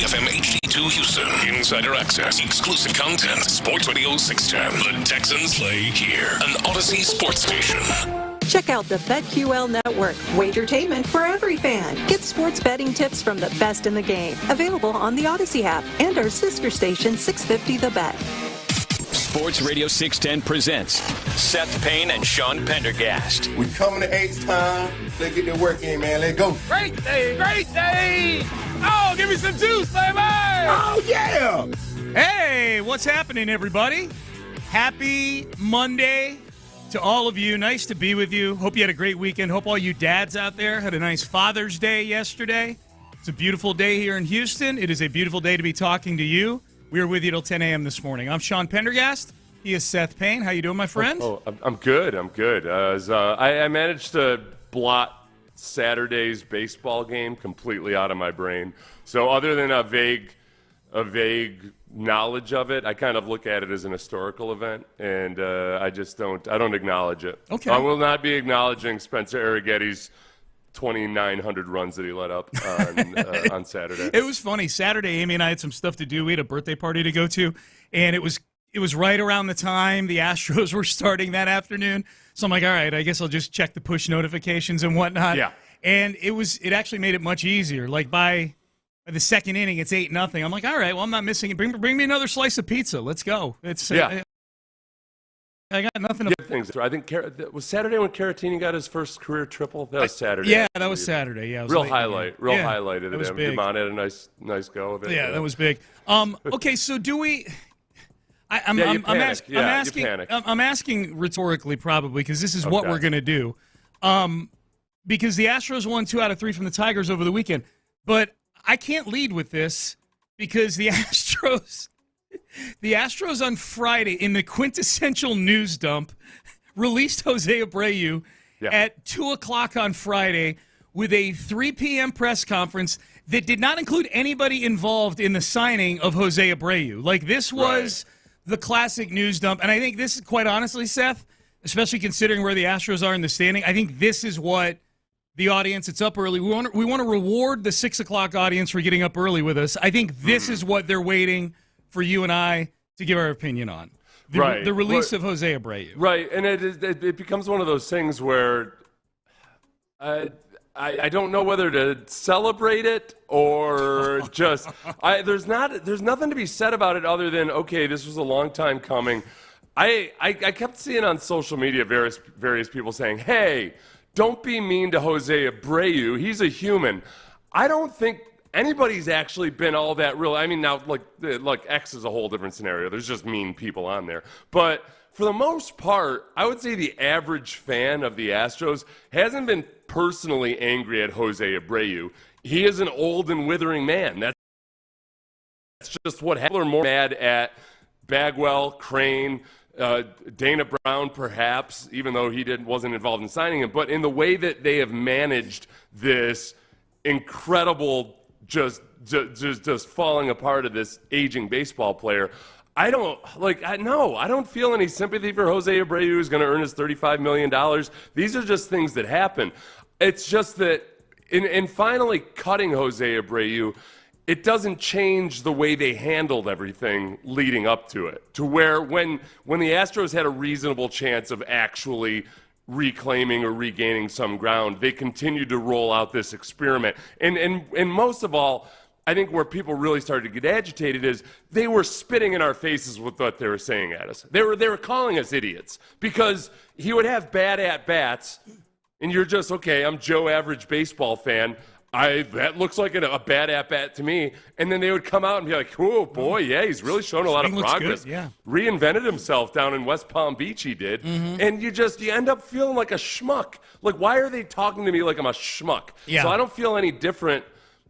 FM HD2 Houston. Insider access, exclusive content. Sports Radio 610. The Texans play here. An Odyssey sports station. Check out the BetQL Network. Wagertainment for every fan. Get sports betting tips from the best in the game. Available on the Odyssey app and our sister station 650 The Bet. Sports Radio 610 presents Seth Payne and Sean Pendergast. We coming to H-Town. Let's get the work in, man. Let's go. Great day, great day. Oh, give me some juice, baby. Oh, yeah. Hey, what's happening, everybody? Happy Monday to all of you. Nice to be with you. Hope you had a great weekend. Hope all you dads out there had a nice Father's Day yesterday. It's a beautiful day here in Houston. It is a beautiful day to be talking to you. We were with you till 10 a.m. this morning. I'm Sean Pendergast. He is Seth Payne. How you doing, my friend? I'm good. I managed to blot Saturday's baseball game completely out of my brain. So other than a vague knowledge of it, I kind of look at it as an historical event, and I don't acknowledge it. Okay. I will not be acknowledging Spencer Arrighetti's 2,900 runs that he let up on Saturday. It was funny. Saturday, Amy and I had some stuff to do. We had a birthday party to go to, and it was right around the time the Astros were starting that afternoon. So I'm like, all right, I guess I'll just check the push notifications and whatnot. Yeah. And it actually made it much easier. Like by the second inning, it's 8-0. I'm like, all right, well, I'm not missing it. Bring me another slice of pizza. Let's go. I got nothing to things. I think was Saturday when Caratini got his first career triple. That was Saturday. Yeah, that was Saturday. Yeah, it was real highlight of was him. big. Demond had a nice go of it. Yeah, that was big. Okay, so do we? I'm asking rhetorically, probably, because this is what we're going to do. Because the Astros won 2 out of 3 from the Tigers over the weekend, but I can't lead with this because the Astros on Friday, in the quintessential news dump, released Jose Abreu at 2 o'clock on Friday with a 3 p.m. press conference that did not include anybody involved in the signing of Jose Abreu. Like, this was the classic news dump. And I think this is, quite honestly, Seth, especially considering where the Astros are in the standing, I think this is what the audience, it's up early. We want to reward the 6 o'clock audience for getting up early with us. I think this is what they're waiting for you and I to give our opinion on. The release of Jose Abreu. Right, and it becomes one of those things where I don't know whether to celebrate it or just there's nothing to be said about it other than, okay, this was a long time coming. I kept seeing on social media various people saying, hey, don't be mean to Jose Abreu. He's a human. I don't think anybody's actually been all that real. I mean, now, like X is a whole different scenario. There's just mean people on there. But for the most part, I would say the average fan of the Astros hasn't been personally angry at Jose Abreu. He is an old and withering man. That's just what happened. People are more mad at Bagwell, Crane, Dana Brown, perhaps, even though he wasn't involved in signing him. But in the way that they have managed this incredible just falling apart of this aging baseball player, I don't feel any sympathy for Jose Abreu, who's going to earn his $35 million. These are just things that happen. It's just that in finally cutting Jose Abreu, it doesn't change the way they handled everything leading up to it, to where when the Astros had a reasonable chance of actually reclaiming or regaining some ground, they continued to roll out this experiment. And most of all, I think where people really started to get agitated is they were spitting in our faces with what they were saying at us. They were calling us idiots because he would have bad at-bats, and you're just, okay, I'm Joe Average baseball fan. That looks like a bad at-bat to me. And then they would come out and be like, oh, boy, yeah, he's really shown a lot of progress. Good, yeah. Reinvented himself down in West Palm Beach, he did. Mm-hmm. And you end up feeling like a schmuck. Like, why are they talking to me like I'm a schmuck? Yeah. So I don't feel any different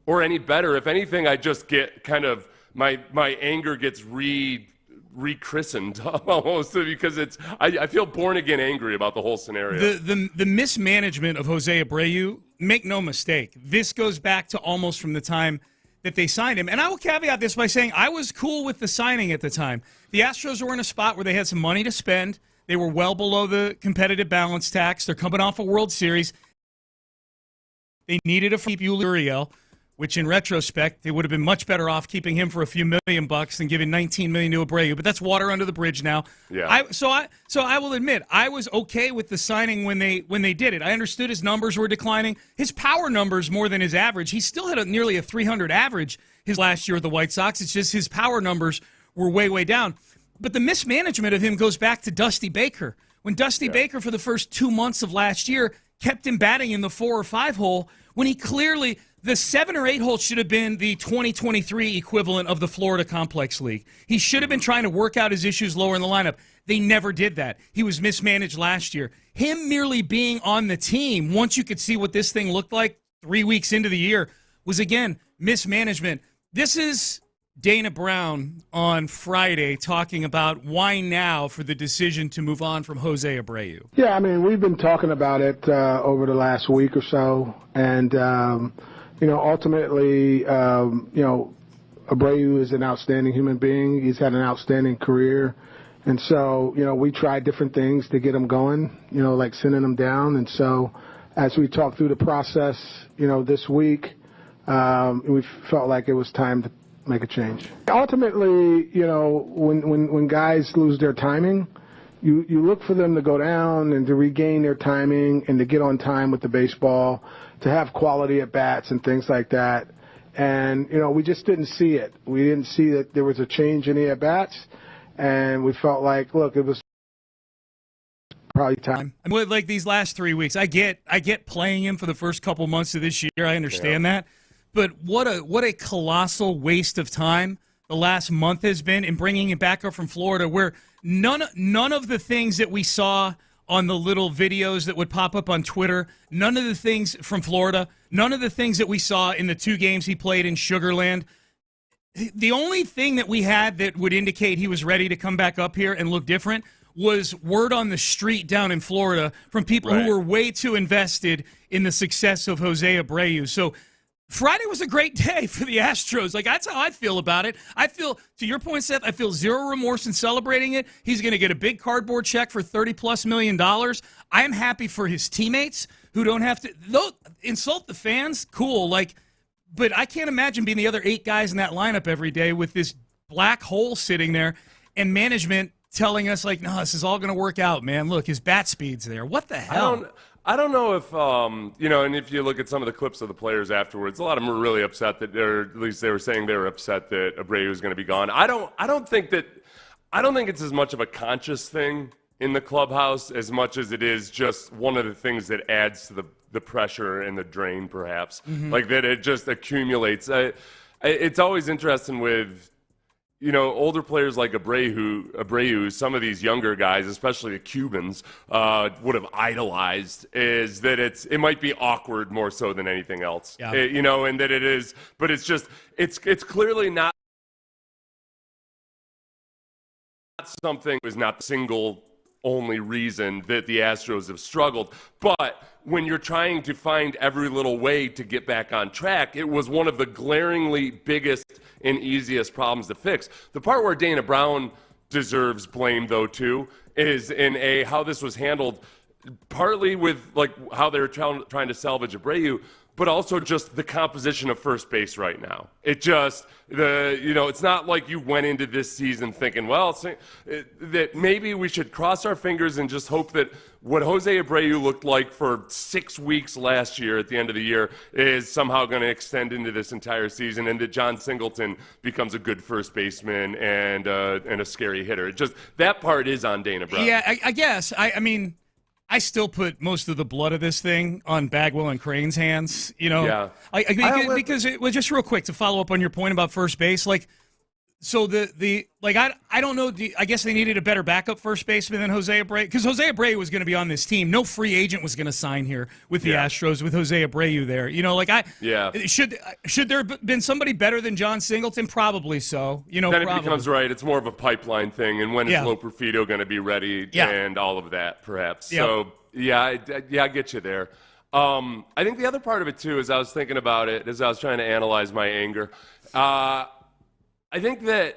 or any better. If anything, I just get kind of, my anger gets rechristened almost, because I feel born again angry about the whole scenario. The mismanagement of Jose Abreu, make no mistake, this goes back to almost from the time that they signed him. And I will caveat this by saying I was cool with the signing at the time. The Astros were in a spot where they had some money to spend. They were well below the competitive balance tax. They're coming off a World Series. They needed a keep Uriel. which in retrospect, they would have been much better off keeping him for a few $1 million than giving $19 million to Abreu. But that's water under the bridge now. Yeah. So I will admit, I was okay with the signing when they did it. I understood his numbers were declining. His power numbers more than his average. He still had nearly a 300 average his last year with the White Sox. It's just his power numbers were way, way down. But the mismanagement of him goes back to Dusty Baker. When Dusty Baker, for the first 2 months of last year, kept him batting in the 4 or 5 hole, when he clearly, the 7 or 8 hole should have been the 2023 equivalent of the Florida Complex League. He should have been trying to work out his issues lower in the lineup. They never did that. He was mismanaged last year. Him merely being on the team, once you could see what this thing looked like 3 weeks into the year, was, again, mismanagement. This is Dana Brown on Friday talking about why now for the decision to move on from Jose Abreu. Yeah, I mean, we've been talking about it over the last week or so, and ultimately, Abreu is an outstanding human being. He's had an outstanding career, and so we tried different things to get him going, like sending him down, and so as we talked through the process, this week, we felt like it was time to make a change. Ultimately, when guys lose their timing, you look for them to go down and to regain their timing and to get on time with the baseball, to have quality at bats and things like that. And, we just didn't see it. We didn't see that there was a change in the at bats, and we felt like, look, it was probably time. I mean, like these last 3 weeks, I get playing him for the first couple months of this year. I understand that. But what a colossal waste of time the last month has been in bringing him back up from Florida, where none of the things that we saw on the little videos that would pop up on Twitter, none of the things from Florida, none of the things that we saw in the 2 games he played in Sugarland. The only thing that we had that would indicate he was ready to come back up here and look different was word on the street down in Florida from people who were way too invested in the success of Jose Abreu. So Friday was a great day for the Astros. Like, that's how I feel about it. I feel, to your point, Seth, I feel zero remorse in celebrating it. He's going to get a big cardboard check for $30+ million. I am happy for his teammates who don't have to insult the fans. Cool. But I can't imagine being the other 8 guys in that lineup every day with this black hole sitting there and management telling us, like, no, this is all going to work out, man. Look, his bat speed's there. What the hell? I don't know if, and if you look at some of the clips of the players afterwards, a lot of them were really upset that, or at least they were saying they were upset that Abreu was going to be gone. I don't think it's as much of a conscious thing in the clubhouse as much as it is just one of the things that adds to the pressure and the drain, perhaps. Like that it just accumulates. It's always interesting with, older players like Abreu, some of these younger guys, especially the Cubans, would have idolized, is that it might be awkward more so than anything else. Yeah. And that it is, but it's just, it's clearly not something, is not the single only reason that the Astros have struggled. But when you're trying to find every little way to get back on track, it was one of the glaringly biggest and easiest problems to fix. The part where Dana Brown deserves blame, though, too, is in how this was handled, partly with how they were trying to salvage Abreu, but also just the composition of first base right now. It just, it's not like you went into this season thinking, well, that maybe we should cross our fingers and just hope that what Jose Abreu looked like for 6 weeks last year at the end of the year is somehow going to extend into this entire season, and that John Singleton becomes a good first baseman and a scary hitter. That part is on Dana Brown. Yeah, I guess. I mean, I still put most of the blood of this thing on Bagwell and Crane's hands, Yeah. Because it was just real quick to follow up on your point about first base. So I don't know. I guess they needed a better backup first baseman than Jose Abreu, because Jose Abreu was going to be on this team. No free agent was going to sign here with the Astros with Jose Abreu there. Should there have been somebody better than John Singleton? Probably so. Then it becomes right. It's more of a pipeline thing, and when is Loperfido going to be ready and all of that, perhaps. Yep. So I get you there. I think the other part of it too, as I was thinking about it, as I was trying to analyze my anger. I think that,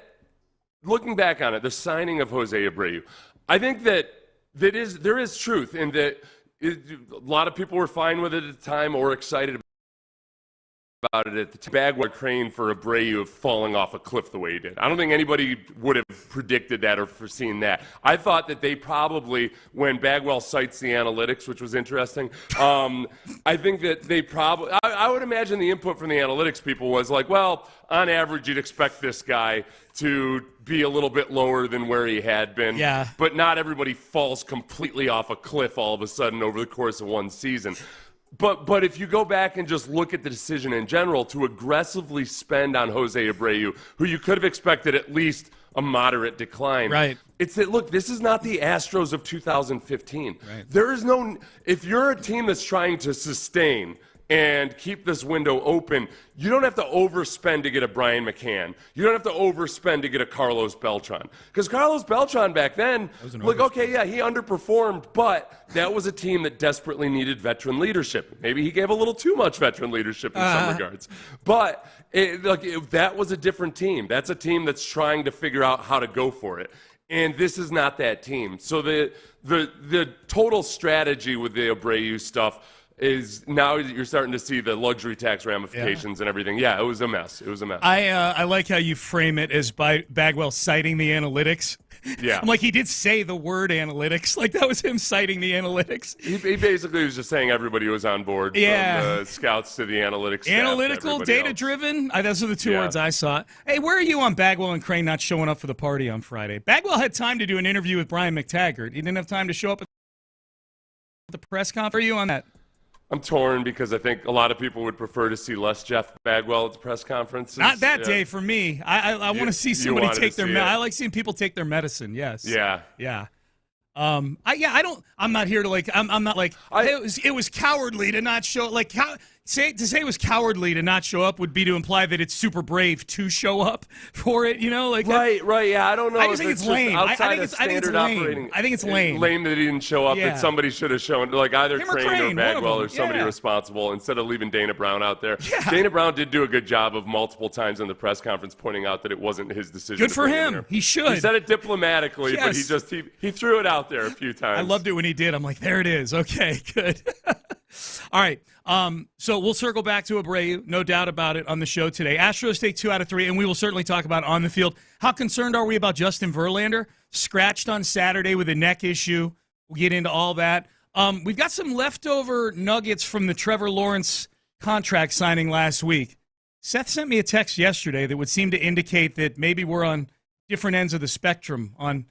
looking back on it, the signing of Jose Abreu, I think that there is truth in that a lot of people were fine with it at the time or excited about it at the Bagwell Crane for Abreu falling off a cliff the way he did. I don't think anybody would have predicted that or foreseen that. I thought that they probably, when Bagwell cites the analytics, which was interesting, I think that they probably, I would imagine the input from the analytics people was like, well, on average, you'd expect this guy to be a little bit lower than where he had been. Yeah. But not everybody falls completely off a cliff all of a sudden over the course of one season. But if you go back and just look at the decision in general to aggressively spend on Jose Abreu, who you could have expected at least a moderate decline. Right. It's that, look, this is not the Astros of 2015. Right. There is no – if you're a team that's trying to sustain – and keep this window open, you don't have to overspend to get a Brian McCann. You don't have to overspend to get a Carlos Beltran. Because Carlos Beltran back then, like, okay, yeah, he underperformed, but that was a team that desperately needed veteran leadership. Maybe he gave a little too much veteran leadership in some regards. But that was a different team. That's a team that's trying to figure out how to go for it. And this is not that team. So the total strategy with the Abreu stuff is now you're starting to see the luxury tax ramifications and everything. Yeah, it was a mess. It was a mess. I like how you frame it as Bagwell citing the analytics. Yeah. I'm like, he did say the word analytics. Like, that was him citing the analytics. He basically was just saying everybody was on board, from the scouts to the analytics staff. Analytical, data-driven. Those are the two words I saw. Hey, where are you on Bagwell and Crane not showing up for the party on Friday? Bagwell had time to do an interview with Brian McTaggart. He didn't have time to show up at the press conference. Where are you on that? I'm torn because I think a lot of people would prefer to see less Jeff Bagwell at the press conferences. Not that day for me. I want to see somebody take their medicine. I like seeing people take their medicine. Yes. Yeah. Yeah. I'm not here to I'm not like it was cowardly to not show say it was cowardly to not show up would be to imply that it's super brave to show up for it, right, yeah. I don't know. I just think it's lame. I think it's lame. I think it's lame. Lame that he didn't show up. That somebody should have shown, like either Crane or Bagwell or somebody responsible, instead of leaving Dana Brown out there. Yeah. Dana Brown did do a good job of multiple times in the press conference pointing out that it wasn't his decision. Good for him. He should. He said it diplomatically, but he threw it out there a few times. I loved it when he did. I'm like, there it is. Okay, good. All right. So we'll circle back to Abreu, no doubt about it, on the show today. Astros take 2 out of 3, and we will certainly talk about on the field. How concerned are we about Justin Verlander? Scratched on Saturday with a neck issue. We'll get into all that. We've got some leftover nuggets from the Trevor Lawrence contract signing last week. Seth sent me a text yesterday that would seem to indicate that maybe we're on different ends of the spectrum on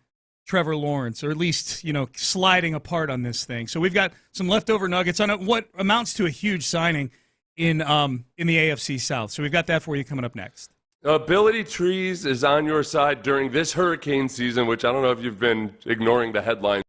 Trevor Lawrence, or at least, sliding apart on this thing. So we've got some leftover nuggets on what amounts to a huge signing in the AFC South. So we've got that for you coming up next. Ability Trees is on your side during this hurricane season, which I don't know if you've been ignoring the headlines.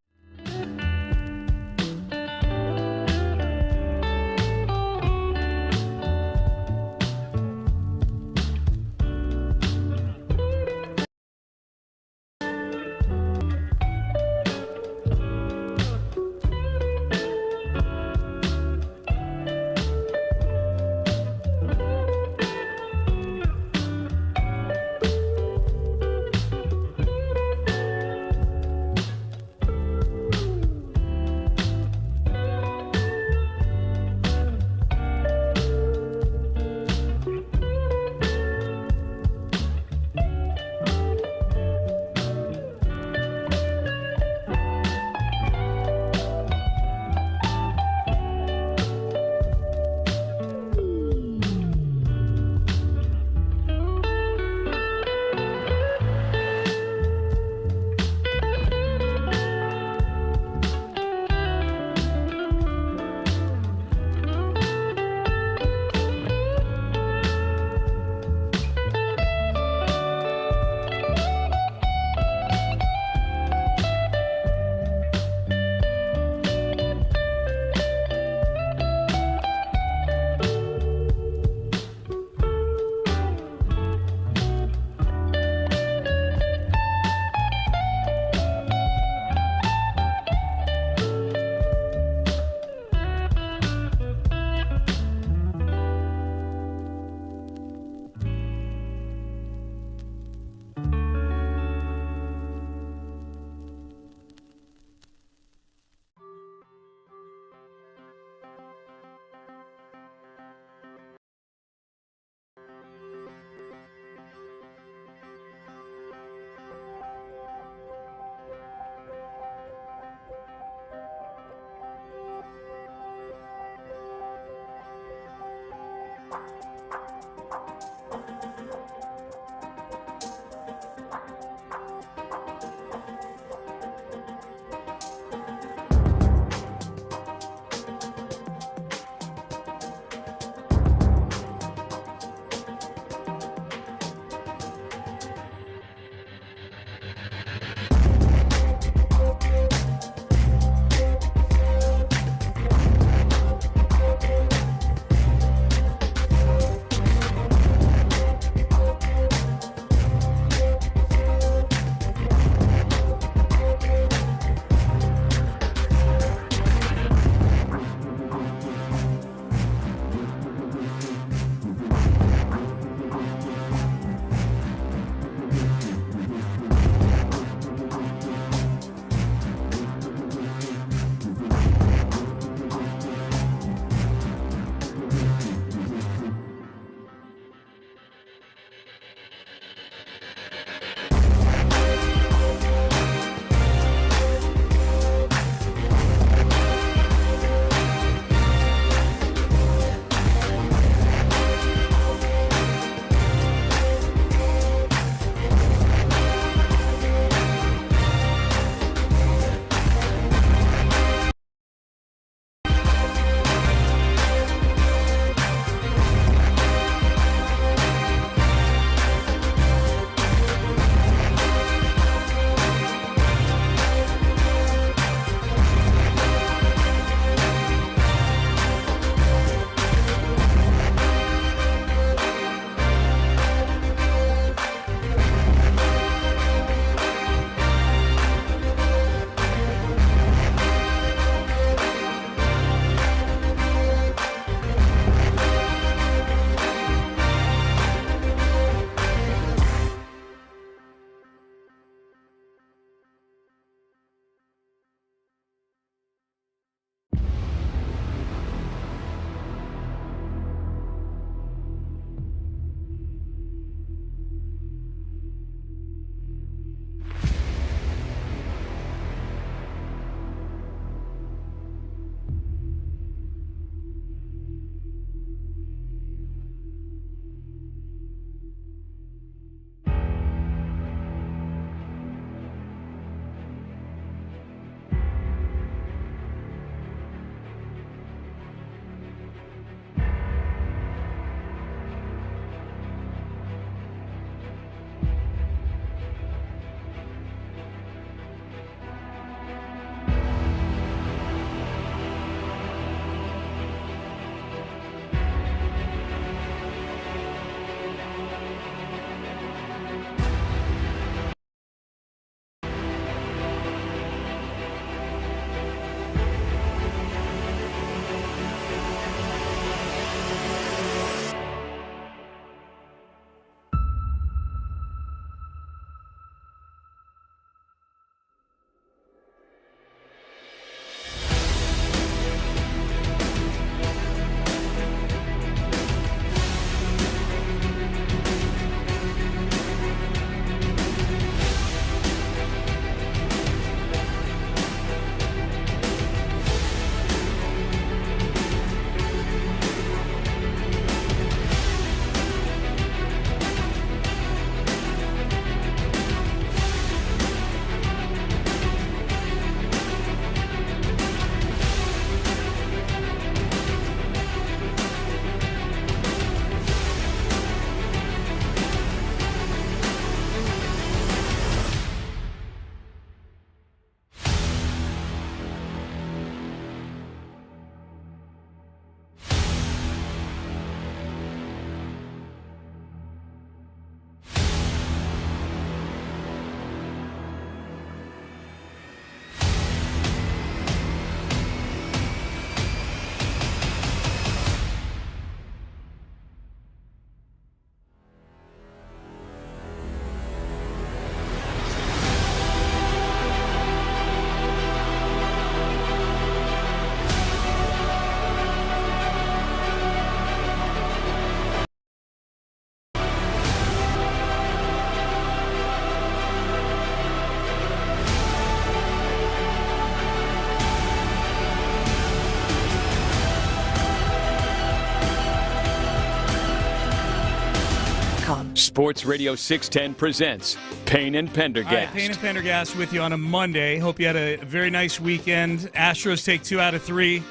SportsRadio.com. Sports Radio 610 presents Payne and Pendergast. All right, Payne and Pendergast with you on a Monday. Hope you had a very nice weekend. Astros take 2 out of 3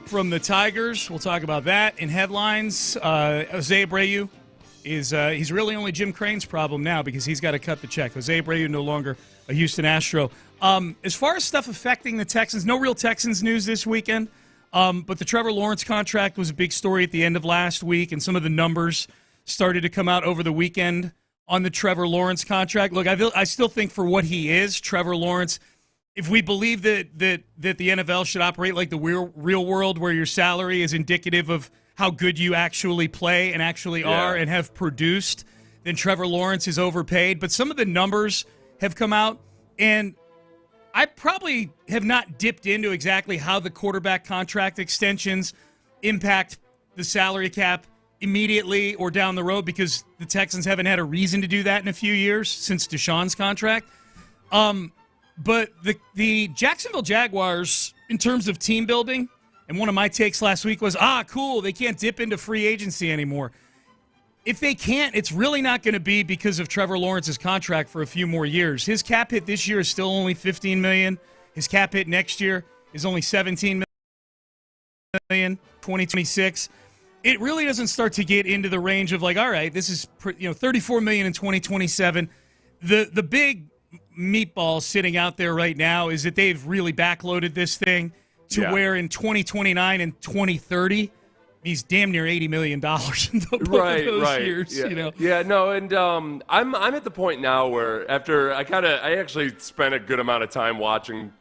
from the Tigers. We'll talk about that in headlines. Jose Abreu he's really only Jim Crane's problem now because he's got to cut the check. Jose Abreu no longer a Houston Astro. As far as stuff affecting the Texans, no real Texans news this weekend. But the Trevor Lawrence contract was a big story at the end of last week, and some of the numbers started to come out over the weekend on the Trevor Lawrence contract. Look, I still think for what he is, Trevor Lawrence, if we believe that the NFL should operate like the real world where your salary is indicative of how good you actually play and actually are and have produced, then Trevor Lawrence is overpaid. But some of the numbers have come out, and I probably have not dipped into exactly how the quarterback contract extensions impact the salary cap immediately or down the road because the Texans haven't had a reason to do that in a few years since Deshaun's contract. But the Jacksonville Jaguars, in terms of team building, and one of my takes last week was, cool, they can't dip into free agency anymore. If they can't, it's really not going to be because of Trevor Lawrence's contract for a few more years. His cap hit this year is still only $15 million. His cap hit next year is only $17 million, 2026. It really doesn't start to get into the range of like, all right, this is $34 million in 2027. The big meatball sitting out there right now is that they've really backloaded this thing to where in 2029 and 2030, he's damn near $80 million in both of those years. Yeah. I'm at the point now where after I actually spent a good amount of time watching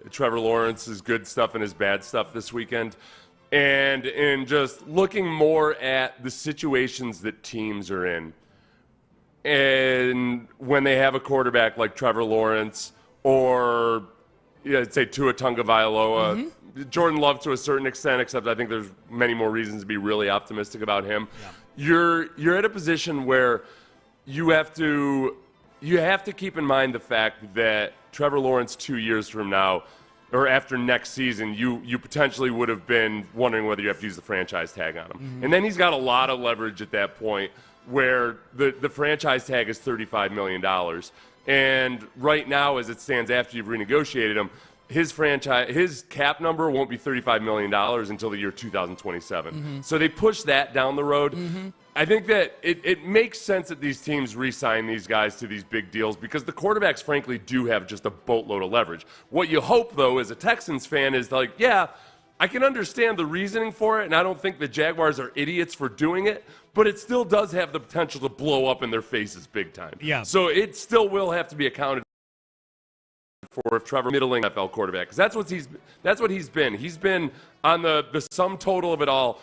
Trevor Lawrence's good stuff and his bad stuff this weekend, and in just looking more at the situations that teams are in, and when they have a quarterback like Trevor Lawrence or say Tua Tagovailoa. Jordan Love to a certain extent, except I think there's many more reasons to be really optimistic about him. Yeah. You're at a position where you have to keep in mind the fact that Trevor Lawrence 2 years from now or after next season, you potentially would have been wondering whether you have to use the franchise tag on him. Mm-hmm. And then he's got a lot of leverage at that point where the franchise tag is $35 million. And right now, as it stands after you've renegotiated him, his cap number won't be $35 million until the year 2027. Mm-hmm. So they push that down the road. Mm-hmm. I think that it makes sense that these teams re-sign these guys to these big deals because the quarterbacks, frankly, do have just a boatload of leverage. What you hope, though, as a Texans fan is like, yeah, I can understand the reasoning for it, and I don't think the Jaguars are idiots for doing it, but it still does have the potential to blow up in their faces big time. Yeah. So it still will have to be accounted for if Trevor middling NFL quarterback, because that's what he's been. He's been on the sum total of it all,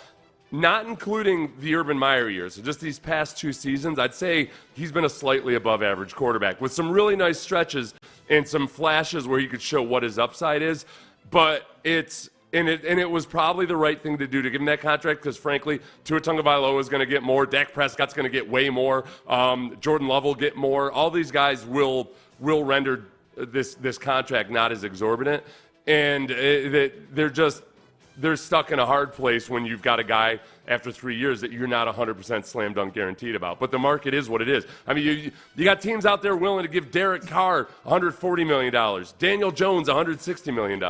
not including the Urban Meyer years. So just these past 2 seasons, I'd say he's been a slightly above average quarterback with some really nice stretches and some flashes where he could show what his upside is. But it was probably the right thing to do to give him that contract because, frankly, Tua Tagovailoa is going to get more. Dak Prescott's going to get way more. Jordan Love will get more. All these guys will render this contract not as exorbitant, and they're stuck in a hard place when you've got a guy after 3 years that you're not 100% slam dunk guaranteed about. But the market is what it is. I mean, you got teams out there willing to give Derek Carr $140 million, Daniel Jones $160 million.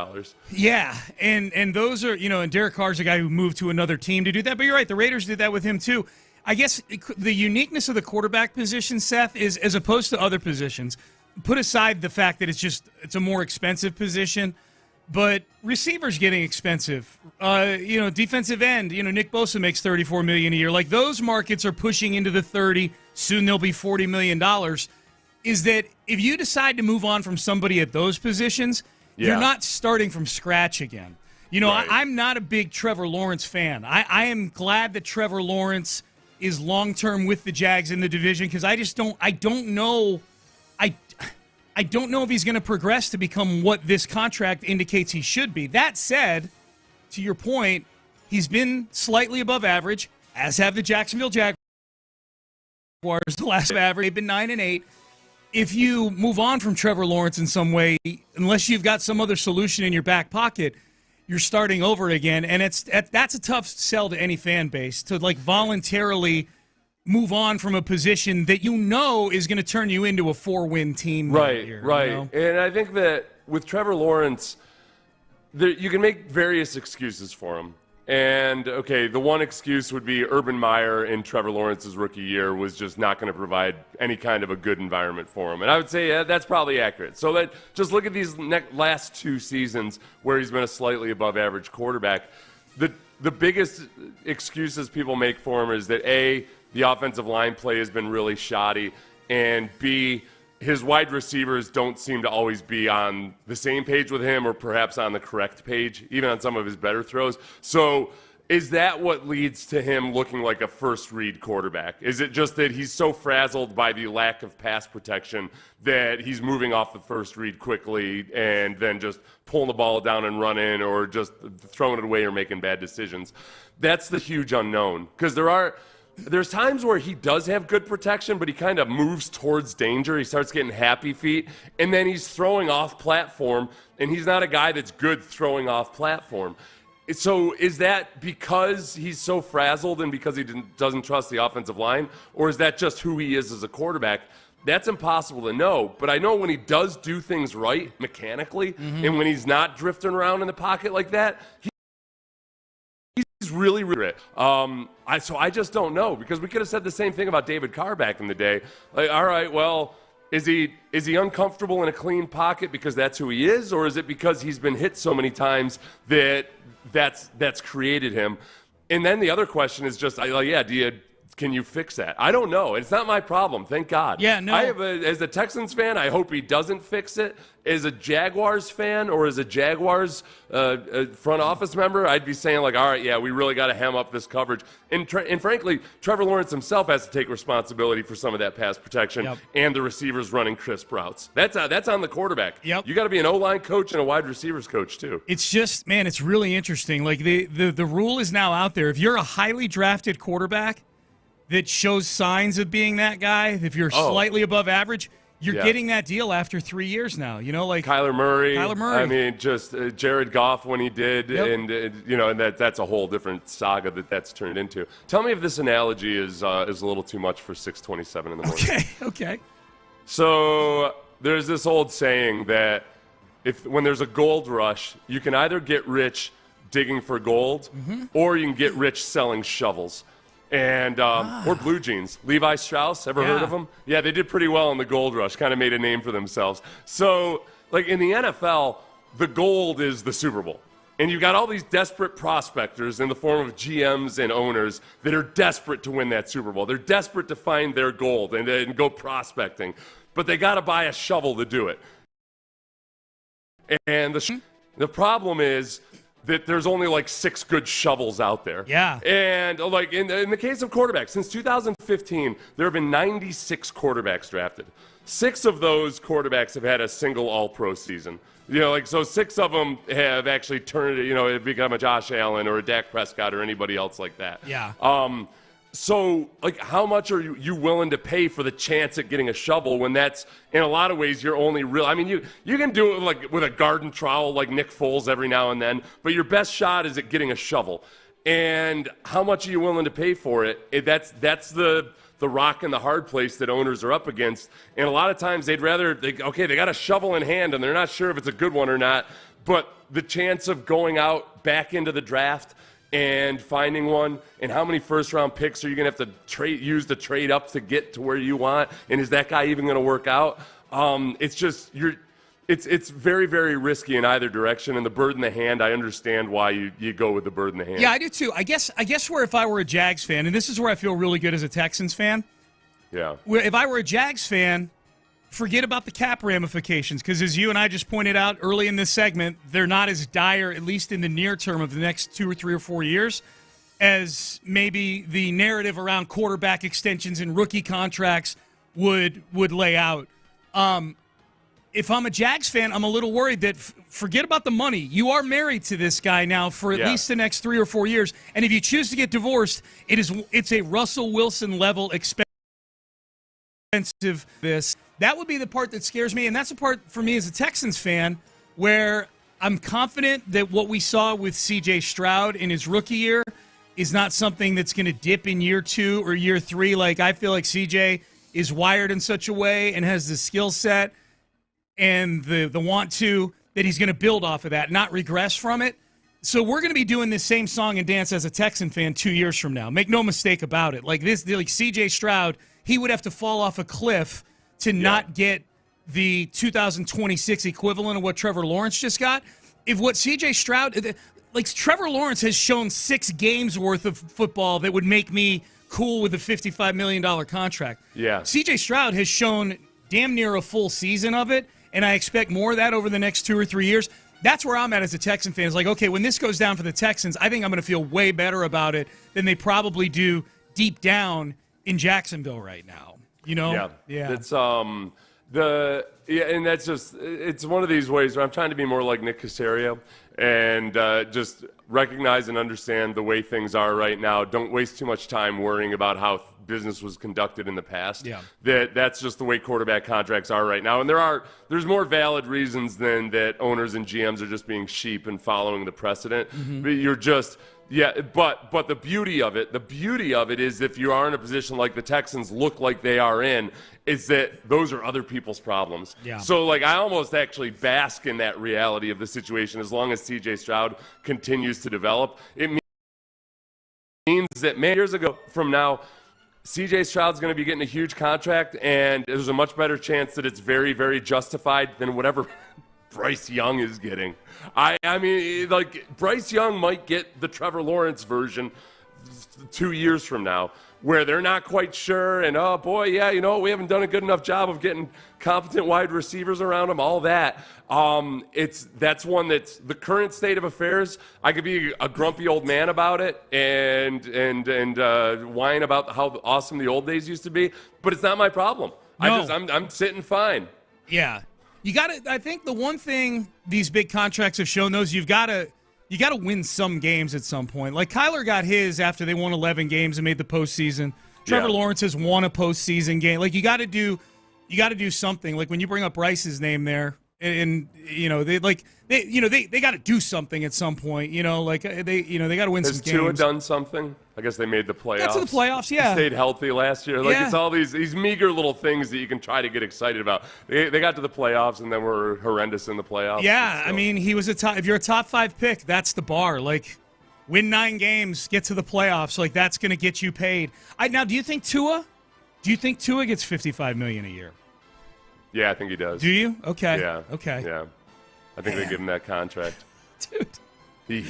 Yeah, and those are, and Derek Carr's a guy who moved to another team to do that. But you're right, the Raiders did that with him too. I guess the uniqueness of the quarterback position, Seth, is as opposed to other positions, put aside the fact that it's a more expensive position, but receivers getting expensive. Defensive end, Nick Bosa makes $34 million a year. Like those markets are pushing into the 30. Soon they'll be $40 million. Is that if you decide to move on from somebody at those positions, you're not starting from scratch again. Right. I'm not a big Trevor Lawrence fan. I am glad that Trevor Lawrence is long-term with the Jags in the division because I don't know if he's going to progress to become what this contract indicates he should be. That said, to your point, he's been slightly above average, as have the Jacksonville Jaguars. The last average, they've been 9-8. If you move on from Trevor Lawrence in some way, unless you've got some other solution in your back pocket, you're starting over again. And that's a tough sell to any fan base to voluntarily move on from a position that you know is going to turn you into a 4-win team. Right, year, right. You know? And I think that with Trevor Lawrence, you can make various excuses for him. And, okay, the one excuse would be Urban Meyer in Trevor Lawrence's rookie year was just not going to provide any kind of a good environment for him. And I would say that's probably accurate. So just look at these last 2 seasons where he's been a slightly above average quarterback. The biggest excuses people make for him is that, A, the offensive line play has been really shoddy, and B, his wide receivers don't seem to always be on the same page with him or perhaps on the correct page, even on some of his better throws. So is that what leads to him looking like a first-read quarterback? Is it just that he's so frazzled by the lack of pass protection that he's moving off the first read quickly and then just pulling the ball down and running or just throwing it away or making bad decisions? That's the huge unknown, because there's times where he does have good protection, but he kind of moves towards danger. He starts getting happy feet, and then he's throwing off platform, and he's not a guy that's good throwing off platform. So is that because he's so frazzled and because he doesn't trust the offensive line, or is that just who he is as a quarterback? That's impossible to know, but I know when he does do things right mechanically, and when he's not drifting around in the pocket like that, he's really good. So I just don't know, because we could have said the same thing about David Carr back in the day. Like, all right, well, is he uncomfortable in a clean pocket because that's who he is, or is it because he's been hit so many times that's created him? And then the other question is just, can you fix that? I don't know. It's not my problem, thank God. Yeah, no. As a Texans fan, I hope he doesn't fix it. As a Jaguars fan or as a Jaguars front office member, I'd be saying, like, all right, yeah, we really got to hem up this coverage. And frankly, Trevor Lawrence himself has to take responsibility for some of that pass protection and the receivers running crisp routes. That's on the quarterback. Yep. You got to be an O-line coach and a wide receivers coach, too. It's just, man, it's really interesting. Like, the rule is now out there. If you're a highly drafted quarterback that shows signs of being that guy, if you're slightly above average, you're getting that deal after 3 years now. You know, like Kyler Murray. I mean, just Jared Goff when he did, and that's a whole different saga that's turned into. Tell me if this analogy is a little too much for 6:27 in the morning. Okay. So there's this old saying that when there's a gold rush, you can either get rich digging for gold, or you can get rich selling shovels. And or blue jeans. Levi Strauss, ever heard of them? Yeah, they did pretty well in the gold rush, kind of made a name for themselves. So, like in the NFL, the gold is the Super Bowl. And you've got all these desperate prospectors in the form of GMs and owners that are desperate to win that Super Bowl. They're desperate to find their gold and go prospecting. But they got to buy a shovel to do it. And the problem is that there's only like 6 good shovels out there. Yeah. And like in the case of quarterbacks, since 2015, there have been 96 quarterbacks drafted. 6 of those quarterbacks have had a single all-pro season. So 6 of them have actually turned, become a Josh Allen or a Dak Prescott or anybody else like that. Yeah. So, like, how much are you willing to pay for the chance at getting a shovel when that's, in a lot of ways, you're only real? I mean, you can do it like with a garden trowel like Nick Foles every now and then, but your best shot is at getting a shovel. And how much are you willing to pay for it? That's the rock and the hard place that owners are up against. And a lot of times they got a shovel in hand and they're not sure if it's a good one or not, but the chance of going out back into the draft and finding one, and how many first-round picks are you going to have to use to trade up to get to where you want, and is that guy even going to work out? It's very, very risky in either direction, and the bird in the hand, I understand why you go with the bird in the hand. Yeah, I do too. I guess where if I were a Jags fan, and this is where I feel really good as a Texans fan, if I were a Jags fan, forget about the cap ramifications, because as you and I just pointed out early in this segment, they're not as dire, at least in the near term of the next 2 or 3 or 4 years, as maybe the narrative around quarterback extensions and rookie contracts would lay out. If I'm a Jags fan, I'm a little worried that forget about the money. You are married to this guy now for at least the next 3 or 4 years, and if you choose to get divorced, it's a Russell Wilson level expensive. That would be the part that scares me, and that's the part for me as a Texans fan where I'm confident that what we saw with C.J. Stroud in his rookie year is not something that's going to dip in year 2 or year 3. Like, I feel like CJ is wired in such a way and has the skill set and the want to that he's going to build off of that, not regress from it. So we're going to be doing this same song and dance as a Texan fan 2 years from now. Make no mistake about it. Like C.J. Stroud, he would have to fall off a cliff to not get the 2026 equivalent of what Trevor Lawrence just got. If what C.J. Stroud, like Trevor Lawrence has shown 6 games worth of football that would make me cool with a $55 million contract. Yeah. C.J. Stroud has shown damn near a full season of it, and I expect more of that over the next 2 or 3 years. That's where I'm at as a Texan fan. It's like, okay, when this goes down for the Texans, I think I'm going to feel way better about it than they probably do deep down in Jacksonville right now. You know? Yeah. It's and that's just, it's one of these ways where I'm trying to be more like Nick Caserio and just recognize and understand the way things are right now. Don't waste too much time worrying about how business was conducted in the past. Yeah. That's just the way quarterback contracts are right now. And there's more valid reasons than that owners and GMs are just being sheep and following the precedent. Mm-hmm. But you're just but the beauty of it is if you are in a position like the Texans look like they are in, is that those are other people's problems. Yeah. So like I almost actually bask in that reality of the situation as long as CJ Stroud continues to develop. It means that years ago from now, CJ Stroud's going to be getting a huge contract, and there's a much better chance that it's very, very justified than whatever Bryce Young is getting. I mean, like, Bryce Young might get the Trevor Lawrence version 2 years from now, where they're not quite sure, and oh boy, yeah, you know, we haven't done a good enough job of getting competent wide receivers around him, all that. That's one that's the current state of affairs. I could be a grumpy old man about it and whine about how awesome the old days used to be, but it's not my problem. No. I'm sitting fine. Yeah. You got to. I think the one thing these big contracts have shown those you got to win some games at some point. Like Kyler got his after they won 11 games and made the postseason. Trevor Lawrence has won a postseason game. Like you got to do something. Like when you bring up Bryce's name there, and you know they got to do something at some point. You know, like they got to win some games. Has Tua done something? I guess they made the playoffs. That's in the playoffs, yeah. He stayed healthy last year. Like it's all these meager little things that you can try to get excited about. They got to the playoffs and then were horrendous in the playoffs. Yeah, I mean, he was if you're a top 5 pick, that's the bar. Like, win 9 games, get to the playoffs. Like, that's going to get you paid. Now, do you think Tua gets $55 million a year? Yeah, I think he does. Do you? Okay. Yeah. Okay. Yeah. I think they give him that contract. Dude. What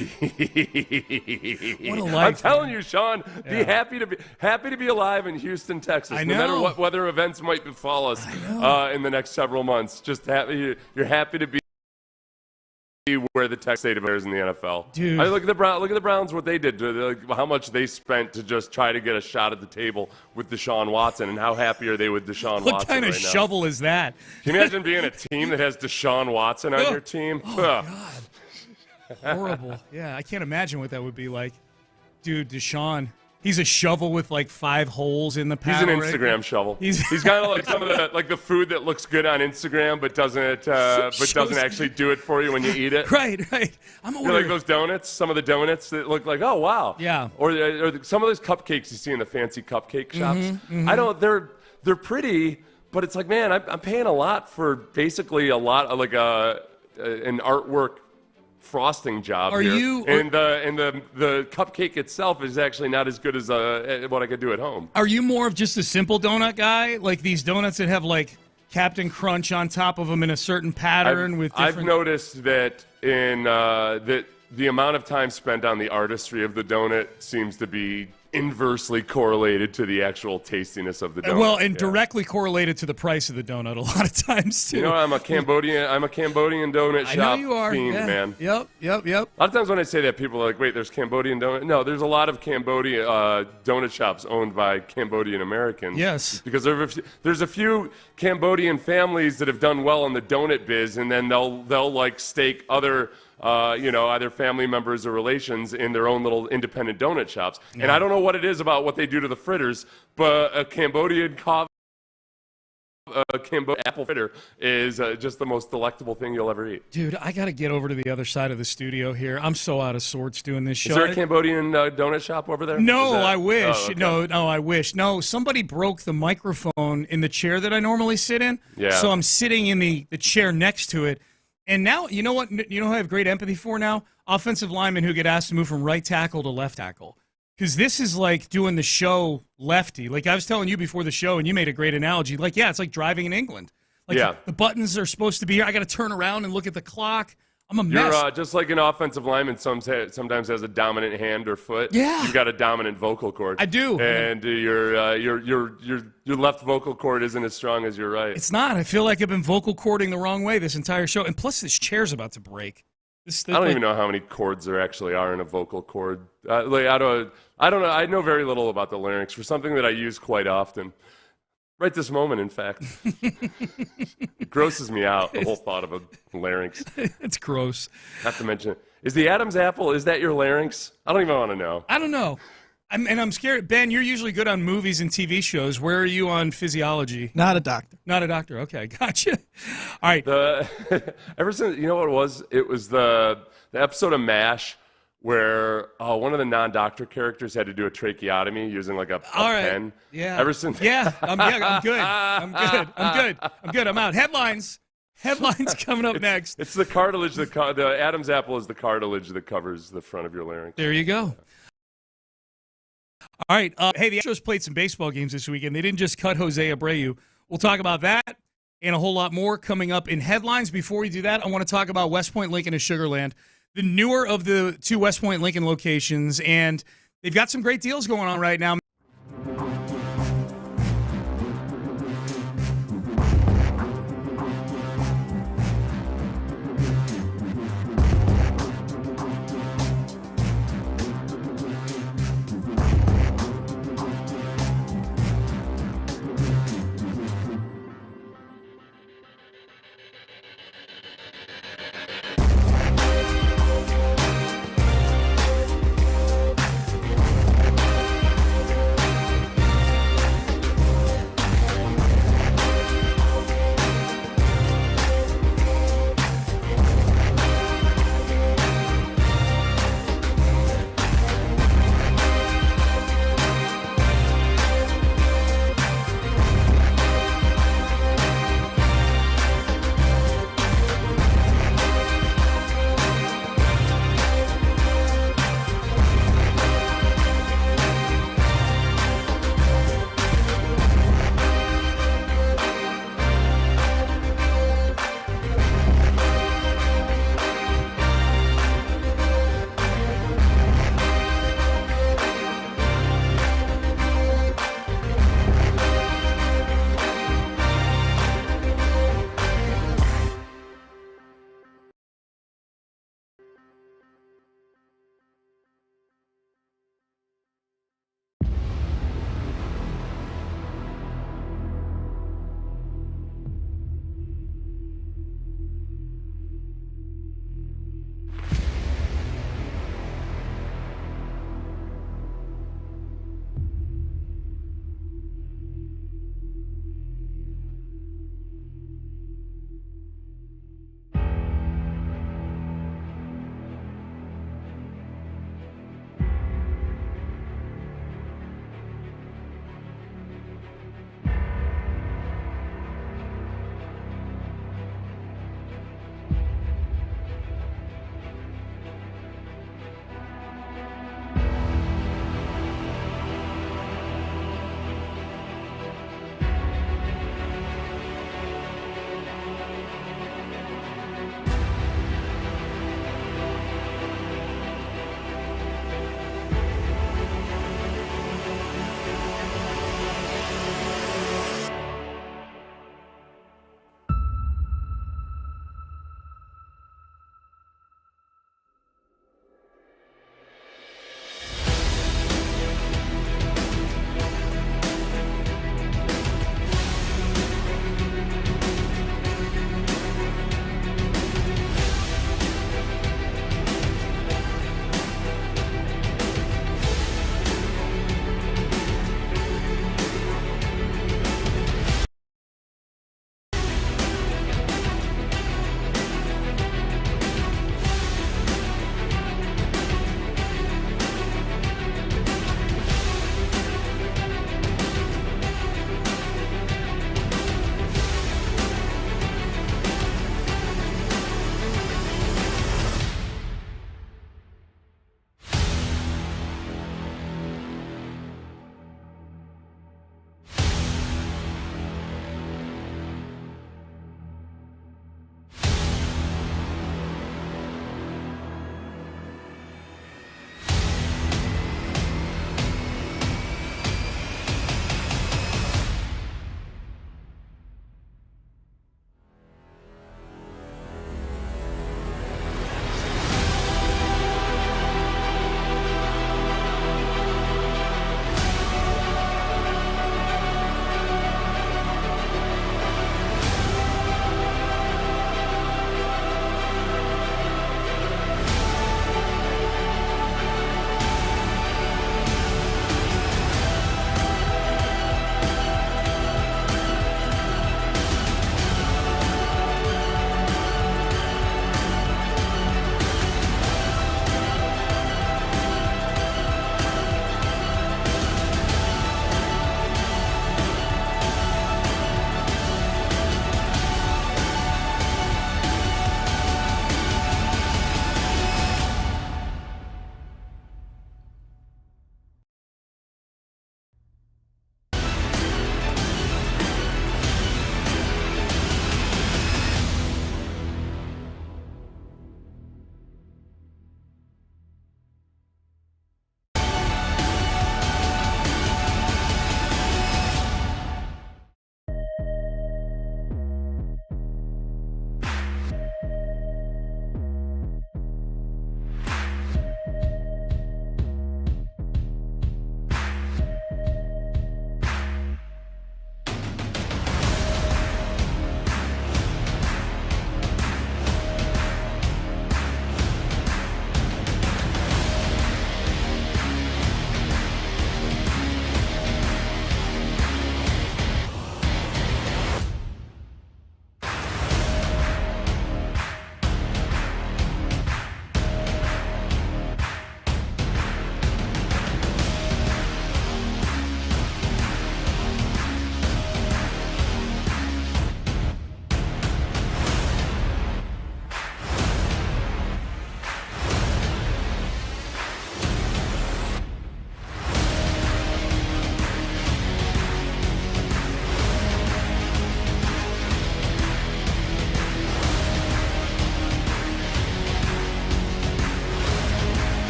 a life, I'm telling man. you, Sean, be happy to be alive in Houston, Texas. I No know. matter what weather events might befall us in the next several months. Just you're happy to be where the Texas state of affairs in the NFL. Dude. Look at the Browns, what they did, how much they spent to just try to get a shot at the table with Deshaun Watson, and how happy are they with Deshaun Watson What kind of right now? shovel is that? Can you imagine being a team that has Deshaun Watson on your team? Oh, God. Horrible. Yeah, I can't imagine what that would be like. Dude, Deshaun, he's a shovel with like 5 holes in the paddle. He's an Instagram shovel. He's kind of like some of the food that looks good on Instagram but doesn't actually do it for you when you eat it. Right. I'm You know, like those donuts, some of the donuts that look like, oh wow. Yeah. Or some of those cupcakes you see in the fancy cupcake shops. Mm-hmm. They're pretty, but it's like, man, I'm paying a lot for basically an artwork frosting job Are here. you? And the cupcake itself is actually not as good as what I could do at home. Are you more of just a simple donut guy, like these donuts that have like Captain Crunch on top of them in a certain pattern with different? I've noticed that that the amount of time spent on the artistry of the donut seems to be inversely correlated to the actual tastiness of the donut. Well, and directly correlated to the price of the donut a lot of times too. You know, I'm a Cambodian donut shop I know you are. fiend, yeah. man. Yep. A lot of times when I say that, people are like, wait, there's Cambodian donut? No, there's a lot of Cambodian donut shops owned by Cambodian Americans. Yes. Because there's a few Cambodian families that have done well in the donut biz, and then they'll like stake other either family members or relations in their own little independent donut shops. Yeah. And I don't know what it is about what they do to the fritters, but a Cambodian coffee Cambodian apple fritter is just the most delectable thing you'll ever eat. Dude, I got to get over to the other side of the studio here. I'm so out of sorts doing this show. Is there a Cambodian donut shop over there? No, I wish. Oh, okay. No, I wish. No, somebody broke the microphone in the chair that I normally sit in. Yeah. So I'm sitting in the chair next to it. And now, you know what? You know who I have great empathy for now? Offensive linemen who get asked to move from right tackle to left tackle. Because this is like doing the show lefty. Like I was telling you before the show, and you made a great analogy. Like, yeah, it's like driving in England. Like the buttons are supposed to be here. I got to turn around and look at the clock. I'm a mess. You're just like an offensive lineman sometimes has a dominant hand or foot. Yeah. You've got a dominant vocal cord. I do. And your left vocal cord isn't as strong as your right. It's not. I feel like I've been vocal cording the wrong way this entire show. And plus, this chair's about to break. I don't even know how many chords there actually are in a vocal cord. I don't know. I know very little about the larynx for something that I use quite often. Right this moment, in fact. It grosses me out, the whole thought of a larynx. It's gross. Not to mention, is the Adam's apple, is that your larynx? I don't even want to know. I don't know. I'm scared. Ben, you're usually good on movies and TV shows. Where are you on physiology? Not a doctor. Not a doctor. Okay, gotcha. All right. Ever since, you know what it was? It was the episode of MASH where one of the non-doctor characters had to do a tracheotomy using like a pen. Yeah. Ever since. Yeah, I'm good. I'm good. I'm out. Headlines coming up next. It's the cartilage. The Adam's apple is the cartilage that covers the front of your larynx. There you go. All right. Hey, the Astros played some baseball games this weekend. They didn't just cut Jose Abreu. We'll talk about that and a whole lot more coming up in headlines. Before we do that, I want to talk about West Point Lincoln and Sugar Land, the newer of the two West Point Lincoln locations, and they've got some great deals going on right now.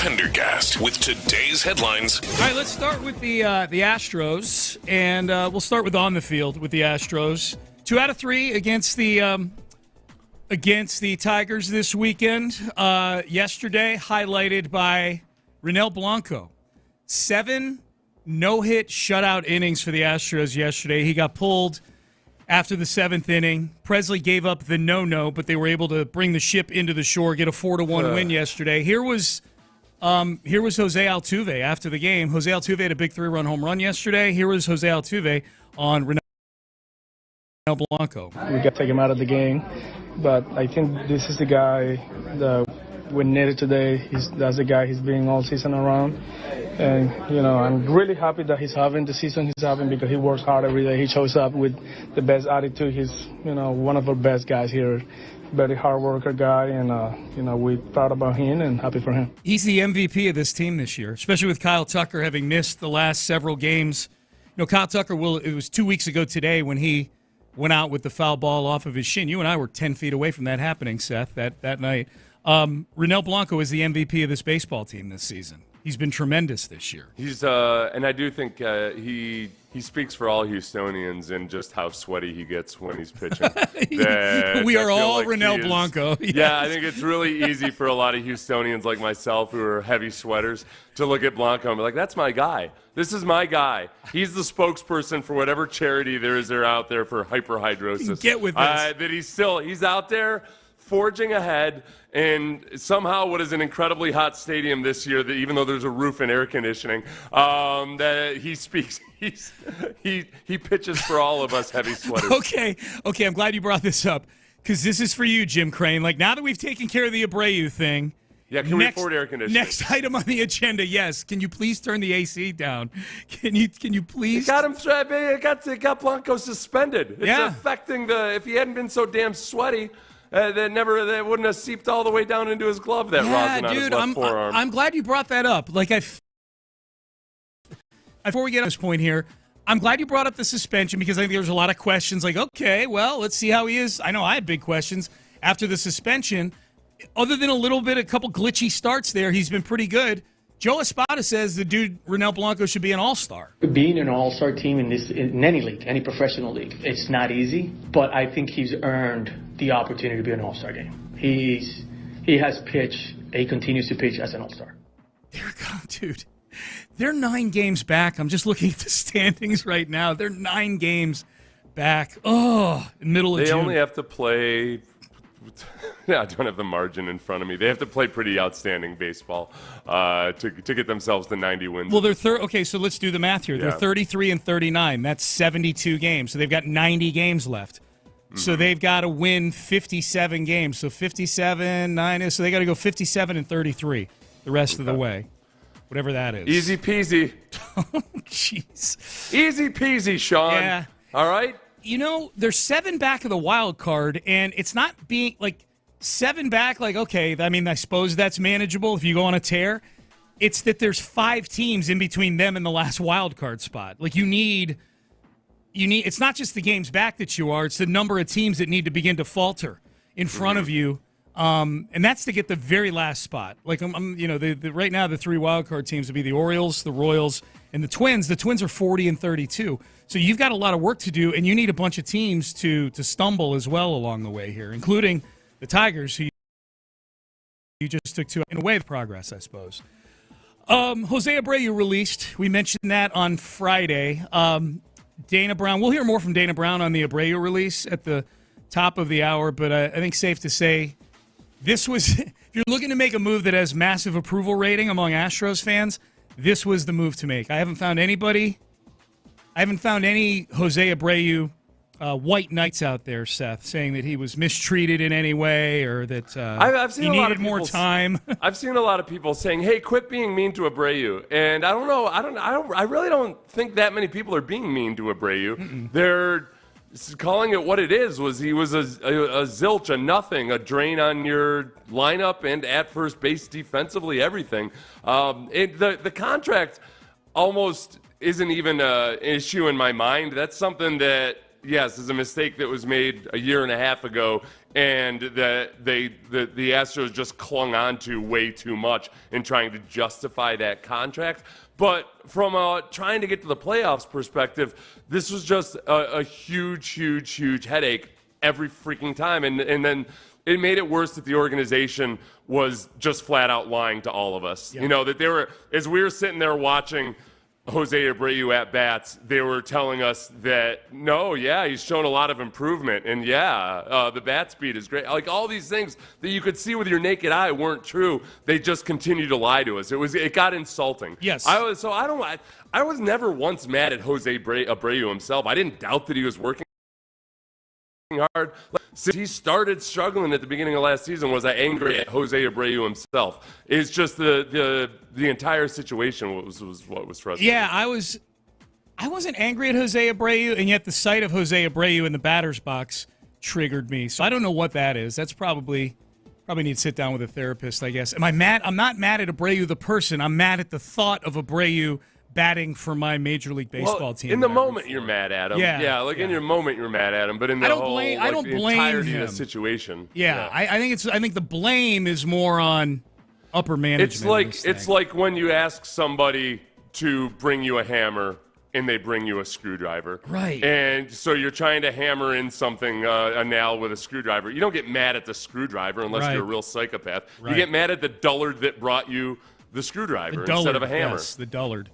Pendergast with today's headlines. All right, let's start with the Astros, and we'll start with on the field with the Astros. 2 out of 3 against the Tigers this weekend. Yesterday, highlighted by Ronel Blanco. 7 no-hit shutout innings for the Astros yesterday. He got pulled after the 7th inning. Presley gave up the no-no, but they were able to bring the ship into the shore, get a 4-1 win yesterday. Here was Jose Altuve after the game. Jose Altuve had a big 3-run home run yesterday. Here was Jose Altuve on Ronel Blanco. We got to take him out of the game, but I think this is the guy that we needed today. That's the guy he's been all season around. And, I'm really happy that he's having the season he's having because he works hard every day. He shows up with the best attitude. He's, one of our best guys here. Very hard worker guy, and, we're proud about him and happy for him. He's the MVP of this team this year, especially with Kyle Tucker having missed the last several games. Kyle Tucker, it was 2 weeks ago today when he went out with the foul ball off of his shin. You and I were 10 feet away from that happening, Seth, that night. Ronel Blanco is the MVP of this baseball team this season. He's been tremendous this year. He's and I do think he speaks for all Houstonians in just how sweaty he gets when he's pitching. We are all like Ronel Blanco. Yes. Yeah, I think it's really easy for a lot of Houstonians like myself who are heavy sweaters to look at Blanco and be like, that's my guy. This is my guy. He's the spokesperson for whatever charity there is out there for hyperhidrosis. Get with this. That he's out there forging ahead, and somehow what is an incredibly hot stadium this year, that even though there's a roof and air conditioning, that he speaks, he pitches for all of us heavy sweaters. Okay, I'm glad you brought this up, because this is for you, Jim Crane. Like, now that we've taken care of the Abreu thing, yeah, can we afford air conditioning? Next item on the agenda, yes. Can you please turn the AC down? Can you please? It got Blanco suspended. It's affecting if he hadn't been so damn sweaty. That wouldn't have seeped all the way down into his glove. That rosin on his left forearm. I'm glad you brought that up. Like, before we get to this point here, I'm glad you brought up the suspension because I think there's a lot of questions. Like, okay, well, let's see how he is. I know I had big questions after the suspension. Other than a couple glitchy starts there, he's been pretty good. Joe Espada says the dude Ronel Blanco should be an all-star. Being an all-star team in any league, any professional league, it's not easy, but I think he's earned the opportunity to be an all-star game. He has pitched, he continues to pitch as an all-star. Dude, they're 9 games back. I'm just looking at the standings right now. They're 9 games back. Middle of June. They only have to play. Yeah, I don't have the margin in front of me. They have to play pretty outstanding baseball to get themselves to 90 wins. Well, they're okay, so let's do the math here. They're 33 and 39. That's 72 games. So they've got 90 games left. Mm-hmm. So they've got to win 57 games. So 57, 9, so they got to go 57 and 33 the rest of the way. Whatever that is. Easy peasy. Oh, jeez. Easy peasy, Sean. Yeah. All right? There's 7 back of the wild card, and it's not being like 7 back, like, okay, I mean, I suppose that's manageable if you go on a tear. It's that there's 5 teams in between them and the last wild card spot. Like, you need it's not just the games back that you are, it's the number of teams that need to begin to falter in front of you. And that's to get the very last spot. Like, right now the 3 wild card teams would be the Orioles, the Royals, and the Twins. The Twins are 40 and 32. So you've got a lot of work to do, and you need a bunch of teams to stumble as well along the way here, including the Tigers, who you just took to, in a way, of progress, I suppose. Jose Abreu released. We mentioned that on Friday. Dana Brown. We'll hear more from Dana Brown on the Abreu release at the top of the hour, but I think safe to say this was, if you're looking to make a move that has massive approval rating among Astros fans, this was the move to make. I haven't found any Jose Abreu white knights out there, Seth, saying that he was mistreated in any way or that I've seen he a lot needed of more time. I've seen a lot of people saying, "Hey, quit being mean to Abreu." And I don't know. I really don't think that many people are being mean to Abreu. Mm-mm. They're calling it what it is. He was a zilch, a nothing, a drain on your lineup and at first base defensively, everything. The contract almost isn't even an issue in my mind. That's something that, yes, is a mistake that was made a year and a half ago and that the Astros just clung on to way too much in trying to justify that contract. But from trying to get to the playoffs perspective, this was just a huge headache every freaking time. And then it made it worse that the organization was just flat out lying to all of us. Yep. You know, that they were, as we were sitting there watching Jose Abreu at bats, they were telling us that, no, yeah, he's shown a lot of improvement. And the bat speed is great. Like all these things that you could see with your naked eye weren't true. They just continued to lie to us. It got insulting. Yes. I was never once mad at Jose Abreu himself. I didn't doubt that he was working hard. Since he started struggling at the beginning of last season, was I angry at Jose Abreu himself? It's just the entire situation was what was frustrating. Yeah, I wasn't angry at Jose Abreu, and yet the sight of Jose Abreu in the batter's box triggered me. So I don't know what that is. That's probably need to sit down with a therapist, I guess. Am I mad? I'm not mad at Abreu the person. I'm mad at the thought of Abreu batting for my Major League Baseball team. In the moment, you're mad at him. In your moment, you're mad at him. But in the entirety of the situation. Yeah. I think the blame is more on upper management. It's like when you ask somebody to bring you a hammer and they bring you a screwdriver. Right. And so you're trying to hammer in something, a nail with a screwdriver. You don't get mad at the screwdriver unless you're a real psychopath. Right. You get mad at the dullard that brought you the screwdriver instead of a hammer. Yes, the dullard.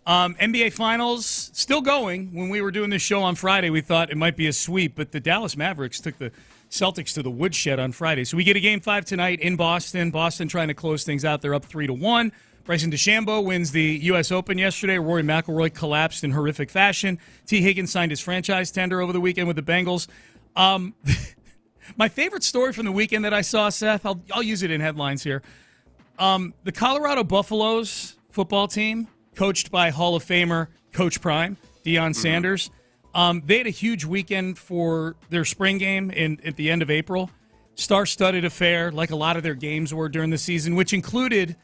NBA Finals still going. When we were doing this show on Friday, we thought it might be a sweep, but the Dallas Mavericks took the Celtics to the woodshed on Friday. So we get a Game 5 tonight in Boston. Boston trying to close things out. They're up 3-1. Bryson DeChambeau wins the U.S. Open yesterday. Rory McIlroy collapsed in horrific fashion. T. Higgins signed his franchise tender over the weekend with the Bengals. My favorite story from the weekend that I saw, Seth, I'll use it in headlines here. The Colorado Buffaloes football team, coached by Hall of Famer Coach Prime, Deion Sanders. They had a huge weekend for their spring game at the end of April. Star-studded affair, like a lot of their games were during the season, which included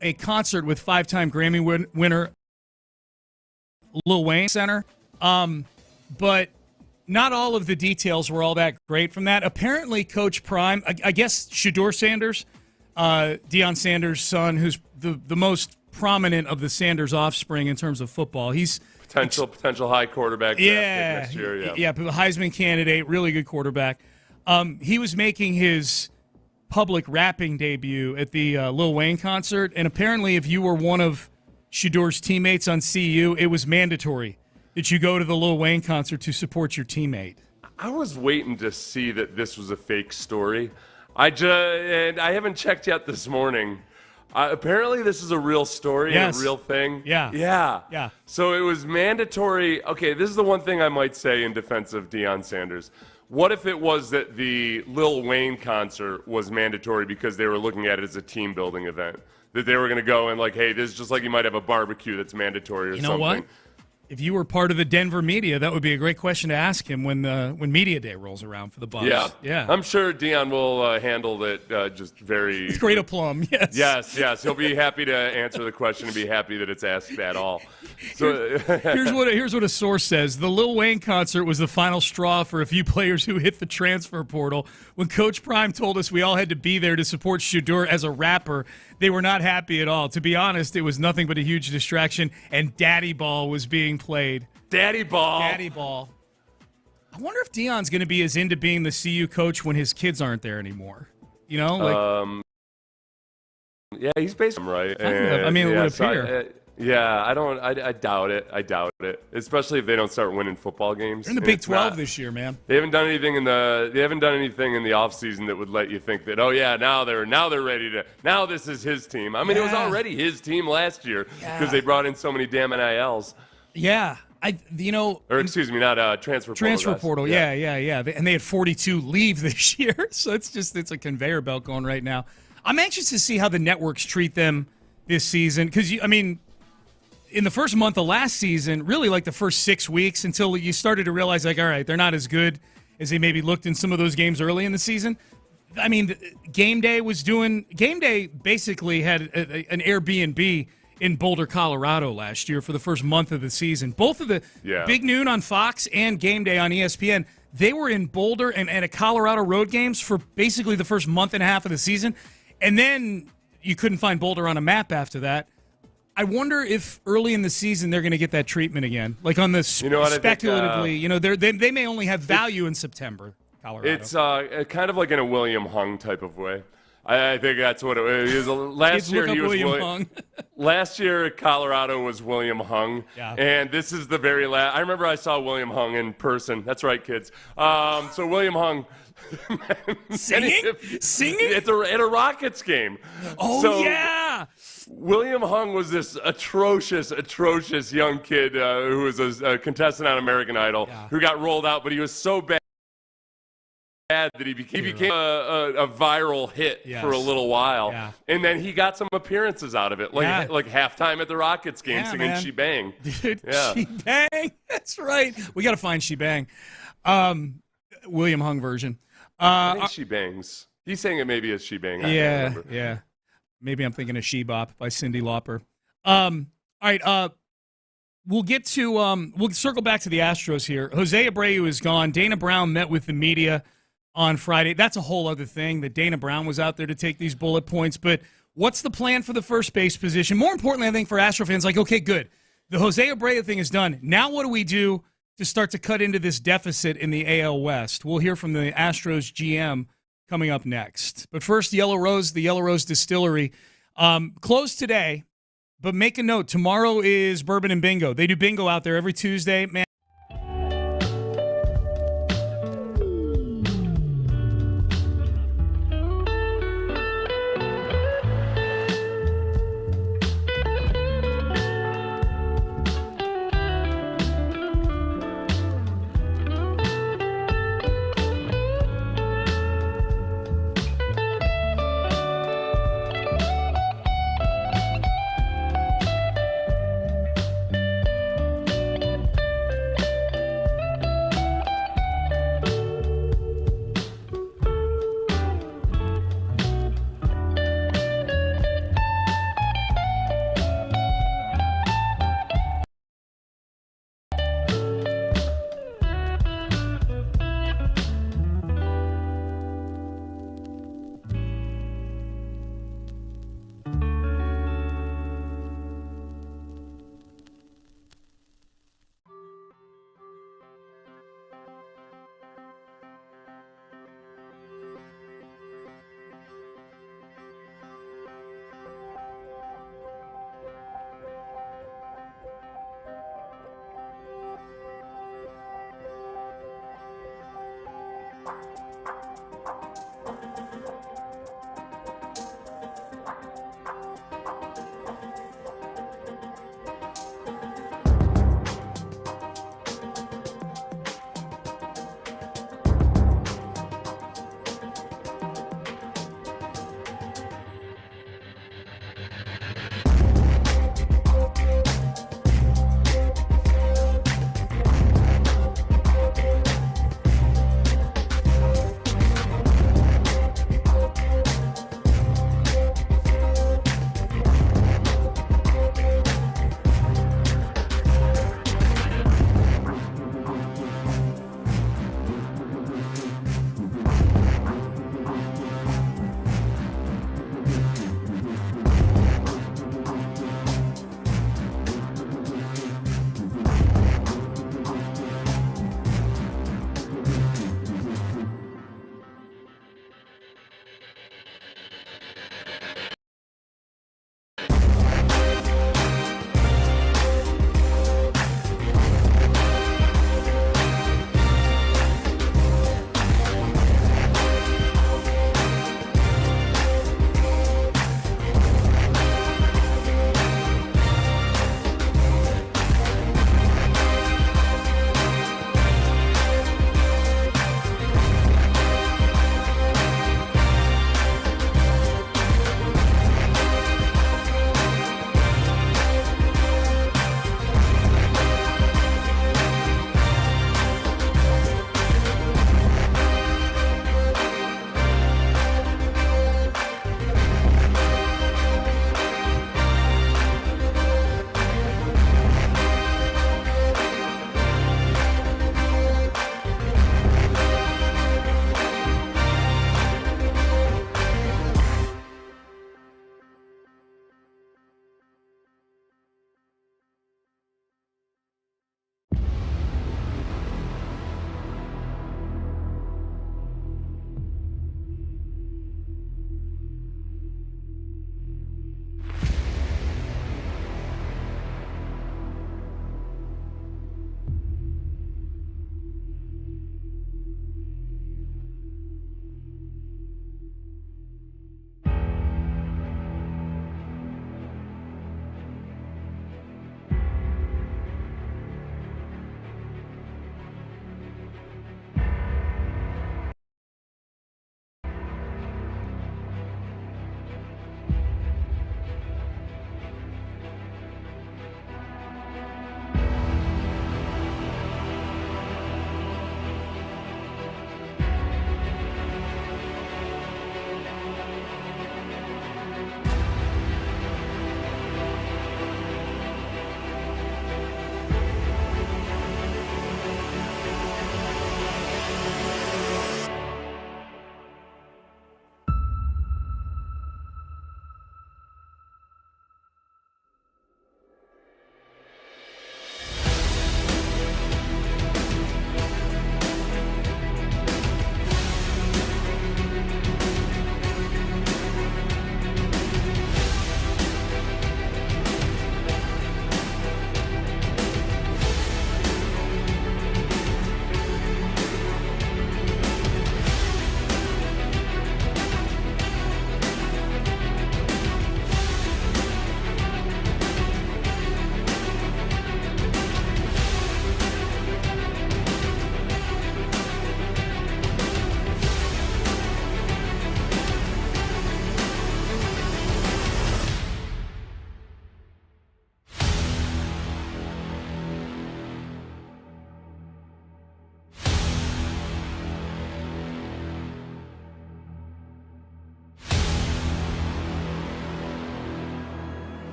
a concert with five-time Grammy winner Lil Wayne Center. But not all of the details were all that great from that. Apparently, Coach Prime, I guess Shedeur Sanders, Deion Sanders' son, who's the most prominent of the Sanders offspring in terms of football. He's potential high quarterback draft pick next year. Yeah, Heisman candidate, really good quarterback. He was making his public rapping debut at the Lil Wayne concert, and apparently if you were one of Shedeur's teammates on CU, it was mandatory that you go to the Lil Wayne concert to support your teammate. I was waiting to see that this was a fake story. And I haven't checked yet this morning. Apparently, this is a real story and a real thing. Yeah. So it was mandatory. Okay, this is the one thing I might say in defense of Deion Sanders. What if it was that the Lil Wayne concert was mandatory because they were looking at it as a team-building event? That they were going to go and hey, this is just like you might have a barbecue that's mandatory or something. You know what? If you were part of the Denver media, that would be a great question to ask him when Media Day rolls around for the Bucs. Yeah. I'm sure Deion will handle it just very... With great aplomb, yes. Yes. He'll be happy to answer the question and be happy that it's asked at all. So here's what a source says. The Lil Wayne concert was the final straw for a few players who hit the transfer portal. When Coach Prime told us we all had to be there to support Shedeur as a rapper, they were not happy at all. To be honest, it was nothing but a huge distraction, and Daddy Ball was being played. Daddy Ball. I wonder if Deion's going to be as into being the CU coach when his kids aren't there anymore. You know? Yeah, he's basically right. It would appear. I doubt it. Especially if they don't start winning football games. They're in the Big 12 this year, man. They haven't done anything in the offseason that would let you think that, now they're ready to, now this is his team. I mean, it was already his team last year because they brought in so many damn NILs. Yeah. Transfer portal. Transfer portal, yeah. And they had 42 leave this year, so it's a conveyor belt going right now. I'm anxious to see how the networks treat them this season because, in the first month of last season, really like the first 6 weeks until you started to realize, all right, they're not as good as they maybe looked in some of those games early in the season. I mean, Game Day basically had an Airbnb in Boulder, Colorado last year for the first month of the season. Both of the Big Noon on Fox and Game Day on ESPN, They were in Boulder and at Colorado road games for basically the first month and a half of the season, and then you couldn't find Boulder on a map after that. I wonder if early in the season they're going to get that treatment again, like on the speculatively. They may only have value in September. Colorado. It's kind of like in a William Hung type of way. I think that's what it was. Last year he was William Hung. Last year Colorado was William Hung, and this is the very last. I remember I saw William Hung in person. That's right, kids. So William Hung. Singing at a Rockets game. William Hung was this atrocious young kid who was a contestant on American Idol who got rolled out, but he was so bad that he became a viral hit for a little while, and then he got some appearances out of it, like halftime at the Rockets game, singing "She Bang." Dude, She Bang. That's right. We got to find She Bang. William Hung version. I think She Bangs. He's saying it maybe as She Bang. Yeah. Maybe I'm thinking of She Bop by Cyndi Lauper. All right. We'll get to we'll circle back to the Astros here. Jose Abreu is gone. Dana Brown met with the media on Friday. That's a whole other thing that Dana Brown was out there to take these bullet points. But what's the plan for the first base position? More importantly, I think for Astro fans, okay, good. The Jose Abreu thing is done. Now what do we do to start to cut into this deficit in the AL West? We'll hear from the Astros GM coming up next. But first, the Yellow Rose Distillery. Closed today, but make a note. Tomorrow is Bourbon and Bingo. They do bingo out there every Tuesday. Man.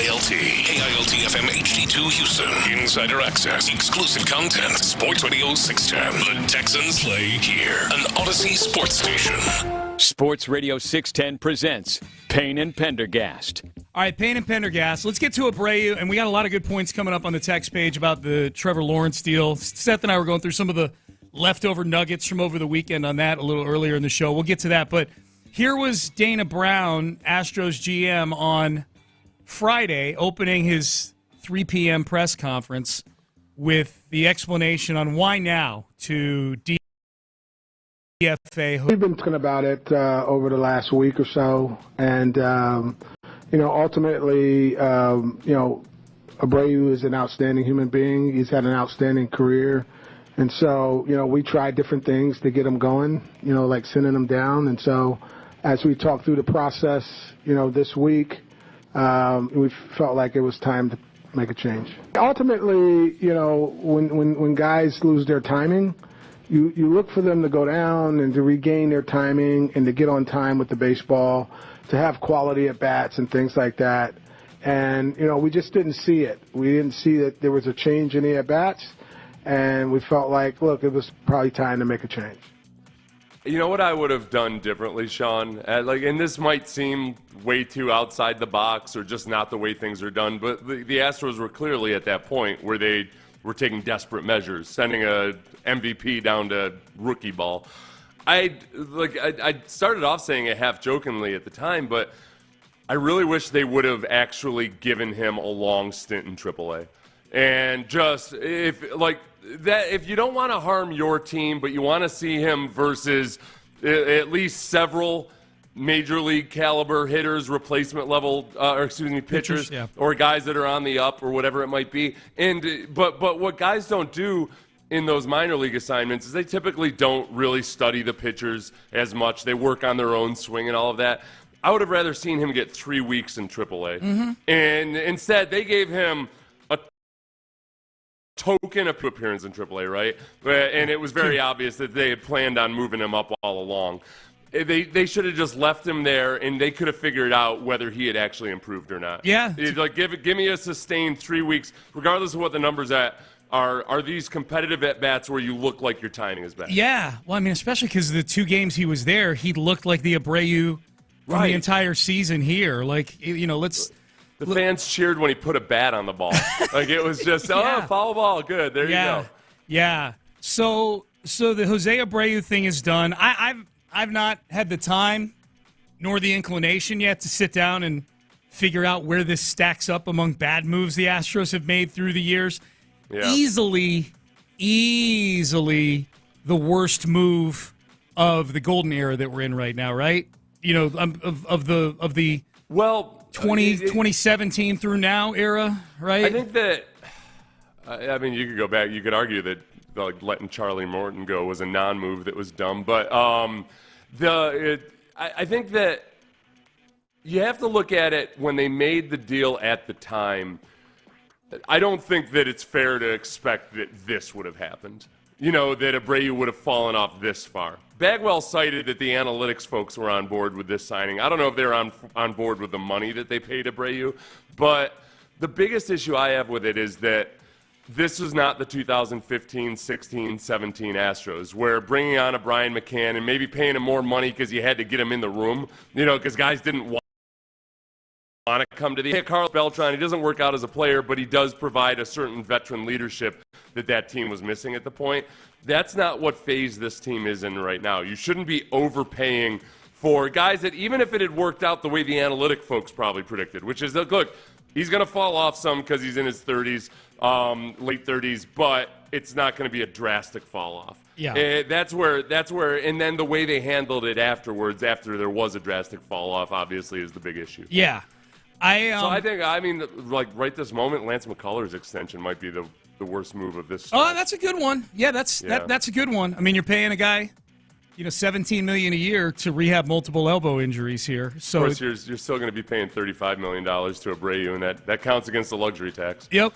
KILT FM HD2 Houston. Insider access, exclusive content. Sports Radio 610. The Texans play here. An Odyssey sports station. Sports Radio 610 presents Payne and Pendergast. All right, Payne and Pendergast. Let's get to Abreu, and we got a lot of good points coming up on the text page about the Trevor Lawrence deal. Seth and I were going through some of the leftover nuggets from over the weekend on that a little earlier in the show. We'll get to that, but here was Dana Brown, Astros GM, on Friday, opening his 3 p.m. press conference with the explanation on why now to DFA. We've been talking about it over the last week or so, and ultimately, Abreu is an outstanding human being. He's had an outstanding career, and so we tried different things to get him going. Like sending him down, and so as we talked through the process, this week, we felt like it was time to make a change. Ultimately, when guys lose their timing, you look for them to go down and to regain their timing and to get on time with the baseball, to have quality at bats and things like that. And, we just didn't see it. We didn't see that there was a change in the at bats, and we felt like, look, it was probably time to make a change. You know what I would have done differently, Sean? And this might seem way too outside the box or just not the way things are done, but the Astros were clearly at that point where they were taking desperate measures, sending a MVP down to rookie ball. I started off saying it half jokingly at the time, but I really wish they would have actually given him a long stint in AAA. And just if you don't want to harm your team, but you want to see him versus at least several major league caliber hitters, replacement level, pitchers, yeah, or guys that are on the up or whatever it might be. But what guys don't do in those minor league assignments is they typically don't really study the pitchers as much. They work on their own swing and all of that. I would have rather seen him get 3 weeks in AAA. Mm-hmm. And instead, they gave him a token appearance in AAA, right? And it was very obvious that they had planned on moving him up all along. They should have just left him there, and they could have figured out whether he had actually improved or not. Yeah. Give me a sustained 3 weeks, regardless of what the numbers are these competitive at-bats where you look like your timing is bad. Yeah. Well, I mean, especially because the 2 games he was there, he looked like the Abreu from the entire season here. The fans cheered when he put a bat on the ball. It was just, foul ball, good. There you go. Yeah. So the Jose Abreu thing is done. I've not had the time nor the inclination yet to sit down and figure out where this stacks up among bad moves the Astros have made through the years. Yeah. Easily the worst move of the golden era that we're in right now, right? Of the 2017 through now era, right? I think that, you could go back. You could argue that letting Charlie Morton go was a non-move that was dumb. But I think that you have to look at it when they made the deal at the time. I don't think that it's fair to expect that this would have happened. That Abreu would have fallen off this far. Bagwell cited that the analytics folks were on board with this signing. I don't know if they're on board with the money that they paid Abreu, but the biggest issue I have with it is that this is not the 2015, 16, 17 Astros, where bringing on a Brian McCann and maybe paying him more money because you had to get him in the room, because guys didn't want to come to the Carlos Beltran. He doesn't work out as a player, but he does provide a certain veteran leadership that team was missing at the point. That's not what phase this team is in right now. You shouldn't be overpaying for guys that, even if it had worked out the way the analytic folks probably predicted, which is that, look, he's going to fall off some because he's in his 30s, late 30s, but it's not going to be a drastic fall off. Yeah. That's where, and then the way they handled it afterwards, after there was a drastic fall off, obviously is the big issue. Yeah. So I think, right this moment, Lance McCullers' extension might be the worst move of this. Oh, that's a good one. Yeah, that's a good one. I mean, you're paying a guy, $17 million a year to rehab multiple elbow injuries here. So of course, you're still going to be paying $35 million to Abreu, and that counts against the luxury tax. Yep.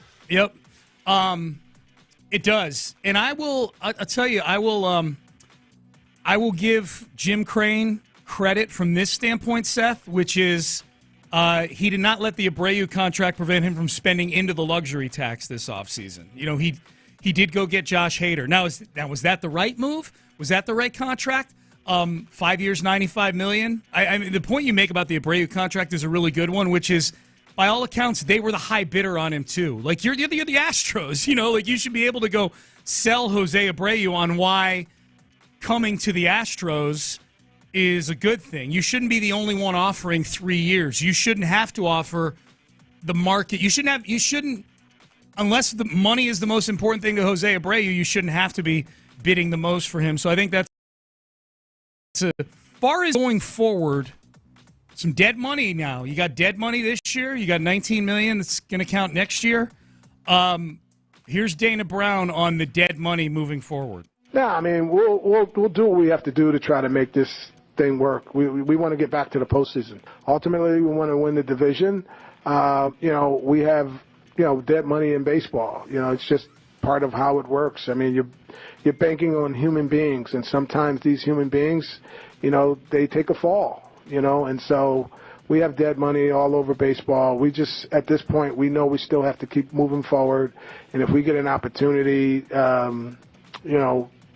It does, and I'll tell you, I will give Jim Crane credit from this standpoint, Seth, which is He did not let the Abreu contract prevent him from spending into the luxury tax this offseason. He did go get Josh Hader. Now, was that the right move? Was that the right contract? 5 years, $95 million. I mean, the point you make about the Abreu contract is a really good one, which is, by all accounts, they were the high bidder on him too. Like you're the Astros, like you should be able to go sell Jose Abreu on why coming to the Astros is a good thing. You shouldn't be the only one offering 3 years. You shouldn't have to offer the market. You shouldn't, unless the money is the most important thing to Jose Abreu, you shouldn't have to be bidding the most for him. So I think that's as far as going forward, some dead money now. You got dead money this year. You got $19 million that's going to count next year. Here's Dana Brown on the dead money moving forward. Yeah, I mean, we'll do what we have to do to try to make this thing work. We want to get back to the postseason. Ultimately, we want to win the division. We have dead money in baseball. It's just part of how it works. I mean, you're banking on human beings, and sometimes these human beings, they take a fall. And so we have dead money all over baseball. We just, at this point, we know we still have to keep moving forward. And if we get an opportunity,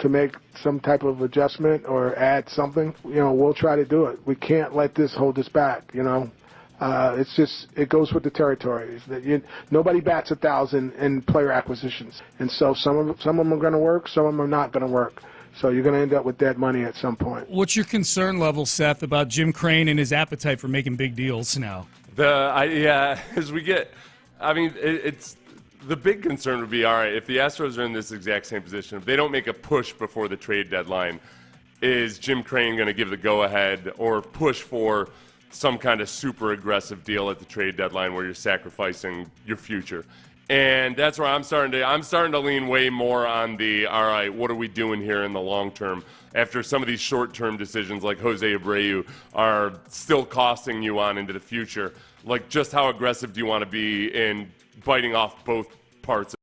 to make some type of adjustment or add something, we'll try to do it. We can't let this hold us back, It's just, it goes with the territories. Nobody bats 1,000 in player acquisitions. And so some of them are going to work, some of them are not going to work. So you're going to end up with dead money at some point. What's your concern level, Seth, about Jim Crane and his appetite for making big deals now? It's the big concern would be, all right, if the Astros are in this exact same position, if they don't make a push before the trade deadline, is Jim Crane going to give the go-ahead or push for some kind of super aggressive deal at the trade deadline where you're sacrificing your future? And that's where I'm starting to lean way more on the, all right, what are we doing here in the long term? After some of these short-term decisions like Jose Abreu are still costing you on into the future, like just how aggressive do you want to be in biting off both parts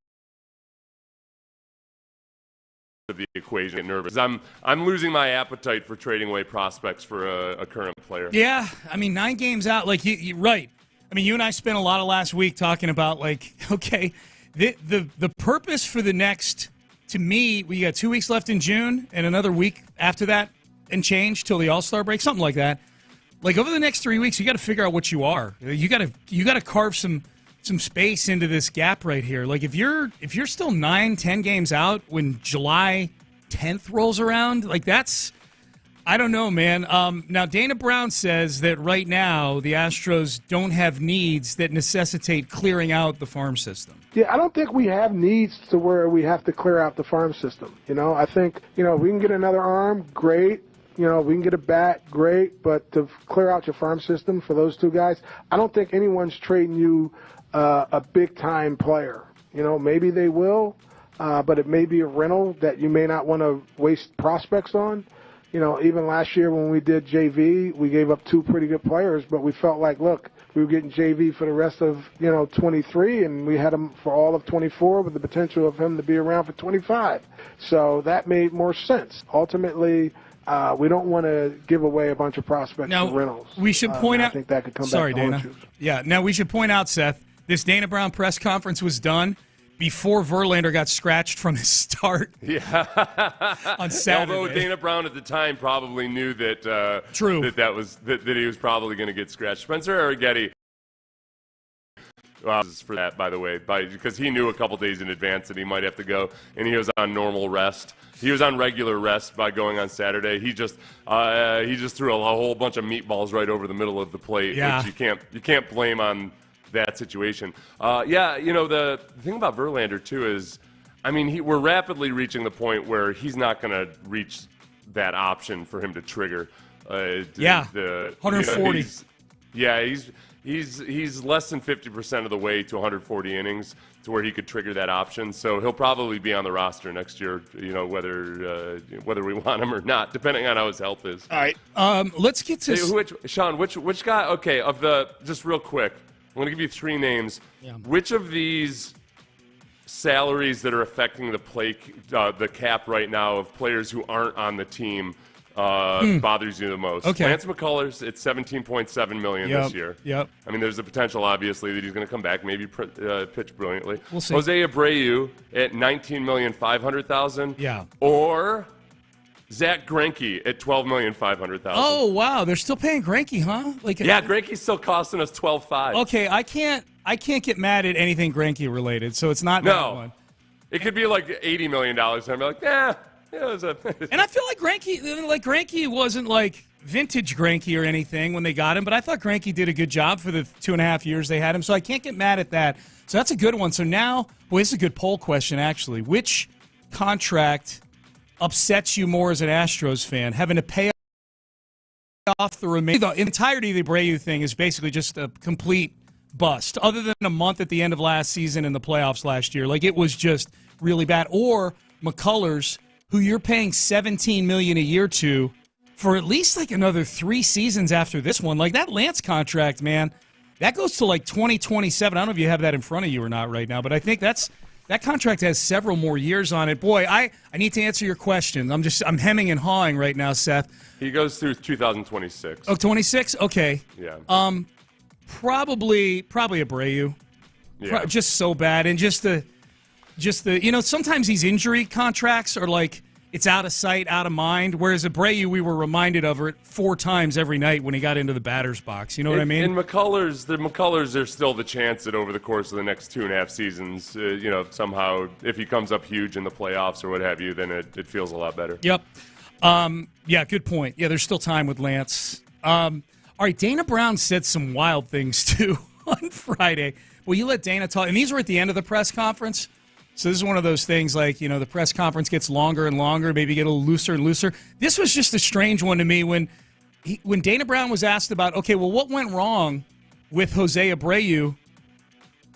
of the equation? Get nervous. I'm losing my appetite for trading away prospects for a current player. Yeah, I mean, 9 games out, like you're right. I mean, you and I spent a lot of last week talking about, like, okay, the purpose for the next, to me, we got 2 weeks left in June and another week after that and change till the All-Star break, something like that. Like, over the next 3 weeks, you got to figure out what you are. You got to carve some space into this gap right here. Like, if you're still 9-10 games out when July 10th rolls around, like, that's, I don't know, man. Now, Dana Brown says that right now the Astros don't have needs that necessitate clearing out the farm system. Yeah, I don't think we have needs to where we have to clear out the farm system. I think, we can get another arm, great. We can get a bat, great. But to clear out your farm system for those two guys, I don't think anyone's trading you a big-time player. Maybe they will, but it may be a rental that you may not want to waste prospects on. Even last year when we did JV, we gave up 2 pretty good players, but we felt like, look, we were getting JV for the rest of, 23, and we had him for all of 24 with the potential of him to be around for 25. So that made more sense. Ultimately, we don't want to give away a bunch of prospects for rentals. We should point out. I think that could come sorry, back to Dana. Yeah. Now we should point out, Seth, this Dana Brown press conference was done before Verlander got scratched from his start. Yeah. On Saturday. Although Dana Brown at the time probably knew that True. that he was probably going to get scratched. Spencer Arrighetti for that, by the way, because he knew a couple days in advance that he might have to go, and he was on normal rest. He was on regular rest by going on Saturday. He just threw a whole bunch of meatballs right over the middle of the plate, Yeah. which you can't blame on that situation. The thing about Verlander too is, I mean, we're rapidly reaching the point where he's not going to reach that option for him to trigger. 140. He's less than 50% of the way to 140 innings to where he could trigger that option. So he'll probably be on the roster next year, whether we want him or not, depending on how his health is. All right. Let's get to Sean, which guy? Okay, just real quick, I'm going to give you 3 names. Yeah. Which of these salaries that are affecting the cap right now of players who aren't on the team bothers you the most. Okay. Lance McCullers, it's $17.7 million this year. Yep. I mean, there's a potential, obviously, that he's going to come back, maybe pitch brilliantly. We'll see. Jose Abreu at $19,500,000. Yeah. Or Zach Greinke at $12,500,000. Oh, wow. They're still paying Greinke, huh? Yeah, Greinke's still costing us $12,500. Okay, I can't get mad at anything Greinke related, so it's not that one. It could be like $80 million, and I'd be like, yeah. It was and I feel like Greinke wasn't like vintage Greinke or anything when they got him, but I thought Greinke did a good job for the 2.5 years they had him, so I can't get mad at that. So that's a good one. So now, boy, this is a good poll question, actually. Which contract upsets you more as an Astros fan? Having to pay off the remaining... The entirety of the Abreu thing is basically just a complete bust, other than a month at the end of last season in the playoffs last year. Like, it was just really bad. Or McCullers, who you're paying $17 million a year to for at least like another 3 seasons after this one. Like, that Lance contract, man, that goes to like 2027. I don't know if you have that in front of you or not right now, but I think that contract has several more years on it. Boy, I need to answer your question. I'm hemming and hawing right now, Seth. He goes through 2026. Oh, 26? Okay. Yeah. Probably Abreu. Yeah. Just so bad. And just the sometimes these injury contracts are like, it's out of sight, out of mind, whereas Abreu, we were reminded of it 4 times every night when he got into the batter's box. You know what I mean? And McCullers, there's still the chance that over the course of the next 2.5 seasons, somehow, if he comes up huge in the playoffs or what have you, then it feels a lot better. Yep. Yeah, good point. Yeah, there's still time with Lance. All right, Dana Brown said some wild things, too, on Friday. Well, you let Dana talk, and these were at the end of the press conference. So this is one of those things like, the press conference gets longer and longer, maybe get a little looser and looser. This was just a strange one to me when Dana Brown was asked about, okay, well, what went wrong with Jose Abreu?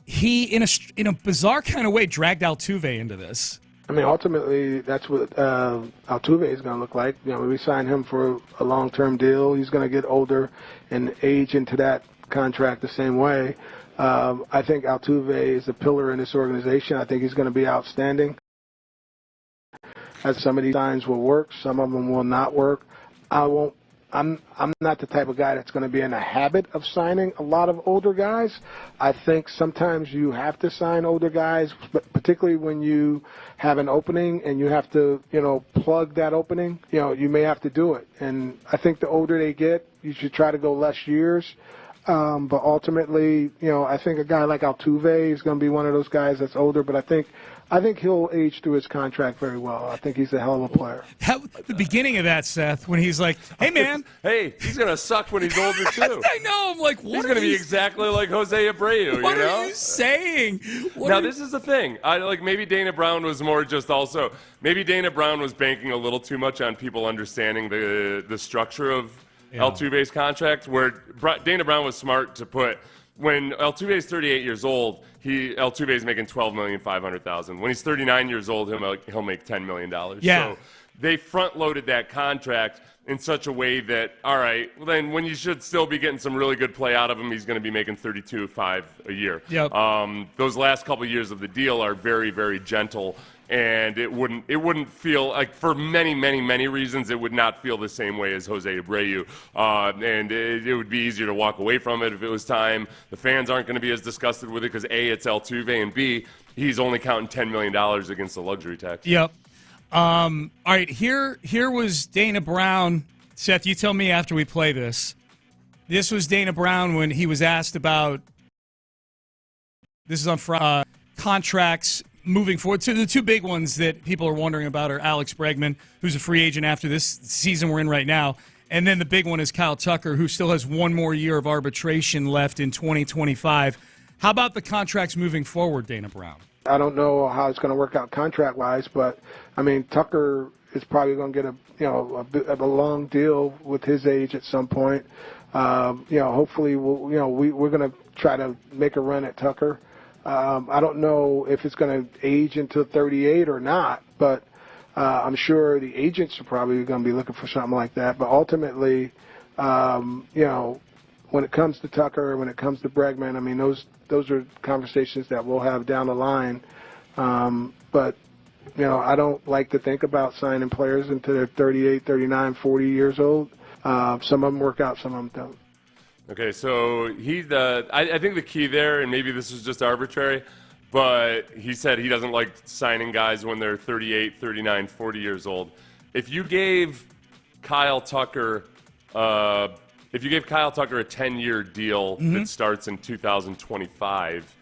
He, in a bizarre kind of way, dragged Altuve into this. I mean, ultimately, that's what Altuve is going to look like. We signed him for a long-term deal. He's going to get older and age into that contract the same way. I think Altuve is a pillar in this organization. I think he's going to be outstanding. As some of these signs will work, some of them will not work. I'm not the type of guy that's going to be in a habit of signing a lot of older guys. I think sometimes you have to sign older guys, but particularly when you have an opening and you have to, plug that opening. You may have to do it. And I think the older they get, you should try to go less years. But ultimately, I think a guy like Altuve is going to be one of those guys that's older, but I think he'll age through his contract very well. I think he's a hell of a player. The beginning of that, Seth, when he's like, hey, man. Hey, he's going to suck when he's older, too. I know. I'm like, what? He's going to be exactly like Jose Abreu, What are you saying? This is the thing. Maybe Dana Brown was more just also, maybe Dana Brown was banking a little too much on people understanding the structure of Altuve's contract, where Dana Brown was smart to put, when Altuve's 38 years old, Altuve's making $12,500,000. When he's 39 years old, he'll make $10 million. Yeah. So they front-loaded that contract in such a way that, all right, well then when you should still be getting some really good play out of him, he's going to be making $32.5 a year. Yep. Those last couple years of the deal are very, very gentle. And it wouldn't feel like, for many, many, many reasons, it would not feel the same way as Jose Abreu. And it would be easier to walk away from it if it was time. The fans aren't going to be as disgusted with it because, A, it's Altuve, and B, he's only counting $10 million against the luxury tax. Yep. All right, here was Dana Brown. Seth, you tell me after we play this. This was Dana Brown when he was asked about, this is on Friday, contracts moving forward. So the 2 big ones that people are wondering about are Alex Bregman, who's a free agent after this season we're in right now, and then the big one is Kyle Tucker, who still has 1 more year of arbitration left in 2025. How about the contracts moving forward, Dana Brown? I don't know how it's going to work out contract-wise, but, Tucker is probably going to get a long deal with his age at some point. Hopefully, we're going to try to make a run at Tucker. I don't know if it's going to age into 38 or not, but I'm sure the agents are probably going to be looking for something like that. But ultimately, when it comes to Tucker, when it comes to Bregman, those are conversations that we'll have down the line. But I don't like to think about signing players until they're 38, 39, 40 years old. Some of them work out, some of them don't. Okay, so I think the key there, and maybe this is just arbitrary, but he said he doesn't like signing guys when they're 38, 39, 40 years old. If you gave Kyle Tucker a 10-year deal that starts in 2025,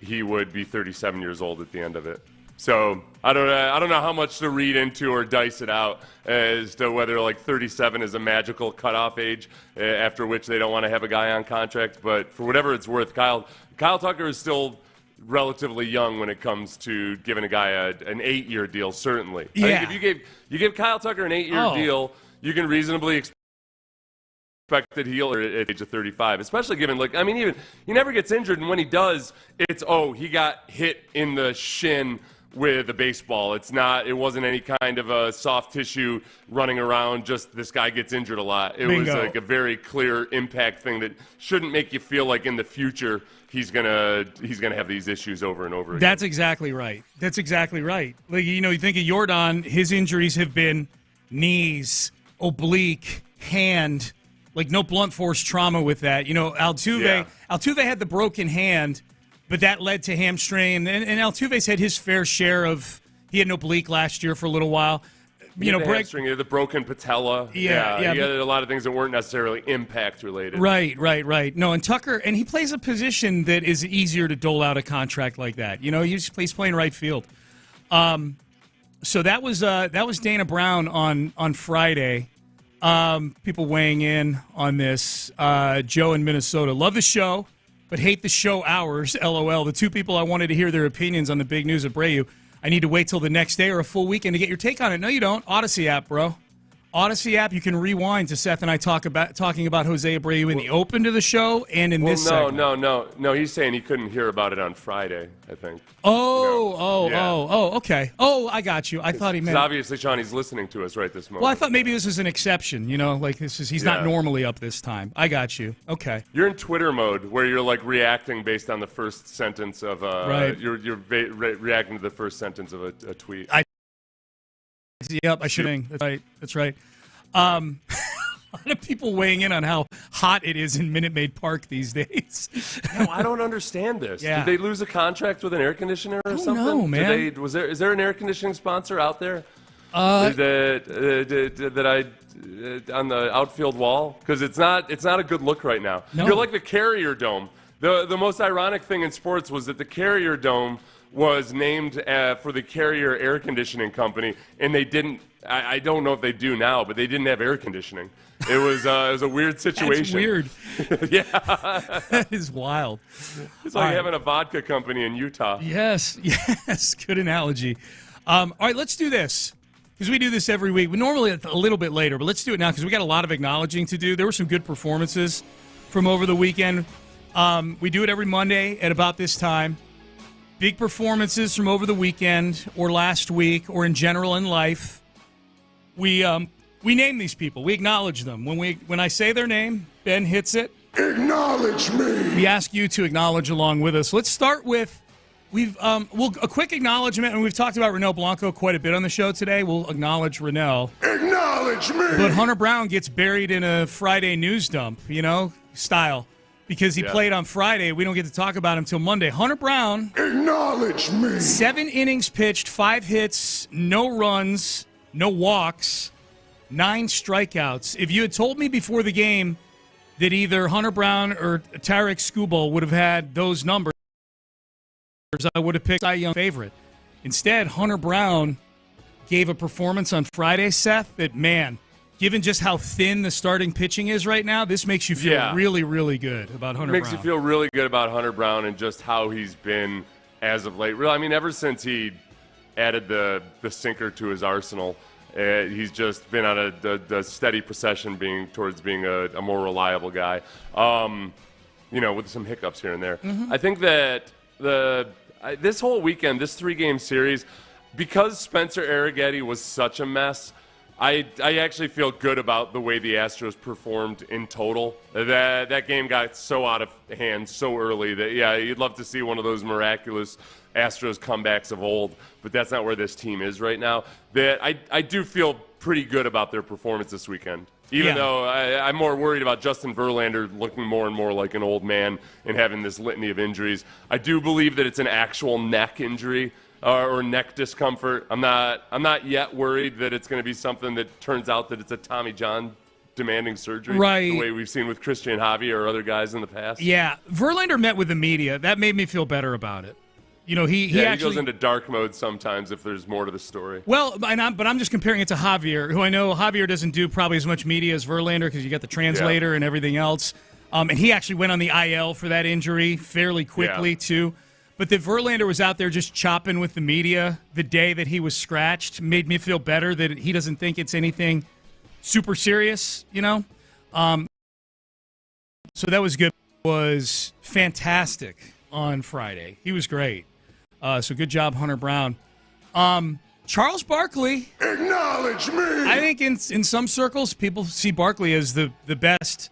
he would be 37 years old at the end of it. So I don't know how much to read into or dice it out as to whether like 37 is a magical cutoff age after which they don't want to have a guy on contract. But for whatever it's worth, Kyle Tucker is still relatively young when it comes to giving a guy an 8-year deal. Certainly, yeah. I think if you give Kyle Tucker an 8-year deal, you can reasonably expect that he'll at the age of 35, especially given, even he never gets injured, and when he does, it's he got hit in the shin with a baseball. It wasn't any kind of a soft tissue running around, just this guy gets injured a lot. It was like a very clear impact thing that shouldn't make you feel like in the future he's gonna have these issues over and over again. That's exactly right. Like, you think of Jordan, his injuries have been knees, oblique, hand, like no blunt force trauma with that. Altuve had the broken hand, but that led to hamstring. And Altuve's had his fair share of – he had an oblique last year for a little while. Hamstring, he had the broken patella. Yeah. He had a lot of things that weren't necessarily impact-related. Right. No, and Tucker – and he plays a position that is easier to dole out a contract like that. He's playing right field. So that was Dana Brown on Friday. People weighing in on this. Joe in Minnesota. Love the show, but hate the show hours, LOL. The two people I wanted to hear their opinions on the big news of Abreu. I need to wait till the next day or a full weekend to get your take on it. No, you don't. Odyssey app, bro. Odyssey app, you can rewind to Seth and I talking about Jose Abreu in the open to the show and in this segment. No. He's saying he couldn't hear about it on Friday, I think. Okay. Oh, I got you. I thought he meant. Obviously, Sean, he's listening to us right this moment. Well, I thought maybe this was an exception. He's not normally up this time. I got you. Okay. You're in Twitter mode where you're like reacting based on the first sentence of right. You're reacting to the first sentence of a tweet. Yep, I should. That's right. A lot of people weighing in on how hot it is in Minute Maid Park these days. No, I don't understand this. Yeah. Did they lose a contract with an air conditioner or something? No, man. Is there an air conditioning sponsor out there? On the outfield wall? Because it's not a good look right now. No. You're like the Carrier Dome. The most ironic thing in sports was that the Carrier Dome was named for the Carrier Air Conditioning Company, and they didn't. I don't know if they do now, but they didn't have air conditioning. It was a weird situation. That's weird. Yeah, that is wild. It's like having a vodka company in Utah. Yes, good analogy. All right, let's do this because we do this every week. We normally a little bit later, but let's do it now because we got a lot of acknowledging to do. There were some good performances from over the weekend. We do it every Monday at about this time. Big performances from over the weekend or last week or in general in life. We name these people. We acknowledge them. When I say their name, Ben hits it. Acknowledge me. We ask you to acknowledge along with us. Let's start with a quick acknowledgement, and we've talked about Ronel Blanco quite a bit on the show today. We'll acknowledge Ronel. Acknowledge me. But Hunter Brown gets buried in a Friday news dump, style. Because he played on Friday. We don't get to talk about him until Monday. Hunter Brown. Acknowledge me. 7 innings pitched, 5 hits, no runs, no walks, 9 strikeouts. If you had told me before the game that either Hunter Brown or Tarek Skubal would have had those numbers, I would have picked Cy Young favorite. Instead, Hunter Brown gave a performance on Friday, Seth, that, man, given just how thin the starting pitching is right now, this makes you feel really, really good about Hunter Brown. It makes you feel really good about Hunter Brown and just how he's been as of late. Really, I mean, ever since he added the sinker to his arsenal, he's just been on a steady procession towards being a more reliable guy, with some hiccups here and there. Mm-hmm. I think that this whole weekend, this 3-game series, because Spencer Arrighetti was such a mess, I actually feel good about the way the Astros performed in total. That game got so out of hand so early that, yeah, you'd love to see one of those miraculous Astros comebacks of old, but that's not where this team is right now. That I do feel pretty good about their performance this weekend, even though I'm more worried about Justin Verlander looking more and more like an old man and having this litany of injuries. I do believe that it's an actual neck injury or neck discomfort. I'm not yet worried that it's going to be something that turns out that it's a Tommy John demanding surgery, right, the way we've seen with Christian Javier or other guys in the past. Yeah, Verlander met with the media. That made me feel better about it. You know, he actually goes into dark mode sometimes if there's more to the story. Well, but I'm just comparing it to Javier, who I know Javier doesn't do probably as much media as Verlander because you got the translator and everything else. And he actually went on the IL for that injury fairly quickly too. But that Verlander was out there just chopping with the media the day that he was scratched made me feel better that he doesn't think it's anything super serious, you know? So that was good. Was fantastic on Friday. He was great. So good job, Hunter Brown. Charles Barkley. Acknowledge me. I think in some circles, people see Barkley as the best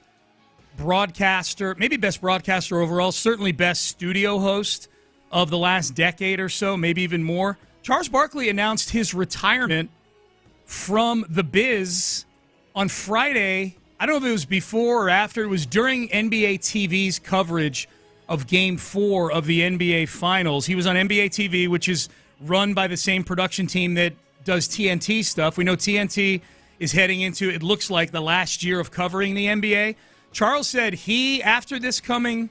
broadcaster, maybe best broadcaster overall, certainly best studio host of the last decade or so, maybe even more. Charles Barkley announced his retirement from the biz on Friday. I don't know if it was before or after. It was during NBA TV's coverage of Game 4 of the NBA Finals. He was on NBA TV, which is run by the same production team that does TNT stuff. We know TNT is heading into, it looks like, the last year of covering the NBA. Charles said after this coming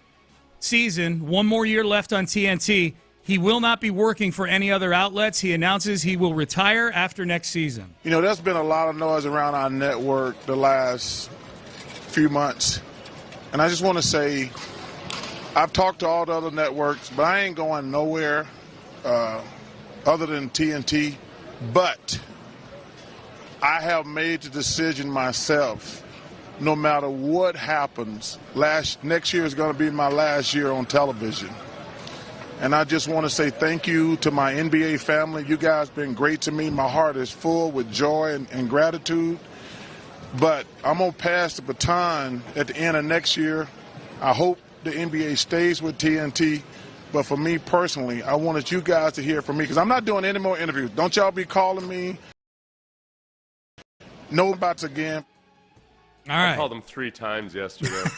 season, one more year left on TNT, he will not be working for any other outlets. He announces he will retire after next season. You know, there's been a lot of noise around our network the last few months. And I just want to say, I've talked to all the other networks, but I ain't going nowhere other than TNT. But I have made the decision myself. No matter what happens, next year is going to be my last year on television. And I just want to say thank you to my NBA family. You guys have been great to me. My heart is full with joy and gratitude. But I'm going to pass the baton at the end of next year. I hope the NBA stays with TNT. But for me personally, I wanted you guys to hear from me because I'm not doing any more interviews. Don't y'all be calling me. No bots again. All right. I called him 3 times yesterday.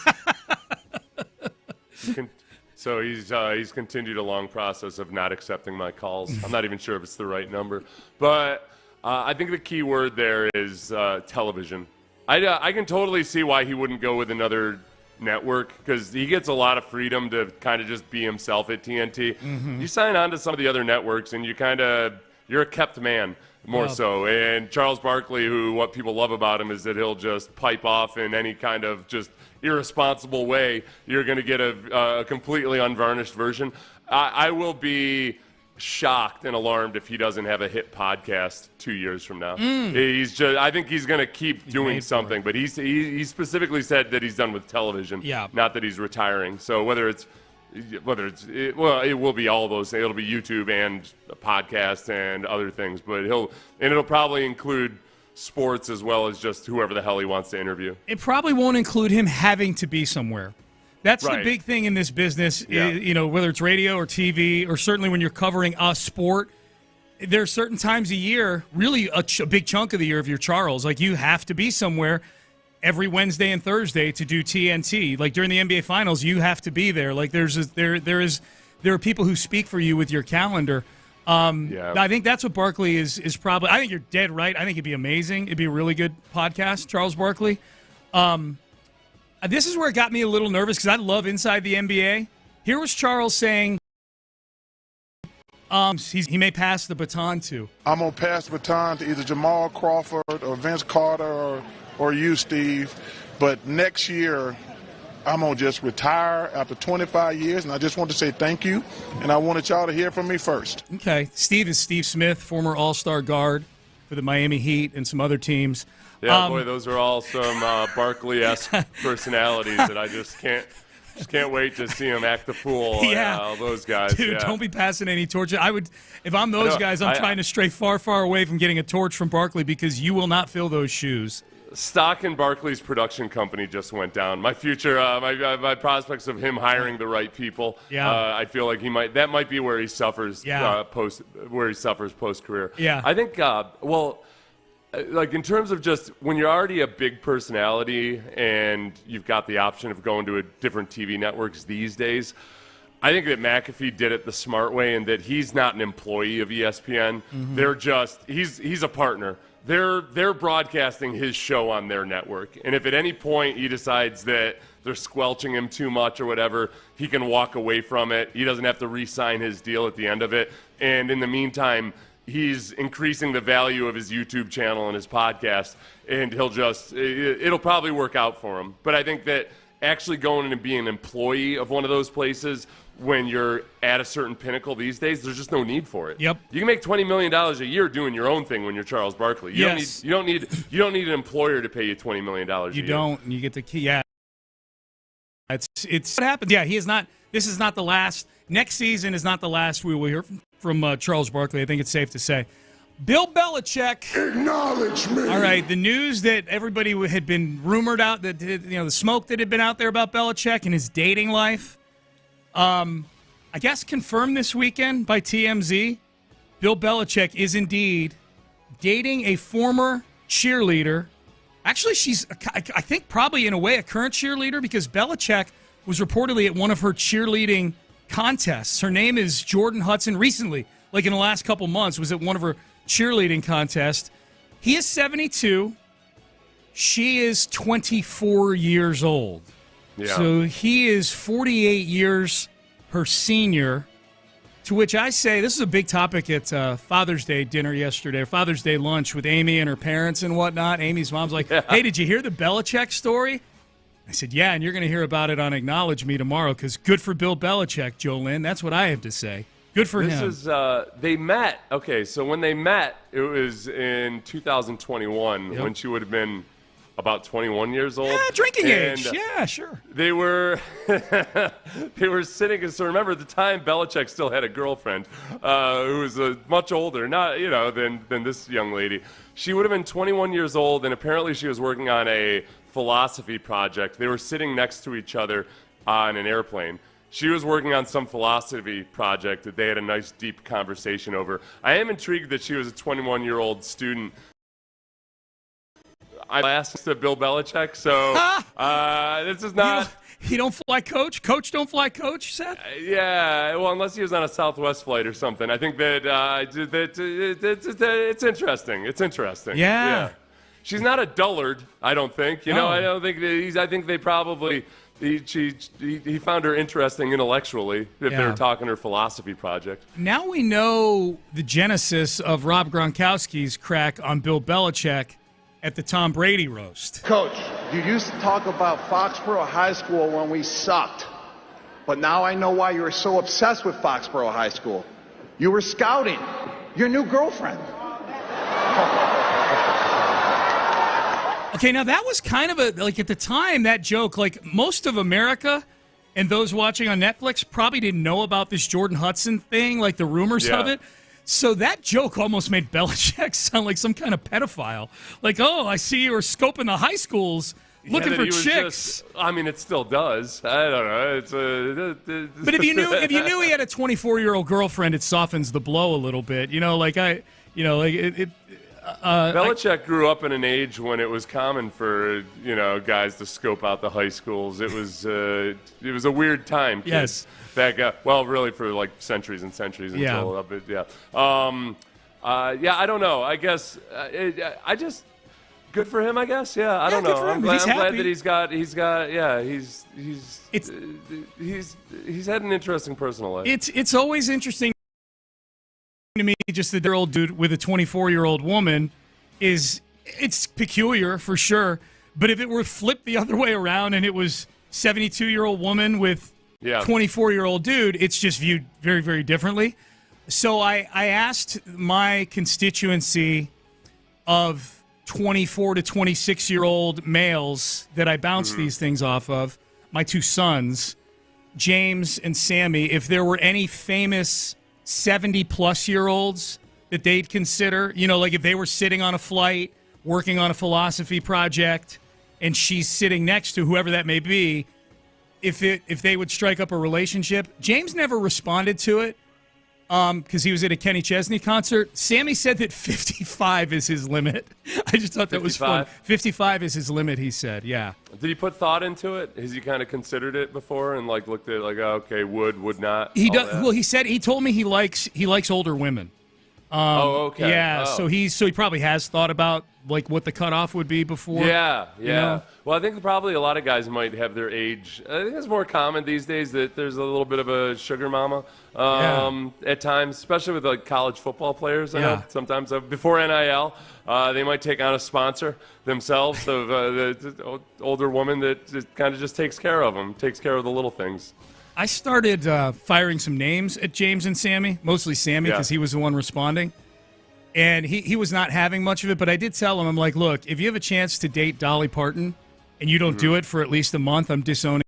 So he's continued a long process of not accepting my calls. I'm not even sure if it's the right number. But I think the key word there is television. I can totally see why he wouldn't go with another network because he gets a lot of freedom to kind of just be himself at TNT. Mm-hmm. You sign on to some of the other networks and you're a kept man. More so. And Charles Barkley, what people love about him is that he'll just pipe off in any kind of just irresponsible way. You're going to get a completely unvarnished version. I will be shocked and alarmed if he doesn't have a hit podcast 2 years from now. I think he's going to keep doing something, but he specifically said that he's done with television, not that he's retiring. So it will be all those. It'll be YouTube and a podcast and other things, but it'll probably include sports as well as just whoever the hell he wants to interview. It probably won't include him having to be somewhere. That's the big thing in this business, whether it's radio or TV, or certainly when you're covering a sport. There are certain times a year, really a big chunk of the year, if you're Charles, like you have to be somewhere every Wednesday and Thursday to do TNT. Like during the NBA Finals, you have to be there. Like there are people who speak for you with your calendar. I think that's what Barkley is probably. I think you're dead right. I think it'd be amazing. It'd be a really good podcast, Charles Barkley. This is where it got me a little nervous because I love Inside the NBA. Here was Charles saying he may pass the baton to. I'm going to pass the baton to either Jamal Crawford or Vince Carter or you, Steve. But next year, I'm going to just retire after 25 years, and I just want to say thank you, and I wanted y'all to hear from me first. Okay. Steve is Steve Smith, former All-Star guard for the Miami Heat and some other teams. Yeah, boy, those are all some Barkley-esque personalities that I just can't Just can't wait to see him act the fool. All those guys. Dude, don't be passing any torches. If I'm those guys, I'm trying to stray far, far away from getting a torch from Barkley because you will not fill those shoes. Stock in Barkley's production company just went down. My future, my prospects of him hiring the right people. I feel like that might be where he suffers post career. I think. Like in terms of just when you're already a big personality and you've got the option of going to a different TV networks these days, I think that McAfee did it the smart way and that he's not an employee of ESPN. They're just he's a partner. They're broadcasting his show on their network, and if at any point he decides that they're squelching him too much or whatever, he can walk away from it. He doesn't have to re-sign his deal at the end of it, and in the meantime, he's increasing the value of his YouTube channel and his podcast, and it'll probably work out for him. But I think that actually going in and being an employee of one of those places when you're at a certain pinnacle these days, there's just no need for it. Yep. You can make $20 million a year doing your own thing when you're Charles Barkley. You don't need an employer to pay you $20 million a year. You don't. And you get the key. Yeah. It's what happens. Yeah, this is not the last. Next season is not the last we will hear from Charles Barkley. I think it's safe to say. Bill Belichick. Acknowledge me. All right, the news that everybody had been rumored out, that the smoke that had been out there about Belichick and his dating life, I guess confirmed this weekend by TMZ. Bill Belichick is indeed dating a former cheerleader. Actually, she's, I think, probably in a way a current cheerleader because Belichick was reportedly at one of her cheerleading contests. Her name is Jordan Hudson. Recently, like in the last couple months, was at one of her cheerleading contests. He is 72. She is 24 years old. Yeah. So he is 48 years her senior, to which I say, this is a big topic at Father's Day dinner yesterday, or Father's Day lunch with Amy and her parents and whatnot. Amy's mom's like, hey, did you hear the Belichick story? I said, yeah, and you're going to hear about it on Acknowledge Me tomorrow because good for Bill Belichick, Jolynn. That's what I have to say. Good for him. They met. Okay, so when they met, it was in 2021 when she would have been about 21 years old. Yeah, drinking age. Yeah, sure. They were sitting. So remember, at the time, Belichick still had a girlfriend who was much older, not than this young lady. She would have been 21 years old, and apparently she was working on a philosophy project. They were sitting next to each other on an airplane. She was working on some philosophy project that they had a nice, deep conversation over. I am intrigued that she was a 21-year-old student. I asked to Bill Belichick, so this is not... He don't fly coach? Coach don't fly coach, Seth? Yeah, well, unless he was on a Southwest flight or something. I think that it's interesting. It's interesting. Yeah. She's not a dullard, I don't think. I don't think that I think they probably... He found her interesting intellectually if they were talking her philosophy project. Now we know the genesis of Rob Gronkowski's crack on Bill Belichick at the Tom Brady roast. Coach, you used to talk about Foxborough High School when we sucked. But now I know why you were so obsessed with Foxborough High School. You were scouting your new girlfriend. Okay, now that was kind of at the time, that joke, like most of America and those watching on Netflix probably didn't know about this Jordan Hudson thing, like the rumors of it. So that joke almost made Belichick sound like some kind of pedophile. Like, oh, I see you were scoping the high schools looking for chicks. It still does. I don't know. But if you knew he had a 24-year-old girlfriend, it softens the blow a little bit. Belichick grew up in an age when it was common for guys to scope out the high schools. It was a weird time. Yes. Back really for like centuries and centuries until I don't know. I guess good for him. I guess I don't know. I'm glad that he's had an interesting personal life. It's always interesting to me, just the girl dude with a 24-year-old woman it's peculiar for sure. But if it were flipped the other way around and it was 72-year-old woman with 24-year-old dude, it's just viewed very, very differently. So I asked my constituency of 24 to 26-year-old males that I bounce these things off of, my two sons, James and Sammy if there were any famous 70-plus-year-olds that they'd consider. You know, like if they were sitting on a flight, working on a philosophy project, and she's sitting next to whoever that may be, if they would strike up a relationship. James never responded to it because he was at a Kenny Chesney concert. Sammy said that 55 is his limit. I just thought that 55? Was fun. 55 is his limit, he said, yeah. Did he put thought into it? Has he kind of considered it before and like looked at it like, oh, okay, would not? He does. Well, he told me he likes older women. Okay. Yeah, so he probably has thought about like what the cutoff would be before. Yeah. You know? Well, I think probably a lot of guys might have their age. I think it's more common these days that there's a little bit of a sugar mama at times, especially with like college football players. I know sometimes before NIL, they might take on a sponsor themselves of the older woman that kind of just takes care of them, takes care of the little things. I started firing some names at James and Sammy, mostly Sammy because he was the one responding. And he was not having much of it, but I did tell him, I'm like, look, if you have a chance to date Dolly Parton and you don't do it for at least a month, I'm disowning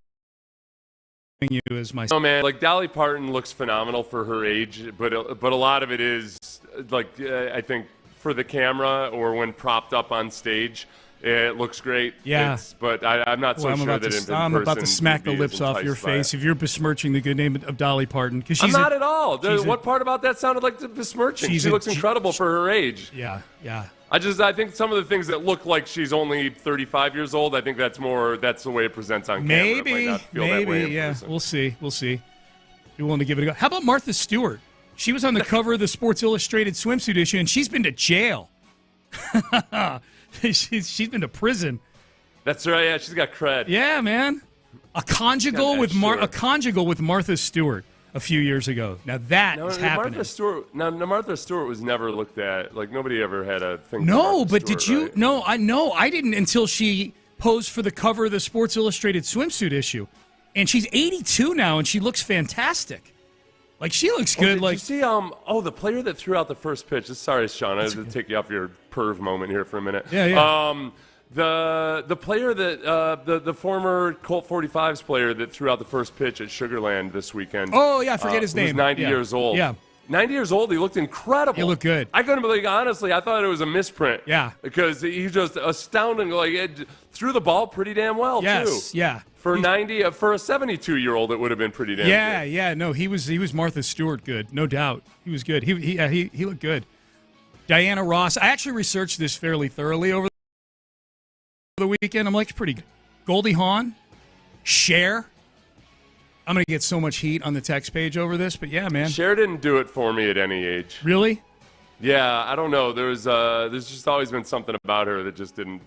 you as my... Oh, man, like Dolly Parton looks phenomenal for her age, but a lot of it is, like, I think for the camera or when propped up on stage, it looks great. Yeah. But I'm not so sure that in person... I'm about to smack the lips off your face if you're besmirching the good name of Dolly Parton. I'm not at all. What part about that sounded like besmirching? She looks incredible for her age. Yeah. I think some of the things that look like she's only 35 years old, I think that's the way it presents on camera. It might not feel that way in person. We'll see. You're willing to give it a go. How about Martha Stewart? She was on the cover of the Sports Illustrated swimsuit issue, and she's been to jail. She's been to prison. That's right. Yeah, she's got cred. Yeah, man. A conjugal with Martha Stewart a few years ago. Now that is happening. Martha Stewart was never looked at. Like nobody ever had a thing. No, but Stewart, did you? Right? No, I didn't until she posed for the cover of the Sports Illustrated swimsuit issue, and she's 82 now, and she looks fantastic. Like she looks good. Did you see? The player that threw out the first pitch. Sorry, Sean. I had to take you off your perv moment here for a minute. Yeah. The player that the former Colt 45s player that threw out the first pitch at Sugarland this weekend. Oh yeah, I forget his name. He's 90 years old. Yeah. 90 years old. He looked incredible. He looked good. I couldn't believe. Honestly, I thought it was a misprint. Yeah. Because he's just astounding. Like it threw the ball pretty damn well too. Yeah. For a 72-year-old, it would have been pretty damn good. Yeah. No, he was Martha Stewart good, no doubt. He was good. He looked good. Diana Ross. I actually researched this fairly thoroughly over the weekend. I'm like, it's pretty good. Goldie Hawn, Cher. I'm going to get so much heat on the text page over this, but yeah, man. Cher didn't do it for me at any age. Really? Yeah, I don't know. There's just always been something about her that just didn't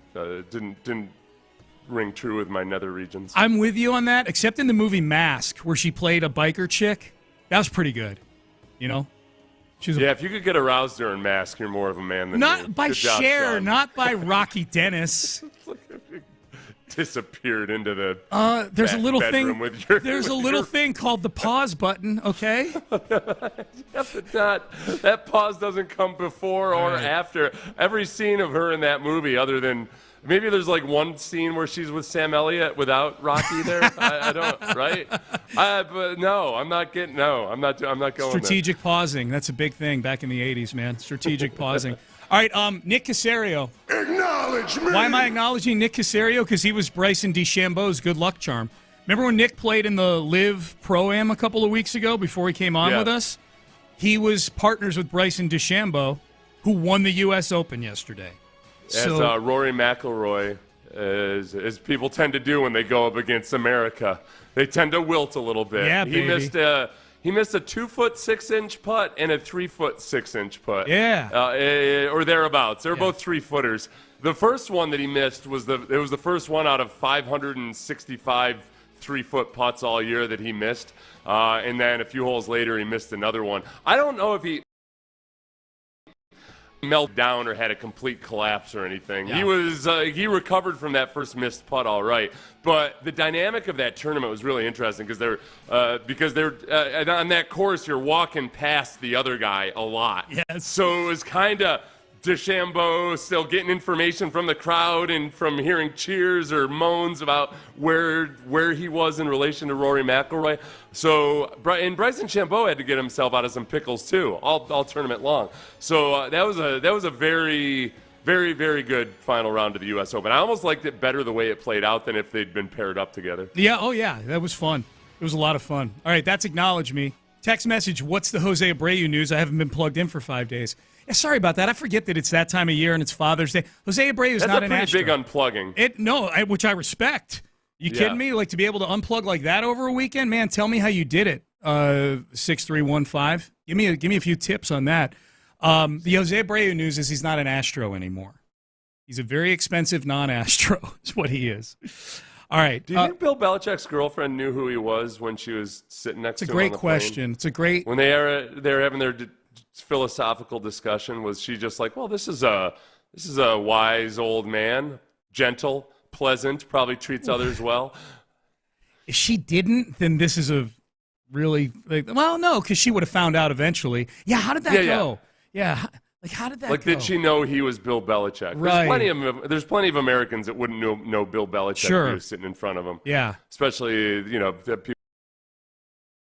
ring true with my nether regions. I'm with you on that, except in the movie Mask, where she played a biker chick. That was pretty good, you know? If you could get aroused during Mask, you're more of a man than not me. By Cher, not by Rocky Dennis. Disappeared into the there's a little thing. There's a little thing called the pause button. Okay. That pause doesn't come before or after every scene of her in that movie, other than maybe there's like one scene where she's with Sam Elliott without Rocky there. I don't right. But no, I'm not getting. No, I'm not going. Strategic pausing. That's a big thing back in the '80s, man. Strategic pausing. All right, Nick Caserio. Acknowledge me. Why am I acknowledging Nick Caserio? Because he was Bryson DeChambeau's good luck charm. Remember when Nick played in the Live Pro-Am a couple of weeks ago before he came on with us? He was partners with Bryson DeChambeau, who won the U.S. Open yesterday. As Rory McIlroy, as people tend to do when they go up against America, they tend to wilt a little bit. Yeah, baby. He missed a 2-foot 6-inch putt and a 3-foot 6-inch putt. Yeah, or thereabouts. They're both 3-footers. The first one that he missed was the first one out of 565 3-foot putts all year that he missed. And then a few holes later, he missed another one. I don't know if he melted down or had a complete collapse or anything. Yeah. He recovered from that first missed putt all right. But the dynamic of that tournament was really interesting because they're on that course, you're walking past the other guy a lot. Yes. So it was kind of DeChambeau still getting information from the crowd and from hearing cheers or moans about where he was in relation to Rory McIlroy. So, and Bryson DeChambeau had to get himself out of some pickles too, all tournament long. So that was a very, very, very good final round of the U.S. Open. I almost liked it better the way it played out than if they'd been paired up together. Yeah, oh yeah, that was fun. It was a lot of fun. All right, that's Acknowledge Me. Text message, what's the Jose Abreu news? I haven't been plugged in for 5 days. Yeah, sorry about that. I forget that it's that time of year and it's Father's Day. Jose Abreu is not an Astro. That's a pretty big unplugging. Which I respect. You kidding me? Like, to be able to unplug like that over a weekend? Man, tell me how you did it. 6315. Give me a few tips on that. The Jose Abreu news is he's not an Astro anymore. He's a very expensive non-Astro is what he is. All right. Do you think Bill Belichick's girlfriend knew who he was when she was sitting next to him on the plane? It's a great question. It's a great... When they were having their philosophical discussion, was she just like, well, this is a wise old man, gentle, pleasant, probably treats others well? If she didn't, then this is a really... well, no, because she would have found out eventually. Yeah, how did that go? Yeah. Like, how did that go? Did she know he was Bill Belichick? Right. There's plenty of Americans that wouldn't know Bill Belichick if he was sitting in front of them. Yeah. Especially, the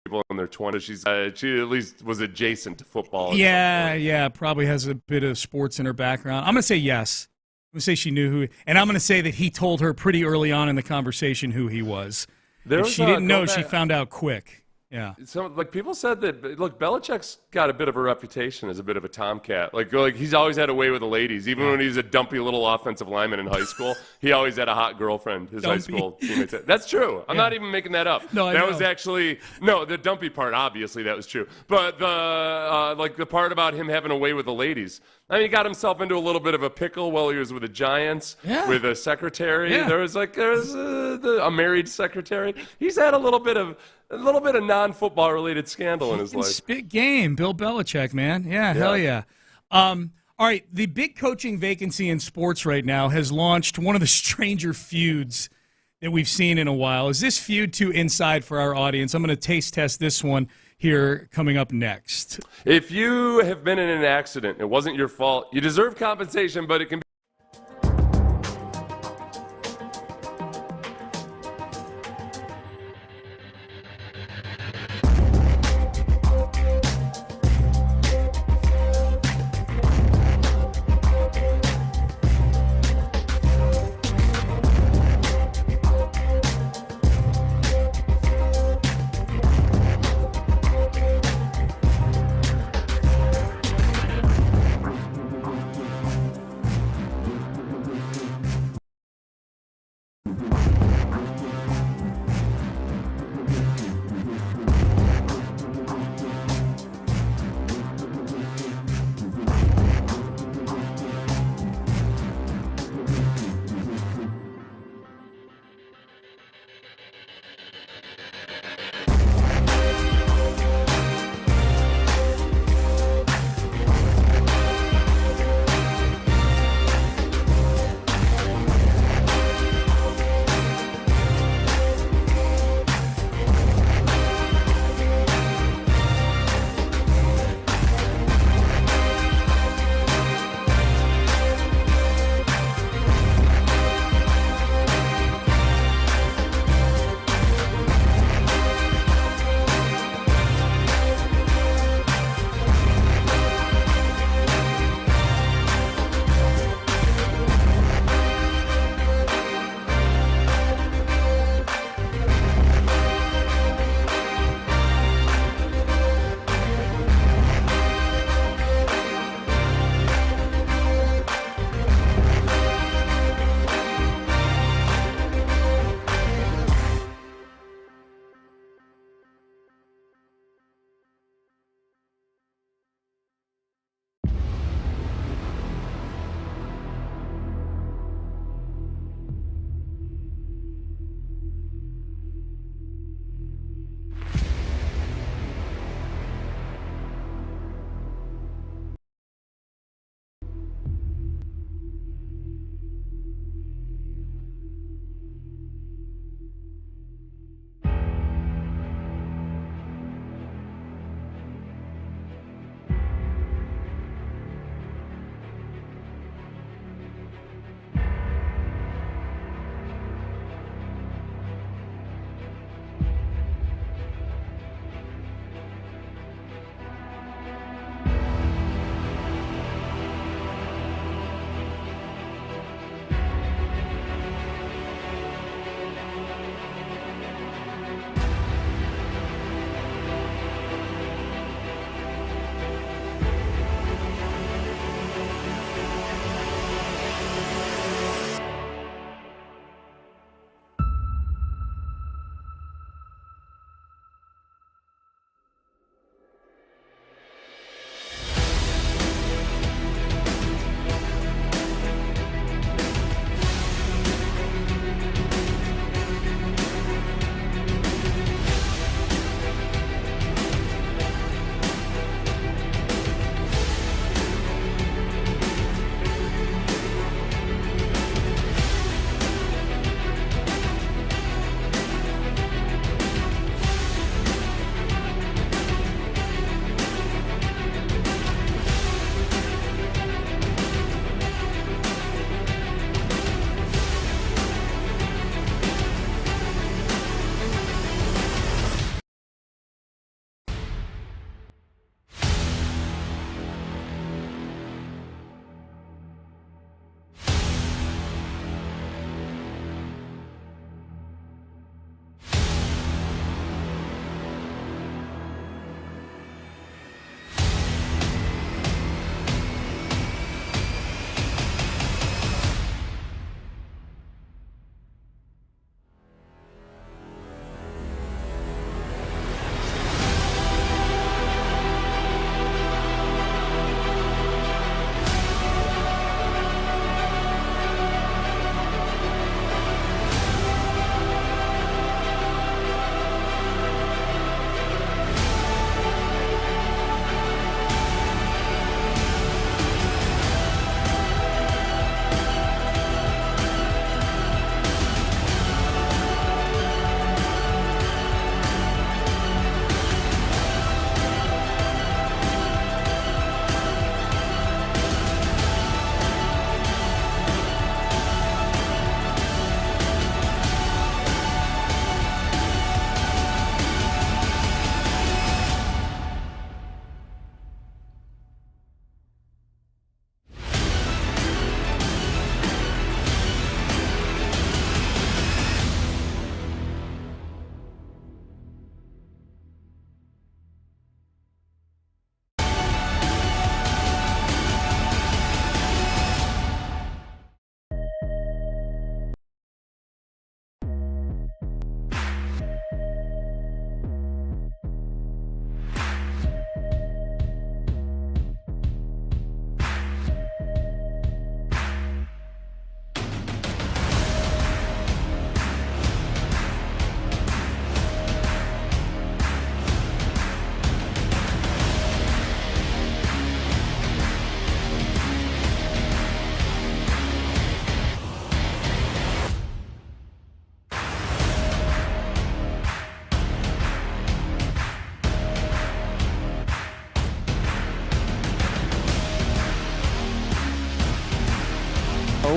people in their 20s. She at least was adjacent to football. Yeah, probably has a bit of sports in her background. I'm going to say yes. I'm going to say she knew who, and I'm going to say that he told her pretty early on in the conversation who he was. If she didn't know, she found out quick. Yeah. So, people said that, look, Belichick's got a bit of a reputation as a bit of a tomcat. Like he's always had a way with the ladies. Even when he was a dumpy little offensive lineman in high school, he always had a hot girlfriend, his high school teammates. That's true. I'm not even making that up. No, that was actually, the dumpy part, obviously, that was true. But the part about him having a way with the ladies. I mean, he got himself into a little bit of a pickle while he was with the Giants, with a secretary. Yeah. There was a married secretary. He's had a little bit of non-football related scandal in his life. Spit game, Bill Belichick, man. Yeah, hell yeah. All right, the big coaching vacancy in sports right now has launched one of the stranger feuds that we've seen in a while. Is this feud too inside for our audience? I'm going to taste test this one here coming up next. If you have been in an accident, it wasn't your fault, you deserve compensation, but it can be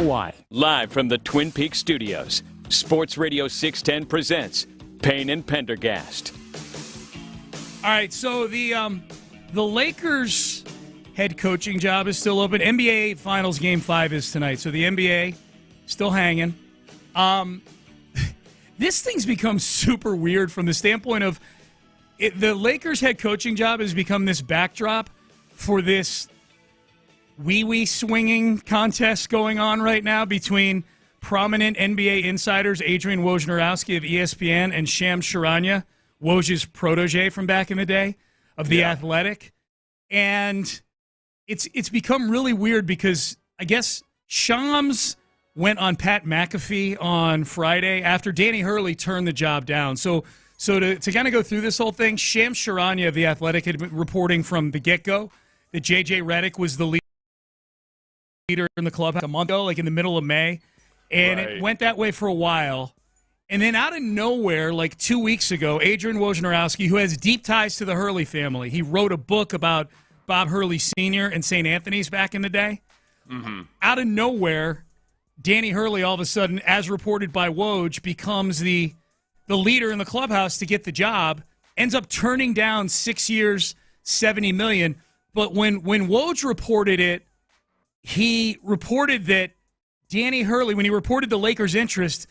why. Live from the Twin Peaks studios, Sports Radio 610 presents Payne and Pendergast. All right, so the Lakers head coaching job is still open. NBA Finals Game 5 is tonight, so the NBA still hanging. This thing's become super weird from the standpoint of the Lakers head coaching job has become this backdrop for this wee-wee swinging contest going on right now between prominent NBA insiders Adrian Wojnarowski of ESPN and Shams Charania, Woj's protege from back in the day of The Athletic. And it's become really weird because I guess Shams went on Pat McAfee on Friday after Danny Hurley turned the job down. So to kind of go through this whole thing, Shams Charania of The Athletic had been reporting from the get-go that J.J. Redick was the leader in the club a month ago, like in the middle of May. And It went that way for a while. And then out of nowhere, like 2 weeks ago, Adrian Wojnarowski, who has deep ties to the Hurley family, he wrote a book about Bob Hurley Sr. and St. Anthony's back in the day. Mm-hmm. Out of nowhere, Danny Hurley, all of a sudden, as reported by Woj, becomes the leader in the clubhouse to get the job, ends up turning down 6 years, $70 million. But when Woj reported it, he reported that Danny Hurley, when he reported the Lakers' interest,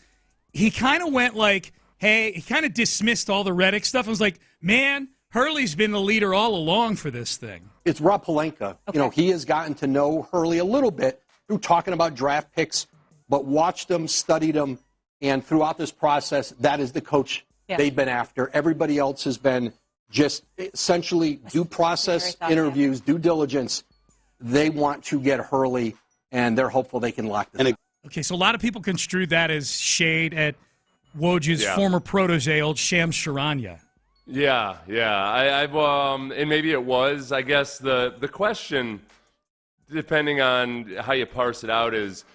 he kind of went like, hey, he kind of dismissed all the Redick stuff and was like, man, Hurley's been the leader all along for this thing. It's Rob Pelinka. Okay. You know, he has gotten to know Hurley a little bit through talking about draft picks, but watched them, studied them, and throughout this process, that is the coach they've been after. Everybody else has been just essentially due process interviews, due diligence. They want to get Hurley, and they're hopeful they can lock this up. Okay, so a lot of people construed that as shade at Woj's former protege, old Shams Charania. Yeah. I've and maybe it was. I guess the question, depending on how you parse it out, is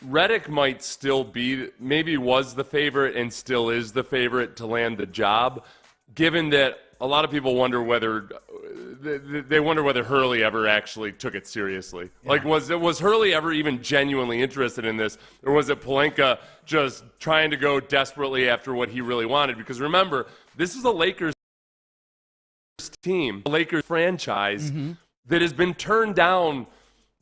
Redick might still be, maybe was the favorite and still is the favorite to land the job, given that a lot of people wonder whether Hurley ever actually took it seriously. Yeah. Like, was Hurley ever even genuinely interested in this, or was it Pelinka just trying to go desperately after what he really wanted? Because remember, this is a Lakers team, a Lakers franchise that has been turned down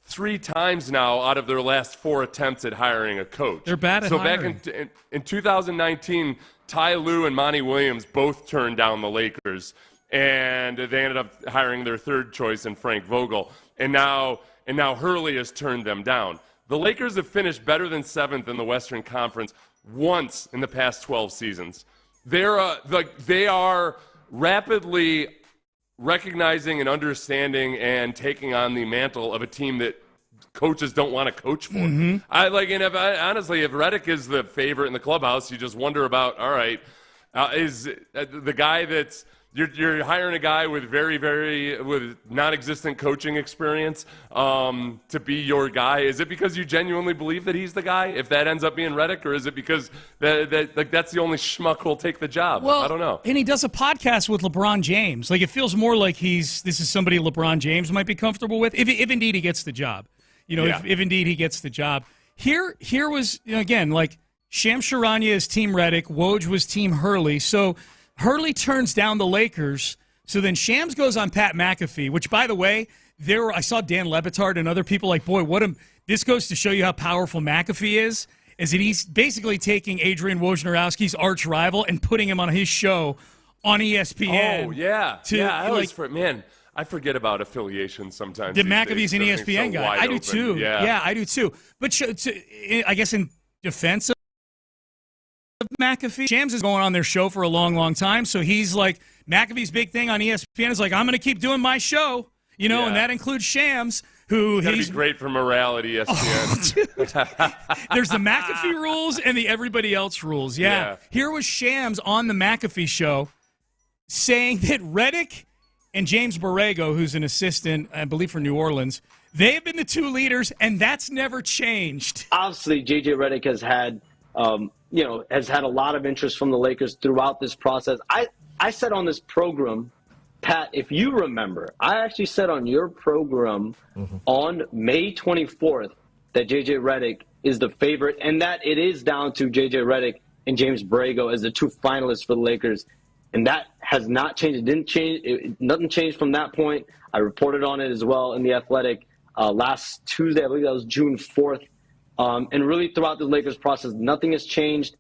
3 times now out of their last 4 attempts at hiring a coach. They're bad at hiring. Back in 2019, Ty Lue and Monty Williams both turned down the Lakers, and they ended up hiring their third choice in Frank Vogel. And now Hurley has turned them down. The Lakers have finished better than 7th in the Western Conference once in the past 12 seasons. They are rapidly recognizing and understanding and taking on the mantle of a team that coaches don't want to coach for. Mm-hmm. Honestly, if Redick is the favorite in the clubhouse, you just wonder about, all right, is the guy that's you're hiring a guy with with non-existent coaching experience to be your guy. Is it because you genuinely believe that he's the guy, if that ends up being Redick, or is it because that's the only schmuck who'll take the job? Well, I don't know. And he does a podcast with LeBron James. Like, it feels more like this is somebody LeBron James might be comfortable with, if indeed he gets the job. You know, if indeed he gets the job. Here was, again, like, Shams Charania is Team Redick, Woj was Team Hurley. So Hurley turns down the Lakers. So then Shams goes on Pat McAfee, which, by the way, I saw Dan Le Batard and other people like, boy, this goes to show you how powerful McAfee is that he's basically taking Adrian Wojnarowski's arch rival and putting him on his show on ESPN. Oh, yeah. I forget about affiliations sometimes. McAfee's an ESPN guy. I do too. Yeah, I do too. But I guess in defense of McAfee, Shams is going on their show for a long, long time. So he's like, McAfee's big thing on ESPN is like, I'm going to keep doing my show, and that includes Shams, who he's great for morale at ESPN. There's the McAfee rules and the everybody else rules. Yeah. Here was Shams on the McAfee show saying that Redick and James Borrego, who's an assistant, I believe, for New Orleans, they have been the 2 leaders, and that's never changed. Obviously, J.J. Redick has had, has had a lot of interest from the Lakers throughout this process. I said on this program, Pat, if you remember, I actually said on your program on May 24th that J.J. Redick is the favorite and that it is down to J.J. Redick and James Borrego as the two finalists for the Lakers. And that has not changed. It didn't change. Nothing changed from that point. I reported on it as well in The Athletic last Tuesday. I believe that was June 4th. And really throughout the Lakers process, nothing has changed.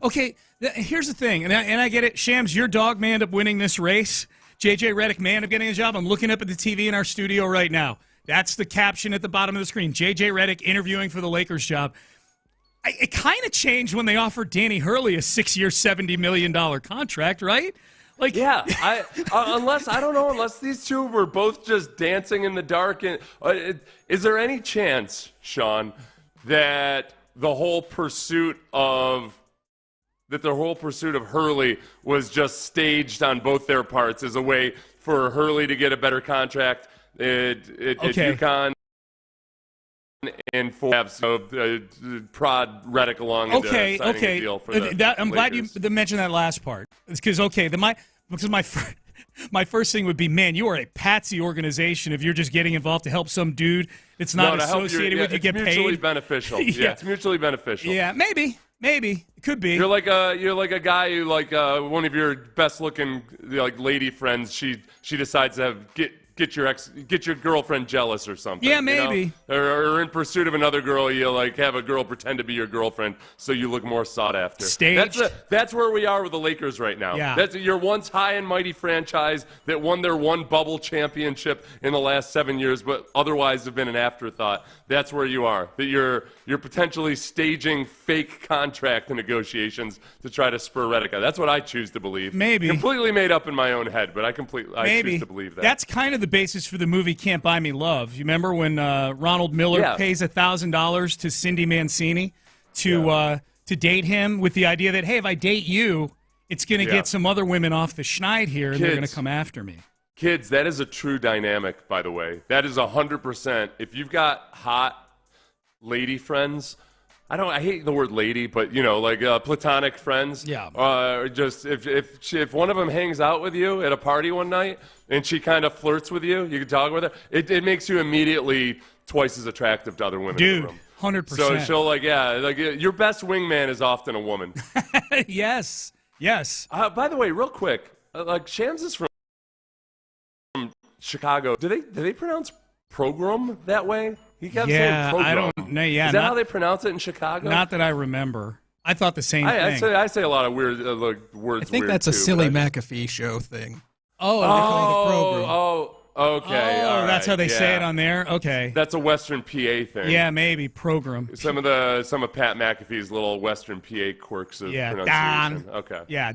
Okay, here's the thing, and I get it. Shams, your dog may end up winning this race. J.J. Redick may end up getting a job. I'm looking up at the TV in our studio right now. That's the caption at the bottom of the screen. J.J. Redick interviewing for the Lakers job. It kind of changed when they offered Danny Hurley a 6-year, $70 million contract, right? Like, yeah, unless these two were both just dancing in the dark. And is there any chance, Sean, that the whole pursuit of Hurley was just staged on both their parts as a way for Hurley to get a better contract at UConn and for prod Redick along into signing a deal for the I'm glad you mentioned that last part. It's because my first thing would be, man, you are a patsy organization if you're just getting involved to help some dude that's not associated with you get paid. It's mutually beneficial. Yeah, it's mutually beneficial. Yeah, maybe. It could be. You're like a guy who one of your best looking lady friends. She decides to get your girlfriend jealous or something. Yeah, maybe. Or in pursuit of another girl, you have a girl pretend to be your girlfriend so you look more sought after. Staged. That's where we are with the Lakers right now. Yeah. That's your once high and mighty franchise that won their one bubble championship in the last 7 years, but otherwise have been an afterthought. That's where you are. That you're potentially staging fake contract negotiations to try to spur Redick. That's what I choose to believe. Maybe. Completely made up in my own head, but I choose to believe that. That's kind of the basis for the movie Can't Buy Me Love. You remember when Ronald Miller pays $1,000 to Cindy Mancini to date him with the idea that, hey, if I date you, it's going to get some other women off the schneid here, and they're going to come after me. Kids, that is a true dynamic, by the way. That is 100%. If you've got hot lady friends, I hate the word lady, but platonic friends. Yeah. Just if one of them hangs out with you at a party one night and she kind of flirts with you, you can talk with her. It makes you immediately twice as attractive to other women. Dude, in the room. 100%. So she'll your best wingman is often a woman. Yes. By the way, real quick, Shams is from Chicago. Do they pronounce program that way? He kept saying program. I don't know. Yeah, is that how they pronounce it in Chicago? Not that I remember. I thought the same thing. I say a lot of weird words. I think that's a silly McAfee show thing. Oh, they call it the program. Okay. Oh, that's how they say it on there? Okay. That's a Western PA thing. Yeah, maybe. Program. Some of Pat McAfee's little Western PA quirks of pronunciation. Okay. Yeah,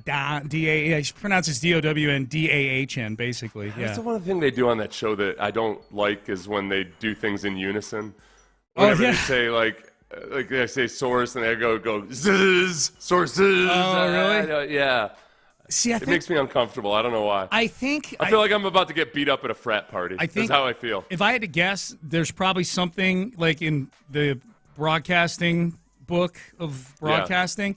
D-A. She pronounces D-O-W-N-D-A-H-N, basically. Yeah. That's the one thing they do on that show that I don't like is when they do things in unison. Whenever they say, they say source, and they go, zzz, sources. Oh, really? Yeah. See, it makes me uncomfortable. I don't know why. I feel like I'm about to get beat up at a frat party. That's how I feel. If I had to guess, there's probably something like in the broadcasting book of broadcasting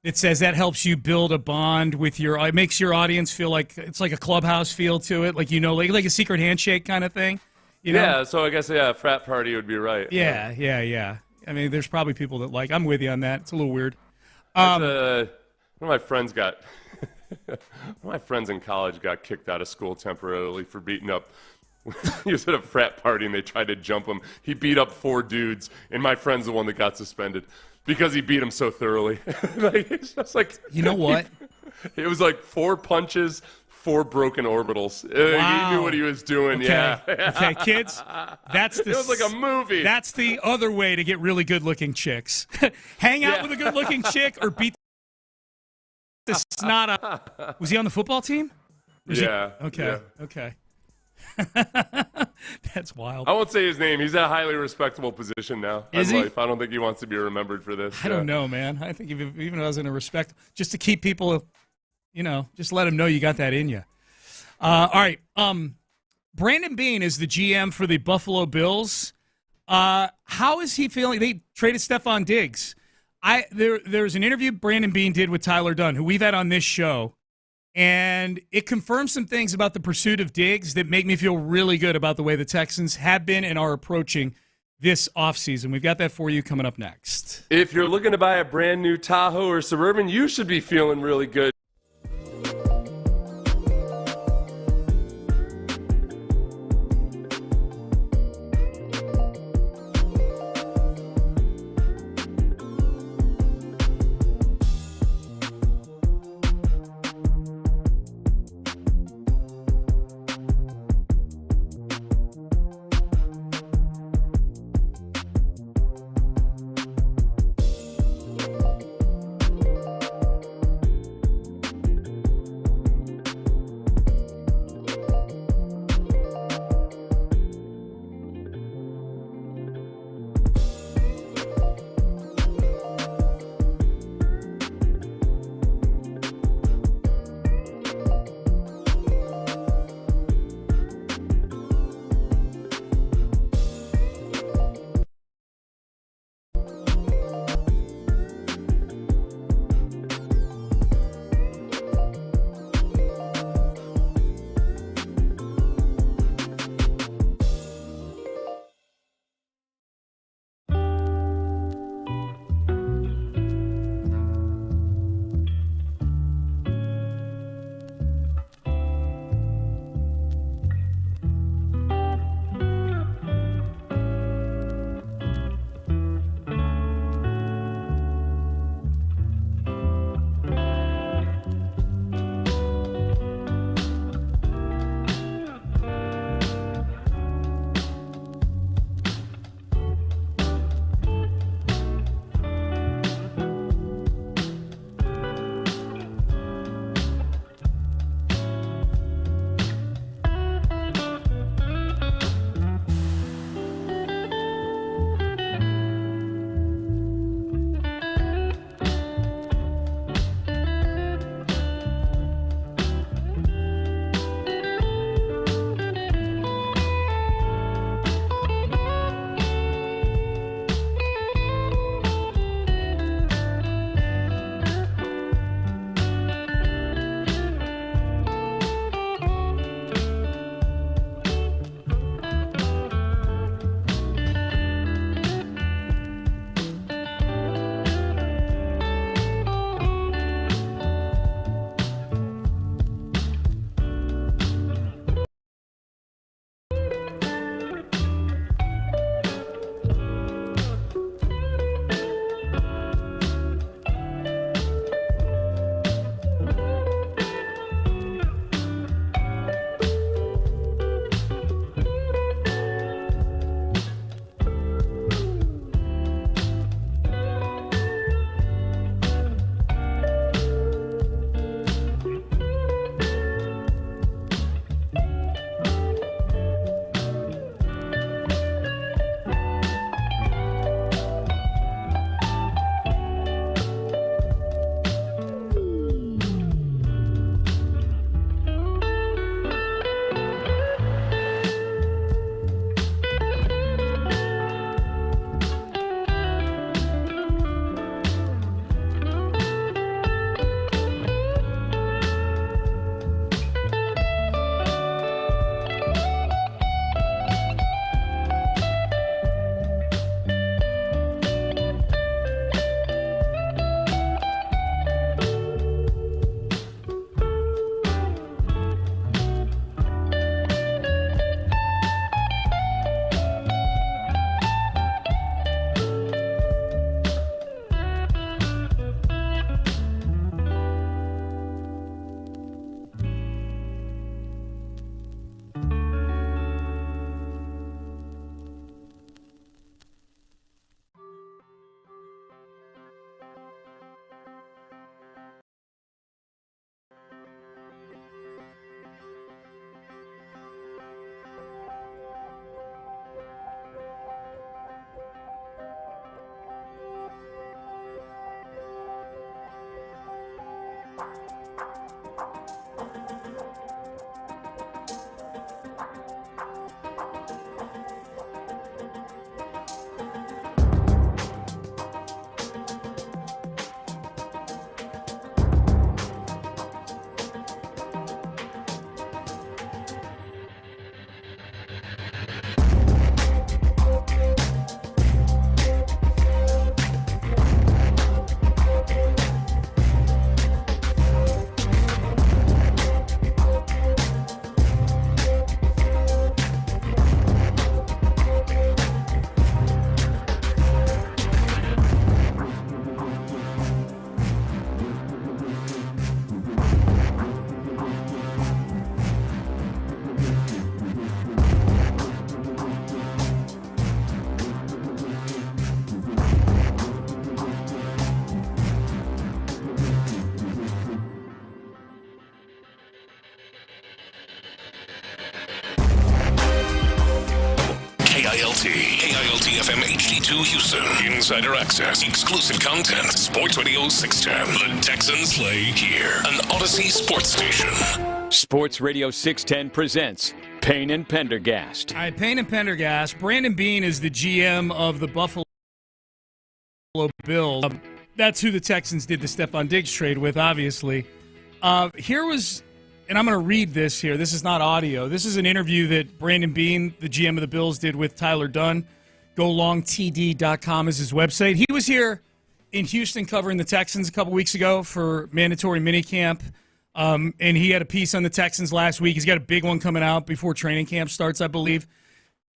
that says that helps you build a bond with it makes your audience feel like it's like a clubhouse feel to it, like a secret handshake kind of thing. You know? Yeah, so I guess a frat party would be right. Yeah. I mean, there's probably people that I'm with you on that. It's a little weird. One of my friends one of my friends in college got kicked out of school temporarily for beating up. He was at a frat party and they tried to jump him. He beat up 4 dudes, and my friend's the one that got suspended because he beat him so thoroughly. It's just you know what? It was 4 punches, 4 broken orbitals. Wow. He knew what he was doing. Okay. Yeah. Okay, kids. It was like a movie. That's the other way to get really good-looking chicks. Hang out with a good-looking chick or beat the snot out. Was he on the football team? Okay. That's wild. I won't say his name. He's at a highly respectable position now in life. I don't think he wants to be remembered for this. I don't know, man. I think even if I was in a respect, just to keep people, just let them know you got that in you. All right. Brandon Beane is the GM for the Buffalo Bills. How is he feeling? They traded Stefon Diggs. There's an interview Brandon Beane did with Tyler Dunn, who we've had on this show, and it confirms some things about the pursuit of Diggs that make me feel really good about the way the Texans have been and are approaching this offseason. We've got that for you coming up next. If you're looking to buy a brand new Tahoe or Suburban, you should be feeling really good. KILT, KILT FM HD2 Houston. Insider access, exclusive content. Sports Radio 610. The Texans play here. An Odyssey sports station. Sports Radio 610 presents Payne and Pendergast. All right, Payne and Pendergast. Brandon Beane is the GM of the Buffalo Bills. That's who the Texans did the Stefon Diggs trade with, obviously. Here was, and I'm going to read this here. This is not audio. This is an interview that Brandon Beane, the GM of the Bills, did with Tyler Dunn. GoLongTD.com is his website. He was here in Houston covering the Texans a couple weeks ago for mandatory minicamp. And he had a piece on the Texans last week. He's got a big one coming out before training camp starts, I believe.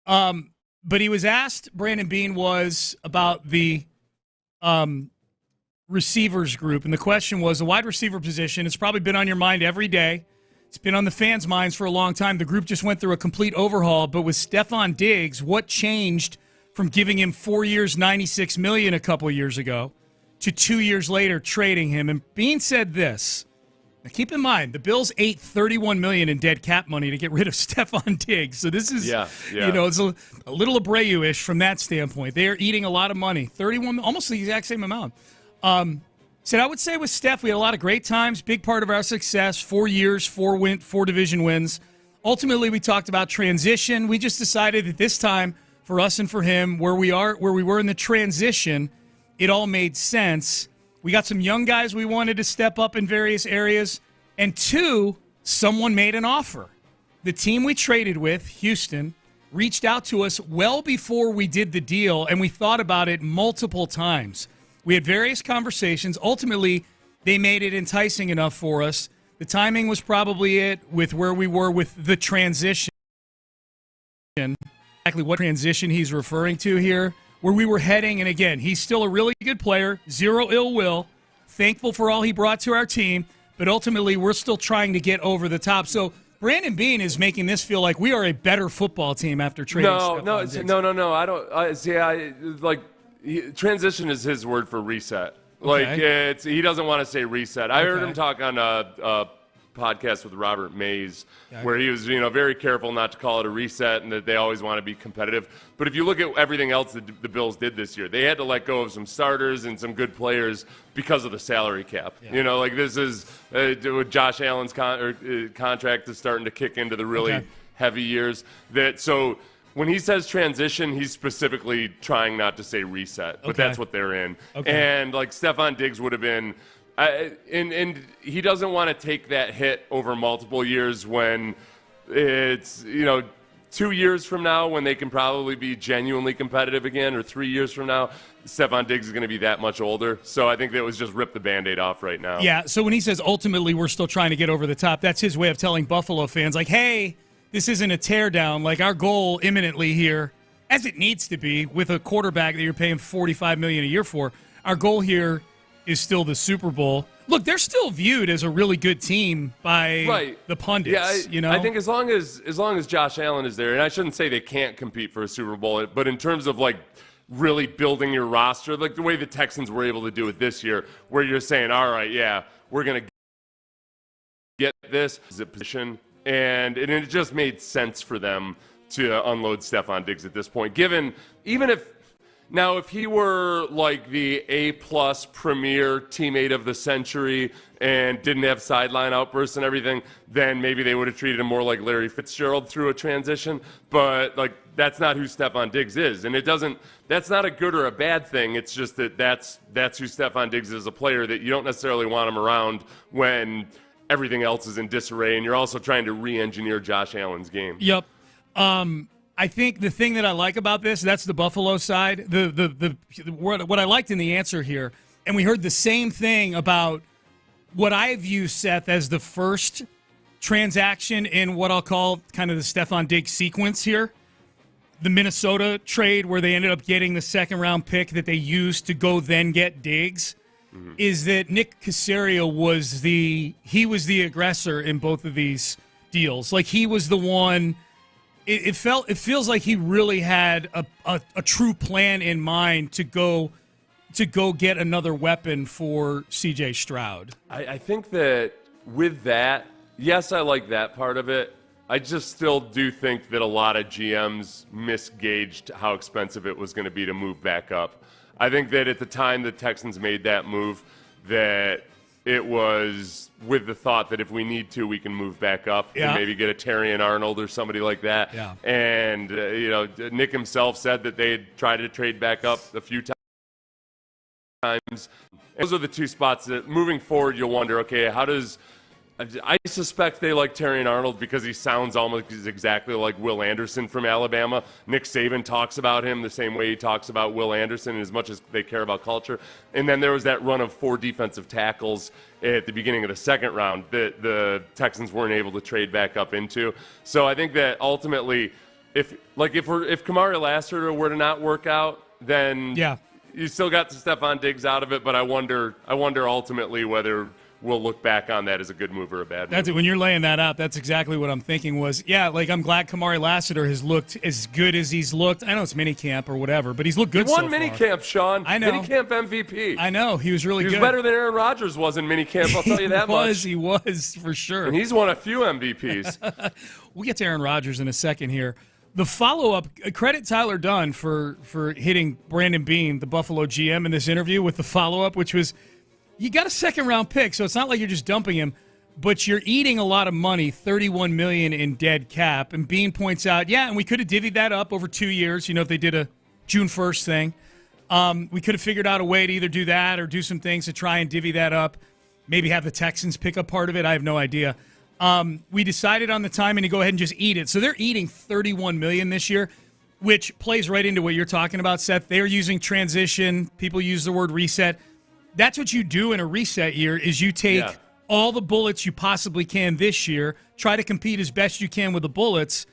But he was asked, Brandon Beane was, about the receivers group. And the question was, the wide receiver position, it's probably been on your mind every day. It's been on the fans' minds for a long time. The group just went through a complete overhaul. But with Stefon Diggs, what changed from giving him 4 years, $96 million a couple years ago to 2 years later trading him? And Beane said this. Now, keep in mind, the Bills ate $31 million in dead cap money to get rid of Stefon Diggs. So this is, it's a little Abreu-ish from that standpoint. They are eating a lot of money, 31, almost the exact same amount. Said, I would say with Steph, we had a lot of great times, big part of our success, 4 years, 4 division wins. Ultimately, we talked about transition. We just decided that this time, for us and for him, where we were in the transition, it all made sense. We got some young guys we wanted to step up in various areas. And 2, someone made an offer. The team we traded with, Houston, reached out to us well before we did the deal, and we thought about it multiple times. We had various conversations. Ultimately, they made it enticing enough for us. The timing was probably it with where we were with the transition. Exactly what transition he's referring to here. Where we were heading, and again, he's still a really good player, zero ill will, thankful for all he brought to our team, but ultimately we're still trying to get over the top. So Brandon Beane is making this feel like we are a better football team after trading Stefon Diggs. No. I don't. Transition is his word for reset. Okay. He doesn't want to say reset. I heard him talk on a podcast with Robert Mays, where he was, very careful not to call it a reset and that they always want to be competitive. But if you look at everything else that the Bills did this year, they had to let go of some starters and some good players because of the salary cap. Yeah. This is with Josh Allen's contract is starting to kick into the really heavy years. When he says transition, he's specifically trying not to say reset, but that's what they're in. Okay. And Stefon Diggs would have been, and he doesn't want to take that hit over multiple years when it's 2 years from now when they can probably be genuinely competitive again, or 3 years from now, Stefon Diggs is going to be that much older. So I think that was just rip the Band-Aid off right now. Yeah. So when he says ultimately we're still trying to get over the top, that's his way of telling Buffalo fans hey. This isn't a teardown. Our goal imminently here, as it needs to be, with a quarterback that you're paying $45 million a year for, our goal here is still the Super Bowl. Look, they're still viewed as a really good team by the pundits. Yeah, I think as long as Josh Allen is there, and I shouldn't say they can't compete for a Super Bowl, but in terms of really building your roster, the way the Texans were able to do it this year, where you're saying, all right, we're going to get this position. And it just made sense for them to unload Stefon Diggs at this point. If he were the A+ premier teammate of the century and didn't have sideline outbursts and everything, then maybe they would have treated him more like Larry Fitzgerald through a transition. But that's not who Stefon Diggs is, and that's not a good or a bad thing. It's just that's who Stefon Diggs is, a player that you don't necessarily want him around when everything else is in disarray, and you're also trying to re-engineer Josh Allen's game. Yep. I think the thing that I like about this, that's the Buffalo side. What I liked in the answer here, and we heard the same thing about what I view, Seth, as the first transaction in what I'll call kind of the Stefon Diggs sequence here. The Minnesota trade where they ended up getting the second-round pick that they used to go then get Diggs. Is that Nick Caserio was the aggressor in both of these deals. He was the one. It feels like he really had a true plan in mind to go get another weapon for C.J. Stroud. I think that with that, yes, I like that part of it. I just still do think that a lot of GMs misgauged how expensive it was going to be to move back up. I think that at the time the Texans made that move, that it was with the thought that if we need to, we can move back up and maybe get a Terrion Arnold or somebody like that. Yeah. And, Nick himself said that they had tried to trade back up a few times. Those are the two spots that moving forward you'll wonder, okay, I suspect they like Terrion Arnold because he sounds almost exactly like Will Anderson from Alabama. Nick Saban talks about him the same way he talks about Will Anderson as much as they care about culture. And then there was that run of 4 defensive tackles at the beginning of the second round that the Texans weren't able to trade back up into. So I think that ultimately, if Kamari Lassiter were to not work out, then you still got the Stefon Diggs out of it. But I wonder ultimately whether we'll look back on that as a good move or a bad move. That's it. When you're laying that out, that's exactly what I'm thinking was, I'm glad Kamari Lassiter has looked as good as he's looked. I know it's minicamp or whatever, but he's looked good so far. He won minicamp, Sean. I know. Minicamp MVP. I know. He was really good. He was better than Aaron Rodgers was in minicamp, I'll tell you that much. He was, for sure. And he's won a few MVPs. We'll get to Aaron Rodgers in a second here. The follow-up, credit Tyler Dunn for hitting Brandon Beane, the Buffalo GM, in this interview with the follow-up, which was, you got a second-round pick, so it's not like you're just dumping him, but you're eating a lot of money, $31 million in dead cap. And Beane points out, and we could have divvied that up over 2 years. If they did a June 1st thing. We could have figured out a way to either do that or do some things to try and divvy that up. Maybe have the Texans pick up part of it. I have no idea. We decided on the timing to go ahead and just eat it. So they're eating $31 million this year, which plays right into what you're talking about, Seth. They're using transition. People use the word reset. That's what you do in a reset year is you take all the bullets you possibly can this year, try to compete as best you can with the bullets,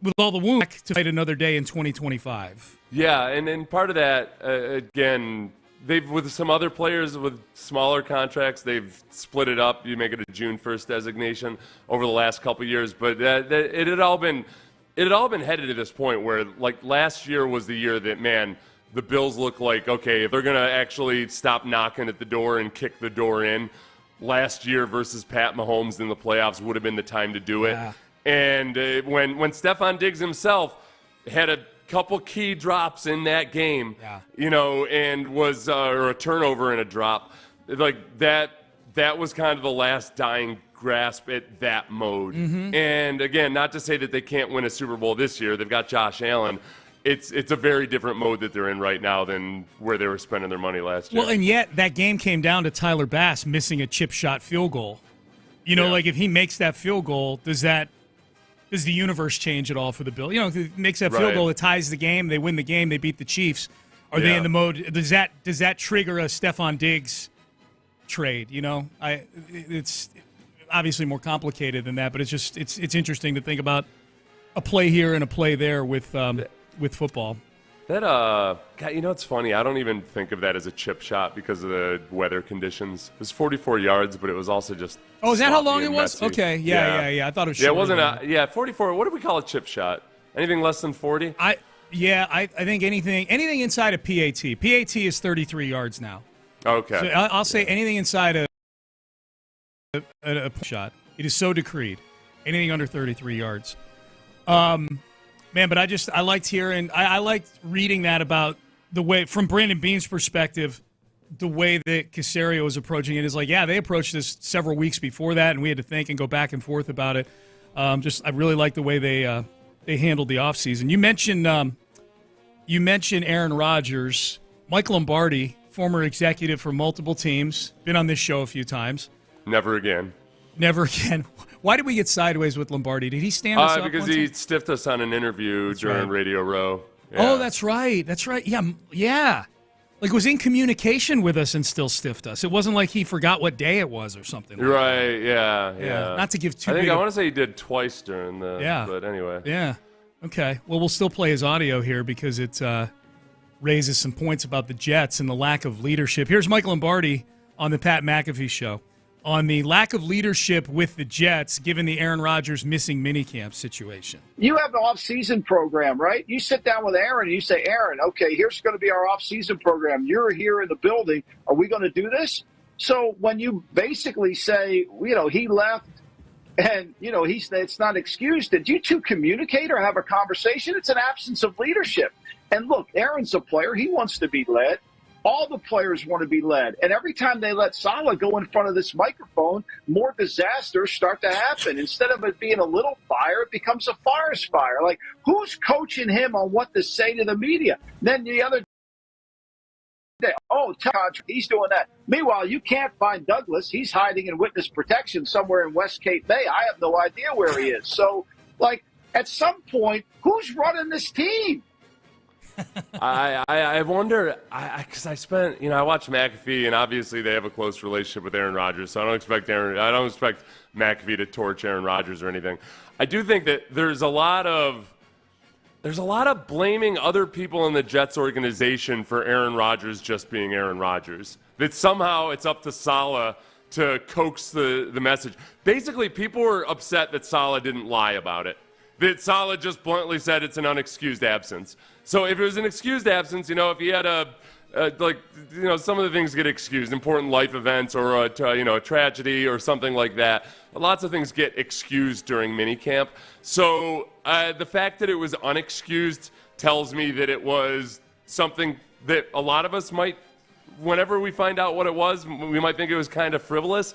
with all the wounds to fight another day in 2025. Yeah, and part of that, again, they've with some other players with smaller contracts, they've split it up. You make it a June 1st designation over the last couple of years, but it had all been headed to this point where, like, last year was the year that, man, the Bills look like, okay, if they're going to actually stop knocking at the door and kick the door in, last year versus Pat Mahomes in the playoffs would have been the time to do it. Yeah. And when Stefon Diggs himself had a couple key drops in that game, and was or a turnover and a drop, like that was kind of the last dying grasp at that mode. Mm-hmm. And again, not to say that they can't win a Super Bowl this year. They've got Josh Allen. It's a very different mode that they're in right now than where they were spending their money last year. Well, and yet that game came down to Tyler Bass missing a chip shot field goal. Like if he makes that field goal, does the universe change at all for the Bills? If he makes that field goal, it ties the game, they win the game, they beat the Chiefs. Are they in the mode? Does that trigger a Stefon Diggs trade? It's obviously more complicated than that, but it's interesting to think about a play here and a play there with football. That it's funny. I don't even think of that as a chip shot because of the weather conditions. It was 44 yards, but it was also just. Oh, is that how long sloppy it and was? messy. Okay, yeah. I thought it was. Yeah, it wasn't 44. What do we call a chip shot? Anything less than 40? I think anything inside of PAT. PAT is 33 yards now. Okay. So I'll say anything inside a shot. It is so decreed. Anything under 33 yards. Man, but I liked hearing, I liked reading that about the way, from Brandon Beane's perspective, the way that Caserio was approaching it is like, they approached this several weeks before that, and we had to think and go back and forth about it. I really like the way they handled the offseason. You mentioned Aaron Rodgers. Mike Lombardi, former executive for multiple teams, been on this show a few times. Never again. Why did we get sideways with Lombardi? Did he stand us up? Because he stiffed us on an interview during Radio Row. Yeah. Oh, that's right. Yeah. Like, was in communication with us and still stiffed us. It wasn't like he forgot what day it was or something. Right, yeah. Not to give too I want to say he did twice during the... Yeah. But anyway. Yeah. Okay. Well, we'll still play his audio here because it raises some points about the Jets and the lack of leadership. Here's Mike Lombardi on the Pat McAfee Show on the lack of leadership with the Jets given the Aaron Rodgers missing minicamp situation. You have an off-season program, right? You sit down with Aaron and you say, Aaron, okay, here's going to be our off-season program. You're here in the building. Are we going to do this? So when you basically say, he left And, it's not excused. Did you two communicate or have a conversation? It's an absence of leadership. And look, Aaron's a player. He wants to be led. All the players want to be led. And every time they let Salah go in front of this microphone, more disasters start to happen. Instead of it being a little fire, it becomes a forest fire. Like, who's coaching him on what to say to the media? Then the other day, he's doing that. Meanwhile, you can't find Douglas. He's hiding in witness protection somewhere in West Cape May. I have no idea where he is. So, at some point, who's running this team? I wonder, because I watched McAfee, and obviously they have a close relationship with Aaron Rodgers, so I don't expect McAfee to torch Aaron Rodgers or anything. I do think that there's a lot of blaming other people in the Jets organization for Aaron Rodgers just being Aaron Rodgers. That somehow it's up to Saleh to coax the message. Basically, people were upset that Saleh didn't lie about it. That Saleh just bluntly said it's an unexcused absence. So if it was an excused absence, if he had some of the things get excused, important life events or a tragedy or something like that. Lots of things get excused during minicamp. So the fact that it was unexcused tells me that it was something that a lot of us might, whenever we find out what it was, we might think it was kind of frivolous.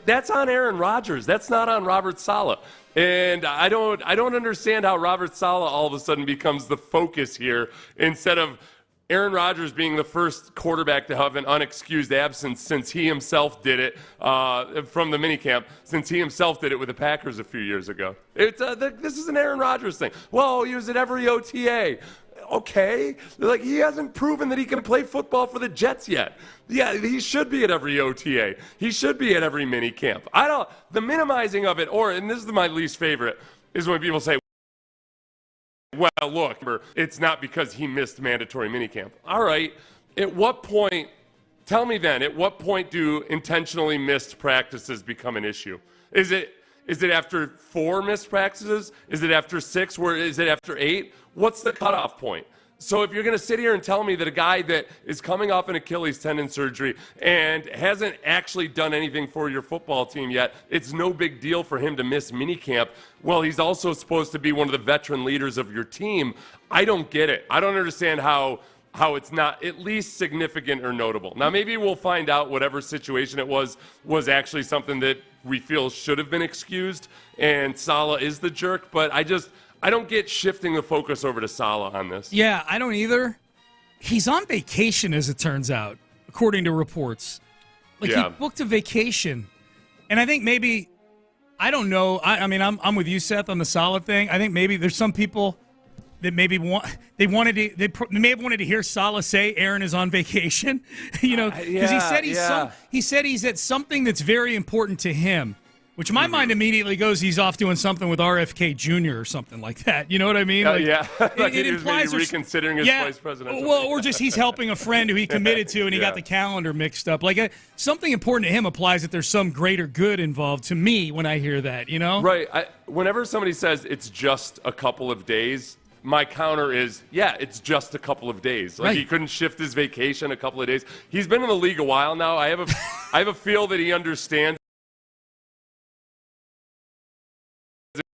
That's on Aaron Rodgers. That's not on Robert Saleh. And I don't understand how Robert Saleh all of a sudden becomes the focus here instead of Aaron Rodgers being the first quarterback to have an unexcused absence since he himself did it from the minicamp, since he himself did it with the Packers a few years ago. This is an Aaron Rodgers thing. Well, he was at every OTA. Okay, he hasn't proven that he can play football for the Jets yet. Yeah, he should be at every OTA. He should be at every mini camp. The minimizing of it, and this is my least favorite, is when people say, well, look, it's not because he missed mandatory minicamp. All right, tell me then, at what point do intentionally missed practices become an issue? Is it after 4 missed practices? Is it after 6? Is it after 8? What's the cutoff point? So if you're going to sit here and tell me that a guy that is coming off an Achilles tendon surgery and hasn't actually done anything for your football team yet, it's no big deal for him to miss minicamp. Well, he's also supposed to be one of the veteran leaders of your team. I don't get it. I don't understand how it's not at least significant or notable. Now, maybe we'll find out whatever situation it was actually something that we feel should have been excused, and Saleh is the jerk, but I don't get shifting the focus over to Saleh on this. Yeah, I don't either. He's on vacation, as it turns out, according to reports. He booked a vacation. And I think maybe, I don't know. I'm with you, Seth, on the Saleh thing. I think maybe there's some people that maybe may have wanted to hear Saleh say Aaron is on vacation, because he said he's at something that's very important to him, which my mind immediately goes he's off doing something with RFK Jr. or something like that. You know what I mean? It implies reconsidering his vice presidential. Well, or just he's helping a friend who he committed to and he got the calendar mixed up. Something important to him implies that there's some greater good involved to me when I hear that, Right. Whenever somebody says it's just a couple of days, my counter is, it's just a couple of days. He couldn't shift his vacation a couple of days. He's been in the league a while now. I have a feel that he understands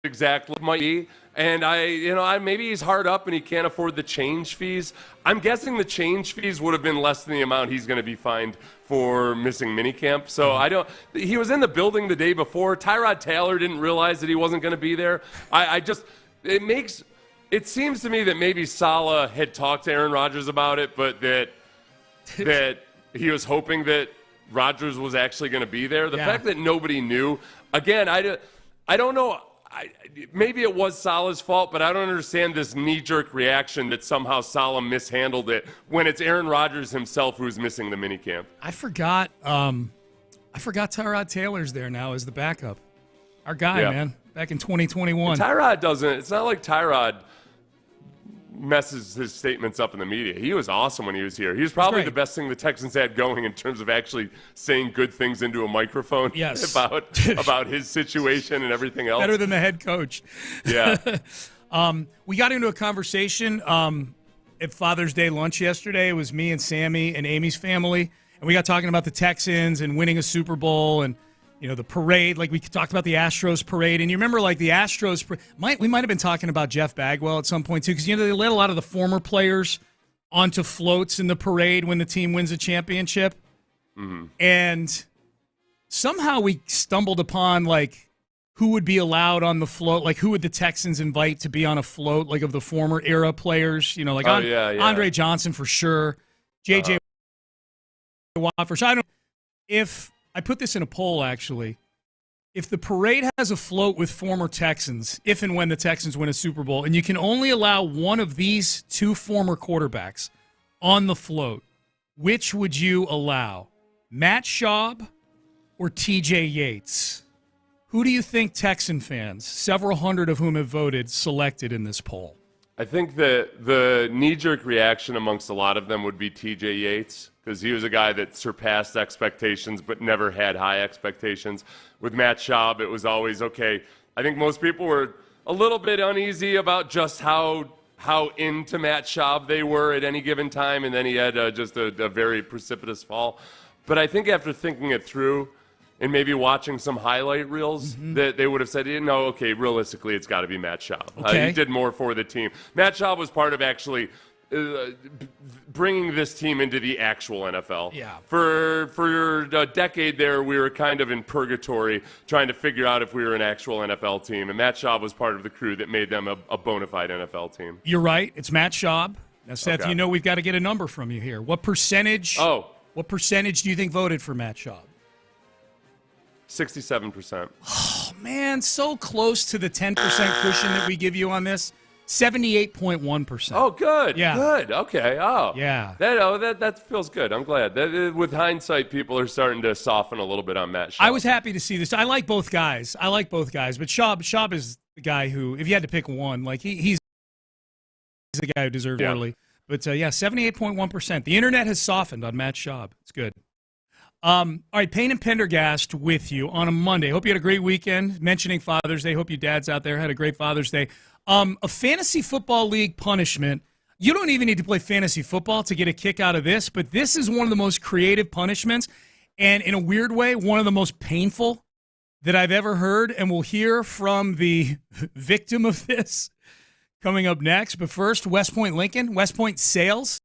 exactly what might be. And maybe he's hard up and he can't afford the change fees. I'm guessing the change fees would have been less than the amount he's going to be fined for missing minicamp. So he was in the building the day before. Tyrod Taylor didn't realize that he wasn't going to be there. It seems to me that maybe Saleh had talked to Aaron Rodgers about it, but that he was hoping that Rodgers was actually going to be there. The fact that nobody knew, again, I don't know. Maybe it was Saleh's fault, but I don't understand this knee-jerk reaction that somehow Saleh mishandled it when it's Aaron Rodgers himself who's missing the minicamp. I forgot Tyrod Taylor's there now as the backup. Our guy, man, back in 2021. Tyrod doesn't. It's not like Tyrod messes his statements up in the media. He was awesome when he was here. He was probably the best thing the Texans had going in terms of actually saying good things into a microphone about his situation and everything else. Better than the head coach. Yeah. We got into a conversation at Father's Day lunch yesterday. It was me and Sammy and Amy's family, and we got talking about the Texans and winning a Super Bowl and the parade, like we talked about the Astros parade, and you remember like the Astros, we might have been talking about Jeff Bagwell at some point too, because they let a lot of the former players onto floats in the parade when the team wins a championship, and somehow we stumbled upon like who would be allowed on the float, like who would the Texans invite to be on a float, like of the former era players, like Andre Johnson for sure, J.J. Watt for sure. I don't know if I put this in a poll, actually. If the parade has a float with former Texans, if and when the Texans win a Super Bowl, and you can only allow one of these two former quarterbacks on the float, which would you allow? Matt Schaub or T.J. Yates? Who do you think Texan fans, several hundred of whom have voted, selected in this poll? I think that the knee-jerk reaction amongst a lot of them would be T.J. Yates, because he was a guy that surpassed expectations but never had high expectations. With Matt Schaub, it was always, okay, I think most people were a little bit uneasy about just how into Matt Schaub they were at any given time, and then he had just a very precipitous fall. But I think after thinking it through and maybe watching some highlight reels, that they would have said, okay, realistically, it's got to be Matt Schaub. Okay. He did more for the team. Matt Schaub was part of actually bringing this team into the actual NFL. Yeah. For a decade there, we were kind of in purgatory trying to figure out if we were an actual NFL team, and Matt Schaub was part of the crew that made them a bona fide NFL team. You're right. It's Matt Schaub. Now, Seth, Okay. we've got to get a number from you here. What percentage do you think voted for Matt Schaub? 67%. Oh, man, so close to the 10% cushion that we give you on this. 78.1%. Oh, good. Yeah. Good. Okay. Oh. Yeah. That feels good. I'm glad. With hindsight, people are starting to soften a little bit on Matt Schaub. I was happy to see this. I like both guys. But Schaub is the guy who, if you had to pick one, like he's the guy who deserves early. But 78.1%. The internet has softened on Matt Schaub. It's good. All right, Payne and Pendergast with you on a Monday. Hope you had a great weekend. Mentioning Father's Day. Hope your dads out there had a great Father's Day. A fantasy football league punishment. You don't even need to play fantasy football to get a kick out of this, but this is one of the most creative punishments, and in a weird way, one of the most painful that I've ever heard, and we'll hear from the victim of this coming up next. But first, West Point Lincoln, West Point Sales.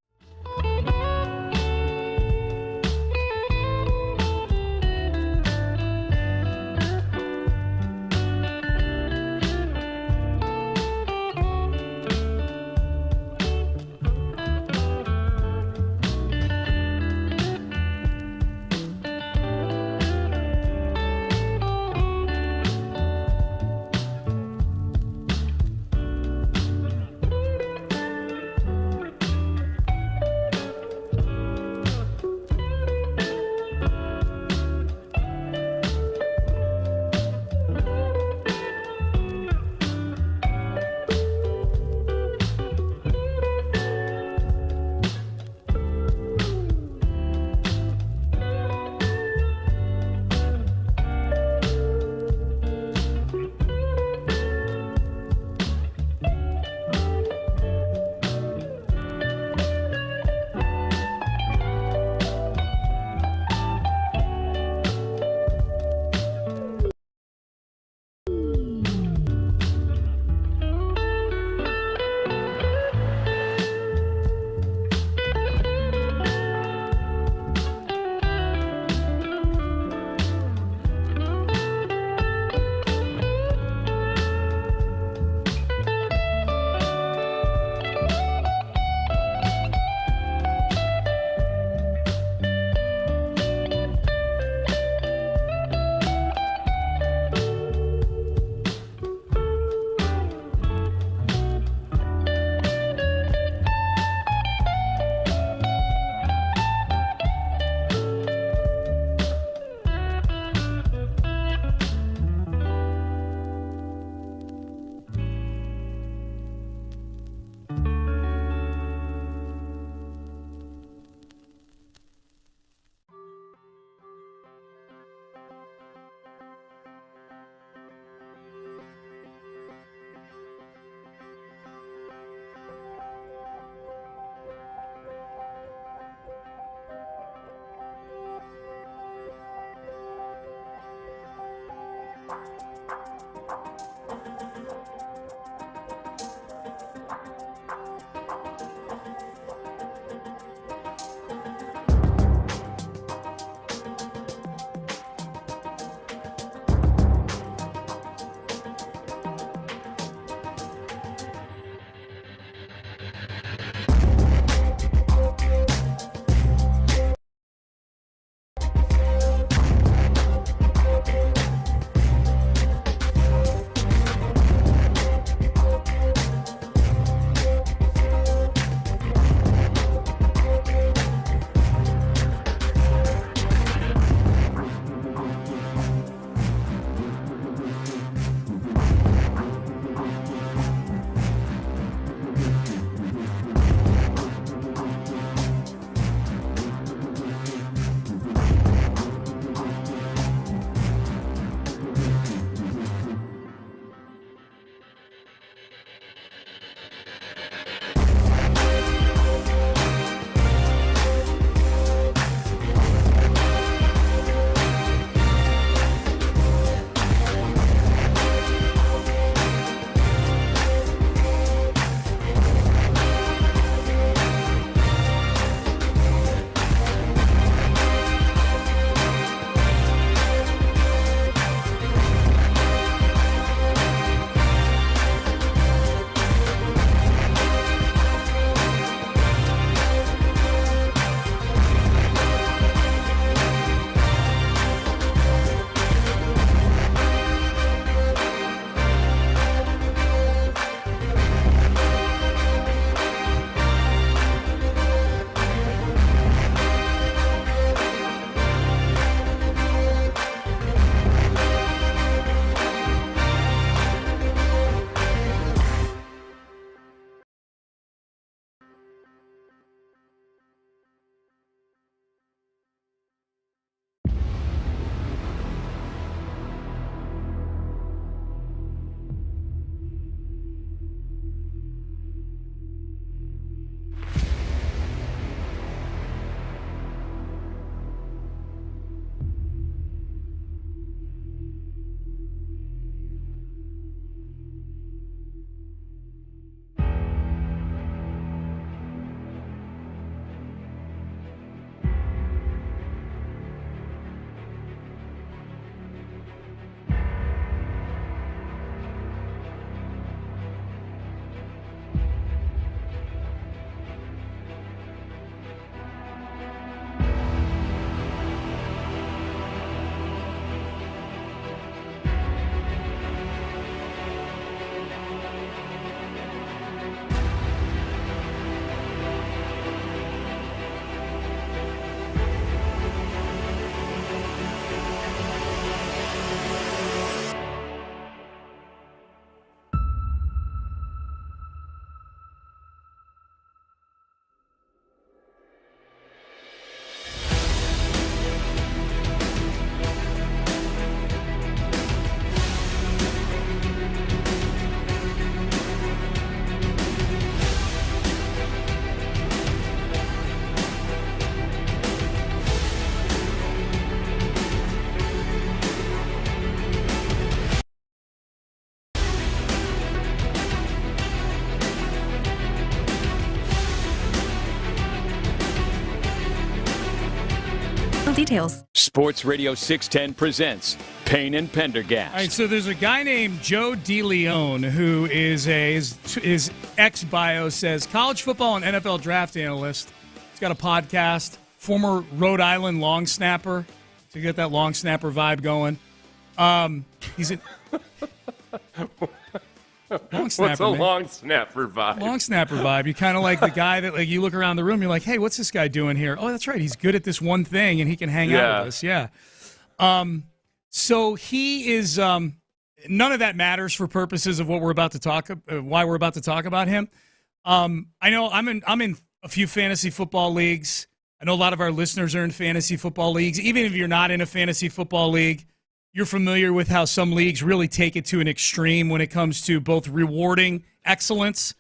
details. Sports Radio 610 presents Payne and Pendergast. All right, so there's a guy named Joe DeLeon who is his ex-bio says college football and NFL draft analyst. He's got a podcast, former Rhode Island long snapper. So you get that long snapper vibe going. He's a long snapper. What's a long snapper vibe? Long snapper vibe. You kind of like the guy that like you look around the room, you're like, hey, what's this guy doing here? Oh, that's right. He's good at this one thing, and he can hang out with us. Yeah. So he is. None of that matters for purposes of what we're about to talk. Why we're about to talk about him. I know I'm in a few fantasy football leagues. I know a lot of our listeners are in fantasy football leagues. Even if you're not in a fantasy football league, you're familiar with how some leagues really take it to an extreme when it comes to both rewarding excellence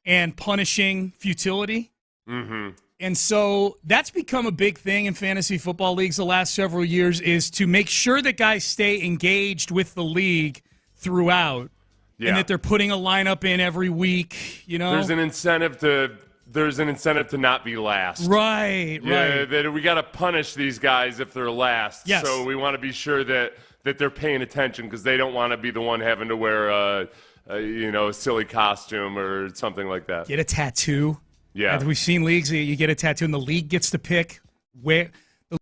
and punishing futility. Mm-hmm. And so that's become a big thing in fantasy football leagues the last several years, is to make sure that guys stay engaged with the league throughout and that they're putting a lineup in every week. You know, there's an incentive to not be last. Right. That we got to punish these guys if they're last. Yes. So we want to be sure that they're paying attention because they don't want to be the one having to wear a silly costume or something like that. Get a tattoo. Yeah. We've seen leagues, you get a tattoo and the league gets to pick where the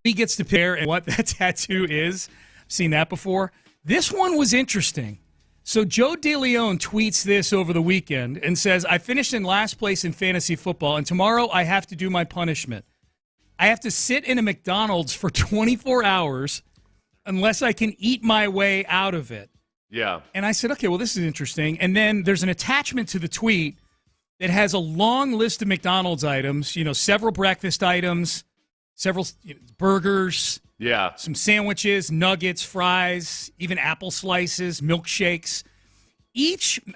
league gets to pick and what that tattoo is. I've seen that before. This one was interesting. So Joe DeLeon tweets this over the weekend and says, I finished in last place in fantasy football, and tomorrow I have to do my punishment. I have to sit in a McDonald's for 24 hours unless I can eat my way out of it. Yeah. And I said, okay, well, this is interesting. And then there's an attachment to the tweet that has a long list of McDonald's items, several breakfast items, several burgers, some sandwiches, nuggets, fries, even apple slices, milkshakes.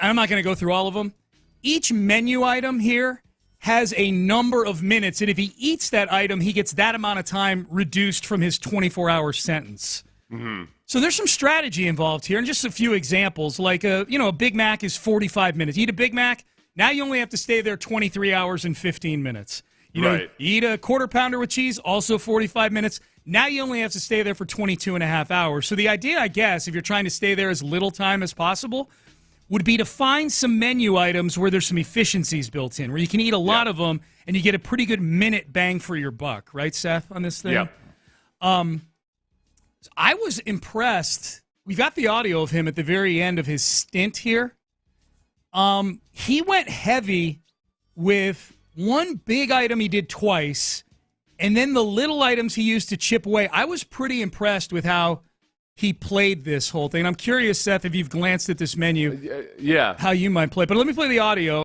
I'm not going to go through all of them. Each menu item here has a number of minutes, and if he eats that item, he gets that amount of time reduced from his 24-hour sentence. Mm-hmm. So there's some strategy involved here, and just a few examples. Like, a Big Mac is 45 minutes. You eat a Big Mac, now you only have to stay there 23 hours and 15 minutes. You eat a quarter pounder with cheese, also 45 minutes. Now you only have to stay there for 22 and a half hours. So the idea, I guess, if you're trying to stay there as little time as possible, would be to find some menu items where there's some efficiencies built in, where you can eat a lot of them and you get a pretty good minute bang for your buck. Right, Seth, on this thing? Yeah. I was impressed. We got the audio of him at the very end of his stint here. He went heavy with one big item he did twice, and then the little items he used to chip away. I was pretty impressed with how he played this whole thing. I'm curious, Seth, if you've glanced at this menu, how you might play. But let me play the audio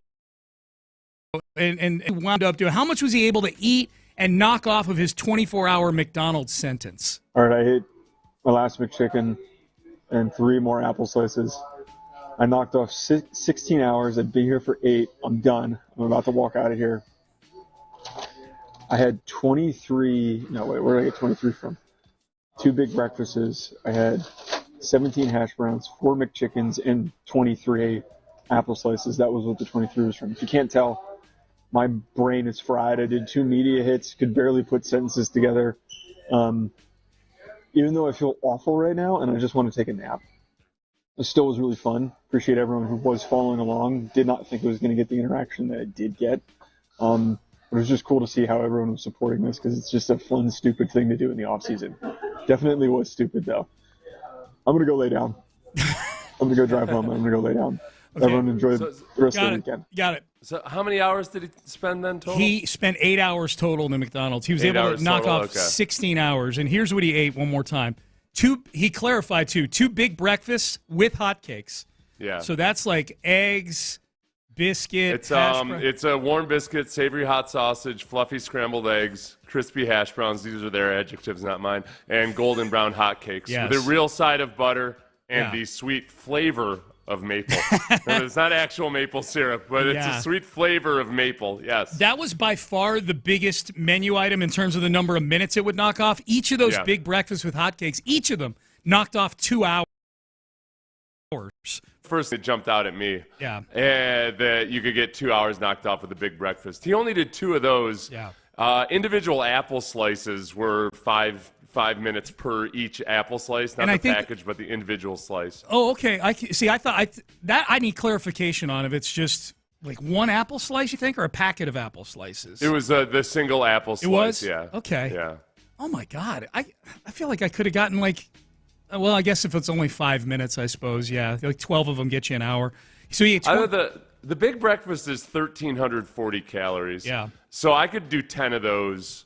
and wound up doing. How much was he able to eat and knock off of his 24-hour McDonald's sentence? All right, I ate my last McChicken and 3 more apple slices. I knocked off 16 hours. I'd be here for 8. I'm done. I'm about to walk out of here. I had 23. No, wait, where did I get 23 from? 2 big breakfasts. I had 17 hash browns, 4 McChickens, and 23 apple slices. That was what the 23 was from. If you can't tell, my brain is fried. I did 2 media hits, could barely put sentences together. Even though I feel awful right now and I just want to take a nap. It still was really fun. Appreciate everyone who was following along. Did not think it was going to get the interaction that I did get. But it was just cool to see how everyone was supporting this because it's just a fun, stupid thing to do in the off season. Definitely was stupid, though. I'm going to go lay down. I'm going to go drive home. I'm going to go lay down. Okay. Everyone enjoy the rest of the weekend. Got it. So how many hours did he spend then total? He spent 8 hours total in the McDonald's. He was able to knock off 16 hours. And here's what he ate one more time. He clarified, 2 big breakfasts with hotcakes. Yeah. So that's like eggs, biscuit. It's a warm biscuit, savory hot sausage, fluffy scrambled eggs, crispy hash browns. These are their adjectives, not mine. And golden brown hotcakes with a real side of butter and the sweet flavor of maple. It's not actual maple syrup, but it's a sweet flavor of maple. Yes. That was by far the biggest menu item in terms of the number of minutes it would knock off. Each of those big breakfasts with hotcakes, each of them knocked off 2 hours. First, it jumped out at me. Yeah. That you could get 2 hours knocked off with a big breakfast. He only did 2 of those. Yeah. Individual apple slices were five minutes per each apple slice, not the package, but the individual slice. Oh, okay. I thought that I need clarification on if it's just like one apple slice, you think, or a packet of apple slices. It was the single apple slice. It was? Yeah. Okay. Yeah. Oh my God, I feel like I could have gotten like, well, I guess if it's only 5 minutes, I suppose. Yeah, like 12 of them get you an hour. So you ate the big breakfast is 1,340 calories. Yeah. So I could do 10 of those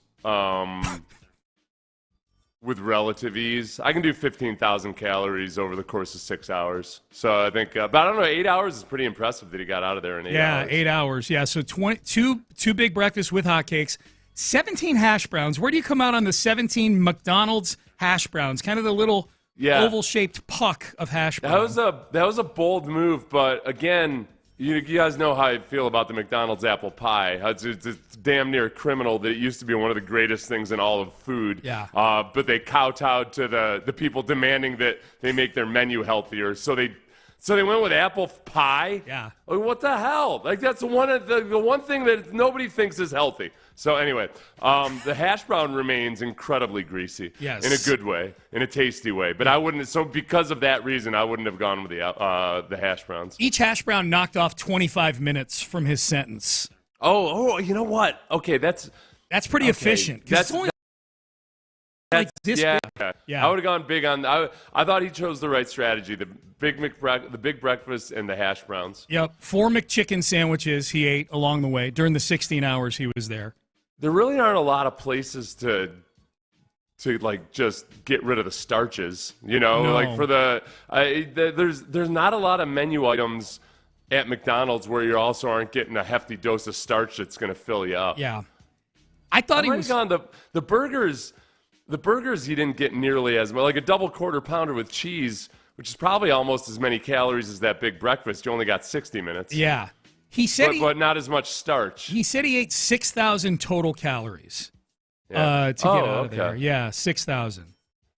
with relative ease. I can do 15,000 calories over the course of 6 hours. So I think, but I don't know, 8 hours is pretty impressive that he got out of there in 8 hours. Yeah, 8 hours. Yeah, so two big breakfasts with hotcakes, 17 hash browns. Where do you come out on the 17 McDonald's hash browns? Kind of the little oval-shaped puck of hash browns. That was a bold move, but again, you guys know how I feel about the McDonald's apple pie. It's damn near criminal that it used to be one of the greatest things in all of food. Yeah. But they kowtowed to the people demanding that they make their menu healthier. So they went with apple pie. Yeah. Like, what the hell? Like, that's the one thing that nobody thinks is healthy. So anyway, the hash brown remains incredibly greasy. Yes. In a good way, in a tasty way. But I wouldn't. So because of that reason, I wouldn't have gone with the hash browns. Each hash brown knocked off 25 minutes from his sentence. Oh, you know what? Okay, that's pretty efficient. That's only like this yeah. big. I would have gone big on. I thought he chose the right strategy. The big breakfast and the hash browns. Yep, 4 McChicken sandwiches he ate along the way during the 16 hours he was there. There really aren't a lot of places to like just get rid of the starches, No. Like for there's not a lot of menu items at McDonald's where you also aren't getting a hefty dose of starch that's going to fill you up. Yeah, I thought he was gone the burgers. The burgers he didn't get nearly as much. Like a double quarter pounder with cheese, which is probably almost as many calories as that big breakfast. You only got 60 minutes. Yeah. He said but not as much starch. He said he ate 6,000 total calories to get out of there. Yeah, 6,000.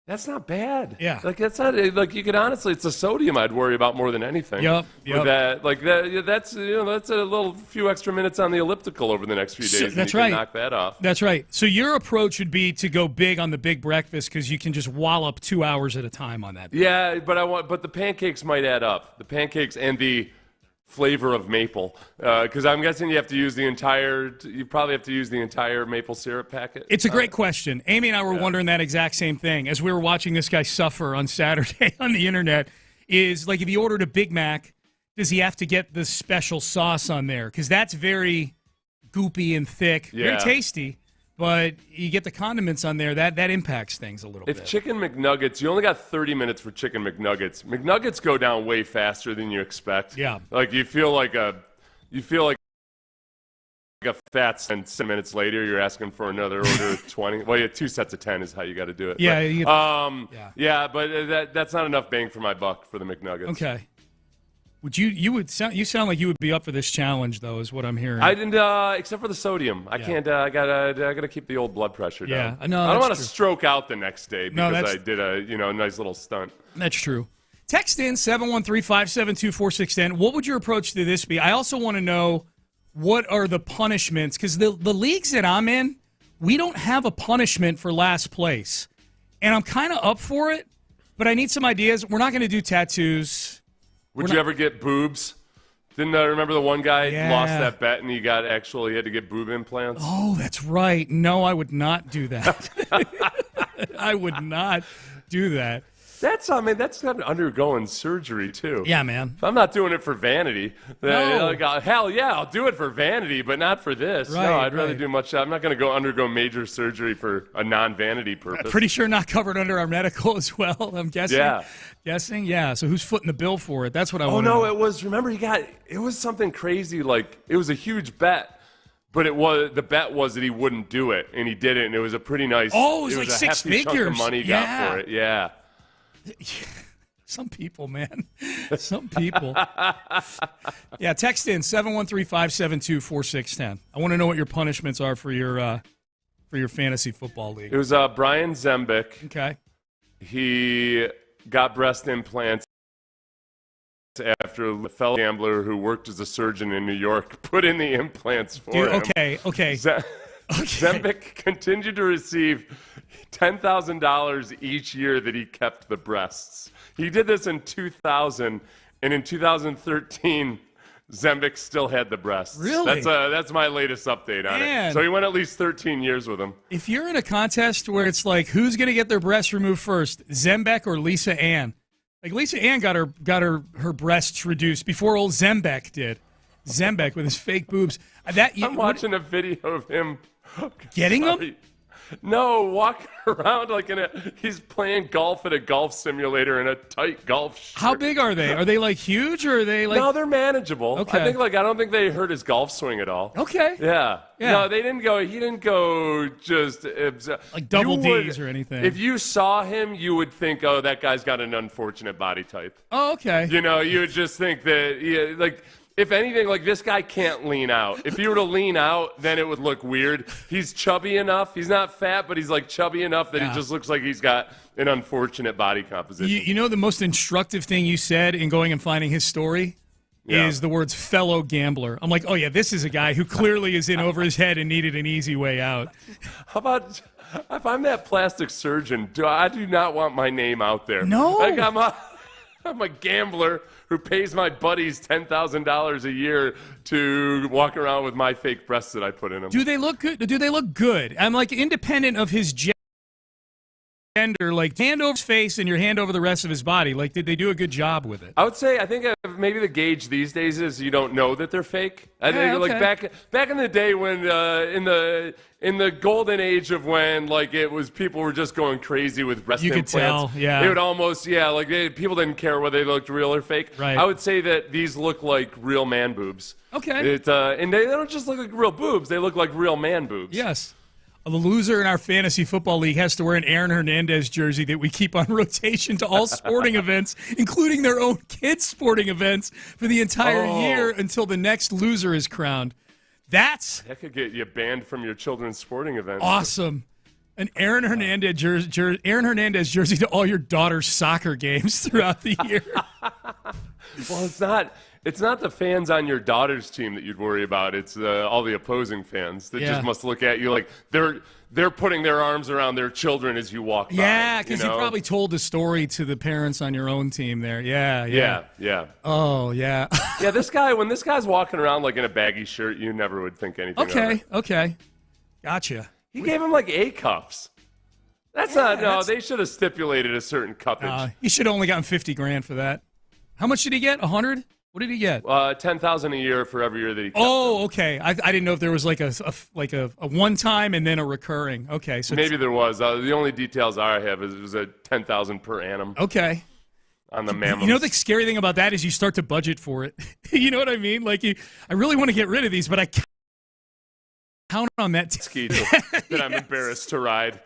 That's not bad. Yeah. Like, that's not, like, you could honestly, it's the sodium I'd worry about more than anything. Yep. With that's a little few extra minutes on the elliptical over the next few days. That's and you right. can knock that off. That's right. So your approach would be to go big on the big breakfast because you can just wallop 2 hours at a time on that. Yeah, but the pancakes might add up. The pancakes and the flavor of maple, because I'm guessing you probably have to use the entire maple syrup packet. It's a great question. Amy and I were wondering that exact same thing as we were watching this guy suffer on Saturday on the internet. Is like, if he ordered a Big Mac, does he have to get the special sauce on there? Because that's very goopy and thick, very tasty. But you get the condiments on there, that impacts things a little bit. If chicken McNuggets, you only got 30 minutes for chicken McNuggets. McNuggets go down way faster than you expect. Yeah. Like you feel like a fat, and 7 minutes later you're asking for another order of 20. Well, yeah, 2 sets of 10 is how you got to do it. Yeah. But that's not enough bang for my buck for the McNuggets. Okay. You sound like you would be up for this challenge, though, is what I'm hearing. I didn't, except for the sodium. I can't. I gotta keep the old blood pressure down. Yeah, no, I don't want to stroke out the next day because I did a nice little stunt. That's true. Text in 713-572-4610. What would your approach to this be? I also want to know what are the punishments, because the leagues that I'm in, we don't have a punishment for last place, and I'm kind of up for it, but I need some ideas. We're not going to do tattoos. Would you ever get boobs? Didn't remember the one guy lost that bet and he had to get boob implants? Oh, that's right. No, I would not do that. I would not do that. That's undergoing surgery too. Yeah, man. If I'm not doing it for vanity, hell yeah, I'll do it for vanity, but not for this. Right, no, I'd rather do much. I'm not going to undergo major surgery for a non-vanity purpose. Pretty sure not covered under our medical as well, I'm guessing. Yeah. Guessing? Yeah. So who's footing the bill for it? That's what I want to know. Oh, no, it was something crazy. Like, it was a huge bet. But the bet was that he wouldn't do it, and he did it, and it was a pretty nice. Oh, it was like a 6 hefty figures. Chunk of money he got for it. Yeah. Some people, man. Some people. Yeah, text in 713-572-4610. I want to know what your punishments are for your fantasy football league. It was Brian Zembick. Okay. He got breast implants after a fellow gambler who worked as a surgeon in New York put in the implants for him. Okay. Zembic continued to receive $10,000 each year that he kept the breasts. He did this in 2000, and in 2013, Zembic still had the breasts. Really? That's my latest update on it. So he went at least 13 years with them. If you're in a contest where it's like, who's going to get their breasts removed first, Zembic or Lisa Ann? Like, Lisa Ann got her breasts reduced before old Zembic did. Zembic with his fake boobs. I'm watching a video of him getting them? No, walking around he's playing golf at a golf simulator in a tight golf shirt. How big are they? Are they like huge or are they like? No, they're manageable. Okay. I don't think they hurt his golf swing at all. Okay. Yeah. No, they didn't go. He didn't go just like double D's or anything. If you saw him, you would think, oh, that guy's got an unfortunate body type. Oh, okay. You would just think that if anything, this guy can't lean out. If he were to lean out, then it would look weird. He's chubby enough. He's not fat, but he's chubby enough that he just looks like he's got an unfortunate body composition. You know the most instructive thing you said in going and finding his story is the words fellow gambler. I'm like, oh yeah, this is a guy who clearly is in over his head and needed an easy way out. How about if I'm that plastic surgeon, I do not want my name out there. No. I'm a gambler who pays my buddies $10,000 a year to walk around with my fake breasts that I put in them. Do they look good? Do they look good? I'm independent of his gender, hand over his face and your hand over the rest of his body. Did they do a good job with it? I would say, I think maybe the gauge these days is you don't know that they're fake. I think back in the day when in the golden age of when it was people were just going crazy with breast implants. You could tell, yeah. It would almost, people didn't care whether they looked real or fake. Right. I would say that these look like real man boobs. Okay. And they don't just look like real boobs; they look like real man boobs. Yes. The loser in our fantasy football league has to wear an Aaron Hernandez jersey that we keep on rotation to all sporting events, including their own kids' sporting events, for the entire year until the next loser is crowned. That could get you banned from your children's sporting events. Awesome. An Aaron Hernandez jersey to all your daughter's soccer games throughout the year. Well, it's not the fans on your daughter's team that you'd worry about. It's all the opposing fans that just must look at you like they're putting their arms around their children as you walk by. Yeah, because you probably told the story to the parents on your own team there. Yeah. Oh, yeah. Yeah, when this guy's walking around in a baggy shirt, you never would think anything of it. Okay. Gotcha. He gave him A cups. They should have stipulated a certain cuppage. He should have only gotten $50,000 for that. How much did he get? 100? What did he get? $10,000 a year for every year that he kept them. Okay. I didn't know if there was a one time and then a recurring. Okay, so maybe there was. The only details I have is it was a $10,000 per annum. Okay. On the mammals. You know the scary thing about that is you start to budget for it. You know what I mean? I really want to get rid of these, but I count on that ski that I'm embarrassed to ride.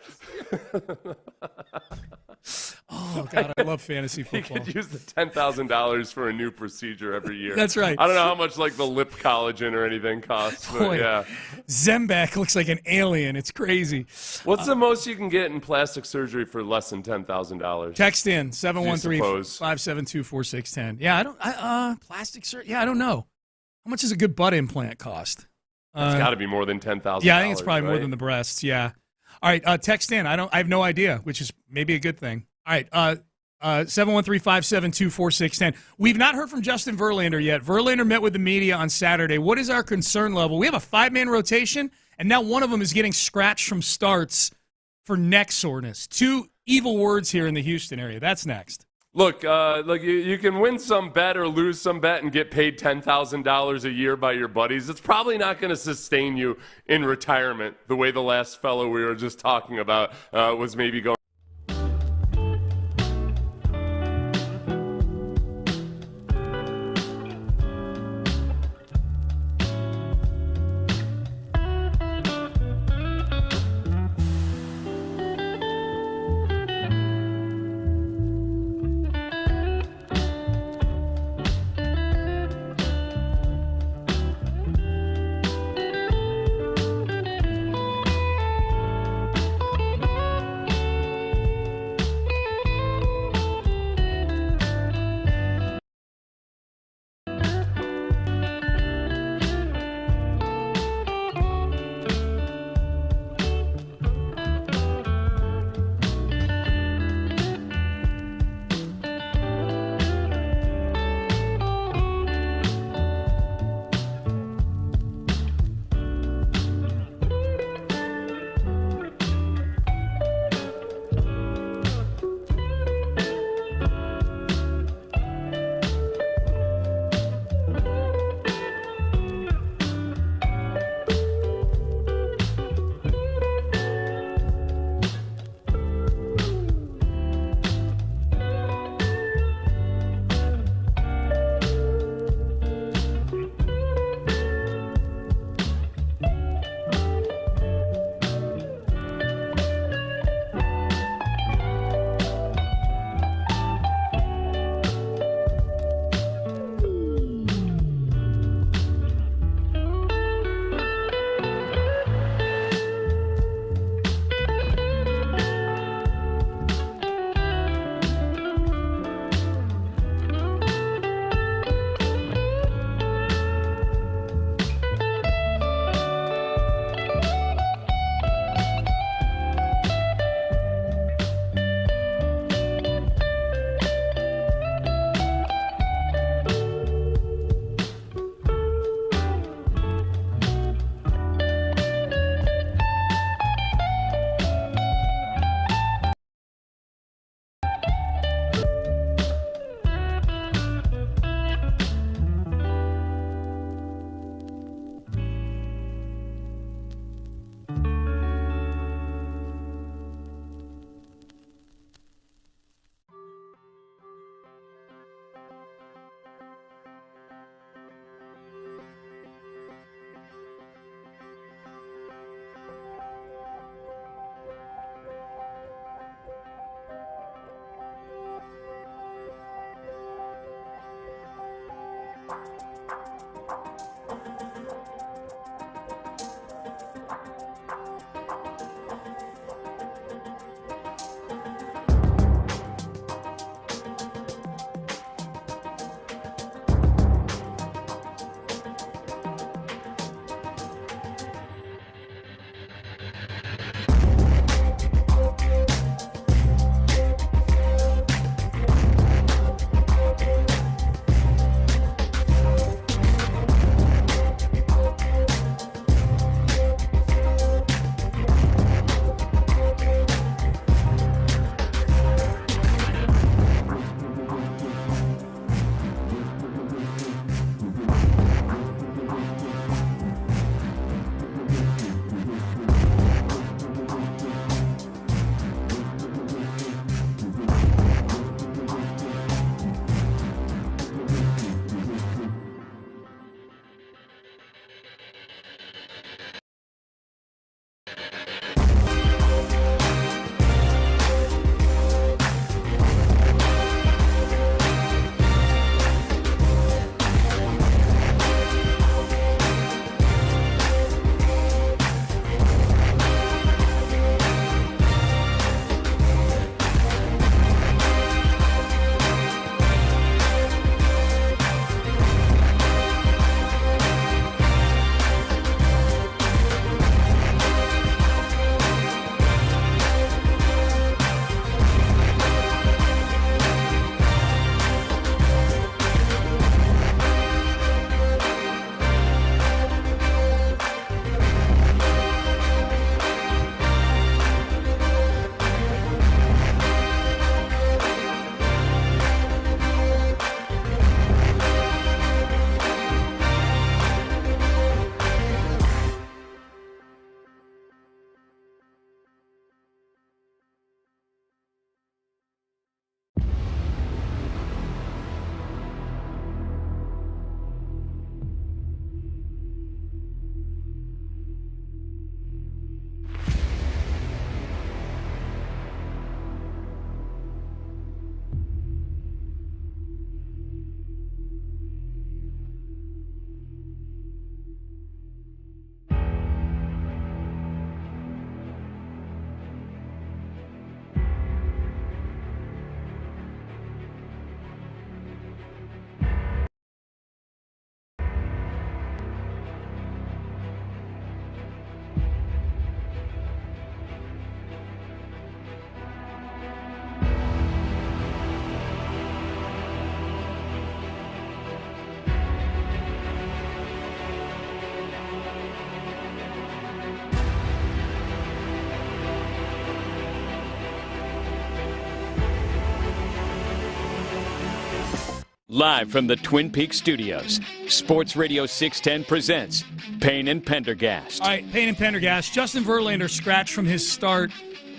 Oh, God, I love fantasy football. You could use the $10,000 for a new procedure every year. That's right. I don't know how much the lip collagen or anything costs, but yeah. Zembic looks like an alien. It's crazy. What's the most you can get in plastic surgery for less than $10,000? Text in 713-572-4610. Yeah, plastic surgery. Yeah, I don't know. How much does a good butt implant cost? It's got to be more than $10,000. Yeah, I think it's probably more than the breasts. Yeah. All right, text in. I have no idea, which is maybe a good thing. All right, 713-572-4610. We've not heard from Justin Verlander yet. Verlander met with the media on Saturday. What is our concern level? We have a 5-man rotation, and now one of them is getting scratched from starts for neck soreness. 2 evil words here in the Houston area. That's next. Look, you can win some bet or lose some bet and get paid $10,000 a year by your buddies. It's probably not going to sustain you in retirement the way the last fellow we were just talking about was maybe going. Live from the Twin Peaks studios, Sports Radio 610 presents Payne and Pendergast. All right, Payne and Pendergast. Justin Verlander scratched from his start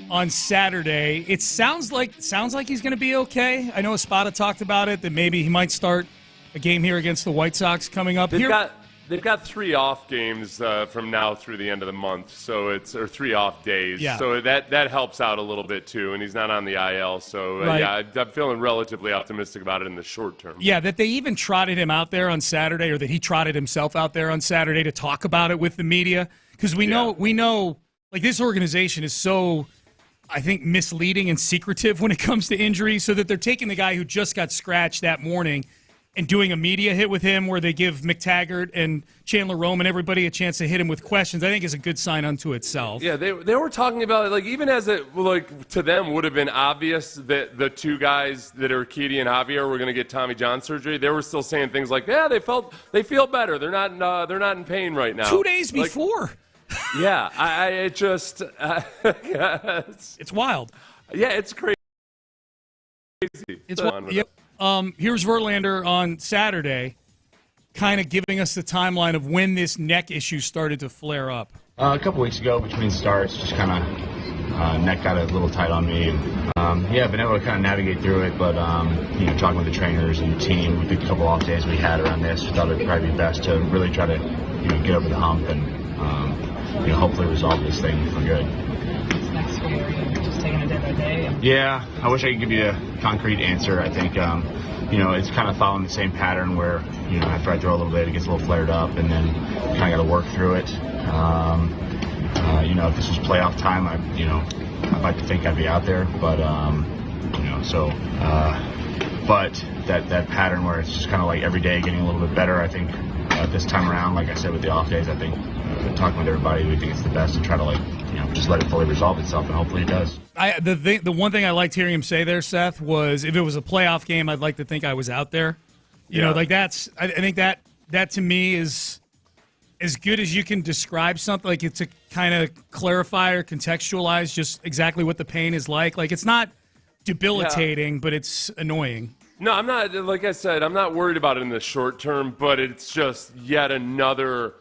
on Saturday. It sounds like he's going to be okay. I know Espada talked about it, that maybe he might start a game here against the White Sox coming up. They've got 3 off games from now through the end of the month, or 3 off days. Yeah. So that helps out a little bit too, and he's not on the IL. So Right. yeah, I'm feeling relatively optimistic about it in the short term. Yeah, that they even trotted him out there on Saturday, or that he trotted himself out there on Saturday to talk about it with the media, because we know like this organization is so, I think, misleading and secretive when it comes to injuries, so that they're taking the guy who just got scratched that morning and doing a media hit with him where they give McTaggart and Chandler Rome and everybody a chance to hit him with questions, I think is a good sign unto itself. Yeah, they were talking about it, like, even as it, like, to them would have been obvious that the 2 guys that are Urquidy and Javier were going to get Tommy John surgery, they were still saying things like, yeah, they feel better. They're not in pain right now. 2 days before. Yeah, it's wild. Yeah, it's crazy. It's wild. Yep. Here's Verlander on Saturday, kind of giving us the timeline of when this neck issue started to flare up. A couple weeks ago, between starts, just kind of neck got a little tight on me, and been able to kind of navigate through it. But talking with the trainers and the team with the couple off days we had around this, we thought it'd probably be best to really try to get over the hump and hopefully resolve this thing for good. Next for you, just taking it day by day? Yeah, I wish I could give you a concrete answer. I think, it's kind of following the same pattern where, after I throw a little bit, it gets a little flared up, and then kind of got to work through it. If this was playoff time, I'd like to think I'd be out there, but, but that pattern where it's just kind of like every day getting a little bit better, I think this time around, like I said, with the off days, I think talking with everybody, we think it's the best to try to just let it fully resolve itself, and hopefully it does. The one thing I liked hearing him say there, Seth, was if it was a playoff game, I'd like to think I was out there. I think that to me is as good as you can describe something. Like, it's to kind of clarify or contextualize just exactly what the pain is like. Like, it's not debilitating, but it's annoying. No, I'm not. Like I said, I'm not worried about it in the short term, but it's just yet another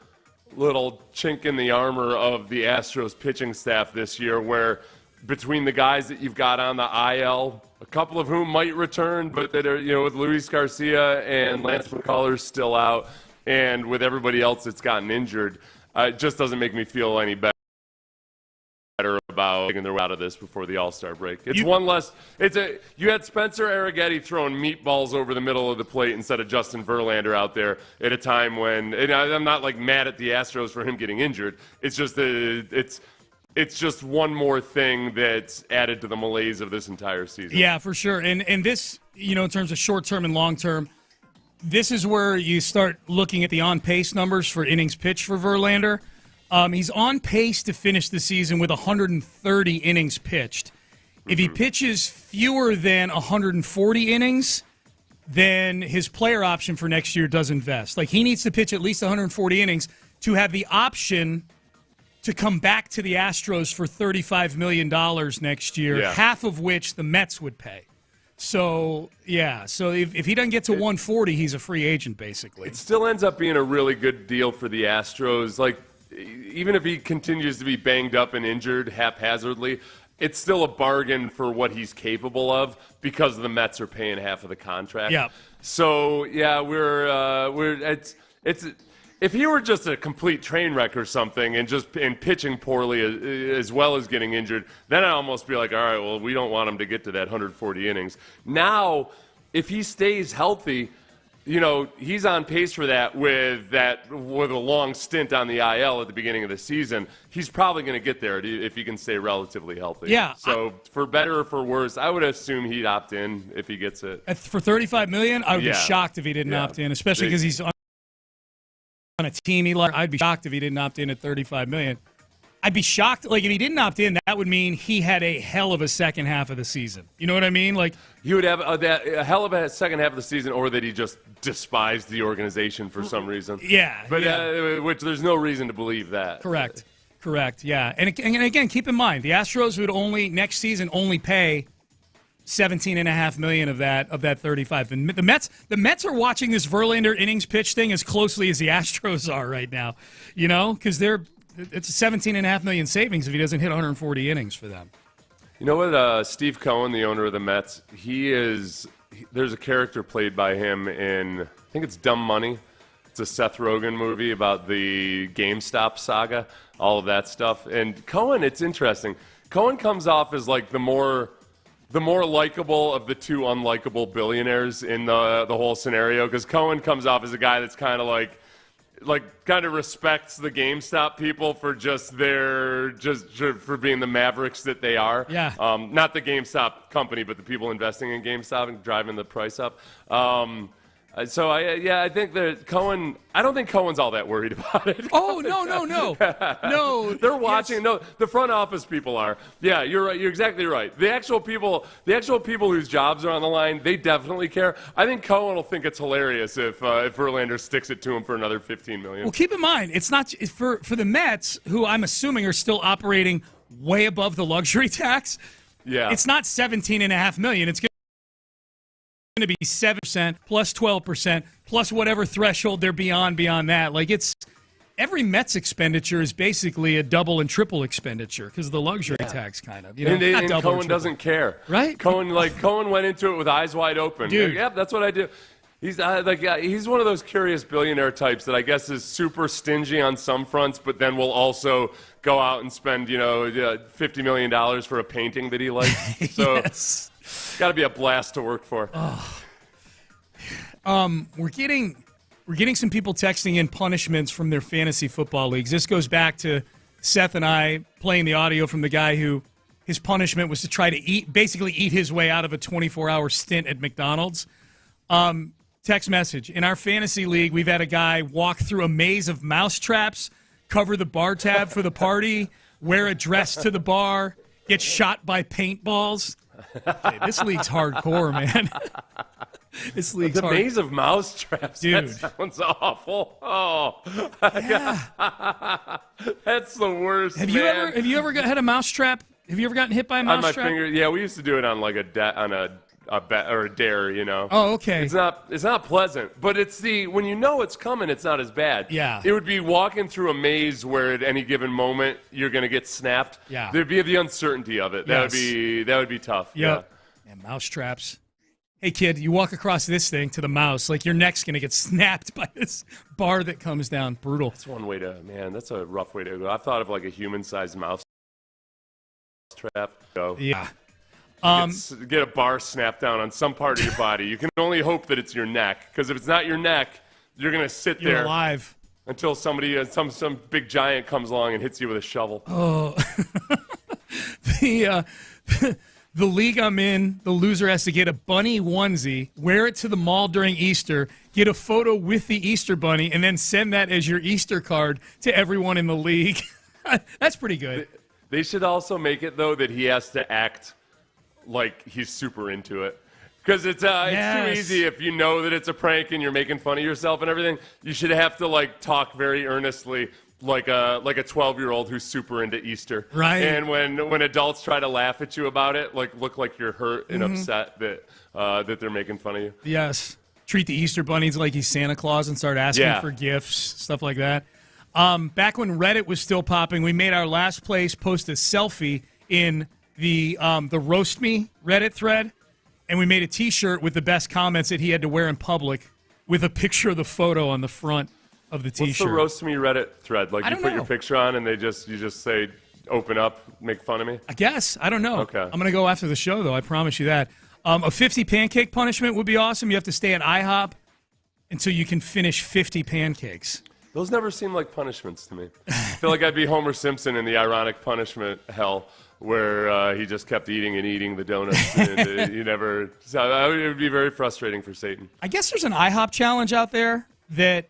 little chink in the armor of the Astros pitching staff this year, where between the guys that you've got on the IL, a couple of whom might return, but that are, with Luis Garcia and Lance McCullers still out, and with everybody else that's gotten injured, it just doesn't make me feel any better about taking their way out of this before the All-Star break. It's one less. You had Spencer Arrighetti throwing meatballs over the middle of the plate instead of Justin Verlander out there at a time when, and I'm not like mad at the Astros for him getting injured. It's just it's just one more thing that's added to the malaise of this entire season. Yeah, for sure. And this, in terms of short term and long term, this is where you start looking at the on pace numbers for innings pitched for Verlander. He's on pace to finish the season with 130 innings pitched. If he pitches fewer than 140 innings, then his player option for next year doesn't vest. Like, he needs to pitch at least 140 innings to have the option to come back to the Astros for $35 million next year, half of which the Mets would pay. So, if he doesn't get to 140, he's a free agent, basically. It still ends up being a really good deal for the Astros. Like, even if he continues to be banged up and injured haphazardly, it's still a bargain for what he's capable of because the Mets are paying half of the contract. Yeah. So it's if he were just a complete train wreck or something and pitching poorly as well as getting injured, then I'd almost be like, all right, well, we don't want him to get to that 140 innings. Now, if he stays healthy, he's on pace for that with a long stint on the IL at the beginning of the season. He's probably going to get there if he can stay relatively healthy. Yeah. So for better or for worse, I would assume he'd opt in if he gets it. For $35 million, I would be shocked if he didn't opt in, especially because he's on a team he likes. I'd be shocked if he didn't opt in at $35 million. I'd be shocked. Like, if he didn't opt in, that would mean he had a hell of a second half of the season. You know what I mean? Like, you would have a hell of a second half of the season, or that he just despised the organization for some reason. Yeah. But which there's no reason to believe that. Correct. Yeah. And again, keep in mind, the Astros would next season only pay $17.5 million of that 35. And the Mets are watching this Verlander innings pitch thing as closely as the Astros are right now, because it's a $17.5 million savings if he doesn't hit 140 innings for them. You know what? Steve Cohen, the owner of the Mets, there's a character played by him in, I think it's Dumb Money. It's a Seth Rogen movie about the GameStop saga, all of that stuff. And Cohen, it's interesting. Cohen comes off as like the more likable of the two unlikable billionaires in the whole scenario, because Cohen comes off as a guy that's kind of like kind of respects the GameStop people for for being the mavericks that they are. Yeah. Not the GameStop company, but the people investing in GameStop and driving the price up. So I think that Cohen. I don't think Cohen's all that worried about it. Oh no! They're watching. Yes. No, the front office people are. Yeah, you're right. You're exactly right. The actual people whose jobs are on the line, they definitely care. I think Cohen will think it's hilarious if Verlander sticks it to him for another $15 million. Well, keep in mind, it's not for the Mets, who I'm assuming are still operating way above the luxury tax. Yeah, it's not $17.5 million. It's going to be 7% plus 12% plus whatever threshold they're beyond that. Like, it's every Mets expenditure is basically a double and triple expenditure because of the luxury tax, kind of. And Cohen doesn't care, right? Cohen went into it with eyes wide open. Dude. Yep, that's what I do. He's he's one of those curious billionaire types that I guess is super stingy on some fronts, but then will also go out and spend $50 million for a painting that he likes. So. Yes. Got to be a blast to work for. We're getting some people texting in punishments from their fantasy football leagues. This goes back to Seth and I playing the audio from the guy who his punishment was to try to basically eat his way out of a 24-hour stint at McDonald's. Text message. In our fantasy league, we've had a guy walk through a maze of mouse traps, cover the bar tab for the party, wear a dress to the bar, get shot by paintballs. Okay, this league's hardcore, man. This league's the maze of mouse traps. Dude. That sounds awful. Oh, yeah. That's the worst. Have you ever had a mouse trap? Have you ever gotten hit by a mouse on my trap? finger? Yeah, we used to do it on like a bet or a dare, Oh, okay. It's not pleasant, but it's when you know it's coming, it's not as bad. Yeah. It would be walking through a maze where at any given moment you're going to get snapped. Yeah. There'd be the uncertainty of it. Yes. That would be tough. Yep. Yeah. And mouse traps. Hey kid, you walk across this thing to the mouse, like your neck's going to get snapped by this bar that comes down. Brutal. That's one way that's a rough way to go. I've thought of like a human-sized mouse trap. Yeah. Get a bar snapped down on some part of your body. You can only hope that it's your neck, because if it's not your neck, you're going to sit You're there alive until somebody, some big giant comes along and hits you with a shovel. Oh. The league I'm in, the loser has to get a bunny onesie, wear it to the mall during Easter, get a photo with the Easter bunny, and then send that as your Easter card to everyone in the league. That's pretty good. They should also make it, though, that he has to act like he's super into it. Because it's too easy if you know that it's a prank and you're making fun of yourself and everything. You should have to talk very earnestly, like a 12-year-old who's super into Easter. Right. And when adults try to laugh at you about it, look like you're hurt and upset that they're making fun of you. Yes. Treat the Easter bunnies like he's Santa Claus and start asking for gifts, stuff like that. Back when Reddit was still popping, we made our last place post a selfie in the Roast Me Reddit thread, and we made a T-shirt with the best comments that he had to wear in public with a picture of the photo on the front of the T-shirt. What's the Roast Me Reddit thread? Like, you put your picture on and you just say, open up, make fun of me? I guess. I don't know. Okay. I'm going to go after the show, though. I promise you that. A 50 pancake punishment would be awesome. You have to stay at IHOP until you can finish 50 pancakes. Those never seem like punishments to me. I feel like I'd be Homer Simpson in the ironic punishment hell, where he just kept eating and eating the donuts. And he never. So it would be very frustrating for Satan. I guess there's an IHOP challenge out there that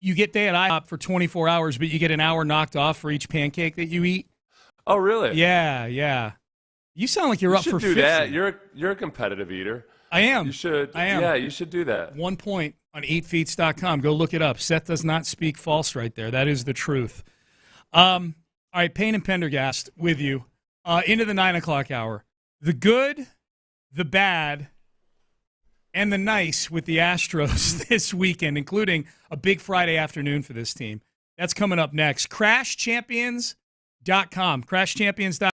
you get day at IHOP for 24 hours, but you get an hour knocked off for each pancake that you eat. Oh, really? Yeah. You sound like you're up for 50. You should do that. You're a competitive eater. I am. You should. I am. Yeah, you should do that. 1 point on eatfeats.com. Go look it up. Seth does not speak false right there. That is the truth. All right, Payne and Pendergast with you into the 9 o'clock hour. The good, the bad, and the nice with the Astros this weekend, including a big Friday afternoon for this team. That's coming up next. CrashChampions.com. CrashChampions.com.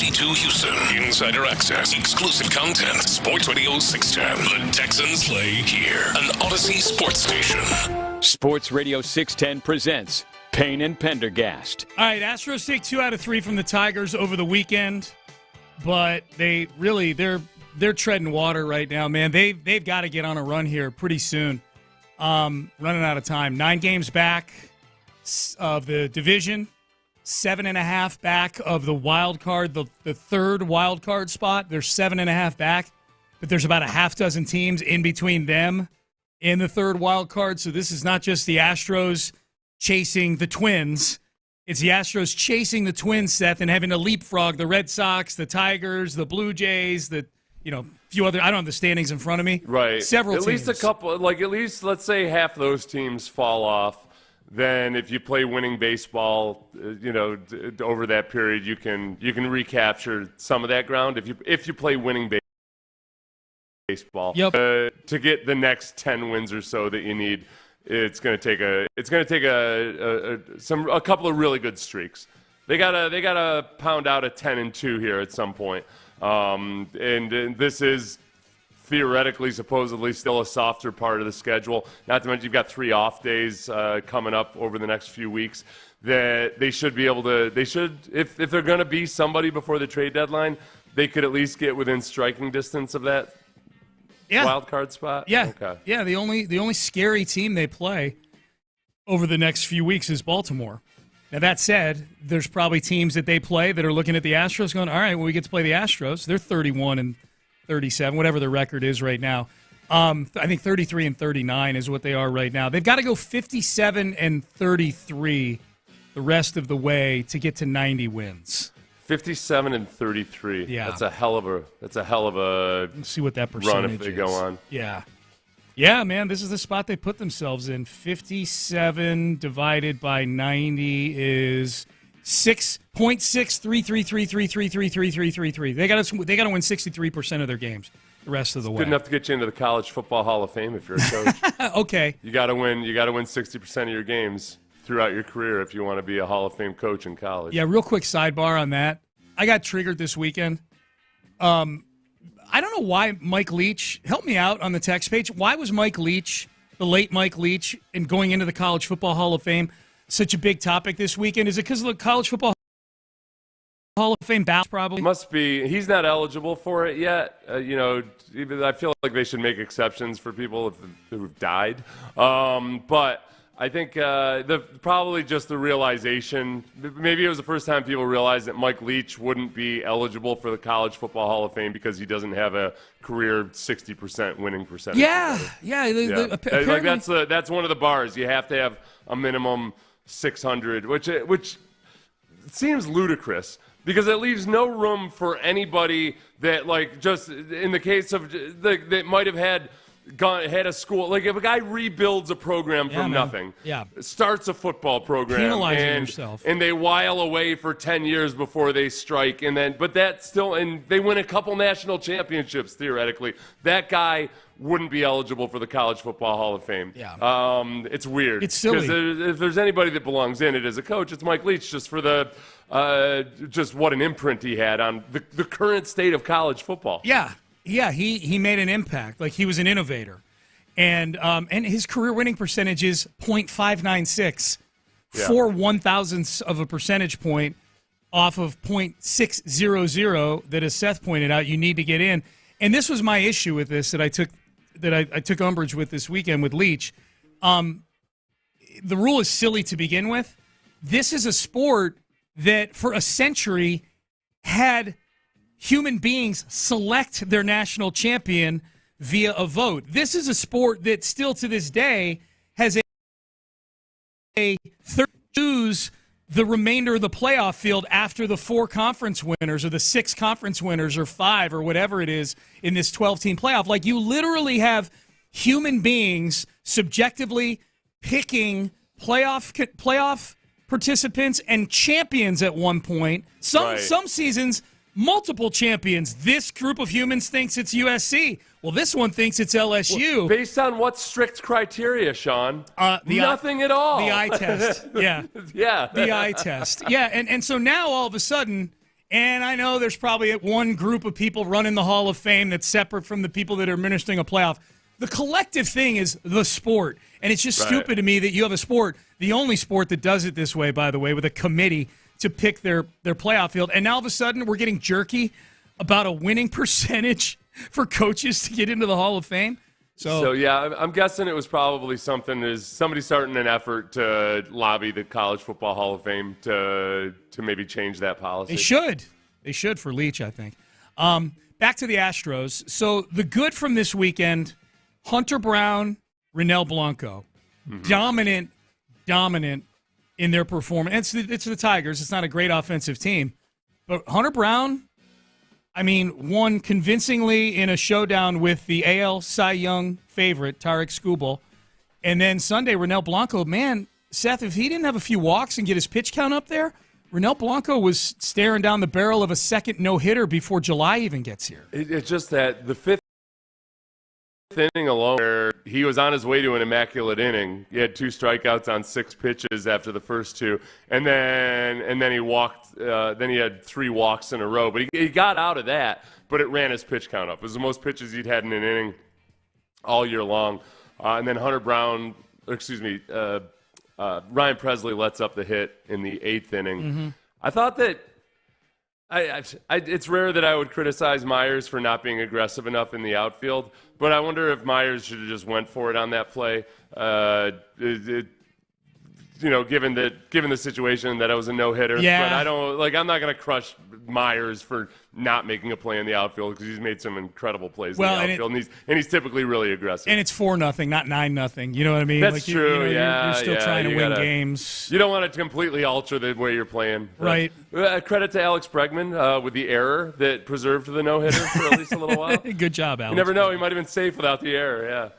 HD2 Houston. Insider access, exclusive content. Sports Radio 610. The Texans play here. An Odyssey sports station. Sports Radio 610 presents Payne and Pendergast. All right, Astros take 2 out of 3 from the Tigers over the weekend, but they're treading water right now, man. They've got to get on a run here pretty soon. Running out of time. 9 games back of the division, 7.5 back of the wild card, the third wild card spot. They're 7.5 back, but there's about a half dozen teams in between them in the third wild card. So this is not just the Astros chasing the Twins. It's the Astros chasing the Twins, Seth, and having to leapfrog the Red Sox, the Tigers, the Blue Jays, a few other. I don't have the standings in front of me. Right. Several at teams. Least a couple, at least let's say half those teams fall off. Then if you play winning baseball, over that period, you can recapture some of that ground. If you play winning baseball, yep. To get the next 10 wins or so that you need, it's going to take a couple of really good streaks. They gotta pound out a 10-2 here at some point. And this is theoretically, supposedly, still a softer part of the schedule. Not to mention you've got 3 off days coming up over the next few weeks. That they should be able to. They should, if they're going to be somebody before the trade deadline, they could at least get within striking distance of that wild card spot. Yeah, okay. Yeah. The only scary team they play over the next few weeks is Baltimore. Now, that said, there's probably teams that they play that are looking at the Astros going, all right, well, we get to play the Astros. They're 31-37, whatever the record is right now. I think 33-39 is what they are right now. They've got to go 57-33 the rest of the way to get to 90 wins. 57-33. Yeah. That's a hell of a Let's see what that percentage run if they is. go on. Yeah. Yeah, man, this is the spot they put themselves in. 57 divided by 90 is 6.63333333333. They got to win 63% of their games the rest of the way. Good enough to get you into the College Football Hall of Fame if you're a coach. Okay. You got to win 60% of your games throughout your career if you want to be a Hall of Fame coach in college. Yeah, real quick sidebar on that. I got triggered this weekend. I don't know why Mike Leach, help me out on the text page. Why was Mike Leach, the late Mike Leach, and going into the College Football Hall of Fame such a big topic this weekend? Is it because of the College Football Hall of Fame ballot, probably? Must be. He's not eligible for it yet. I feel like they should make exceptions for people who've died. But I think probably just the realization, maybe it was the first time people realized that Mike Leach wouldn't be eligible for the College Football Hall of Fame because he doesn't have a career 60% winning percentage. Yeah. That's one of the bars. You have to have a minimum 600, which seems ludicrous because it leaves no room for anybody that, just in the case of that might have had a school, like if a guy rebuilds a program from nothing, starts a football program, penalizing yourself, and they while away for 10 years before they strike, and they win a couple national championships theoretically, that guy wouldn't be eligible for the College Football Hall of Fame. Yeah. It's weird. It's silly. Because if there's anybody that belongs in it as a coach, it's Mike Leach, just for the just what an imprint he had on the current state of college football. Yeah. Yeah, he made an impact. Like, he was an innovator. And his career winning percentage is .596, 4 1,000ths of a percentage point off of .600 that, as Seth pointed out, you need to get in. And this was my issue with this that I took umbrage with this weekend with Leach. The rule is silly to begin with. This is a sport that for a century had human beings select their national champion via a vote. This is a sport that still to this day has a choose the remainder of the playoff field after the 4 conference winners or the 6 conference winners or 5 or whatever it is in this 12-team playoff. Like, you literally have human beings subjectively picking playoff participants and champions at one point. Some seasons, multiple champions. This group of humans thinks it's USC. Well, this one thinks it's LSU. Well, based on what strict criteria, Sean? Nothing at all. The eye test. Yeah. Yeah. The eye test. Yeah, and so now all of a sudden And I know there's probably one group of people running the Hall of Fame that's separate from the people that are administering a playoff. The collective thing is the sport. And it's just stupid to me that you have a sport, the only sport that does it this way, by the way, with a committee to pick their playoff field. And now all of a sudden we're getting jerky about a winning percentage for coaches to get into the Hall of Fame. So yeah, I'm guessing it was probably somebody starting an effort to lobby the College Football Hall of Fame to maybe change that policy. They should for Leach, I think. Back to the Astros. So the good from this weekend, Hunter Brown, Ronel Blanco, dominant in their performance. It's the Tigers. It's not a great offensive team, but Hunter Brown, I mean, won convincingly in a showdown with the AL Cy Young favorite, Tarek Skubal. And then Sunday, Ronel Blanco, man, Seth, if he didn't have a few walks and get his pitch count up there, Ronel Blanco was staring down the barrel of a second no-hitter before July even gets here. It's just that the fifth inning alone, where he was on his way to an immaculate inning. He had 2 strikeouts on 6 pitches after the first 2, and then he walked. Then he had 3 walks in a row, but he got out of that. But it ran his pitch count up. It was the most pitches he'd had in an inning all year long. And then Ryan Presley lets up the hit in the 8th inning. I thought that. It's rare that I would criticize Myers for not being aggressive enough in the outfield, but I wonder if Myers should have just went for it on that play. Given the situation that it was a no-hitter. Yeah. But I'm not going to crush Myers for not making a play in the outfield because he's made some incredible plays in the outfield, and he's typically really aggressive. And it's 4-0, not 9-0. You know what I mean? That's true. You're still trying to win games. You don't want to completely alter the way you're playing. Right. Credit to Alex Bregman with the error that preserved the no-hitter for at least a little while. Good job, Alex. You never know. He might have been safe without the error, yeah.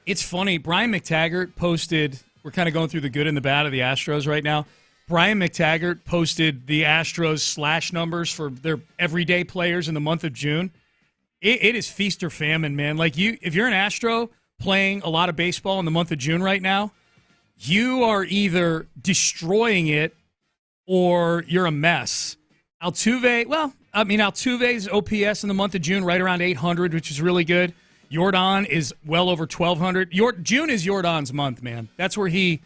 It's funny. Brian McTaggart posted – we're kind of going through the good and the bad of the Astros right now. Brian McTaggart posted the Astros slash numbers for their everyday players in the month of June. It is feast or famine, man. Like if you're an Astro playing a lot of baseball in the month of June right now, you are either destroying it or you're a mess. Altuve's OPS in the month of June right around 800, which is really good. Jordan is well over 1,200. June is Jordan's month, man. That's where he.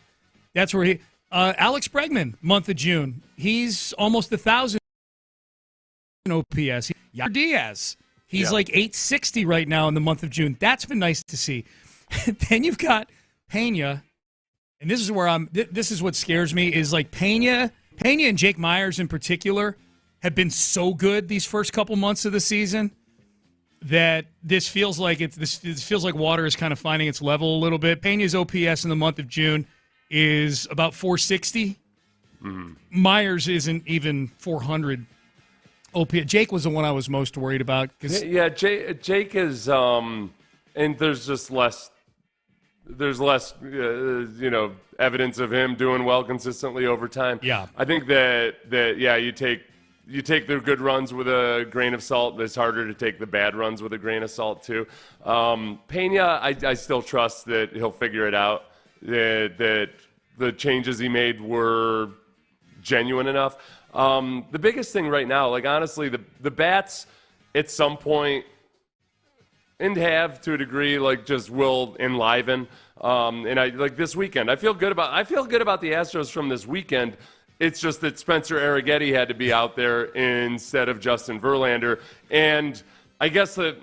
Alex Bregman, month of June, he's almost 1,000 OPS. Yair Diaz, he's like 860 right now in the month of June. That's been nice to see. Then you've got Pena, and this is where this is what scares me is like Pena and Jake Myers in particular have been so good these first couple months of the season that this feels like water is kind of finding its level a little bit. Pena's OPS in the month of June is about 460. Myers isn't even 400 OPS. Jake was the one I was most worried about. Yeah, Jake is, and there's just less. There's less, evidence of him doing well consistently over time. Yeah, I think that you take the good runs with a grain of salt. It's harder to take the bad runs with a grain of salt, too. Pena, I still trust that he'll figure it out, that the changes he made were genuine enough. The biggest thing right now, honestly, the bats at some point, and have to a degree, just will enliven. And this weekend, I feel good about the Astros from this weekend. It's just that Spencer Arrighetti had to be out there instead of Justin Verlander. And I guess that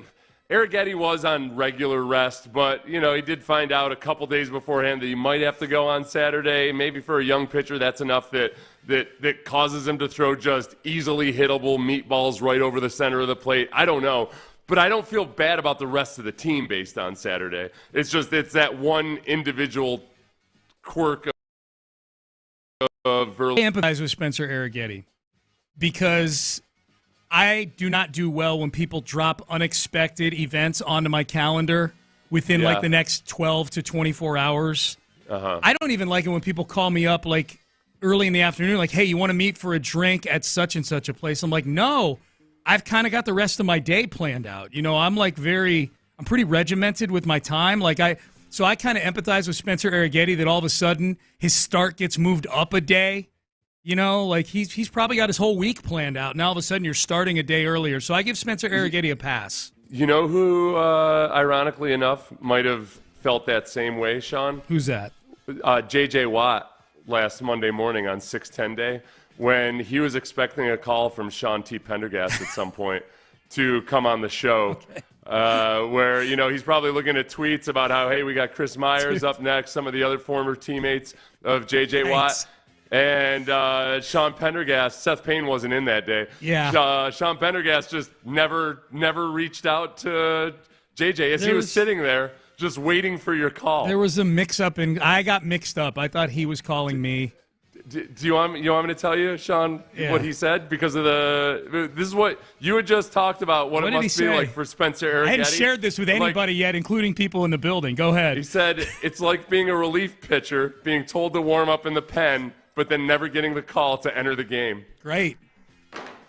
Arrighetti was on regular rest, but, he did find out a couple days beforehand that he might have to go on Saturday. Maybe for a young pitcher, that's enough that causes him to throw just easily hittable meatballs right over the center of the plate. I don't know. But I don't feel bad about the rest of the team based on Saturday. It's that one individual quirk of Verlander. I empathize with Spencer Arrighetti because I do not do well when people drop unexpected events onto my calendar within the next 12 to 24 hours. I don't even like it when people call me up early in the afternoon, hey, you want to meet for a drink at such and such a place? I'm like, no, I've kind of got the rest of my day planned out. I'm pretty regimented with my time. So I kind of empathize with Spencer Arrighetti that all of a sudden his start gets moved up a day, You know, like he's probably got his whole week planned out. Now all of a sudden you're starting a day earlier. So I give Spencer Arrighetti a pass. You know who, ironically enough, might have felt that same way, Sean? Who's that? J.J. Watt last Monday morning on 610 Day when he was expecting a call from Sean T. Pendergast at some point to come on the show. Okay. Where, you know, he's probably looking at tweets about how, hey, we got Chris Myers up next, some of the other former teammates of J.J. Watt. And Sean Pendergast, Seth Payne wasn't in that day. Yeah. Sean Pendergast just never reached out to JJ as he was sitting there just waiting for your call. There was a mix-up, and I got mixed up. I thought he was calling me. Do you want me to tell you, Sean, what he said? Because of this is what you had just talked about, what it must be like for Spencer Arrighetti. I hadn't shared this with anybody yet, including people in the building. Go ahead. He said it's like being a relief pitcher, being told to warm up in the pen, but then never getting the call to enter the game. Great.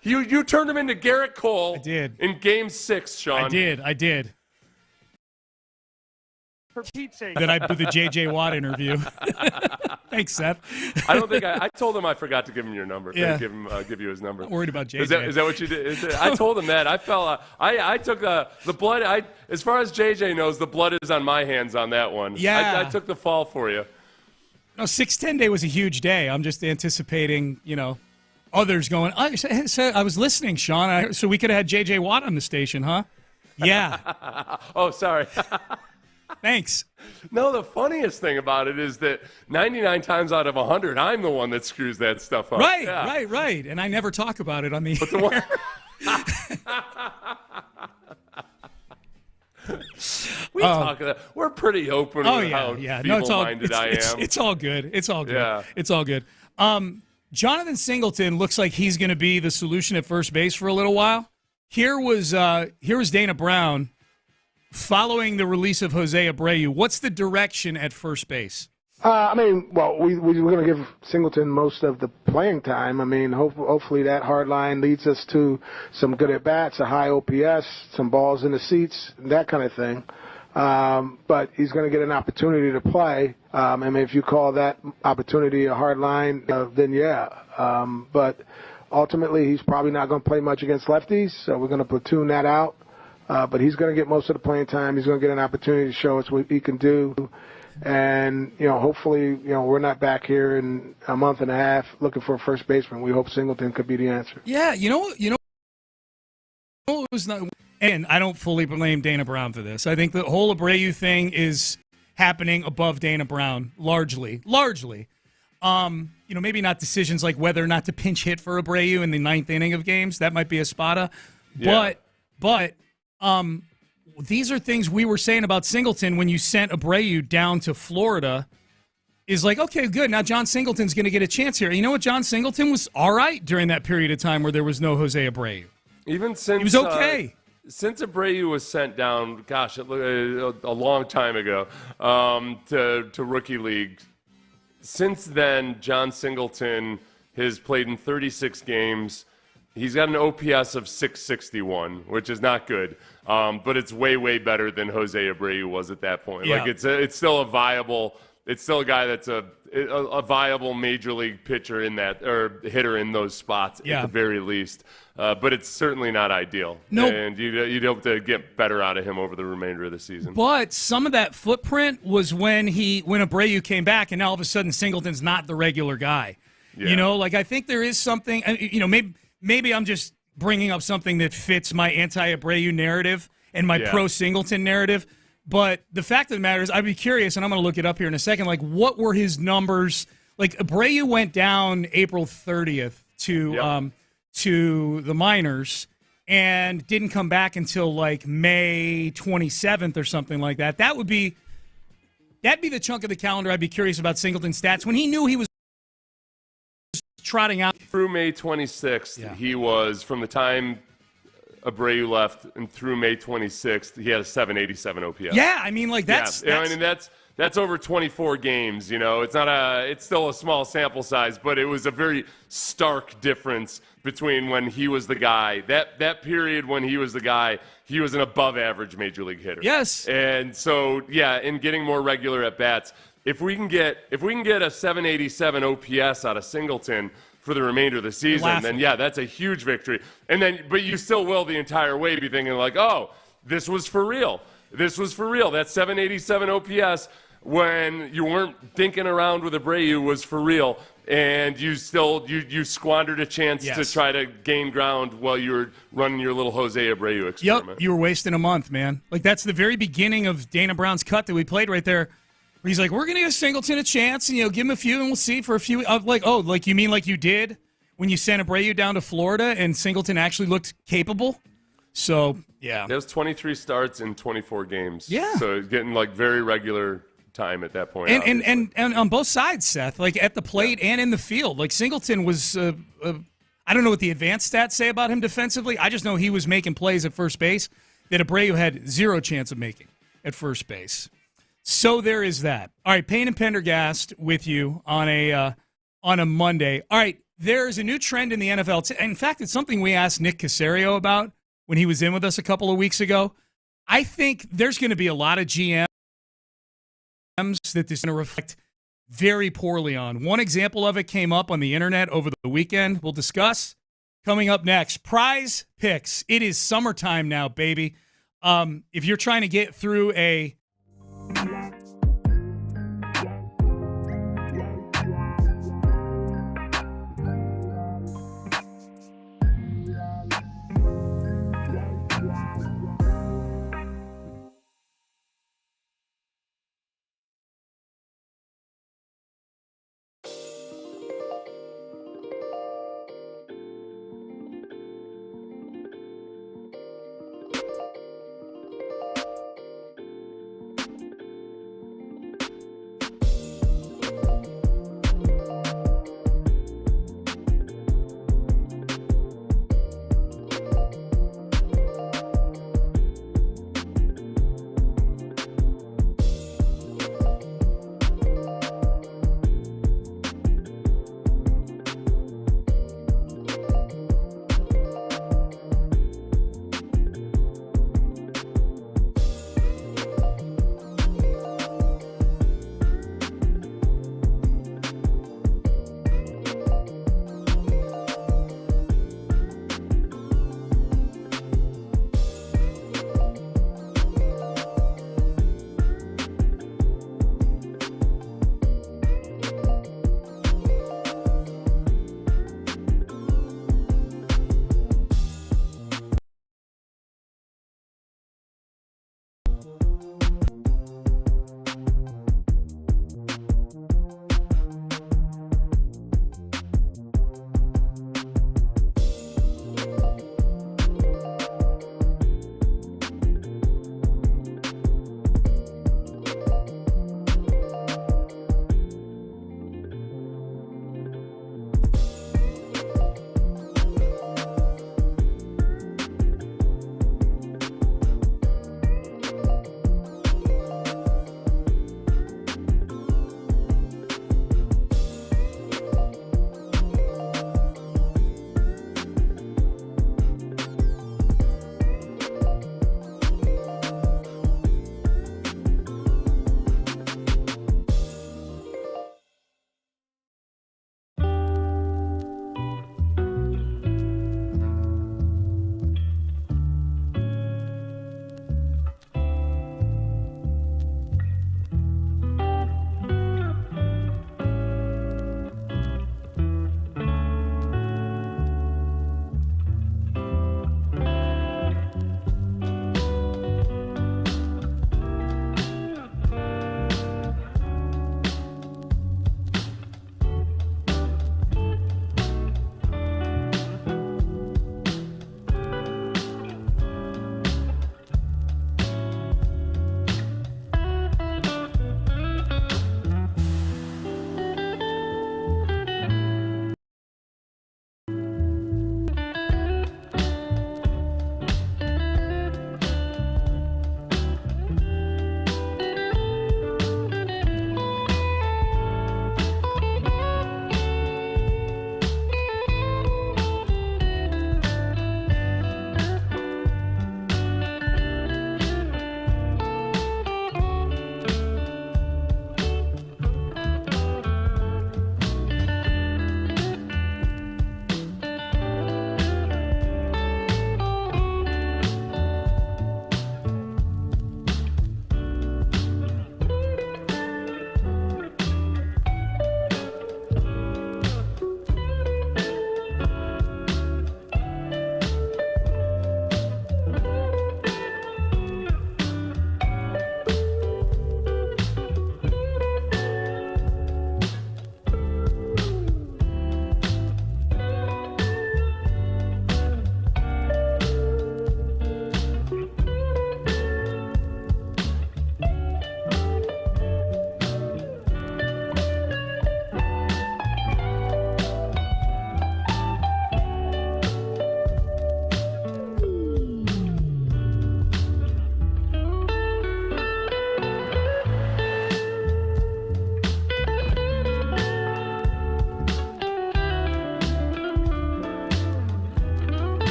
You turned him into Garrett Cole. I did. In Game 6, Sean. I did. For Pete's sake. That I did the J.J. Watt interview. Thanks, Seth. I don't think I told him I forgot to give him your number. Yeah. Give you his number. I'm worried about J.J. Is that what you did? I told him that. I took the blood. As far as J.J. knows, the blood is on my hands on that one. Yeah. I took the fall for you. No, 610 Day was a huge day. I'm just anticipating, others going, I was listening, Sean, so we could have had J.J. Watt on the station, huh? Yeah. Oh, sorry. Thanks. No, the funniest thing about it is that 99 times out of 100, I'm the one that screws that stuff up. Right, yeah. right. And I never talk about it on the air. We're pretty open with how feeble-minded I am. It's all good. It's all good. Yeah. It's all good. Jonathan Singleton looks like he's going to be the solution at first base for a little while. Here was Dana Brown following the release of Jose Abreu. What's the direction at first base? We're going to give Singleton most of the playing time. I mean, hopefully that hard line leads us to some good at-bats, a high OPS, some balls in the seats, that kind of thing. But he's going to get an opportunity to play. If you call that opportunity a hard line, then yeah. But ultimately, he's probably not going to play much against lefties, so we're going to platoon that out. But he's going to get most of the playing time. He's going to get an opportunity to show us what he can do. And, hopefully, we're not back here in a month and a half looking for a first baseman. We hope Singleton could be the answer. Yeah, it was not. And I don't fully blame Dana Brown for this. I think the whole Abreu thing is happening above Dana Brown, largely. Maybe not decisions like whether or not to pinch hit for Abreu in the ninth inning of games. That might be a spotta. Yeah. But these are things we were saying about Singleton when you sent Abreu down to Florida. Is like, okay, good. Now John Singleton's going to get a chance here. You know what? John Singleton was all right during that period of time where there was no Jose Abreu. Even since he was okay. Since Abreu was sent down, gosh, a long time ago, to Rookie League. Since then, John Singleton has played in 36 games. He's got an OPS of 661, which is not good, but it's way, way better than Jose Abreu was at that point. Yeah. Like it's still a viable. It's still a guy that's a viable major league pitcher in that, or hitter in those spots at the very least. But it's certainly not ideal. No. And you'd hope to get better out of him over the remainder of the season. But some of that footprint was when Abreu came back, and now all of a sudden Singleton's not the regular guy. Yeah. I think there is something. Maybe I'm just bringing up something that fits my anti-Abreu narrative and my pro-Singleton narrative. But the fact of the matter is, I'd be curious, and I'm going to look it up here in a second, like what were his numbers? Like Abreu went down April 30th to the minors and didn't come back until like May 27th or something like that. That'd be the chunk of the calendar I'd be curious about Singleton's stats when he knew he was trotting out. Through May 26th, he was, from the time Abreu left and through May 26th, he had a 787 OPS. Yeah, I mean, like that's over 24 games. It's still a small sample size, but it was a very stark difference between when he was the guy. That period when he was the guy, he was an above-average major league hitter. Yes. And so, in getting more regular at-bats, if we can get a 787 OPS out of Singleton for the remainder of the season, then yeah, that's a huge victory. But you still will the entire way be thinking like, oh, this was for real. This was for real. That 787 OPS when you weren't thinking around with Abreu was for real, and you squandered a chance to try to gain ground while you were running your little Jose Abreu experiment. Yep, you were wasting a month, man. Like, that's the very beginning of Dana Brown's cut that we played right there. Where he's like, we're going to give Singleton a chance, and give him a few, and we'll see for a few. Like you mean like you did when you sent Abreu down to Florida, and Singleton actually looked capable? So, yeah. That was 23 starts in 24 games. Yeah. So getting, like, very regular time at that point. And on both sides, Seth, like at the plate and in the field. Like Singleton was, I don't know what the advanced stats say about him defensively. I just know he was making plays at first base that Abreu had zero chance of making at first base. So there is that. All right, Payne and Pendergast with you on a Monday. All right, there is a new trend in the NFL. In fact, it's something we asked Nick Caserio about when he was in with us a couple of weeks ago. I think there's going to be a lot of GMs that this is going to reflect very poorly on. One example of it came up on the internet over the weekend. We'll discuss coming up next. Prize Picks. It is summertime now, baby. If you're trying to get through a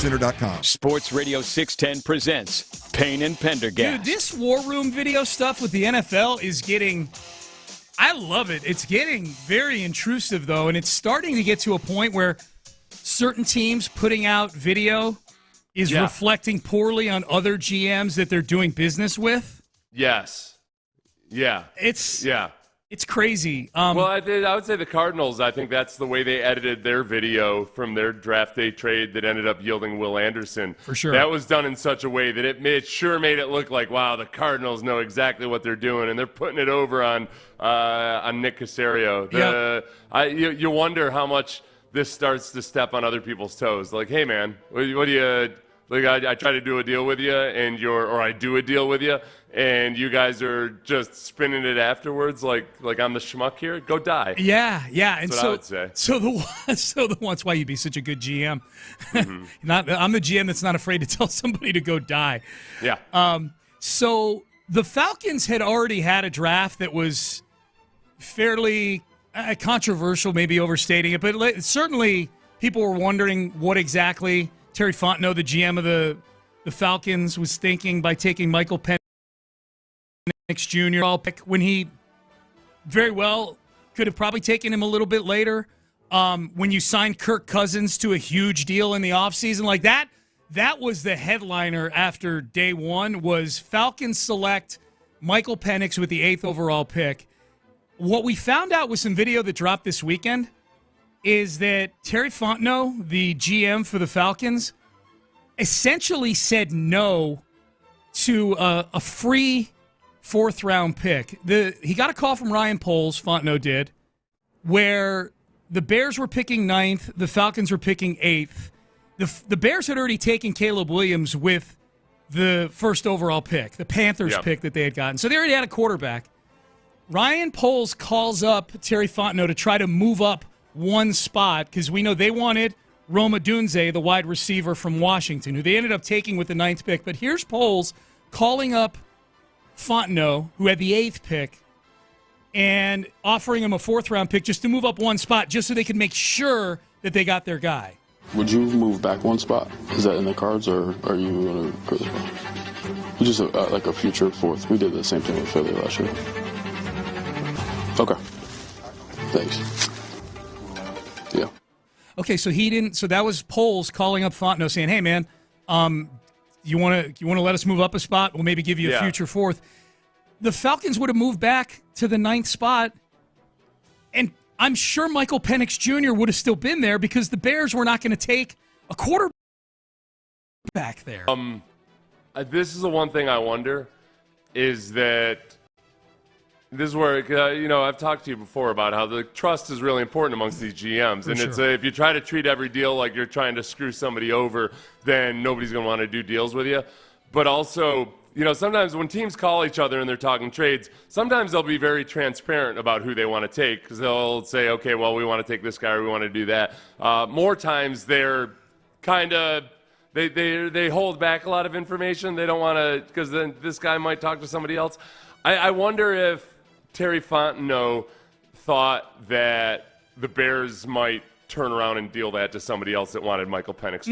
SportsCenter.com. Sports Radio 610 presents Payne and Pendergast. Dude, this War Room video stuff with the NFL is getting... I love it. It's getting very intrusive, though, and it's starting to get to a point where certain teams putting out video is reflecting poorly on other GMs that they're doing business with. Yes. Yeah. It's crazy. Well, I would say the Cardinals, I think that's the way they edited their video from their draft day trade that ended up yielding Will Anderson. For sure. That was done in such a way that it made it look like, wow, the Cardinals know exactly what they're doing, and they're putting it over on Nick Caserio. You wonder how much this starts to step on other people's toes. Like, hey, man, what do you... Like I try to do a deal with you, or I do a deal with you, and you guys are just spinning it afterwards, like I'm the schmuck here. Go die. Yeah. And that's what I would say. So that's why you'd be such a good GM. Mm-hmm. I'm the GM that's not afraid to tell somebody to go die. Yeah. So the Falcons had already had a draft that was fairly controversial, maybe overstating it, but certainly people were wondering what exactly Terry Fontenot, the GM of the Falcons, was thinking by taking Michael Penix Jr. when he very well could have probably taken him a little bit later. When you signed Kirk Cousins to a huge deal in the offseason, like that was the headliner after day one, was Falcons select Michael Penix with the 8th overall pick. What we found out with some video that dropped this weekend is that Terry Fontenot, the GM for the Falcons, essentially said no to a free 4th-round pick. He got a call from Ryan Poles, Fontenot did, where the Bears were picking 9th, the Falcons were picking 8th. The Bears had already taken Caleb Williams with the 1st overall pick, the Panthers pick that they had gotten. So they already had a quarterback. Ryan Poles calls up Terry Fontenot to try to move up one spot, because we know they wanted Roma Dunze, the wide receiver from Washington, who they ended up taking with the 9th pick. But here's Poles calling up Fontenot, who had the 8th pick, and offering him a 4th-round pick just to move up one spot, just so they could make sure that they got their guy. Would you move back one spot? Is that in the cards, or are you going to go this way? Just like a future 4th. We did the same thing with Philly last year. Okay. Thanks. Yeah. Okay, so he didn't. So that was Poles calling up Fontenot saying, "Hey, man, you want to let us move up a spot? We'll maybe give you a future 4th." The Falcons would have moved back to the 9th spot, and I'm sure Michael Penix Jr. would have still been there, because the Bears were not going to take a quarterback there. This is the one thing I wonder, is that this is where, I've talked to you before about how the trust is really important amongst these GMs. And it's if you try to treat every deal like you're trying to screw somebody over, then nobody's going to want to do deals with you. But also, sometimes when teams call each other and they're talking trades, sometimes they'll be very transparent about who they want to take, because they'll say, okay, well, we want to take this guy or we want to do that. More times they're kind of, they hold back a lot of information. They don't want to, because then this guy might talk to somebody else. I wonder if Terry Fontenot thought that the Bears might turn around and deal that to somebody else that wanted Michael Penix Jr.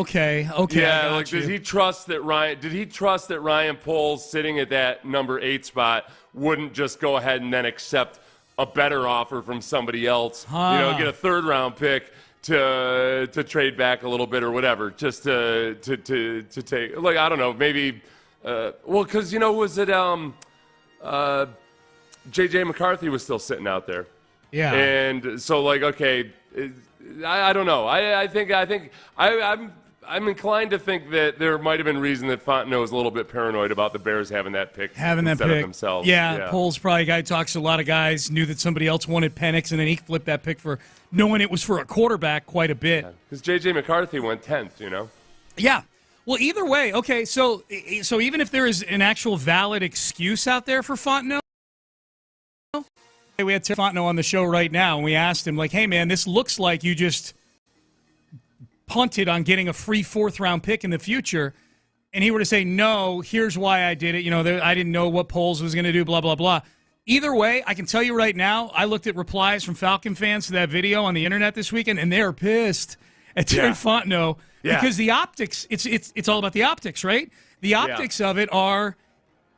okay. Yeah, like did he trust that Ryan Poles sitting at that number 8 spot wouldn't just go ahead and then accept a better offer from somebody else? Get a 3rd round pick to trade back a little bit or whatever, just to take, like, I don't know, maybe because was it J.J. McCarthy was still sitting out there. Yeah. And so, like, okay, I don't know. I'm inclined to think that there might have been reason that Fontenot was a little bit paranoid about the Bears having that pick instead of themselves. Yeah, Poles probably a guy who talks to a lot of guys, knew that somebody else wanted Penix, and then he flipped that pick for knowing it was for a quarterback quite a bit. Because J.J. McCarthy went 10th, Yeah. Well, either way, okay, so even if there is an actual valid excuse out there for Fontenot, we had Fontenot on the show right now, and we asked him, like, hey, man, this looks like you just punted on getting a free 4th-round pick in the future, and he were to say, no, here's why I did it. I didn't know what Poles was going to do, blah, blah, blah. Either way, I can tell you right now, I looked at replies from Falcon fans to that video on the internet this weekend, and they're pissed at Terry Fontenot because the optics, it's all about the optics, right? The optics of it are,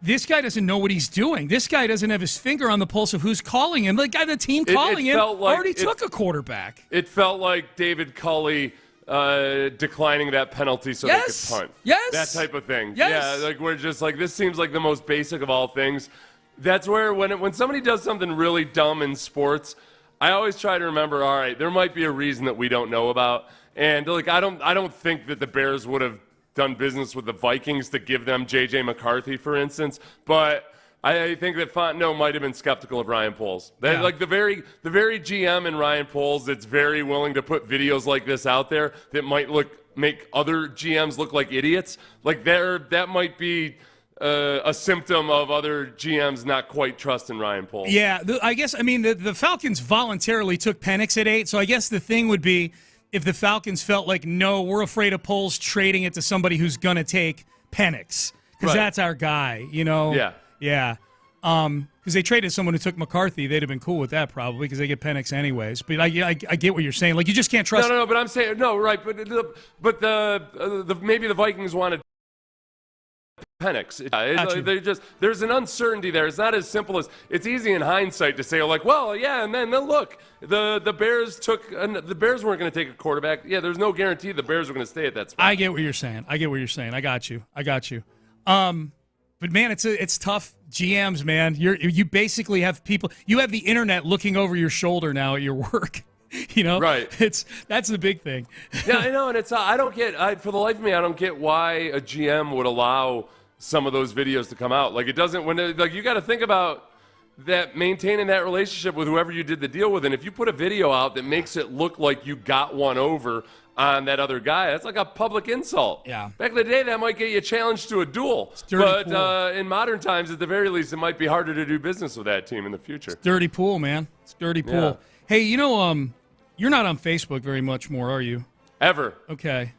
this guy doesn't know what he's doing. This guy doesn't have his finger on the pulse of who's calling him. The guy, the team calling him, already took a quarterback. It felt like David Culley declining that penalty so they could punt. Yes. That type of thing. Yes. Yeah, like we're just like, this seems like the most basic of all things. That's where when somebody does something really dumb in sports, I always try to remember, all right, there might be a reason that we don't know about. And like I don't think that the Bears would have done business with the Vikings to give them J.J. McCarthy, for instance, but I think that Fontenot might have been skeptical of Ryan Poles. Like the very GM in Ryan Poles that's very willing to put videos like this out there that might make other GMs look like idiots. Like that might be a symptom of other GMs not quite trusting Ryan Poles. Yeah, the Falcons voluntarily took Penix at 8, so I guess the thing would be if the Falcons felt like, no, we're afraid of Poles trading it to somebody who's going to take Penix because that's our guy, Yeah. Yeah. Because they traded someone who took McCarthy. They'd have been cool with that probably because they get Penix anyways. But I get what you're saying. Like, you just can't trust. No, but I'm saying, no, right. But maybe the Vikings wanted Penix. There's an uncertainty there. It's not as simple as, it's easy in hindsight to say, like, well, yeah, and then look, the Bears weren't going to take a quarterback. Yeah, there's no guarantee the Bears were going to stay at that spot. I get what you're saying. I got you. But man, it's tough. GMs, man, you basically have people. You have the internet looking over your shoulder now at your work. Right? That's the big thing. Yeah, I know, and I don't get. For the life of me, I don't get why a GM would allow some of those videos to come out. Like, it doesn't. You got to think about that, maintaining that relationship with whoever you did the deal with, and if you put a video out that makes it look like you got one over on that other guy, that's like a public insult. Yeah. Back in the day, that might get you challenged to a duel. But in modern times, at the very least, it might be harder to do business with that team in the future. It's dirty pool, man. It's dirty pool. Yeah. Hey, you're not on Facebook very much more, are you? Ever. Okay.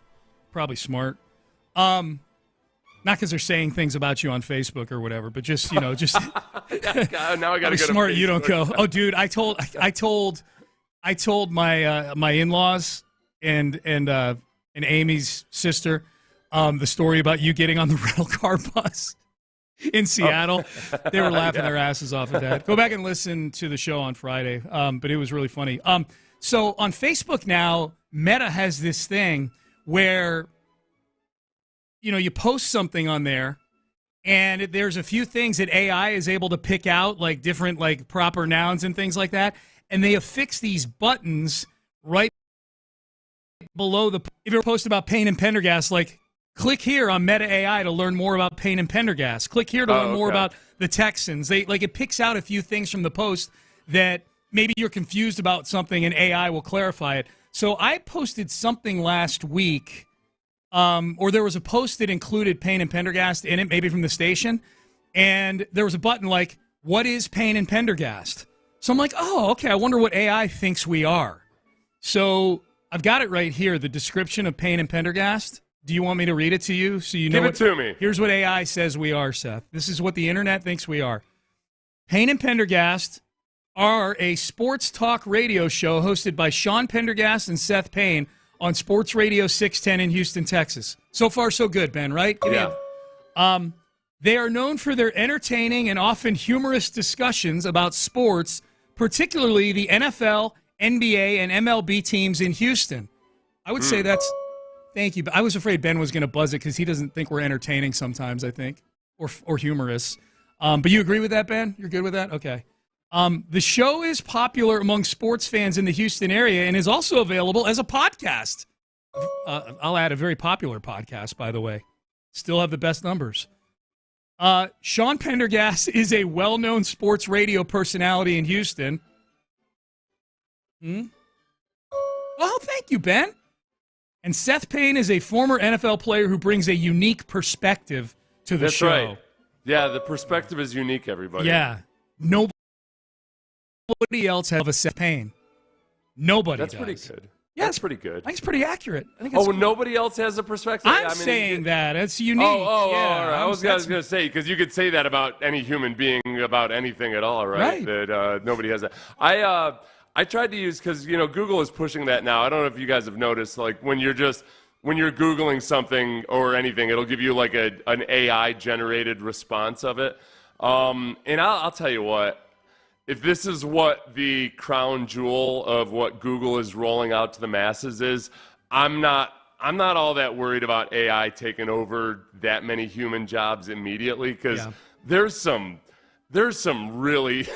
Probably smart. Not because they're saying things about you on Facebook or whatever, but just, now I got to go smart to you don't go. Oh, dude, I told my in-laws and Amy's sister the story about you getting on the rental car bus in Seattle. They were laughing their asses off at that. Go back and listen to the show on Friday, but it was really funny. So on Facebook now, Meta has this thing where you post something on there, and there's a few things that AI is able to pick out, like different like proper nouns and things like that, and they affix these buttons right below if you're post about Payne and Pendergast, like click here on Meta AI to learn more about Payne and Pendergast. Click here to learn more about the Texans. It picks out a few things from the post that maybe you're confused about something, and AI will clarify it. So I posted something last week. Or there was a post that included Payne and Pendergast in it, maybe from the station, and there was a button like, what is Payne and Pendergast? So I'm like, oh, okay, I wonder what AI thinks we are. So I've got it right here, the description of Payne and Pendergast. Do you want me to read it to you so you know? Give it to me. Here's what AI says we are, Seth. This is what the internet thinks we are. Payne and Pendergast are a sports talk radio show hosted by Sean Pendergast and Seth Payne on Sports Radio 610 in Houston, Texas. So far, so good, Ben, right? Yeah. They are known for their entertaining and often humorous discussions about sports, particularly the NFL, NBA, and MLB teams in Houston. I would say that's – thank you. But I was afraid Ben was going to buzz it because he doesn't think we're entertaining sometimes, I think, or humorous. But you agree with that, Ben? You're good with that? Okay. The show is popular among sports fans in the Houston area and is also available as a podcast. I'll add a very popular podcast, by the way. Still have the best numbers. Sean Pendergast is a well-known sports radio personality in Houston. Oh, thank you, Ben. And Seth Payne is a former NFL player who brings a unique perspective to the show. That's right. Yeah, the perspective is unique, everybody. Yeah. Nobody else has a Seth Payne. Nobody That's does. pretty good. Yeah, That's pretty good. I think it's pretty accurate. I think it's cool. Nobody else has a perspective? I'm saying that. It's unique. Oh, all yeah, right. I was going to say, because you could say that about any human being, about anything at all, right? That nobody has that. I tried to use, because, Google is pushing that now. I don't know if you guys have noticed, like, when you're Googling something or anything, it'll give you, like, an AI-generated response of it. And I'll tell you what. If this is what the crown jewel of what Google is rolling out to the masses is, I'm not all that worried about AI taking over that many human jobs immediately, because there's some really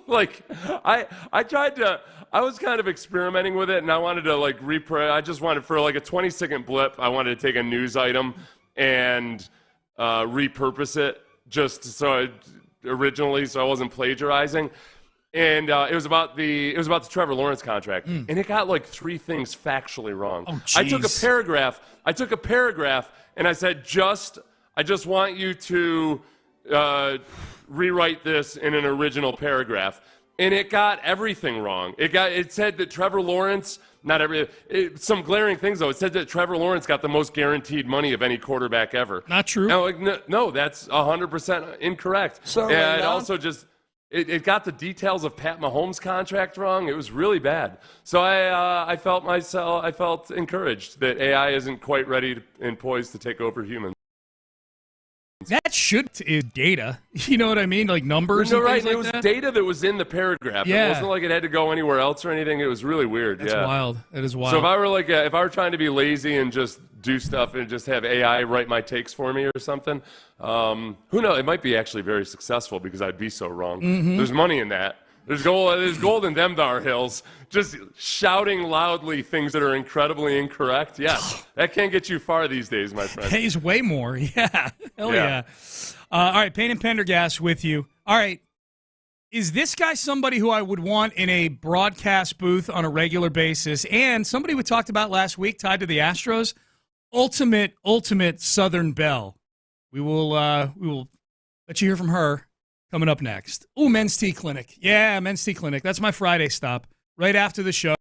like I was kind of experimenting with it, and I wanted to I just wanted, for like a 20-second blip, I wanted to take a news item and repurpose it originally, so I wasn't plagiarizing, and it was about the Trevor Lawrence contract, and it got like 3 things factually wrong. Oh, I took a paragraph, and I said, I just want you to rewrite this in an original paragraph, and it got everything wrong. It said that Trevor Lawrence. Some glaring things, though. It said that Trevor Lawrence got the most guaranteed money of any quarterback ever. Not true. No, that's 100% incorrect. So and it also it got the details of Pat Mahomes' contract wrong. It was really bad. So I felt encouraged that AI isn't quite ready and poised to take over humans. That is data. You know what I mean? Like numbers and things like it was that? data that was in the paragraph. Yeah. It wasn't like it had to go anywhere else or anything. It was really weird. That's wild. That is wild. So if I were trying to be lazy and just do stuff and just have AI write my takes for me or something, who knows? It might be actually very successful because I'd be so wrong. Mm-hmm. There's money in that. There's gold in them dar hills. Just shouting loudly things that are incredibly incorrect. Yes, that can't get you far these days, my friend. Pays way more. Yeah. Hell yeah. All right, Payne and Pendergast with you. All right. Is this guy somebody who I would want in a broadcast booth on a regular basis, and somebody we talked about last week tied to the Astros? Ultimate Southern Belle. We will let you hear from her coming up next. Ooh, Men's Tea Clinic. Yeah, Men's Tea Clinic. That's my Friday stop right after the show.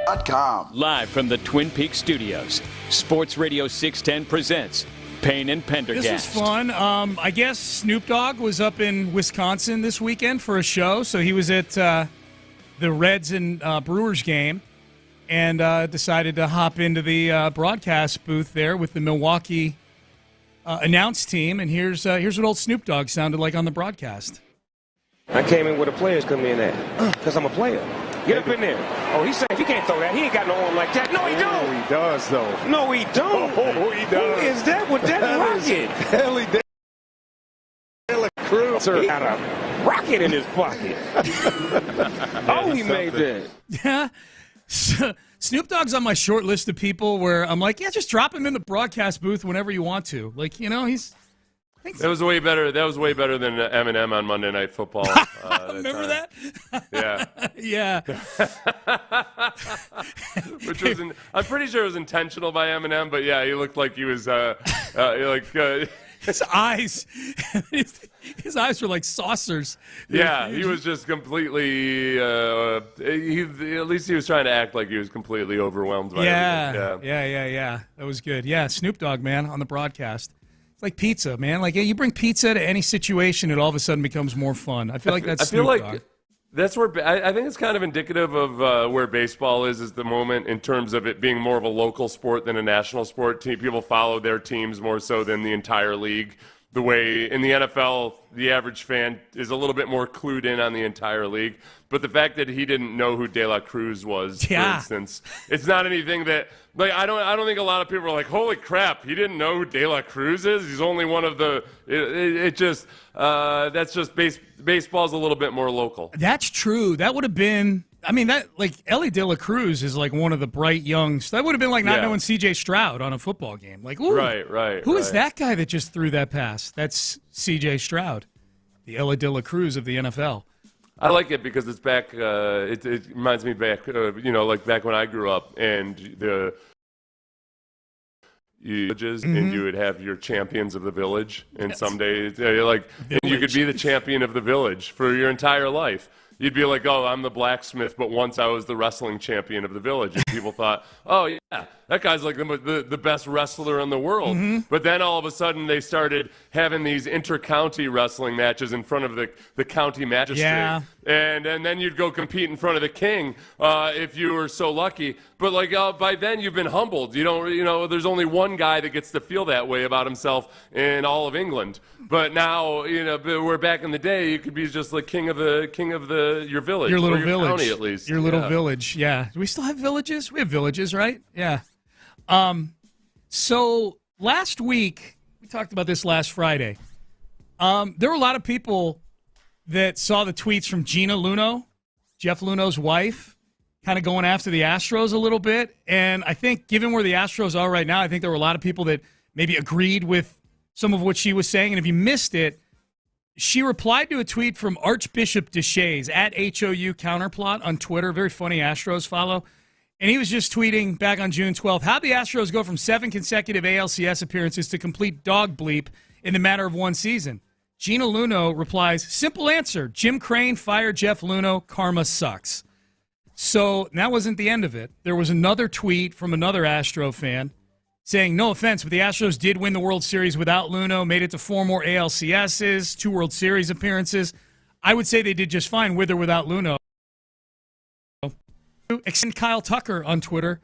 SportsRadio.com. Live from the Twin Peaks studios, Sports Radio 610 presents Payne and Pendergast. This was fun. I guess Snoop Dogg was up in Wisconsin this weekend for a show, so he was at the Reds and Brewers game and decided to hop into the broadcast booth there with the Milwaukee announce team. And here's what old Snoop Dogg sounded like on the broadcast. I came in where the players come in at, because I'm a player. Get up in there. Oh, he's saying he can't throw that. He ain't got no arm like that. No, he don't. Oh, he does, though. No, he don't. Oh, he does. Who is that with that rocket? Ellie De La Cruz. He got a rocket in his pocket. Oh, he made that. Yeah. Snoop Dogg's on my short list of people where I'm like, yeah, just drop him in the broadcast booth whenever you want to. Like, you know, he's... That was way better. That was way better than Eminem on Monday Night Football. Remember that? Yeah. Yeah. Which was, I'm pretty sure it was intentional by Eminem, but yeah, he looked like he was his eyes. His eyes were like saucers. Yeah, he was just completely. At least he was trying to act like he was completely overwhelmed by everything. Yeah. That was good. Yeah, Snoop Dogg, man, on the broadcast. It's like pizza, man. Like, yeah, you bring pizza to any situation, it all of a sudden becomes more fun. I feel like that's Snoop Dogg. That's where I think it's kind of indicative of where baseball is at the moment in terms of it being more of a local sport than a national sport. People follow their teams more so than the entire league. The way in the NFL, the average fan is a little bit more clued in on the entire league. But the fact that he didn't know who De La Cruz was, for instance, it's not anything that like I don't think a lot of people are like, holy crap, he didn't know who De La Cruz is. He's only one of the. That's just baseball's a little bit more local. That's true. That would have been. I mean, that like Ellie De La Cruz is like one of the bright young. That would have been like not knowing C.J. Stroud on a football game. Like, ooh, right. Who is that guy that just threw that pass? That's C.J. Stroud, the Ellie De La Cruz of the NFL. I like it because it's back. It reminds me back, like back when I grew up, and the villages, and you would have your champions of the village, and someday, and you could be the champion of the village for your entire life. You'd be like, oh, I'm the blacksmith, but once I was the wrestling champion of the village. And people thought, oh, yeah, that guy's like the best wrestler in the world. Mm-hmm. But then all of a sudden they started having these inter-county wrestling matches in front of the county magistrate. Yeah. And then you'd go compete in front of the king if you were so lucky. But by then you've been humbled. You don't, there's only one guy that gets to feel that way about himself in all of England. But now, we're back in the day, you could be just like king of your village, your little or your village, county at least. Your little village. Yeah. Do we still have villages? We have villages, right? Yeah. So last week we talked about this last Friday. There were a lot of people that saw the tweets from Gina Luno, Jeff Luno's wife, kind of going after the Astros a little bit. And I think given where the Astros are right now, I think there were a lot of people that maybe agreed with some of what she was saying. And if you missed it, she replied to a tweet from Archbishop Deshays at HOU Counterplot on Twitter. Very funny Astros follow. And he was just tweeting back on June 12th, how'd the Astros go from 7 consecutive ALCS appearances to complete dog bleep in the matter of one season? Gina Luno replies, simple answer, Jim Crane fired Jeff Luno, karma sucks. So that wasn't the end of it. There was another tweet from another Astro fan saying, no offense, but the Astros did win the World Series without Luno, made it to 4 more ALCSs, 2 World Series appearances. I would say they did just fine with or without Luno. Extend Kyle Tucker on Twitter.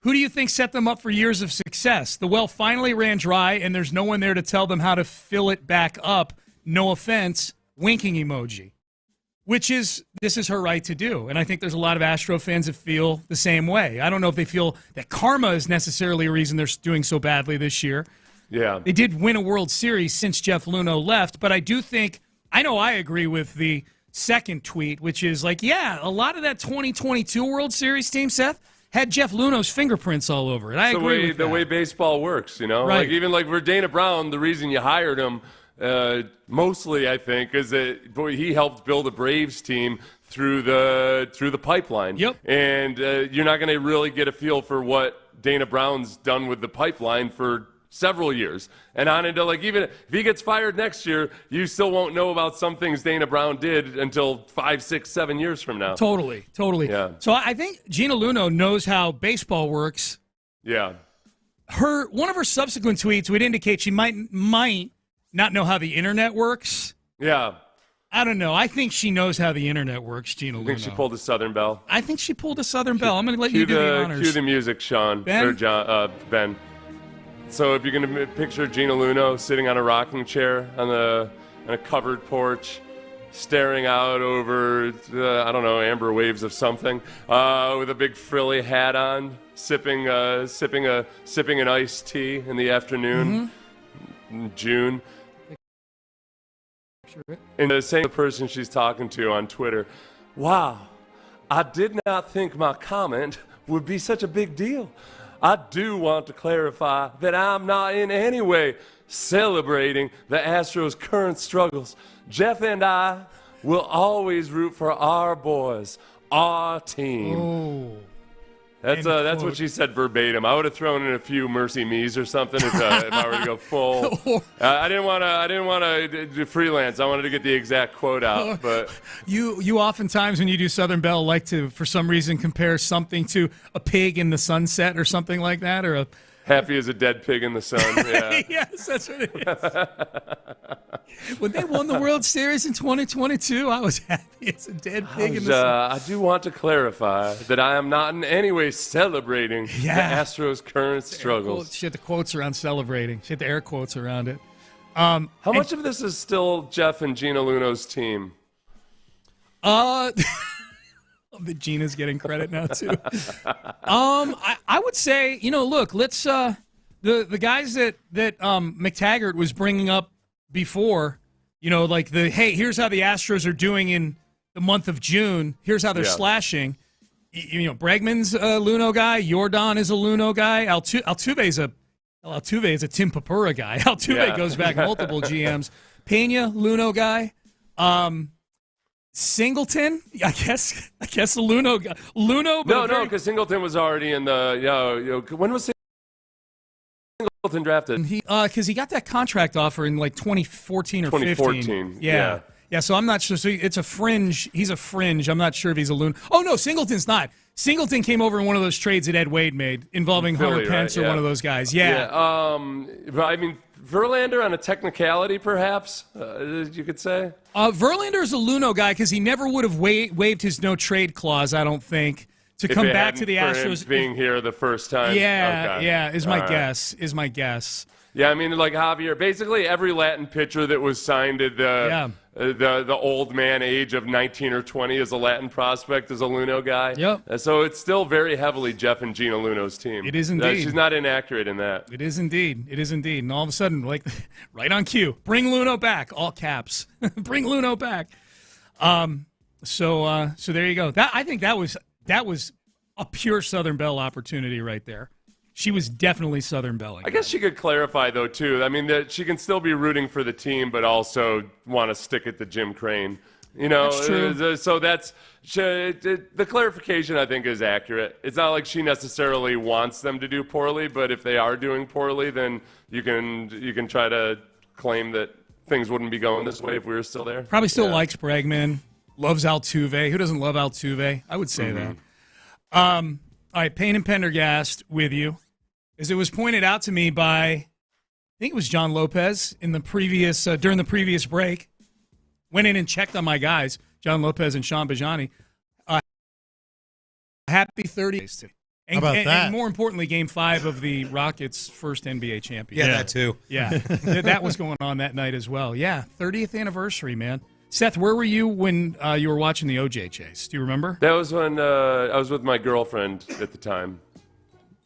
Who do you think set them up for years of success? The well finally ran dry, and there's no one there to tell them how to fill it back up. No offense, winking emoji. This is her right to do. And I think there's a lot of Astro fans that feel the same way. I don't know if they feel that karma is necessarily a reason they're doing so badly this year. Yeah. They did win a World Series since Jeff Luno left, but I do think, I know I agree with the second tweet, which is like, yeah, a lot of that 2022 World Series team, Seth, had Jeff Luno's fingerprints all over it. I agree with that. The way baseball works, Right. Like even like for Dana Brown, the reason you hired him mostly, I think, is that he helped build a Braves team through the pipeline. Yep. And you're not going to really get a feel for what Dana Brown's done with the pipeline for several years and on into, like, even if he gets fired next year, you still won't know about some things Dana Brown did until 5, 6, 7 years from now. Totally. Yeah. So I think Gina Luno knows how baseball works. Yeah. One of her subsequent tweets would indicate she might not know how the internet works. Yeah. I don't know. I think she knows how the internet works, Gina Luno. I think she pulled a Southern Belle. I think she pulled a Southern Belle. I'm going to let you do the honors. Cue the music, Sean. Ben? Or John, Ben. So if you're going to picture Gina Luno sitting on a rocking chair on a covered porch, staring out over, I don't know, amber waves of something, with a big frilly hat on, sipping an iced tea in the afternoon, in June. And saying to the person she's talking to on Twitter, wow, I did not think my comment would be such a big deal. I do want to clarify that I'm not in any way celebrating the Astros' current struggles. Jeff and I will always root for our boys, our team. Oh. That's what she said verbatim. I would have thrown in a few mercy me's or something if I were to go full. I didn't want to do freelance. I wanted to get the exact quote out. But you oftentimes when you do Southern Belle like to, for some reason, compare something to a pig in the sunset or something like that, or a happy as a dead pig in the sun. Yeah. Yes, that's what it is. When they won the World Series in 2022, I was happy as a dead pig in the sun. I do want to clarify that I am not in any way celebrating the Astros' current struggles. She had the quotes around celebrating. She had the air quotes around it. How much of this is still Jeff and Gina Luno's team? That Gina's getting credit now too. I would say, look, let's the guys that McTaggart was bringing up before, like here's how the Astros are doing in the month of June. Here's how they're slashing. Bregman's a Luno guy. Jordan is a Luno guy. Altuve is a Tim Papura guy. Altuve goes back multiple GMs. Pena, Luno guy. Singleton, I guess the Luno guy. No, because Singleton was already in the. When was Singleton drafted? Because he got that contract offer in like 2014 or 2014. Yeah. So I'm not sure. So it's a fringe. He's a fringe. I'm not sure if he's a Luno. Oh no, Singleton's not. Singleton came over in one of those trades that Ed Wade made involving Hunter Pence or one of those guys. Yeah. But I mean, Verlander on a technicality, perhaps you could say. Verlander is a Luno guy because he never would have waived his no trade clause. I don't think to come back to the Astros. Him being here the first time. Is my guess. Yeah, I mean, like Javier, basically every Latin pitcher that was signed at the old man age of 19 or 20 as a Latin prospect is a Luno guy. Yep. So it's still very heavily Jeff and Gina Luno's team. It is indeed. She's not inaccurate in that. It is indeed. And all of a sudden, like right on cue, bring Luno back, all caps. Bring Luno back. So there you go. I think that was a pure Southern Belle opportunity right there. She was definitely Southern Belling. I guess she could clarify, though, too. I mean, that she can still be rooting for the team, but also want to stick it to Jim Crane. That's true. So the clarification, I think, is accurate. It's not like she necessarily wants them to do poorly, but if they are doing poorly, then you can try to claim that things wouldn't be going this way if we were still there. Probably still likes Bregman, loves Altuve. Who doesn't love Altuve? I would say that. All right, Payne and Pendergast with you. As it was pointed out to me by, I think it was John Lopez in the previous during the previous break, went in and checked on my guys, John Lopez and Sean Bijani. Happy 30th. How about that? And more importantly, Game 5 of the Rockets' first NBA championship. Yeah, that too. Yeah, that was going on that night as well. Yeah, 30th anniversary, man. Seth, where were you when you were watching the OJ chase? Do you remember? That was when I was with my girlfriend at the time.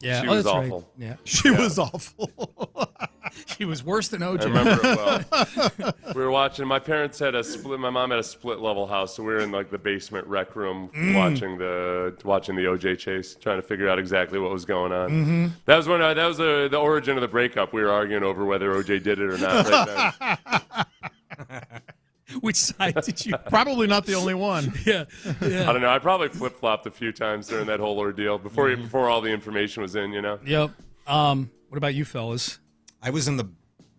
Yeah, she was awful. Right. Yeah, she was awful. She was worse than OJ. I remember it well. We were watching. My parents had a split. My mom had a split level house, so we were in like the basement rec room watching the OJ chase, trying to figure out exactly what was going on. Mm-hmm. That was when that was the origin of the breakup. We were arguing over whether OJ did it or not. Right then. Which side did you? Probably not the only one. Yeah. I don't know. I probably flip-flopped a few times during that whole ordeal before all the information was in, you know? Yep. What about you fellas? I was in the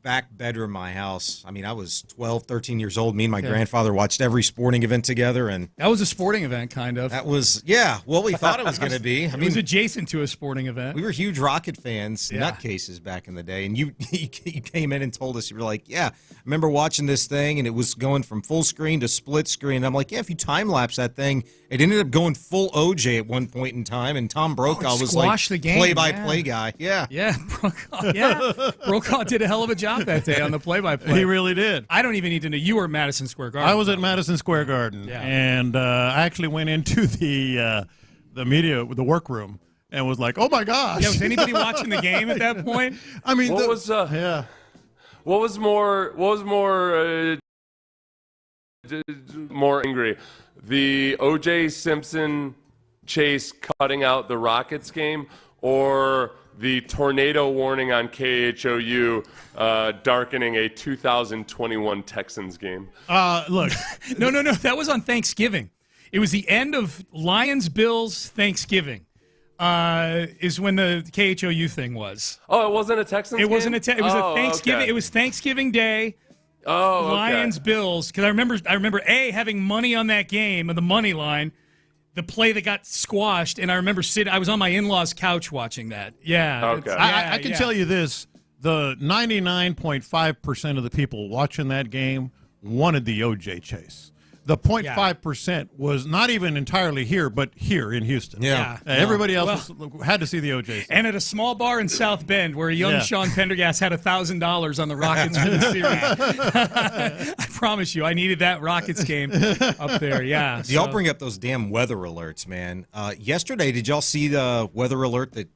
back bedroom of my house. I mean, I was 12, 13 years old. Me and my grandfather watched every sporting event together. And that was a sporting event, kind of. That was, what we thought it was going to be. It was adjacent to a sporting event. We were huge Rocket fans, nutcases back in the day. And you came in and told us, you were like, I remember watching this thing, and it was going from full screen to split screen. And I'm like, if you time-lapse that thing, it ended up going full OJ at one point in time. And Tom Brokaw was like the game, play-by-play guy. Yeah. Yeah, Brokaw. Yeah, Brokaw did a hell of a job that day on the play-by-play. He really did. I don't even need to know. You were at Madison Square Garden. I was at Madison Square Garden, and I actually went into the the workroom, and was like, "Oh my gosh!" Yeah, was anybody watching the game at that point? I mean, what was more angry, the O.J. Simpson chase cutting out the Rockets game, or the tornado warning on KHOU darkening a 2021 Texans game? Look. No. That was on Thanksgiving. It was the end of Lions-Bills Thanksgiving is when the KHOU thing was. Oh, it wasn't a Texans game? It wasn't it was a Thanksgiving. Okay. It was Thanksgiving Day. Oh, okay. Lions-Bills. Because I remember having money on that game, the money line, the play that got squashed, and I remember I was on my in-laws' couch watching that. Yeah. Okay. I can tell you this. The 99.5% of the people watching that game wanted the OJ chase. The 0.5% was not even entirely here, but here in Houston. Yeah. Everybody else had to see the OJ. And at a small bar in South Bend where young Sean Pendergast had $1,000 on the Rockets for the series. I promise you, I needed that Rockets game up there. Yeah. Y'all bring up those damn weather alerts, man. Yesterday, did y'all see the weather alert that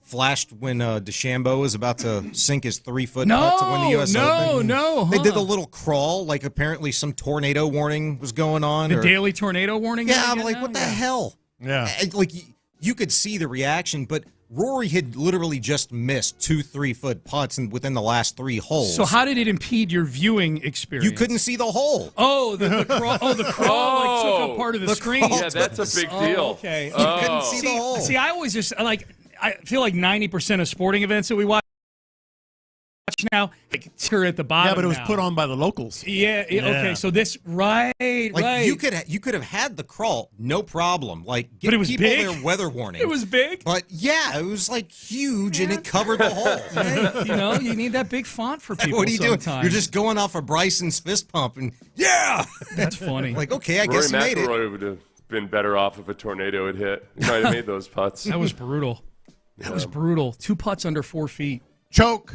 flashed when DeChambeau was about to sink his 3-foot putt to win the U.S. Open? No. They did a little crawl, like apparently some tornado warning was going on. The daily tornado warning? Yeah, I'm like, what the hell? Yeah. Like, you could see the reaction, but Rory had literally just missed 2 3-foot putts within the last 3 holes. So how did it impede your viewing experience? You couldn't see the hole. Oh, the crawl. Oh, the crawl like took up part of the screen. Yeah, that's a big deal. Okay. You couldn't see the hole. See, I always just I feel like 90% of sporting events that we watch now are at the bottom. Yeah, but it was put on by the locals. Yeah. Okay. So this right. You could have had the crawl, no problem. Like, give but it was people big. their weather warning. It was big. But it was like huge, and it covered the hole. You need that big font for people. What are you sometimes. doing? You're just going off of Bryson's fist pump, and that's funny. Like, okay, I guess you made it. Rory McIlroy would have been better off if a tornado had hit. He might have made those putts. That was brutal. That was brutal. 2 putts under 4 feet. Choke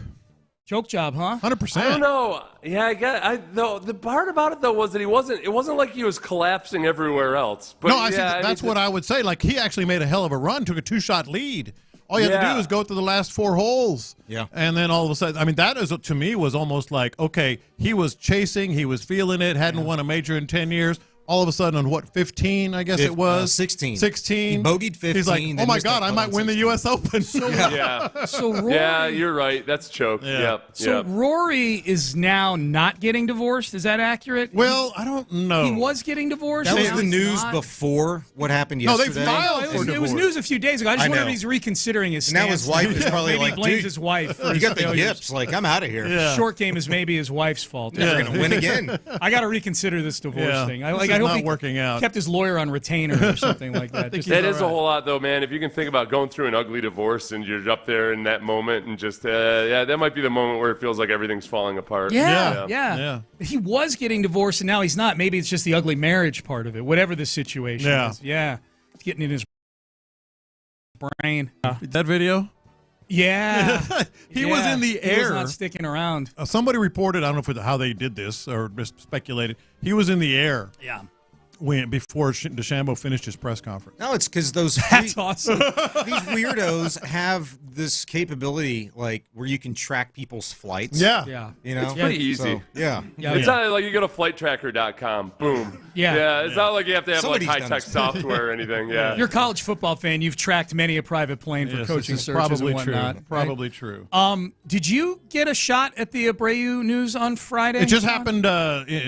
job, huh? 100%. I don't know. Yeah, I get. The part about it though was that it wasn't like he was collapsing everywhere else. But no, that's what I would say. Like, he actually made a hell of a run, took a 2-shot lead. All you had to do is go through the last 4 holes. Yeah. And then all of a sudden, I mean, that is, to me, was almost like, okay, he was chasing, he was feeling it, hadn't won a major in 10 years. All of a sudden, on 15, I guess it was? 16. 16. He bogeyed 15. He's like, oh my God, I might win the U.S. Open. So Rory, yeah, you're right. That's choke. Yeah. So Rory is now not getting divorced. Is that accurate? Well, I don't know. He was getting divorced. That was the news before what happened yesterday. No, they filed for divorce. It was news a few days ago. I just wonder if he's reconsidering his stance. Now his wife is probably maybe like, he blames dude, his wife for you his got the failures. yips. Like, I'm out of here. Yeah. Short game is maybe his wife's fault. Never going to win again. I got to reconsider this divorce thing. I hope not he working out. kept his lawyer on retainer or something like that. That is a whole lot, though, man. If you can think about going through an ugly divorce and you're up there in that moment and just, that might be the moment where it feels like everything's falling apart. Yeah. He was getting divorced and now he's not. Maybe it's just the ugly marriage part of it, whatever the situation is. Yeah. It's getting in his brain. That video? Yeah. He was in the air. He was not sticking around. Somebody reported, I don't know how they did this or just speculated, he was in the air. Yeah. Before DeChambeau finished his press conference. No, it's because That's awesome. these weirdos have this capability, like, where you can track people's flights. Yeah. You know? It's pretty easy. So, yeah. It's not like you go to flighttracker.com. Boom. Yeah. It's not like you have to have Somebody's like done high-tech this. software or anything. Yeah. If you're a college football fan, you've tracked many a private plane for coaching searches and whatnot. True. Probably true. Did you get a shot at the Abreu news on Friday? It just happened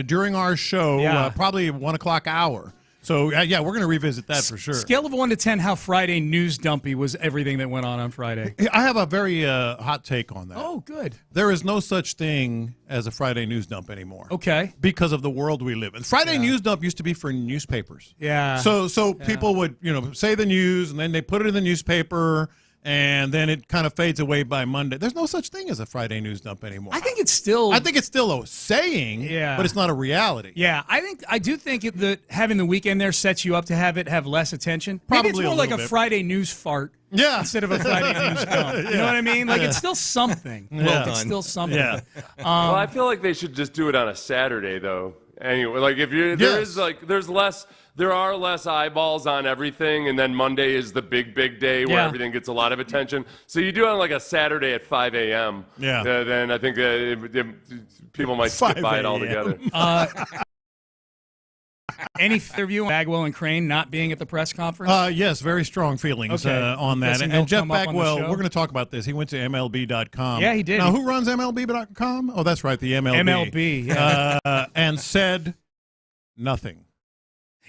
during our show, probably 1 o'clock hour. So, yeah, we're going to revisit that for sure. Scale of 1 to 10, how Friday news dumpy was everything that went on Friday? I have a very hot take on that. Oh, good. There is no such thing as a Friday news dump anymore. Okay. Because of the world we live in. Friday news dump used to be for newspapers. Yeah. So people would, say the news, and then they put it in the newspaper, and then it kind of fades away by Monday. There's no such thing as a Friday news dump anymore. I think it's still a saying, but it's not a reality. Yeah, I do think that having the weekend there sets you up to have less attention. Maybe it's more like a Friday news fart. Yeah. Instead of a Friday news dump. You know what I mean? Like, it's still something. Yeah. It's still something. Yeah. Well, I feel like they should just do it on a Saturday, though. Anyway, like there are less eyeballs on everything, and then Monday is the big day where everything gets a lot of attention. So you do it on like a Saturday at 5 a.m. Yeah. Then I think people might skip by it altogether. Any interview on Bagwell and Crane not being at the press conference? Yes, very strong feelings on that. And Jeff Bagwell, we're going to talk about this. He went to MLB.com. Yeah, he did. Now, who runs MLB.com? Oh, that's right, the MLB. MLB, yeah. And said nothing.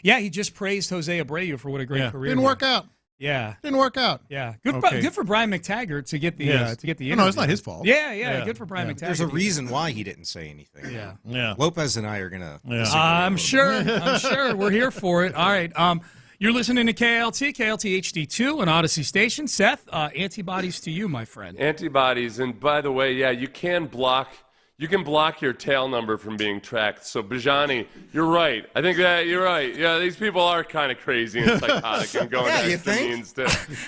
Yeah, he just praised Jose Abreu for what a great career. Didn't work out. Yeah. Didn't work out. Yeah. Good for Brian McTaggart to get the interview. No, it's not his fault. Yeah. Good for Brian McTaggart. There's a reason why he didn't say anything. Yeah. Lopez and I are gonna. I'm sure. We're here for it. All right. You're listening to KLT HD2, an Odyssey station. Seth, antibodies to you, my friend. Antibodies, and by the way, you can block your tail number from being tracked. So, Bijani, you're right. I think that you're right. Yeah, these people are kind of crazy and psychotic and going to extra means too.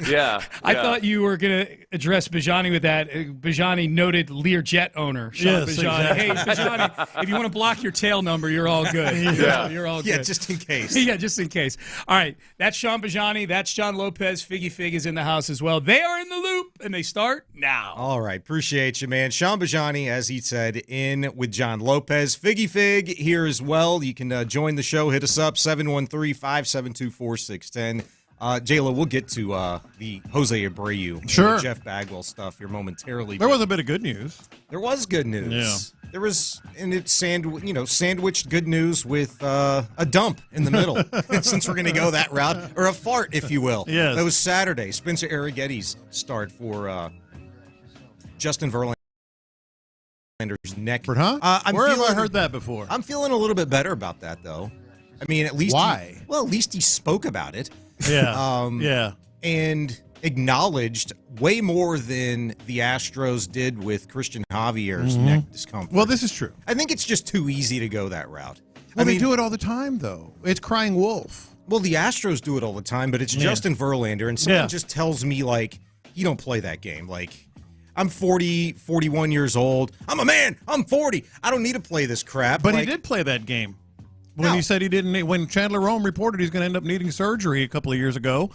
Yeah. I thought you were going to address Bijani with that. Bijani, noted Learjet owner. Sean Bijani. Exactly. Hey, Bijani, if you want to block your tail number, you're all good. You're all good. Yeah, just in case. Yeah, just in case. All right, that's Sean Bijani. That's John Lopez. Figgy Fig is in the house as well. They are in the loop, and they start now. All right, appreciate you, man. Sean Bijani, as he said, in with John Lopez. Figgy Fig here as well. You can join the show. Hit us up, 713-572-4610. J-Lo, we'll get to the Jose Abreu, Jeff Bagwell stuff here momentarily. There was a bit of good news. There was good news. Yeah. There was, and it's sandwiched good news with a dump in the middle, since we're going to go that route, or a fart, if you will. Yes. That was Saturday. Spencer Arrighetti's start for Justin Verlander's neck. Where have I heard that before? I'm feeling a little bit better about that, though. I mean, at least why? At least he spoke about it. Yeah. And acknowledged way more than the Astros did with Christian Javier's neck discomfort. Well, this is true. I think it's just too easy to go that route. Well, they do it all the time, though. It's crying wolf. Well, the Astros do it all the time, but it's Justin Verlander, and someone just tells me, like, you don't play that game. Like, I'm 40, 41 years old. I'm a man. I'm 40. I don't need to play this crap. But he did play that game. When he said he didn't, when Chandler Rome reported he's going to end up needing surgery a couple of years ago,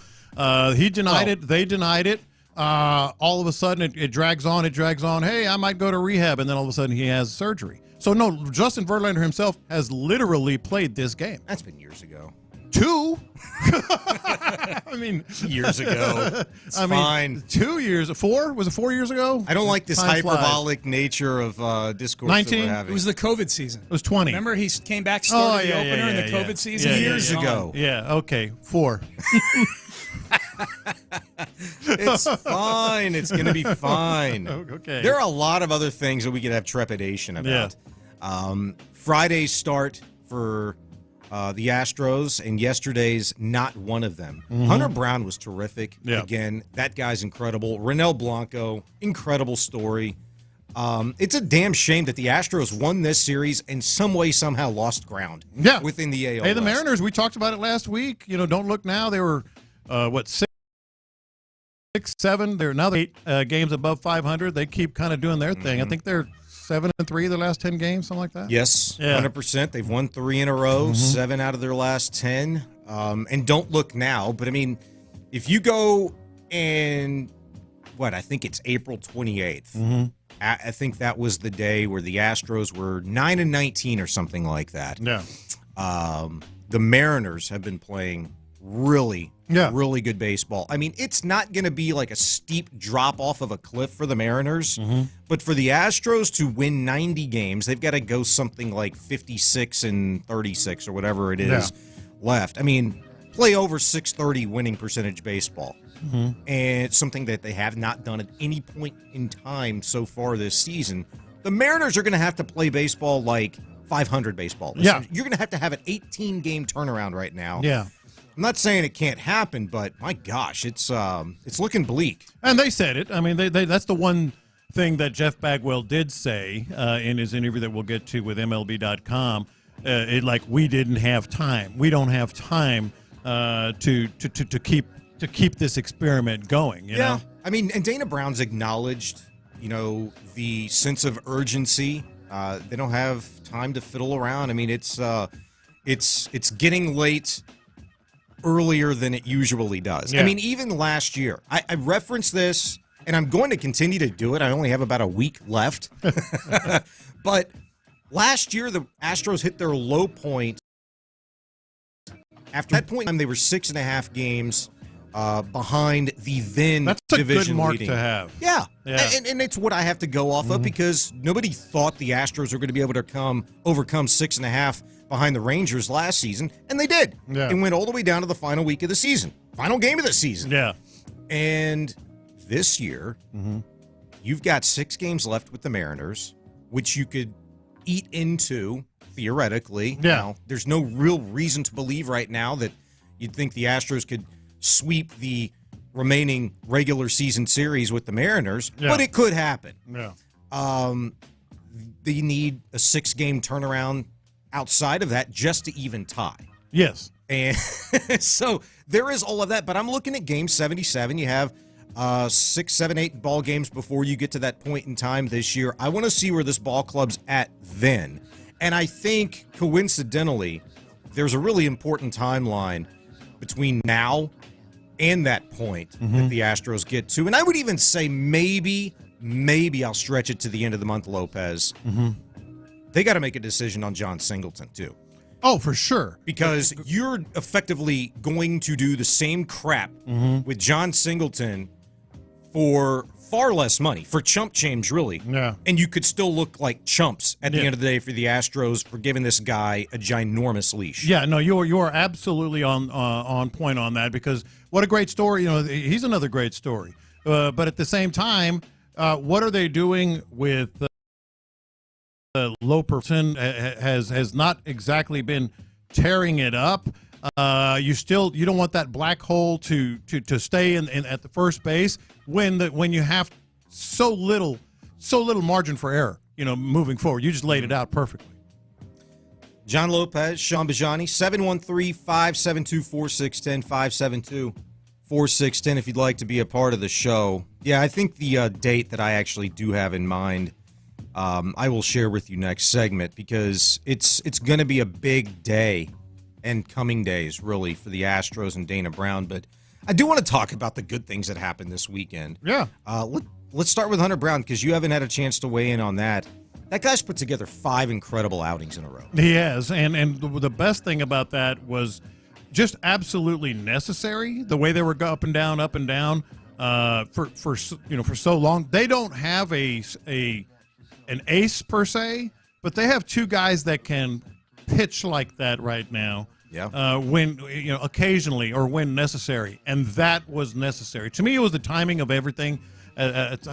he denied it. They denied it. All of a sudden, it drags on. It drags on. Hey, I might go to rehab, and then all of a sudden, he has surgery. So no, Justin Verlander himself has literally played this game. That's been years ago. 2? I mean, years ago. It's fine. 2 years. 4? Was it 4 years ago? I don't like this hyperbolic nature of discourse 19? that we're having. It was the COVID season. It was 20. Remember, he came back, started the opener in the COVID season years ago. Yeah, okay. 4. It's fine. It's going to be fine. Okay. There are a lot of other things that we could have trepidation about. Friday's start for the Astros, and yesterday's not one of them. Hunter Brown was terrific. Again, that guy's incredible. Renel Blanco, incredible story. It's a damn shame that the Astros won this series and some way, somehow lost ground within the AL Hey, the West. Mariners, we talked about it last week. Don't look now. They were, 6, 7? They're now 8 games above 500. They keep kind of doing their thing. I think they're 7-3 their last 10 games, something like that. Yes, 100%. They've won 3 in a row, 7 out of their last 10. And don't look now, but I mean, if you go and I think it's April 28th. I think that was the day where the Astros were 9-19 or something like that. Yeah. The Mariners have been playing really good baseball. I mean, it's not going to be like a steep drop off of a cliff for the Mariners, but for the Astros to win 90 games, they've got to go something like 56-36 or whatever it is left. I mean, play over .630 winning percentage baseball. Mhm. And it's something that they have not done at any point in time so far this season. The Mariners are going to have to play baseball like .500 baseball. Yeah. You're going to have an 18-game turnaround right now. Yeah. I'm not saying it can't happen, but my gosh, it's looking bleak. And they said it. I mean, they that's the one thing that Jeff Bagwell did say in his interview that we'll get to with MLB.com. We didn't have time. We don't have time to keep this experiment going. You know? I mean, and Dana Brown's acknowledged, the sense of urgency. They don't have time to fiddle around. I mean, it's getting late earlier than it usually does. Yeah. I mean, even last year, I referenced this, and I'm going to continue to do it. I only have about a week left. But last year, the Astros hit their low point. After that point in time, they were 6.5 games behind the then That's a division good mark leading. to have. Yeah. Yeah. And it's what I have to go off of because nobody thought the Astros were going to be able to overcome 6.5 behind the Rangers last season, and they did. Yeah. And went all the way down to the final week of the season, final game of the season. Yeah. And this year, you've got 6 games left with the Mariners, which you could eat into theoretically. Yeah. Now, there's no real reason to believe right now that you'd think the Astros could sweep the remaining regular season series with the Mariners, but it could happen. Yeah. They need a 6-game turnaround outside of that just to even tie. Yes. And so there is all of that, but I'm looking at game 77. You have 6, 7, 8 ball games before you get to that point in time this year. I want to see where this ball club's at then. And I think, coincidentally, there's a really important timeline between now and that point that the Astros get to. And I would even say maybe I'll stretch it to the end of the month, Lopez. They got to make a decision on John Singleton, too. Oh, for sure. Because you're effectively going to do the same crap with John Singleton for far less money, for chump change, really. Yeah. And you could still look like chumps at the end of the day for the Astros for giving this guy a ginormous leash. Yeah, no, you're absolutely on point on that because what a great story. He's another great story. But at the same time, what are they doing with low percent has not exactly been tearing it up. You don't want that black hole to stay in at the first base when you have so little margin for error. Moving forward, you just laid it out perfectly. John Lopez, Sean Bijani, 713-572-4610, 572-4610 if you'd like to be a part of the show. Yeah, I think the date that I actually do have in mind, I will share with you next segment because it's going to be a big day and coming days, really, for the Astros and Dana Brown. But I do want to talk about the good things that happened this weekend. Yeah. Let's start with Hunter Brown because you haven't had a chance to weigh in on that. That guy's put together 5 incredible outings in a row. He has, and the best thing about that was just absolutely necessary. The way they were up and down for so long. They don't have an ace per se, but they have 2 guys that can pitch like that right now. Yeah. When occasionally or when necessary, and that was necessary. To me, it was the timing of everything.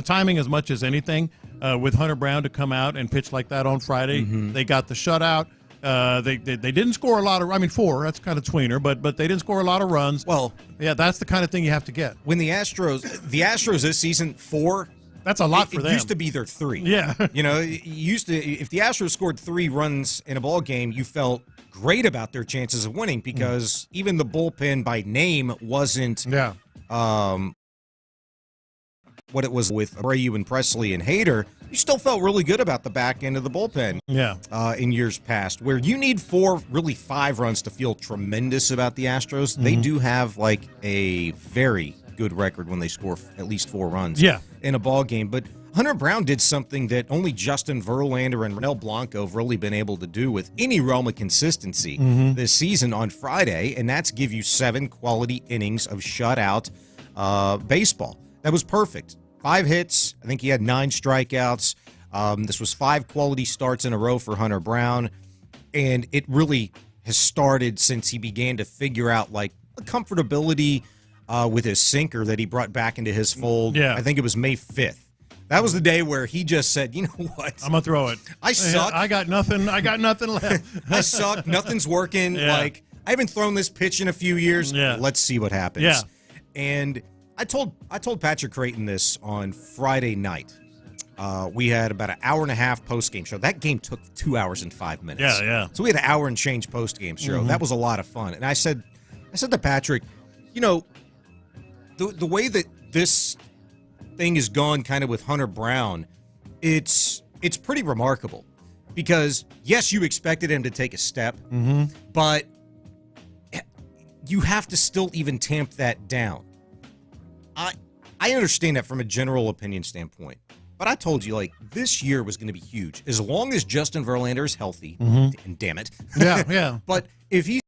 Timing as much as anything with Hunter Brown to come out and pitch like that on Friday. They got the shutout. They didn't score a lot of. 4. That's kind of tweener, but they didn't score a lot of runs. Well, yeah, that's the kind of thing you have to get. When the Astros this season 4. That's a lot for them. It used to be their 3. Yeah. It used to, if the Astros scored 3 runs in a ball game, you felt great about their chances of winning because even the bullpen by name wasn't what it was with Abreu and Presley and Hader. You still felt really good about the back end of the bullpen in years past, where you need 4, really 5 runs to feel tremendous about the Astros. They do have like a very good record when they score at least 4 runs in a ball game. But Hunter Brown did something that only Justin Verlander and Ronel Blanco have really been able to do with any realm of consistency this season on Friday, and that's give you 7 quality innings of shutout baseball. That was perfect. 5 hits. I think he had 9 strikeouts. This was 5 quality starts in a row for Hunter Brown, and it really has started since he began to figure out like a comfortability with his sinker that he brought back into his fold. Yeah. I think it was May 5th. That was the day where he just said, you know what? I'm going to throw it. I suck. I got nothing left. I suck. Nothing's working. Yeah. Like, I haven't thrown this pitch in a few years. Yeah. Let's see what happens. Yeah. And I told Patrick Creighton this on Friday night. We had about an hour and a half post-game show. That game took 2 hours and 5 minutes. Yeah. So we had an hour and change post-game show. That was a lot of fun. And I said to Patrick, you know, the way that this thing is gone kind of with Hunter Brown, it's pretty remarkable. Because, yes, you expected him to take a step, but you have to still even tamp that down. I understand that from a general opinion standpoint. But I told you, like, this year was going to be huge. As long as Justin Verlander is healthy, and damn it. Yeah. But if he's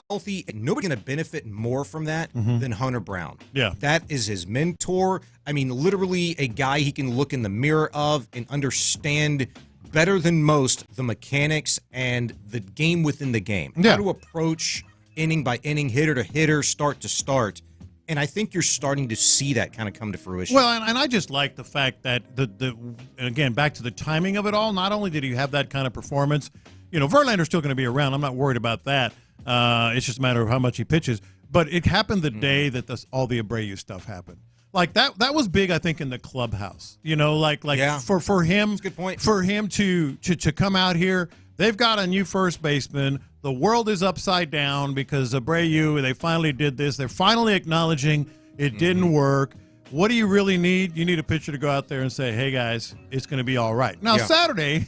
healthy, nobody's going to benefit more from that than Hunter Brown. Yeah. That is his mentor. I mean, literally a guy he can look in the mirror of and understand better than most the mechanics and the game within the game. Yeah. How to approach inning by inning, hitter to hitter, start to start. And I think you're starting to see that kind of come to fruition. Well, and I just like the fact that and again, back to the timing of it all, not only did he have that kind of performance, you know, Verlander's still going to be around. I'm not worried about that. It's just a matter of how much he pitches. But it happened the day that all the Abreu stuff happened. Like that was big, I think, in the clubhouse. You know, like for him, that's a good point. For him to come out here, they've got a new first baseman. The world is upside down because Abreu, they finally did this. They're finally acknowledging it didn't work. What do you really need? You need a pitcher to go out there and say, hey, guys, it's going to be all right. Now, Saturday.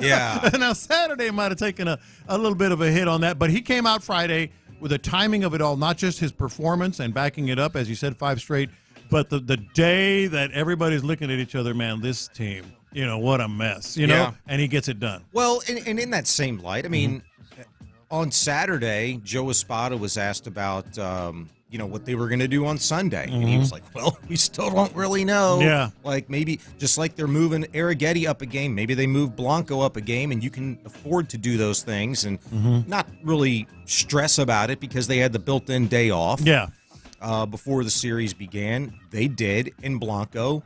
Yeah. Now, Saturday might have taken a little bit of a hit on that, but he came out Friday with the timing of it all, not just his performance and backing it up, as you said, 5 straight, but the day that everybody's looking at each other, man, this team, you know, what a mess, you know, and he gets it done. Well, and in that same light, I mean, on Saturday, Joe Espada was asked about, you know, what they were going to do on Sunday. And he was like, well, we still don't really know. Yeah. Like maybe just like they're moving Arrighetti up a game, maybe they move Blanco up a game, and you can afford to do those things and not really stress about it because they had the built-in day off. Yeah. Before the series began. They did, and Blanco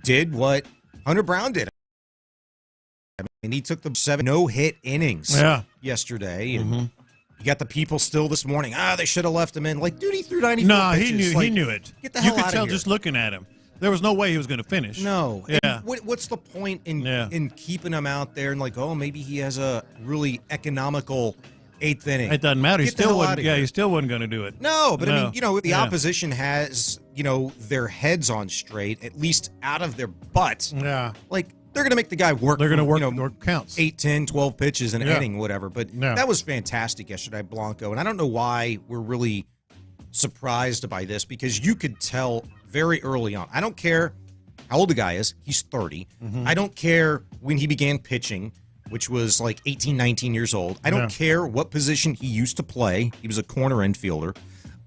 did what Hunter Brown did. I mean, he took the 7 no-hit innings yesterday, and you got the people still this morning. They should have left him in. Like, dude, he threw 94 No, pitches. he knew it. Get the hell You could out tell of here. just looking at him. There was no way he was going to finish. No. Yeah. And what's the point in keeping him out there and like, oh, maybe he has a really economical 8th inning? It doesn't matter. He Get the still hell wouldn't. outta Yeah, here. he still wasn't going to do it. No, but I mean, you know, the Yeah. opposition has, you know, their heads on straight, at least out of their butts. Yeah. Like, they're going to make the guy work. They're going to work, you know, work counts. 8, 10, 12 pitches in an Yeah. inning, whatever. But Yeah. that was fantastic yesterday, Blanco. And I don't know why we're really surprised by this, because you could tell very early on. I don't care how old the guy is. He's 30. I don't care when he began pitching, which was like 18, 19 years old. I don't care what position he used to play. He was a corner infielder.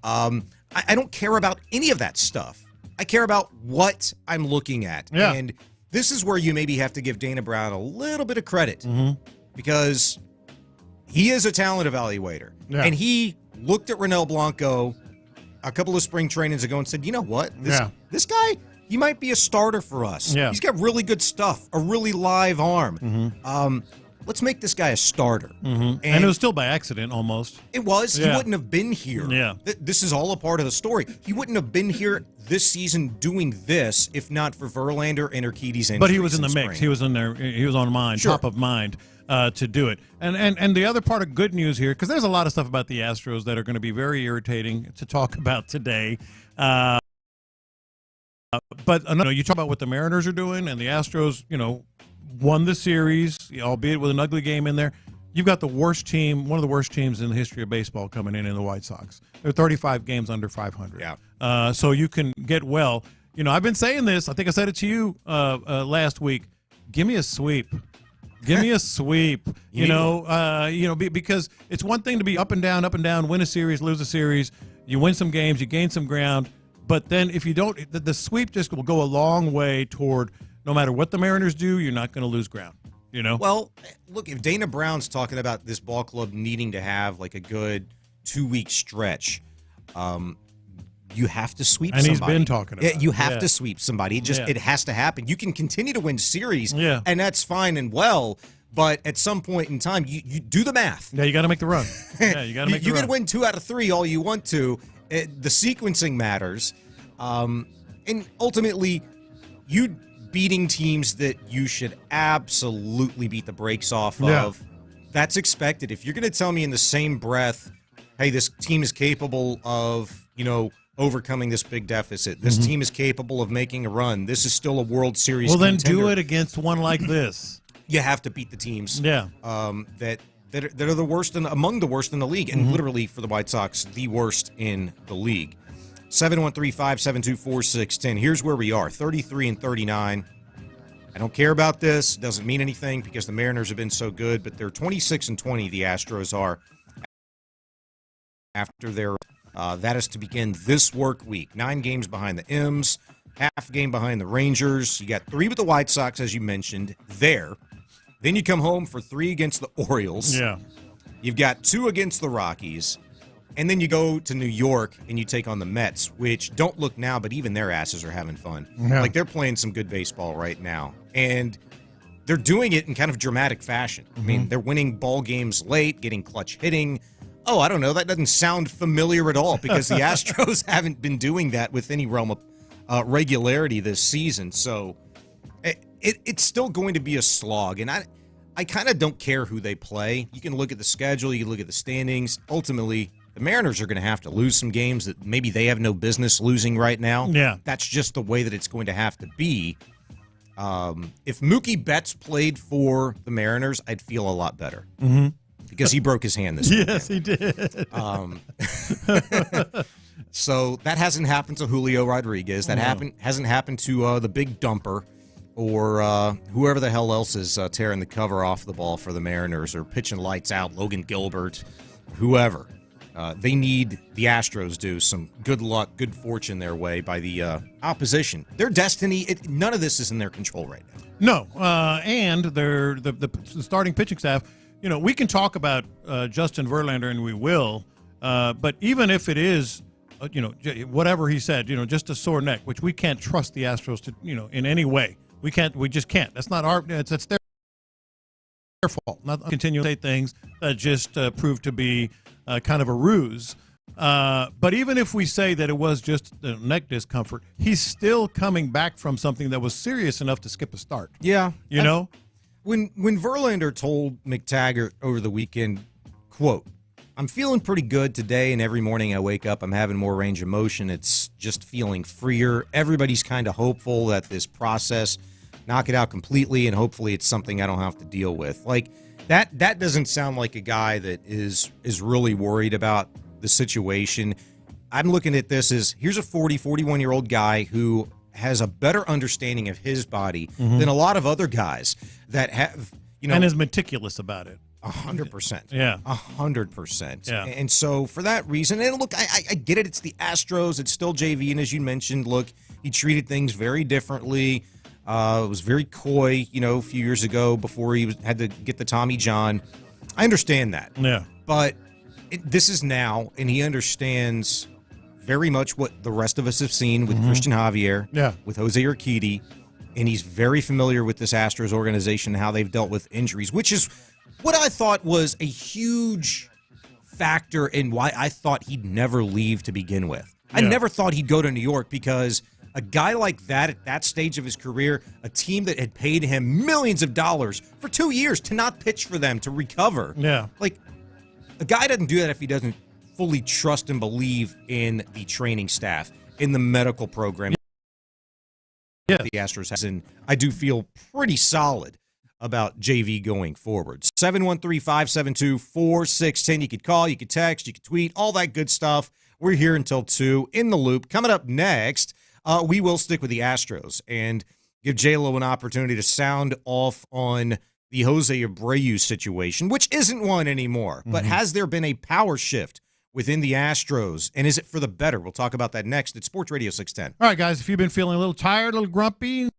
I don't care about any of that stuff. I care about what I'm looking at. Yeah. And this is where you maybe have to give Dana Brown a little bit of credit, because he is a talent evaluator. Yeah. And he looked at Ronel Blanco a couple of spring trainings ago and said, you know what? This guy, he might be a starter for us. Yeah. He's got really good stuff, a really live arm. Let's make this guy a starter. And it was still by accident almost. It was. He Yeah. wouldn't have been here. Yeah. This is all a part of the story. He wouldn't have been here this season doing this if not for Verlander and Urquidy's injuries. But he was in the spring. mix. He was in there. He was on mind, Sure. top of mind to do it. And the other part of good news here, because there's a lot of stuff about the Astros that are going to be very irritating to talk about today. But no, you talk about what the Mariners are doing, and the Astros, you know, won the series, albeit with an ugly game in there. You've got the worst team, one of the worst teams in the history of baseball coming in the White Sox. They're 35 games under 500. Yeah. So you can get well. You know, I've been saying this. I think I said it to you last week. Give me a sweep. Give me a sweep. Because it's one thing to be up and down, win a series, lose a series. You win some games, you gain some ground. But then if you don't, the sweep just will go a long way toward no matter what the Mariners do, you're not going to lose ground. You know? Well, look, if Dana Brown's talking about this ball club needing to have like a good 2-week stretch, you have to sweep and somebody. He's been talking about it. You have to sweep somebody. It has to happen. You can continue to win series, and that's fine and well, but at some point in time, you do the math. Yeah, you got to make the run. Yeah, you got to make the run. You can win 2 out of 3 all you want to. The sequencing matters. And ultimately, you beating teams that you should absolutely beat the brakes off of, that's expected. If you're going to tell me in the same breath, hey, this team is capable of, overcoming this big deficit. This team is capable of making a run. This is still a World Series contender. Then do it against one like this. You have to beat the teams that are the worst among the worst in the league, and literally for the White Sox, the worst in the league. 713-572-4610. Here's where we are, 33-39. I don't care about this. Doesn't mean anything because the Mariners have been so good, but they're 26-20, the Astros are, after their that is to begin this work week. 9 games behind the M's, half game behind the Rangers. You got 3 with the White Sox, as you mentioned, there. Then you come home for 3 against the Orioles. Yeah. You've got 2 against the Rockies. And then you go to New York and you take on the Mets, which don't look now, but even their asses are having fun. Yeah. Like, they're playing some good baseball right now. And they're doing it in kind of dramatic fashion. I mean, they're winning ball games late, getting clutch hitting. Oh, I don't know. That doesn't sound familiar at all because the Astros haven't been doing that with any realm of regularity this season. So it's still going to be a slog. And I kind of don't care who they play. You can look at the schedule. You can look at the standings. Ultimately, the Mariners are going to have to lose some games that maybe they have no business losing right now. Yeah. That's just the way that it's going to have to be. If Mookie Betts played for the Mariners, I'd feel a lot better. Because he broke his hand this weekend. Yes, he did. So that hasn't happened to Julio Rodriguez. That hasn't happened to the big dumper or whoever the hell else is tearing the cover off the ball for the Mariners or pitching lights out, Logan Gilbert, whoever. The Astros do some good luck, good fortune their way by the opposition. Their destiny, none of this is in their control right No, now. and the starting pitching staff, we can talk about Justin Verlander, and we will, but even if it is, whatever he said, just a sore neck, which we can't trust the Astros to, in any way. We just can't. That's not that's their fault. Not continue to say things that just prove to be kind of a ruse. But even if we say that it was just neck discomfort, he's still coming back from something that was serious enough to skip a start. Yeah. You know? When Verlander told McTaggart over the weekend, quote, "I'm feeling pretty good today, and every morning I wake up, I'm having more range of motion. It's just feeling freer." Everybody's kind of hopeful that this process, knock it out completely, and hopefully it's something I don't have to deal with. Like, that doesn't sound like a guy that is really worried about the situation. I'm looking at this as, here's a 41-year-old guy who has a better understanding of his body than a lot of other guys that have, and is meticulous about it. 100%. Yeah. 100%. Yeah. And so for that reason, and look, I get it. It's the Astros. It's still JV. And as you mentioned, look, he treated things very differently. It was very coy, a few years ago before he had to get the Tommy John. I understand that. Yeah. But this is now, and he understands very much what the rest of us have seen with Christian Javier, with Jose Urquidy, and he's very familiar with this Astros organization and how they've dealt with injuries, which is what I thought was a huge factor in why I thought he'd never leave to begin with. I never thought he'd go to New York because a guy like that at that stage of his career, a team that had paid him millions of dollars for 2 years to not pitch for them, to recover. Yeah. Like, a guy doesn't do that if he doesn't fully trust and believe in the training staff, in the medical program the Astros has. And I do feel pretty solid about JV going forward. 713-572-4610. You could call, you could text, you could tweet, all that good stuff. We're here until 2 in the loop. Coming up next, we will stick with the Astros and give J-Lo an opportunity to sound off on the Jose Abreu situation, which isn't one anymore. But has there been a power shift within the Astros, and is it for the better? We'll talk about that next at Sports Radio 610. All right, guys, if you've been feeling a little tired, a little grumpy,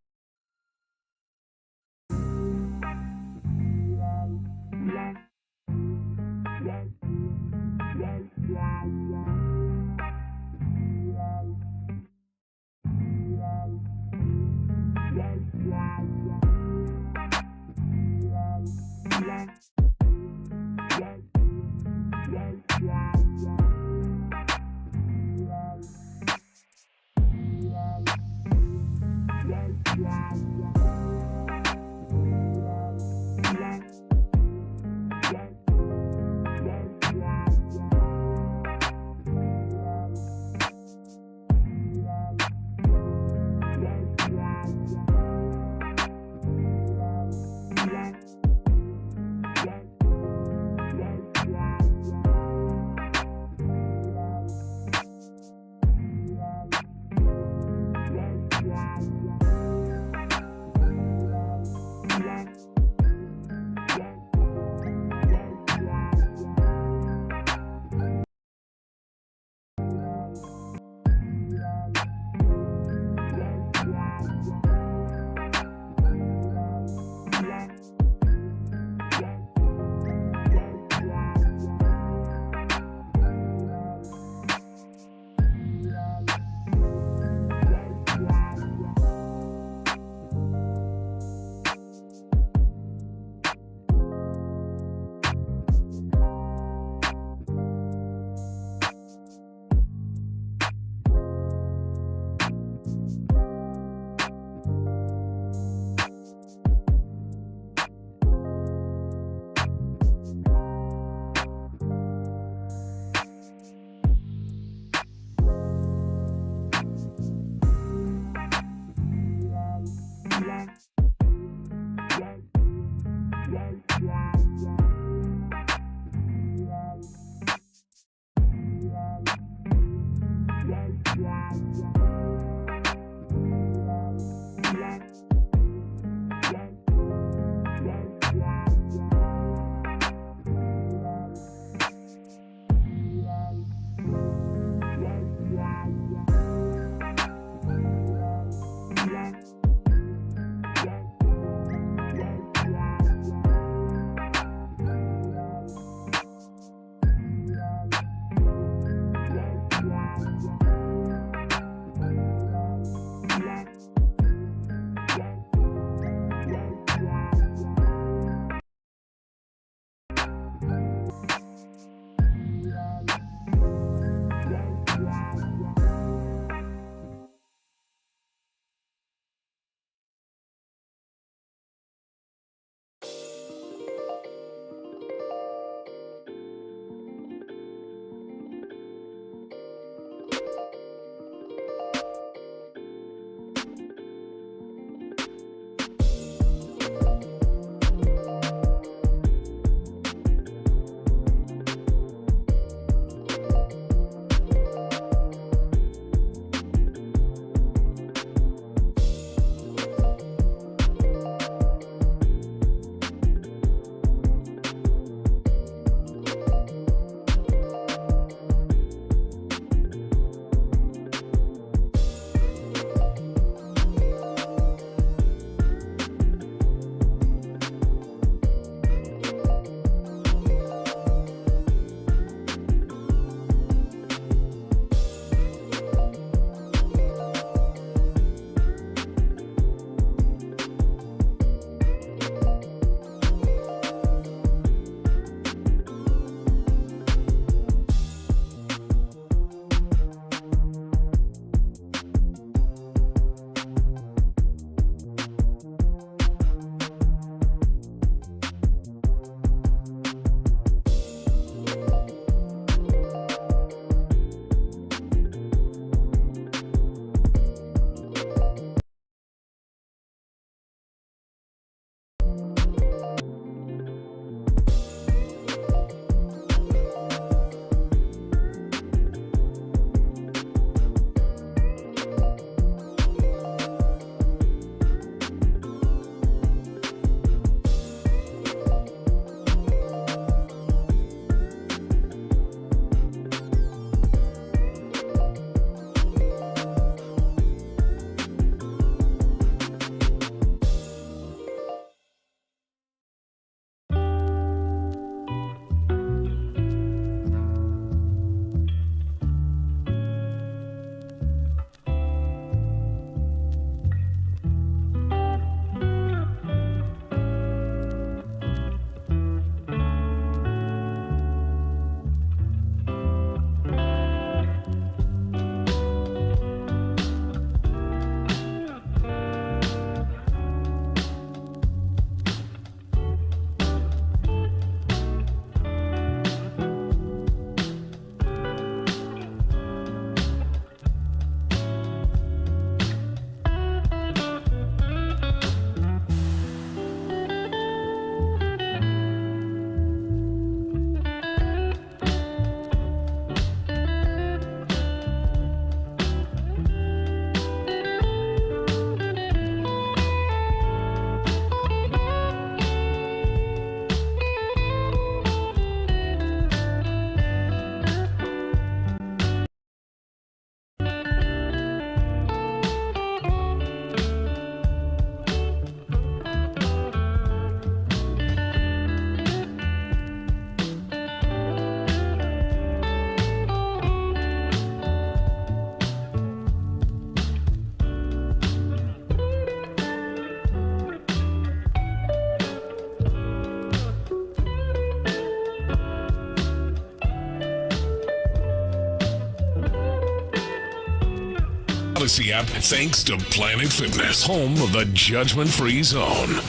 Odyssey app thanks to Planet Fitness, home of the judgment-free zone.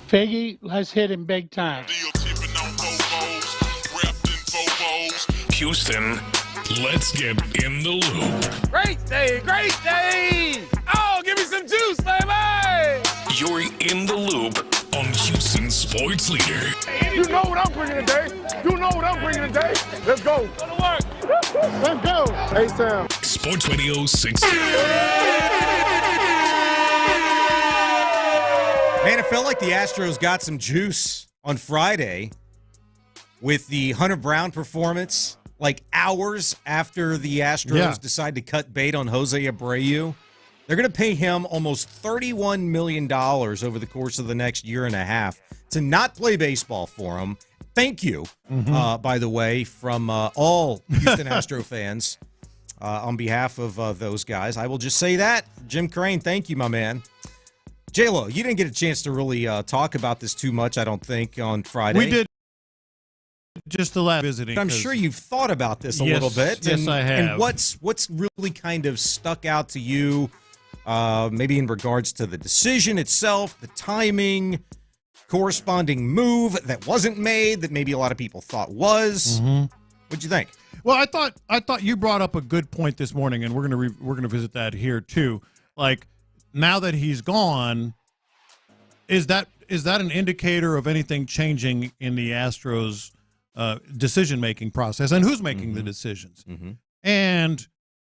Figgy, let's hit him big time. Houston, let's get in the loop. Great day, great day! Oh, give me some juice, baby! You're in the loop on Houston's sports leader. You know what I'm bringing today. You know what I'm bringing today. Let's go. Go to work. Let's go. Hey, Sam. Sports Radio 610. Man, it felt like the Astros got some juice on Friday with the Hunter Brown performance, like hours after the Astros decide to cut bait on Jose Abreu. They're going to pay him almost $31 million over the course of the next year and a half to not play baseball for him. Thank you, by the way, from all Houston Astro fans on behalf of those guys. I will just say that. Jim Creighton, thank you, my man. J-Lo, you didn't get a chance to really talk about this too much, I don't think, on Friday. We did just the last visiting. I'm sure you've thought about this a little bit. Yes, I have. And what's really kind of stuck out to you, maybe in regards to the decision itself, the timing, corresponding move that wasn't made that maybe a lot of people thought was. What'd you think? Well, I thought you brought up a good point this morning, and we're gonna visit that here too. Like, now that he's gone, is that an indicator of anything changing in the Astros' decision-making process, and who's making the decisions? And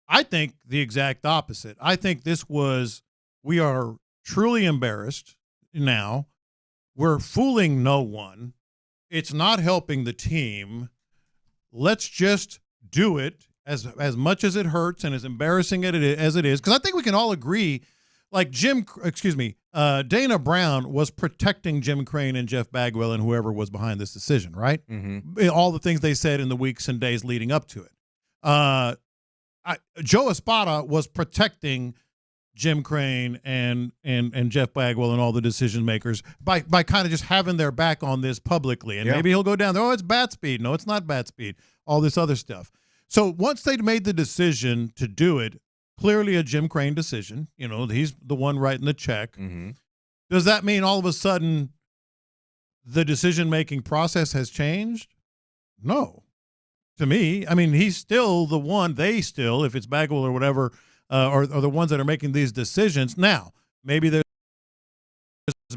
I think the exact opposite. I think we are truly embarrassed now. We're fooling no one. It's not helping the team. Let's just do it as much as it hurts and as embarrassing as it is, because I think we can all agree, like Dana Brown was protecting Jim Creighton and Jeff Bagwell and whoever was behind this decision, right? All the things they said in the weeks and days leading up to it. Joe Espada was protecting Jim Creighton and Jeff Bagwell and all the decision makers by kind of just having their back on this publicly. And maybe he'll go down there, oh, it's bat speed. No, it's not bat speed. All this other stuff. So once they made the decision to do it, clearly a Jim Creighton decision, he's the one writing the check. Does that mean all of a sudden the decision-making process has changed? No. To me, I mean, he's still the one, if it's Bagwell or whatever, are the ones that are making these decisions. Now, maybe there's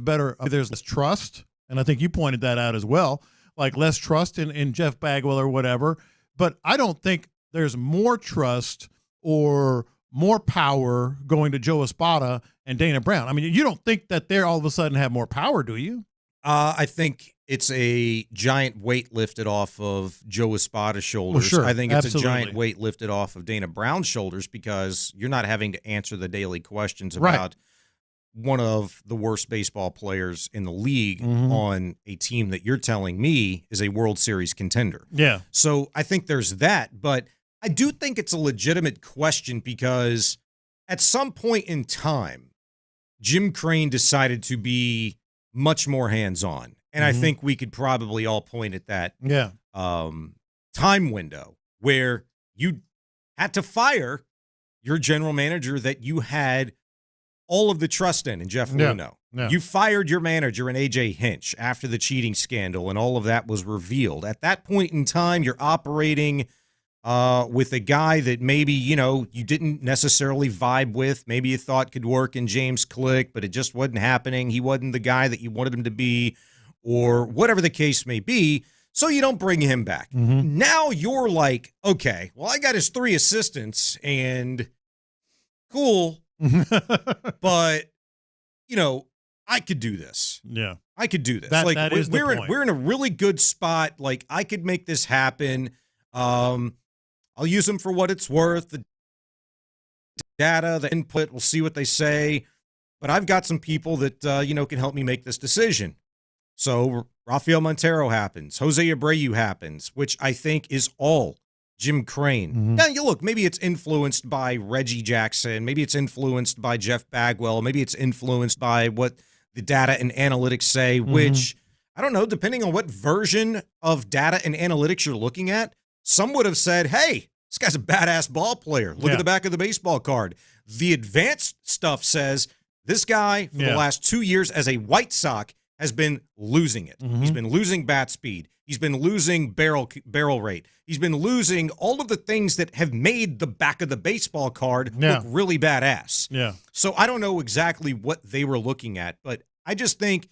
less trust, and I think you pointed that out as well, like less trust in Jeff Bagwell or whatever. But I don't think there's more trust or more power going to Joe Espada and Dana Brown. I mean, you don't think that they all of a sudden have more power, do you? I think it's a giant weight lifted off of Joe Espada's shoulders. Well, sure. I think it's a giant weight lifted off of Dana Brown's shoulders because you're not having to answer the daily questions about one of the worst baseball players in the league on a team that you're telling me is a World Series contender. Yeah. So I think there's that, but I do think it's a legitimate question because at some point in time, Jim Creighton decided to be much more hands-on. And I think we could probably all point at that time window where you had to fire your general manager that you had all of the trust in Jeff Luhnow. Yeah. You fired your manager in A.J. Hinch after the cheating scandal and all of that was revealed. At that point in time, you're operating with a guy that maybe, you didn't necessarily vibe with. Maybe you thought could work in James Click, but it just wasn't happening. He wasn't the guy that you wanted him to be or whatever the case may be. So you don't bring him back. Now you're like, okay, well, I got his 3 assistants and cool. But, I could do this. Yeah. I could do this. That is the point. We're in a really good spot. Like, I could make this happen. I'll use them for what it's worth. The data, the input, we'll see what they say. But I've got some people that, can help me make this decision. So Rafael Montero happens. Jose Abreu happens, which I think is all Jim Creighton. Now, you look, maybe it's influenced by Reggie Jackson. Maybe it's influenced by Jeff Bagwell. Maybe it's influenced by what the data and analytics say, which, I don't know, depending on what version of data and analytics you're looking at, some would have said, hey, this guy's a badass ball player. Look at the back of the baseball card. The advanced stuff says this guy for the last 2 years as a White Sox has been losing it. He's been losing bat speed. He's been losing barrel rate. He's been losing all of the things that have made the back of the baseball card look really badass. Yeah. So I don't know exactly what they were looking at, but I just think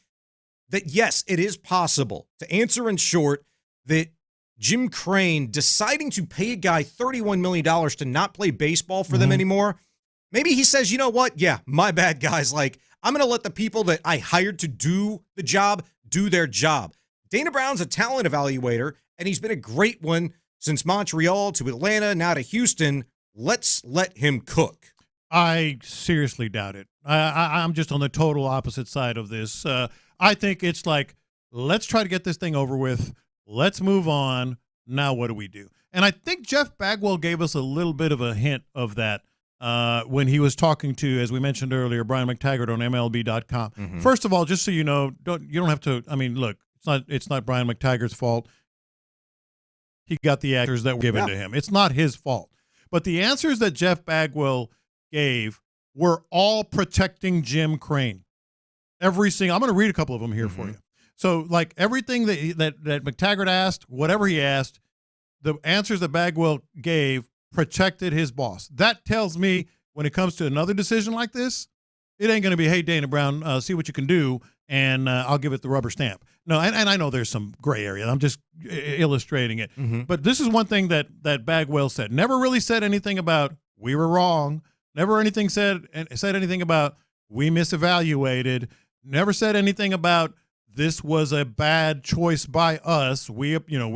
that, yes, it is possible, to answer in short, that Jim Crane deciding to pay a guy $31 million to not play baseball for them anymore, maybe he says, you know what? Yeah, my bad, guys. Like, I'm going to let the people that I hired to do the job do their job. Dana Brown's a talent evaluator, and he's been a great one since Montreal to Atlanta, now to Houston. Let's let him cook. I seriously doubt it. I'm just on the total opposite side of this. I think it's like, let's try to get this thing over with. Let's move on. Now what do we do? And I think Jeff Bagwell gave us a little bit of a hint of that when he was talking to, as we mentioned earlier, Brian McTaggart on MLB.com. First of all, just so you know, you don't have to. I mean, look, it's not Brian McTaggart's fault. He got the answers that were given to him. It's not his fault. But the answers that Jeff Bagwell gave were all protecting Jim Crane. Every single. I'm going to read a couple of them here for you. So, like, everything that McTaggart asked, whatever he asked, the answers that Bagwell gave protected his boss. That tells me when it comes to another decision like this, it ain't going to be, hey, Dana Brown, see what you can do, and I'll give it the rubber stamp. No, and I know there's some gray area. I'm just illustrating it. But this is one thing that Bagwell said. Never really said anything about we were wrong. Never said anything about we misevaluated. Never said anything about this was a bad choice by us. We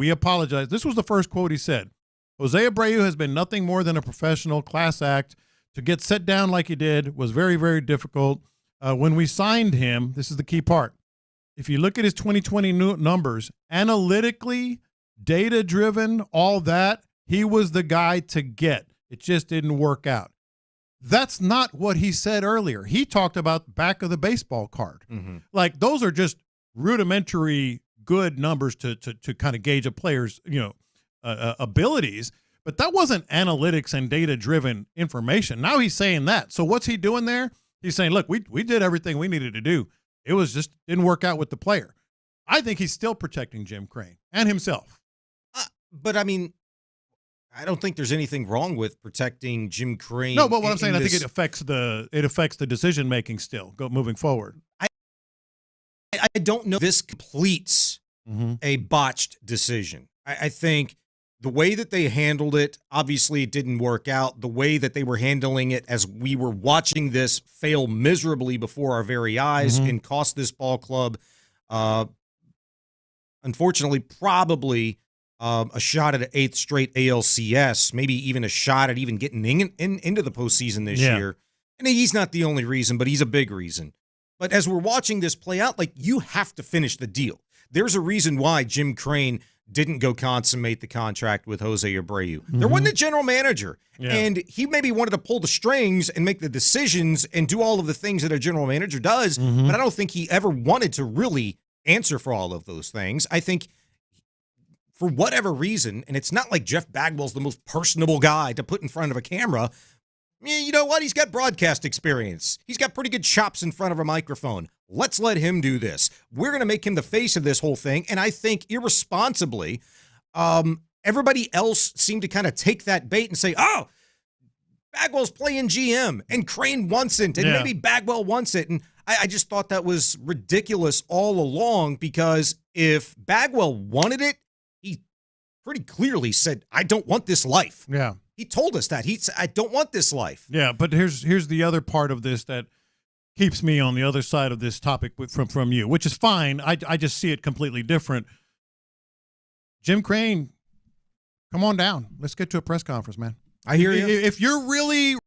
apologize. This was the first quote he said. Jose Abreu has been nothing more than a professional class act. To get set down like he did was very, very difficult. When we signed him, this is the key part. If you look at his 2020 numbers, analytically, data-driven, all that, he was the guy to get. It just didn't work out. That's not what he said earlier. He talked about back of the baseball card. Like, those are just rudimentary good numbers to kind of gauge a player's abilities, but that wasn't analytics and data-driven information. Now he's saying that. So what's he doing there? He's saying, look, we did everything we needed to do. It was just didn't work out with the player. I think he's still protecting Jim Crane and himself. But I mean, I don't think there's anything wrong with protecting Jim Crane. No, but what I'm saying, I think it affects the decision making still moving forward. I don't know if this completes a botched decision. I think the way that they handled it, obviously it didn't work out. The way that they were handling it as we were watching this fail miserably before our very eyes and cost this ball club, unfortunately, probably a shot at an 8th straight ALCS, maybe even a shot at even getting into the postseason this year. And he's not the only reason, but he's a big reason. But as we're watching this play out, like, you have to finish the deal. There's a reason why Jim Crane didn't go consummate the contract with Jose Abreu. There wasn't a general manager. And he maybe wanted to pull the strings and make the decisions and do all of the things that a general manager does, but I don't think he ever wanted to really answer for all of those things. I think for whatever reason, and it's not like Jeff Bagwell's the most personable guy to put in front of a camera, you know what? He's got broadcast experience. He's got pretty good chops in front of a microphone. Let's let him do this. We're going to make him the face of this whole thing. And I think irresponsibly, everybody else seemed to kind of take that bait and say, oh, Bagwell's playing GM and Crane wants it and maybe Bagwell wants it. And I just thought that was ridiculous all along, because if Bagwell wanted it, he pretty clearly said, I don't want this life. Yeah. He told us that. He said, I don't want this life. Yeah, but here's the other part of this that keeps me on the other side of this topic from you, which is fine. I just see it completely different. Jim Crane, come on down. Let's get to a press conference, man. I hear you. If you're really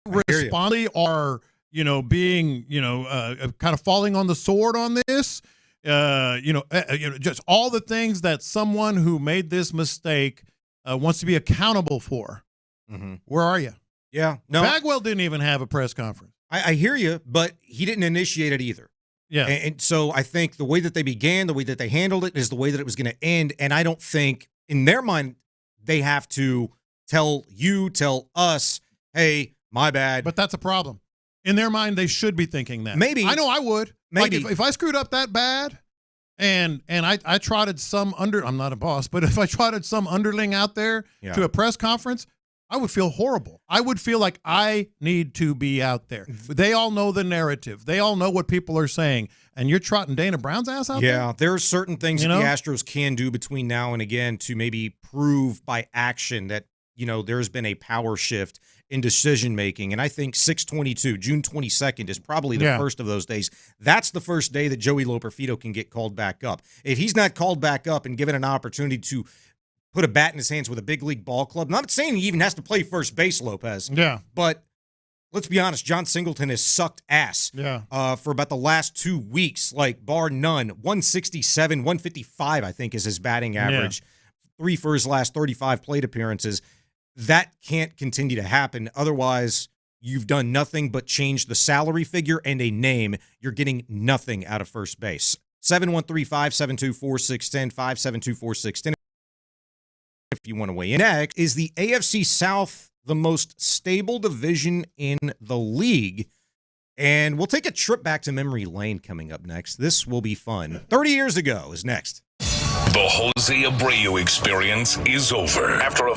responding or, being, kind of falling on the sword on this, just all the things that someone who made this mistake wants to be accountable for. Where are you? Yeah. No. Bagwell didn't even have a press conference. I hear you, but he didn't initiate it either. Yeah. And so I think the way that they began, the way that they handled it is the way that it was going to end. And I don't think in their mind they have to tell us, hey, My bad. But that's a problem. In their mind, they should be thinking that. Maybe. I know I would. Maybe. Like if I screwed up that bad and I trotted some I'm not a boss, but if I trotted some underling out there to a press conference, I would feel horrible. I would feel like I need to be out there. They all know the narrative. They all know what people are saying. And you're trotting Dana Brown's ass out there? Yeah, there are certain things that the Astros can do between now and again to maybe prove by action that, there's been a power shift in decision-making. And I think 6/22, June 22nd, is probably the first of those days. That's the first day that Joey Loperfido can get called back up. If he's not called back up and given an opportunity to put a bat in his hands with a big league ball club, not saying he even has to play first base, Lopez. Yeah. But let's be honest, John Singleton has sucked ass for about the last 2 weeks, like bar none. 167, 155, I think, is his batting average. 3 for his last 35 plate appearances. That can't continue to happen. Otherwise, you've done nothing but change the salary figure and a name. You're getting nothing out of first base. 713-572-4610, 572-4610. If you want to weigh in. Next is the AFC South, the most stable division in the league. And we'll take a trip back to memory lane coming up next. This will be fun. 30 years ago is next. The Jose Abreu experience is over. After a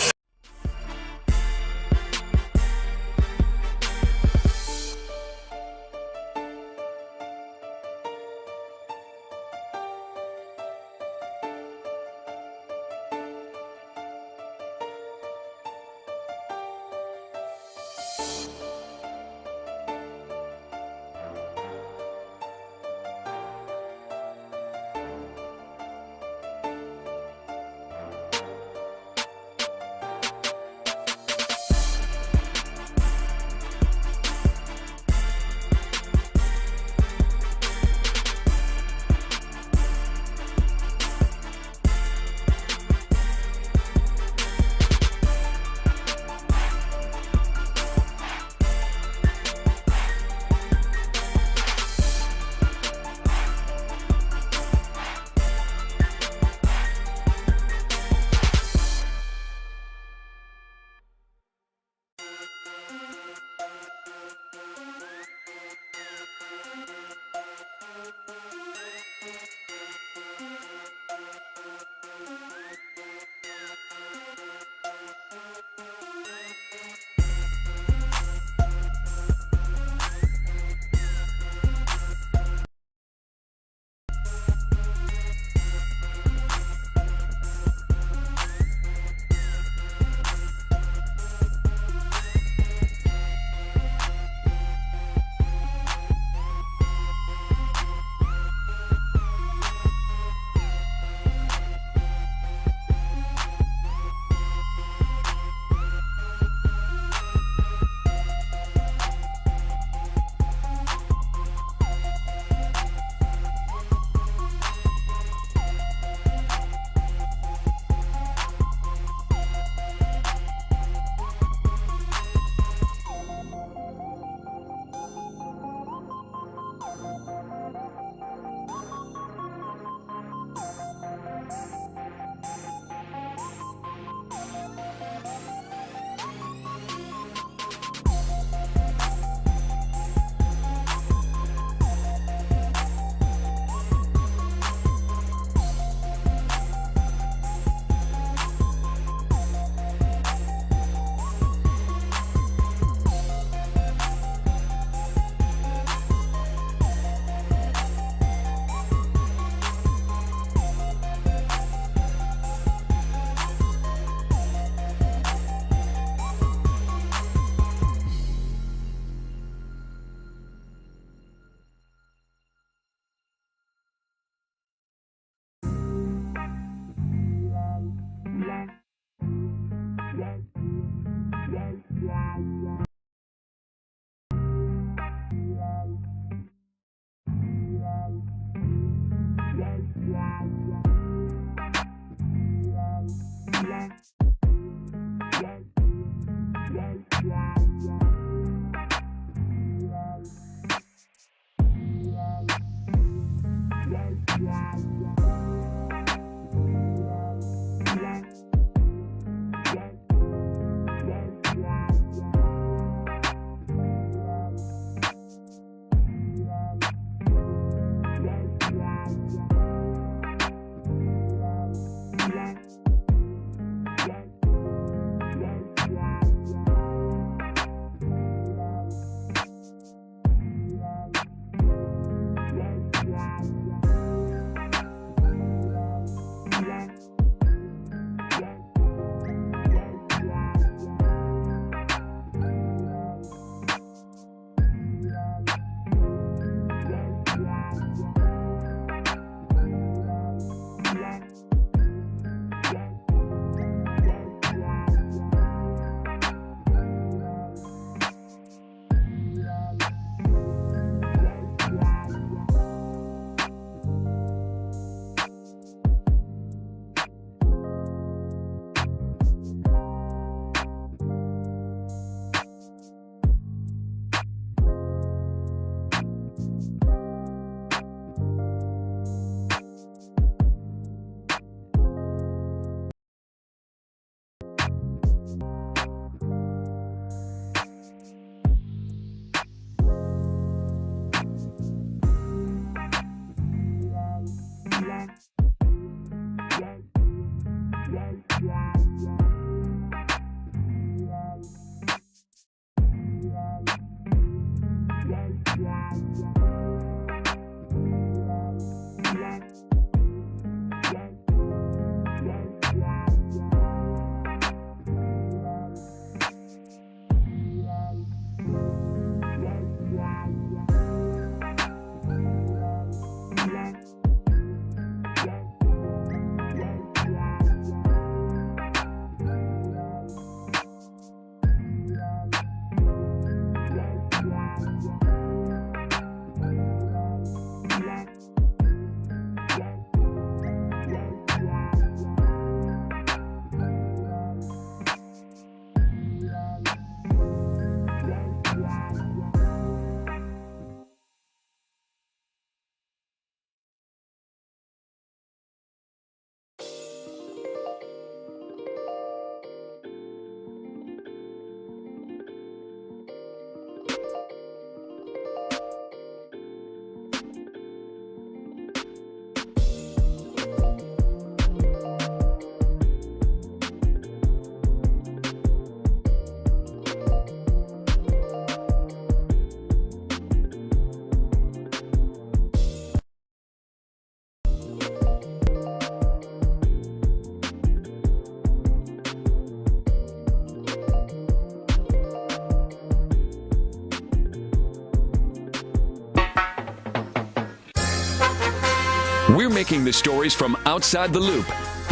We're making the stories from outside the loop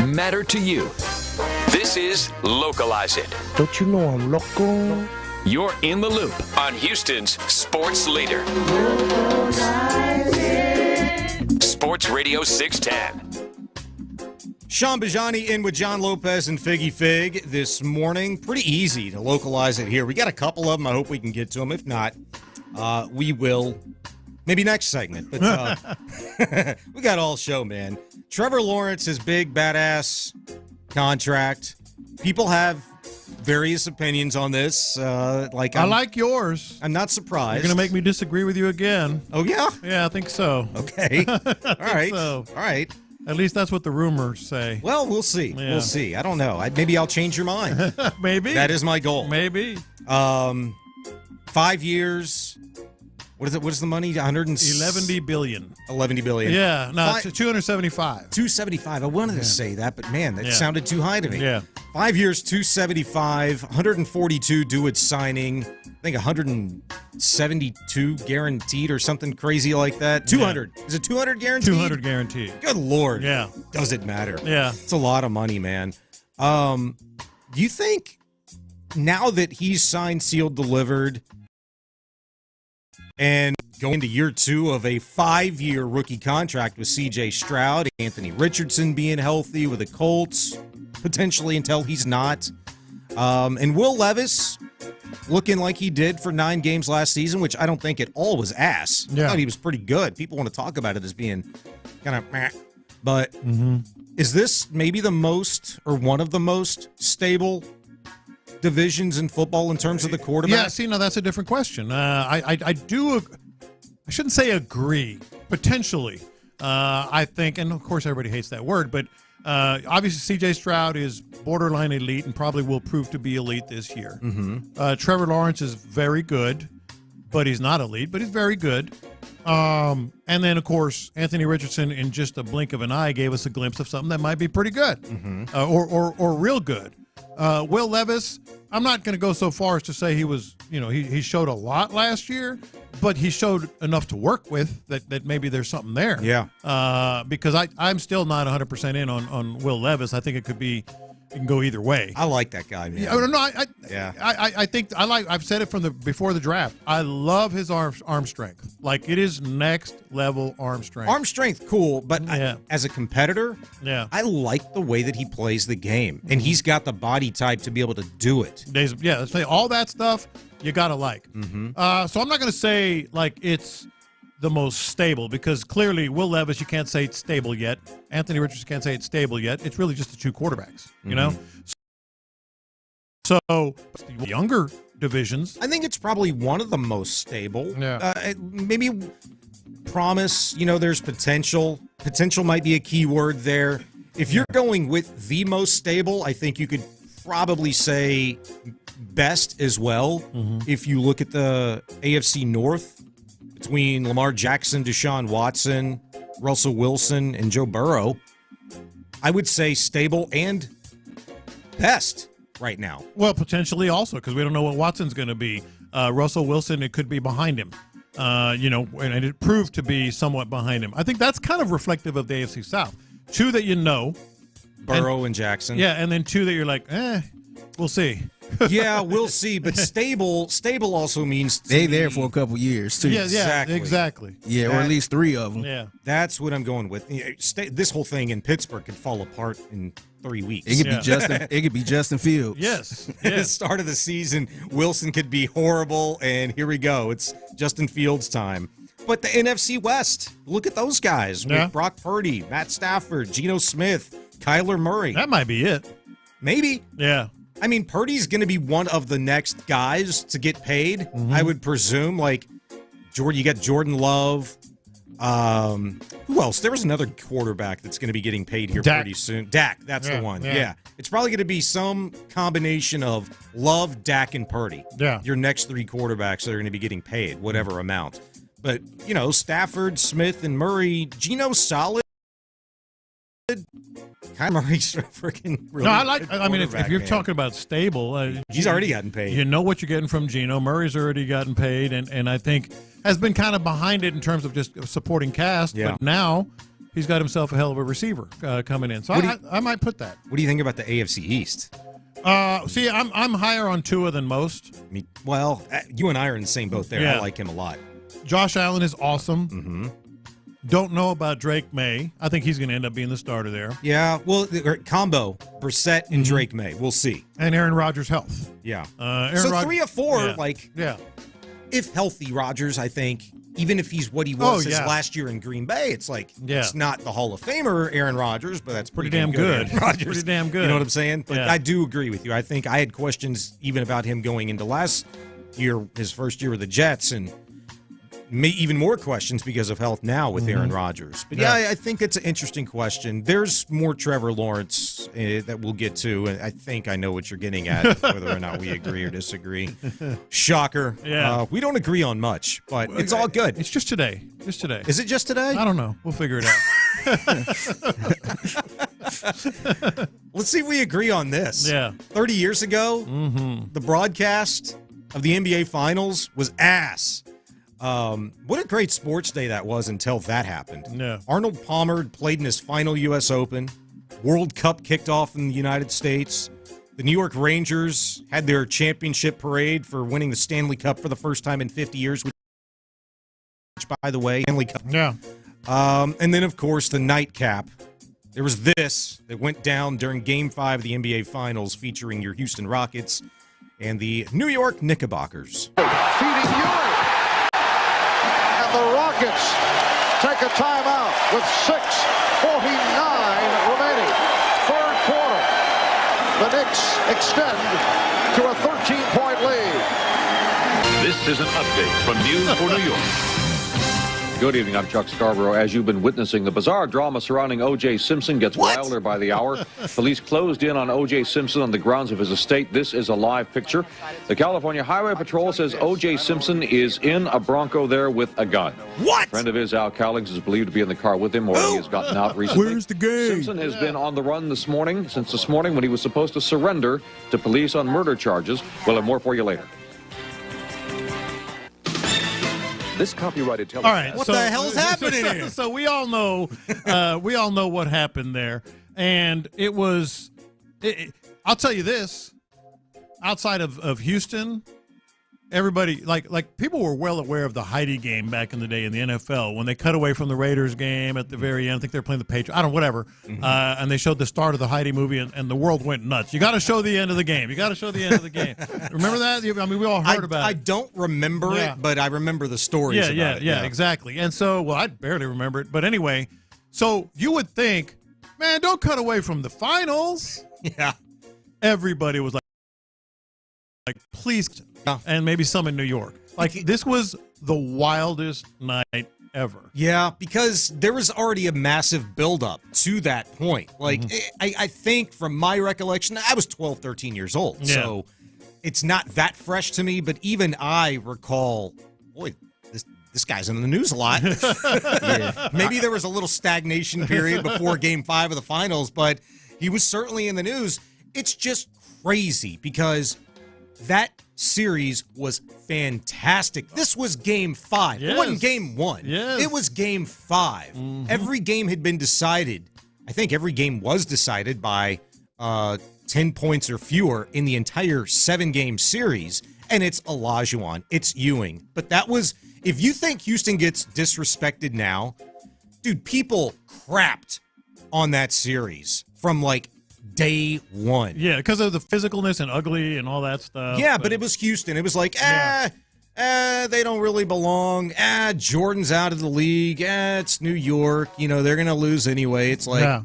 matter to you. This is Localize It. Don't you know I'm local? You're in the loop on Houston's sports leader. Sports Radio 610. Sean Bijani in with John Lopez and Figgy Fig this morning. Pretty easy to localize it here. We got a couple of them. I hope we can get to them. If not, we will. Maybe next segment. But we got all show, man. Trevor Lawrence, his big, badass contract. People have various opinions on this. I like yours. I'm not surprised. You're going to make me disagree with you again. Oh, yeah? Yeah, I think so. Okay. All right. So. All right. At least that's what the rumors say. Well, we'll see. Yeah. We'll see. I don't know. Maybe I'll change your mind. Maybe. That is my goal. Maybe. 5 years. What is the money? 11 billion. 11 billion. Yeah. No, it's 275. 275. I wanted to say that, but man, that Yeah. sounded too high to me. Yeah. 5 years, 275, 142 due at signing. I think 172 guaranteed or something crazy like that. 200. Is it 200 guaranteed? 200 guaranteed. Good Lord. Yeah. Does it matter? Yeah. It's a lot of money, man. Do you think now that he's signed, sealed, delivered, and going into year 2 of a 5-year rookie contract with C.J. Stroud, Anthony Richardson being healthy with the Colts, potentially until he's not, and Will Levis looking like he did for 9 games last season, which I don't think at all was ass. Yeah. I thought he was pretty good. People want to talk about it as being kind of meh. But is this maybe the most or one of the most stable divisions in football in terms of the quarterback? Yeah, see, no, that's a different question. I shouldn't say agree. Potentially, I think, and of course everybody hates that word, but obviously C.J. Stroud is borderline elite and probably will prove to be elite this year. Trevor Lawrence is very good, but he's not elite, but he's very good. And then, of course, Anthony Richardson, in just a blink of an eye, gave us a glimpse of something that might be pretty good, or real good. Will Levis, I'm not going to go so far as to say he was, he showed a lot last year, but he showed enough to work with that maybe there's something there. Yeah. Because I'm still not 100% in on Will Levis. I think it can go either way. I like that guy, man. I think I've said it before the draft. I love his arm strength. Like, it is next level arm strength. Arm strength, cool, but as a competitor, I like the way that he plays the game, and he's got the body type to be able to do it. All that stuff you gotta like. So I'm not gonna say like it's the most stable, because clearly Will Levis, you can't say it's stable yet. Anthony Richardson can't say it's stable yet. It's really just the two quarterbacks, you know? So the younger divisions, I think it's probably one of the most stable. Maybe promise, there's potential. Potential might be a key word there. If you're going with the most stable, I think you could probably say best as well. If you look at the AFC North, between Lamar Jackson, Deshaun Watson, Russell Wilson, and Joe Burrow, I would say stable and best right now. Well, potentially also, because we don't know what Watson's going to be. Russell Wilson, it could be behind him. And it proved to be somewhat behind him. I think that's kind of reflective of the AFC South. Two that you know. Burrow and Jackson. Yeah, and then two that you're like, we'll see. Yeah, we'll see. But stable also means they there for a couple years too. Yeah, exactly. Yeah, or at least three of them. Yeah, that's what I'm going with. This whole thing in Pittsburgh could fall apart in 3 weeks. It could be Justin Fields. Yes. At the start of the season, Wilson could be horrible, and here we go. It's Justin Fields time. But the NFC West, look at those guys with Brock Purdy, Matt Stafford, Geno Smith, Kyler Murray. That might be it. Maybe. Yeah. I mean, Purdy's going to be one of the next guys to get paid, I would presume. Like, you got Jordan Love. Who else? There was another quarterback that's going to be getting paid here pretty soon. Dak, that's the one. Yeah. It's probably going to be some combination of Love, Dak, and Purdy. Yeah. Your next three quarterbacks that are going to be getting paid, whatever amount. But, Stafford, Smith, and Murray, Geno's solid. Kyler Murray's freaking really if you're talking about stable, he's already gotten paid. You know what you're getting from Geno. Murray's already gotten paid, and I think has been kind of behind it in terms of just supporting cast. Yeah. But now he's got himself a hell of a receiver coming in. So I might put that. What do you think about the AFC East? See, I'm higher on Tua than most. You and I are in the same boat there. Yeah. I like him a lot. Josh Allen is awesome. Mm-hmm. Don't know about Drake May. I think he's going to end up being the starter there. Yeah, well, combo, Brissett and Drake May. We'll see. And Aaron Rodgers' health. Yeah. So 3 of 4, if healthy, Rodgers, I think, even if he's what he was his last year in Green Bay, it's like, it's not the Hall of Famer Aaron Rodgers, but that's pretty damn good. Rodgers. Pretty damn good. You know what I'm saying? But I do agree with you. I think I had questions even about him going into last year, his first year with the Jets, and even more questions because of health now with Aaron Rodgers. But I think it's an interesting question. There's more Trevor Lawrence that we'll get to, and I think I know what you're getting at, whether or not we agree or disagree. Shocker. Yeah. We don't agree on much, but it's all good. It's just today. Is it just today? I don't know. We'll figure it out. Let's see if we agree on this. Yeah. 30 years ago, the broadcast of the NBA Finals was ass. What a great sports day that was until that happened. Yeah. Arnold Palmer played in his final U.S. Open. World Cup kicked off in the United States. The New York Rangers had their championship parade for winning the Stanley Cup for the first time in 50 years, which, by the way, Stanley Cup. Yeah. And then, of course, the nightcap. There was this that went down during Game 5 of the NBA Finals featuring your Houston Rockets and the New York Knickerbockers. Feeding Europe. The Rockets take a timeout with 6:49 remaining. Third quarter. The Knicks extend to a 13-point lead. This is an update from News for New York. Good evening, I'm Chuck Scarborough. As you've been witnessing, the bizarre drama surrounding O.J. Simpson gets wilder by the hour. Police closed in on O.J. Simpson on the grounds of his estate. This is a live picture. The California Highway Patrol says O.J. Simpson is in a Bronco there with a gun. What? A friend of his, Al Cowlings, is believed to be in the car with him, or he has gotten out recently. Where's the game? Simpson has been on the run since this morning when he was supposed to surrender to police on murder charges. We'll have more for you later. This copyrighted telecast. All right, what the hell's happening here? So we all know, what happened there, and it was. I'll tell you this: outside of Houston, everybody like people were well aware of the Heidi game back in the day in the NFL when they cut away from the Raiders game at the very end. I think they're playing the Patriots. I don't know, whatever. And they showed the start of the Heidi movie, and the world went nuts. You got to show the end of the game. Remember that? I mean, we all heard about it. I don't remember it, but I remember the stories about it. Yeah, exactly. And so, I barely remember it. But anyway, so you would think, man, don't cut away from the finals. Yeah. Everybody was like, please. And maybe some in New York. This was the wildest night ever. Yeah, because there was already a massive buildup to that point. I think from my recollection, I was 12, 13 years old. Yeah. So it's not that fresh to me, but even I recall, this guy's in the news a lot. Maybe there was a little stagnation period before Game 5 of the finals, but he was certainly in the news. It's just crazy because that series was fantastic. This was Game 5. It wasn't Game 1. It was Game 5. Mm-hmm. Every game had been decided. I think every game was decided by 10 points or fewer in the entire 7-game series. And it's Olajuwon. It's Ewing. But that was, if you think Houston gets disrespected now, dude, people crapped on that series from like day one. Yeah, because of the physicalness and ugly and all that stuff. Yeah, but it was Houston. It was like, they don't really belong. Jordan's out of the league. It's New York. You know, they're going to lose anyway. It's like,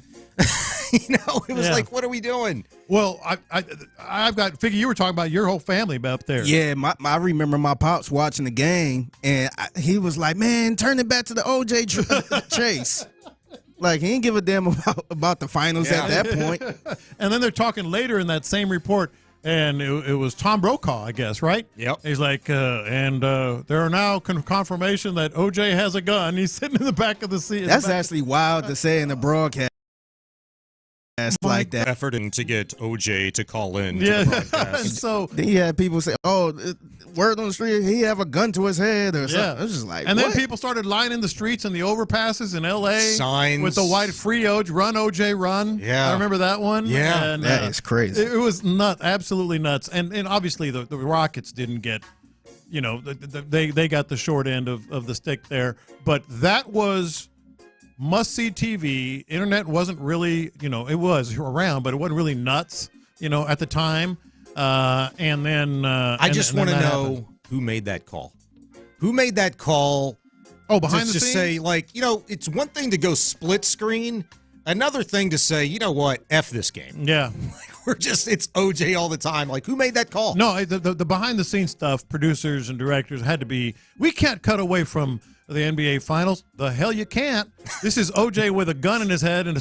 it was like, what are we doing? Well, I've got, Figgy, you were talking about your whole family up there. Yeah, I remember my pops watching the game, and he was like, man, turn it back to the OJ chase. Like, he didn't give a damn about the finals at that point. And then they're talking later in that same report, and it was Tom Brokaw, I guess, right? Yep. He's like, there are now confirmation that OJ has a gun. He's sitting in the back of the seat. That's actually wild to say in the broadcast. Like that effort to get OJ to call in to the broadcast. So then you had people say, word on the street, he have a gun to his head or something. It was just like, and what? then people started lining the streets and the overpasses in L.A. Signs with the white free OJ, run OJ run. Yeah, I remember that one. Yeah, and, that is crazy. It was absolutely nuts. And obviously the Rockets didn't get, they got the short end of the stick there. But that was must-see TV. Internet wasn't really, it was around, but it wasn't really nuts, at the time. And then I just want to know who made that call. Who made that call? Oh, behind the scenes? scenes? Say, it's one thing to go split screen. Another thing to say, you know what? F this game. Yeah. It's OJ all the time. Like, who made that call? No, the behind-the-scenes stuff, producers and directors had to be, we can't cut away from the NBA Finals. The hell you can't. This is OJ with a gun in his head and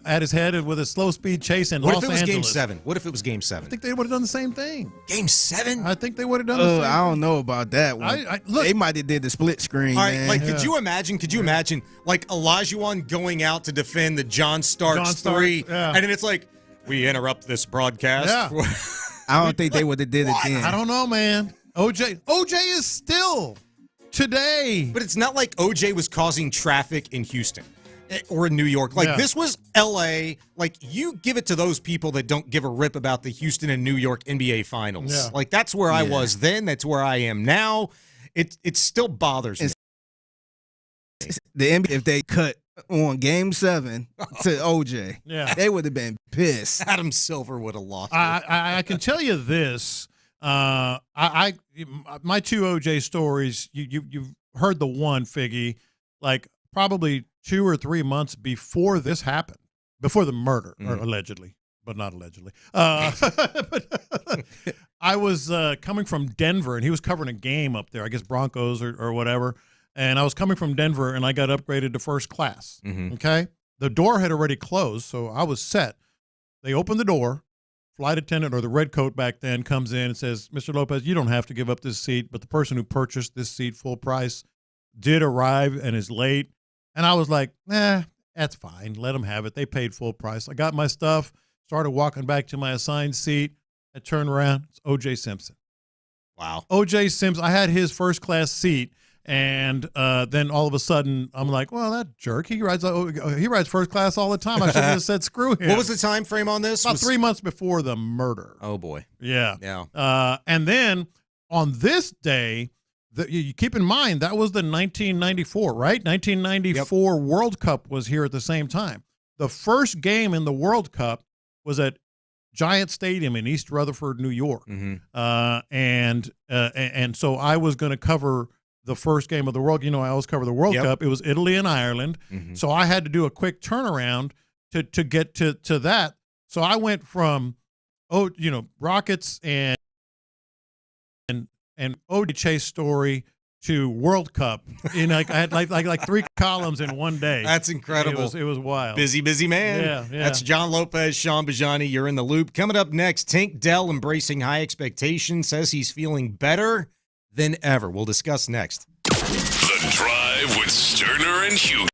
at his head and with a slow speed chase in Los Angeles. What if it was Game 7? What if it was Game 7? I think they would have done the same thing. Game 7? I think they would have done the same thing. I don't know about that one. Look, they might have did the split screen. All right, man. could you imagine like Olajuwon going out to defend the John Starks three, and then it's like, we interrupt this broadcast. Yeah. I don't think they would have did it then. I don't know, man. OJ is still today. But it's not like OJ was causing traffic in Houston or in New York. This was L.A. Like, you give it to those people that don't give a rip about the Houston and New York NBA Finals. Yeah. Like, that's where I was then. That's where I am now. It still bothers me. The NBA, if they cut on Game 7 to OJ, they would have been pissed. Adam Silver would have lost. I can tell you this. My two OJ stories, you've heard the one, Figgy, like probably 2 or 3 months before this happened, before the murder, or allegedly, but not allegedly. I was coming from Denver, and he was covering a game up there, I guess Broncos or whatever, and I was coming from Denver, and I got upgraded to first class, okay? The door had already closed, so I was set. They opened the door. Flight attendant, or the red coat back then, comes in and says, Mr. Lopez, you don't have to give up this seat, but the person who purchased this seat full price did arrive and is late. And I was like, that's fine. Let them have it. They paid full price. I got my stuff, started walking back to my assigned seat. I turned around. It's O.J. Simpson. Wow. O.J. Simpson. I had his first class seat. And then all of a sudden, I'm like, well, that jerk, he rides first class all the time. I should have just said screw him. What was the time frame on this? About 3 months before the murder. Oh, boy. Yeah. Yeah. And then on this day, you keep in mind, that was the 1994, right? 1994 World Cup was here at the same time. The first game in the World Cup was at Giant Stadium in East Rutherford, New York. And so I was going to cover the first game of the World. I always cover the World Cup. It was Italy and Ireland. So I had to do a quick turnaround to get to that. So I went from, Rockets and OJ Chase story to World Cup. I had like 3 columns in one day. That's incredible. It was wild. Busy man. Yeah. That's John Lopez, Sean Bijani. You're in the loop. Coming up next, Tank Dell, embracing high expectations, says he's feeling better than ever. We'll discuss next. The Drive with Stoerner and Hughley.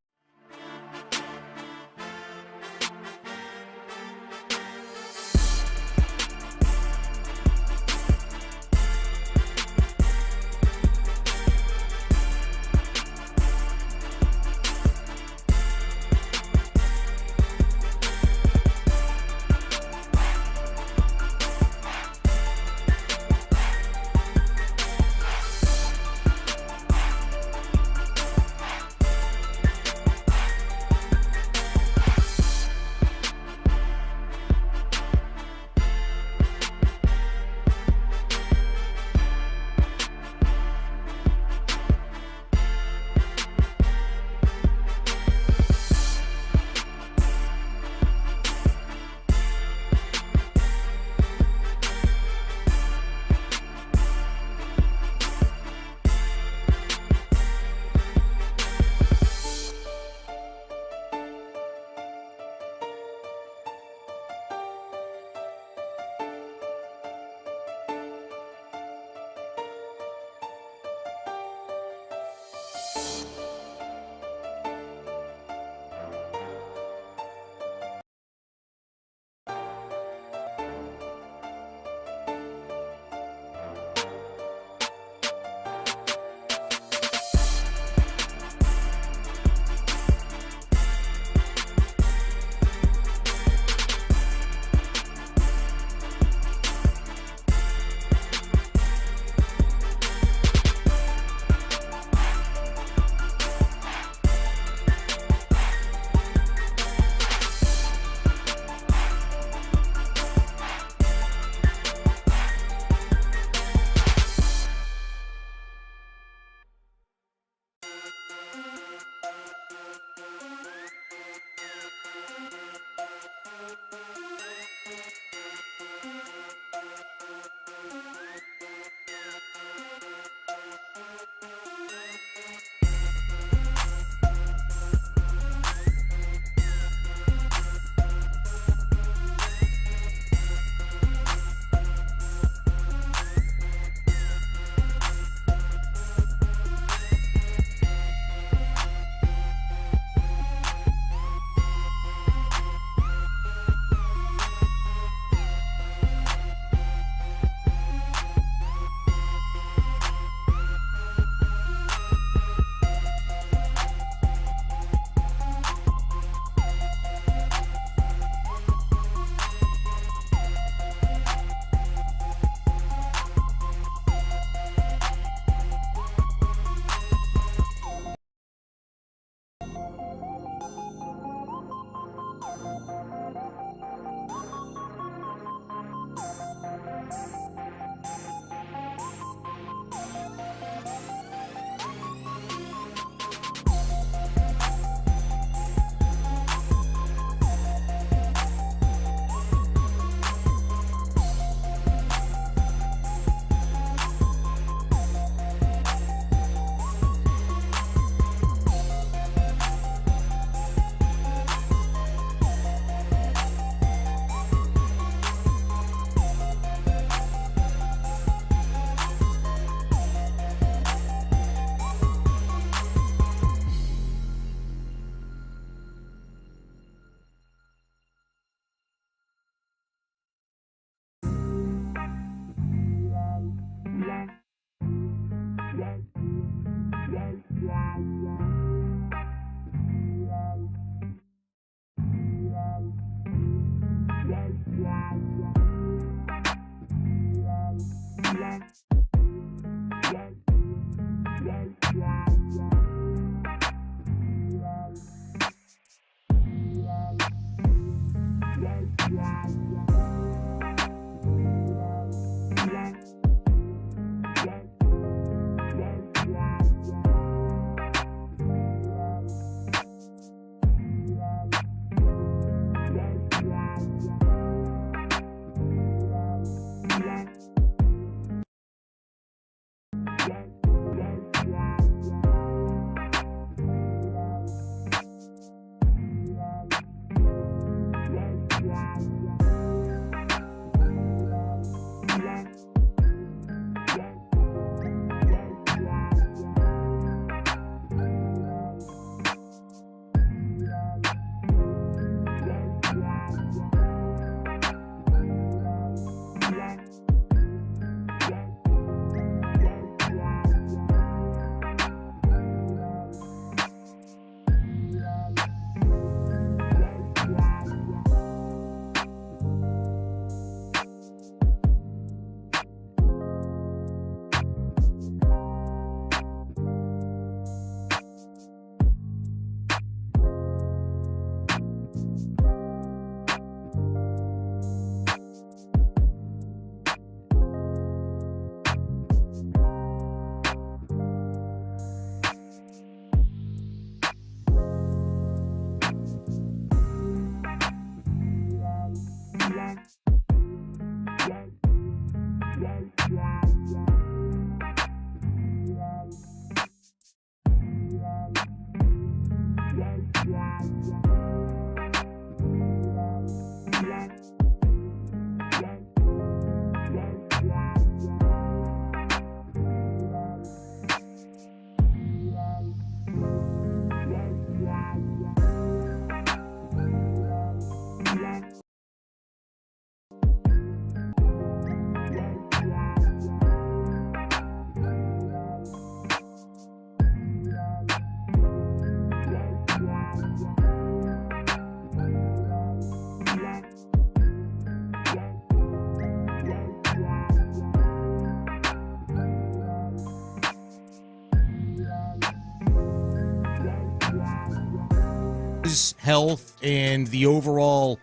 his health and the overall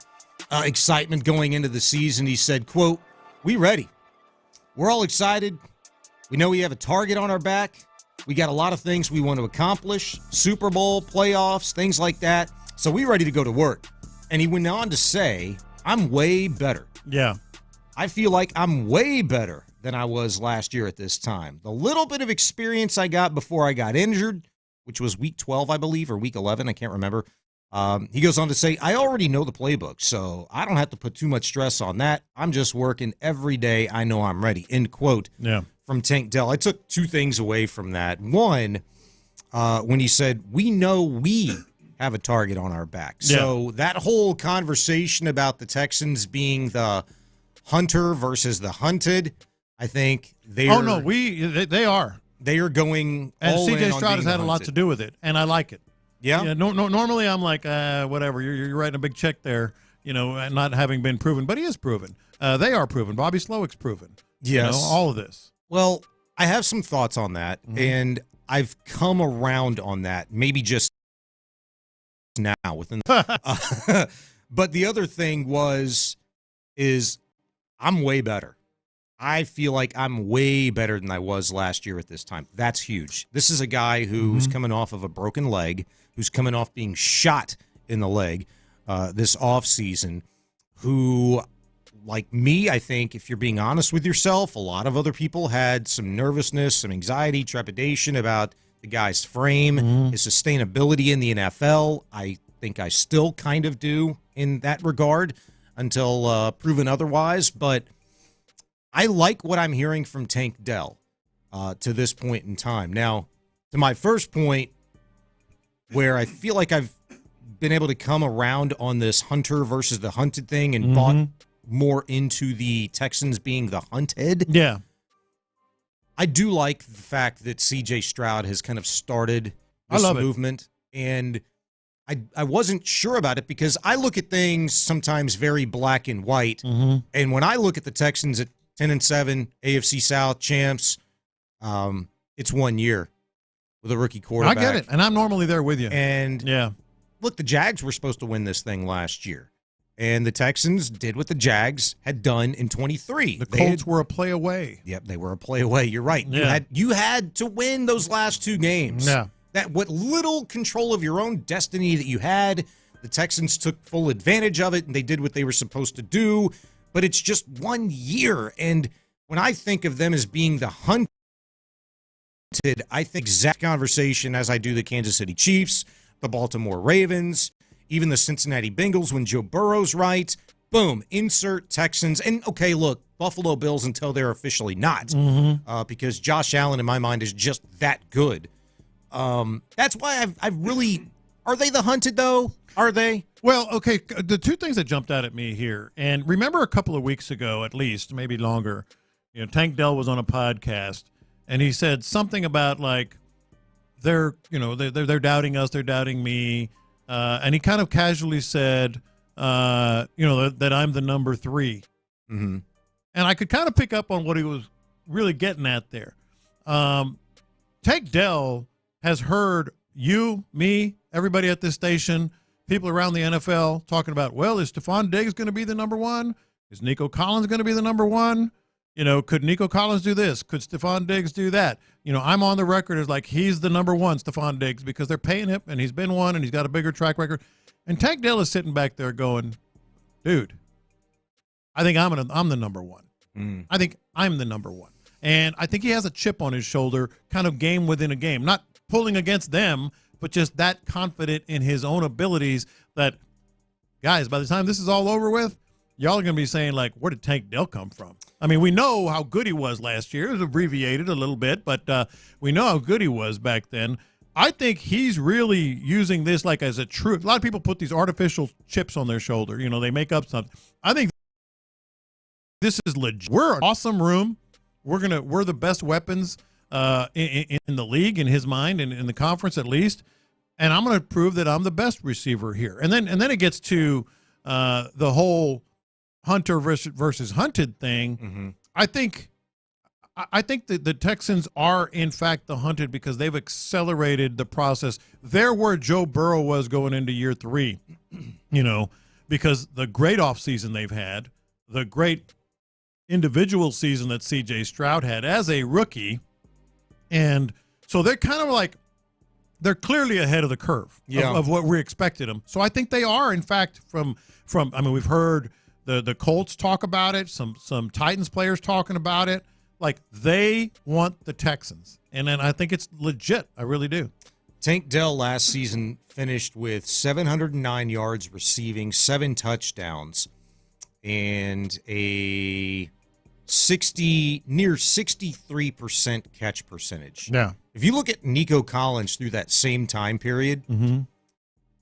excitement going into the season, he said, quote, "We ready. We're all excited. We know we have a target on our back. We got a lot of things we want to accomplish, Super Bowl, playoffs, things like that. So we ready to go to work." And he went on to say, "I'm way better. Yeah. I feel like I'm way better than I was last year at this time. The little bit of experience I got before I got injured, which was week 12, I believe, or week 11, I can't remember." He goes on to say, "I already know the playbook, so I don't have to put too much stress on that. I'm just working every day. I know I'm ready." End quote. Yeah. From Tank Dell. I took two things away from that. One, when he said, "We know we have a target on our back." So that whole conversation about the Texans being the hunter versus the hunted, I think they are. Oh, no, they are. They are going and all C.J. in on Stroud has being had a lot to do with it, and I like it. Yeah. Normally I'm like, whatever. You're writing a big check there, and not having been proven, but he is proven. They are proven. Bobby Slowick's proven. Yes. All of this. Well, I have some thoughts on that, and I've come around on that. Maybe just now within. But the other thing is I'm way better. I feel like I'm way better than I was last year at this time. That's huge. This is a guy who's coming off of a broken leg, who's coming off being shot in the leg this offseason, who, like me, I think, if you're being honest with yourself, a lot of other people had some nervousness, some anxiety, trepidation about the guy's frame, his sustainability in the NFL. I think I still kind of do in that regard until proven otherwise, but I like what I'm hearing from Tank Dell to this point in time. Now, to my first point, where I feel like I've been able to come around on this hunter versus the hunted thing and bought more into the Texans being the hunted. Yeah. I do like the fact that C.J. Stroud has kind of started this movement. And I wasn't sure about it because I look at things sometimes very black and white. And when I look at the Texans at 10-7, AFC South champs, it's 1 year with a rookie quarterback. I get it, and I'm normally there with you. And yeah, look, the Jags were supposed to win this thing last year, and the Texans did what the Jags had done in 23. The Colts were a play away. Yep, they were a play away. You're right. Yeah. You had to win those last two games. Yeah. That what little control of your own destiny that you had, the Texans took full advantage of it, and they did what they were supposed to do. But it's just 1 year, and when I think of them as being the hunted, I think exact conversation as I do the Kansas City Chiefs, the Baltimore Ravens, even the Cincinnati Bengals when Joe Burrow's right. Boom, insert Texans. And, okay, look, Buffalo Bills until they're officially not, because Josh Allen, in my mind, is just that good. That's why I've really – are they the hunted, though? Are they? Well, okay, the two things that jumped out at me here, and remember a couple of weeks ago, at least, maybe longer, Tank Dell was on a podcast, and he said something about like they're doubting us, they're doubting me, and he kind of casually said, that I'm the number 3, and I could kind of pick up on what he was really getting at there. Tank Dell has heard you, me, everybody at this station, people around the NFL talking about, well, is Stefon Diggs going to be the number 1? Is Nico Collins going to be the number 1? Could Nico Collins do this? Could Stefon Diggs do that? I'm on the record as like he's the number 1, Stefon Diggs, because they're paying him, and he's been one, and he's got a bigger track record. And Tank Dell is sitting back there going, dude, I think I'm the number 1. I think I'm the number 1. And I think he has a chip on his shoulder, kind of game within a game, not pulling against them, but just that confident in his own abilities that, guys, by the time this is all over with, y'all are going to be saying, like, where did Tank Dell come from? I mean, we know how good he was last year. It was abbreviated a little bit, but we know how good he was back then. I think he's really using this like as a true – a lot of people put these artificial chips on their shoulder. They make up something. I think this is legit. We're an awesome room. We're the best weapons in the league, in his mind, and in the conference at least. And I'm going to prove that I'm the best receiver here. And then it gets to the whole hunter versus hunted thing. I think I think that the Texans are, in fact, the hunted because they've accelerated the process. They're where Joe Burrow was going into year 3, because the great offseason they've had, the great individual season that C.J. Stroud had as a rookie, and so they're kind of like they're clearly ahead of the curve of what we expected them. So I think they are, in fact, from we've heard the Colts talk about it, some Titans players talking about it. Like, they want the Texans. And then I think it's legit. I really do. Tank Dell last season finished with 709 yards receiving, 7 touchdowns, and a near 63% catch percentage. Yeah. If you look at Nico Collins through that same time period,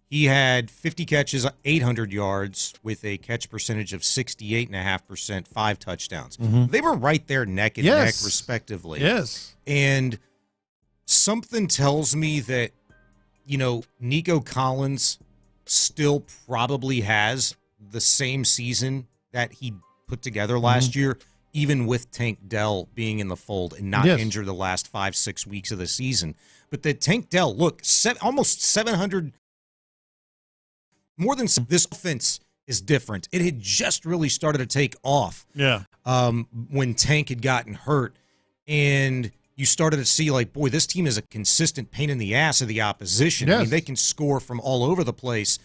he had 50 catches, 800 yards with a catch percentage of 68.5%, 5 touchdowns. They were right there neck and neck, respectively. Yes. And something tells me that, Nico Collins still probably has the same season that he put together last year, even with Tank Dell being in the fold and not injured the last 5-6 weeks of the season. But the Tank Dell, look, almost 700. More than this offense is different. It had just really started to take off. Yeah. When Tank had gotten hurt, and you started to see like, boy, this team is a consistent pain in the ass of the opposition. Yes. I mean, they can score from all over the place.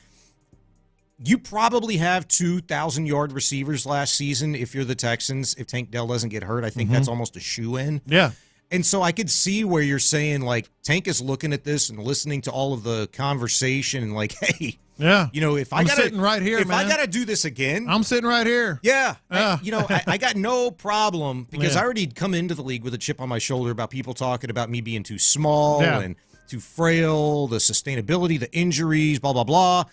You probably have 2,000-yard receivers last season if you're the Texans. If Tank Dell doesn't get hurt, I think that's almost a shoe-in. Yeah. And so I could see where you're saying, like, Tank is looking at this and listening to all of the conversation and like, hey, if I'm sitting right here, I got to do this again, I'm sitting right here. Yeah. I got no problem because I already come into the league with a chip on my shoulder about people talking about me being too small and too frail, the sustainability, the injuries, blah, blah, blah,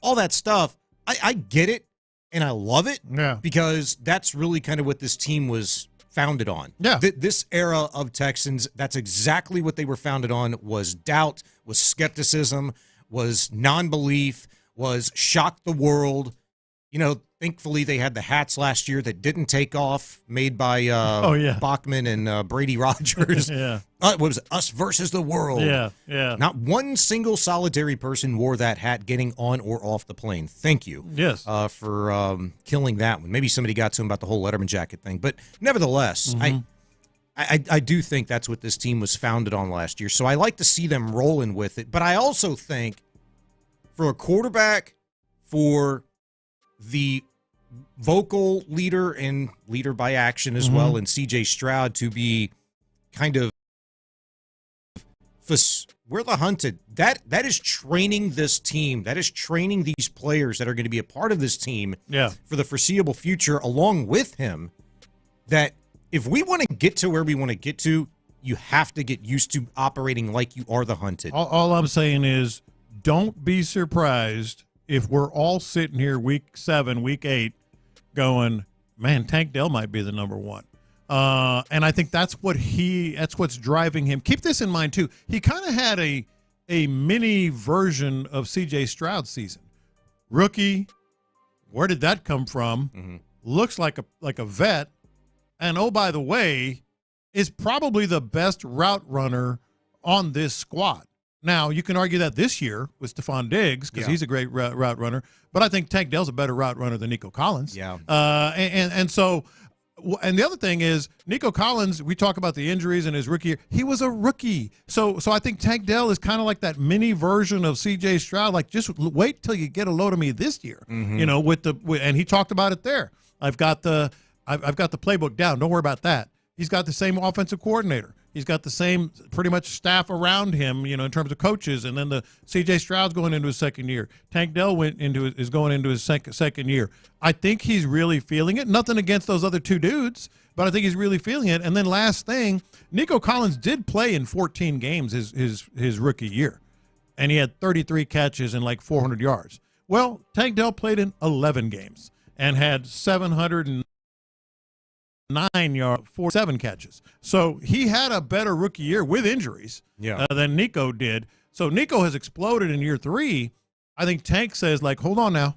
all that stuff. I get it and I love it because that's really kind of what this team was founded on. Yeah. This era of Texans, that's exactly what they were founded on, was doubt, was skepticism, was non-belief, was shock the world. Thankfully they had the hats last year that didn't take off, made by Bachman and Brady Rogers. What was it? Us versus the world. Yeah. Not one single solitary person wore that hat getting on or off the plane. Thank you. Yes. For killing that one. Maybe somebody got to him about the whole Letterman jacket thing. But nevertheless, I do think that's what this team was founded on last year. So I like to see them rolling with it. But I also think for a quarterback, for the vocal leader and leader by action as well, and C.J. Stroud to be kind of we're the hunted. That is training this team. That is training these players that are going to be a part of this team for the foreseeable future along with him, that if we want to get to where we want to get to, you have to get used to operating like you are the hunted. All I'm saying is don't be surprised if we're all sitting here week 7, week 8 going, man, Tank Dell might be the number 1. And I think that's what's driving him. Keep this in mind, too. He kind of had a mini version of C.J. Stroud's season. Rookie, where did that come from? Looks like a vet. And, oh, by the way, is probably the best route runner on this squad. Now, you can argue that this year with Stefon Diggs because he's a great route runner, but I think Tank Dell's a better route runner than Nico Collins. Yeah. And the other thing is Nico Collins, we talk about the injuries in his rookie year. He was a rookie. So I think Tank Dell is kind of like that mini version of C.J. Stroud. Like, just wait till you get a load of me this year, and he talked about it there. I've got the playbook down. Don't worry about that. He's got the same offensive coordinator. He's got the same pretty much staff around him, in terms of coaches. And then the C.J. Stroud's going into his second year. Tank Dell is going into his second year. I think he's really feeling it. Nothing against those other two dudes, but I think he's really feeling it. And then last thing, Nico Collins did play in 14 games his rookie year, and he had 33 catches and like 400 yards. Well, Tank Dell played in 11 games and had 709 yards, 47 catches. So he had a better rookie year with injuries than Nico did. So Nico has exploded in year 3. I think Tank says, like, hold on now.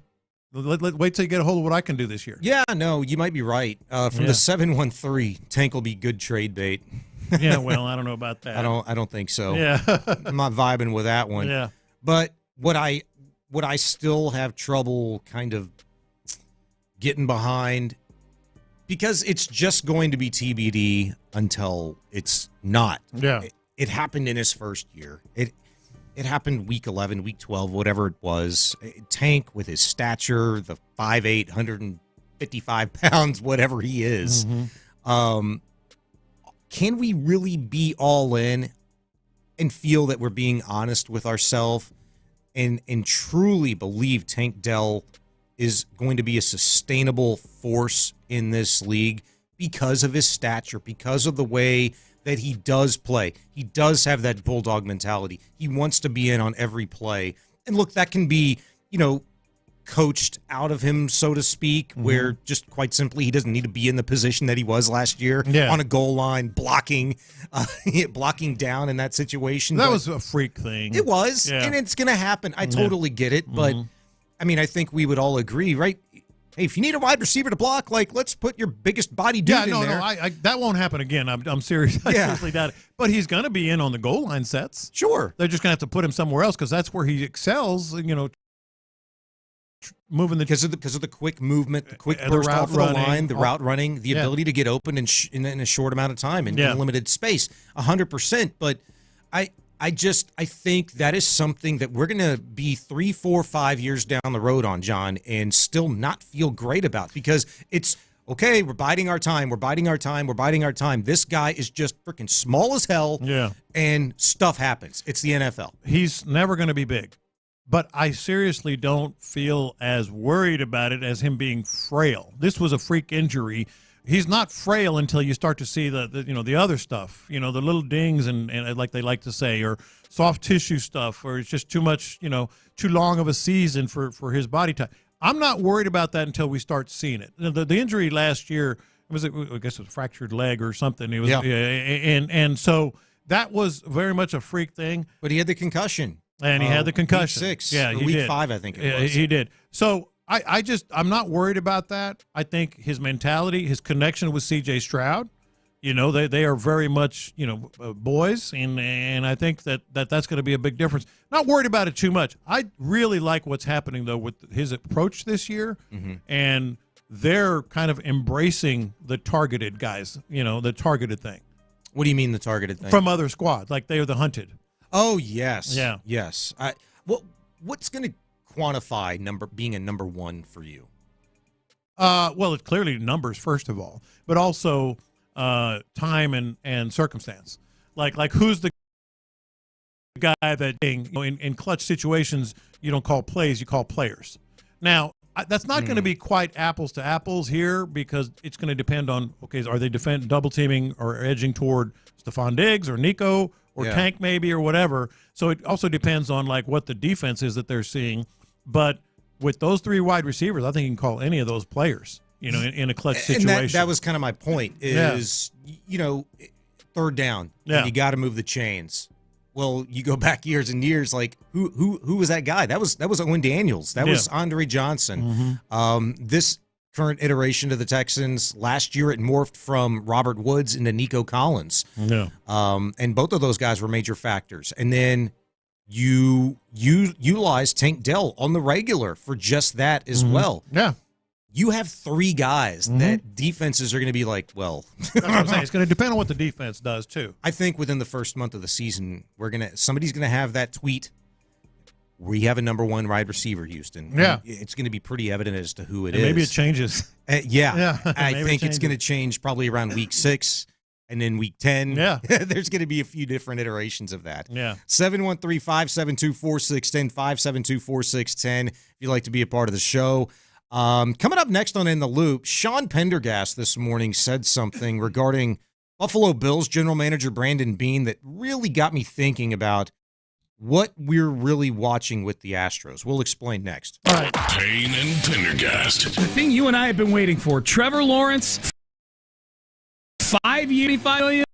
Wait till you get a hold of what I can do this year. Yeah, no, you might be right. From the 713, Tank will be good trade bait. Yeah, well, I don't know about that. I don't think so. Yeah. I'm not vibing with that one. Yeah. But what I still have trouble kind of getting behind, because it's just going to be TBD until it's not. Yeah. It happened in his first year. It happened week 11, week 12, whatever it was. Tank with his stature, the 5'8", 155 pounds, whatever he is. Mm-hmm. Can we really be all in and feel that we're being honest with ourselves and truly believe Tank Dell is going to be a sustainable force in this league because of his stature, because of the way that he does play? He does have that bulldog mentality. He wants to be in on every play. And look, that can be, coached out of him, so to speak, where just quite simply he doesn't need to be in the position that he was last year on a goal line, blocking down in that situation. That was a freak thing. It was, and it's going to happen. I totally get it, but I think we would all agree, right? Hey, if you need a wide receiver to block, let's put your biggest body dude in there. No, that won't happen again. I'm serious. I seriously doubt it. But he's going to be in on the goal line sets. Sure. They're just going to have to put him somewhere else because that's where he excels, moving because of the quick movement, the quick burst off of the line, the route running, the ability to get open in a short amount of time and in limited space, 100%. But I think that is something that we're going to be 3, 4, 5 years down the road on, John, and still not feel great about, because it's okay. We're biding our time. This guy is just freaking small as hell. Yeah, and stuff happens. It's the NFL. He's never going to be big. But I seriously don't feel as worried about it as him being frail. This was a freak injury. He's not frail until you start to see the other stuff, the little dings and like they like to say, or soft tissue stuff, or it's just too much, too long of a season for his body type. I'm not worried about that until we start seeing it. The injury last year, I guess it was a fractured leg or something. It was, and so that was very much a freak thing. But he had the concussion. And he had the concussion. Week 6, yeah, or he week did. 5, I think it was. He did. So I'm not worried about that. I think his mentality, his connection with C.J. Stroud, they are very much, boys, and I think that's going to be a big difference. Not worried about it too much. I really like what's happening, though, with his approach this year, and they're kind of embracing the targeted guys, the targeted thing. What do you mean the targeted thing? From other squads, like they are the hunted. Oh, yes. Yeah. Yes. What's going to quantify being a number one for you? Well, it's clearly numbers, first of all, but also time and circumstance. Like who's the guy that in clutch situations you don't call plays, you call players. Now, that's not going to be quite apples to apples here, because it's going to depend on, are they double teaming or edging toward Stefon Diggs or Nico or Tank maybe or whatever. So it also depends on what the defense is that they're seeing. But with those 3 wide receivers, I think you can call any of those players, in a clutch situation. And that was kind of my point is, third down, you got to move the chains. Well, you go back years and years, who was that guy? That was Owen Daniels. That was Andre Johnson. This current iteration of the Texans, last year it morphed from Robert Woods into Nico Collins. Yeah. And both of those guys were major factors. And then you utilize Tank Dell on the regular for just that as well. Yeah. You have 3 guys that defenses are going to be like, well. That's what I'm saying. It's going to depend on what the defense does, too. I think within the first month of the season, somebody's going to have that tweet, we have a number 1 wide receiver, Houston. Yeah. And it's going to be pretty evident as to who it and is. Maybe it changes. Yeah. I think it's going to change probably around week 6 and then week 10. Yeah. There's going to be a few different iterations of that. Yeah. 713-572-4610, 572-4610 if you'd like to be a part of the show. Coming up next on In the Loop, Sean Pendergast this morning said something regarding Buffalo Bills general manager Brandon Beane that really got me thinking about what we're really watching with the Astros. We'll explain next. All right. Payne and Pendergast. The thing you and I have been waiting for, Trevor Lawrence, 5 years, $85 million.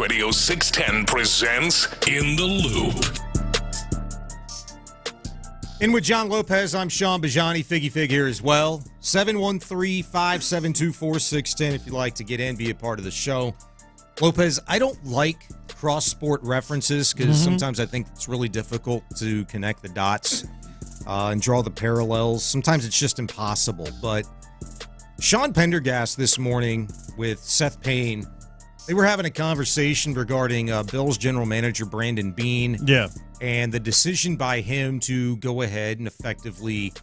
Radio 610 presents In the Loop. In with John Lopez, I'm Sean Bijani. Figgy Fig here as well. 713-572-4610 if you'd like to get in, be a part of the show. Lopez, I don't like cross-sport references because sometimes I think it's really difficult to connect the dots and draw the parallels. Sometimes it's just impossible. But Sean Pendergast this morning with Seth Payne, they were having a conversation regarding Bills general manager Brandon Beane. Yeah. And the decision by him to go ahead and effectively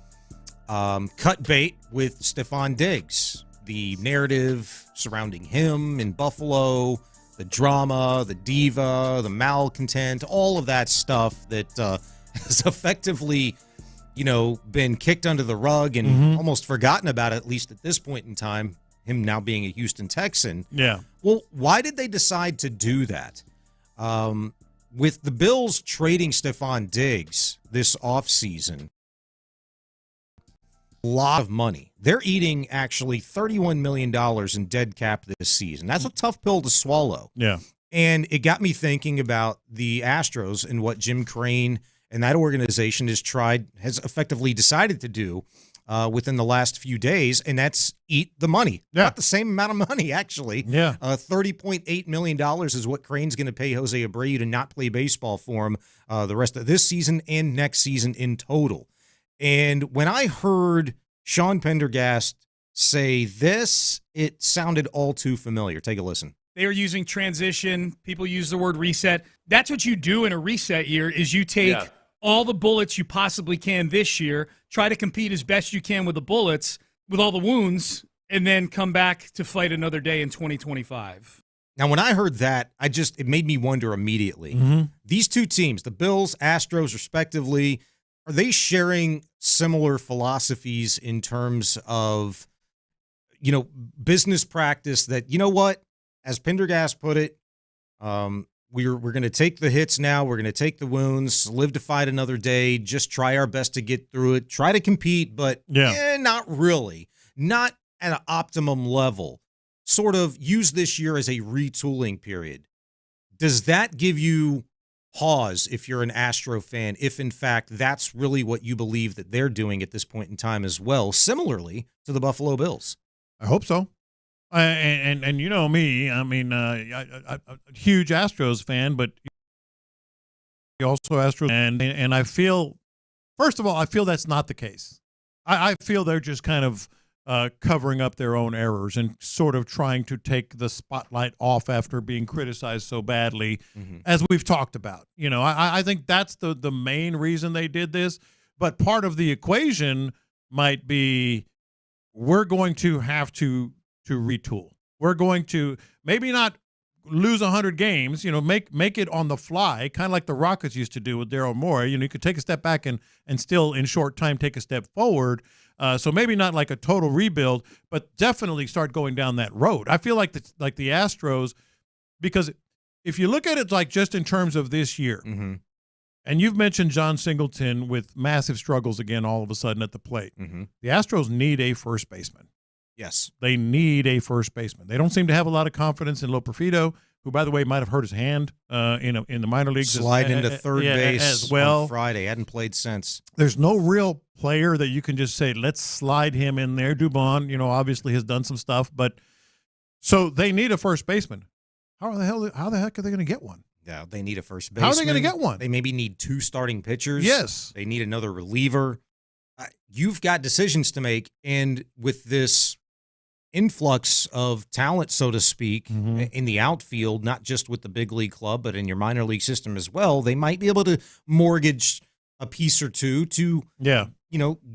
cut bait with Stefon Diggs. The narrative surrounding him in Buffalo, the drama, the diva, the malcontent, all of that stuff that has effectively, been kicked under the rug and almost forgotten about, at least at this point in time, him now being a Houston Texan. Yeah. Well, why did they decide to do that? With the Bills trading Stefon Diggs this offseason, a lot of money. They're eating actually $31 million in dead cap this season. That's a tough pill to swallow. Yeah. And it got me thinking about the Astros and what Jim Creighton and that organization has effectively decided to do within the last few days, and that's eat the money. Yeah. About the same amount of money, actually. Yeah. $30.8 million is what Crane's going to pay Jose Abreu to not play baseball for him the rest of this season and next season in total. And when I heard Sean Pendergast say this, it sounded all too familiar. Take a listen. They are using transition. People use the word reset. That's what you do in a reset year is you take all the bullets you possibly can this year, try to compete as best you can with the bullets, with all the wounds, and then come back to fight another day in 2025. Now, when I heard that, it made me wonder immediately. These two teams, the Bills, Astros, respectively, are they sharing similar philosophies in terms of, business practice that, as Pendergast put it, we're going to take the hits now. We're going to take the wounds, live to fight another day, just try our best to get through it, try to compete, but not really. Not at an optimum level. Sort of use this year as a retooling period. Does that give you pause if you're an Astro fan, if in fact that's really what you believe that they're doing at this point in time as well, similarly to the Buffalo Bills? I hope so. And you know me, I mean, I'm a huge Astros fan, but also Astros. And I feel, first of all, I feel that's not the case. I feel they're just kind of covering up their own errors and sort of trying to take the spotlight off after being criticized so badly, as we've talked about. I think that's the main reason they did this. But part of the equation might be we're going to have to retool. We're going to maybe not lose 100 games, make it on the fly, kind of like the Rockets used to do with Daryl Morey. You could take a step back and still in short time take a step forward. So maybe not like a total rebuild, but definitely start going down that road. I feel like the Astros, because if you look at it like just in terms of this year, and you've mentioned John Singleton with massive struggles again all of a sudden at the plate, the Astros need a first baseman. Yes. They need a first baseman. They don't seem to have a lot of confidence in Loperfido, who, by the way, might have hurt his hand in the minor leagues. Slide into third base as well on Friday. Hadn't played since. There's no real player that you can just say, let's slide him in there. Dubon, obviously has done some stuff. But so they need a first baseman. How the heck are they going to get one? Yeah, they need a first baseman. How are they going to get one? They maybe need two starting pitchers. Yes. They need another reliever. You've got decisions to make. And with this influx of talent, so to speak, in the outfield, not just with the big league club, but in your minor league system as well, they might be able to mortgage a piece or two to,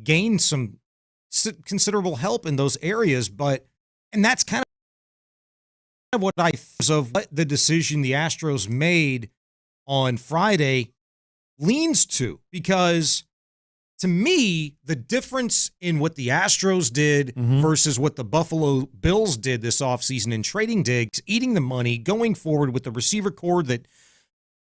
gain some considerable help in those areas. And that's kind of what I think of what the decision the Astros made on Friday leans to, because to me, the difference in what the Astros did versus what the Buffalo Bills did this offseason in trading Diggs, eating the money, going forward with the receiver core that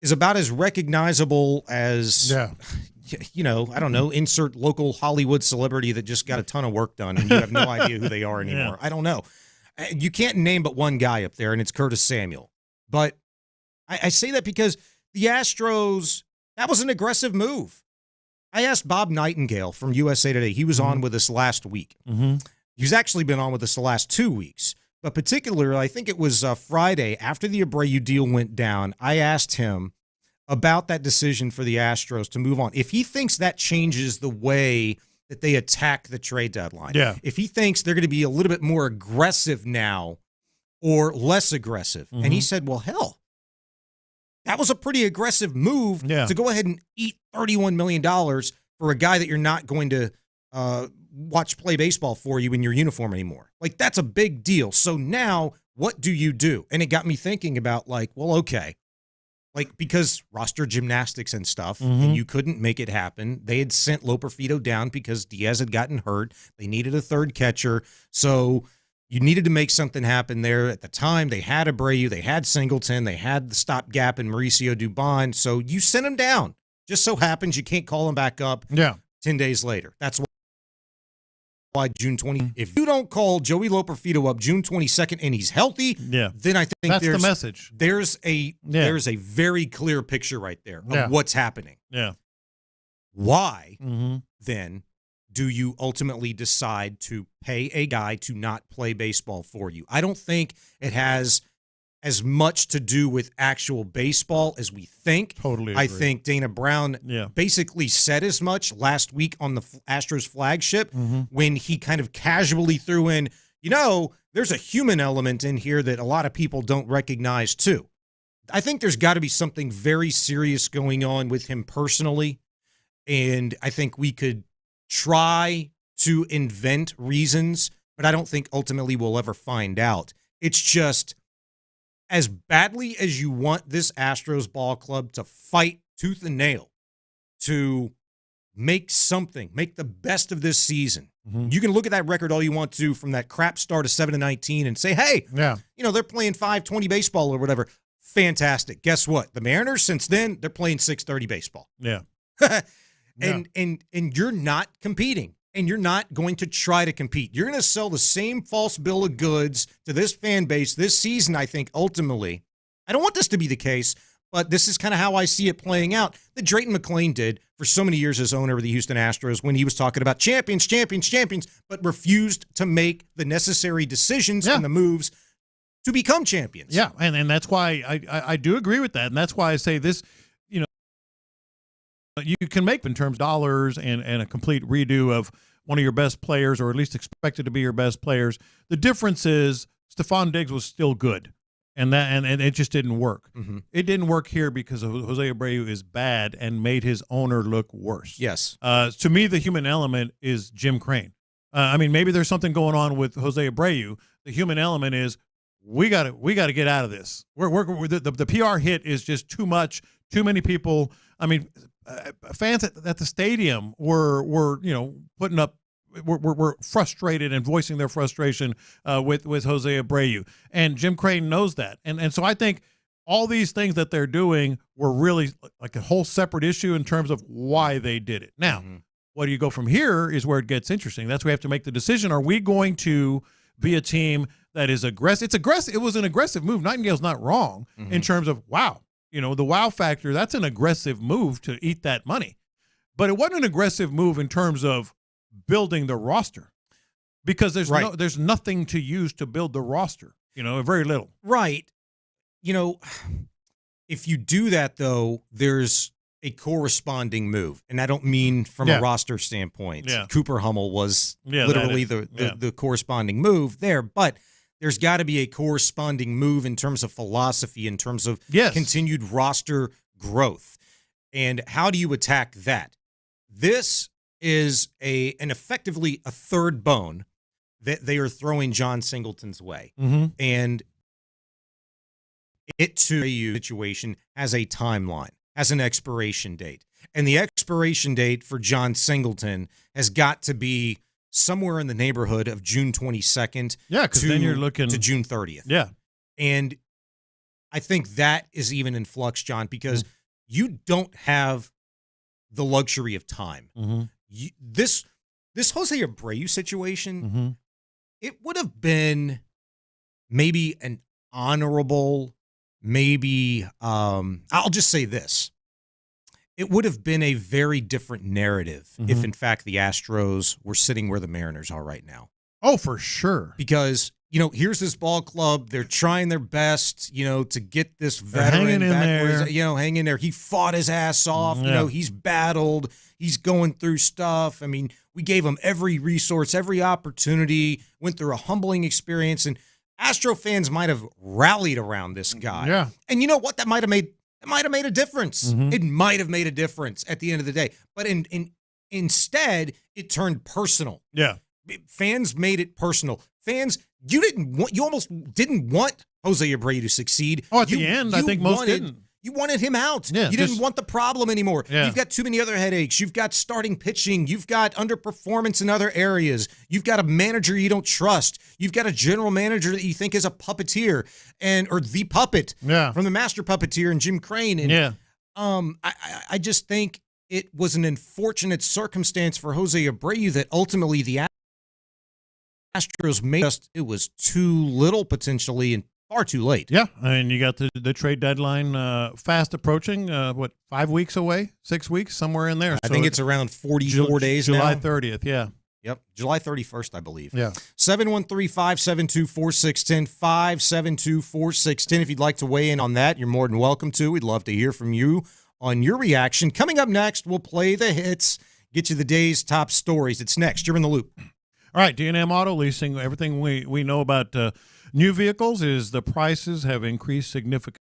is about as recognizable as, I don't know, insert local Hollywood celebrity that just got a ton of work done and you have no idea who they are anymore. I don't know. You can't name but one guy up there, and it's Curtis Samuel. But I say that because the Astros, that was an aggressive move. I asked Bob Nightingale from USA Today. He was on with us last week. He's actually been on with us the last 2 weeks. But particularly, I think it was Friday after the Abreu deal went down, I asked him about that decision for the Astros to move on. If he thinks that changes the way that they attack the trade deadline. Yeah. If he thinks they're going to be a little bit more aggressive now or less aggressive. And he said, well, hell, that was a pretty aggressive move to go ahead and eat $31 million for a guy that you're not going to watch play baseball for you in your uniform anymore. Like, that's a big deal. So now what do you do? And it got me thinking about, like, well, okay. Like, because roster gymnastics and stuff, and you couldn't make it happen. They had sent Loperfido down because Diaz had gotten hurt. They needed a third catcher. So you needed to make something happen there. At the time, they had Abreu, they had Singleton, they had the stopgap in Mauricio Dubon. So you sent him down. Just so happens you can't call him back up 10 days later. That's why June 20. If you don't call Joey Loperfido up June 22nd and he's healthy, then I think that's the message. There's a very clear picture right there of what's happening. Why then do you ultimately decide to pay a guy to not play baseball for you? I don't think it has as much to do with actual baseball as we think. Totally agree. I think Dana Brown basically said as much last week on the Astros flagship when he kind of casually threw in, there's a human element in here that a lot of people don't recognize too. I think there's got to be something very serious going on with him personally, and I think we could try to invent reasons, but I don't think ultimately we'll ever find out. It's just, as badly as you want this Astros ball club to fight tooth and nail to make the best of this season. You can look at that record all you want to from that crap start of 7-19 and say, hey, they're playing 5-20 baseball or whatever. Fantastic. Guess what? The Mariners, since then, they're playing 6-30 baseball. And you're not competing. And you're not going to try to compete. You're going to sell the same false bill of goods to this fan base this season, I think, ultimately. I don't want this to be the case, but this is kind of how I see it playing out. That Drayton McClain did for so many years as owner of the Houston Astros when he was talking about champions, but refused to make the necessary decisions and the moves to become champions. Yeah, and that's why I do agree with that. And that's why I say this, you can make in terms of dollars and a complete redo of one of your best players, or at least expected to be your best players. The difference is Stefon Diggs was still good, and it just didn't work. It didn't work here because Jose Abreu is bad and made his owner look worse. Yes. To me, the human element is Jim Crane. Maybe there's something going on with Jose Abreu. The human element is we got to get out of this. The PR hit is just too much. Too many people. Fans at the stadium were putting up, were frustrated and voicing their frustration with Jose Abreu, and Jim Creighton knows that, and so I think all these things that they're doing were really like a whole separate issue in terms of why they did it. Now, what do you go from here is where it gets interesting. That's where we have to make the decision. Are we going to be a team that is aggressive? It's aggressive. It was an aggressive move. Nightingale's not wrong in terms of wow. The wow factor, that's an aggressive move to eat that money. But it wasn't an aggressive move in terms of building the roster because there's nothing to use to build the roster, very little. Right. If you do that, though, there's a corresponding move. And I don't mean from a roster standpoint. Cooper Hummel was literally the corresponding move there, but there's got to be a corresponding move in terms of philosophy, in terms of continued roster growth. And how do you attack that? This is an effectively a third bone that they are throwing John Singleton's way. And it to a situation has a timeline, has an expiration date. And the expiration date for John Singleton has got to be somewhere in the neighborhood of June 22nd because then you're looking to June 30th. Yeah. And I think that is even in flux, John, because you don't have the luxury of time. This Jose Abreu situation, it would have been maybe an honorable maybe I'll just say this. It would have been a very different narrative if, in fact, the Astros were sitting where the Mariners are right now. Oh, for sure. Because, here's this ball club. They're trying their best, to get this veteran hanging in back there. Hang in there. He fought his ass off. Yeah. He's battled. He's going through stuff. I mean, we gave him every resource, every opportunity, went through a humbling experience, and Astro fans might have rallied around this guy. Yeah. And you know what? That might have made a difference. It might have made a difference at the end of the day. But instead, it turned personal. Yeah. Fans made it personal. Fans, you almost didn't want Jose Abreu to succeed. Oh, at the end, I think most didn't. You wanted him out. Yeah, you didn't want the problem anymore. Yeah. You've got too many other headaches. You've got starting pitching. You've got underperformance in other areas. You've got a manager you don't trust. You've got a general manager that you think is a puppeteer or the puppet from the master puppeteer and Jim Crane. And, I just think it was an unfortunate circumstance for Jose Abreu that ultimately the Astros made us. It was too little potentially and far too late. Yeah, and you got the trade deadline fast approaching. 5 weeks away, 6 weeks, somewhere in there. I think it's around 44 days now. July 30th, yeah. Yep, July 31st, I believe. Yeah. 713-572-4610, 572-4610. If you'd like to weigh in on that, you're more than welcome to. We'd love to hear from you on your reaction. Coming up next, we'll play the hits, get you the day's top stories. It's next. You're in the loop. All right, D&M Auto Leasing, everything we know about new vehicles is the prices have increased significantly.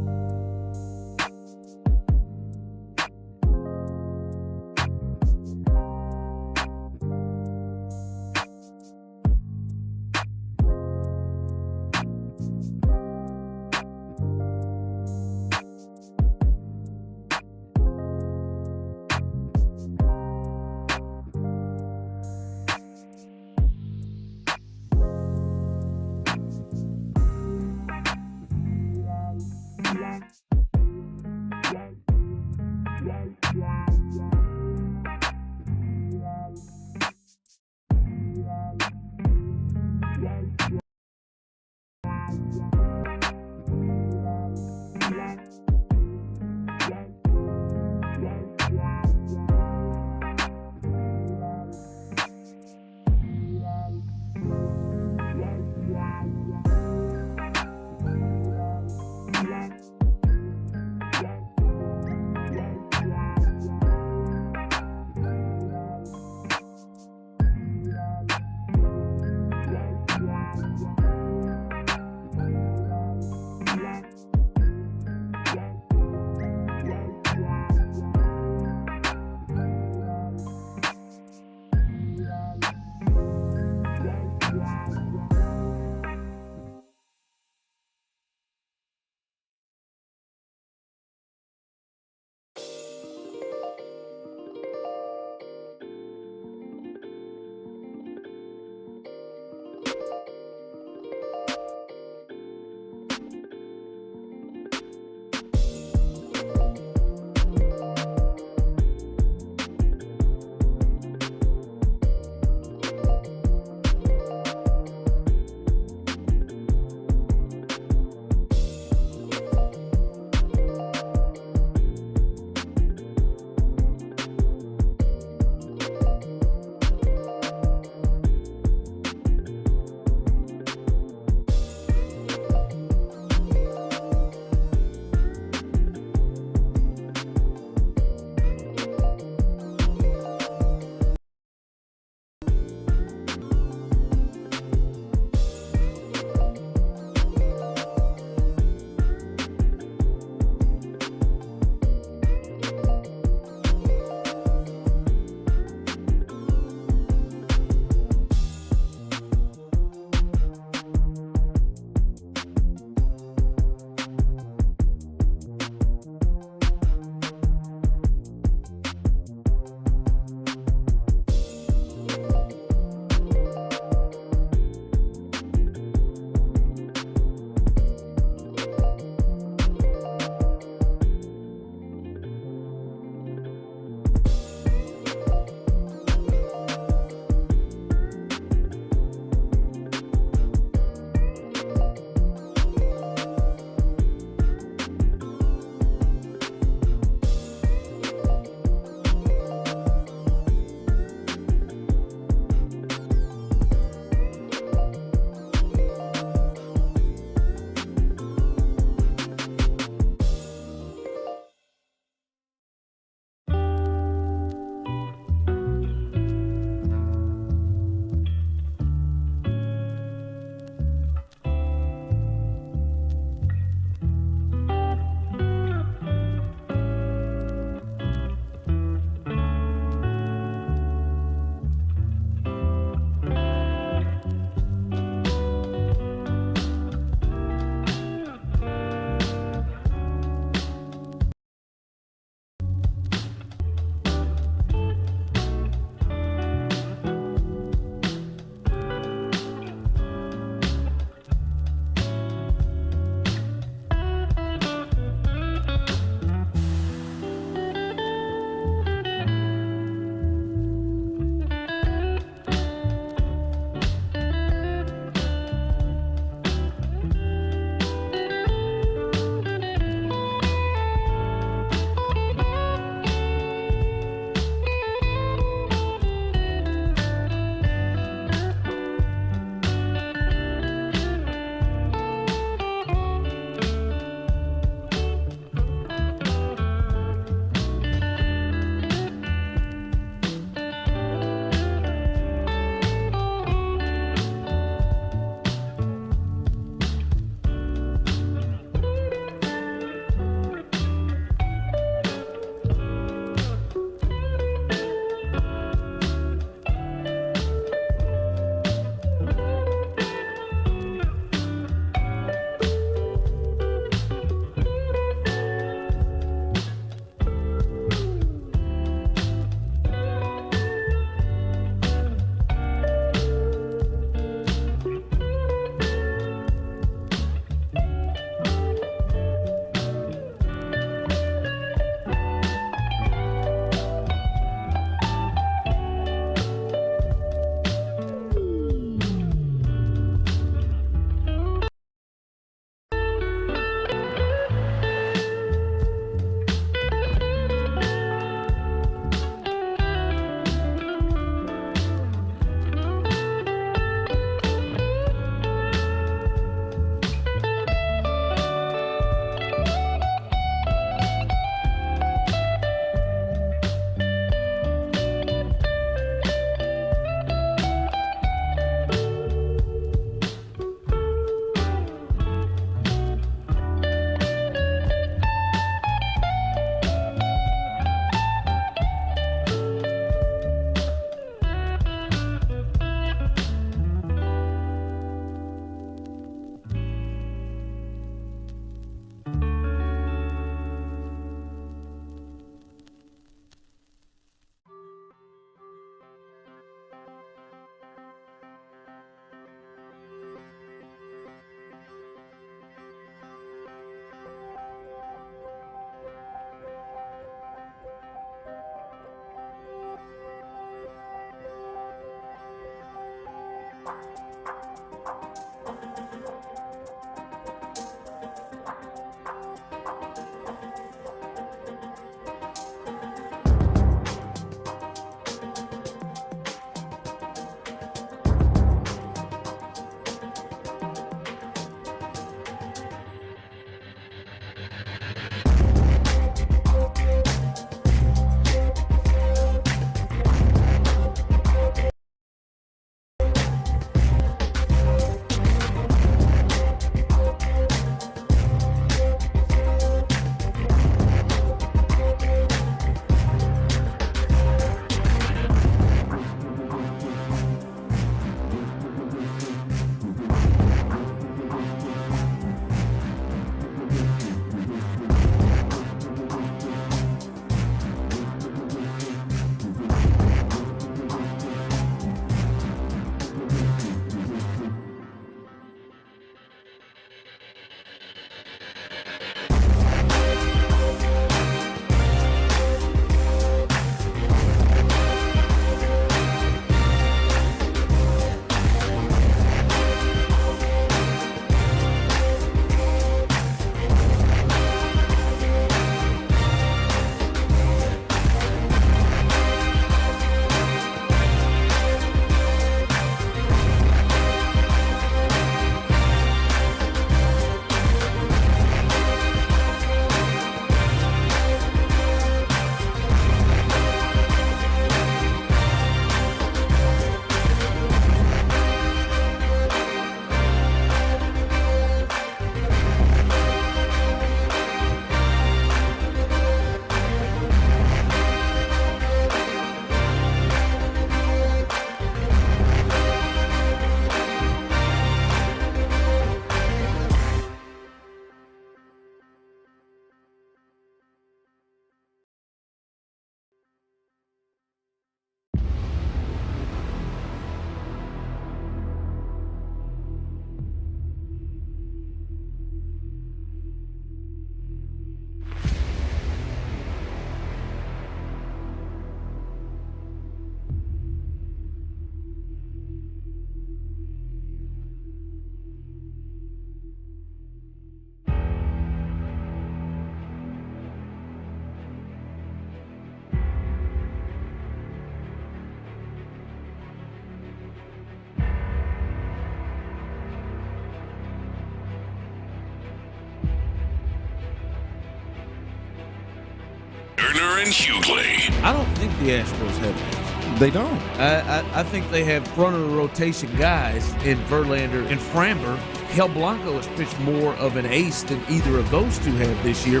Stoerner and Hughley. I don't think the Astros have an ace. They don't. I think they have front-of-the-rotation guys in Verlander and Framber. Hel Blanco has pitched more of an ace than either of those two have this year.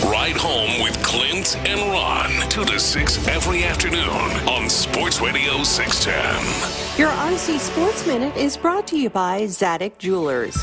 Ride home with Clint and Ron, 2 to 6 every afternoon on Sports Radio 610. Your Odyssey Sports Minute is brought to you by Zadig Jewelers.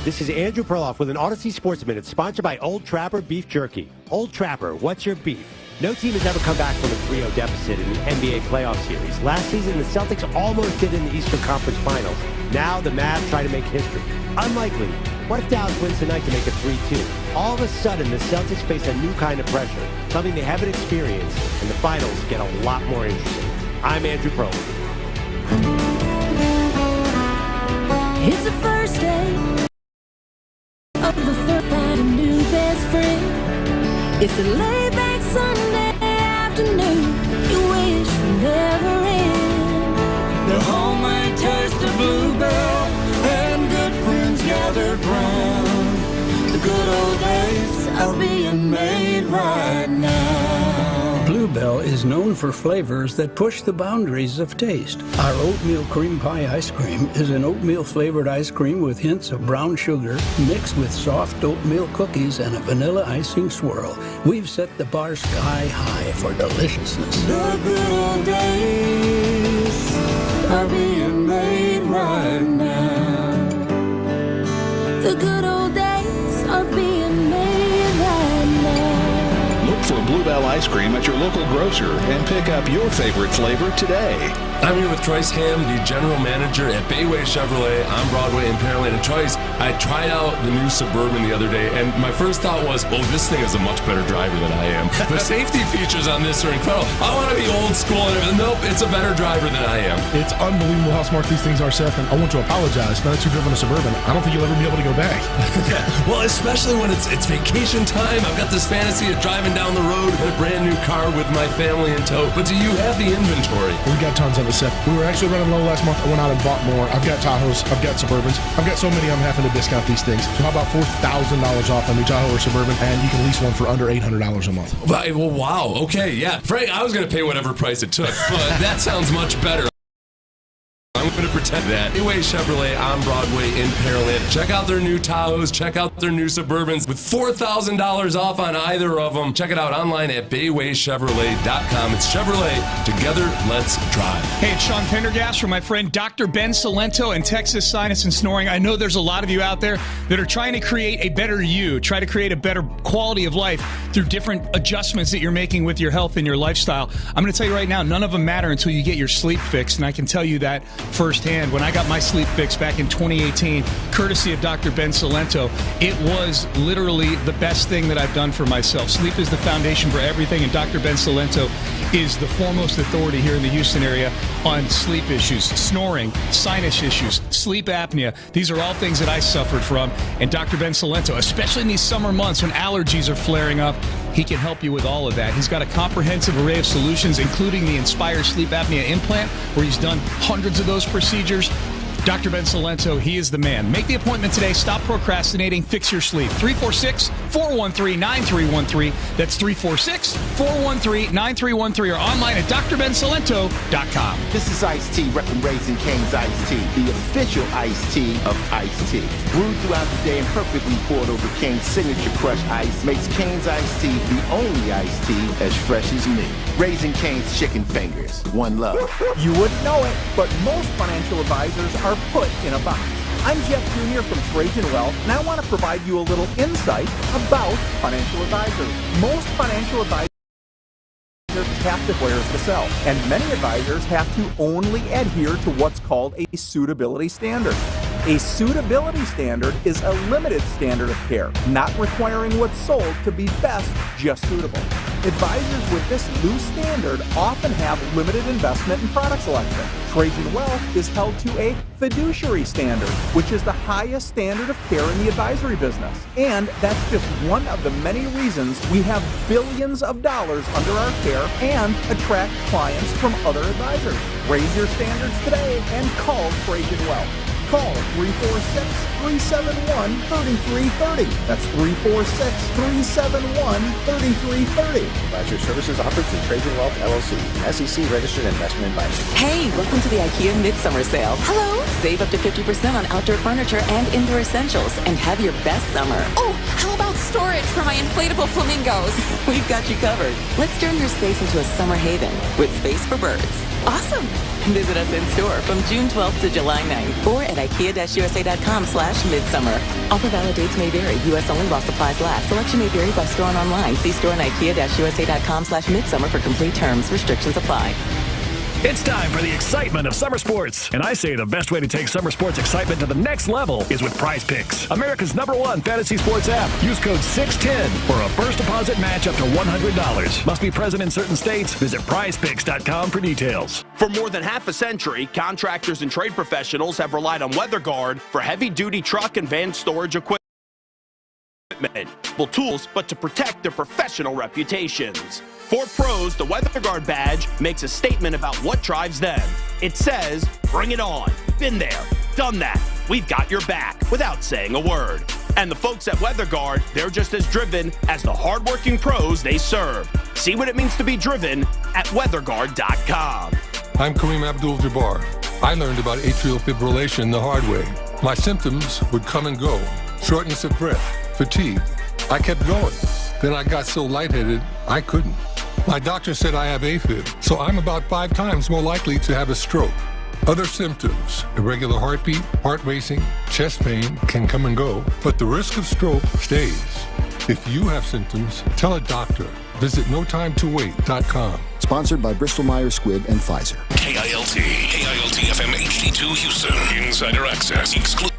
This is Andrew Perloff with an Odyssey Sports Minute sponsored by Old Trapper Beef Jerky. Old Trapper, what's your beef? No team has ever come back from a 3-0 deficit in the NBA playoff series. Last season, the Celtics almost did in the Eastern Conference Finals. Now the Mavs try to make history. Unlikely. What if Dallas wins tonight to make it 3-2? All of a sudden, the Celtics face a new kind of pressure, something they haven't experienced, and the finals get a lot more interesting. I'm Andrew Perloff. It's the first day of the first and a new best friend. It's a laid-back Sunday afternoon. You wish would never end. The homemade taste of Bluebell and good friends gathered round. The good old days are being made right now. Bluebell is known for flavors that push the boundaries of taste. Our oatmeal cream pie ice cream is an oatmeal-flavored ice cream with hints of brown sugar mixed with soft oatmeal cookies and a vanilla icing swirl. We've set the bar sky high for deliciousness. The good old days are being made right now. The good old days are being made right now. Look for Bluebell ice cream at your local grocer and pick up your favorite flavor today. I'm here with Troyce Ham, the general manager at Bayway Chevrolet on Broadway in Pearland. And Troyce, I tried out the new Suburban the other day, and my first thought was, oh, this thing is a much better driver than I am. The safety features on this are incredible. I want to be old school, and nope, it's a better driver than I am. It's unbelievable how smart these things are, Seth, and I want to apologize. Now that you've driven a Suburban, I don't think you'll ever be able to go back. Yeah, well, especially when it's vacation time. I've got this fantasy of driving down the road in a brand new car with my family in tow. But do you have the inventory? We got tons of it, Seth. We were actually running low last month. I went out and bought more. I've got Tahoes. I've got Suburbans. I've got so many I'm having to discount these things. So how about $4,000 off a new Tahoe or Suburban, and you can lease one for under $800 a month. Well, wow. Okay, yeah. Frank, I was going to pay whatever price it took, but that sounds much better. I'm going to pretend that. Bayway Chevrolet on Broadway in Pearland. Check out their new Tahoes. Check out their new Suburbans with $4,000 off on either of them. Check it out online at BaywayChevrolet.com. It's Chevrolet. Together, let's drive. Hey, it's Sean Pendergast from my friend Dr. Ben Salento and Texas Sinus and Snoring. I know there's a lot of you out there that are trying to create a better you, try to create a better quality of life through different adjustments that you're making with your health and your lifestyle. I'm going to tell you right now, none of them matter until you get your sleep fixed, and I can tell you that firsthand. When I got my sleep fix back in 2018, courtesy of Dr. Ben Salento, it was literally the best thing that I've done for myself. Sleep is the foundation for everything, and Dr. Ben Salento is the foremost authority here in the Houston area on sleep issues, snoring, sinus issues, sleep apnea. These are all things that I suffered from, and Dr. Ben Salento, especially in these summer months when allergies are flaring up, he can help you with all of that. He's got a comprehensive array of solutions, including the Inspire Sleep Apnea Implant, where he's done hundreds of those procedures. Dr. Ben Salento, he is the man. Make the appointment today. Stop procrastinating. Fix your sleep. 346-413-9313. That's 346-413-9313 or online at drbensalento.com. This is Ice-T, repping Raising Cane's Ice-T, the official Ice-T of Ice-T. Brewed throughout the day and perfectly poured over Cane's signature crushed ice makes Cane's Ice-T the only Ice-T as fresh as me. Raising Cane's chicken fingers. One love. You wouldn't know it, but most financial advisors are put in a box. I'm Jeff Jr. from Trajan Wealth, and I want to provide you a little insight about financial advisors. Most financial advisors have to where's to sell, and many advisors have to only adhere to what's called a suitability standard. A suitability standard is a limited standard of care, not requiring what's sold to be best, just suitable. Advisors with this loose standard often have limited investment and product selection. Trajan Wealth is held to a fiduciary standard, which is the highest standard of care in the advisory business. And that's just one of the many reasons we have billions of dollars under our care and attract clients from other advisors. Raise your standards today and call Trajan Wealth. Call 346-371-3330. That's 346-371-3330. Advisory services offered through Trade Wealth LLC, SEC registered investment advisor. Hey, welcome to the IKEA Midsummer Sale. Hello. Save up to 50% on outdoor furniture and indoor essentials and have your best summer. Oh, how about storage for my inflatable flamingos? We've got you covered. Let's turn your space into a summer haven with space for birds. Awesome. Visit us in store from June 12th to July 9th or at IKEA-USA.com/midsummer. Offer valid dates may vary. U.S. only while supplies last. Selection may vary by store and online. See store and IKEA-USA.com/midsummer for complete terms. Restrictions apply. It's time for the excitement of summer sports. And I say the best way to take summer sports excitement to the next level is with Prize Picks, America's #1 fantasy sports app. Use code 610 for a first deposit match up to $100. Must be present in certain states. Visit prizepicks.com for details. For more than half a century, contractors and trade professionals have relied on WeatherGuard for heavy-duty truck and van storage equipment. Tools, but to protect their professional reputations. For pros, the WeatherGuard badge makes a statement about what drives them. It says, bring it on. Been there, done that. We've got your back without saying a word. And the folks at WeatherGuard, they're just as driven as the hardworking pros they serve. See what it means to be driven at weatherguard.com. I'm Kareem Abdul-Jabbar. I learned about atrial fibrillation the hard way. My symptoms would come and go. Shortness of breath, fatigue. I kept going. Then I got so lightheaded, I couldn't. My doctor said I have AFib, so I'm about 5 times more likely to have a stroke. Other symptoms, irregular heartbeat, heart racing, chest pain can come and go, but the risk of stroke stays. If you have symptoms, tell a doctor. Visit notimetowait.com. Sponsored by Bristol-Myers Squibb and Pfizer. KILT FM HD2 Houston. Insider access. Exclusive.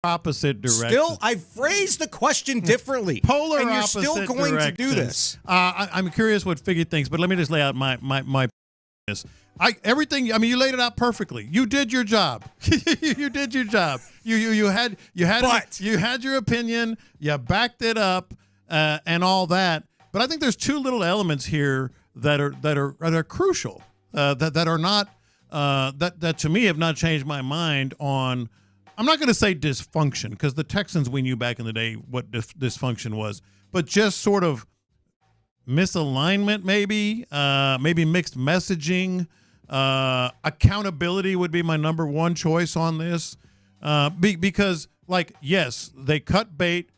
Opposite direction. Still, I phrased the question differently. Polar and you're opposite still going directions. to do this. I'm curious what Figgy thinks, but let me just lay out my everything. I mean, you laid it out perfectly. You did your job. You did your job. You had your opinion. You backed it up, and all that. But I think there's two little elements here that are crucial. That are not that to me have not changed my mind on. I'm not going to say dysfunction, because the Texans, we knew back in the day what dysfunction was, but just sort of misalignment, maybe mixed messaging. Accountability would be my number one choice on this, because, like, yes, they cut bait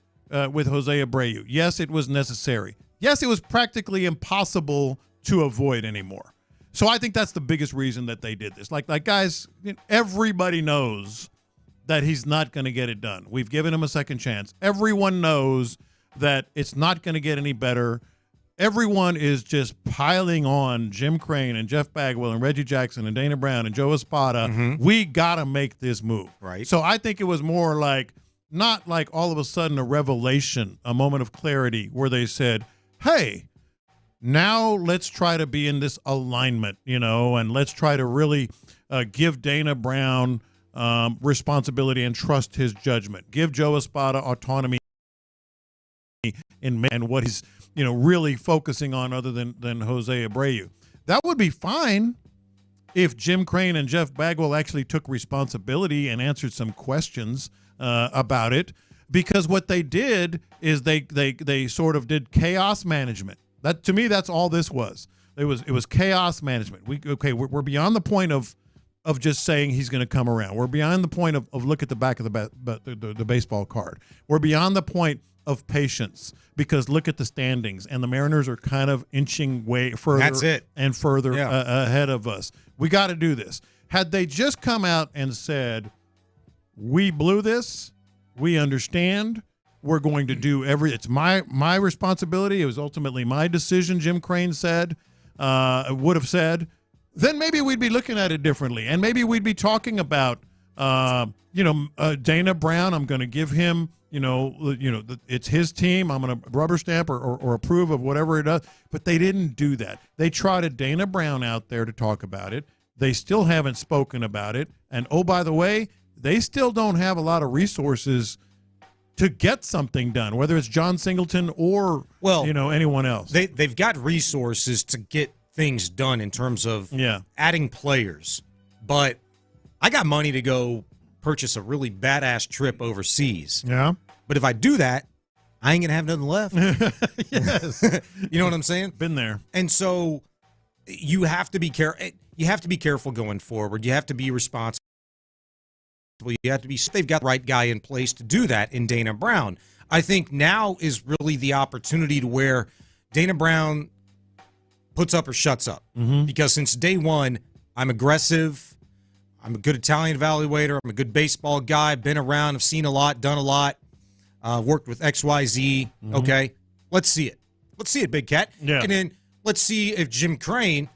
with Jose Abreu. Yes, it was necessary. Yes, it was practically impossible to avoid anymore. So I think that's the biggest reason that they did this. Like guys, everybody knows that he's not going to get it done. We've given him a second chance. Everyone knows that it's not going to get any better. Everyone is just piling on Jim Creighton and Jeff Bagwell and Reggie Jackson and Dana Brown and Joe Espada. Mm-hmm. We got to make this move. Right. So I think it was more like, not like all of a sudden a revelation, a moment of clarity where they said, hey, now let's try to be in this alignment, and let's try to really give Dana Brown responsibility and trust his judgment. Give Joe Espada autonomy and what he's really focusing on other than Jose Abreu. That would be fine if Jim Creighton and Jeff Bagwell actually took responsibility and answered some questions about it, because what they did is they sort of did chaos management. That, to me, that's all this was. It was chaos management. We're beyond the point of just saying he's going to come around. We're beyond the point of look at the back of the baseball card. We're beyond the point of patience, because look at the standings, and the Mariners are kind of inching way further. That's it. And further ahead of us. We got to do this. Had they just come out and said, we blew this, we understand, we're going to do it's my responsibility, it was ultimately my decision, Jim Creighton would have said, then maybe we'd be looking at it differently, and maybe we'd be talking about Dana Brown. I'm going to give him it's his team. I'm going to rubber stamp or approve of whatever it does. But they didn't do that. They trotted Dana Brown out there to talk about it. They still haven't spoken about it. And oh, by the way, they still don't have a lot of resources to get something done, whether it's John Singleton or anyone else. They've got resources to get things done in terms of adding players. But I got money to go purchase a really badass trip overseas. Yeah. But if I do that, I ain't going to have nothing left. Yes. You know what I'm saying? Been there. And so you have to be careful going forward. You have to be responsible. You have to be. They've got the right guy in place to do that in Dana Brown. I think now is really the opportunity to where Dana Brown puts up or shuts up. Mm-hmm. Because since day one, I'm aggressive. I'm a good Italian evaluator. I'm a good baseball guy. Been around. I've seen a lot, done a lot. Worked with XYZ. Mm-hmm. Okay. Let's see it. Let's see it, Big Cat. Yeah. And then let's see if Jim Creighton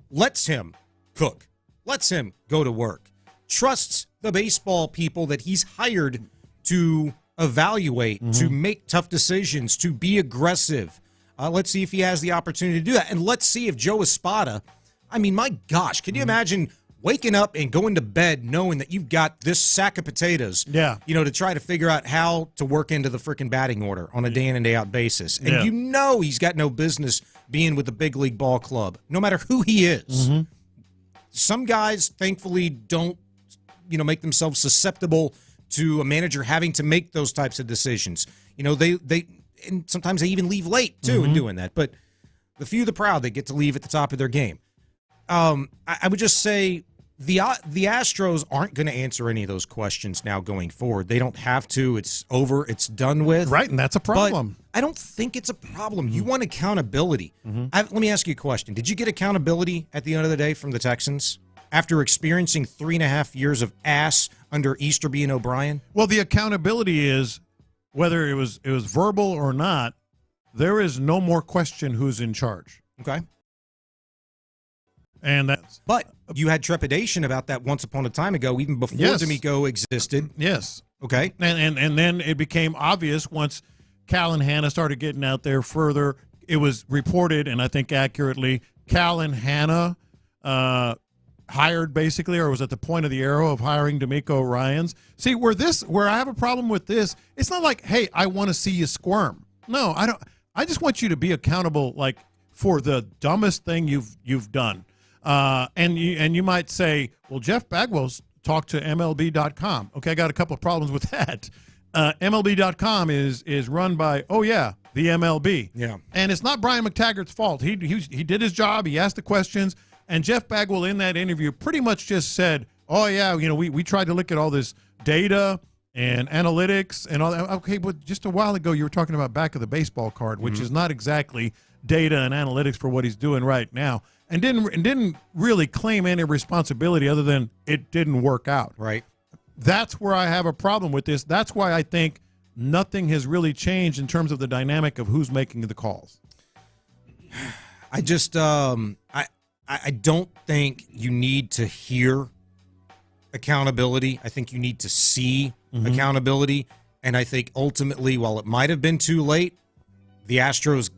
lets him cook. Lets him go to work. Trusts the baseball people that he's hired to evaluate, to make tough decisions, to be aggressive. Let's see if he has the opportunity to do that. And let's see if Joe Espada, I mean, my gosh, can you imagine waking up and going to bed knowing that you've got this sack of potatoes, to try to figure out how to work into the freaking batting order on a day in and day out basis. And he's got no business being with the big league ball club, no matter who he is. Mm-hmm. Some guys, thankfully, don't, make themselves susceptible to a manager having to make those types of decisions. They and sometimes they even leave late, too, in doing that. But the few, the proud, they get to leave at the top of their game. I would just say the Astros aren't going to answer any of those questions now going forward. They don't have to. It's over. It's done with. Right, and that's a problem. But I don't think it's a problem. You want accountability. Let me ask you a question. Did you get accountability at the end of the day from the Texans after experiencing 3.5 years of ass under Easterby and O'Brien? Well, the accountability is, whether it was verbal or not, there is no more question who's in charge. Okay. And but you had trepidation about that once upon a time ago, even before D'Amico existed. Yes. Okay. And then it became obvious once Cal and Hannah started getting out there further. It was reported, and I think accurately, Cal and Hannah hired basically, or was at the point of the arrow of hiring D'Amico Ryans. See, where I have a problem with this, it's not like, hey, I want to see you squirm. No, I don't. I just want you to be accountable, like, for the dumbest thing you've done. And you might say, well, Jeff Bagwell's talk to MLB.com. Okay, I got a couple of problems with that. MLB.com is run by, the MLB. Yeah. And it's not Brian McTaggart's fault. He did his job. He asked the questions. And Jeff Bagwell in that interview pretty much just said, we tried to look at all this data and analytics and all that. Okay, but just a while ago you were talking about back of the baseball card, which is not exactly data and analytics for what he's doing right now. And didn't really claim any responsibility other than it didn't work out. Right. That's where I have a problem with this. That's why I think nothing has really changed in terms of the dynamic of who's making the calls. I just I don't think you need to hear accountability. I think you need to see accountability. And I think ultimately, while it might have been too late, the Astros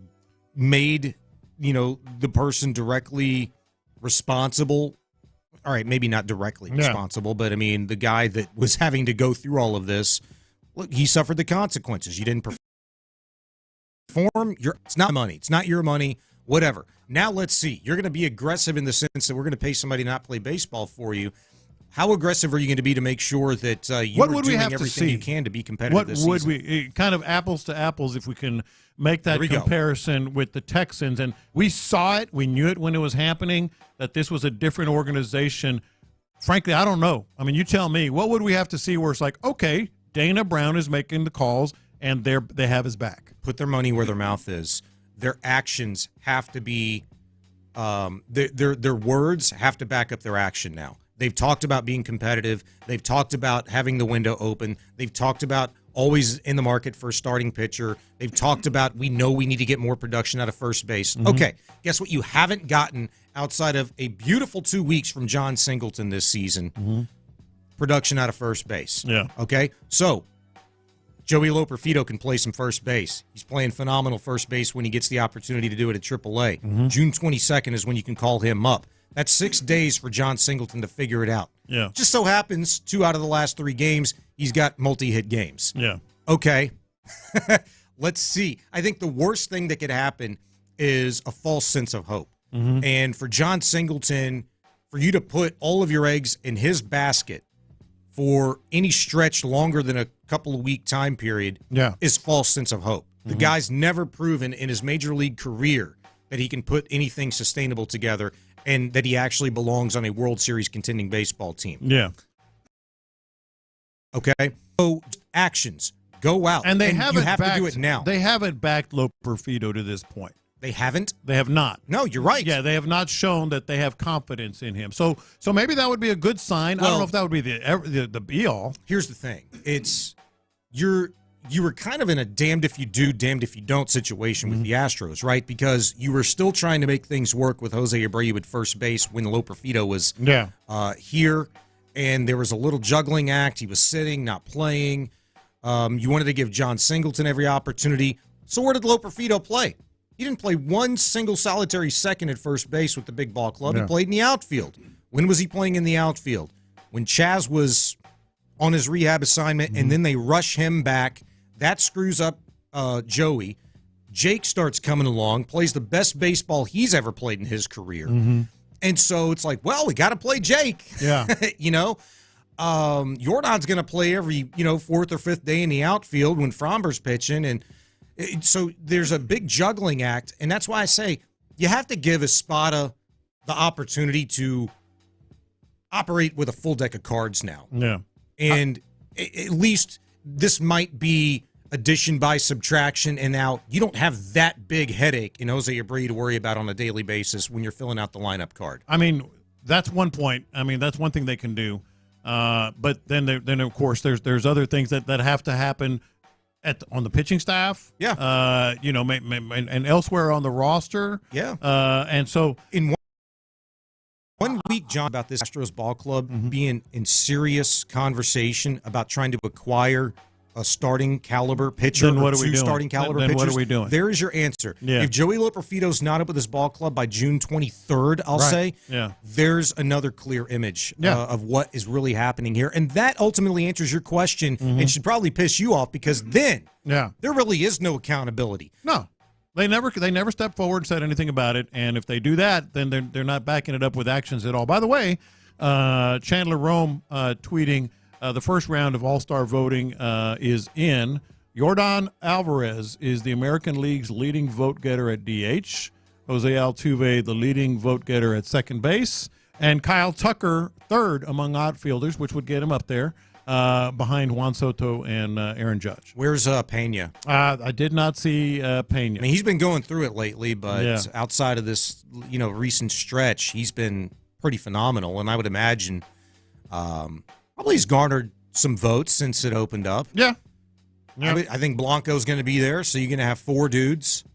made, the person directly responsible. All right, maybe not directly responsible, but I mean, the guy that was having to go through all of this, look, he suffered the consequences. You didn't perform. It's not money. It's not your money, whatever. Now let's see. You're going to be aggressive in the sense that we're going to pay somebody to not play baseball for you. How aggressive are you going to be to make sure that you're doing everything you can to be competitive this season? What would we, kind of apples to apples, if we can make that comparison with the Texans? And we saw it. We knew it when it was happening, that this was a different organization. Frankly, I don't know. I mean, you tell me. What would we have to see where it's like, okay, Dana Brown is making the calls, and they have his back? Put their money where their mouth is. Their actions have to be their words have to back up their action now. They've talked about being competitive. They've talked about having the window open. They've talked about always in the market for a starting pitcher. They've talked about we know we need to get more production out of first base. Okay, guess what you haven't gotten outside of a beautiful 2 weeks from John Singleton this season? Production out of first base. Yeah. Okay, so Joey Loperfido can play some first base. He's playing phenomenal first base when he gets the opportunity to do it at AAA. June 22nd is when you can call him up. That's 6 days for John Singleton to figure it out. Yeah. Just so happens 2 out of the last 3 games, he's got multi-hit games. Yeah. Okay. Let's see. I think the worst thing that could happen is a false sense of hope. And for John Singleton, for you to put all of your eggs in his basket for any stretch longer than a couple of week time period is false sense of hope. The guy's never proven in his major league career that he can put anything sustainable together and that he actually belongs on a World Series contending baseball team. Yeah. Okay? So actions. Go out. And you have to do it now. They haven't backed Loperfido to this point. They haven't? They have not. No, you're right. Yeah, they have not shown that they have confidence in him. So maybe that would be a good sign. Well, I don't know if that would be the be-all. Here's the thing. You were kind of in a damned if you do, damned if you don't situation with the Astros, right? Because you were still trying to make things work with Jose Abreu at first base when Loperfido was here, and there was a little juggling act. He was sitting, not playing. You wanted to give John Singleton every opportunity. So where did Loperfido play? He didn't play one single solitary second at first base with the big ball club. He played in the outfield. When was he playing in the outfield? When Chaz was on his rehab assignment, and then they rush him back. That screws up Joey. Jake starts coming along, plays the best baseball he's ever played in his career. And so it's like, well, we got to play Jake. Yeah. Jordan's going to play every, 4th or 5th day in the outfield when Fromber's pitching. And so there's a big juggling act. And that's why I say you have to give Espada the opportunity to operate with a full deck of cards now. Yeah. And at least this might be addition by subtraction, and now you don't have that big headache in Jose Abreu to worry about on a daily basis when you're filling out the lineup card. I mean, that's one point. I mean, that's one thing they can do. But then of course, there's other things that have to happen on the pitching staff. Yeah. And elsewhere on the roster. Yeah. And so in one week, John, about this Astros ball club being in serious conversation about trying to acquire a starting caliber pitcher, then what are we doing? Starting caliber then pitchers. What are we doing? There is your answer. Yeah. If Joey Loperfido's not up with his ball club by June 23rd, I'll say, there's another clear image of what is really happening here. And that ultimately answers your question and should probably piss you off, because then there really is no accountability. No. They never stepped forward and said anything about it, and if they do that, then they're not backing it up with actions at all. By the way, Chandler Rome tweeting, the first round of All-Star voting is in. Yordan Alvarez is the American League's leading vote-getter at DH. Jose Altuve, the leading vote-getter at second base. And Kyle Tucker, third among outfielders, which would get him up there, behind Juan Soto and Aaron Judge. Where's Pena? I did not see Pena. I mean, he's been going through it lately, but outside of this, recent stretch, he's been pretty phenomenal. And I would imagine probably he's garnered some votes since it opened up. Yeah. I think Blanco's going to be there, so you're going to have 4 dudes.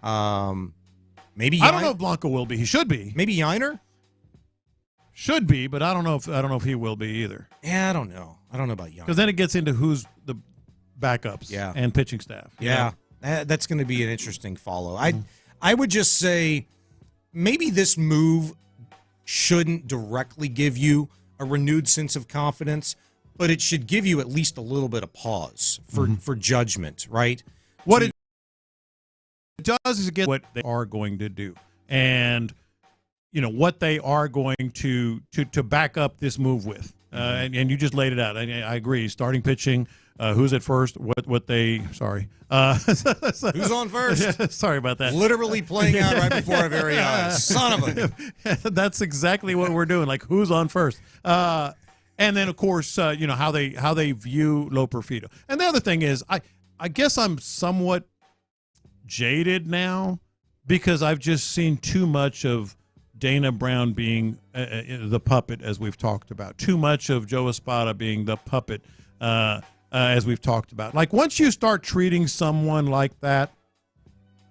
Maybe I don't know if Blanco will be. He should be. Maybe Yiner should be, but I don't know if he will be either. Yeah, I don't know about Yiner because then it gets into who's the backups and pitching staff. Yeah, that's going to be an interesting follow. I would just say maybe this move shouldn't directly give you a renewed sense of confidence, but it should give you at least a little bit of pause for judgment, right? What it does is get what they are going to do, and what they are going to back up this move with. And you just laid it out. I agree. Starting pitching, who's at first? What they? Sorry, who's on first? Sorry about that. Literally playing out right before our very eyes. Son of a. That's exactly what we're doing. Like who's on first? And then of course, how they view Lo Perfido. And the other thing is, I guess I'm somewhat jaded now because I've just seen too much of Dana Brown being the puppet, as we've talked about. Too much of Joe Espada being the puppet, as we've talked about. Like once you start treating someone like that,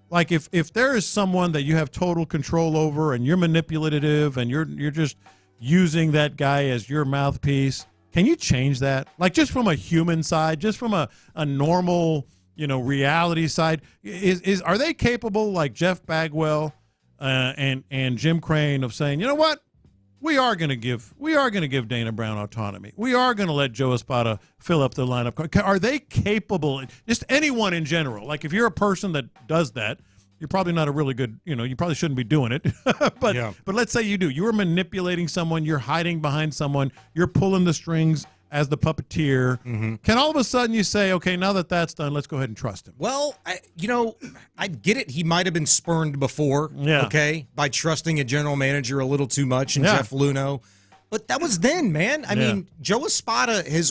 like if there is someone that you have total control over and you're manipulative and you're just using that guy as your mouthpiece, can you change that? Like just from a human side, just from a normal reality side, are they capable, like Jeff Bagwell and Jim Crane, of saying, you know what, we are going to give Dana Brown autonomy. We are going to let Joe Espada fill up the lineup. Are they capable? Just anyone in general. Like if you're a person that does that, you're probably not a really good. You probably shouldn't be doing it. But let's say you do. You are manipulating someone. You're hiding behind someone. You're pulling the strings as the puppeteer. Can all of a sudden you say, okay, now that that's done, let's go ahead and trust him? Well, I get it. He might have been spurned before, okay, by trusting a general manager a little too much and Jeff Luhnow. But that was then, man. I mean, Joe Espada has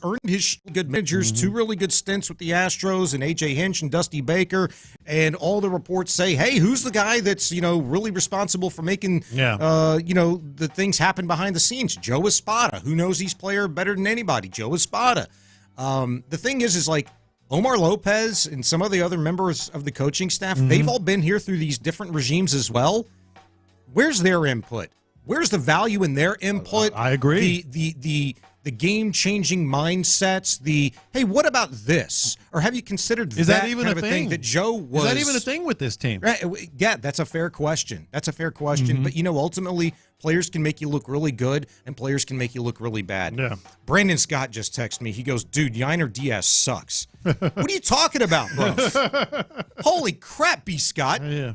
earned his good managers 2 really good stints with the Astros and A.J. Hinch and Dusty Baker, and all the reports say, hey, who's the guy that's, really responsible for making, the things happen behind the scenes? Joe Espada. Who knows his player better than anybody? Joe Espada. The thing is like Omar Lopez and some of the other members of the coaching staff, they've all been here through these different regimes as well. Where's their input? Where's the value in their input? I agree. The game-changing mindsets, hey, what about this? Or have you considered that even kind of a thing that Joe was? Is that even a thing with this team? Right, yeah, that's a fair question. But, ultimately, players can make you look really good, and players can make you look really bad. Yeah. Brandon Scott just texted me. He goes, dude, Yiner Diaz sucks. What are you talking about, bro? Holy crap, B. Scott. Yeah.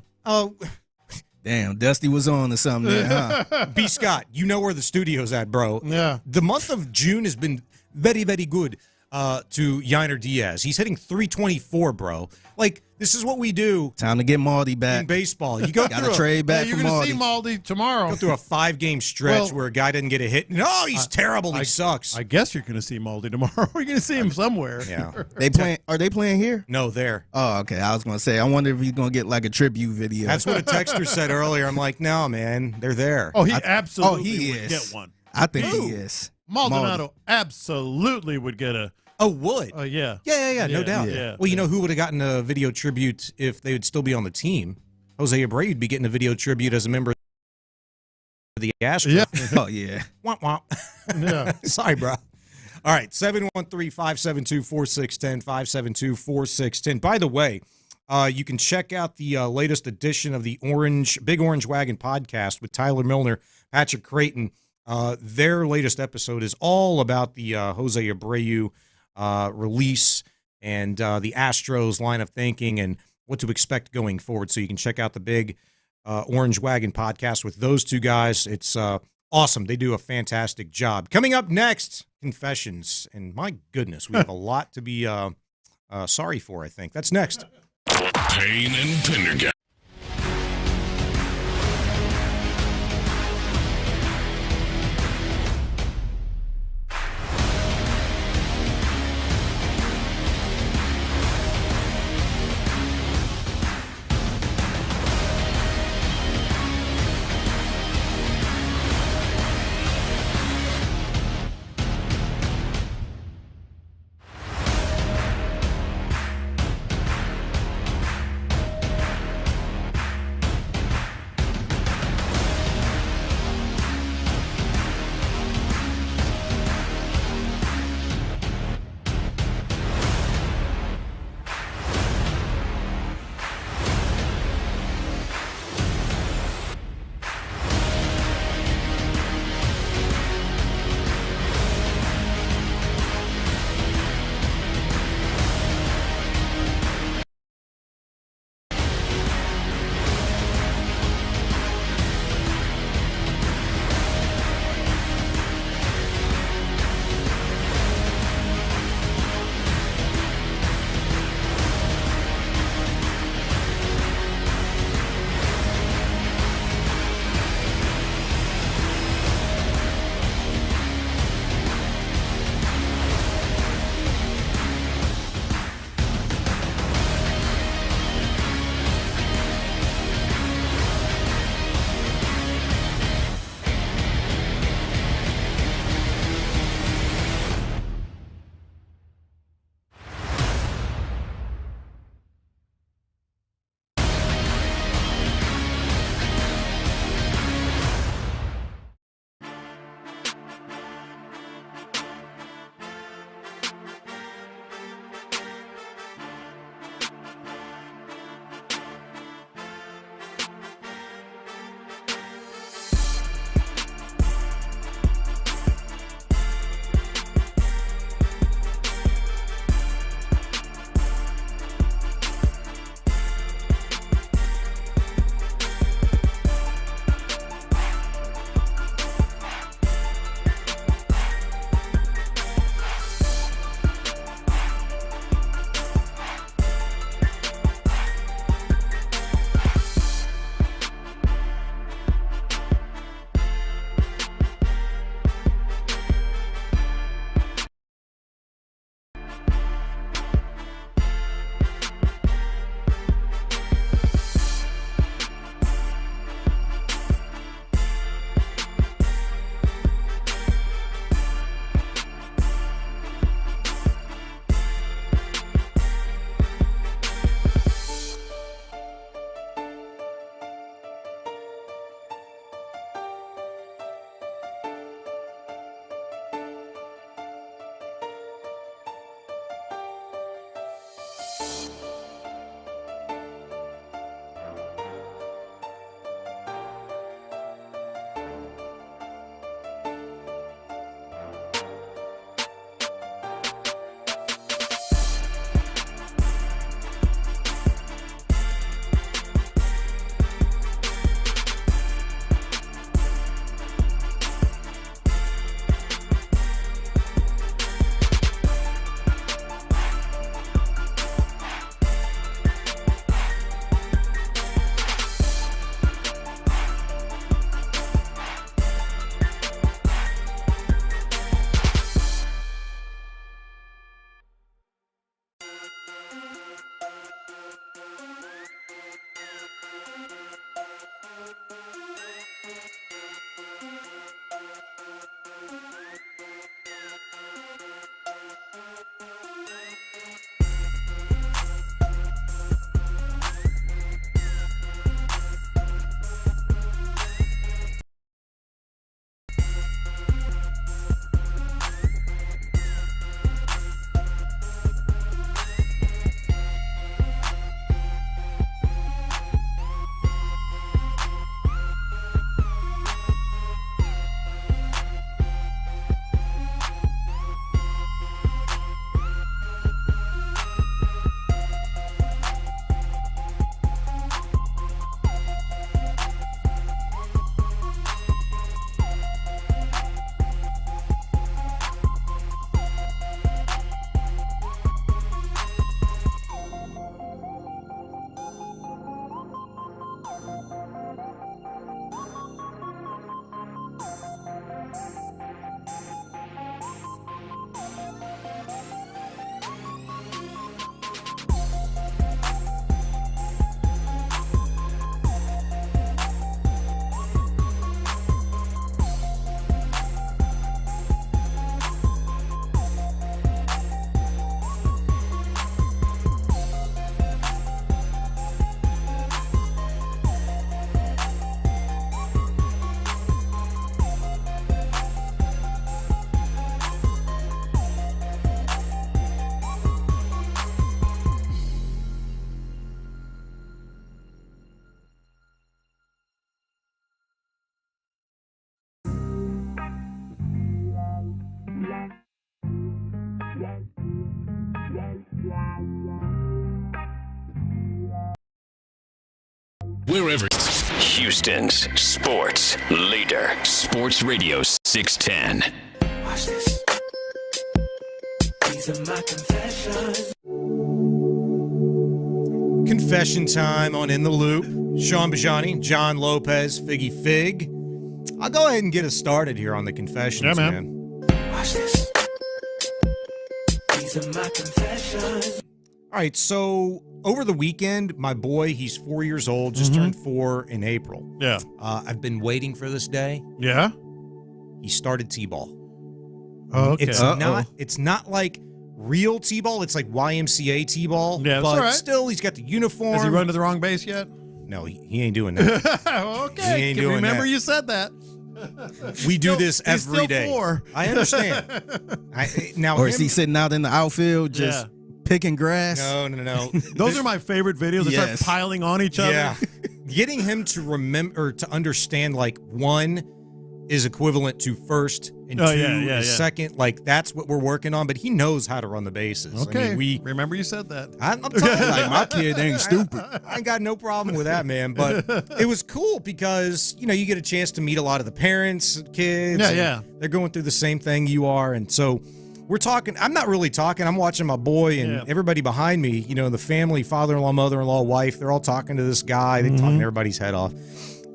Damn, Dusty was on to something there, huh? B. Scott, you know where the studio's at, bro. Yeah. The month of June has been very, very good to Yiner Diaz. He's hitting .324, bro. Like, this is what we do. Time to get Maldi back. In baseball. You go Gotta trade back for You're going to see Maldi tomorrow. Go through a 5-game stretch where a guy doesn't get a hit. No, he's terrible. He sucks. I guess you're going to see Maldi tomorrow. You're going to see him somewhere. Yeah. Are they playing here? No, there. Oh, okay. I was going to say, I wonder if he's going to get like a tribute video. That's what a texter said earlier. I'm like, no, man, they're there. Oh, he absolutely would get one. I think he is. Maldonado absolutely would get a. Oh, would? Yeah. Yeah, no doubt. Yeah. Well, you know who would have gotten a video tribute if they would still be on the team? Jose Abreu would be getting a video tribute as a member of the Astros. Yeah. Oh, yeah. Womp womp. Yeah. Sorry, bro. All right, 713-572-4610, 572-4610. By the way, you can check out the latest edition of the Big Orange Wagon podcast with Tyler Milner, Patrick Creighton. Their latest episode is all about the Jose Abreu release and the Astros line of thinking and what to expect going forward. So you can check out the Big Orange Wagon podcast with those two guys. It's awesome. They do a fantastic job. Coming up next, confessions. And my goodness, we have a lot to be sorry for, I think. That's next. Payne and Pendergast. Wherever. Houston's sports leader. Sports Radio 610. Watch this. These are my confessions. Confession time on In the Loop. Sean Bijani, John Lopez, Figgy Fig. I'll go ahead and get us started here on the confessions, man. Watch this. These are my confessions. All right, so over the weekend, my boy, he's 4 years old, just turned 4 in April. Yeah. I've been waiting for this day. Yeah? He started T-ball. Oh, okay. It's not like real T-ball. It's like YMCA T-ball. Yeah, but all right. Still, he's got the uniform. Has he run to the wrong base yet? No, he ain't doing that. Okay. He ain't doing remember that. you said that. We do this every still day. 4. I understand. Or is he sitting out in the outfield just picking grass? No. Those are my favorite videos. They start piling on each other. Yeah. Getting him to remember, to understand, like, 1 is equivalent to first and 2 is second. Like, that's what we're working on. But he knows how to run the bases. Okay. I mean, remember you said that. I'm telling you, like, my kid ain't stupid. I ain't got no problem with that, man. But it was cool because, you get a chance to meet a lot of the parents, kids. Yeah. They're going through the same thing you are. And so we're talking. I'm not really talking. I'm watching my boy and everybody behind me, the family, father-in-law, mother-in-law, wife, they're all talking to this guy. They're talking everybody's head off.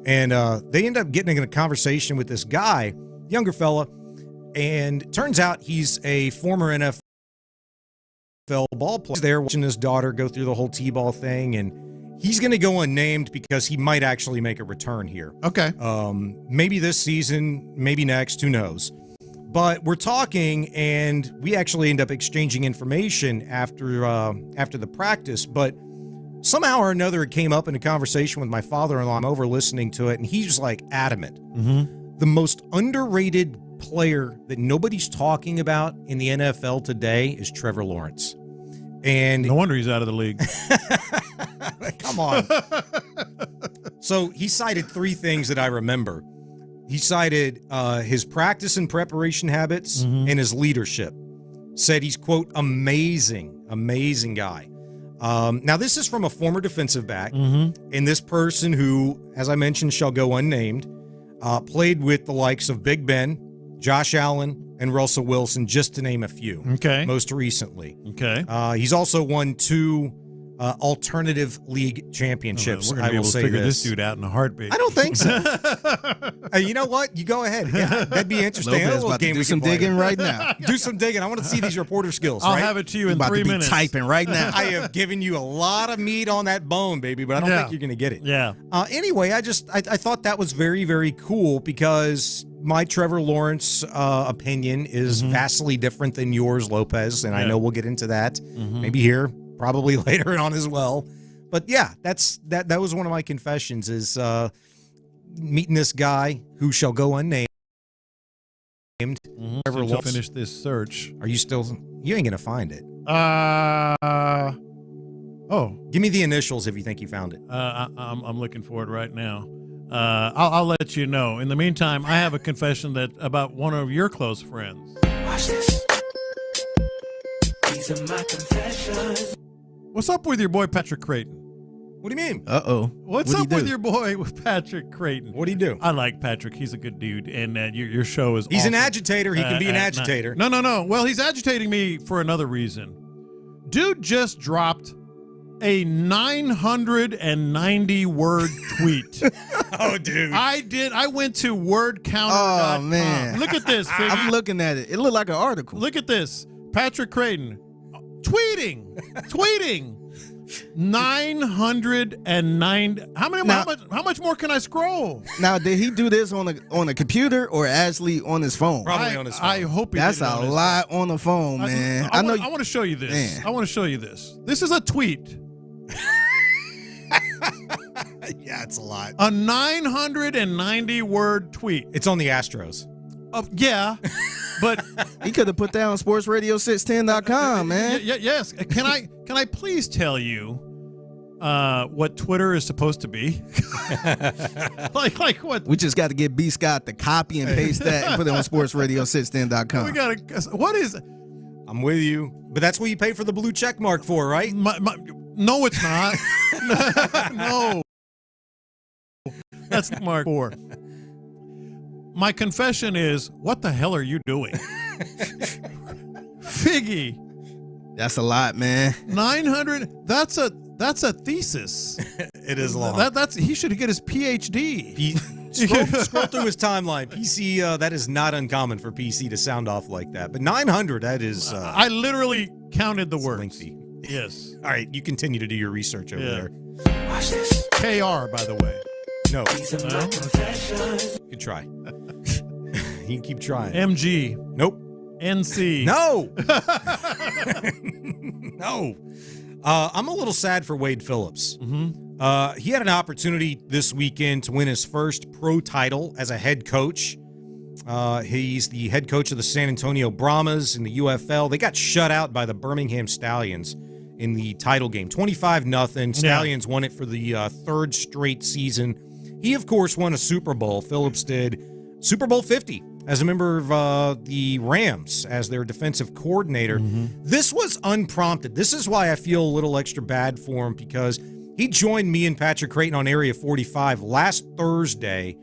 And they end up getting in a conversation with this guy, younger fella, and it turns out he's a former NFL ball player. He's there watching his daughter go through the whole T-ball thing, and he's going to go unnamed because he might actually make a return here. Okay. Maybe this season, maybe next, who knows. But we're talking, and we actually end up exchanging information after the practice, but somehow or another, it came up in a conversation with my father-in-law. I'm over listening to it, and he's like adamant. The most underrated player that nobody's talking about in the NFL today is Trevor Lawrence. And no wonder he's out of the league. Come on. So he cited 3 things that I remember. He cited his practice and preparation habits and his leadership. Said he's, quote, amazing guy. Now, this is from a former defensive back, and this person who, as I mentioned, shall go unnamed, played with the likes of Big Ben, Josh Allen, and Russell Wilson, just to name a few. Okay. Most recently. Okay. He's also won 2 alternative league championships. We're going to be able to figure this dude out in a heartbeat. I don't think so. You know what? You go ahead. Yeah, that'd be interesting. Lopez about to do some digging right now. Do some digging. I want to see these reporter skills. I'll have it to you in 3 minutes. Typing right now. I have given you a lot of meat on that bone, baby, but I don't think you're going to get it. Yeah. Anyway, I thought that was very, very cool because my Trevor Lawrence opinion is vastly different than yours, Lopez, and I know we'll get into that maybe here, probably later on as well. But yeah, that was one of my confessions is meeting this guy who shall go unnamed. Trevor Lawrence. Finish this search. Are you still? You ain't gonna find it. Give me the initials if you think you found it. I'm looking for it right now. I'll let you know. In the meantime, I have a confession that about one of your close friends. Watch this. These are my confessions. What's up with your boy Patrick Creighton? What do you mean? Uh-oh. What's up with your boy with Patrick Creighton? What do you do? I like Patrick. He's a good dude, and your show is He's awesome. an agitator. He can be an agitator. No. Well, he's agitating me for another reason. Dude just dropped a 990-word tweet. Oh, dude. I went to wordcounter.com. Oh, man. Look at this, Figgy. I'm looking at it. It looked like an article. Look at this. Patrick Creighton tweeting 909. How much more can I scroll? Now, did he do this on a computer or actually on his phone? Probably on his phone. I hope he That's did it a lot on the phone, man. I want to show you this. Man. I want to show you this. This is a tweet. Yeah, it's a lot. A 990-word tweet. It's on the Astros. Yeah, but he could have put that on SportsRadio610.com, man. Yes. Can I please tell you what Twitter is supposed to be? like what? We just got to get B. Scott to copy and paste that and put it on SportsRadio610.com. We got to. What is? I'm with you, but that's what you pay for the blue check mark for, right? No, it's not. No. That's Mark 4. My confession is, what the hell are you doing? Figgy. That's a lot, man. 900. That's a thesis. It is long. He should get his PhD. Scroll through his timeline. PC, that is not uncommon for PC to sound off like that. But 900, that is... I literally counted the words. Lengthy. Yes. All right, you continue to do your research over there. Watch this. KR, by the way. No. You can try. You can keep trying. MG. Nope. NC. No. No. I'm a little sad for Wade Phillips. Mm-hmm. He had an opportunity this weekend to win his first pro title as a head coach. He's the head coach of the San Antonio Brahmas in the UFL. They got shut out by the Birmingham Stallions in the title game, 25-0. Stallions won it for the third straight season. He, of course, won a Super Bowl. Phillips did Super Bowl 50 as a member of the Rams as their defensive coordinator. This was unprompted. This is why I feel a little extra bad for him, because he joined me and Patrick Creighton on Area 45 last Thursday.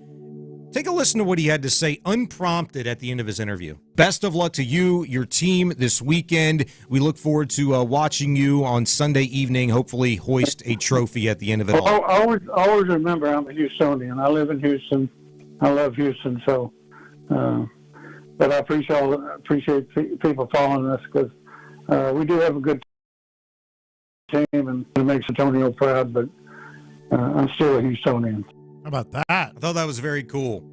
Take a listen to what he had to say unprompted at the end of his interview. Best of luck to you, your team this weekend. We look forward to watching you on Sunday evening, hopefully hoist a trophy at the end of it all. Always remember I'm a Houstonian. I live in Houston. I love Houston, so... but I appreciate people following us, because we do have a good team, and it makes Antonio proud, but I'm still a Houstonian. How about that? I thought that was very cool.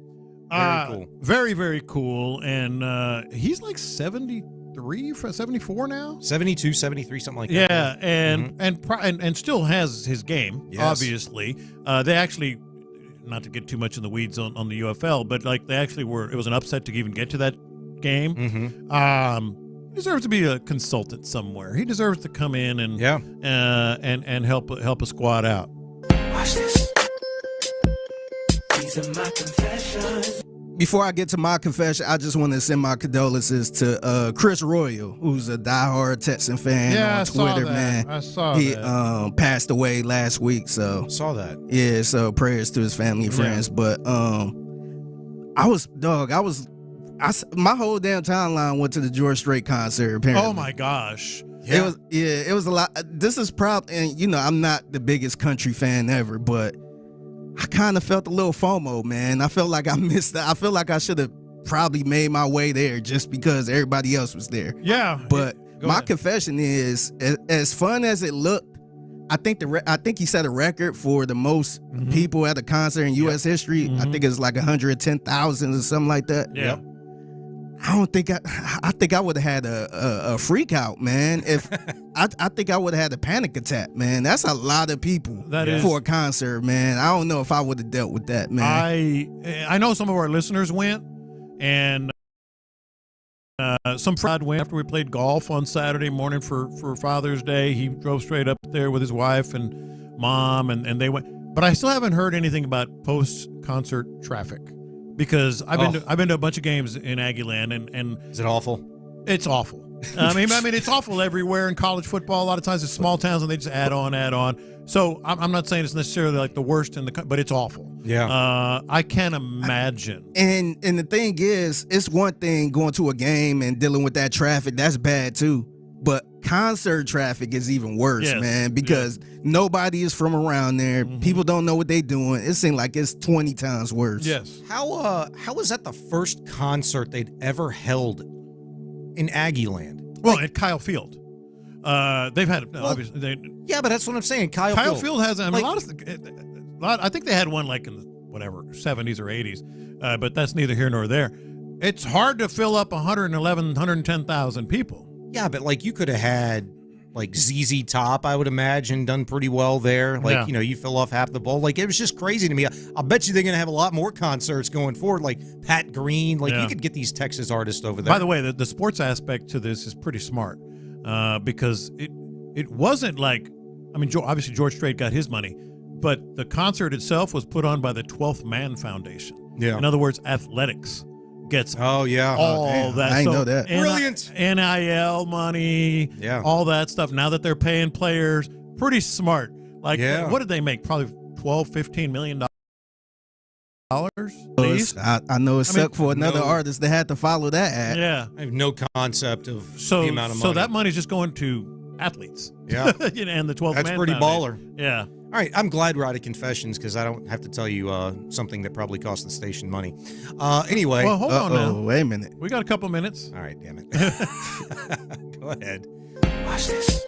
Very cool. Very, very cool. And he's like 73, 74 now? 72, 73, something like that. Yeah, and still has his game, obviously. They actually... not to get too much in the weeds on the UFL, but like it was an upset to even get to that game. He deserves to be a consultant somewhere. He deserves to come in and help a squad out. Watch this. These are my confessions. Before I get to my confession, I just want to send my condolences to Chris Royal, who's a diehard Texan fan on Twitter, man. I saw he that. Passed away last week, so saw that. Yeah, so prayers to his family and friends. But my whole damn timeline went to the George Strait concert. Apparently, oh my gosh, it was a lot. This is probably, and I'm not the biggest country fan ever, but I kind of felt a little FOMO, man. I felt like I missed that. I feel like I should have probably made my way there just because everybody else was there. Yeah. But my confession is, as fun as it looked, I think he set a record for the most people at a concert in U.S. history. I think it's like 110,000 or something like that. Yeah. I think I would have had a freak out, man. If I think I would have had a panic attack, man. That's a lot of people for a concert, man. I don't know if I would have dealt with that, man. I know some of our listeners went, and some friend went after we played golf on Saturday morning for Father's Day. He drove straight up there with his wife and mom, and they went. But I still haven't heard anything about post-concert traffic. Because I've been to a bunch of games in Aggieland, and is it awful? It's awful. I mean, it's awful everywhere in college football. A lot of times it's small towns and they just add on. So I'm not saying it's necessarily like the worst in the country, but it's awful. Yeah. I can't imagine. And the thing is, it's one thing going to a game and dealing with that traffic. That's bad too. But concert traffic is even worse, man, because nobody is from around there. People don't know what they're doing. It seems like it's 20 times worse. Yes. How was that the first concert they'd ever held in Aggieland? Well, at Kyle Field. They've had obviously. Yeah, but that's what I'm saying. Kyle Field has a lot. I think they had one like in the 70s or 80s, but that's neither here nor there. It's hard to fill up 110,000 people. Yeah, but like you could have had like ZZ Top, I would imagine, done pretty well there. Like, you fill off half the bowl. Like, it was just crazy to me. I'll bet you they're going to have a lot more concerts going forward, like Pat Green. Like, you could get these Texas artists over there. By the way, the sports aspect to this is pretty smart because it wasn't like, obviously George Strait got his money, but the concert itself was put on by the 12th Man Foundation. Yeah. In other words, athletics gets all that. I know that. Brilliant. NIL money, all that stuff. Now that they're paying players, pretty smart. Like, what did they make? Probably $12, $15 million Please? I know it sucked for another artist that had to follow that ad. Yeah. I have no concept of the amount of money. So that money's just going to athletes. Yeah. And the 12th man. That's pretty baller. Yeah. All right, I'm glad we're out of confessions because I don't have to tell you something that probably cost the station money. Anyway. Well, hold on now. Wait a minute. We got a couple minutes. All right, damn it. Go ahead. Watch this.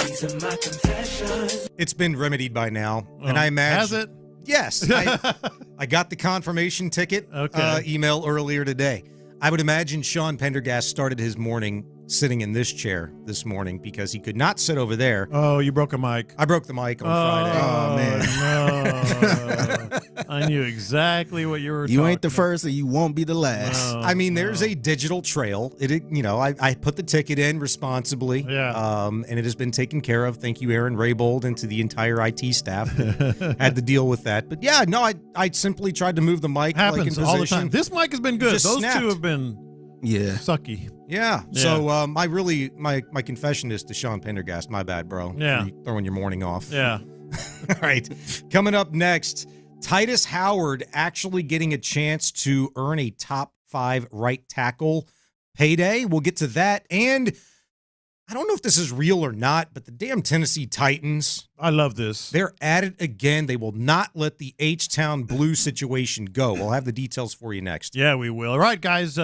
These are my confessions. It's been remedied by now, and I imagine. Has it? Yes. I got the confirmation ticket email earlier today. I would imagine Sean Pendergast started his morning sitting in this chair this morning because he could not sit over there. Oh, you broke a mic. I broke the mic on Friday. Oh, man. No. I knew exactly what you were You ain't the first and you won't be the last. I mean, there's a digital trail. I put the ticket in responsibly. Yeah. And it has been taken care of. Thank you, Aaron Raybold, and to the entire IT staff that had to deal with that. But yeah, no, I simply tried to move the mic. Happens in all the position. time. This mic has been good. Just Those snapped. two have been sucky. Yeah. So my confession is to Sean Pendergast. My bad, bro. Yeah. For throwing your morning off. Yeah. All right. Coming up next, Titus Howard actually getting a chance to earn a top 5 right tackle payday. We'll get to that. And I don't know if this is real or not, but the damn Tennessee Titans. I love this. They're at it again. They will not let the H-Town Blue situation go. We'll have the details for you next. Yeah, we will. All right, guys.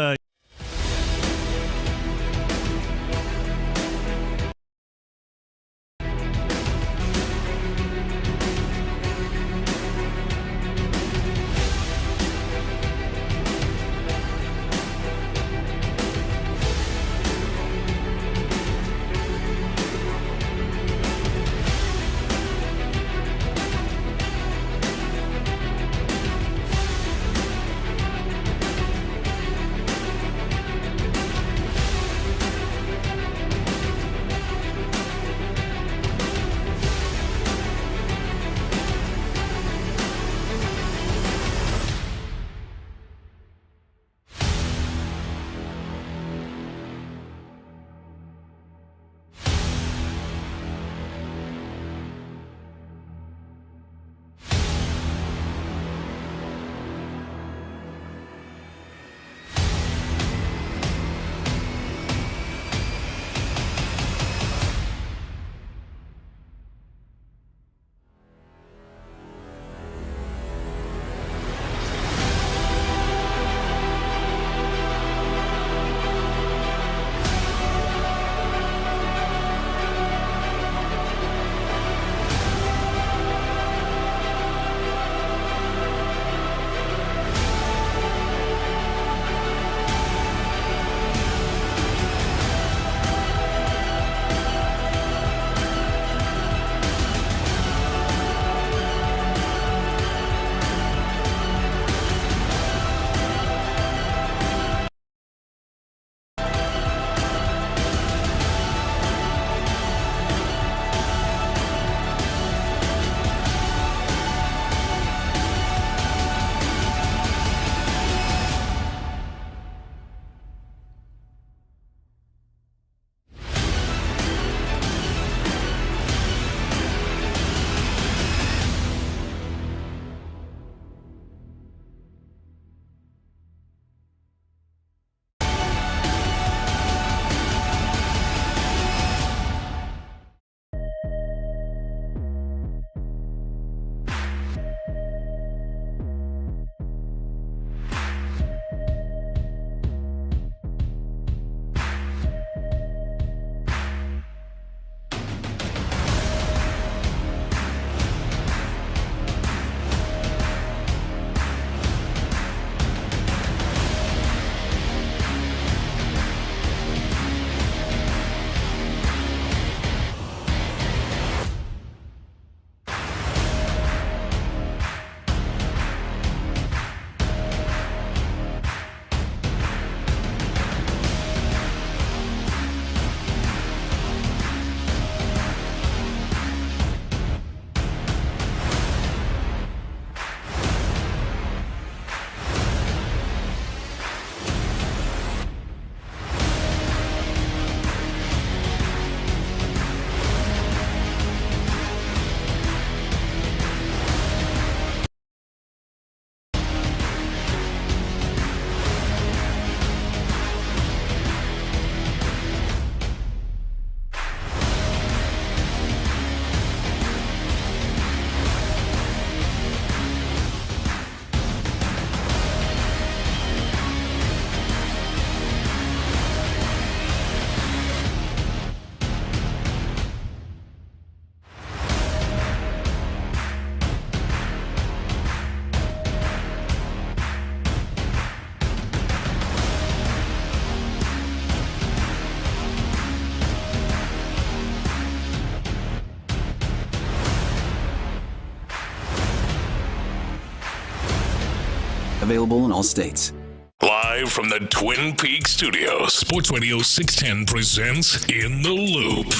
Available in all states. Live from the Twin Peaks studios, Sports Radio 610 presents In the Loop.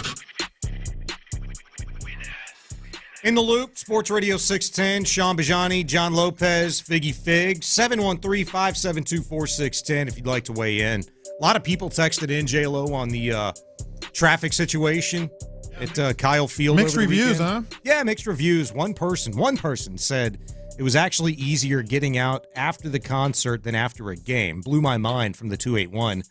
In the Loop, Sports Radio 610, Sean Bijani, John Lopez, Figgy Fig, 713-572-4610 if you'd like to weigh in. A lot of people texted in, J-Lo, on the traffic situation at Kyle Field. Mixed over the reviews, weekend. huh? Yeah, mixed reviews. One person said it was actually easier getting out after the concert than after a game. Blew my mind from the 281.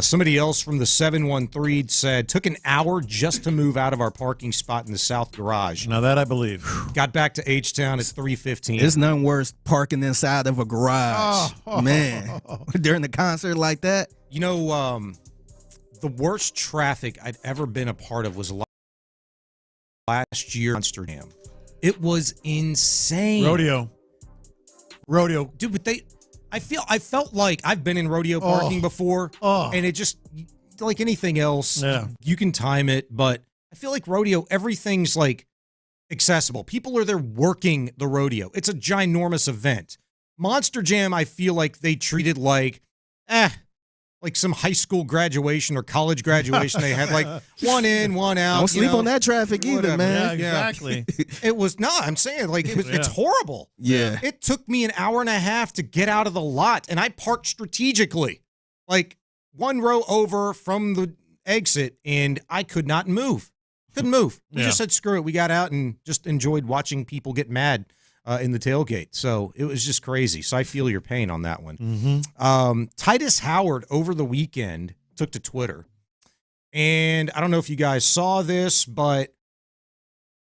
Somebody else from the 713 said, took an hour just to move out of our parking spot in the south garage. Now that I believe. Got back to H-Town at 3:15. There's nothing worse parking inside of a garage. Man, during the concert like that. You know, the worst traffic I'd ever been a part of was last year in Amsterdam. It was insane. Rodeo. Dude, but I felt like I've been in rodeo parking before, and it just, like anything else, you can time it, but I feel like rodeo, everything's like accessible. People are there working the rodeo. It's a ginormous event. Monster Jam, I feel like they treated like some high school graduation or college graduation. They had like one in, one out. Don't sleep on that traffic either, man. Yeah, exactly. It was, I'm saying, like, it's horrible. Yeah. It took me an hour and a half to get out of the lot, and I parked strategically, like one row over from the exit, and I could not move. Couldn't move. We just said, screw it. We got out and just enjoyed watching people get mad in the tailgate. So it was just crazy. So I feel your pain on that one. Mm-hmm. Titus Howard over the weekend took to Twitter. And I don't know if you guys saw this, but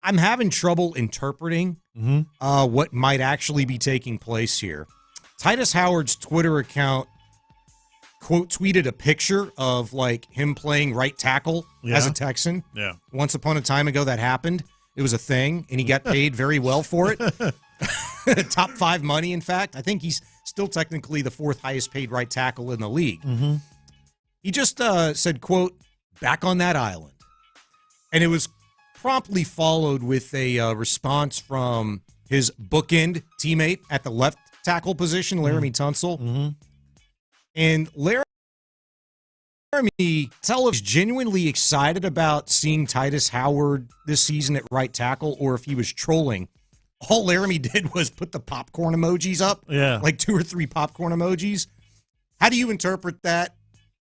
I'm having trouble interpreting what might actually be taking place here. Titus Howard's Twitter account, quote, tweeted a picture of like him playing right tackle as a Texan. Yeah. Once upon a time ago that happened. It was a thing, and he got paid very well for it. Top 5 money, in fact. I think he's still technically the 4th highest paid right tackle in the league. Mm-hmm. He just said, quote, back on that island. And it was promptly followed with a response from his bookend teammate at the left tackle position, Laramie Tunsil. Mm-hmm. And Laramie is genuinely excited about seeing Titus Howard this season at right tackle, or if he was trolling. All Laramie did was put the popcorn emojis up. Yeah. Like 2 or 3 popcorn emojis. How do you interpret that?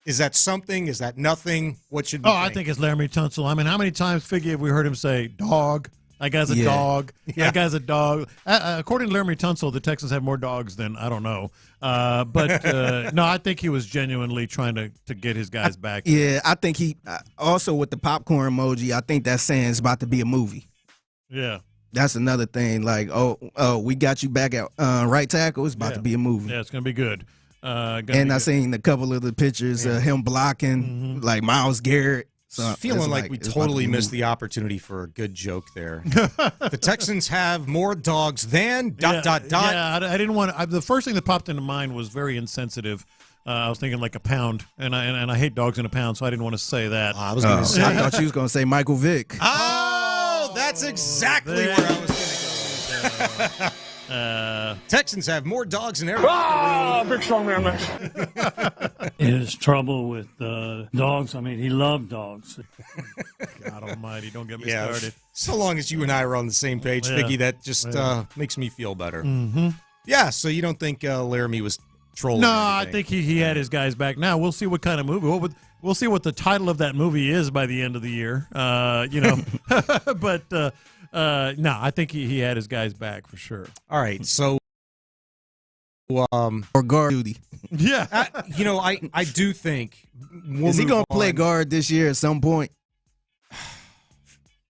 Is that something? Is that nothing? What should we think? I think it's Laramie Tunsil. I mean, how many times, Figgy, have we heard him say, dog? That guy's a dog. That guy's a dog. According to Laramie Tunsil, the Texans have more dogs than, I don't know. But no, I think he was genuinely trying to get his guys back. Yeah, I think he also with the popcorn emoji, I think that's saying it's about to be a movie. Yeah. That's another thing. Like, we got you back at right tackle. It's about to be a movie. Yeah, it's going to be good. And I seen a couple of the pictures of him blocking, like Myles Garrett. So feeling like we totally missed the opportunity for a good joke there. The Texans have more dogs than ... Yeah, I didn't want to. The first thing that popped into mind was very insensitive. I was thinking like a pound, and I hate dogs in a pound, so I didn't want to say that. I was going to say. I thought you was going to say Michael Vick. Oh, that's exactly where I was going to go. Texans have more dogs than ever. Big strong man. His trouble with dogs. I mean, he loved dogs. God almighty, don't get me started. So long as you and I are on the same page, Figgy, that just makes me feel better. Mm-hmm. Yeah, so you don't think Laramie was trolling? No, I think he had his guys back. Now, we'll see what kind of movie. We'll see what the title of that movie is by the end of the year. But no, I think he had his guys back for sure. All right, so or guard duty. Yeah, I do think is he going to play guard this year at some point?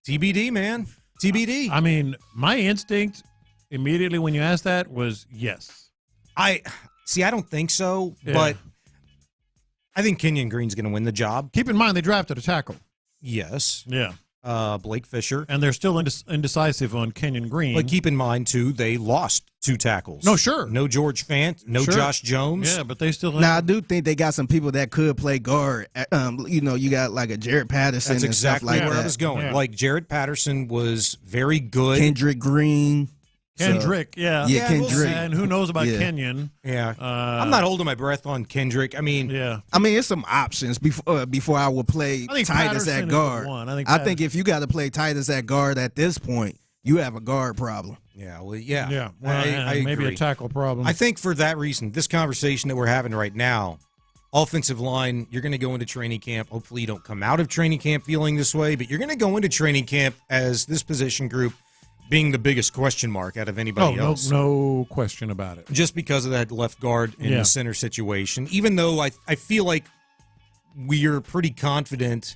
TBD, man. TBD. I mean, my instinct immediately when you asked that was yes. I don't think so, but I think Kenyon Green's going to win the job. Keep in mind they drafted a tackle. Yes. Yeah. Blake Fisher. And they're still indecisive on Kenyon Green. But keep in mind, too, they lost 2 tackles. No, sure. No George Fant, no Josh Jones. Yeah, but they still have. Now, I do think they got some people that could play guard. You got like a Jared Patterson. That's exactly and stuff like where that. I was going. Yeah. Like, Jared Patterson was very good. Kendrick Green. Kendrick, yeah, Kendrick, and who knows about Kenyon? Yeah, I'm not holding my breath on Kendrick. I mean, it's some options before I would play Titus Patterson at guard. I think if you got to play Titus at guard at this point, you have a guard problem. Yeah, well, I maybe agree. a tackle problem. I think for that reason, this conversation that we're having right now, offensive line, you're going to go into training camp. Hopefully, you don't come out of training camp feeling this way, but you're going to go into training camp as this position group being the biggest question mark out of anybody else. No question about it. Just because of that left guard in the center situation. Even though I feel like we are pretty confident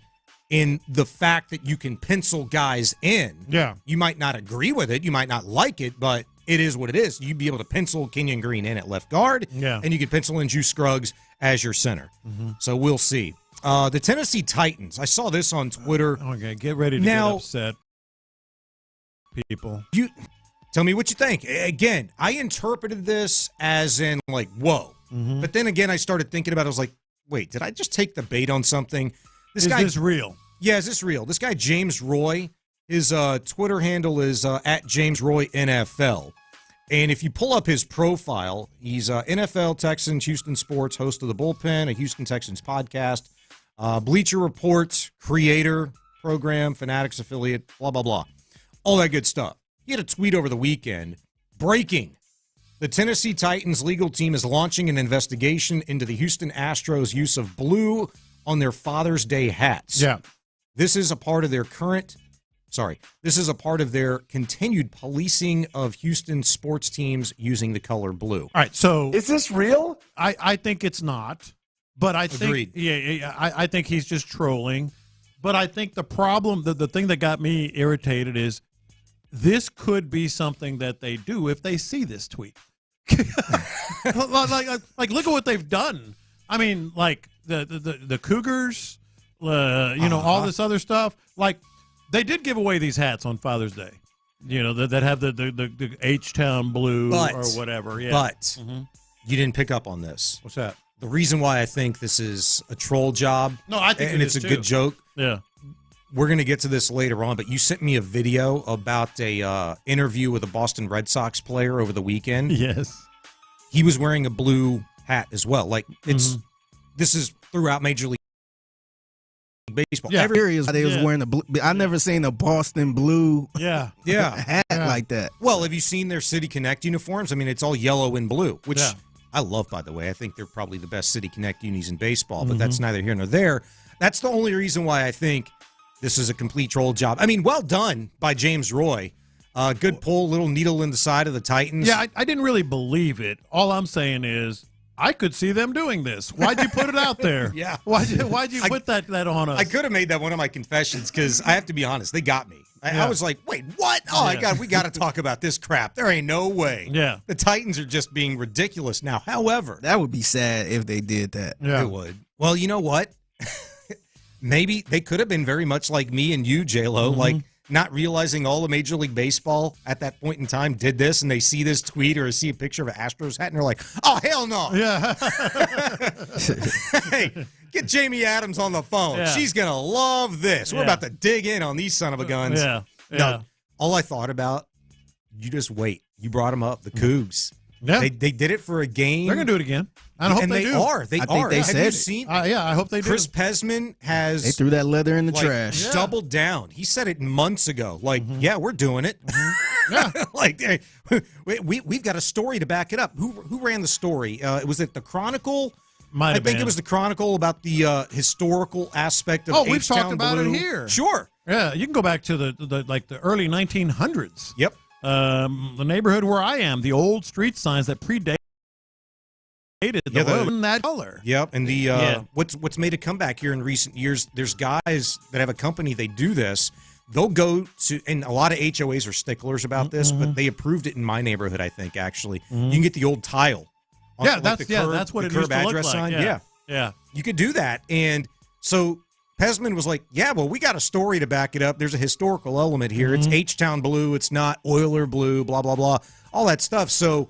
in the fact that you can pencil guys in. Yeah. You might not agree with it. You might not like it, but it is what it is. You'd be able to pencil Kenyon Green in at left guard. Yeah. And you could pencil in Juice Scruggs as your center. So we'll see. The Tennessee Titans. I saw this on Twitter. Okay, get ready to get upset, people. You tell me what you think. Again, I interpreted this as in like, whoa. But then again, I started thinking about it. I was like, wait, did I just take the bait on something? Is this real? Yeah, is this real? This guy, James Roy, his Twitter handle is at James Roy NFL. And if you pull up his profile, he's NFL, Texans, Houston Sports, host of The Bullpen, a Houston Texans podcast, Bleacher Report, creator, program, Fanatics affiliate, blah, blah, blah. All that good stuff. He had a tweet over the weekend. Breaking. The Tennessee Titans legal team is launching an investigation into the Houston Astros' use of blue on their Father's Day hats. Yeah. This is a part of their continued policing of Houston sports teams using the color blue. All right, so is this real? I think it's not, but I think Agreed. I think he's just trolling. But I think the problem, the thing that got me irritated is this could be something that they do if they see this tweet. like look at what they've done. I mean, like the Cougars, all this other stuff. Like they did give away these hats on Father's Day. That have the H-Town blue or whatever. Yeah. But you didn't pick up on this. What's that? The reason why I think this is a troll job. No, I think it's a good joke. Yeah. We're going to get to this later on, but you sent me a video about a interview with a Boston Red Sox player over the weekend. Yes. He was wearing a blue hat as well. Like this is throughout Major League Baseball. Yeah, every they was wearing the blue. I never seen a Boston blue hat like that. Well, have you seen their City Connect uniforms? I mean, it's all yellow and blue, which I love, by the way. I think they're probably the best City Connect unis in baseball, but that's neither here nor there. That's the only reason why I think this is a complete troll job. I mean, well done by James Roy. Good pull, little needle in the side of the Titans. Yeah, I didn't really believe it. All I'm saying is I could see them doing this. Why'd you put it out there? Yeah. Why'd you put that on us? I could have made that one of my confessions because I have to be honest, they got me. I was like, wait, what? Oh, my God, we got to talk about this crap. There ain't no way. Yeah. The Titans are just being ridiculous now. However, that would be sad if they did that. Yeah. It would. Well, you know what? Maybe they could have been very much like me and you, J-Lo, like not realizing all of Major League Baseball at that point in time did this, and they see this tweet or see a picture of an Astros hat, and they're like, oh, hell no. Yeah. Hey, get Jamie Adams on the phone. Yeah. She's going to love this. We're about to dig in on these son of a guns. Yeah. No, all I thought about, you just wait. You brought them up, the Cougs. Yeah. They did it for a game. They're going to do it again. I hope and they do. Are. They I are. think they Have said you it. seen? Yeah, I hope they do. Chris Pesman has. They threw that leather in the trash. Doubled down. He said it months ago. Like, yeah, we're doing it. Yeah. Like, hey, we've got a story to back it up. Who ran the story? Was it the Chronicle? I think it was the Chronicle about the historical aspect of we've H-Town talked about Blue. it here. Sure. Yeah, you can go back to the early 1900s. Yep. The neighborhood where I am, the old street signs that predate that color. Yep, and the what's made a comeback here in recent years, there's guys that have a company, they do this. They'll go to, and a lot of HOAs are sticklers about this, but they approved it in my neighborhood, I think, actually. You can get the old tile. Yeah, that's what it used to look like. Sign. Yeah. You could do that. And so Pesman was like, yeah, well, we got a story to back it up. There's a historical element here. It's H-Town blue. It's not Oiler blue, blah, blah, blah, all that stuff. So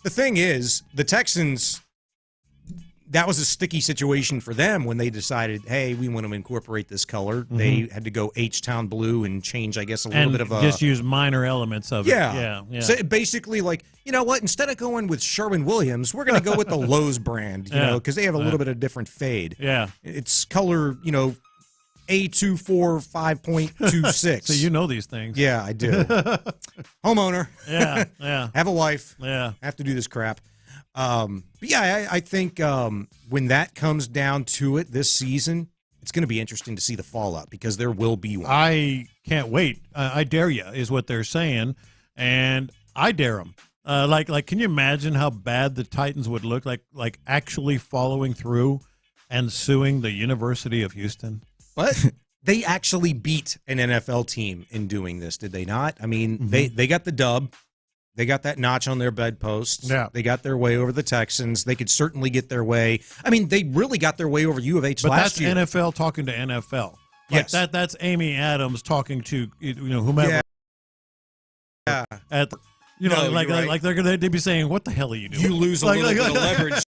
the thing is, the Texans, that was a sticky situation for them when they decided, hey, we want to incorporate this color. Mm-hmm. They had to go H-Town blue and change, I guess, a little bit of a... just use minor elements of it. Yeah. So basically, like, you know what? Instead of going with Sherwin-Williams, we're going to go with the Lowe's brand, you know, because they have a little bit of different fade. Yeah. It's color, you know, A245.26. So you know these things. Yeah, I do. Homeowner. Yeah. Have a wife. Yeah. Have to do this crap. But yeah, I think when that comes down to it this season, it's going to be interesting to see the fallout because there will be one. I can't wait. I dare you is what they're saying, and I dare them. Like, can you imagine how bad the Titans would look like actually following through and suing the University of Houston? But they actually beat an NFL team in doing this, did they not? I mean, they got the dub. They got that notch on their bedpost. Yeah. They got their way over the Texans. They could certainly get their way. I mean, they really got their way over U of H last year. But that's NFL talking to NFL. Like yes. That's Amy Adams talking to whomever. Yeah. They'd be saying, "What the hell are you doing?" You lose a little bit of leverage.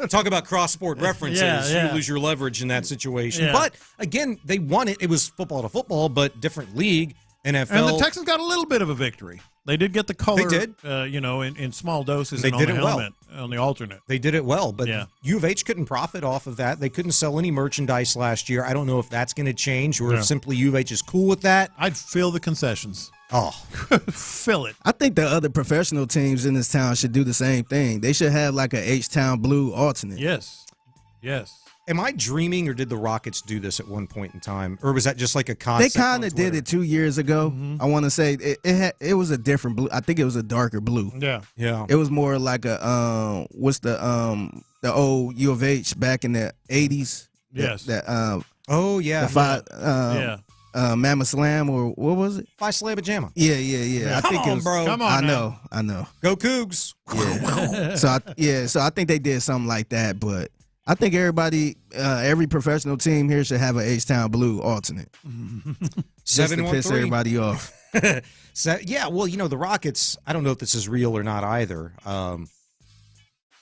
Talk about cross-sport references. Yeah. You lose your leverage in that situation. Yeah. But again, they won it. It was football to football, but different league. NFL. And the Texans got a little bit of a victory. They did get the color. They did. In small doses. They and did on the it helmet, on the alternate. They did it well, but yeah. U of H couldn't profit off of that. They couldn't sell any merchandise last year. I don't know if that's going to change or if simply U of H is cool with that. I'd fill the concessions. Oh, fill it. I think the other professional teams in this town should do the same thing. They should have like a H-Town blue alternate. Yes. Am I dreaming, or did the Rockets do this at one point in time, or was that just like a concept? They kind of did it 2 years ago. Mm-hmm. I want to say it was a different blue. I think it was a darker blue. Yeah. Yeah. It was more like a what's the old U of H back in the 80s? Yes. Oh yeah. The Mama Slam, or what was it? Phi Slab Pajama. Yeah. I think it was, bro. Come on. I know. Go Cougs. Yeah. So I think they did something like that, but I think every professional team here should have an H-Town blue alternate. Just to piss everybody off. Yeah, well, the Rockets, I don't know if this is real or not either.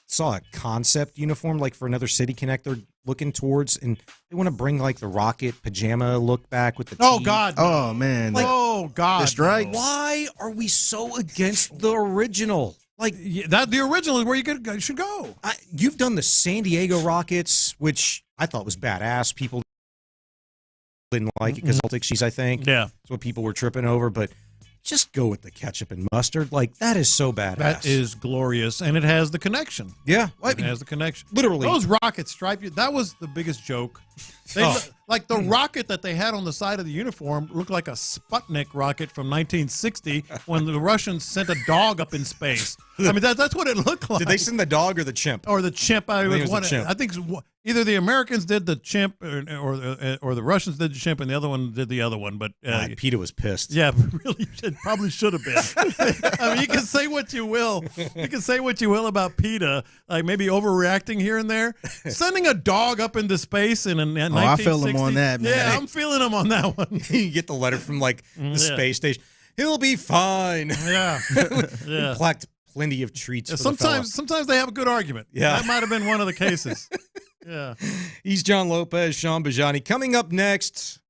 Saw a concept uniform like for another City Connect they're looking towards, and they want to bring like the Rocket pajama look back with the Oh, tee. God. Oh, man. Oh, God. The stripes. Why are we so against the original? Like the original is where you should go. You've done the San Diego Rockets, which I thought was badass. People didn't like it because Celtics, I think. Yeah. That's what people were tripping over. But just go with the ketchup and mustard. Like, that is so badass. That is glorious, and it has the connection. Yeah. It has the connection. Literally. Those rockets stripe you. That was the biggest joke. Like the rocket that they had on the side of the uniform looked like a Sputnik rocket from 1960 when the Russians sent a dog up in space. I mean, that's what it looked like. Did they send the dog or the chimp? Or the chimp. I think it was the chimp. I think either the Americans did the chimp or the Russians did the chimp and the other one did the other one. But PETA was pissed. Yeah, really probably should have been. I mean, you can say what you will. You can say what you will about PETA, like maybe overreacting here and there. Sending a dog up into space in 1960. I feel him on that, man. Yeah, I'm feeling him on that one. You get the letter from like the space station. He'll be fine. Yeah. We placked plenty of treats. For sometimes they have a good argument. Yeah, that might have been one of the cases. Yeah. He's John Lopez, Sean Bijani. Coming up next,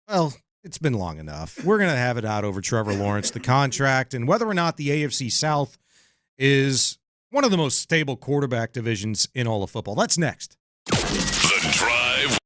well, it's been long enough. We're going to have it out over Trevor Lawrence, the contract, and whether or not the AFC South is one of the most stable quarterback divisions in all of football. That's next. The Drive.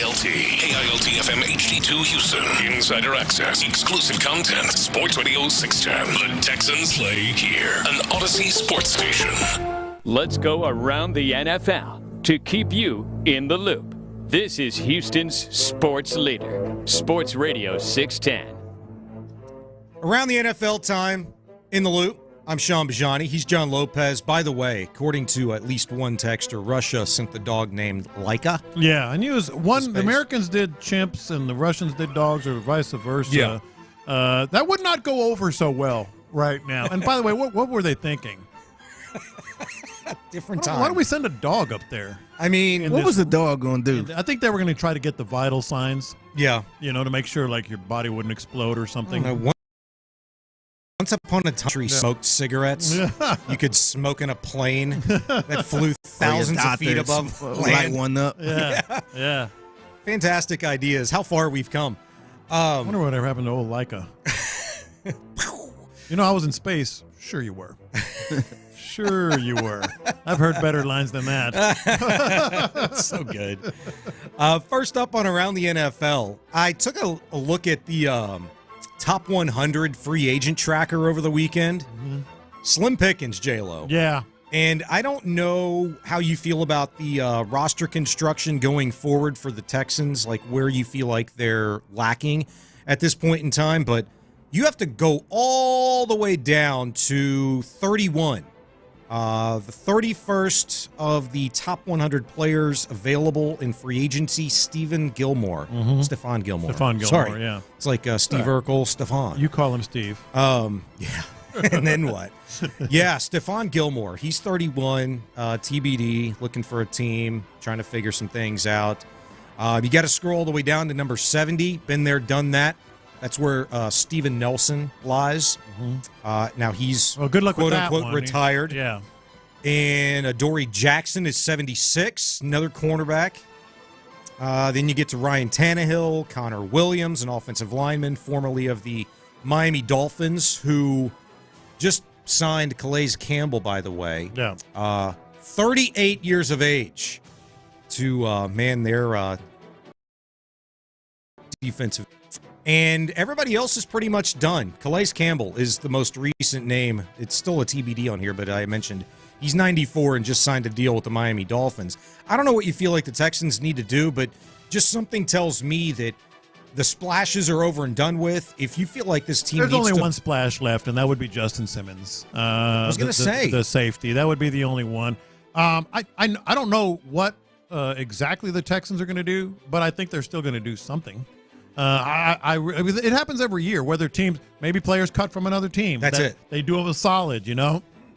KILT. KILT FM HD2 Houston. Insider access. Exclusive content. Sports Radio 610. The Texans play here. An Odyssey sports station. Let's go around the NFL to keep you in the loop. This is Houston's sports leader. Sports Radio 610. Around the NFL time, in the loop. I'm Sean Bijani. He's John Lopez. By the way, according to at least one texter, Russia sent the dog named Laika. Yeah, I knew the Americans did chimps and the Russians did dogs, or vice versa. Yeah. That would not go over so well right now. And by the way, what were they thinking? Different time. Why don't we send a dog up there? I mean, what was the dog going to do? I think they were going to try to get the vital signs. Yeah. To make sure like your body wouldn't explode or something. Once upon a time, smoked cigarettes. You could smoke in a plane that flew thousands of feet above light one up. Yeah. Fantastic ideas. How far we've come. I wonder whatever happened to old Laika. I was in space. Sure you were. Sure you were. I've heard better lines than that. That's so good. First up on Around the NFL, I took a look at the Top 100 free agent tracker over the weekend. Mm-hmm. Slim pickings, J-Lo. Yeah. And I don't know how you feel about the roster construction going forward for the Texans, like where you feel like they're lacking at this point in time, but you have to go all the way down to 31. The 31st of the top 100 players available in free agency, Stefon Gilmore. Mm-hmm. Stefon Gilmore. Sorry. Yeah. It's like Steve Urkel, Stefon. You call him Steve. Yeah. And then what? Yeah, Stefon Gilmore. He's 31, TBD, looking for a team, trying to figure some things out. You got to scroll all the way down to number 70. Been there, done that. That's where Steven Nelson lies. Mm-hmm. Now he's good luck with that quote-unquote one. retired. Yeah. And Adoree Jackson is 76, another cornerback. Then you get to Ryan Tannehill, Connor Williams, an offensive lineman, formerly of the Miami Dolphins, who just signed Calais Campbell, by the way. Yeah. 38 years of age to man their defensive. And everybody else is pretty much done. Calais Campbell is the most recent name. It's still a TBD on here, but I mentioned he's 94 and just signed a deal with the Miami Dolphins. I don't know what you feel like the Texans need to do, but just something tells me that the splashes are over and done with. If you feel like this team There's needs only to... one splash left, and that would be Justin Simmons. I was going to say. The safety. That would be the only one. I don't know what exactly the Texans are going to do, but I think they're still going to do something. It happens every year, whether teams, maybe players cut from another team. That's it. They do it with solid,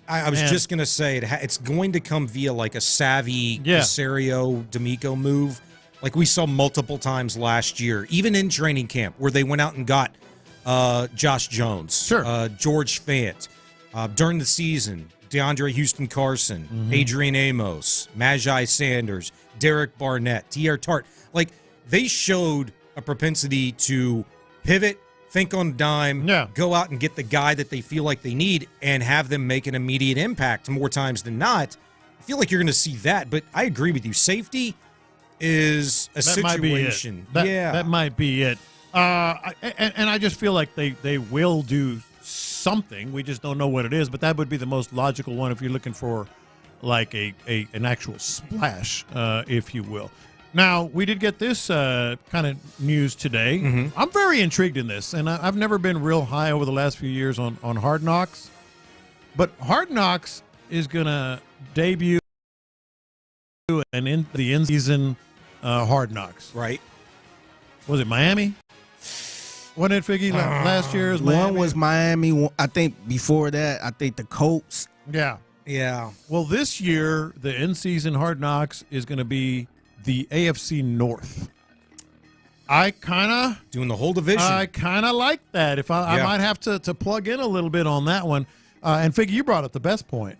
I was just going to say it's going to come via like a savvy Casario D'Amico move, like we saw multiple times last year, even in training camp, where they went out and got Josh Jones, George Fant, during the season, DeAndre Houston Carson, Adrian Amos, Magi Sanders, Derek Barnett, T.R. Tart. Like, they showed a propensity to pivot, think on a dime, go out and get the guy that they feel like they need and have them make an immediate impact more times than not. I feel like you're going to see that, but I agree with you. Safety is a situation. That might be it. And I just feel like they will do something. We just don't know what it is, but that would be the most logical one if you're looking for like an actual splash, if you will. Now, we did get this kind of news today. Mm-hmm. I'm very intrigued in this, and I've never been real high over the last few years on Hard Knocks. But Hard Knocks is going to debut the in-season Hard Knocks. Right. Was it Miami? Wasn't it, Figgy? Last year was Miami? One was Miami. I think before that, I think the Colts. Yeah. Yeah. Well, this year, the in-season Hard Knocks is going to be the AFC North. I kind of doing the whole division. I kind of like that. If I might have to plug in a little bit on that one. And Figgy, you brought up the best point.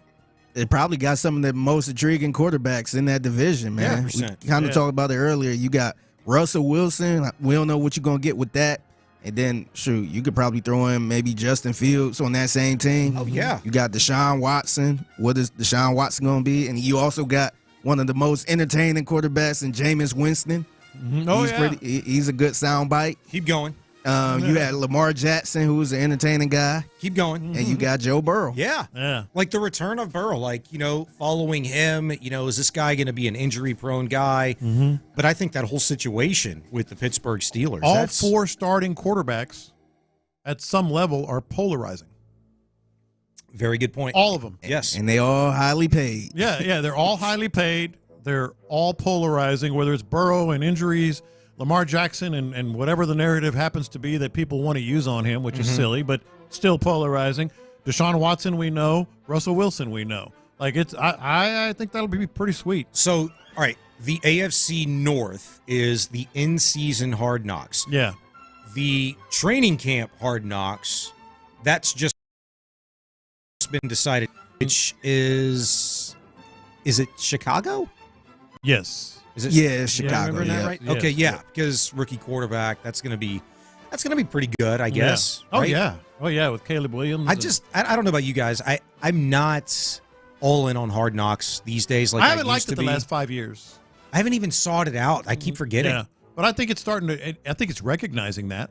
It probably got some of the most intriguing quarterbacks in that division, man. We kind of talked about it earlier. You got Russell Wilson. We don't know what you're going to get with that. And then, shoot, you could probably throw in maybe Justin Fields on that same team. Oh, yeah. You got Deshaun Watson. What is Deshaun Watson going to be? And you also got one of the most entertaining quarterbacks in Jameis Winston. He's a good soundbite. Keep going. You had Lamar Jackson, who was an entertaining guy. Keep going. And you got Joe Burrow. Yeah. Like the return of Burrow, following him, is this guy going to be an injury-prone guy? Mm-hmm. But I think that whole situation with the Pittsburgh Steelers. All four starting quarterbacks at some level are polarizing. Very good point. All of them. Yes. And they all highly paid. Yeah, they're all highly paid. They're all polarizing, whether it's Burrow and injuries, Lamar Jackson and whatever the narrative happens to be that people want to use on him, which is silly, but still polarizing. Deshaun Watson, we know. Russell Wilson, we know. I think that'll be pretty sweet. So, all right, the AFC North is the in-season Hard Knocks. Yeah. The training camp Hard Knocks, that's just been decided, which is it Chicago? Yes. Is it? Yeah, Chicago. Remember that right? Yes. Okay, yeah, because rookie quarterback, that's gonna be pretty good, I guess. Yeah. Right? Oh yeah, with Caleb Williams. I don't know about you guys. I'm not all in on Hard Knocks these days. Like I haven't liked used it to the be. last 5 years. I haven't even sought it out. I keep forgetting. Yeah, but I think it's starting to. I think it's recognizing that.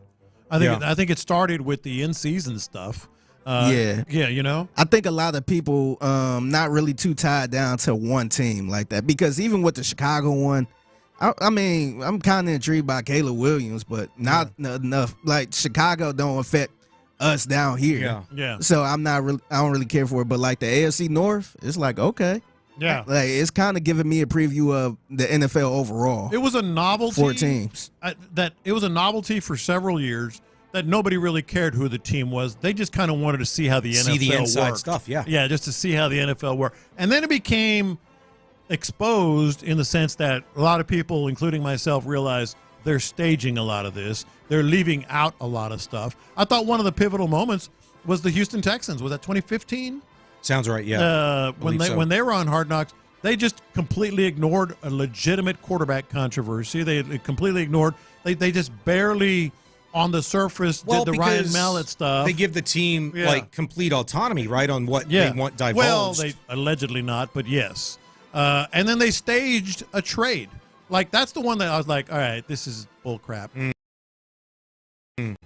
I think it started with the in-season stuff. Yeah, I think a lot of people not really too tied down to one team like that, because even with the Chicago one, I mean, I'm kind of intrigued by Caleb Williams, but not enough. Like, Chicago don't affect us down here. Yeah. So I don't really care for it. But like the AFC North, it's like, okay. Yeah. Like, it's kind of giving me a preview of the NFL overall. It was a novelty. 4 teams. It was a novelty for several years. That nobody really cared who the team was. They just kind of wanted to see how the NFL the inside worked. stuff, yeah. Yeah, just to see how the NFL worked. And then it became exposed in the sense that a lot of people, including myself, realized they're staging a lot of this. They're leaving out a lot of stuff. I thought one of the pivotal moments was the Houston Texans. Was that 2015? Sounds right, yeah. When they were on Hard Knocks, they just completely ignored a legitimate quarterback controversy. They completely ignored. They just barely on the surface did the Ryan Mallett stuff. They give the team complete autonomy, right, on what they want divulged. Well, they allegedly not, but yes. And then they staged a trade. Like, that's the one that I was like, all right, this is bull crap.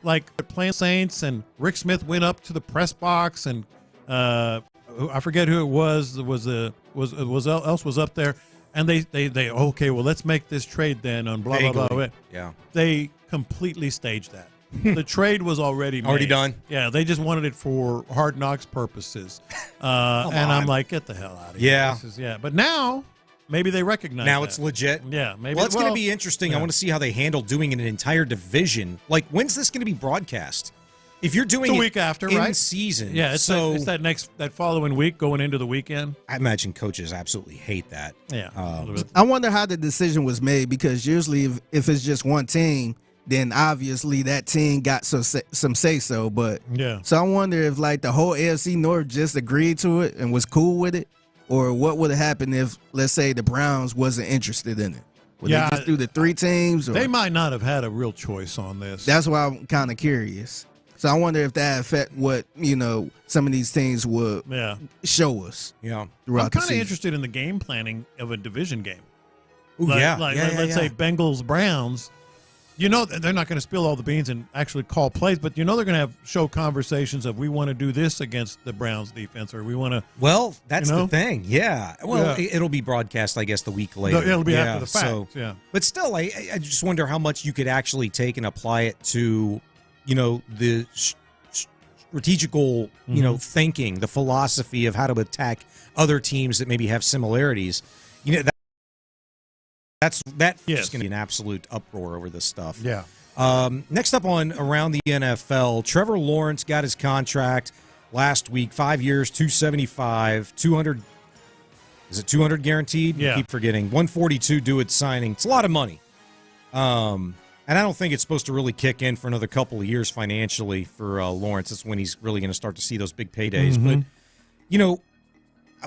Like, the playing Saints and Rick Smith went up to the press box and I forget who it was. Else was up there, and they okay, well, let's make this trade then on blah blah blah. Yeah, they completely staged that. The trade was already done. Yeah, they just wanted it for Hard Knocks purposes, and I'm like, get the hell out of here. Yeah, but now maybe they recognize now that. it's legit. Yeah, maybe. Well, it's going to be interesting. I want to see how they handle doing an entire division. Like, when's this going to be broadcast? If you're doing the week after, in right? season, yeah. It's that following week going into the weekend. I imagine coaches absolutely hate that. Yeah. I wonder how the decision was made, because usually if it's just one team, then obviously that team got some say-so. But so I wonder if like the whole AFC North just agreed to it and was cool with it, or what would have happened if, let's say, the Browns wasn't interested in it. Would they just do the 3 teams? Or? They might not have had a real choice on this. That's why I'm kind of curious. So I wonder if that affect what, some of these teams would show us. Yeah. I'm kind of interested in the game planning of a division game. Ooh, let's say Bengals Browns. They're not going to spill all the beans and actually call plays, but they're going to show conversations of, we want to do this against the Browns defense, or we want to. Well, that's the thing. Yeah. Well, it'll be broadcast, I guess, the week later. It'll be after the fact. But still, I just wonder how much you could actually take and apply it to, the strategical, thinking, the philosophy of how to attack other teams that maybe have similarities. That's just going to be an absolute uproar over this stuff. Yeah. Next up on Around the NFL, Trevor Lawrence got his contract last week, 5 years, $275, 200. Is it 200 guaranteed? Yeah. I keep forgetting. 142 due at signing. It's a lot of money. And I don't think it's supposed to really kick in for another couple of years financially for Lawrence. That's when he's really going to start to see those big paydays. Mm-hmm. But,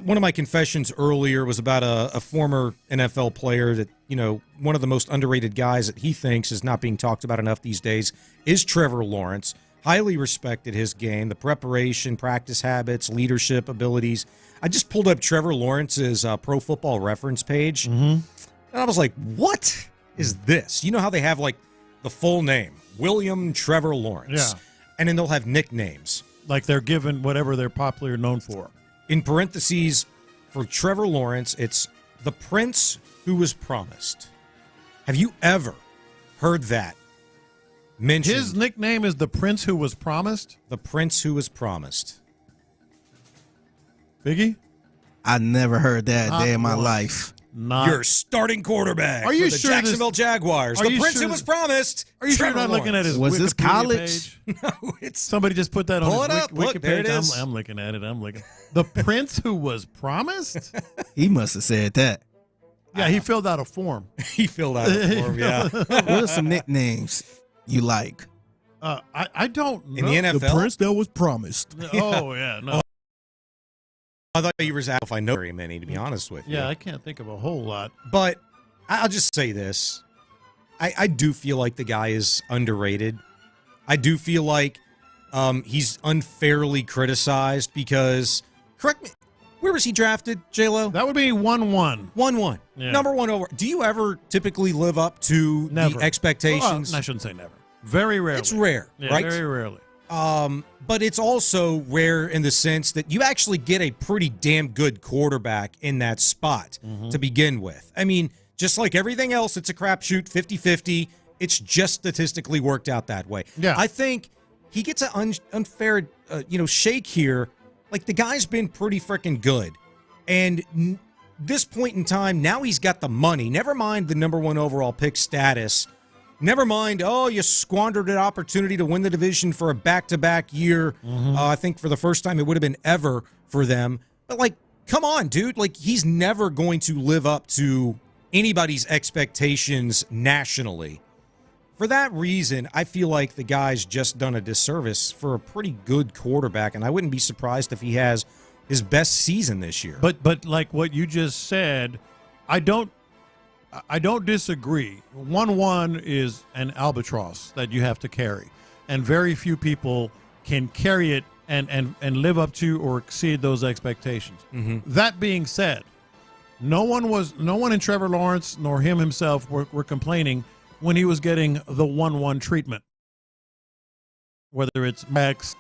one of my confessions earlier was about a former NFL player that, one of the most underrated guys that he thinks is not being talked about enough these days is Trevor Lawrence. Highly respected his game, the preparation, practice habits, leadership abilities. I just pulled up Trevor Lawrence's Pro Football Reference page, and I was like, what? is this. You know how they have, like, the full name, William Trevor Lawrence. Yeah. And then they'll have nicknames. Like they're given whatever they're popularly known for. In parentheses, for Trevor Lawrence, it's the prince who was promised. Have you ever heard that mentioned? His nickname is the prince who was promised? The prince who was promised. Biggie? I never heard that a day in my life. Your starting quarterback Are you for the sure Jacksonville Jaguars. Are The you prince sure who was promised. Are you sure you're Trevor not looking at his Was this Wikipedia college? page? No, it's Somebody just put that on Pull his it up. Look, Wikipedia. there it is. I'm looking at it. I'm looking. The prince who was promised? He must have said that. Yeah, he filled out a form. He filled out a form, yeah. What are some nicknames you like? I don't know. In the NFL? The prince that was promised. Oh, yeah. No. I thought you were asking if I know very many, to be honest with you. Yeah, I can't think of a whole lot. But I'll just say this. I do feel like the guy is underrated. I do feel like he's unfairly criticized because, correct me, where was he drafted, J-Lo? That would be 1-1. 1-1. Yeah. Number one over. Do you ever typically live up to Never. the expectations? Well, I shouldn't say never. Very rarely. It's rare, Yeah, right? very rarely. But it's also rare in the sense that you actually get a pretty damn good quarterback in that spot to begin with. I mean, just like everything else, it's a crapshoot, 50-50. It's just statistically worked out that way. Yeah. I think he gets an unfair, shake here. Like, the guy's been pretty freaking good. And this point in time, now he's got the money. Never mind the number one overall pick status. Never mind, you squandered an opportunity to win the division for a back-to-back year. I think for the first time it would have been ever for them. But, like, come on, dude. Like, he's never going to live up to anybody's expectations nationally. For that reason, I feel like the guy's just done a disservice for a pretty good quarterback, and I wouldn't be surprised if he has his best season this year. But like what you just said, I don't disagree. 1-1 is an albatross that you have to carry, and very few people can carry it and live up to or exceed those expectations. That being said, no one in Trevor Lawrence nor him himself were complaining when he was getting the 1-1 treatment. Whether it's Max,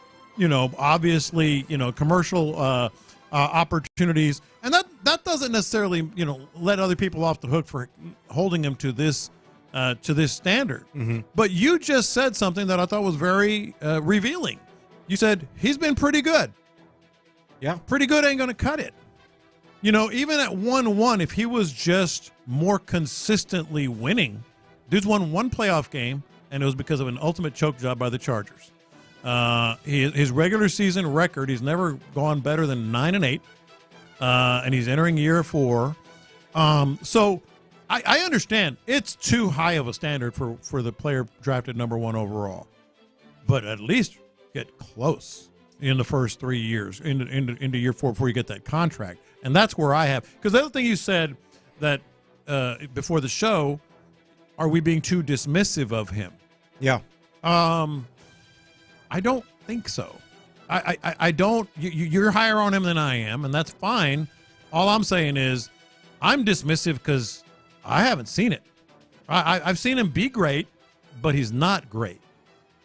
obviously, commercial opportunities, and that doesn't necessarily, let other people off the hook for holding him to this standard. But you just said something that I thought was very revealing. You said he's been pretty good. Yeah, pretty good ain't going to cut it. Even at 1-1, if he was just more consistently winning, dude's won one playoff game, and it was because of an ultimate choke job by the Chargers. His regular season record, he's never gone better than 9-8, and he's entering year 4. So I understand it's too high of a standard for the player drafted number 1 overall, but at least get close in the first 3 years into year 4 before you get that contract. And that's where I have, because the other thing you said that before the show, are we being too dismissive of him? Yeah. I don't think so. I don't. You're higher on him than I am, and that's fine. All I'm saying is I'm dismissive because I haven't seen it. I've seen him be great, but he's not great.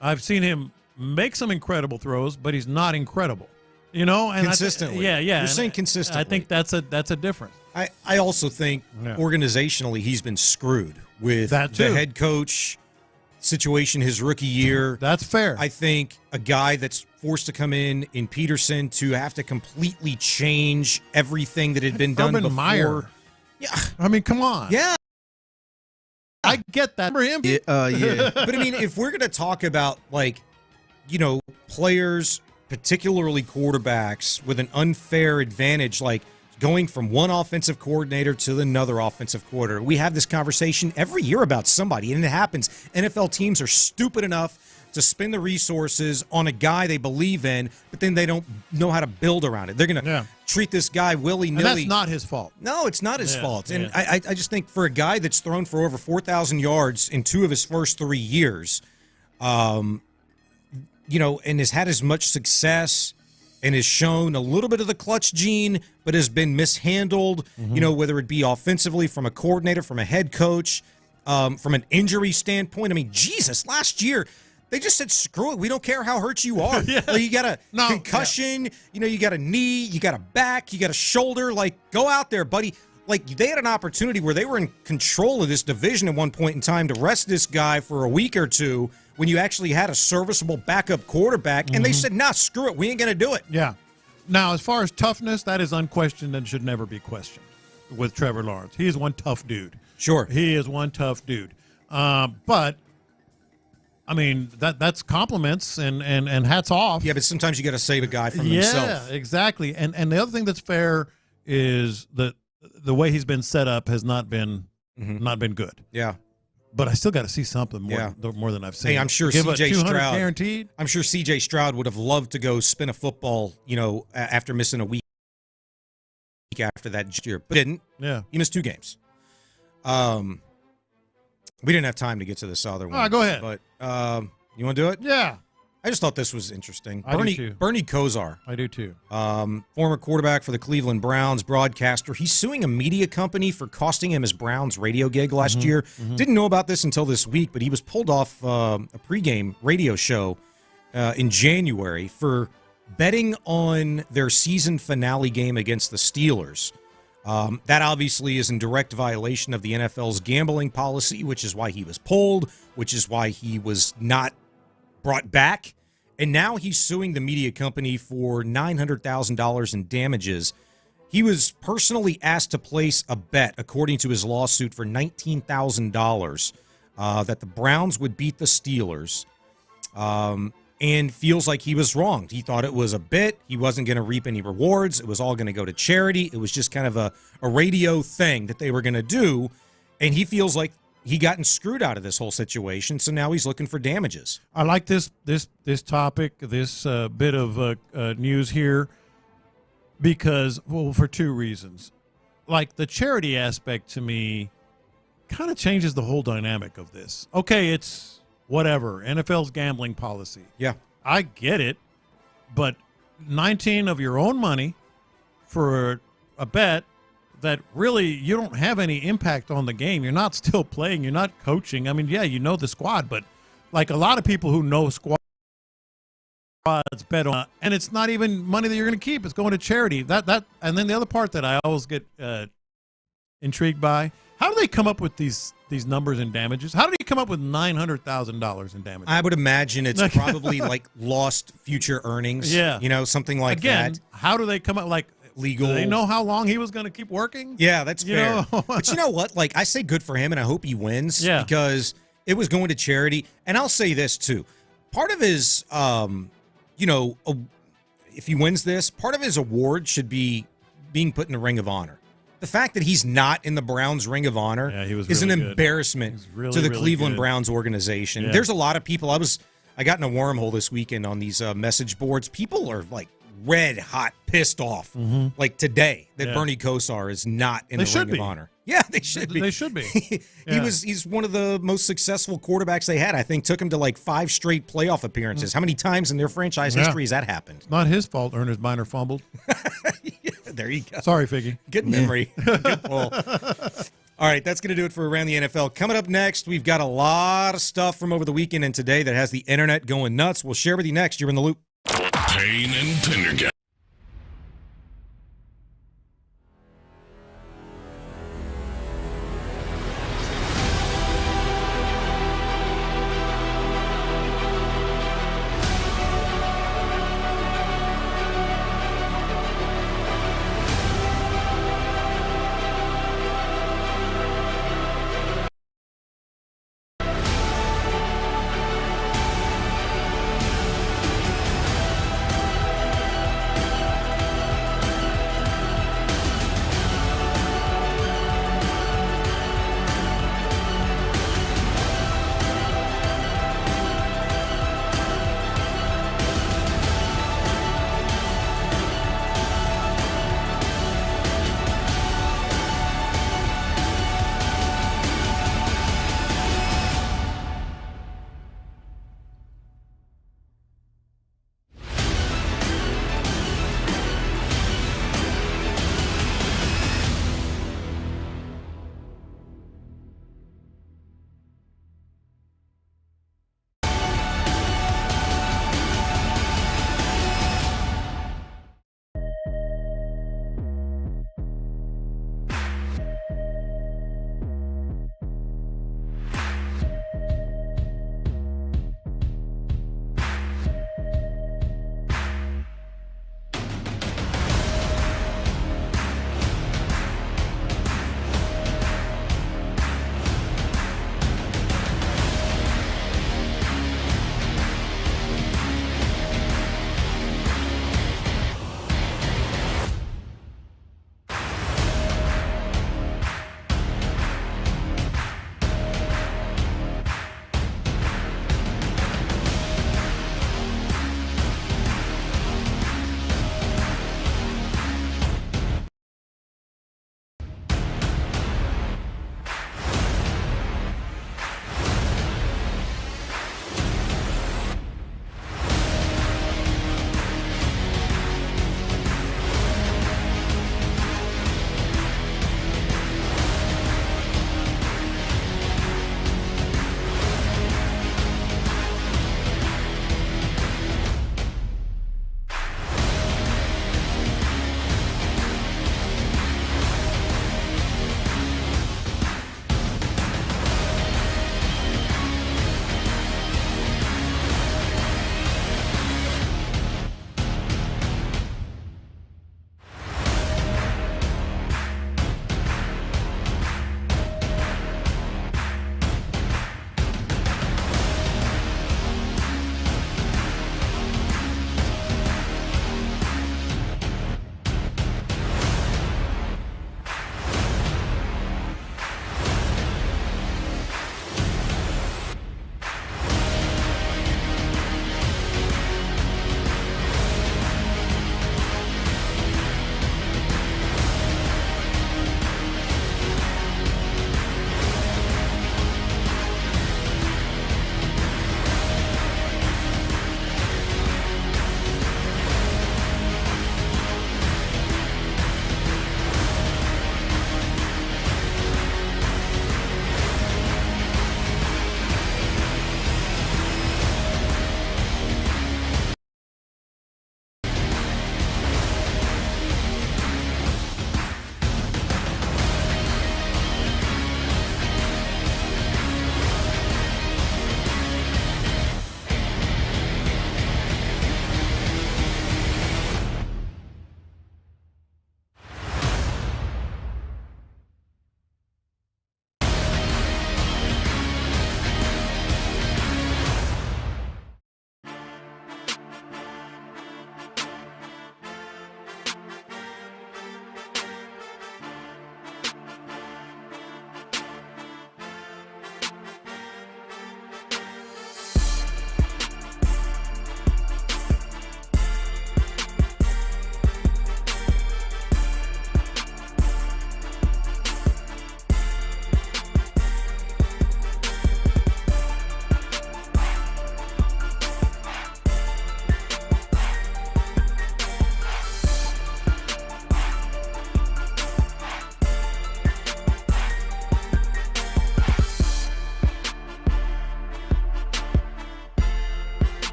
I've seen him make some incredible throws, but he's not incredible. And consistently. Yeah. You're saying consistently. I think that's a difference. I also think organizationally he's been screwed with that too. The head coach situation his rookie year. That's fair. I think a guy that's forced to come in Peterson to have to completely change everything that had been done before. Meyer. Yeah. I mean, come on. Yeah. I get that. Remember him? Yeah. But I mean, if we're going to talk about players, particularly quarterbacks, with an unfair advantage, like going from one offensive coordinator to another offensive coordinator. We have this conversation every year about somebody, and it happens. NFL teams are stupid enough to spend the resources on a guy they believe in, but then they don't know how to build around it. They're going to treat this guy willy-nilly. And that's not his fault. No, it's not his fault. And I just think for a guy that's thrown for over 4,000 yards in 2 of his first 3 years, and has had as much success and has shown a little bit of the clutch gene, but has been mishandled, whether it be offensively from a coordinator, from a head coach. from an injury standpoint. I mean, Jesus, last year they just said, screw it. We don't care how hurt you are. Like, you got a concussion, you got a knee, you got a back, you got a shoulder. Like, go out there, buddy. Like, they had an opportunity where they were in control of this division at one point in time to rest this guy for a week or two when you actually had a serviceable backup quarterback. And they said, nah, screw it. We ain't going to do it. Yeah. Now, as far as toughness, that is unquestioned and should never be questioned with Trevor Lawrence. He is one tough dude. Sure. He is one tough dude. But, I mean, that's compliments and hats off. Yeah, but sometimes you got to save a guy from himself. Yeah, exactly. And the other thing that's fair is that the way he's been set up has not been good. Yeah. But I still got to see something more than I've seen. Hey, I'm sure C.J. Stroud guaranteed. I'm sure C.J. Stroud would have loved to go spin a football, after missing a week after that year, but didn't. Yeah. He missed 2 games. We didn't have time to get to this other one. All right, go ahead. But you want to do it? Yeah. I just thought this was interesting. I do too. Bernie Kosar. I do too. Former quarterback for the Cleveland Browns, broadcaster. He's suing a media company for costing him his Browns radio gig last year. Didn't know about this until this week, but he was pulled off a pregame radio show in January for betting on their season finale game against the Steelers. That obviously is in direct violation of the NFL's gambling policy, which is why he was pulled, which is why he was not brought back. And now he's suing the media company for $900,000 in damages. He was personally asked to place a bet, according to his lawsuit, for $19,000 that the Browns would beat the Steelers, and feels like he was wronged. He thought it was a bit. He wasn't going to reap any rewards. It was all going to go to charity. It was just kind of a radio thing that they were going to do, and he feels like he gotten screwed out of this whole situation, so now he's looking for damages. I like this topic, this bit of news here, because, for 2 reasons. Like, the charity aspect to me kind of changes the whole dynamic of this. Okay, it's whatever, NFL's gambling policy. Yeah. I get it, but 19 of your own money for a bet that really you don't have any impact on the game. You're not still playing. You're not coaching. I mean, yeah, you know the squad, but like a lot of people who know squads bet on, and it's not even money that you're going to keep. It's going to charity. And then the other part that I always get intrigued by, how do they come up with these numbers and damages? How do you come up with $900,000 in damages? I would imagine it's probably like lost future earnings. Yeah. Something like Again, that. How do they come up like legal? Do they know how long he was going to keep working? Yeah, that's fair. But you know what? Like, I say good for him, and I hope he wins because it was going to charity. And I'll say this, too. Part of his, if he wins this, part of his award should be being put in the Ring of Honor. The fact that he's not in the Browns Ring of Honor is an embarrassment to the Cleveland Browns organization. There's a lot of people. I got in a wormhole this weekend on these message boards. People are like red hot pissed off like today that Bernie Kosar is not in the Ring of Honor. Yeah, they should be. They should be. He's one of the most successful quarterbacks they had. I think took him to like 5 straight playoff appearances. How many times in their franchise history has that happened? It's not his fault Ernest Miner fumbled. There you go. Sorry, Figgy. Good memory. Good pull. All right, that's going to do it for Around the NFL. Coming up next, we've got a lot of stuff from over the weekend and today that has the internet going nuts. We'll share with you next. You're in the loop. Payne and Pendergast.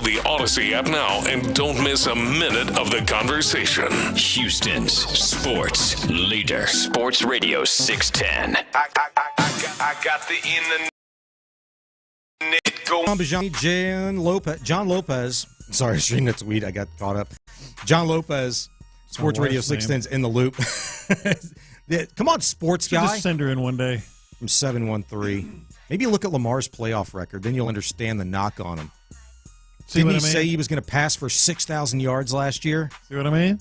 the Odyssey app now and don't miss a minute of the conversation. Houston's sports leader. Sports Radio 610. I got the internet going. Bijani, John Lopez. Sorry, I was reading that tweet. I got caught up. John Lopez, Sports Radio 610's in the loop. Come on, sports guy. Just send her in one day. From 713. Maybe look at Lamar's playoff record. Then you'll understand the knock on him. Didn't he say he was going to pass for 6,000 yards last year? See what I mean?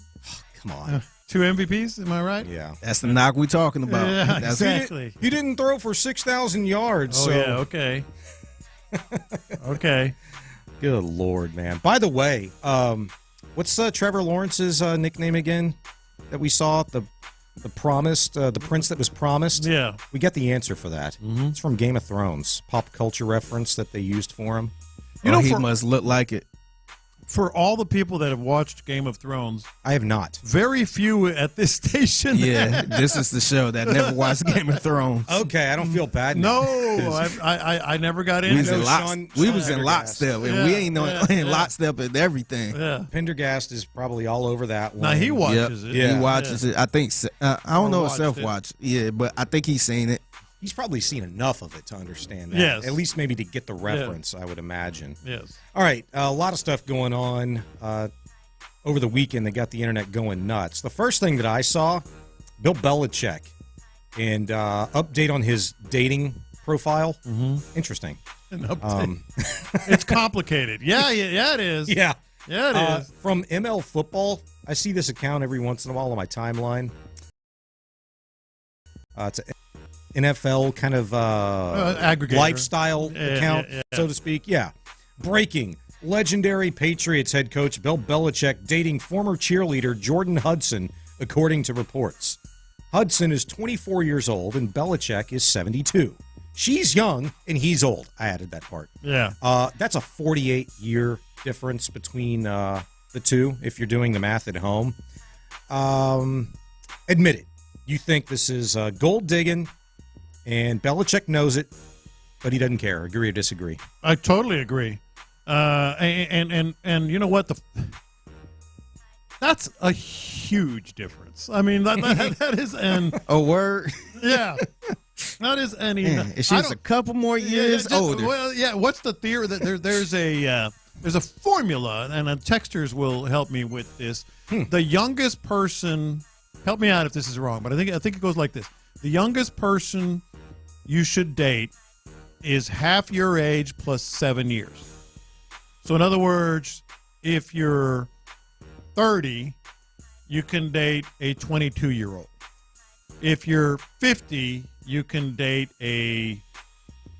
Come on. 2 MVPs, am I right? Yeah. That's the knock we're talking about. Yeah, exactly. He didn't throw for 6,000 yards. Oh, so. yeah, okay. Okay. Good Lord, man. By the way, what's Trevor Lawrence's nickname again that we saw? The promised, the prince that was promised? Yeah. We got the answer for that. Mm-hmm. It's from Game of Thrones, pop culture reference that they used for him. He must look like it. For all the people that have watched Game of Thrones, I have not. Very few at this station. Yeah, this is the show that never watched Game of Thrones. Okay, I don't feel bad now. No, I never got into it. We was in lockstep, and we ain't in lockstep at everything. Yeah. Pendergast is probably all over that one. Now, he watches it. Yeah. He watches it. I think, I don't know if self-watch. Yeah, but I think he's seen it. He's probably seen enough of it to understand that. Yes. At least maybe to get the reference, I would imagine. Yes. All right, a lot of stuff going on over the weekend that got the internet going nuts. The first thing that I saw, Bill Belichick, and update on his dating profile. Mm-hmm. Interesting. An update. It's complicated. Yeah, it is. Yeah. Yeah, it is. From ML Football, I see this account every once in a while on my timeline. It's an NFL kind of aggregator. lifestyle account, so to speak. Yeah. Breaking. Legendary Patriots head coach Bill Belichick dating former cheerleader Jordan Hudson, according to reports. Hudson is 24 years old and Belichick is 72. She's young and he's old. I added that part. Yeah. That's a 48-year difference between the two, if you're doing the math at home. Admit it. You think this is gold digging, and Belichick knows it, but he doesn't care. Agree or disagree? I totally agree. And you know what? That's a huge difference. I mean, that is a word. Yeah. That is any. It's just a couple more years older. Well, yeah. What's the theory that there's a formula, and texters will help me with this. The youngest person. Help me out if this is wrong, but I think it goes like this: the youngest person you should date is half your age plus 7 years. So, in other words, if you're 30, you can date a 22-year-old. If you're 50, you can date a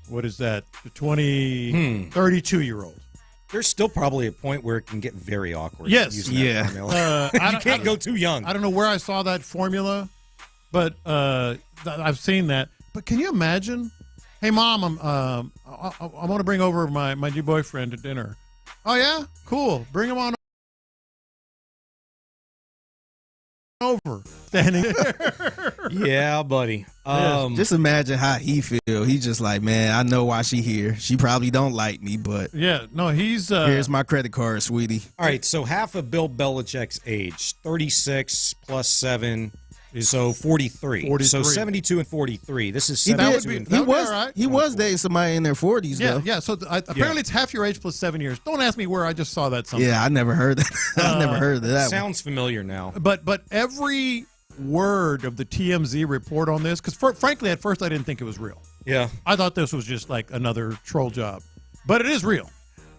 32-year-old. There's still probably a point where it can get very awkward. Yes. Yeah. You can't go too young. I don't know where I saw that formula, but I've seen that. But can you imagine? Hey, Mom, I want to bring over my new boyfriend to dinner. Oh, yeah? Cool. Bring him on over. Standing there. Yeah, buddy. Just imagine how he feel. He's just like, man, I know why she here. She probably don't like me, but yeah, no, he's here's my credit card, sweetie. All right, so half of Bill Belichick's age, 36 plus 7, so 43. So 72 and 43. This is 72 and 43. He was dating somebody in their 40s, though. Yeah, so apparently it's half your age plus 7 years. Don't ask me where. I just saw that somewhere. Yeah, I never heard that. I never heard of that. Sounds familiar now. But every word of the TMZ report on this, because frankly, at first I didn't think it was real. Yeah. I thought this was just like another troll job. But it is real.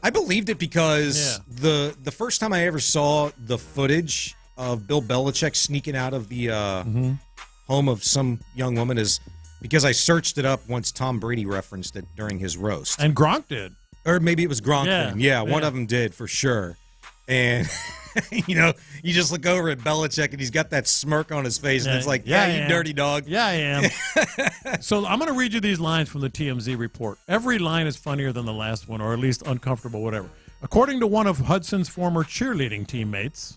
I believed it because the first time I ever saw the footage of Bill Belichick sneaking out of the home of some young woman is because I searched it up once Tom Brady referenced it during his roast. And Gronk did. Or maybe it was Gronk then. Yeah, one of them did for sure. And, you just look over at Belichick and he's got that smirk on his face and it's like, you dirty dog. Yeah, I am. So I'm going to read you these lines from the TMZ report. Every line is funnier than the last one, or at least uncomfortable, whatever. According to one of Hudson's former cheerleading teammates,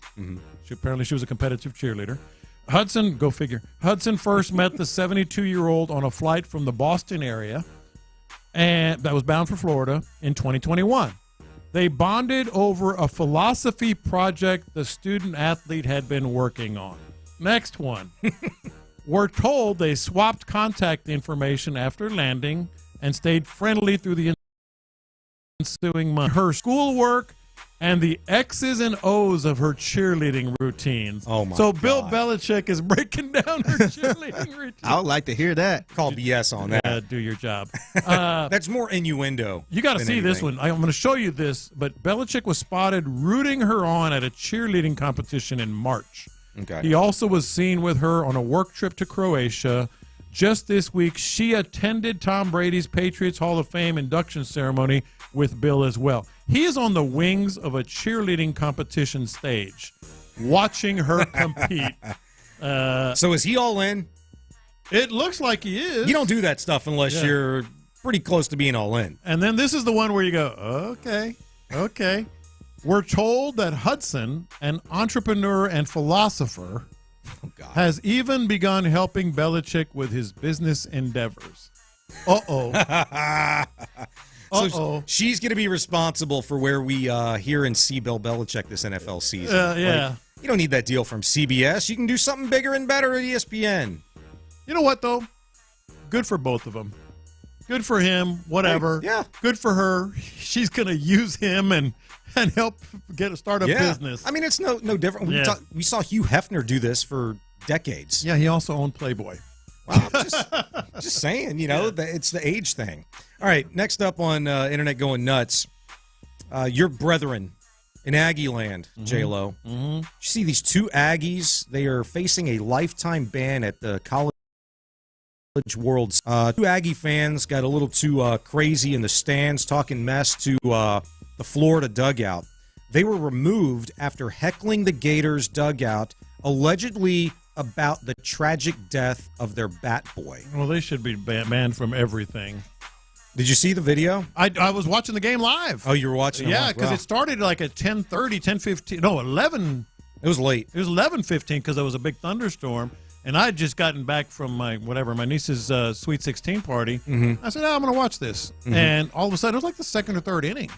apparently she was a competitive cheerleader, Hudson, go figure, Hudson first met the 72-year-old on a flight from the Boston area and that was bound for Florida in 2021. They bonded over a philosophy project the student-athlete had been working on. Next one. We're told they swapped contact information after landing and stayed friendly through the ensuing month. Her schoolwork and the X's and O's of her cheerleading routines. Oh, my So God. Bill Belichick is breaking down her cheerleading routine. I would like to hear that. Call BS on that. Do your job. That's more innuendo. You got to than see this anything. one. I'm going to show you this, but Belichick was spotted rooting her on at a cheerleading competition in March. Okay. He also was seen with her on a work trip to Croatia. Just this week, she attended Tom Brady's Patriots Hall of Fame induction ceremony with Bill as well. He is on the wings of a cheerleading competition stage, watching her compete. So is he all in? It looks like he is. You don't do that stuff unless you're pretty close to being all in. And then this is the one where you go, okay. We're told that Hudson, an entrepreneur and philosopher, has even begun helping Belichick with his business endeavors. So she's going to be responsible for where we hear and see Bill Belichick this NFL season. Yeah. Like, you don't need that deal from CBS. You can do something bigger and better at ESPN. You know what, though? Good for both of them. Good for him, whatever. Hey, yeah. Good for her. She's going to use him and help start a business. I mean, it's no different. We saw Hugh Hefner do this for decades. Yeah, he also owned Playboy. Wow, just saying, it's the age thing. All right, next up on Internet Going Nuts, your brethren in Aggie Land, J-Lo. Mm-hmm. You see these two Aggies, they are facing a lifetime ban at the College World. Two Aggie fans got a little too crazy in the stands, talking mess to the Florida dugout. They were removed after heckling the Gators dugout, allegedly about the tragic death of their bat boy. Well, they should be banned from everything. Did you see the video? I was watching the game live. Oh, you were watching it Yeah, live? because Wow. it started like at 10:30, 10:15. No, 11. It was late. It was 11:15 because there was a big thunderstorm. And I had just gotten back from my niece's Sweet 16 party. Mm-hmm. I said, I'm going to watch this. Mhm. And all of a sudden, it was like the second or third inning.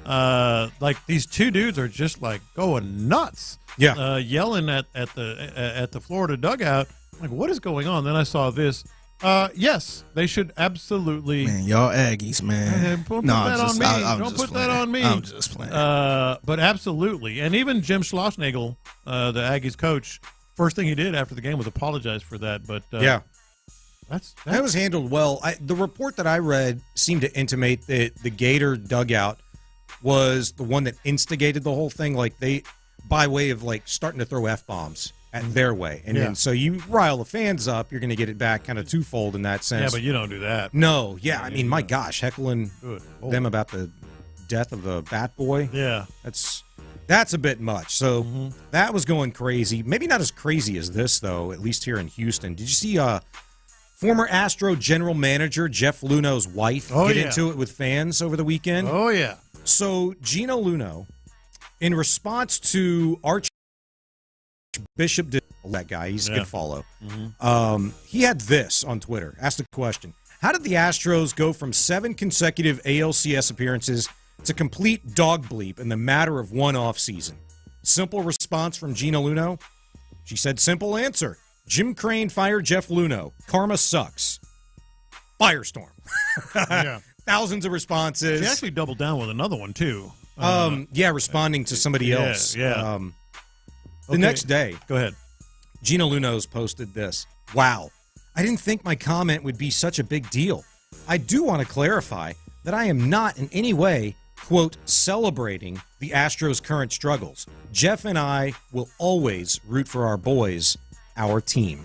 Like these two dudes are just like going nuts. Yeah. Yelling at the Florida dugout. Like, what is going on? Then I saw this. Yes, they should absolutely. Man, y'all Aggies, man. Don't put that on me. Don't put that on me. I'm just playing. But absolutely. And even Jim Schlossnagle, the Aggies coach, first thing he did after the game was apologize for that. But Yeah. that was handled well. The report that I read seemed to intimate that the Gator dugout was the one that instigated the whole thing, like they, by way of like starting to throw F-bombs at their way. And then so you rile the fans up, you're going to get it back kind of twofold in that sense. Yeah, but you don't do that. No, yeah. I mean, my gosh, heckling them about the death of a bat boy. Yeah. That's a bit much. So that was going crazy. Maybe not as crazy as this, though, at least here in Houston. Did you see former Astro general manager Jeff Luno's wife get into it with fans over the weekend? Oh, yeah. So Gino Luno, in response to Archbishop, that guy, he's a good follow. He had this on Twitter. Asked the question, how did the Astros go from 7 consecutive ALCS appearances to complete dog bleep in the matter of one offseason? Simple response from Gino Luno. She said, simple answer. Jim Crane fired Jeff Luno. Karma sucks. Firestorm. Yeah. Thousands of responses. She actually doubled down with another one, too. Responding to somebody else. Yeah. The next day. Go ahead. Gino Luno's posted this. Wow. I didn't think my comment would be such a big deal. I do want to clarify that I am not in any way, quote, celebrating the Astros' current struggles. Jeff and I will always root for our boys, our team.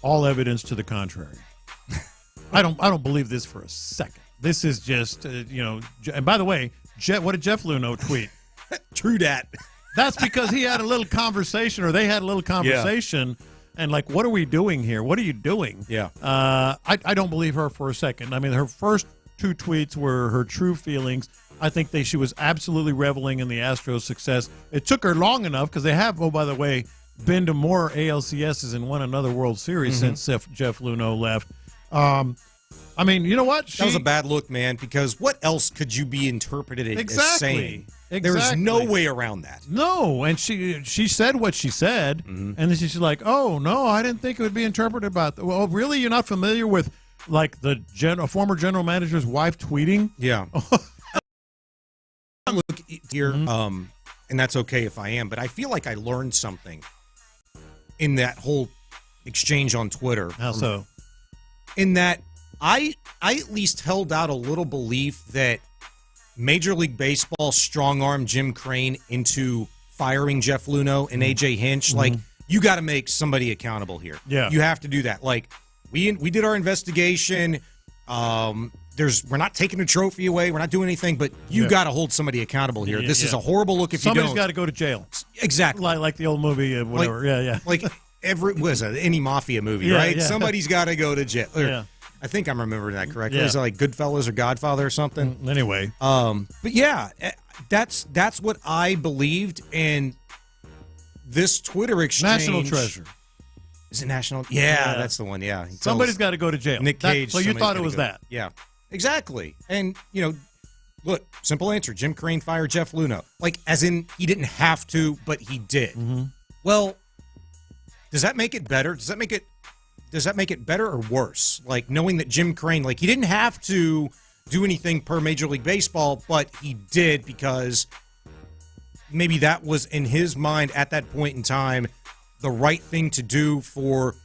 All evidence to the contrary. I don't believe this for a second. This is just, and by the way, what did Jeff Luno tweet? True dat. That's because he had a little conversation, or they had a little conversation, and like, what are we doing here? What are you doing? Yeah. I don't believe her for a second. I mean, her first 2 tweets were her true feelings. I think she was absolutely reveling in the Astros' success. It took her long enough because they have, by the way, been to more ALCSs and won another World Series since Jeff Luno left. I mean, you know what? That was a bad look, man, because what else could you be interpreted as saying? Exactly. There's no way around that. No, and she said what she said, and then she's like, "Oh no, I didn't think it would be interpreted about that." Well, really, you're not familiar with like the former general manager's wife tweeting? Yeah. Look here, and that's okay if I am, but I feel like I learned something in that whole exchange on Twitter. How so? In that I at least held out a little belief that Major League Baseball strong-armed Jim Crane into firing Jeff Luhnow and AJ Hinch. Like, you got to make somebody accountable here. Yeah. You have to do that. Like, we did our investigation. We're not taking the trophy away. We're not doing anything, but you got to hold somebody accountable here. This is a horrible look if Somebody's you don't. got to go to jail. Exactly. Like the old movie, whatever. Like any mafia movie, right? Somebody's got to go to jail. I think I'm remembering that correctly. Is it like Goodfellas or Godfather or something? Anyway. But yeah, that's what I believed. And this Twitter exchange. National Treasure. Is it National? Yeah, that's the one. Yeah. Somebody's got to go to jail. Nick Cage. So you thought it was that? Yeah. Exactly. And, look, simple answer. Jim Crane fired Jeff Luhnow. Like, as in, he didn't have to, but he did. Well, does that make it better? Does that make it better or worse? Like, knowing that Jim Crane, like, he didn't have to do anything per Major League Baseball, but he did because maybe that was, in his mind at that point in time, the right thing to do for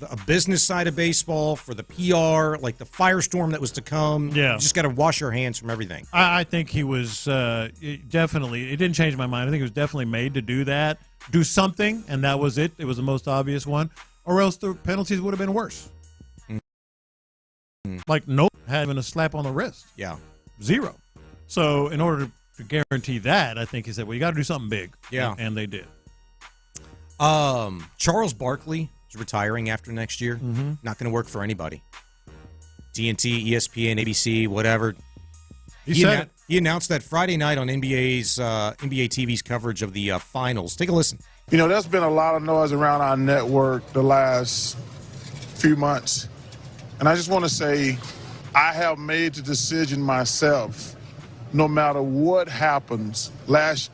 a business side of baseball, for the PR, like the firestorm that was to come. Yeah. You just got to wash your hands from everything. I think he was definitely, it didn't change my mind. I think he was definitely made to do that, do something, and that was it. It was the most obvious one. Or else the penalties would have been worse. Like, no had been a slap on the wrist. Yeah. 0. So in order to guarantee that, I think he said, well, you got to do something big. Yeah. And they did. Charles Barkley is retiring after next year. Not going to work for anybody. TNT, ESPN, ABC, whatever. He announced that Friday night on NBA TV's coverage of the finals. Take a listen. There's been a lot of noise around our network the last few months. And I just want to say I have made the decision myself, no matter what happens,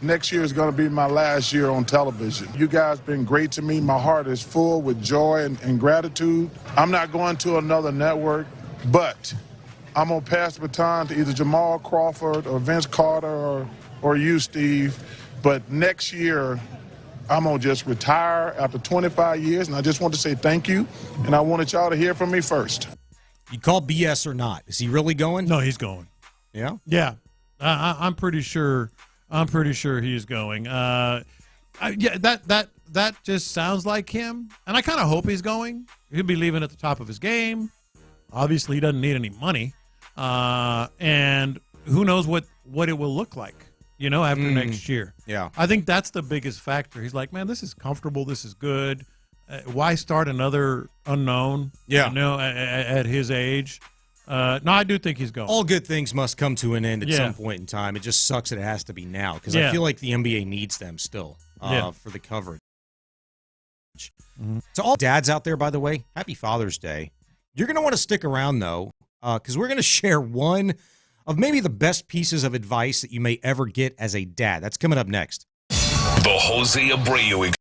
next year is going to be my last year on television. You guys been great to me. My heart is full with joy and gratitude. I'm not going to another network, but I'm going to pass the baton to either Jamal Crawford or Vince Carter or you, Steve. But next year, I'm going to just retire after 25 years, and I just want to say thank you, and I wanted y'all to hear from me first. You call BS or not? Is he really going? No, he's going. Yeah? Yeah. I'm pretty sure he's going. That just sounds like him, and I kind of hope he's going. He'll be leaving at the top of his game. Obviously, he doesn't need any money, and who knows what it will look like, after next year. Yeah, I think that's the biggest factor. He's like, man, this is comfortable. This is good. Why start another unknown? Yeah, at his age. No, I do think he's going. All good things must come to an end at some point in time. It just sucks that it has to be now because I feel like the NBA needs them still for the coverage. To all dads out there, by the way, happy Father's Day. You're going to want to stick around, though, because we're going to share one of maybe the best pieces of advice that you may ever get as a dad. That's coming up next. The Jose Abreu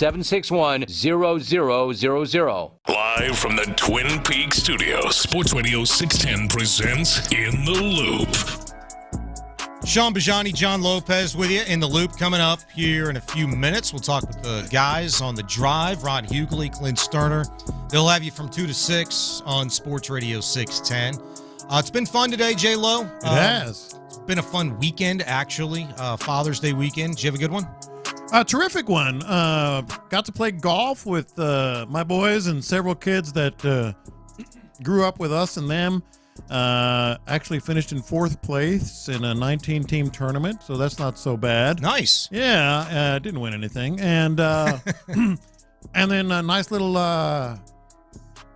761-761-0000. Live from the Twin Peaks studios, Sports Radio 610 presents In the Loop. Sean Bijani, John Lopez with you in the Loop coming up here in a few minutes. We'll talk with the guys on the drive, Ron Hughley, Clint Stoerner. They'll have you from 2 to 6 on Sports Radio 610. It's been fun today, J-Lo. It has. It's been a fun weekend, actually. Father's Day weekend. Did you have a good one? A terrific one. Got to play golf with my boys and several kids that grew up with us and them. Actually finished in 4th place in a 19-team tournament, so that's not so bad. Nice. Yeah, didn't win anything. And and then a nice little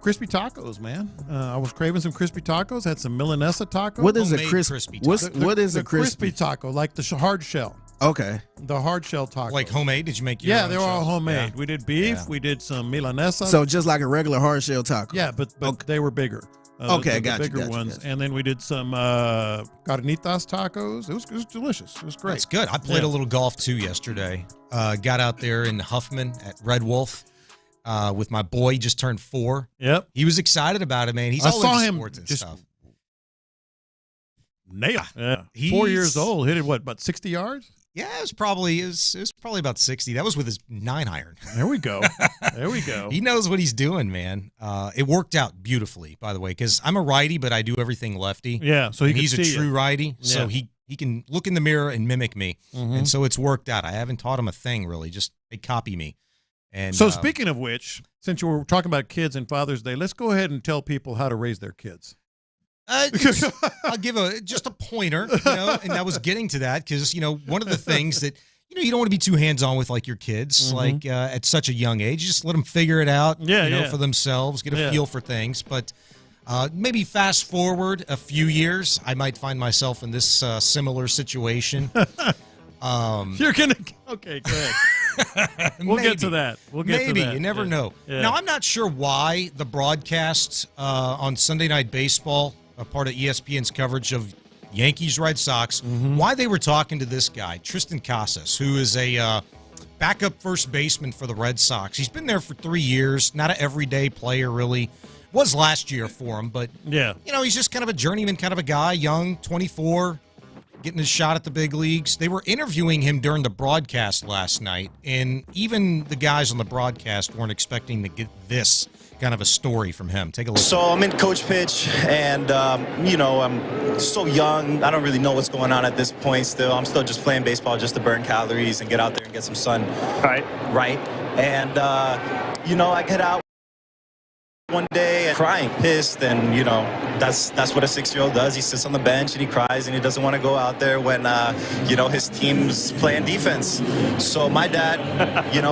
crispy tacos, man. I was craving some crispy tacos. Had some Milanesa tacos. What is a crispy taco? What is a crispy taco? Like the hard shell. Okay. The hard shell taco. Like homemade? Did you make your own they were all shells? homemade. Yeah. We did beef. Yeah. We did some Milanesa. So just like a regular hard shell taco. Yeah, but okay. They were bigger. Okay, the bigger ones. And then we did some carnitas tacos. It was delicious. It was great. That's good. I played a little golf too yesterday. Got out there in Huffman at Red Wolf with my boy. He just turned 4. Yep. He was excited about it, man. He's all into sports and stuff. Nail. Yeah. 4 years old. Hit it, what, about 60 yards? Yeah, it was probably about 60. That was with his 9-iron. There we go. There we go. He knows what he's doing, man. It worked out beautifully, by the way, because I'm a righty, but I do everything lefty. Yeah, so he's a true righty, so he can look in the mirror and mimic me, and so it's worked out. I haven't taught him a thing really; just they copy me. And so speaking of which, since you were talking about kids and Father's Day, let's go ahead and tell people how to raise their kids. I'll give just a pointer, and I was getting to that because, one of the things that, you don't want to be too hands-on with, like, your kids, like, at such a young age. You just let them figure it out, for themselves, get a feel for things. But maybe fast forward a few years, I might find myself in this similar situation. You're going to – okay, good. We'll get to that. We'll get to that. Maybe. You never know. Yeah. Now, I'm not sure why the broadcast on Sunday Night Baseball – a part of ESPN's coverage of Yankees Red Sox, why they were talking to this guy, Tristan Casas, who is a backup first baseman for the Red Sox. He's been there for 3 years, not an everyday player really. Was last year for him, but he's just kind of a journeyman kind of a guy, young, 24, getting his shot at the big leagues. They were interviewing him during the broadcast last night, and even the guys on the broadcast weren't expecting to get this kind of a story from him. Take a look. So I'm in coach pitch, and I'm so young. I don't really know what's going on at this point still. I'm still just playing baseball just to burn calories and get out there and get some sun. Right. And, I get out one day and crying, pissed, and, that's what a 6-year-old does. He sits on the bench and he cries and he doesn't want to go out there when, his team's playing defense. So my dad,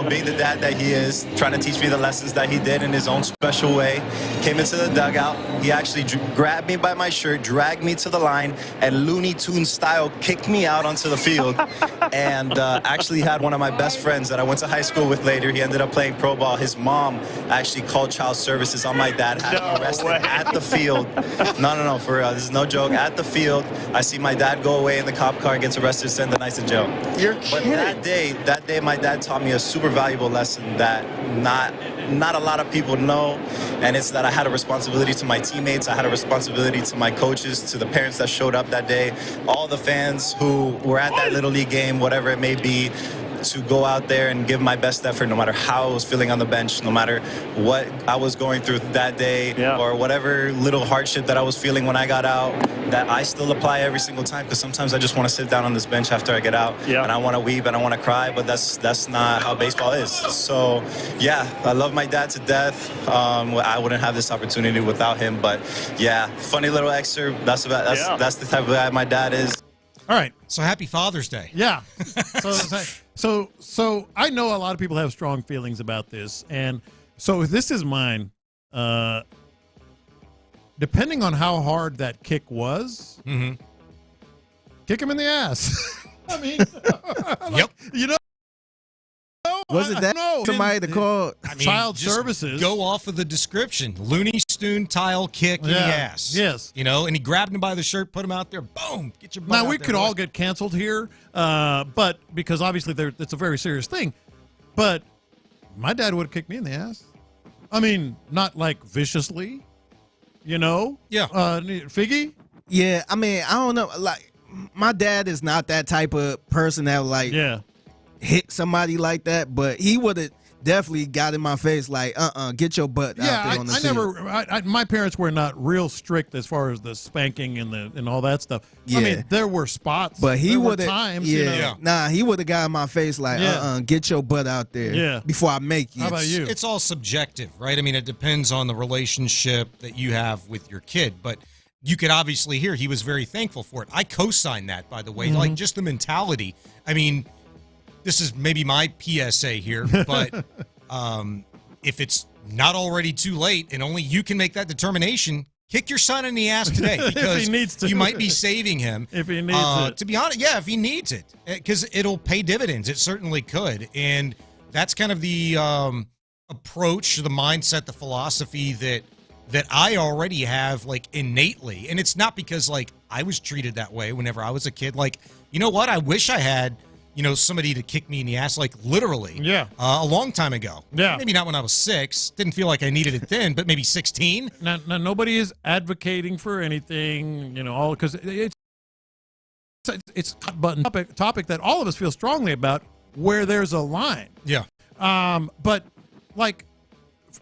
being the dad that he is, trying to teach me the lessons that he did in his own special way, came into the dugout. He actually grabbed me by my shirt, dragged me to the line, and Looney Tunes style kicked me out onto the field. And actually had one of my best friends that I went to high school with later. He ended up playing pro ball. His mom actually called child services on my dad, had him arrested at the field. No, for real. This is no joke. At the field, I see my dad go away in the cop car, gets arrested, sent the night to jail. You're kidding. But that day, my dad taught me a super valuable lesson that not a lot of people know, and it's that I had a responsibility to my teammates. I had a responsibility to my coaches, to the parents that showed up that day, all the fans who were at that Little League game, whatever it may be, to go out there and give my best effort no matter how I was feeling on the bench, no matter what I was going through that day, or whatever little hardship that I was feeling when I got out, that I still apply every single time, because sometimes I just want to sit down on this bench after I get out, and I want to weep and I want to cry, but that's not how baseball is. So, I love my dad to death. I wouldn't have this opportunity without him, but funny little excerpt. That's the type of guy my dad is. All right. So happy Father's Day. Yeah. So I know a lot of people have strong feelings about this, and so this is mine. Depending on how hard that kick was, kick him in the ass. I mean, was it that somebody to call child services? Go off of the description. Looney Tune tile kick in the ass. Yes. And he grabbed him by the shirt, put him out there, boom, get your butt Now, out we there, could all get canceled here, but because obviously it's a very serious thing. But my dad would have kicked me in the ass. I mean, not like viciously, you know? Yeah. Figgy? Yeah, I mean, I don't know. Like, my dad is not that type of person that would, hit somebody like that, but he would have definitely got in my face like, get your butt out there on the field. My parents were not real strict as far as the spanking and all that stuff. Yeah. I mean, there were spots, but he would have times. he would have got in my face like, get your butt out there before I make you. How about you? It's all subjective, right? I mean, it depends on the relationship that you have with your kid, but you could obviously hear he was very thankful for it. I co-sign that, by the way, like just the mentality. I mean, this is maybe my PSA here, but if it's not already too late and only you can make that determination, kick your son in the ass today because if he needs to. You might be saving him. If he needs it. To be honest, if he needs it, because it'll pay dividends. It certainly could. And that's kind of the approach, the mindset, the philosophy that I already have, like, innately. And it's not because, like, I was treated that way whenever I was a kid. Like, you know what? I wish I had, somebody to kick me in the ass, like, literally. Yeah. A long time ago. Yeah. Maybe not when I was 6. Didn't feel like I needed it then, but maybe 16. Now, nobody is advocating for anything, all because it's a hot button topic that all of us feel strongly about, where there's a line. Yeah. But, like,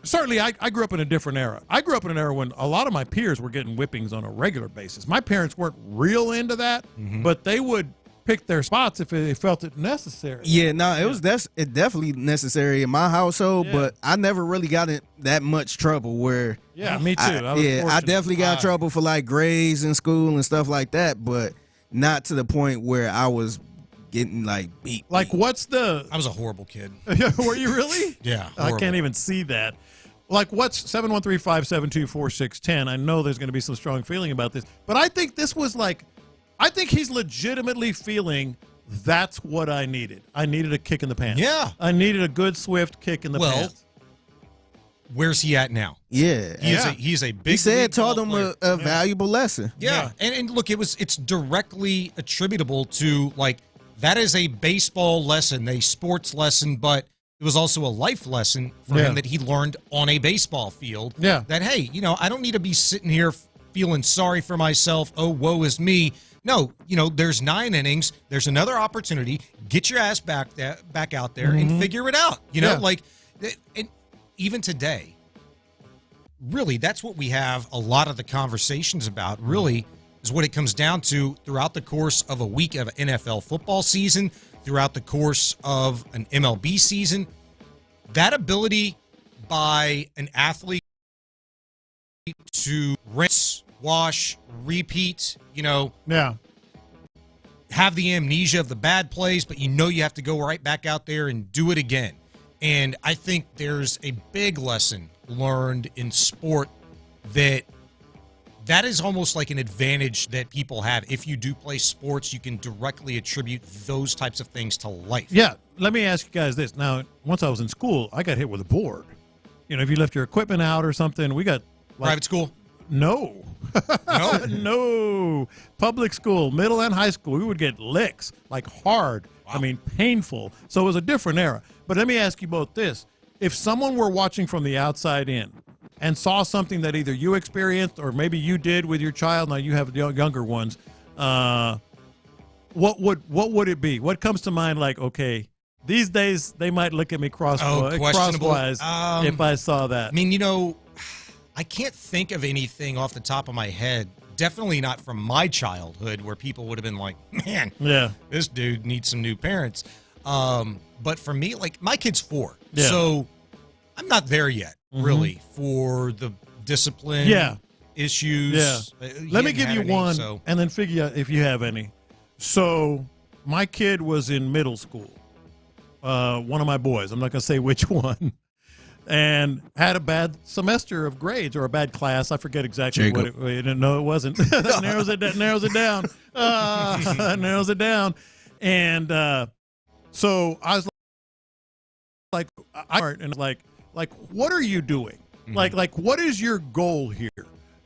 certainly, I grew up in a different era. I grew up in an era when a lot of my peers were getting whippings on a regular basis. My parents weren't real into that, but they would pick their spots if they felt it necessary. Yeah, no, it was definitely necessary in my household, but I never really got in that much trouble where. Yeah, me too. I definitely got in trouble for like grades in school and stuff like that, but not to the point where I was getting like beat. Like, what's the? I was a horrible kid. Were you really? Yeah, horrible. I can't even see that. Like, what's 713-572-4610? I know there's going to be some strong feeling about this, but I think this was like, I think he's legitimately feeling that's what I needed. I needed a kick in the pants. Yeah. I needed a good, swift kick in the pants. Where's he at now? Yeah. He's a big. He said it taught him a valuable lesson. Yeah. And look, it's directly attributable to, like, that is a baseball lesson, a sports lesson, but it was also a life lesson for him that he learned on a baseball field. Yeah. That, hey, I don't need to be sitting here feeling sorry for myself. Oh, woe is me. No, there's 9 innings. There's another opportunity. Get your ass back out there and figure it out. And even today, really, that's what we have a lot of the conversations about, really, is what it comes down to throughout the course of a week of NFL football season, throughout the course of an MLB season. That ability by an athlete to rinse, wash, repeat, have the amnesia of the bad plays, but you have to go right back out there and do it again. And I think there's a big lesson learned in sport that is almost like an advantage that people have. If you do play sports, you can directly attribute those types of things to life. Yeah. Let me ask you guys this. Now, once I was in school, I got hit with a board. If you left your equipment out or something, we got private school. No. No. Public school, middle and high school, we would get licks, like hard. Wow. I mean, painful. So it was a different era. But let me ask you both this. If someone were watching from the outside in and saw something that either you experienced or maybe you did with your child, now you have younger ones, what would it be? What comes to mind like, okay, these days they might look at me crosswise if I saw that. I mean, I can't think of anything off the top of my head. Definitely not from my childhood where people would have been like, man, this dude needs some new parents. But for me, like, my kid's 4. Yeah. So I'm not there yet, really, for the discipline issues. Yeah. Let me give you one and then figure out if you have any. So my kid was in middle school. One of my boys, I'm not going to say which one, and had a bad semester of grades or a bad class. I forget exactly what it. No, it wasn't. That narrows it down. That narrows it down. And so I was like, what are you doing? Mm-hmm. Like, what is your goal here?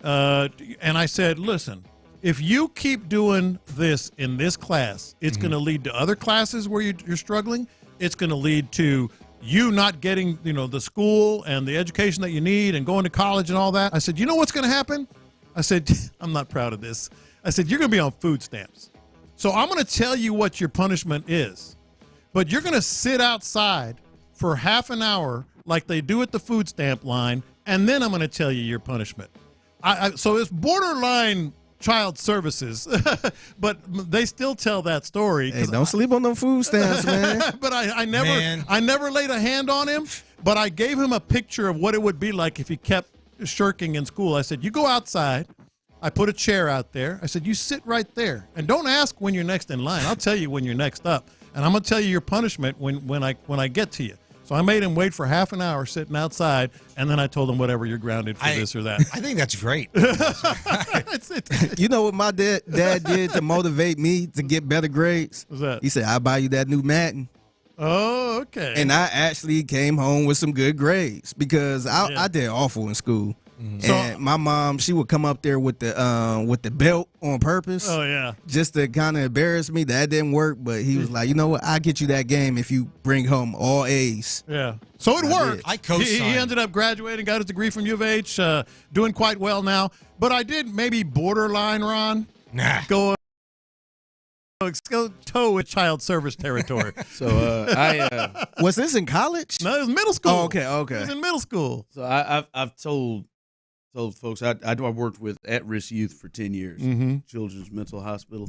And I said, listen, if you keep doing this in this class, it's going to lead to other classes where you're struggling. It's going to lead to you not getting, the school and the education that you need and going to college and all that. I said, you know what's going to happen? I said, I'm not proud of this. I said, you're going to be on food stamps. So I'm going to tell you what your punishment is. But you're going to sit outside for half an hour like they do at the food stamp line, and then I'm going to tell you your punishment. So it's borderline child services, but they still tell that story. Hey, don't sleep on them food stamps, man. But I never laid a hand on him, but I gave him a picture of what it would be like if he kept shirking in school. I said, you go outside. I put a chair out there. I said, you sit right there, and don't ask when you're next in line. I'll tell you when you're next up, and I'm going to tell you your punishment when I get to you. So I made him wait for half an hour sitting outside, and then I told him, whatever, you're grounded for this or that. I think that's great. You know what my dad did to motivate me to get better grades? What's that? He said, I'll buy you that new Madden. Oh, okay. And I actually came home with some good grades because I did awful in school. Mm-hmm. And my mom, she would come up there with the belt on purpose. Oh, yeah. Just to kind of embarrass me. That didn't work, but he was like, you know what? I'll get you that game if you bring home all A's. Yeah. So it worked. I co-signed. He ended up graduating, got his degree from U of H, doing quite well now. But I did maybe borderline, Ron. Go toe with child service territory. So was this in college? No, it was middle school. Oh, okay. It was in middle school. So I've told folks I worked with at-risk youth for 10 years, Children's Mental Hospital.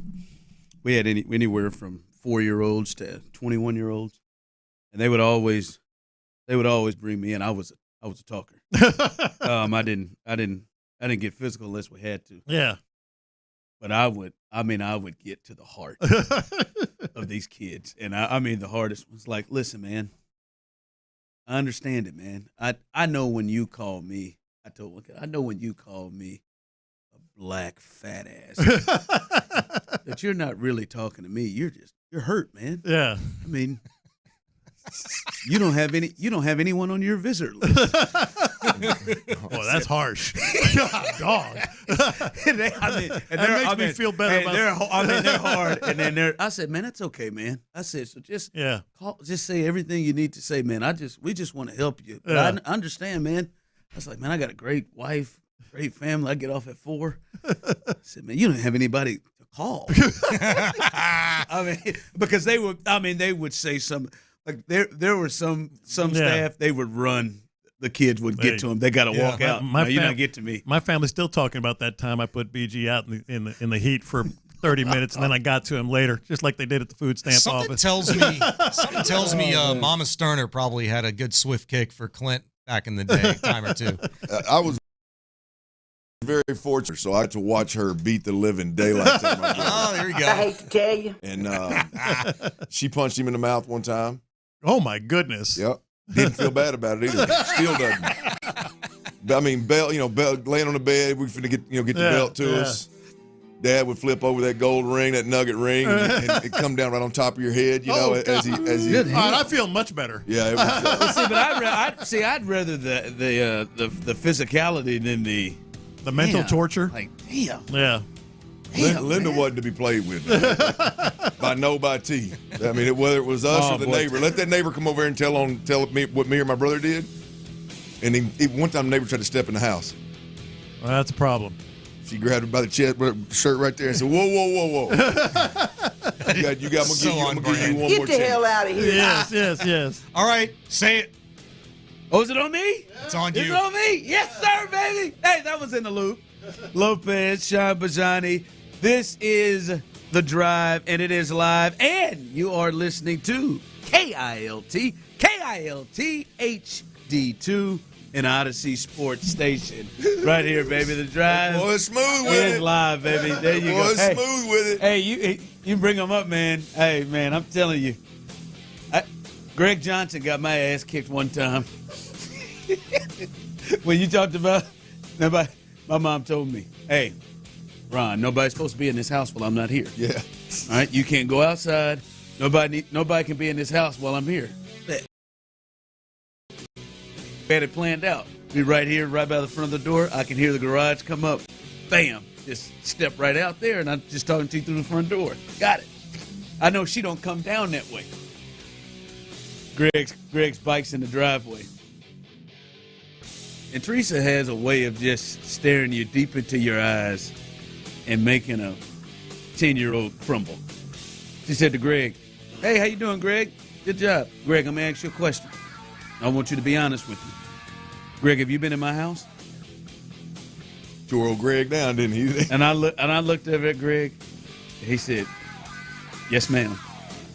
We had anywhere from 4-year-olds to 21-year-olds, and they would always bring me in. I was a talker. I didn't get physical unless we had to. Yeah. But I would get to the heart of these kids. And I mean, the hardest was like, listen, man, I understand it, man. I know when you call me, I know when you call me a black fat ass, that you're not really talking to me. You're hurt, man. Yeah. I mean, you don't have anyone on your visitor list. Well, that's harsh. Dog. That makes me feel better about they're hard. And then I said, man, that's okay, man. I said, so just just say everything you need to say, man. We just want to help you. But I understand, man. I was like, man, I got a great wife, great family. I get off at 4. I said, man, you don't have anybody to call. I mean, because they would say something. Like there were some staff, they would run. The kids would get to them. They got to walk out. You don't get to me. My family's still talking about that time I put BG out in the heat for 30 minutes, and then I got to him later, just like they did at the food stamp office. Something tells me Mama Stoerner probably had a good swift kick for Clint back in the day, a time or two. I was very fortunate, so I had to watch her beat the living daylights out of my brother. Oh, there you go. I hate to tell you. And she punched him in the mouth one time. Oh, my goodness. Yep. Didn't feel bad about it either. Still doesn't. I mean, Bell, laying on the bed, we finna get the belt to us. Dad would flip over that gold ring, that nugget ring, and it come down right on top of your head, as he. All right, I feel much better. Yeah. It was, I'd rather the physicality than the mental torture. Like, damn. Yeah. Linda wasn't to be played with by T. I mean, whether it was us or the neighbor. Let that neighbor come over here and tell me what me or my brother did. And one time the neighbor tried to step in the house. Well, that's a problem. She grabbed him by the chest, shirt right there, and said, "Whoa, whoa, whoa, whoa! I'm gonna give you one more chance. Get the hell out of here!" Yes. All right, say it. Oh, is it on me? It's on you. It's on me. Yes, sir, baby. Hey, that was in the loop. Lopez, Sean Bijani. This is The Drive, and it is live, and you are listening to KILT HD2, an Odyssey Sports Station. Right here, baby. The Drive. Boy, smooth with it. It's live, baby. There you go. Boy, smooth with it. Hey, you bring them up, man. Hey, man, I'm telling you. Greg Johnson got my ass kicked one time. When you talked about nobody, my mom told me, hey, Ron, nobody's supposed to be in this house while I'm not here. Yeah. All right, you can't go outside. Nobody can be in this house while I'm here. We had it planned out. Be right here, right by the front of the door. I can hear the garage come up. Bam. Just step right out there, and I'm just talking to you through the front door. Got it. I know she don't come down that way. Greg's bike's in the driveway. And Teresa has a way of just staring you deep into your eyes and making a 10-year-old crumble. She said to Greg, "Hey, how you doing, Greg? Good job. Greg, I'm going to ask you a question. I want you to be honest with me. Greg, have you been in my house?" Tore old Greg down, didn't he? And I looked over at Greg. He said, "Yes, ma'am."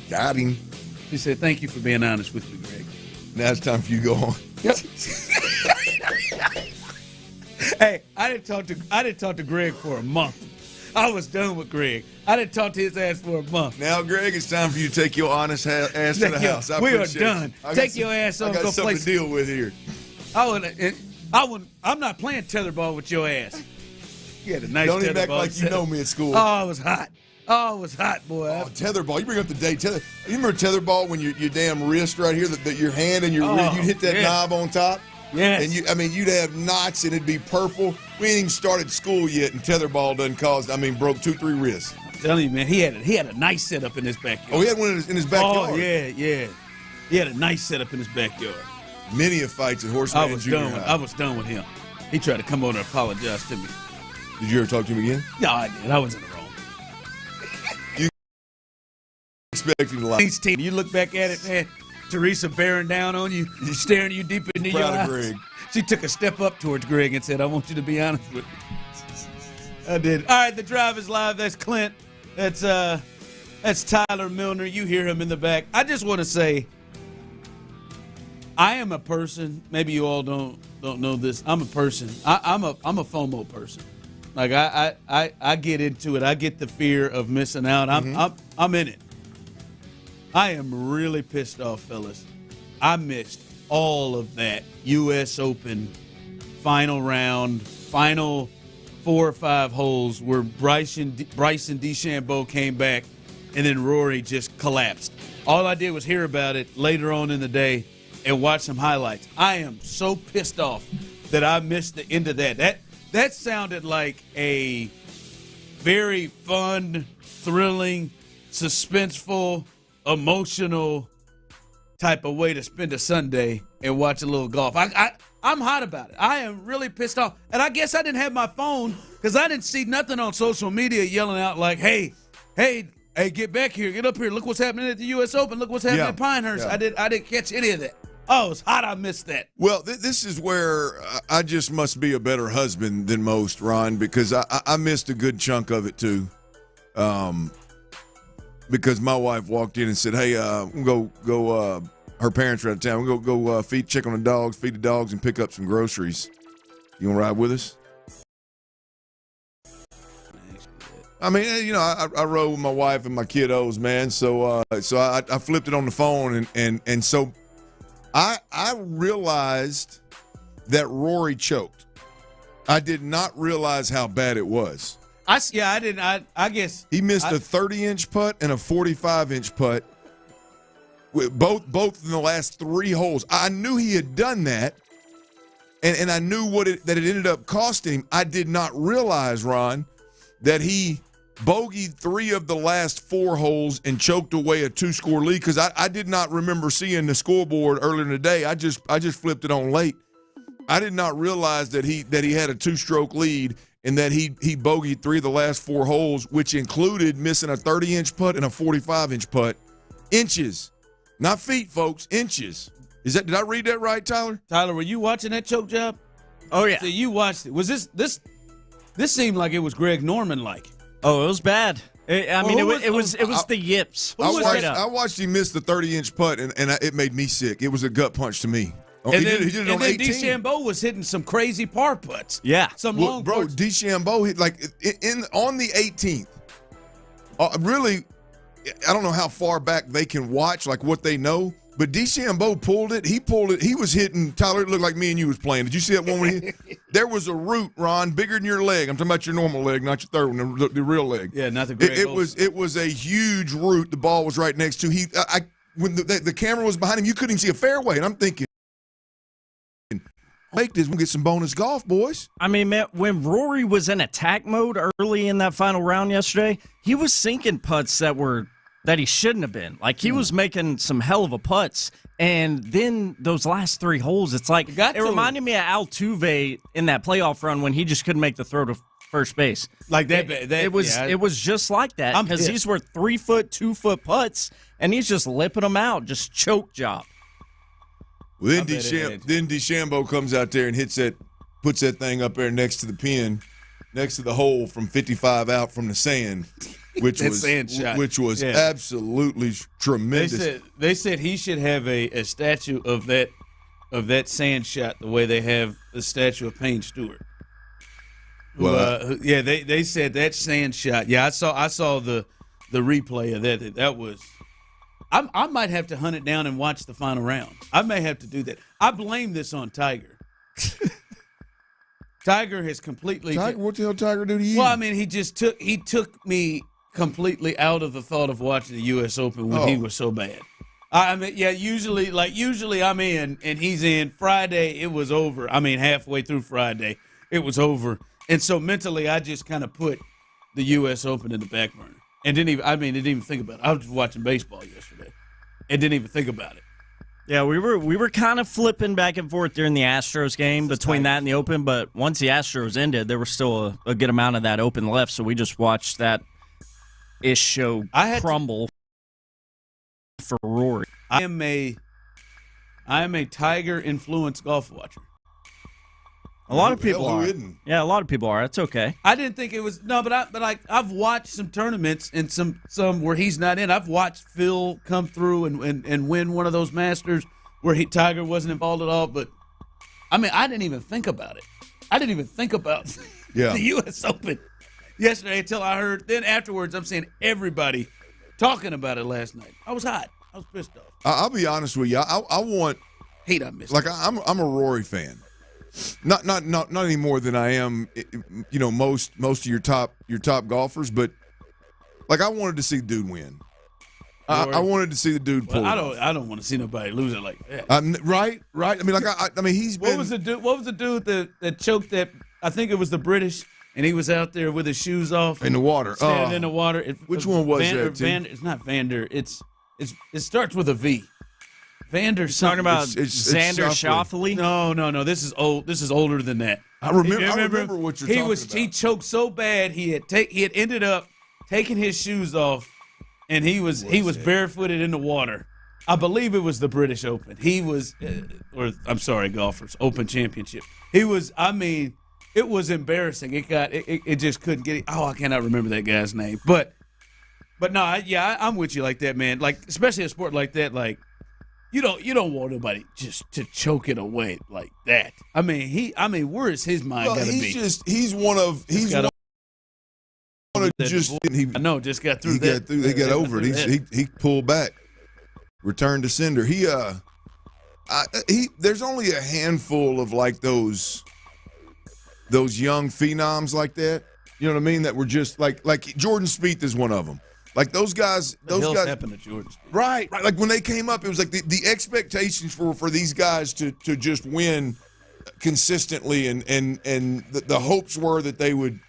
Got him. He said, "Thank you for being honest with me, Greg." Now it's time for you to go on. Yep. Hey, I didn't talk to Greg for a month. I was done with Greg. I didn't talk to his ass for a month. Now, Greg, it's time for you to take your honest ass to the house. We are done. Take your ass on. I got go something play. to deal with here. I'm not playing tetherball with your ass. You had a nice Don't even act tetherball like you know me at school. Oh, it was hot. Oh, it was hot, boy. Oh, tetherball. You bring up the day. You remember tetherball when your damn wrist right here, that your hand and your wrist, you'd hit that knob on top? Yes. And you'd have knots and it'd be purple. We ain't even started school yet, and tetherball broke 2-3 wrists. I'm telling you, man, he had a nice setup in his backyard. Oh, he had one in his backyard? Oh, yeah. He had a nice setup in his backyard. Many a fights at Horseman Junior High. I was done with him. He tried to come over and apologize to me. Did you ever talk to him again? No, I did. I was in the wrong. You expect him to lie. You look back at it, man. Teresa bearing down on you, staring you deep into your eyes. Greg. She took a step up towards Greg and said, "I want you to be honest with me." I did. All right, the drive is live. That's Clint. That's Tyler Milner. You hear him in the back. I just want to say, I am a person. Maybe you all don't know this. I'm a person. I'm a FOMO person. Like I get into it. I get the fear of missing out. I'm in it. I am really pissed off, fellas. I missed all of that U.S. Open final round, final 4 or 5 holes where Bryson DeChambeau came back and then Rory just collapsed. All I did was hear about it later on in the day and watch some highlights. I am so pissed off that I missed the end of that. That sounded like a very fun, thrilling, suspenseful, emotional type of way to spend a Sunday and watch a little golf. I'm hot about it. I am really pissed off. And I guess I didn't have my phone because I didn't see nothing on social media yelling out like, hey, get back here. Get up here. Look what's happening at the U.S. Open. Look what's happening at Pinehurst. Yeah. I didn't catch any of that. Oh, it's hot. I missed that. Well, this is where I just must be a better husband than most, Ron, because I missed a good chunk of it too. Because my wife walked in and said, "Hey, we'll go. Her parents are out of town. We'll go check on the dogs, feed the dogs, and pick up some groceries. You want to ride with us?" I mean, I rode with my wife and my kiddos, man. So I flipped it on the phone, and so I realized that Rory choked. I did not realize how bad it was. I didn't. I guess he missed a 30-inch putt and a 45-inch putt, with both in the last 3 holes. I knew he had done that, and I knew that it ended up costing him. I did not realize, Ron, that he bogeyed 3 of the last 4 holes and choked away a 2-score lead, because I did not remember seeing the scoreboard earlier in the day. I just flipped it on late. I did not realize that he had a 2-stroke lead and that he bogeyed 3 of the last 4 holes, which included missing a 30-inch putt and a 45-inch putt. Inches, not feet, folks. Inches. Did I read that right, Tyler? Tyler, were you watching that choke job? Oh yeah. So you watched it. Was this seemed like it was Greg Norman like? Oh, it was bad. It was the yips. I watched him miss the 30-inch putt, and it made me sick. It was a gut punch to me. He did it on 18. DeChambeau was hitting some crazy par putts. Yeah. Long putts. DeChambeau hit on the 18th. Really, I don't know how far back they can watch, like what they know, but DeChambeau pulled it. He pulled it. He was hitting, Tyler, it looked like me and you was playing. Did you see that one? There was a root, Ron, bigger than your leg. I'm talking about your normal leg, not your third one, the real leg. Yeah, not the Greg It was a huge root. The ball was right next to when the camera was behind him, you couldn't even see a fairway, and I'm thinking, make this, we'll get some bonus golf, boys. I mean, man, when Rory was in attack mode early in that final round yesterday, he was sinking putts that were that he shouldn't have been. Like, he was making some hell of a putts, and then those last 3 holes, it's like it reminded me of Altuve in that playoff run when he just couldn't make the throw to first base. Like that. It was just like that because these were 3-foot, 2-foot putts, and he's just lipping them out, just choke job. Well, then DeChambeau comes out there and puts that thing up there next to the pin, next to the hole from 55 out from the sand. Which was absolutely tremendous. They said he should have a statue of that sand shot the way they have the statue of Payne Stewart. They said that sand shot. Yeah, I saw the replay of that. That was. I might have to hunt it down and watch the final round. I may have to do that. I blame this on Tiger. Tiger has completely. What the hell Tiger do to you? Well, I mean, he took me completely out of the thought of watching the U.S. Open when he was so bad. I mean, usually I'm in and he's in. Friday, it was over. I mean, halfway through Friday, it was over. And so mentally, I just kind of put the U.S. Open in the back burner and didn't even think about it. I was just watching baseball yesterday and didn't even think about it. Yeah, we were kind of flipping back and forth during the Astros game between that and the Open, but once the Astros ended, there was still a good amount of that Open left, so we just watched that show crumble for Rory. I am a Tiger influenced golf watcher. A lot of people are. Yeah, a lot of people are. That's okay. I didn't think it was but I've watched some tournaments and some where he's not in. I've watched Phil come through and win one of those Masters where Tiger wasn't involved at all. But I mean, I didn't even think about it. I didn't even think about the U.S. Open yesterday until I heard. Then afterwards, I'm seeing everybody talking about it last night. I was hot. I was pissed off. I'll be honest with you. I want. I missed. Like I'm a Rory fan. Not any more than I am, most of your top golfers, but like I wanted to see the dude win. I wanted to see the dude pull. I don't want to see nobody lose it like that. Right. I mean, he's been. What was the dude that choked that? I think it was the British, and he was out there with his shoes off in the water, standing in the water. Which one was that? It's not Vander. It starts with a V. Vander talking about Xander Schauffele? No. This is old. This is older than that. I remember what you're talking about. He choked so bad he had ended up taking his shoes off, and he was barefooted in the water. I believe it was the British Open. He was, Golfers Open Championship. He was. I mean, it was embarrassing. It just couldn't get it. Oh, I cannot remember that guy's name. But no, I'm with you like that, man. Like especially a sport like that, like. You don't want nobody just to choke it away like that. I mean, where is his mind got to be? He's just got through that. They got over it. He pulled back, returned to sender. There's only a handful of like those young phenoms like that. You know what I mean? That were just like Jordan Spieth is one of them. Like those guys, happened to Jordan. Right. Like when they came up, it was like the expectations for these guys to just win consistently, and the hopes were that they would,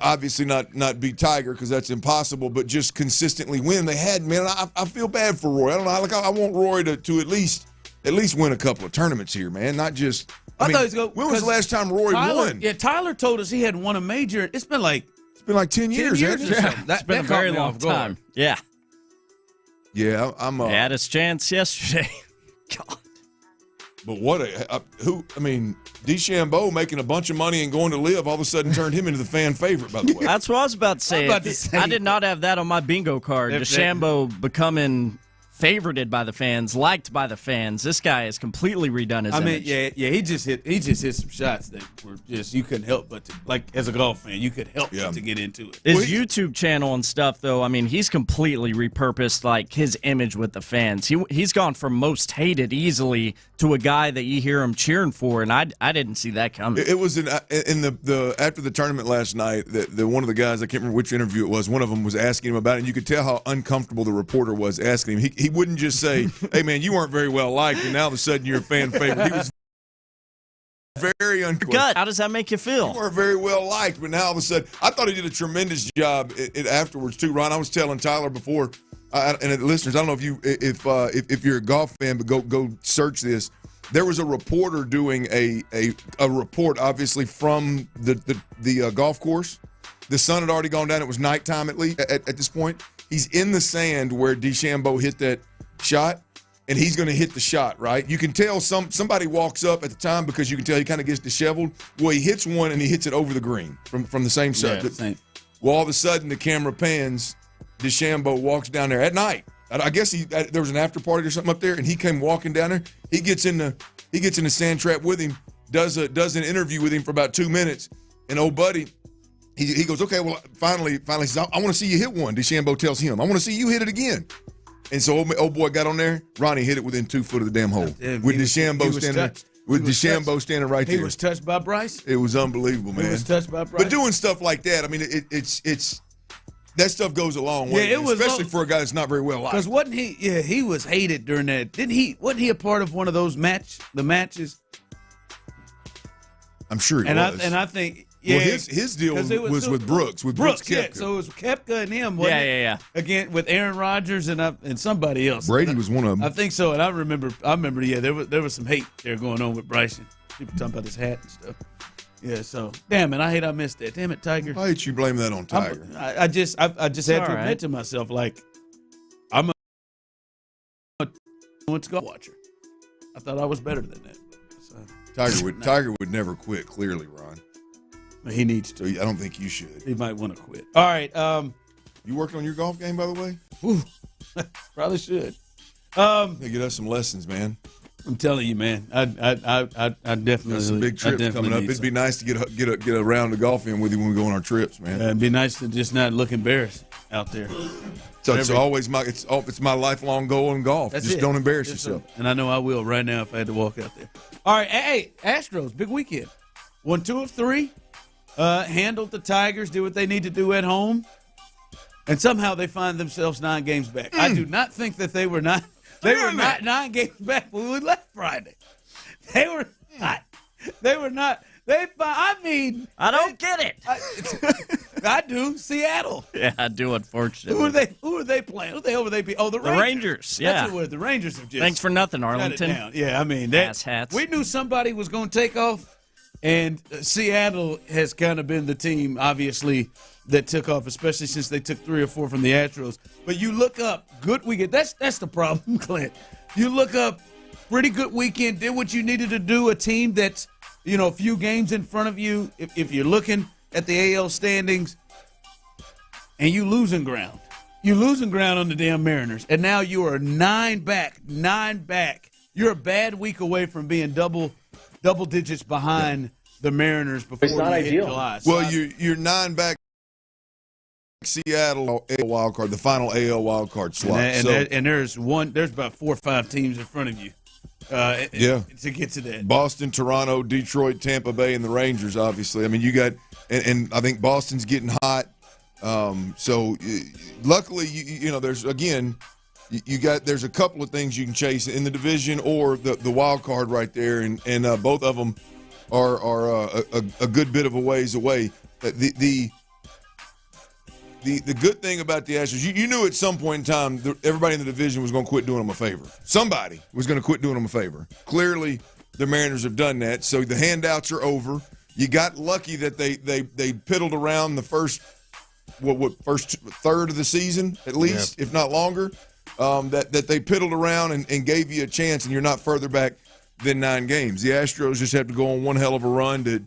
obviously not be Tiger because that's impossible, but just consistently win. They had, man. I feel bad for Roy. I don't know. Like I want Roy to at least win a couple of tournaments here, man. Not just. When was the last time Roy won? Yeah, Tyler told us he hadn't won a major. It's been like 10 years. It's been a very long time. Yeah. Yeah, I'm. He had his chance yesterday. God. But DeChambeau making a bunch of money and going to live all of a sudden turned him into the fan favorite, by the way. That's what I was about to say. I did not have that on my bingo card. DeChambeau becoming favorited by the fans, liked by the fans. This guy has completely redone his image. He just hit some shots that were just you couldn't help but to, like as a golf fan, you could help but to get into it. His YouTube channel and stuff, though, I mean, he's completely repurposed like his image with the fans. He's gone from most hated easily to a guy that you hear him cheering for, and I didn't see that coming. It was in the after the tournament last night. The one of the guys, I can't remember which interview it was. One of them was asking him about it, and you could tell how uncomfortable the reporter was asking him. He wouldn't just say, "Hey man, you weren't very well liked," and now all of a sudden you're a fan favorite. He was very uncomfortable. How does that make you feel? You weren't very well liked, but now all of a sudden, I thought he did a tremendous job afterwards too. Ron, I was telling Tyler before. and listeners, I don't know if you're a golf fan, but go search this. There was a reporter doing a report, obviously from the golf course. The sun had already gone down. It was nighttime at this point. He's in the sand where DeChambeau hit that shot, and he's going to hit the shot, right? You can tell somebody walks up at the time because you can tell he kind of gets disheveled. Well, he hits one, and he hits it over the green from the same side. Yeah, same. Well, all of a sudden, the camera pans. DeChambeau walks down there at night. I guess there was an after party or something up there, and he came walking down there. He gets in the sand trap with him, does an interview with him for about 2 minutes, and old buddy, he goes, okay, well, finally says, I want to see you hit one. DeChambeau tells him, I want to see you hit it again. And so old boy got on there. Ronnie hit it within 2 foot of the damn hole with DeChambeau standing there. With DeChambeau standing right there. He was touched by Bryce? It was unbelievable, man. He was touched by Bryce. But doing stuff like that, I mean, it's that stuff goes a long way, especially for a guy that's not very well liked. Because wasn't he? Yeah, he was hated during that. Didn't he? Wasn't he a part of one of those matches? I'm sure he was. I think. Yeah, well, his deal was with Brooks. With Brooks Koepka. Yeah, so it was Koepka and him. Wasn't it? Yeah. Again with Aaron Rodgers and somebody else. Brady was one of them. I think so. And I remember. Yeah, there was some hate there going on with Bryson. People talking about his hat and stuff. Yeah, so damn it, I missed that. Damn it, Tiger. Why did you blame that on Tiger? I just had to admit to myself, like, I'm a golf watcher. I thought I was better than that. So, Tiger would never quit. Clearly, Ron. He needs to. I don't think you should. He might want to quit. All right. You working on your golf game, by the way? Probably should. Hey, get us some lessons, man. I'm telling you, man. I definitely got some big trips coming up. It'd be nice to get a round of golf in with you when we go on our trips, man. It'd be nice to just not look embarrassed out there. So it's always it's my lifelong goal in golf. Just don't embarrass yourself. And I know I will right now if I had to walk out there. All right, hey, Astros, big weekend. Won 2 of 3. Handled the Tigers, did what they need to do at home, and somehow they find themselves 9 games back. I do not think that they were not. They were not 9 games back when we left Friday. They were not. They were not. I don't get it. I do. Seattle. Yeah, I do, unfortunately. Who are they playing? Who are they beating? Oh, the Rangers. Yeah. That's what the Rangers have just. Thanks for nothing, Arlington. Yeah, I mean, asshats. We knew somebody was going to take off, and Seattle has kind of been the team, obviously, that took off, especially since they took 3 or 4 from the Astros. But you look up, good weekend. That's the problem, Clint. You look up, pretty good weekend, did what you needed to do, a team that's, a few games in front of you, if you're looking at the AL standings, and you losing ground. You're losing ground on the damn Mariners, and now you are 9 back. You're a bad week away from being double digits behind the Mariners before you hit July. So well, you're 9 back. Seattle AL wild card, the final AL wild card slot. And there's about 4 or 5 teams in front of you. To get to that. Boston, Toronto, Detroit, Tampa Bay, and the Rangers. Obviously, I mean you got, and I think Boston's getting hot. So luckily, there's there's a couple of things you can chase in the division or the wild card right there, and both of them are a good bit of a ways away. The good thing about the Astros, you knew at some point in time everybody in the division was going to quit doing them a favor. Somebody was going to quit doing them a favor. Clearly, the Mariners have done that, so the handouts are over. You got lucky that they piddled around the first third of the season at least, if not longer. That they piddled around and gave you a chance, and you're not further back than 9 games. The Astros just have to go on one hell of a run to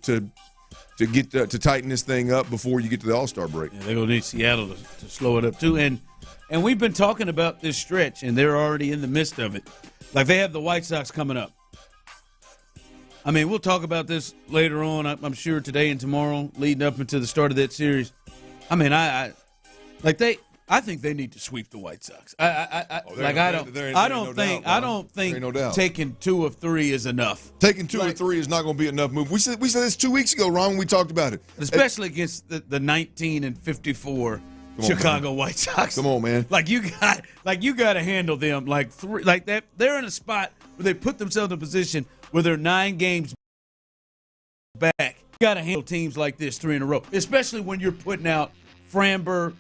get to tighten this thing up before you get to the All-Star break. Yeah, they're going to need Seattle to slow it up too. And we've been talking about this stretch, and they're already in the midst of it. Like they have the White Sox coming up. I mean, we'll talk about this later on, I'm sure, today and tomorrow, leading up into the start of that series. I mean, I think they need to sweep the White Sox. I don't think taking 2 of 3 is enough. Taking 2 or 3 is not going to be enough move. We said this 2 weeks ago, Ron, when we talked about it. Especially against the 19-54 Chicago White Sox. Come on, man. Like you got to handle them like that. They're in a spot where they put themselves in a position where they're 9 games back. You got to handle teams like this 3 in a row, especially when you're putting out Framber,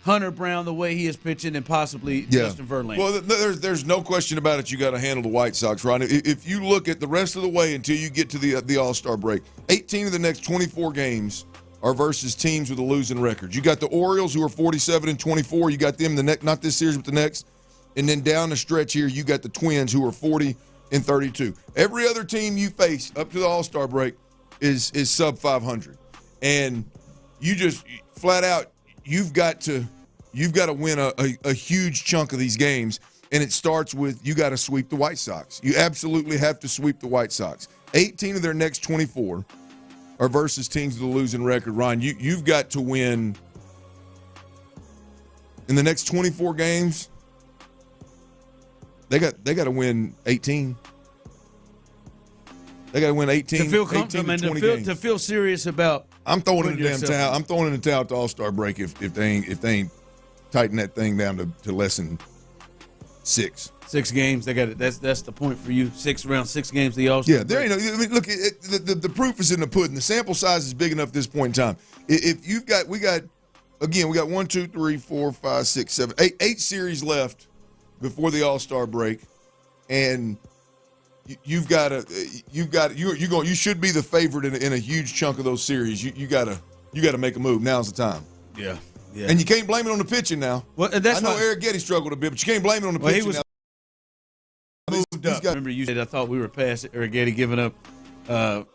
Hunter Brown the way he is pitching and possibly Justin Verlander. Well, there's no question about it. You got to handle the White Sox, Ron. If you look at the rest of the way until you get to the All-Star break, 18 of the next 24 games are versus teams with a losing record. You got the Orioles, who are 47-24. You got them not this series, but the next. And then down the stretch here, you got the Twins, who are 40-32. Every other team you face up to the All-Star break is sub 500, and you just flat out you've got to win a huge chunk of these games, and it starts with you got to sweep the White Sox. You absolutely have to sweep the White Sox. 18 of their next 24 are versus teams with a losing record. Ron, you've got to win in the next 24 games. They got to win 18. They got to win 18. To feel 18 to 20 games. To feel serious about. I'm throwing in the damn towel. I'm throwing in the towel at the All-Star break if they ain't tighten that thing down to less than 6. 6 games. They got it. That's the point for you. 6 games. The All-Star. Yeah, there ain't no. I mean, look, the proof is in the pudding. The sample size is big enough at this point in time. If we got 1, 2, 3, 4, 5, 6, 7, 8 series left before the All-Star break, and you should be the favorite in a huge chunk of those series. You got to make a move. Now's the time. Yeah. And you can't blame it on the pitching now. Well, that's I know Eric Getty struggled a bit, but you can't blame it on the pitching now. Moved up. Remember you said I thought we were past Eric Getty giving up 6-7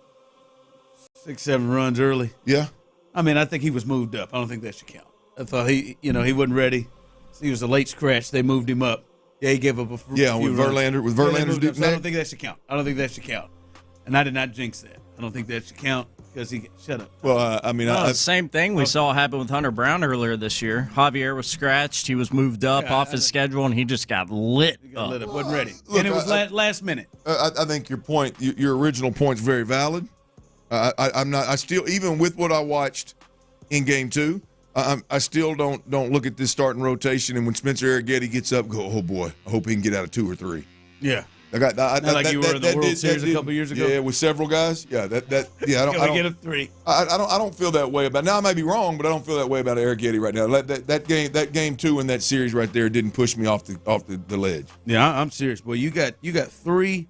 runs early. Yeah. I mean, I think he was moved up. I don't think that should count. I thought he wasn't ready. He was a late scratch. They moved him up. Yeah, he gave up a few with Verlander. With Verlander's deep so I don't think that should count. And I did not jinx that. I don't think that should count because he shut up. Well, the same thing we saw happen with Hunter Brown earlier this year. Javier was scratched. He was moved up off his schedule, and he just got lit up. Wasn't ready. And it was last minute. I think your point, your original point, is very valid. I'm not. I still, even with what I watched in Game 2. I still don't look at this starting rotation, and when Spencer Arrighetti gets up, go, oh boy, I hope he can get out of 2 or 3. Yeah, you were in the World Series a couple years ago. Yeah, with several guys. Yeah, I don't get a 3. I don't feel that way about. Now I may be wrong, but I don't feel that way about Arrighetti right now. That game 2 in that series right there didn't push me off the ledge. Yeah, I'm serious. Boy, you got 3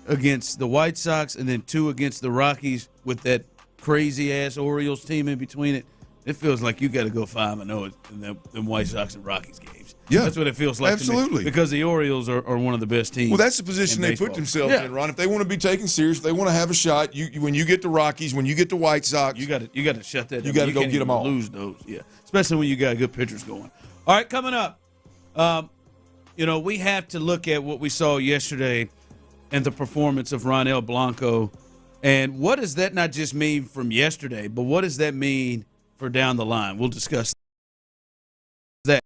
against the White Sox, and then 2 against the Rockies with that crazy ass Orioles team in between it. It feels like you got to go 5-0 in them White Sox and Rockies games. Yeah, that's what it feels like. Absolutely, to me, because the Orioles are one of the best teams. Well, that's the position they put themselves in, Ron. If they want to be taken serious, if they want to have a shot. When you get the Rockies, when you get the White Sox, you got to shut that. You got to go get them all. Lose those, yeah. Especially when you got good pitchers going. All right, coming up, we have to look at what we saw yesterday and the performance of Ronel Blanco, and what does that not just mean from yesterday, but what does that mean for down the line? We'll discuss that.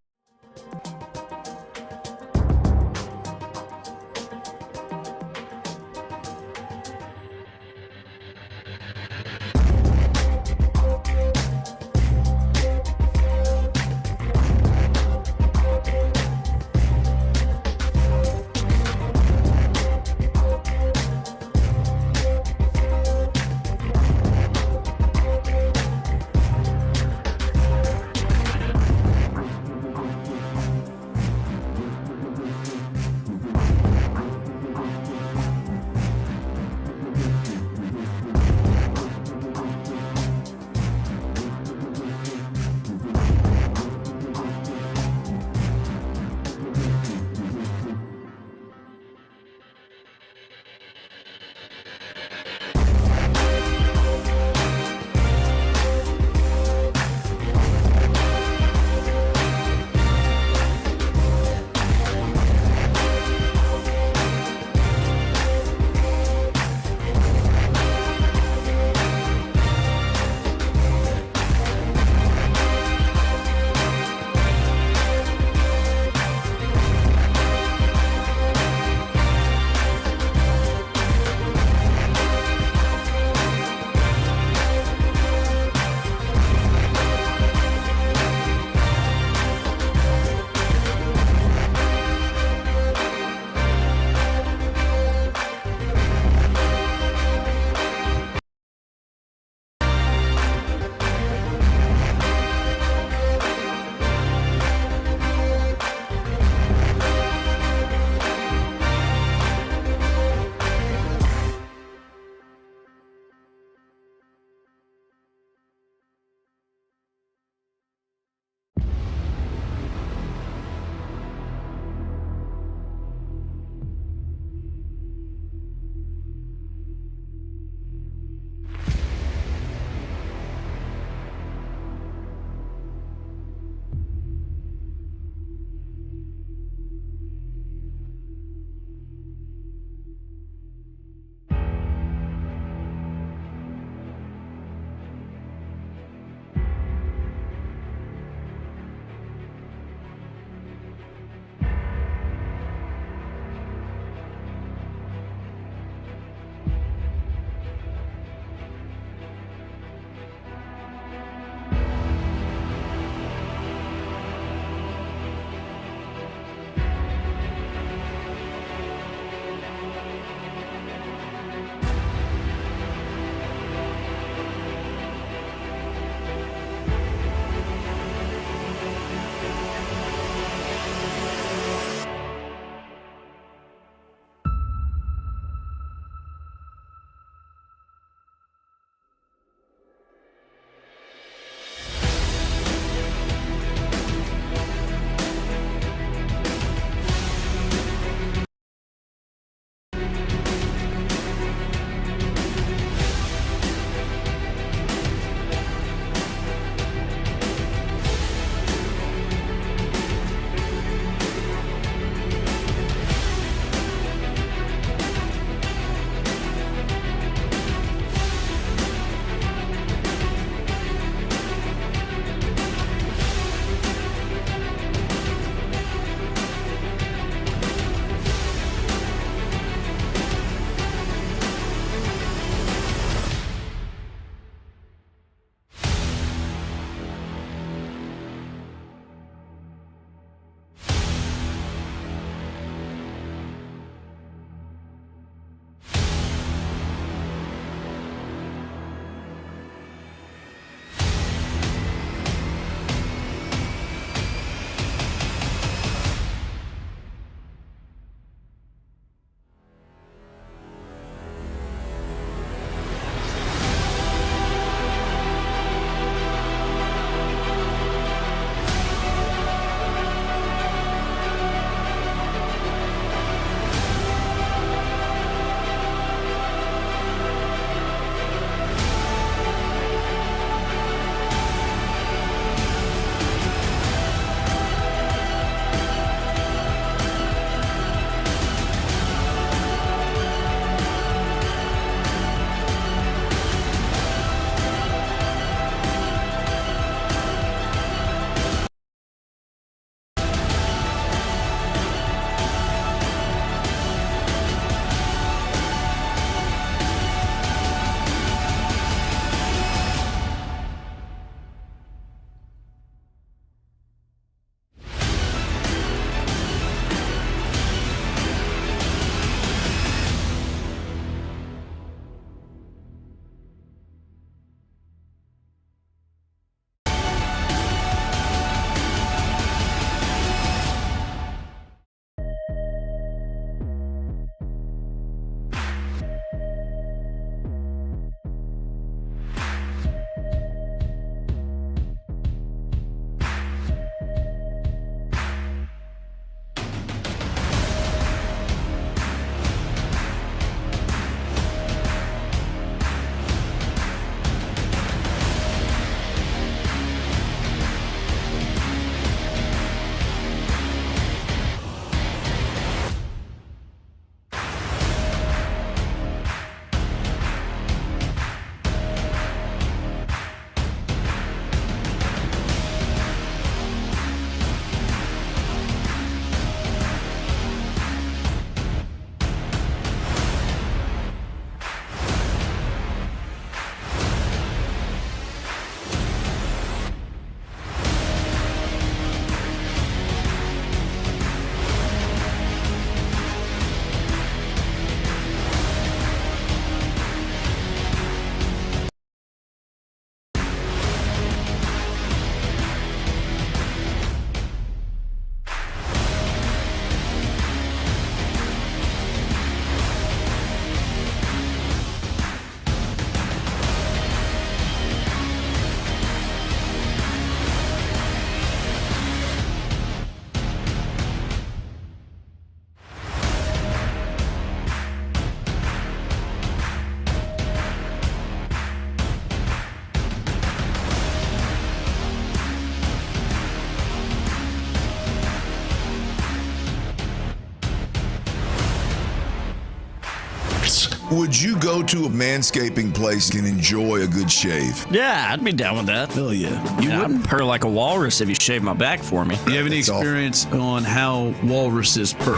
Would you go to a manscaping place and enjoy a good shave? Yeah, I'd be down with that. Hell yeah. You wouldn't purr like a walrus if you shaved my back for me. Do you have any experience on how walruses purr?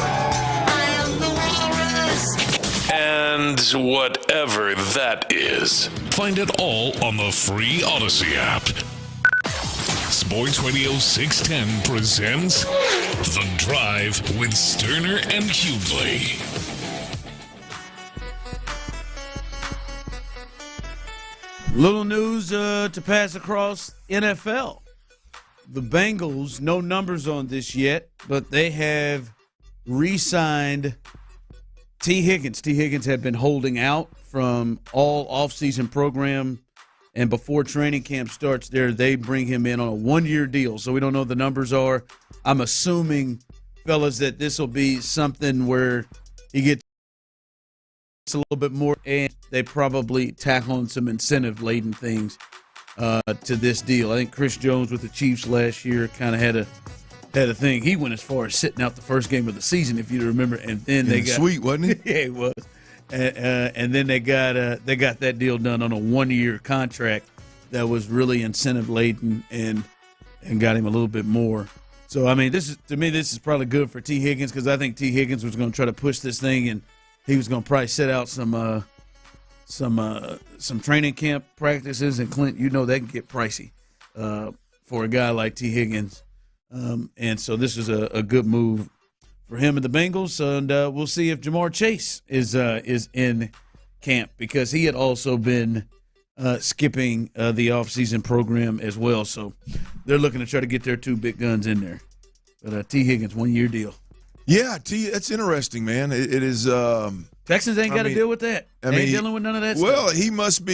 And whatever that is. Find it all on the free Odyssey app. Sports Radio 610 presents The Drive with Stoerner and Hughley. Little news to pass across NFL. The Bengals, no numbers on this yet, but they have re-signed T. Higgins. T. Higgins had been holding out from all offseason program, and before training camp starts there, they bring him in on a one-year deal. So we don't know what the numbers are. I'm assuming, fellas, that this will be something where he gets a little bit more, and they probably tack on some incentive-laden things to this deal. I think Chris Jones with the Chiefs last year kind of had a thing. He went as far as sitting out the first game of the season, if you remember, and then they got sweet, wasn't he? Yeah, it was. And then they got that deal done on a one-year contract that was really incentive-laden and got him a little bit more. So I mean, this is probably good for T. Higgins, because I think T. Higgins was going to try to push this thing, and he was going to probably set out some training camp practices, and Clint, they can get pricey for a guy like T. Higgins, and so this is a good move for him and the Bengals, and we'll see if Jamar Chase is in camp, because he had also been skipping the offseason program as well. So they're looking to try to get their two big guns in there. But T. Higgins, 1-year deal. Yeah, that's interesting, man. It is. Texans ain't got to deal with that. They ain't dealing with none of that stuff. Well, he must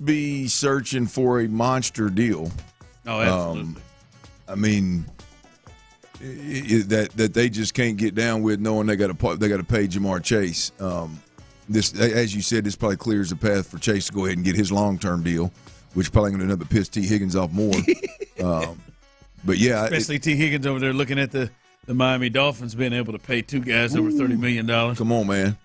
be searching for a monster deal. Oh, absolutely. I mean, that they just can't get down with, knowing they got to pay Jamar Chase. This, as you said, this probably clears the path for Chase to go ahead and get his long-term deal, which probably going to end up piss T. Higgins off more. But yeah, especially T. Higgins over there looking at the Miami Dolphins being able to pay two guys over $30 million. Come on, man.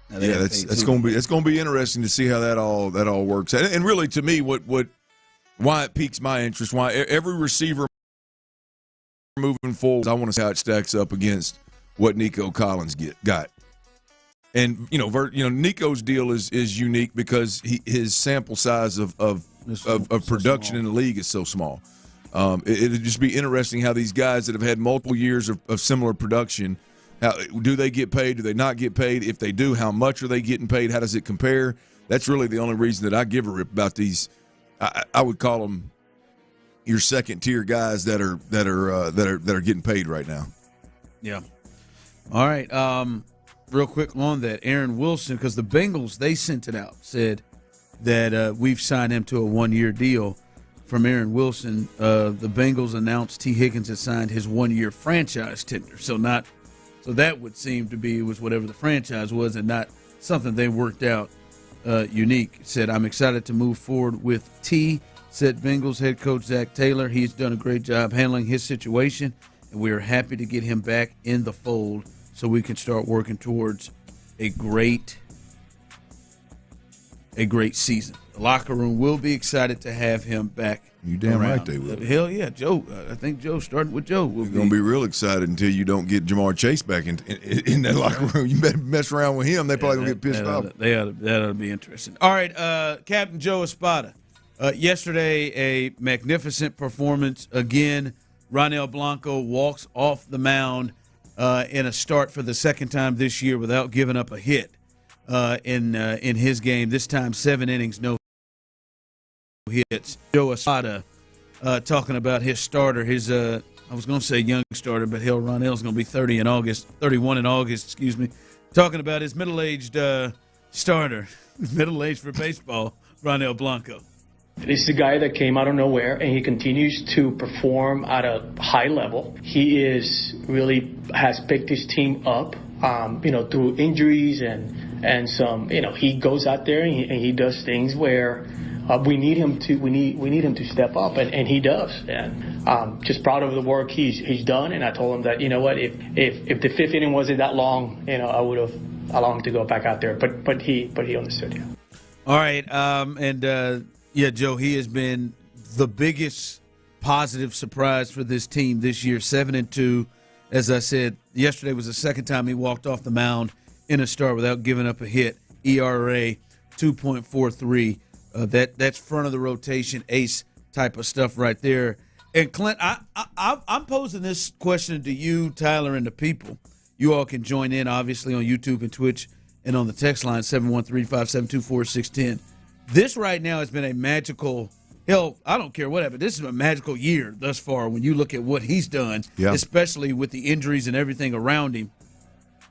It's going to be interesting to see how that all works. And really, to me, why it piques my interest, why every receiver moving forward, I want to see how it stacks up against what Nico Collins got. And Nico's deal is unique because his sample size of production in the league is so small. It'd just be interesting how these guys that have had multiple years of similar production, how do they get paid? Do they not get paid? If they do, how much are they getting paid? How does it compare? That's really the only reason that I give a rip about these. I would call them your second tier guys that are getting paid right now. Yeah. All right. Real quick on that, Aaron Wilson, because the Bengals, they sent it out, said that we've signed him to a 1-year deal. From Aaron Wilson, the Bengals announced T. Higgins had signed his 1-year franchise tender. So that would seem to be was whatever the franchise was, and not something they worked out unique. Said, I'm excited to move forward with T. Said Bengals head coach Zach Taylor. He's done a great job handling his situation, and we are happy to get him back in the fold so we can start working towards a great season. The locker room will be excited to have him back. You damn right they will. Hell yeah, Joe. I think Joe, starting with Joe, will You're going to be real excited until you don't get Jamar Chase back in that locker room. You better mess around with him. They probably going to get pissed off. That ought to be interesting. All right, Captain Joe Espada. Yesterday, a magnificent performance. Again, Ronel Blanco walks off the mound in a start for the second time this year without giving up a hit in his game. This time, 7 innings, no hits. Joe Espada talking about his starter, his I was going to say young starter, but hell, Ronell's going to be 31 in August, talking about his middle-aged starter, middle-aged for baseball, Ronel Blanco. This is a guy that came out of nowhere, and he continues to perform at a high level. He has picked his team up, through injuries and some, he goes out there and he does things where we need him to step up, and he does. And just proud of the work he's done. And I told him that, if the fifth inning wasn't that long, I would have allow him to go back out there. But he understood. Yeah. All right, Joe, he has been the biggest positive surprise for this team this year. 7-2, as I said, yesterday was the second time he walked off the mound in a start without giving up a hit. ERA 2.43. That's front of the rotation ace type of stuff right there. And Clint, I'm posing this question to you, Tyler, and the people. You all can join in, obviously, on YouTube and Twitch and on the text line 713-572-4610. This right now has been a magical. Hell, I don't care what happened. This is a magical year thus far when you look at what he's done, especially with the injuries and everything around him.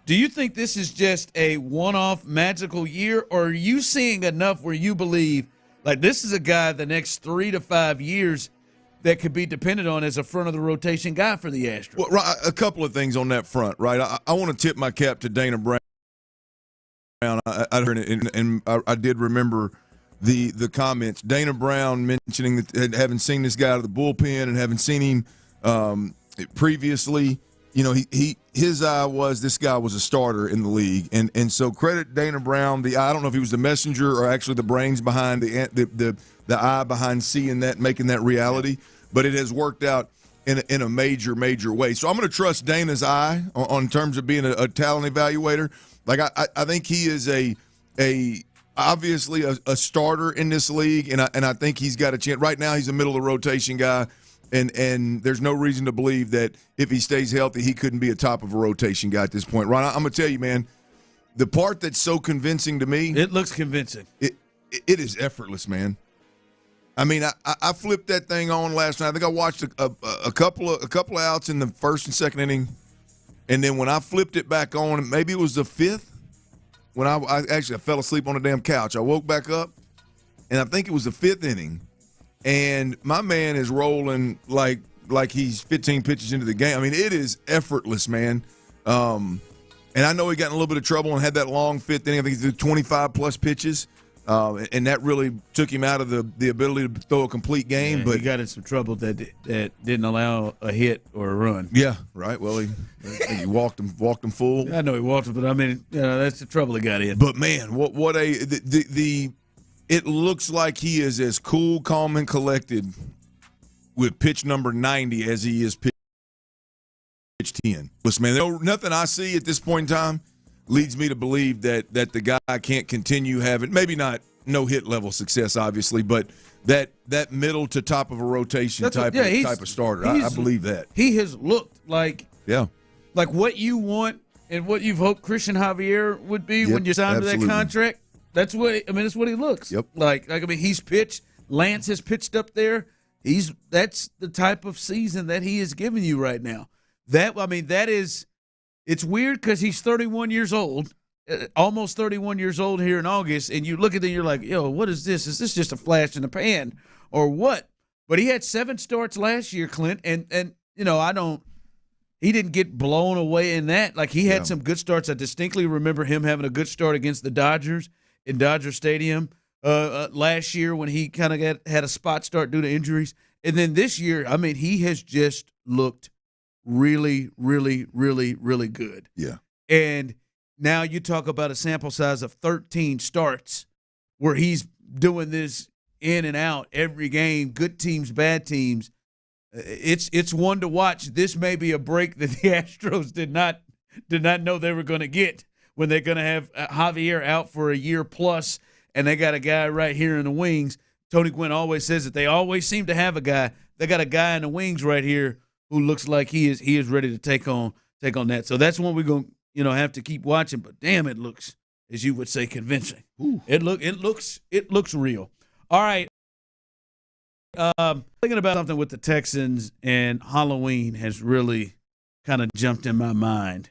Do you think this is just a one-off magical year, or are you seeing enough where you believe, like, this is a guy the next 3 to 5 years that could be depended on as a front-of-the-rotation guy for the Astros? Well, right, a couple of things on that front, right? I want to tip my cap to Dana Brown. I heard it, and I did remember the comments. Dana Brown mentioning that having seen this guy out of the bullpen and having seen him previously, you know, his eye was this guy was a starter in the league, and so credit Dana Brown. I don't know if he was the messenger or actually the brains behind the eye behind seeing that, making that reality, but it has worked out in a major way. So I'm going to trust Dana's eye on terms of being a talent evaluator. Like I think he is obviously a starter in this league, and I think he's got a chance. Right now he's a middle of the rotation guy, and there's no reason to believe that if he stays healthy he couldn't be a top of a rotation guy at this point. Ron, I'm going to tell you, man, the part that's so convincing to me. It looks convincing. It is effortless, man. I mean, I flipped that thing on last night. I think I watched a couple of outs in the first and second inning, and then when I flipped it back on, maybe it was the fifth, when I fell asleep on the damn couch. I woke back up, and I think it was the fifth inning, and my man is rolling like he's 15 pitches into the game. I mean, it is effortless, man. And I know he got in a little bit of trouble and had that long fifth inning. I think he did 25-plus pitches. And that really took him out of the ability to throw a complete game. Yeah, but he got in some trouble that didn't allow a hit or a run. Yeah, right. Well, he walked him full. I know he walked him, but I mean, that's the trouble he got in. But man, it looks like he is as cool, calm, and collected with pitch number 90 as he is pitch 10. Listen, man, nothing I see at this point in time leads me to believe that the guy can't continue having, maybe not no hit level success, obviously, but that middle to top of a rotation type of starter. I believe that. He has looked like like what you want and what you've hoped Christian Javier would be when you signed to that contract. That's what that's what he looks like. I mean, he's pitched. Lance has pitched up there. That's the type of season that he is giving you right now. It's weird because he's 31 years old, almost 31 years old here in August, and you look at it and you're like, yo, what is this? Is this just a flash in the pan or what? But he had 7 starts last year, Clint, and he didn't get blown away in that. Like, he had some good starts. I distinctly remember him having a good start against the Dodgers in Dodger Stadium last year when he kind of had a spot start due to injuries. And then this year, I mean, he has just looked really, really, really, really good. Yeah. And now you talk about a sample size of 13 starts where he's doing this in and out every game, good teams, bad teams. It's one to watch. This may be a break that the Astros did not know they were going to get when they're going to have Javier out for a year plus, and they got a guy right here in the wings. Tony Gwynn always says that they always seem to have a guy. They got a guy in the wings right here who looks like he is ready to take on that. So that's one we're going to have to keep watching. But damn, it looks, as you would say, convincing. Ooh. It looks real. All right. Thinking about something with the Texans, and Halloween has really kind of jumped in my mind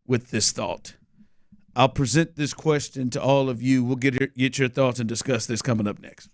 with this thought. I'll present this question to all of you. We'll get your thoughts and discuss this coming up next.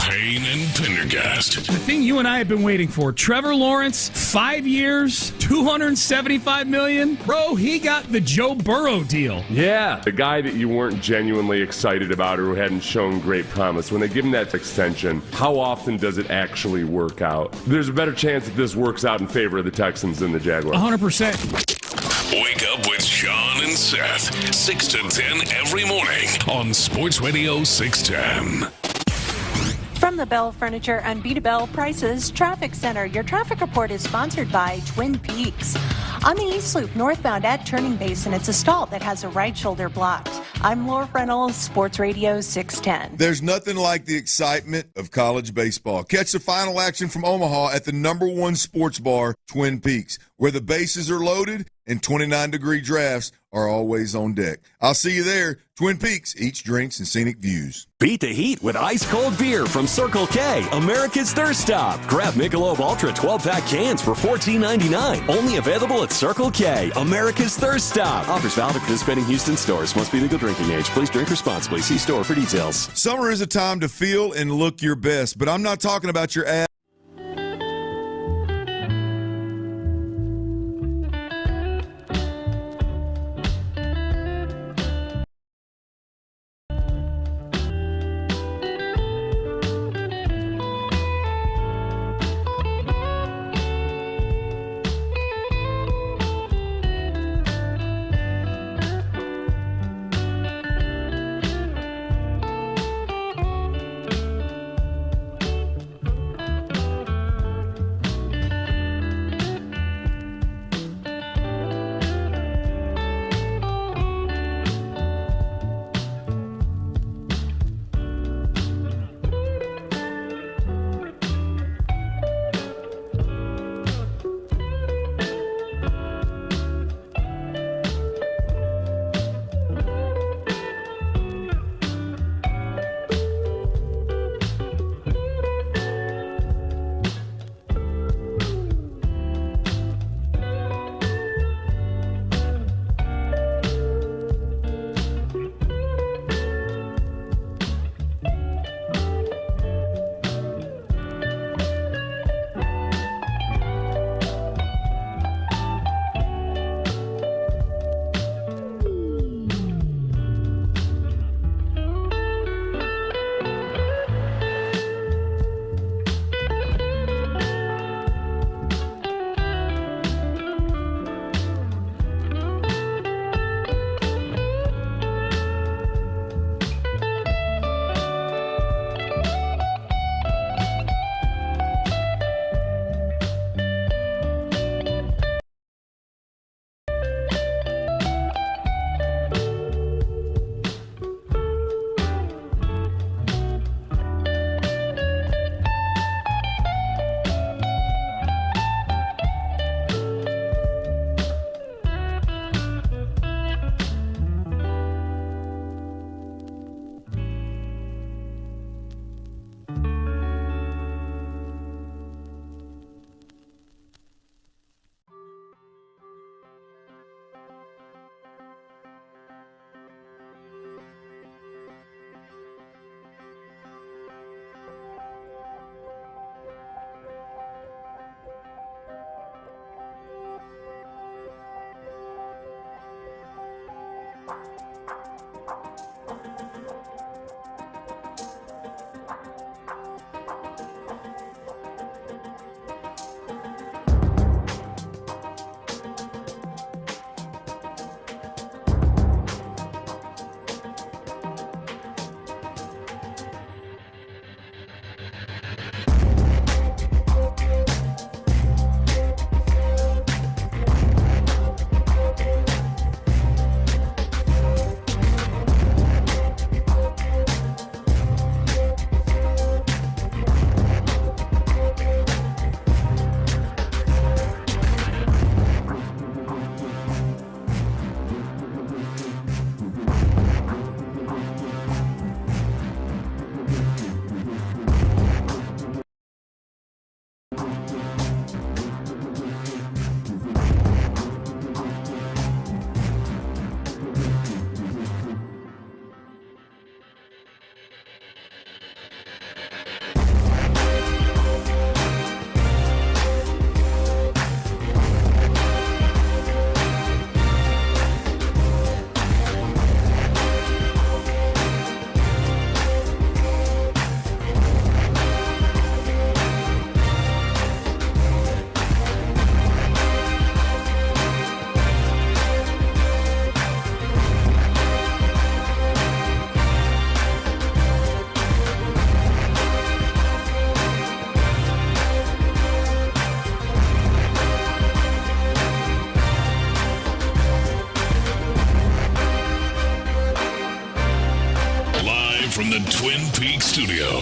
Payne and Pendergast. The thing you and I have been waiting for. Trevor Lawrence, 5 years, $275 million. Bro, he got the Joe Burrow deal. Yeah. The guy that you weren't genuinely excited about or who hadn't shown great promise, when they give him that extension, how often does it actually work out? There's a better chance that this works out in favor of the Texans than the Jaguars. 100%. Wake up with Sean and Seth, 6 to 10 every morning on Sports Radio 610. From the Bell Furniture and Beat-A-Bell Prices Traffic Center, your traffic report is sponsored by Twin Peaks. On the East Loop, northbound at Turning Basin, it's a stall that has a right shoulder blocked. I'm Laura Reynolds, Sports Radio 610. There's nothing like the excitement of college baseball. Catch the final action from Omaha at the #1 sports bar, Twin Peaks, where the bases are loaded and 29-degree drafts are always on deck. I'll see you there. Twin Peaks, eats drinks and scenic views. Beat the heat with ice-cold beer from Circle K, America's Thirst Stop. Grab Michelob Ultra 12-pack cans for $14.99. Only available at Circle K, America's Thirst Stop. Offers valid at participating Houston stores. Must be legal drinking age. Please drink responsibly. See store for details. Summer is a time to feel and look your best, but I'm not talking about your ass.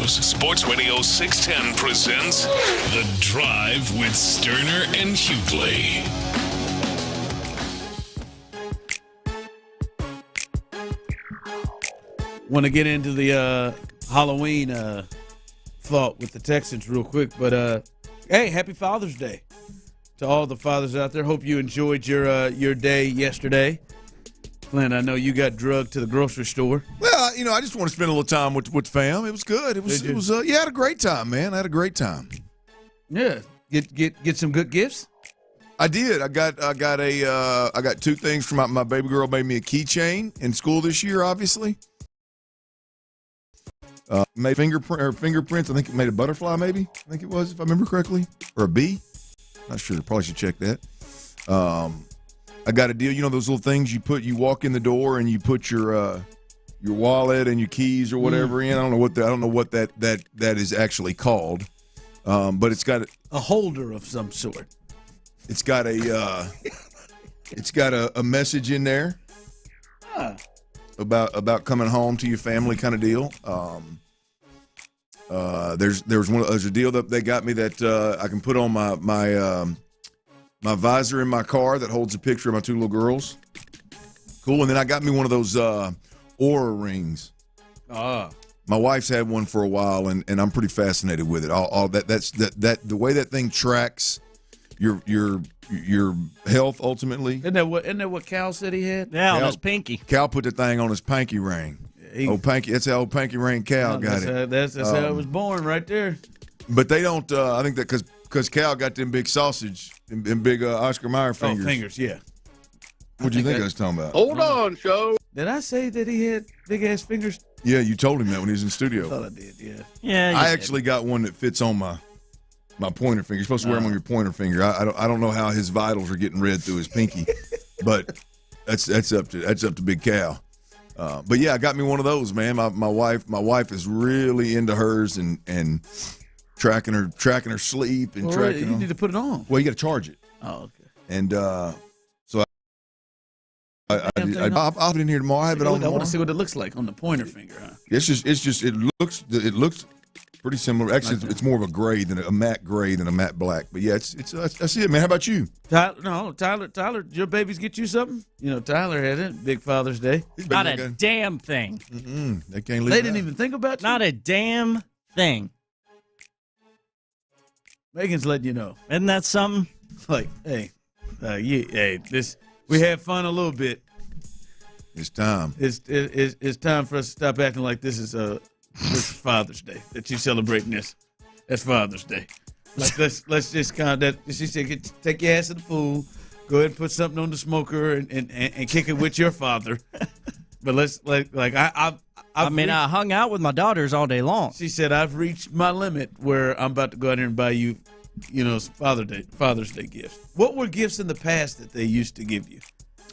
shows. Sports Radio 610 presents The Drive with Stoerner and Hughley. Want to get into the Halloween thought with the Texans real quick, but hey, happy Father's Day to all the fathers out there. Hope you enjoyed your day yesterday. Glenn, I know you got drugged to the grocery store. Well, I just want to spend a little time with fam. It was good. It was I had a great time, man. I had a great time. Yeah. Get some good gifts? I did. I got two things from my baby girl. Made me a keychain in school this year, obviously. Made fingerprints. I think it made a butterfly, maybe. I think it was, if I remember correctly. Or a bee. Not sure. Probably should check that. I got a deal. Those little things you walk in the door and you put your wallet and your keys or whatever in. I don't know what that is actually called. But it's got a holder of some sort. It's got a message in there about coming home to your family, kind of deal. There's a deal that they got me that I can put on my visor in my car that holds a picture of my two little girls. Cool. And then I got me one of those Aura rings. My wife's had one for a while, and I'm pretty fascinated with it. The way that thing tracks your health ultimately. Isn't that what Cal said he had? Yeah, on his pinky. Cal put the thing on his pinky ring. That's how old pinky ring Cal got it. That's how it was born right there. But they don't. I think that because Cal got them big sausage and big Oscar Mayer fingers. Oh, fingers, yeah. What do you think I was talking about? Hold on, show. Did I say that he had big ass fingers? Yeah, you told him that when he was in the studio. I thought I did. Yeah. Yeah. I actually got one that fits on my pointer finger. You're supposed to wear them on your pointer finger. I don't know how his vitals are getting read through his pinky, but that's up to Big Cal. But yeah, I got me one of those, man. My wife is really into hers and tracking her sleep and tracking. You need to put it on. Well, you got to charge it. Oh, okay. And so I'll have it in here tomorrow. I have it on. I want to see what it looks like on the pointer finger. Huh? It looks pretty similar. Actually, it's more of a gray than a matte gray than a matte black. But yeah, I see it, man. How about you? Tyler, your babies get you something? Tyler had it. Big Father's Day. Not a damn thing. They can't leave. They didn't even think about you. Not a damn thing. Megan's letting you know. Isn't that something? Like, hey, we had fun a little bit. It's time. It's time for us to stop acting like this is Father's Day, that you celebrating this. That's Father's Day. Like let's just kind of she said, take your ass to the pool, go ahead and put something on the smoker and kick it with your father. But let's I hung out with my daughters all day long. She said I've reached my limit where I'm about to go out here and buy you, Father's Day gifts. What were gifts in the past that they used to give you?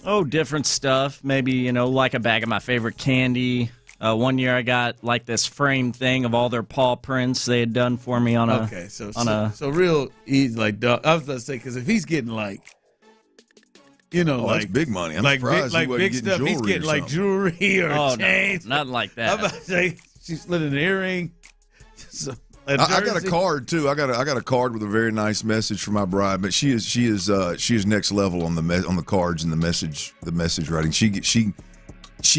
Oh, different stuff. Maybe, like a bag of my favorite candy. One year I got like this framed thing of all their paw prints they had done for me on a. Okay, so real easy, like I was about to say, because if he's getting like, that's big money. I'm surprised big stuff. He's getting like jewelry or chains. No, nothing like that. I'm about to say she slid an earring. So, I got a card too. I got a card with a very nice message for my bride, but she is next level on the cards and the message writing. She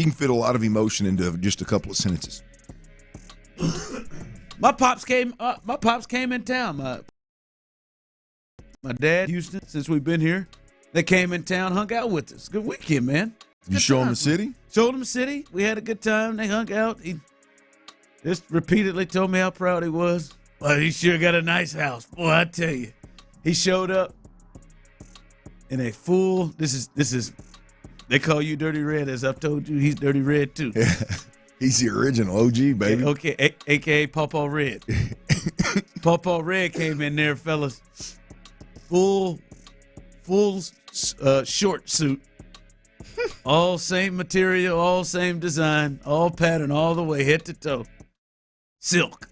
can fit a lot of emotion into just a couple of sentences. My pops came in town. My dad, Houston, since we've been here, they came in town, hung out with us. Good weekend, man. You show them the city? Showed them the city. We had a good time. They hung out. He just repeatedly told me how proud he was. Well, he sure got a nice house. Boy, I tell you. He showed up in a full, this is, they call you Dirty Red, as I've told you. He's Dirty Red, too. Yeah, he's the original OG, baby. Okay, a.k.a. Pawpaw Red. Pawpaw Red came in there, fellas. Full short suit. All same material, all same design, all pattern, all the way, head to toe. Silk.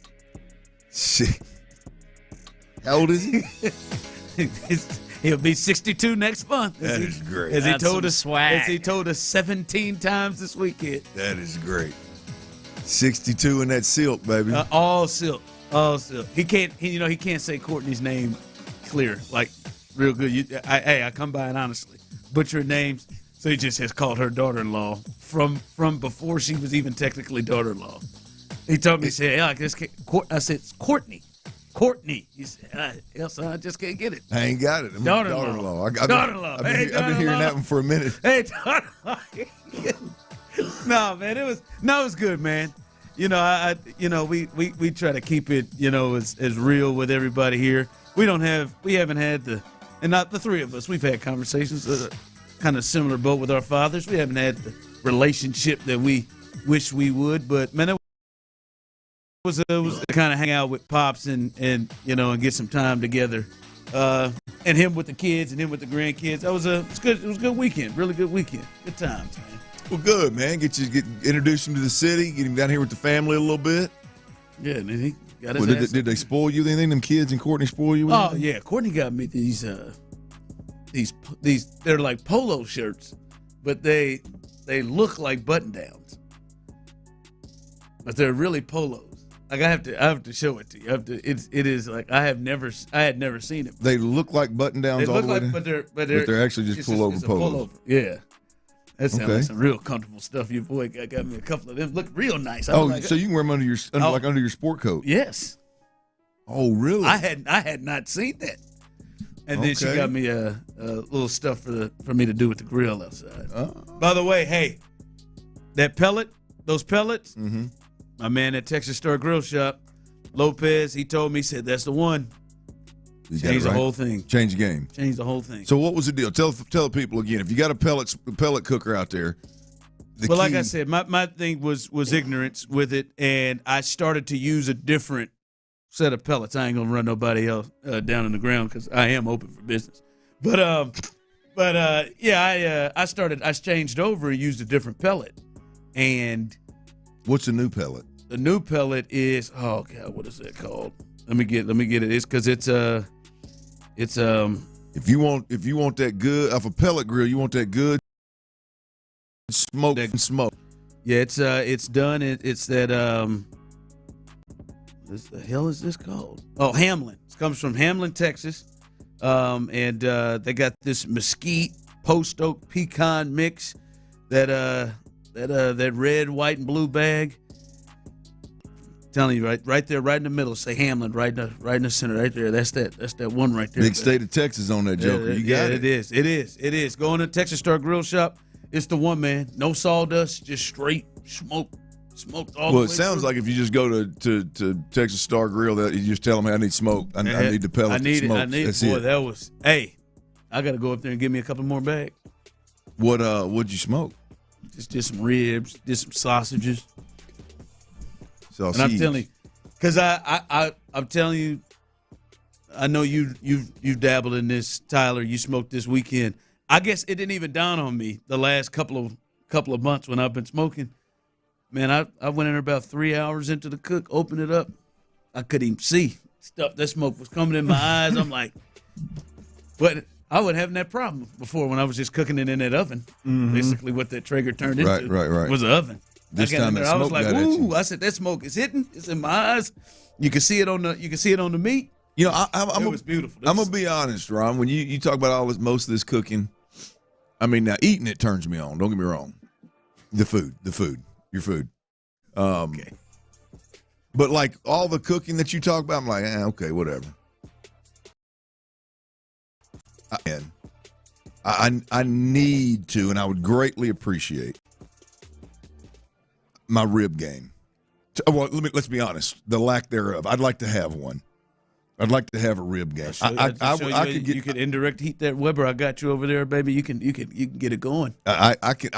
How old is he? He'll be 62 next month. That is great. As he told us 17 times this weekend. That is great. 62 in that silk, baby. All silk. He can't say Courtney's name clear, like real good. I come by and honestly butcher names, so he just has called her daughter-in-law from before she was even technically daughter-in-law. He told me, he said, I said, it's Courtney. Courtney. He said, son, I just can't get it. I ain't got it. Daughter-in-law. Daughter-in-law. I've been hearing that one for a minute. Hey, daughter-in-law. No, man, it was good, man. We try to keep it, as real with everybody here. We haven't had and not the three of us. We've had conversations kind of similar boat with our fathers. We haven't had the relationship that we wish we would, but man, it was to kind of hang out with Pops and get some time together. And him with the kids and him with the grandkids. It was good. It was a good weekend. Really good weekend. Good times, man. Well, good, man. Introduce him to the city. Get him down here with the family a little bit. Yeah, and he got his ass. Did they spoil you? Anything? Them kids and Courtney spoil you? Oh yeah, Courtney got me these. They're like polo shirts, but they look like button downs, but they're really polos. Like I have to show it to you. It is like I had never seen it. They look like button downs all the way down, but they're actually just pullover polos. Yeah. That sounds like some real comfortable stuff. Your boy got me a couple of them. Look real nice. So you can wear them under your sport coat? Yes. Oh, really? I had not seen that. And then she got me a little stuff for me to do with the grill outside. By the way, hey, those pellets, my man at Texas Star Grill Shop, Lopez, he told me, said that's the one. Change the whole thing. Change the game. Change the whole thing. So what was the deal? Tell the people again. If you got a pellet cooker out there, like I said, my thing was ignorance with it, and I started to use a different set of pellets. I ain't gonna run nobody else down in the ground because I am open for business. I changed over and used a different pellet. And what's the new pellet? The new pellet is what is that called? Let me get it. It's because it's if you want that good off a pellet grill, you want that good smoke. Yeah, it's done. It's that what the hell is this called? Oh, Hamlin. It comes from Hamlin, Texas. And they got this mesquite post oak pecan mix that red, white, and blue bag. Telling you right there, right in the middle. Say Hamlin, right in the center, right there. That's that one right there. Big state of Texas on that joker. You got it. It is. Go in to Texas Star Grill Shop. It's the one, man. No sawdust, just straight smoked all the way. Well, it sounds like if you just go to Texas Star Grill, that you just tell them, "Hey, I need smoke. I need the pellet. I need smoke." it. That's boy, it. that was. Hey, I got to go up there and give me a couple more bags. What'd you smoke? Just some ribs, just some sausages. And I'm telling you, because I'm telling you, I know you've dabbled in this, Tyler. You smoked this weekend. I guess it didn't even dawn on me the last couple of months when I've been smoking. Man, I went in there about 3 hours into the cook, opened it up. I couldn't even see stuff. That smoke was coming in my eyes. I'm like, but I wasn't having that problem before when I was just cooking it in that oven. Mm-hmm. Basically, what that Traeger turned into was an oven. This time I was like, "Ooh!" I said, "That smoke is hitting. It's in my eyes. You can see it on the meat." You know, it was beautiful. I'm gonna be honest, Ron. When you talk about most of this cooking, I mean, now eating it turns me on. Don't get me wrong. The food, your food. Okay. But like all the cooking that you talk about, I'm like, okay, whatever. I need to, and I would greatly appreciate my rib game. Well, let's be honest. The lack thereof. I'd like to have one. I'd like to have a rib game. You could indirect heat that Weber. I got you over there, baby. You can get it going. I could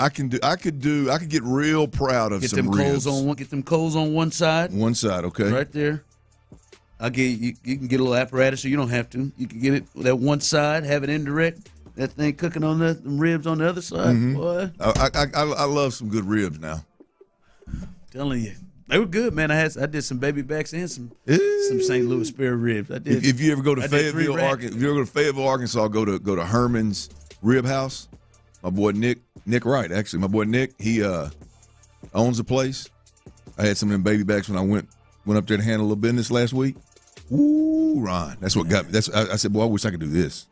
get real proud of some ribs. Get them coals on one side. One side, okay. Right there. I'll get you can get a little apparatus so you don't have to. You can get it that one side, have it indirect. That thing cooking on the ribs on the other side. Mm-hmm. Boy. I love some good ribs now. I'm telling you. They were good, man. I did some baby backs and some St. Louis spare ribs. I did. If you ever go to Fayetteville, Arkansas, go to Herman's Rib House. My boy Nick Wright, actually, my boy Nick, he owns a place. I had some of them baby backs when I went up there to handle a little business last week. Ooh, Ron, that's what got me. I said, boy, I wish I could do this.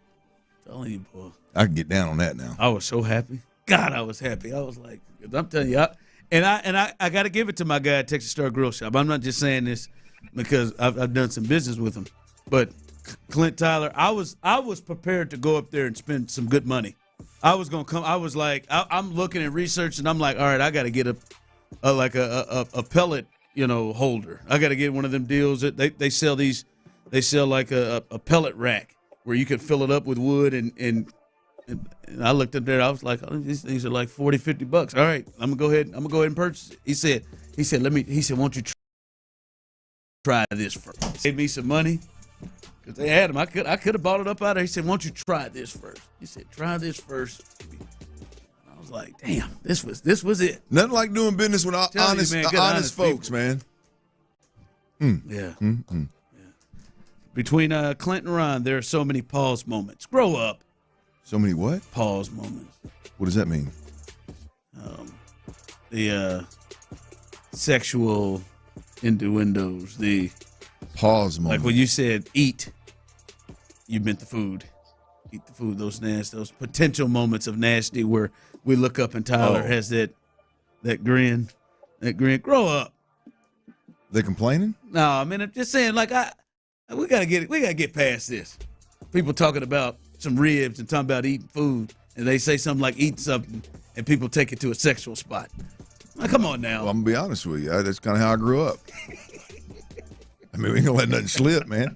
Telling you, boy. I can get down on that now. I was so happy. God, I was happy. I was like, I'm telling you, I got to give it to my guy at Texas Star Grill Shop. I'm not just saying this because I've done some business with him, but Clint Tyler, I was prepared to go up there and spend some good money. I was gonna come. I was like, I'm looking at research, and I'm like, all right, I got to get a pellet, holder. I got to get one of them deals that they sell these. They sell like a pellet rack where you could fill it up with wood and I looked up there. I was like, oh, these things are like $40-$50. All right, I'm gonna go ahead and purchase it. He said, won't you try this first? Gave me some money because they had them. I could have bought it up out there. He said, won't you try this first? He said, try this first. I was like, damn, this was it. Nothing like doing business with honest folks, people. Man. Yeah. Yeah. Between Clint and Ron, there are so many pause moments. Grow up. So many what? Pause moments. What does that mean? The sexual innuendos. The pause moments. Like when you said eat, you meant the food. Eat the food. Those potential moments of nasty where we look up and Tyler has that grin. That grin. Grow up. They complaining? No, I mean I'm just saying we gotta get past this. People talking about some ribs and talking about eating food, and they say something like eat something, and people take it to a sexual spot. Now, come on now. Well, I'm gonna be honest with you. That's kind of how I grew up. I mean, we ain't gonna let nothing slip, man.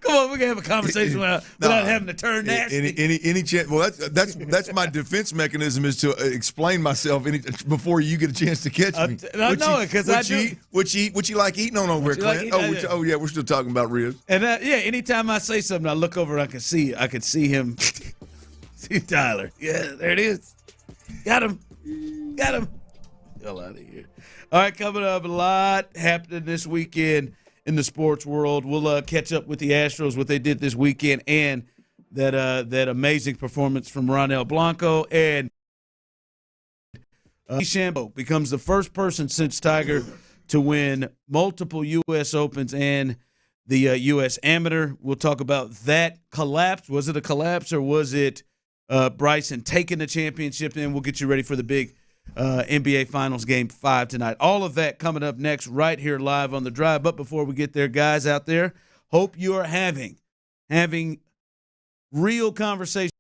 Come on, we can have a conversation without having to turn nasty. Any chance? Well, that's my defense mechanism is to explain myself before you get a chance to catch me. I know it because I do. What you like eating on over here, Clint? Yeah, we're still talking about ribs. And anytime I say something, I look over and I can see him. See Tyler. Yeah, there it is. Got him. Hell out of here. All right, coming up, a lot happening this weekend in the sports world. We'll catch up with the Astros, what they did this weekend, and that amazing performance from Ronel Blanco. And DeChambeau becomes the first person since Tiger to win multiple U.S. Opens and the U.S. Amateur. We'll talk about that collapse. Was it a collapse or was it Bryson taking the championship? And we'll get you ready for the big NBA Finals Game 5 tonight. All of that coming up next right here live on The Drive. But before we get there, guys out there, hope you are having real conversation.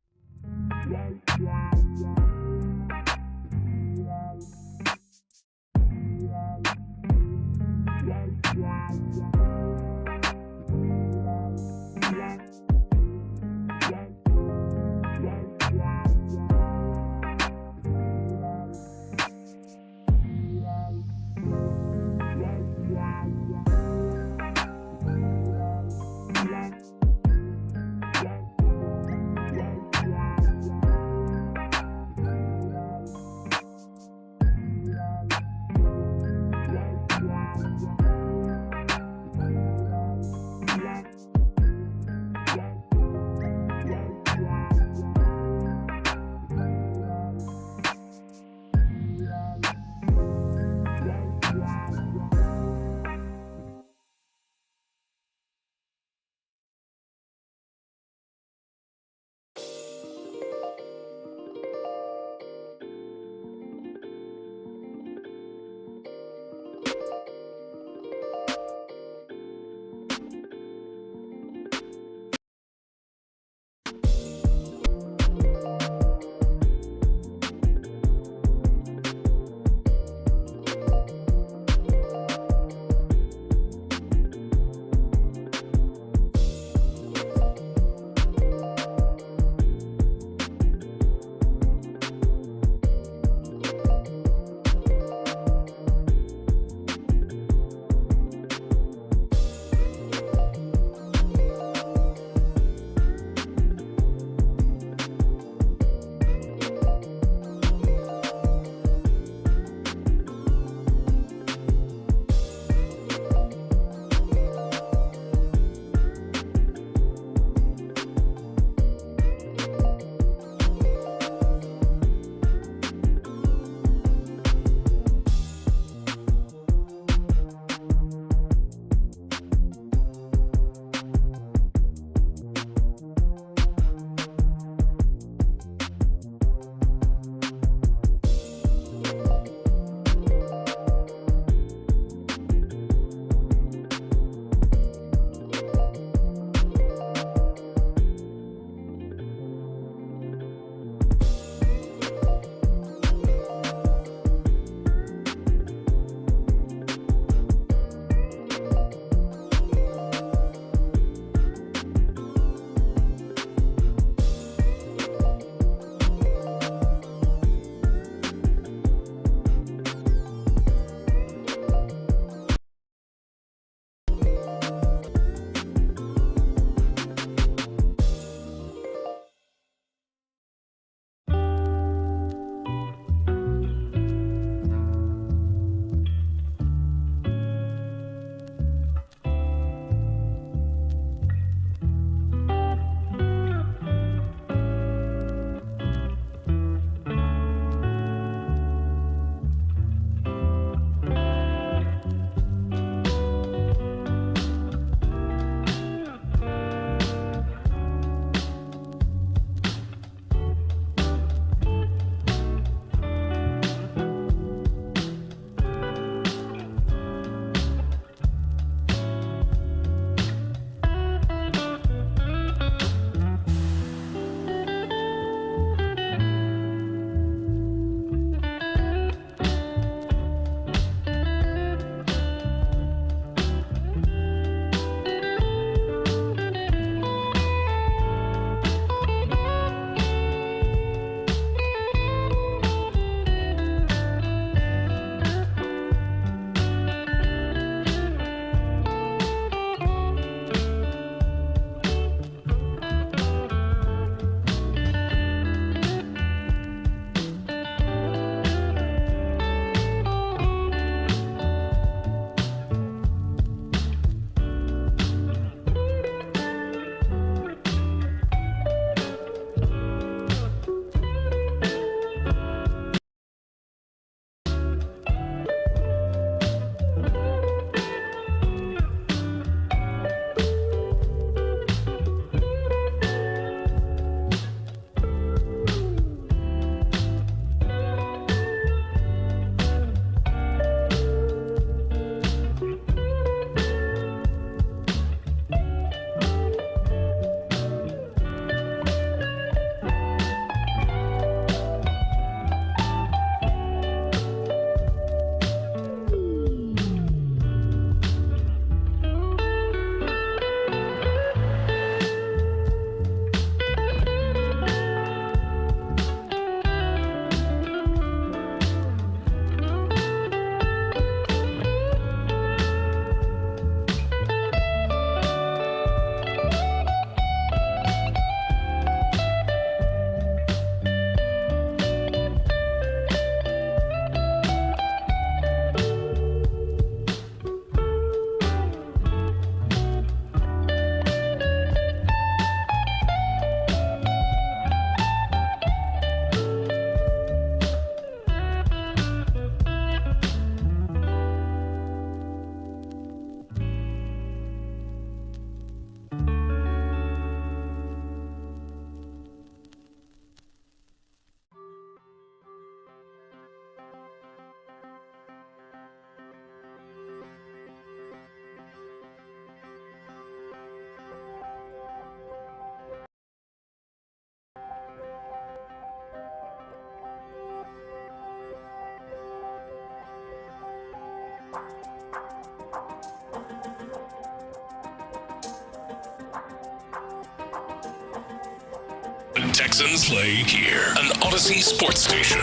Texans play here, an Odyssey sports station.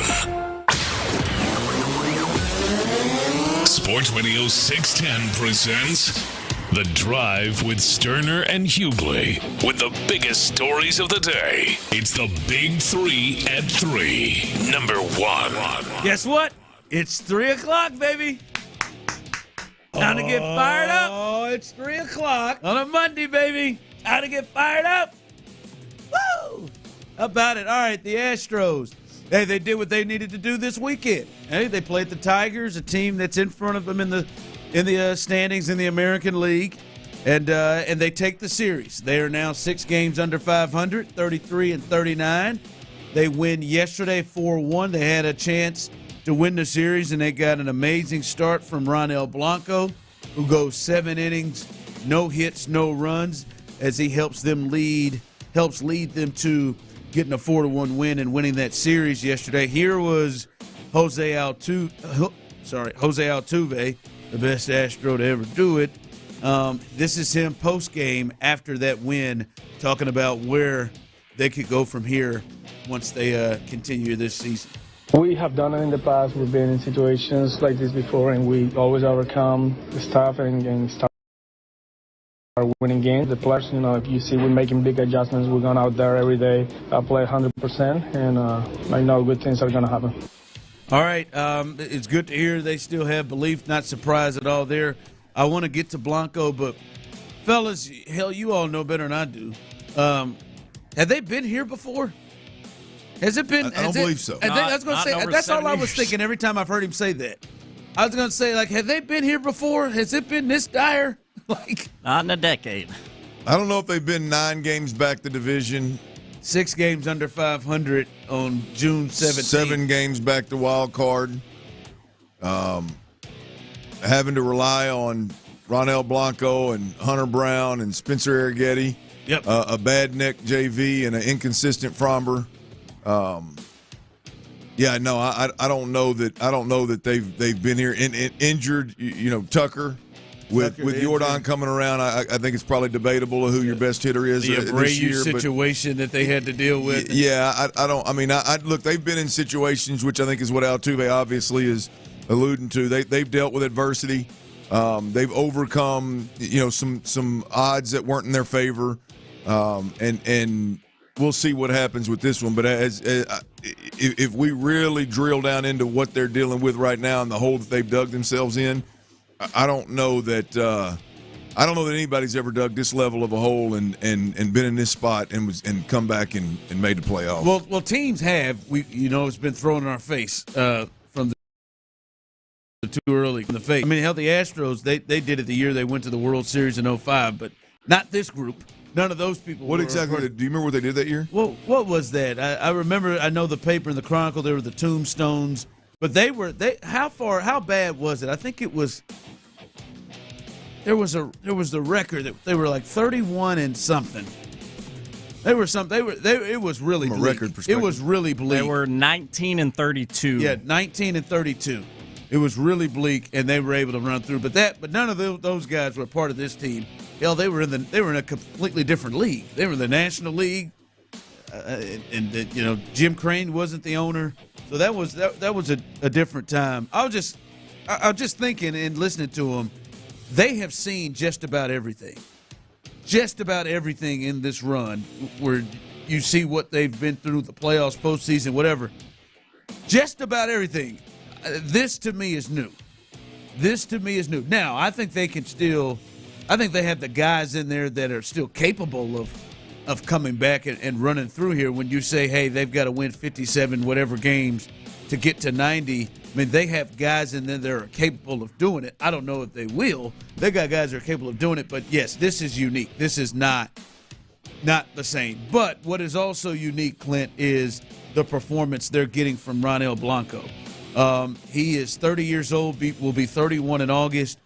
Sports Radio 610 presents The Drive with Stoerner and Hughley. With the biggest stories of the day, it's the Big 3 at 3. Number 1. Guess what? It's 3 o'clock, baby. Time to get fired up. Oh, it's 3 o'clock. On a Monday, baby. Time to get fired up. Woo! How about it? All right, the Astros. Hey, they did what they needed to do this weekend. Hey, they played the Tigers, a team that's in front of them in the standings in the American League, and they take the series. They are now 6 games under 500, 33-39. They win yesterday 4-1. They had a chance to win the series, and they got an amazing start from Ronel Blanco, who goes 7 innings, no hits, no runs, as he helps lead them to getting a 4-1 win and winning that series yesterday. Here was Jose Altuve, the best Astro to ever do it. This is him post-game after that win, talking about where they could go from here once they continue this season. We have done it in the past. We've been in situations like this before, and we always overcome the stuff and start winning games. The players, if you see we're making big adjustments, we're going out there every day, play 100%, and I know good things are going to happen. All right, it's good to hear they still have belief, not surprised at all there. I want to get to Blanco, but fellas, hell, you all know better than I do. Have they been here before? Has it been? I don't believe so. I was going to say, that's all I was thinking every time I've heard him say that. I was going to say, have they been here before? Has it been this dire? Not in a decade. I don't know if they've been 9 games back the division. 6 games under 500 on June 17th. 7 games back the wild card. Having to rely on Ronel Blanco and Hunter Brown and Spencer Arrighetti. Yep. A bad neck JV and an inconsistent Fromber. I don't know that they've been here injured. Tucker. With Jordan coming around, I think it's probably debatable who your best hitter is the this year. Situation that they had to deal with. Look, they've been in situations, which I think is what Altuve obviously is alluding to. They've dealt with adversity. They've overcome, some odds that weren't in their favor, and we'll see what happens with this one. But if we really drill down into what they're dealing with right now and the hole that they've dug themselves in, I don't know that anybody's ever dug this level of a hole and been in this spot and come back and made the playoffs. Well, teams have. It's been thrown in our face from the too early in the face. I mean, hell, the Astros they did it the year they went to the World Series in 2005, but not this group. None of those people. What exactly? Do you remember what they did that year? Well, what was that? I remember. I know the paper and the Chronicle. There were the tombstones. But how bad was it? I think it was there was the record that they were like 31 and something. It was really from a bleak. record perspective. It was really bleak. They were 19 and 32. Yeah, 19 and 32. It was really bleak, and they were able to run through. But none of those guys were part of this team. Hell, they were in a completely different league. They were in the National League, and Jim Crane wasn't the owner. So that was a different time. I was just thinking and listening to them. They have seen just about everything in this run, where you see what they've been through, the playoffs, postseason, whatever. Just about everything. This to me is new. Now I think they can still. I think they have the guys in there that are still capable of coming back and running through here. When you say, hey, they've got to win 57 whatever games to get to 90, I mean, they have guys in there that are capable of doing it. I don't know if they will. They got guys that are capable of doing it, but yes, this is unique. This is not the same. But what is also unique, Clint, is the performance they're getting from Ronel Blanco. He is 30 years old, will be 31 in August,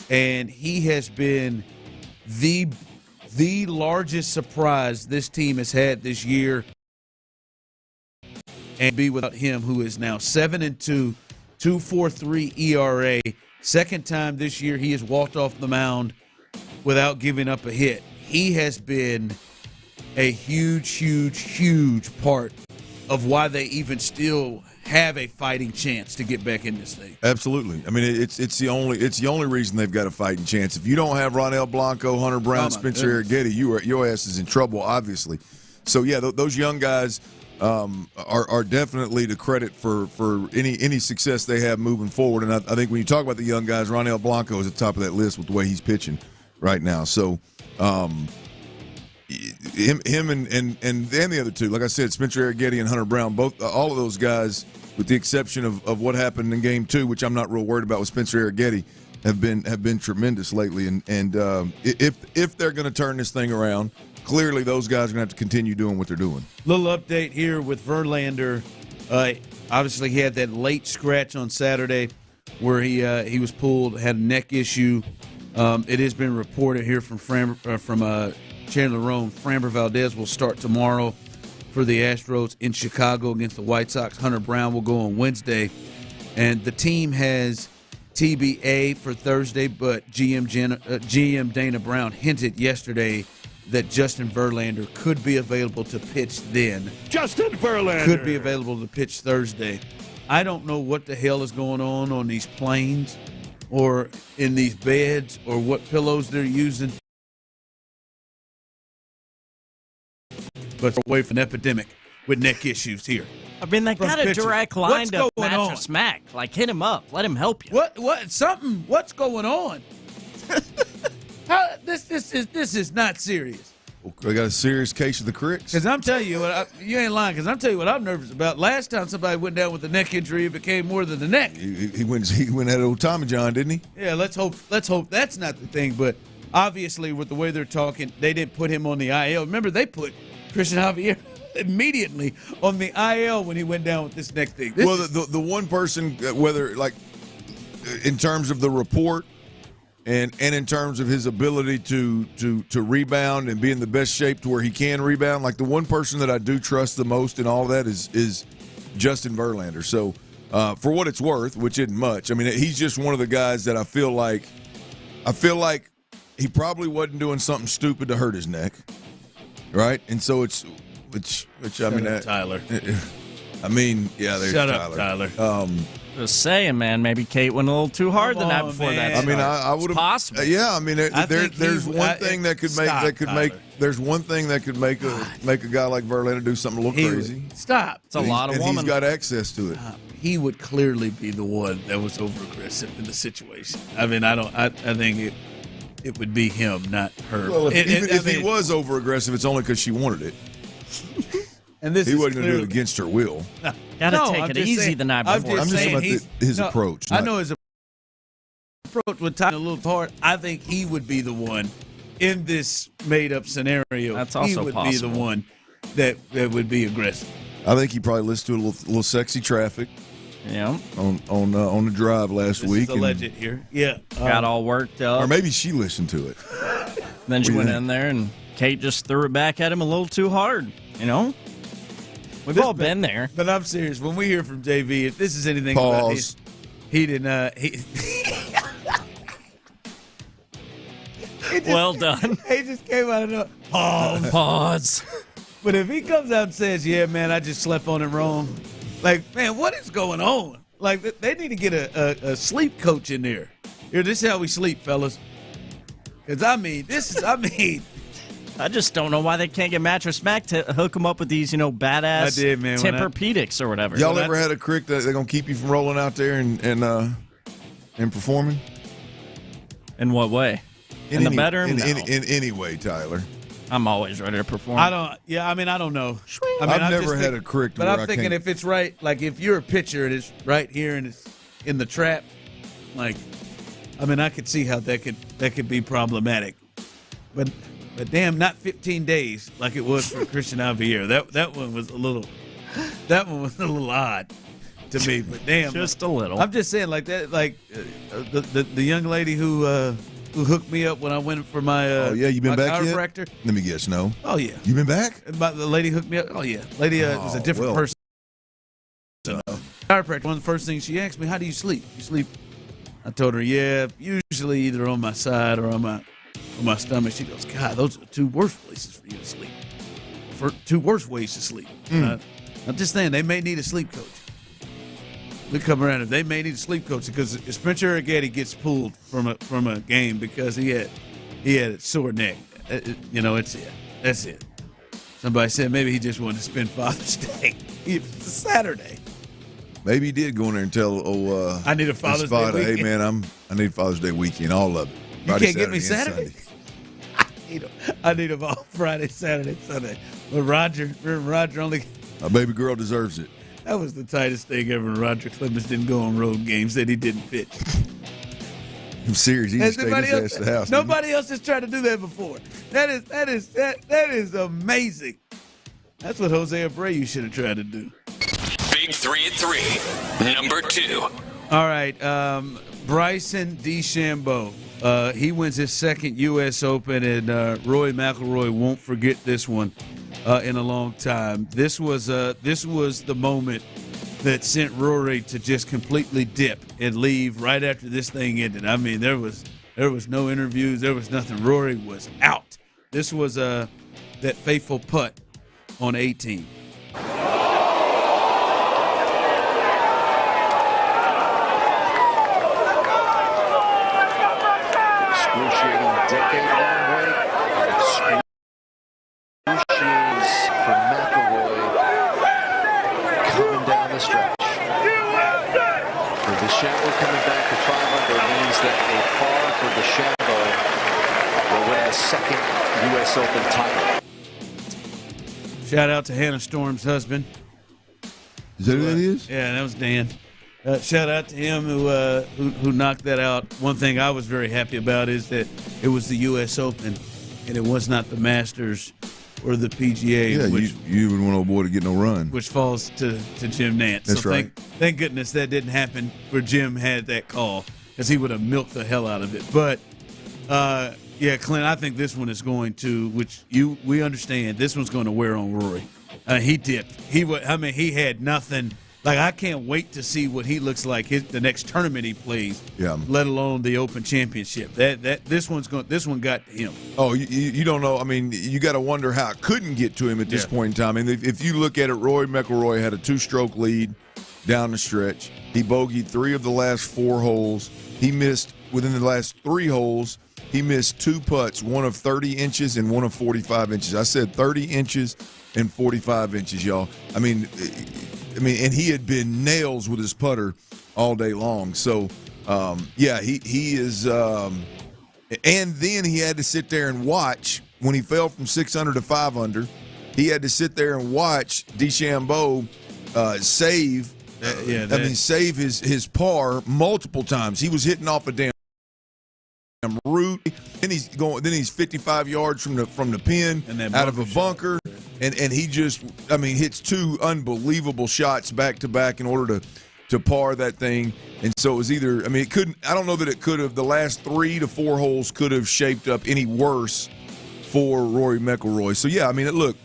and he has been the largest surprise this team has had this year, and be without him, who is now 7-2, 2.43 ERA. Second time this year he has walked off the mound without giving up a hit. He has been a huge part of why they even still have a fighting chance to get back in this thing. Absolutely. I mean, it's the only reason they've got a fighting chance. If you don't have Ronell Blanco, Hunter Brown, Spencer Arrighetti, your ass is in trouble, obviously. So yeah, those young guys are definitely to credit for any success they have moving forward. And I think when you talk about the young guys, Ronell Blanco is at the top of that list with the way he's pitching right now. So him and the other two, like I said, Spencer Arrighetti and Hunter Brown, all of those guys, with the exception of what happened in Game 2, which I'm not real worried about with Spencer Arrighetti, have been tremendous lately. And if they're going to turn this thing around, clearly those guys are going to have to continue doing what they're doing. Little update here with Verlander. Obviously, he had that late scratch on Saturday where he was pulled, had a neck issue. It has been reported here from Chandler Roan. Framber Valdez will start tomorrow for the Astros in Chicago against the White Sox. Hunter Brown will go on Wednesday. And the team has TBA for Thursday, but GM Dana Brown hinted yesterday that Justin Verlander could be available to pitch then. Justin Verlander could be available to pitch Thursday. I don't know what the hell is going on these planes or in these beds or what pillows they're using. But away from an epidemic with neck issues here. I mean, they got a direct line to Mattress Mac. Like, hit him up. Let him help you. What's going on? This is not serious. We got a serious case of the cricks. Because I'm telling you, you ain't lying, because I'm telling you what I'm nervous about. Last time somebody went down with a neck injury, it became more than the neck. He went at old Tommy John, didn't he? Yeah, let's hope that's not the thing. But obviously, with the way they're talking, they didn't put him on the IL. Remember, they put Christian Javier immediately on the IL when he went down with this neck thing. The one person, whether like in terms of the report and in terms of his ability to rebound and be in the best shape to where he can rebound, like the one person that I do trust the most in all of that is Justin Verlander. So for what it's worth, which isn't much, I mean, he's just one of the guys that I feel like he probably wasn't doing something stupid to hurt his neck. Right, and so it's I mean, Tyler. I mean, yeah, there's Shut Tyler. up, Tyler. Just saying, man. Maybe Kate went a little too hard the night before that. I mean, I would have possible. Yeah, I mean, there's one thing that could make There's one thing that could make a guy like Verlander do something a little crazy. Stop. It's a lot of women. He's got access to it. He would clearly be the one that was over aggressive in the situation. I mean, I think it would be him, not her. Well, if he was over aggressive, it's only because she wanted it. And this he wasn't going to do it against her will. Gotta take it easy the night before. I'm just saying about his approach. I know his approach would tie a little hard. I think he would be the one in this made-up scenario. That's also he would possible. be the one that would be aggressive. I think he probably listened to a little sexy traffic. Yeah. On the drive last week. This is alleged here. Yeah. Got all worked up. Or maybe she listened to it. Then she went in there and Kate just threw it back at him a little too hard. You know? We've all been there. But I'm serious. When we hear from JV, if this is anything about his, he didn't. Well done. He just came out of the pause. But if he comes out and says, "Yeah, man, I just slept on it wrong," like, man, what is going on? Like, they need to get a sleep coach in there. Here, this is how we sleep, fellas. Because I just don't know why they can't get Mattress Mac to hook them up with these, badass Tempur-Pedics or whatever. Y'all ever had a crick that they're gonna keep you from rolling out there and performing? In what way? In the bedroom? In any way, Tyler. I'm always ready to perform. I don't know. I've never had a crick. But I'm thinking if it's right, like if you're a pitcher and it's right here and it's in the trap, like, I mean, I could see how that could be problematic. But damn, not 15 days like it was for Christian Javier. That one was a little odd to me. But damn, just a little. I'm just saying, like that, like the young lady who hooked me up when I went for my you been back chiropractor. Yet? Let me guess, no. Oh yeah, you been back? The lady hooked me up. Oh yeah, lady was a different person. So, chiropractor. One of the first things she asked me, "How do you sleep? You sleep?" I told her, "Yeah, usually either on my side or on my stomach." She goes, "God, those are the two worst places for you to sleep." two worse ways to sleep. I'm just saying they may need a sleep coach. We come around, if they may need a sleep coach because Spencer Arrighetti gets pulled from a game because he had a sore neck. It's it. That's it. Somebody said maybe he just wanted to spend Father's Day. It's Saturday. Maybe he did go in there and tell, I need a Father's Day weekend. Hey, man, I need Father's Day weekend, all of it. Friday, you can't get me Saturday? I need them all Friday, Saturday, Sunday. But Roger only. A baby girl deserves it. That was the tightest thing ever. Roger Clemens didn't go on road games that he didn't pitch. I'm serious. He just stayed his ass at the house. Nobody else has tried to do that before. That is amazing. That's what Jose Abreu should have tried to do. Big 3 at 3. Number 2. All right. Bryson DeChambeau. He wins his second U.S. Open, and Rory McIlroy won't forget this one in a long time. This was the moment that sent Rory to just completely dip and leave right after this thing ended. I mean, there was no interviews. There was nothing. Rory was out. This was that fateful putt on 18. Excruciating decade-long wait. Excruciating for McIlroy coming down the stretch. For DeChambeau coming back to 5 under means that a par for DeChambeau will win the second U.S. Open title. Shout out to Hannah Storm's husband. Is that who that is? Yeah, that was Dan. Shout out to him who knocked that out. One thing I was very happy about is that it was the U.S. Open, and it was not the Masters or the PGA. Yeah, which, you wouldn't want old boy to get no run. Which falls to Jim Nantz. That's so right. Thank goodness that didn't happen where Jim had that call, because he would have milked the hell out of it. But, yeah, Clint, I think this one is going to, we understand, this one's going to wear on Rory. He dipped. He had nothing. Like, I can't wait to see what he looks like the next tournament he plays. Yeah. Let alone the Open Championship. This one got to him. Oh, you don't know. I mean, you got to wonder how it couldn't get to him at this point in time. And if you look at it, Rory McIlroy had a 2-stroke lead down the stretch. He bogeyed 3 of the last 4 holes. He missed within the last 3 holes. He missed 2 putts, one of 30 inches and one of 45 inches. I said 30 inches and 45 inches, y'all. I mean, and he had been nails with his putter all day long. So, yeah, he is. And then he had to sit there and watch when he fell from 6 under to 5 under. He had to sit there and watch DeChambeau save. Save his par multiple times. He was hitting off a damn root. Then he's 55 yards from the pin out of a bunker. And he just, hits 2 unbelievable shots back to back in order to par that thing. And so it was either, it couldn't, I don't know that it could have, the last 3 to 4 holes could have shaped up any worse for Rory McIlroy. So yeah, look,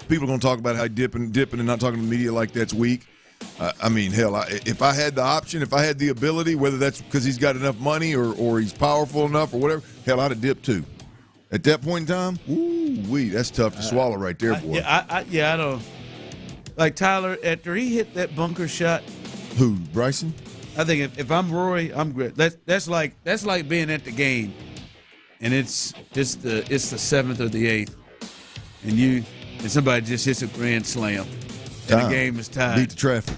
people are going to talk about how dipping and not talking to the media like that's weak. If I had the option, if I had the ability, whether that's because he's got enough money or he's powerful enough or whatever, I'd have dipped too. At that point in time, that's tough to swallow right there, boy. I don't. Like Tyler, after he hit that bunker shot. Who, Bryson? I think if I'm Rory, I'm great. That's like being at the game, and it's the 7th or the 8th, and somebody just hits a grand slam, and the game is tied. Beat the traffic.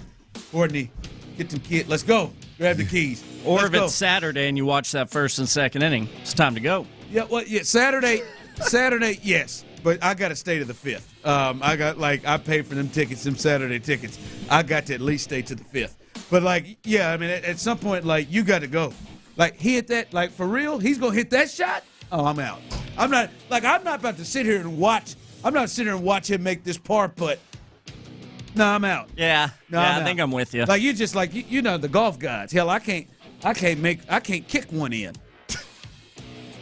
Courtney, get them kids. Let's go. Grab the keys. Or if it's Saturday and you watch that first and second inning, it's time to go. Yeah, Saturday, yes. But I got to stay to the 5th. I paid for them tickets, them Saturday tickets. I got to at least stay to the 5th. But at some point, you got to go. He hit that, for real, he's going to hit that shot? Oh, I'm out. I'm not about to sit here and watch. I'm not sitting here and watch him make this par putt. No, I'm out. Yeah. I think I'm with you. You're just the golf guys. Hell, I can't kick one in.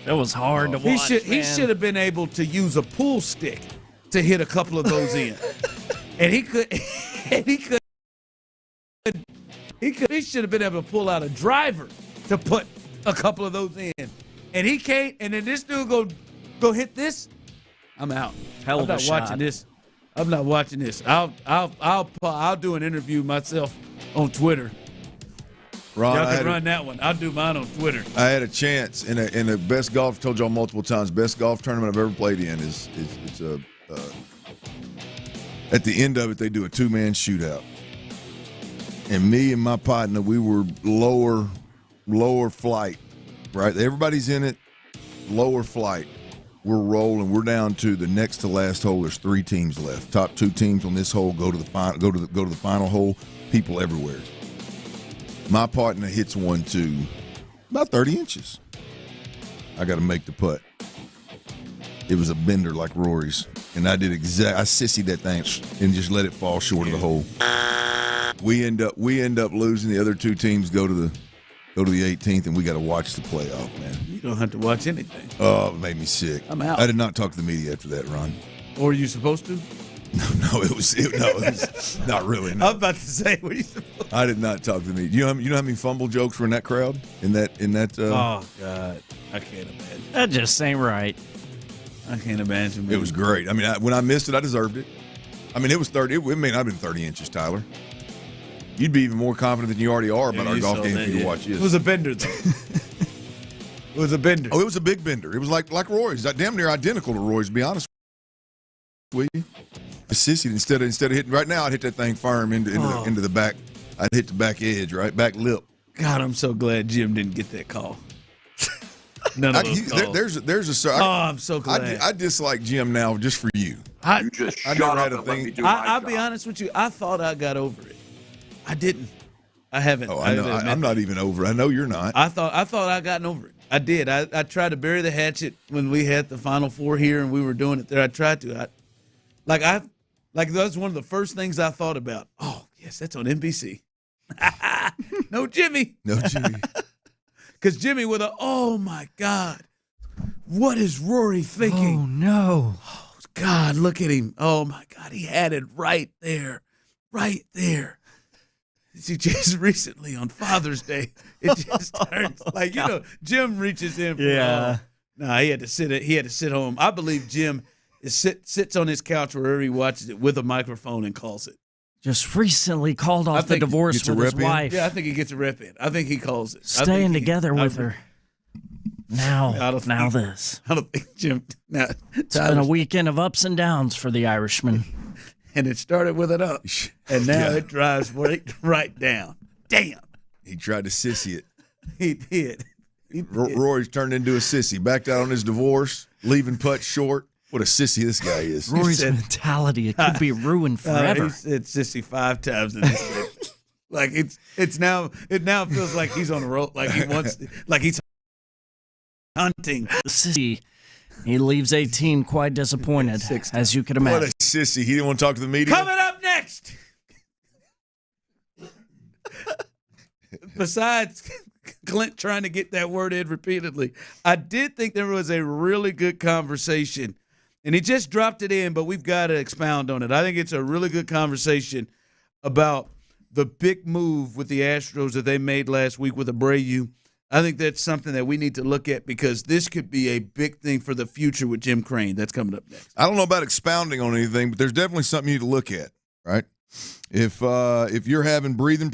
It was hard to watch. He should have been able to use a pool stick to hit a couple of those in, and he should have been able to pull out a driver to put a couple of those in, and he can't. And then this dude go hit this. I'm out. Hell I'm of a not shot. watching this. I'm not watching this. I'll do an interview myself on Twitter. Ron, Y'all can run that one. I'll do mine on Twitter. I had a chance in the best golf. Told y'all multiple times. Best golf tournament I've ever played in is at the end of it they do a 2-man shootout, and me and my partner, we were lower flight, right? Everybody's in it, lower flight. We're rolling. We're down to the next to last hole. There's 3 teams left. Top 2 teams on this hole go to the final. Go to the final hole. People everywhere. My partner hits one to about 30 inches. I got to make the putt. It was a bender like Rory's, and I did I sissied that thing and just let it fall short of the hole. We end up losing. The other 2 teams go to the 18th, and we got to watch the playoff, man. You don't have to watch anything. Oh, it made me sick. I'm out. I did not talk to the media after that, Ron. Or were you supposed to? No, it was not really. No. I was about to say, were you supposed to? I did not talk to the media. You know how many fumble jokes were in that crowd? In that. Oh God, I can't imagine. That just ain't right. I can't imagine. Man. It was great. I mean, when I missed it, I deserved it. I mean, it was 30. It may not have been 30 inches, Tyler. You'd be even more confident than you already are about our golf game if you could watch this. It was a bender, though. It was a bender. Oh, it was a big bender. It was like Roy's. Damn near identical to Roy's, to be honest with you. A sissy, instead of hitting right now, I'd hit that thing firm into the back. I'd hit the back edge, right? Back lip. God, I'm so glad Jim didn't get that call. None of those calls. I'm so glad. I dislike Jim now just for you. You just shut up and let me do my job. I'll be honest with you. I thought I got over it. I didn't. I haven't. Oh, I know. I'm not even over. I know you're not. I thought I gotten over it. I did. I tried to bury the hatchet when we had the Final Four here and we were doing it there. I tried to. That was one of the first things I thought about. Oh, yes, that's on NBC. No Jimmy. No Jimmy. Because Jimmy with oh, my God. What is Rory thinking? Oh, no. Oh, God, look at him. Oh, my God. He had it right there. Right there. See, just recently on Father's Day, it just turns like, Jim reaches in for he had to sit home. I believe Jim sits on his couch wherever he watches it with a microphone and calls it. Just recently called off the divorce with his wife. Yeah, I think he gets a rep in. I think he calls it. Staying together with her. Now this. I don't think Jim. It's been a weekend of ups and downs for the Irishman. And it started with an up, and now it drives right down. Damn. He tried to sissy it. He did. Rory's turned into a sissy. Backed out on his divorce, leaving putt short. What a sissy this guy is. Rory's mentality, it could be ruined forever. He said sissy 5 times in this thing. Like it now feels like he's on a roll. Like he wants, like he's hunting. The sissy. He leaves 18 quite disappointed, as you could imagine. What a sissy. He didn't want to talk to the media. Coming up next. Besides Clint trying to get that word in repeatedly, I did think there was a really good conversation. And he just dropped it in, but we've got to expound on it. I think it's a really good conversation about the big move with the Astros that they made last week with Abreu. I think that's something that we need to look at because this could be a big thing for the future with Jim Crane. That's coming up next. I don't know about expounding on anything, but there's definitely something you need to look at, right? If you're having breathing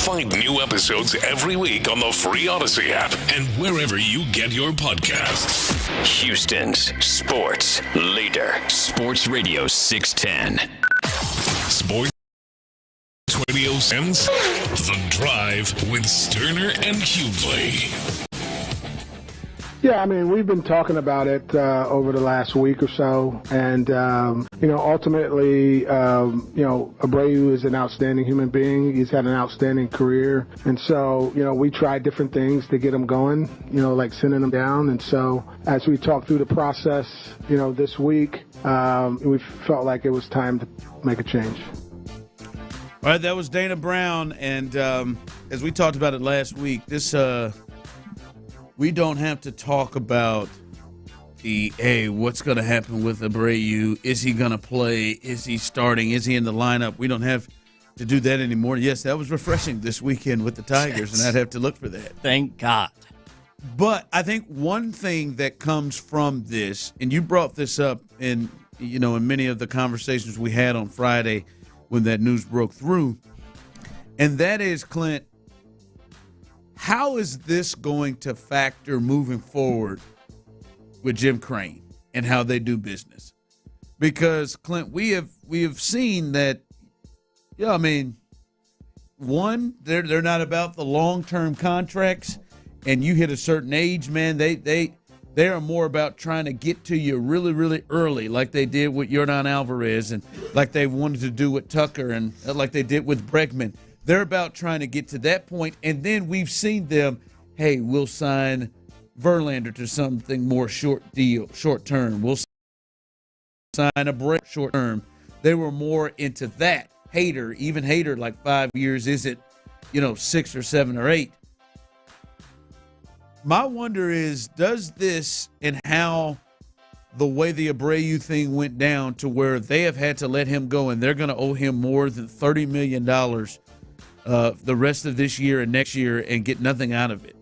Find new episodes every week on the free Odyssey app and wherever you get your podcasts. Houston's sports leader. Sports Radio 610. Sports Radio sends The Drive with Stoerner and Hughley. Yeah, I mean, we've been talking about it over the last week or so, and ultimately, Abreu is an outstanding human being. He's had an outstanding career, and so, we tried different things to get him going, like sending him down, and so as we talked through the process, this week, we felt like it was time to make a change. All right, that was Dana Brown, and as we talked about it last week, this we don't have to talk about what's going to happen with Abreu. Is he going to play? Is he starting? Is he in the lineup? We don't have to do that anymore. Yes, that was refreshing this weekend with the Tigers, and I'd have to look for that. Thank God. But I think one thing that comes from this, and you brought this up in many of the conversations we had on Friday when that news broke through, and that is, Clint, how is this going to factor moving forward with Jim Creighton and how they do business? Because, Clint, we have seen that, one, they're not about the long-term contracts, and you hit a certain age, man, they are more about trying to get to you really, really early, like they did with Yordan Alvarez and like they wanted to do with Tucker and like they did with Bregman. They're about trying to get to that point, and then we've seen them, hey, we'll sign Verlander to something more short term. We'll sign a break short term. They were more into that. Hader, like 5 years, is it, 6 or 7 or 8? My wonder is, does this and how the way the Abreu thing went down to where they have had to let him go and they're going to owe him more than $30 million the rest of this year and next year and get nothing out of it.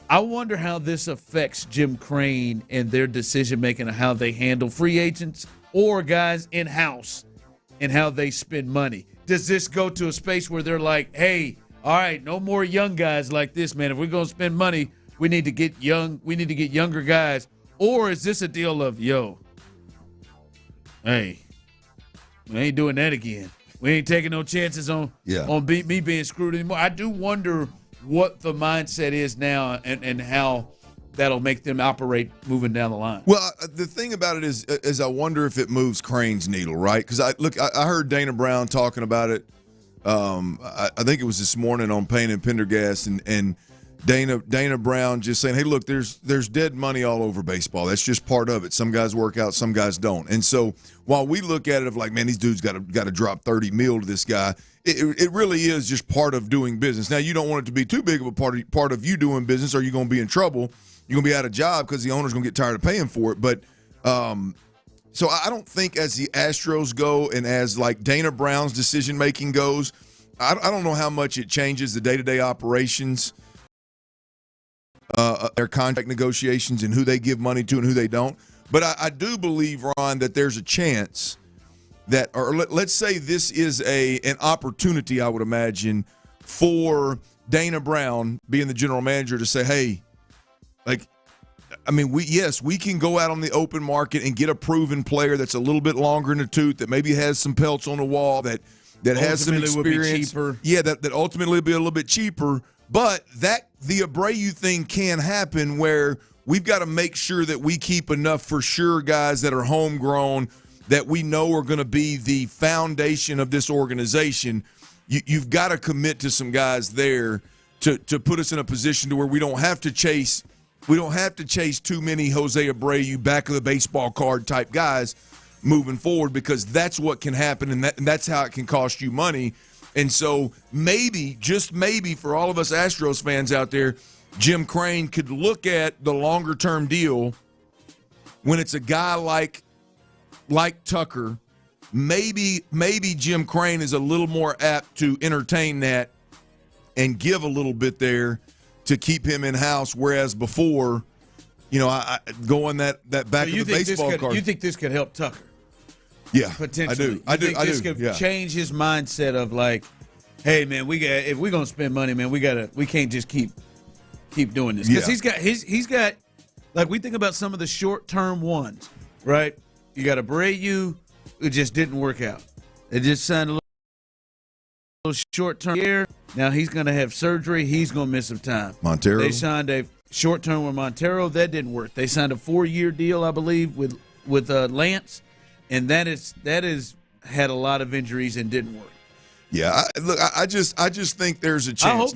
I wonder how this affects Jim Creighton and their decision-making of how they handle free agents or guys in-house and how they spend money. Does this go to a space where they're like, hey, all right, no more young guys like this, man. If we're going to spend money, we need to get younger guys. Or is this a deal of, hey, we ain't doing that again. We ain't taking no chances on me being screwed anymore. I do wonder what the mindset is now and how that'll make them operate moving down the line. Well, the thing about it is I wonder if it moves Crane's needle, right? Because I heard Dana Brown talking about it. I think it was this morning on Payne and Pendergast, and Dana Brown just saying, hey, look, there's dead money all over baseball. That's just part of it. Some guys work out, some guys don't. And so while we look at it of like, man, these dudes got to drop $30 million to this guy, it really is just part of doing business. Now, you don't want it to be too big of a part of you doing business, or you're going to be in trouble. You're going to be out of job because the owner's going to get tired of paying for it. But so I don't think as the Astros go and as like Dana Brown's decision-making goes, I don't know how much it changes the day-to-day operations, their contract negotiations and who they give money to and who they don't. But I do believe, Ron, that there's a chance that, or let's say this is an opportunity, I would imagine, for Dana Brown being the general manager to say, hey, we can go out on the open market and get a proven player that's a little bit longer in the tooth, that maybe has some pelts on the wall, that has some experience. Yeah, that ultimately will be a little bit cheaper. But the Abreu thing can happen where we've got to make sure that we keep enough for sure guys that are homegrown that we know are going to be the foundation of this organization. You've got to commit to some guys there to put us in a position to where we don't have to chase too many Jose Abreu back of the baseball card type guys moving forward, because that's what can happen, and that's how it can cost you money. And so maybe, just maybe, for all of us Astros fans out there, Jim Creighton could look at the longer-term deal when it's a guy like Tucker. Maybe Jim Creighton is a little more apt to entertain that and give a little bit there to keep him in-house, whereas before, going that back of the baseball card. You think this could help Tucker? Yeah, potentially. I do. This could change his mindset of like, hey man, if we're gonna spend money, man, we can't just keep doing this because he's got like we think about some of the short term ones, right? You got Abreu, it just didn't work out. They just signed a little short term here. Now he's gonna have surgery. He's gonna miss some time. Montero. They signed a short term with Montero. That didn't work. They signed a 4-year deal, I believe, with Lance, and that is had a lot of injuries and didn't work. Yeah, I just think there's a chance.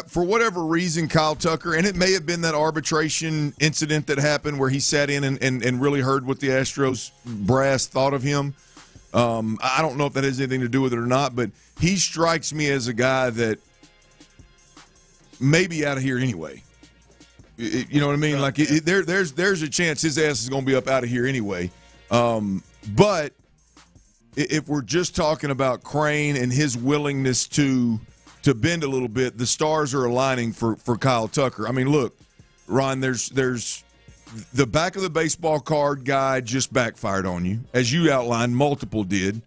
For whatever reason, Kyle Tucker, and it may have been that arbitration incident that happened where he sat in and really heard what the Astros brass thought of him. I don't know if that has anything to do with it or not, but he strikes me as a guy that may be out of here anyway. You know what I mean? Like there's a chance his ass is going to be up out of here anyway. But if we're just talking about Crane and his willingness to bend a little bit, the stars are aligning for Kyle Tucker. I mean, look, Ron, there's the back of the baseball card guy just backfired on you, as you outlined. Multiple did.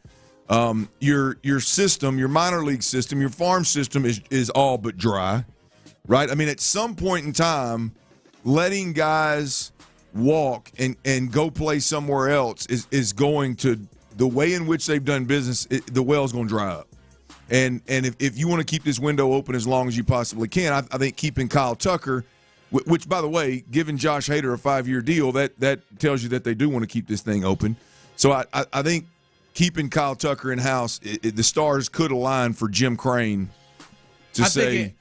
Your system, your minor league system, your farm system is all but dry, right? I mean, at some point in time, letting guys walk and go play somewhere else is going to. The way in which they've done business, the well's going to dry up. And if you want to keep this window open as long as you possibly can, I think keeping Kyle Tucker, which, by the way, giving Josh Hader a 5-year deal, that tells you that they do want to keep this thing open. So I think keeping Kyle Tucker in-house, the stars could align for Jim Crane to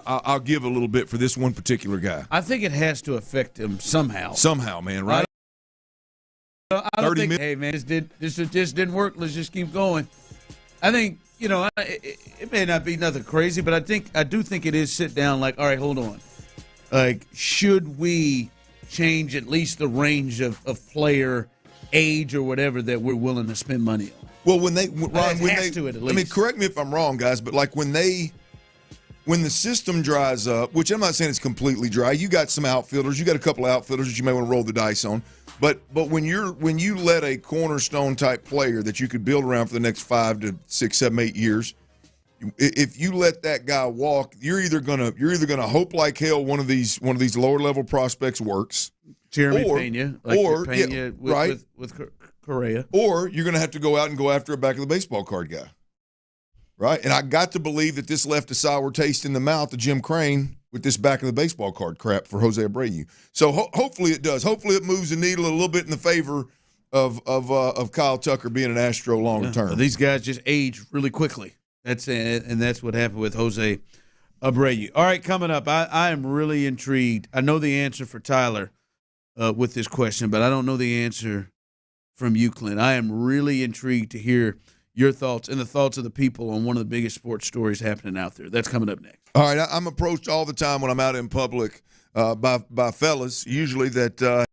I'll give a little bit for this one particular guy. I think it has to affect him somehow. Somehow, man, right? I don't think, hey, man, this just didn't work. Let's just keep going. I think, it may not be nothing crazy, but I do think it is sit down like, all right, hold on. Like, should we change at least the range of player age or whatever that we're willing to spend money on? Well, I mean, correct me if I'm wrong, guys, but like when the system dries up, which I'm not saying it's completely dry, you got some outfielders, you got a couple of outfielders that you may want to roll the dice on. But when you let a cornerstone type player that you could build around for the next 5 to 6, 7, 8 years, if you let that guy walk, you're either gonna hope like hell one of these lower level prospects works, Jeremy Pena, with Correa, or you're gonna have to go out and go after a back of the baseball card guy, right? And I got to believe that this left a sour taste in the mouth of Jim Crane with this back of the baseball card crap for Jose Abreu. So hopefully it does. Hopefully it moves the needle a little bit in the favor of Kyle Tucker being an Astro longer term. These guys just age really quickly. That's what happened with Jose Abreu. All right, coming up, I am really intrigued. I know the answer for Tyler with this question, but I don't know the answer from you, Clint. I am really intrigued to hear your thoughts and the thoughts of the people on one of the biggest sports stories happening out there. That's coming up next. All right, I'm approached all the time when I'm out in public by fellas, usually that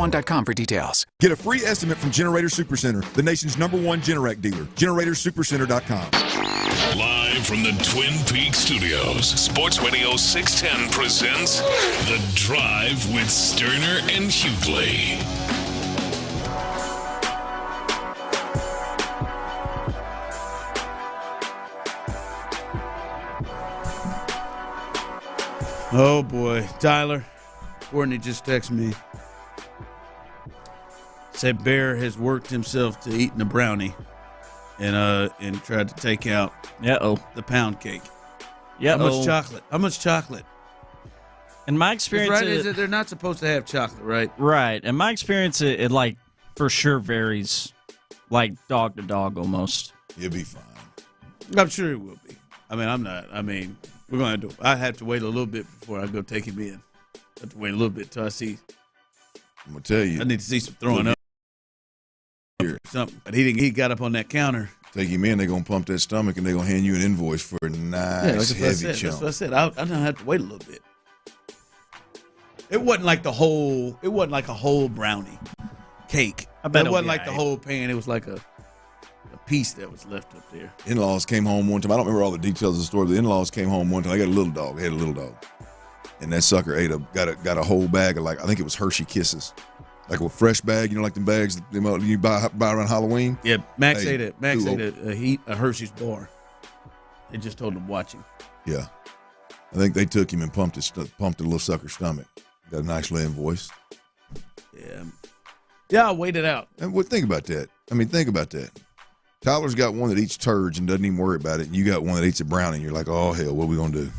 SportsRadio1.com for details. Get a free estimate from Generator Supercenter, the nation's #1 Generac dealer. GeneratorSupercenter.com. Live from the Twin Peaks studios, Sports Radio 610 presents The Drive with Stoerner and Hughley. Oh, boy. Tyler, Courtney just texted me. Said Bear has worked himself to eating a brownie and tried to take out the pound cake. Yeah. How much chocolate? In my experience, they're not supposed to have chocolate, right? Right. In my experience, it like for sure varies, like dog to dog almost. You'll be fine. I'm sure it will be. We're going to. I have to wait a little bit before I go take him in. I have to wait a little bit till I see. I'm gonna tell you. I need to see some throwing up. Something, but he got up on that counter. Take him in, they're gonna pump that stomach and they're gonna hand you an invoice for a nice heavy chunk. That's what I said. I don't have to wait a little bit. It wasn't like a whole brownie cake. I bet it wasn't like the whole pan. It was like a piece that was left up there. In-laws came home one time. I don't remember all the details of the story. The in-laws came home one time. I got a little dog. They had a little dog, and that sucker got a whole bag of, like, I think it was Hershey Kisses. Like a fresh bag, like them bags that you buy around Halloween. Yeah, Max ate a Hershey's bar. They just told him watch him. Yeah, I think they took him and pumped the little sucker's stomach. Got a nice little invoice. Yeah, I'll wait it out. And think about that. Think about that. Tyler's got one that eats turds and doesn't even worry about it. And you got one that eats a brownie. And you're like, oh hell, what are we gonna do?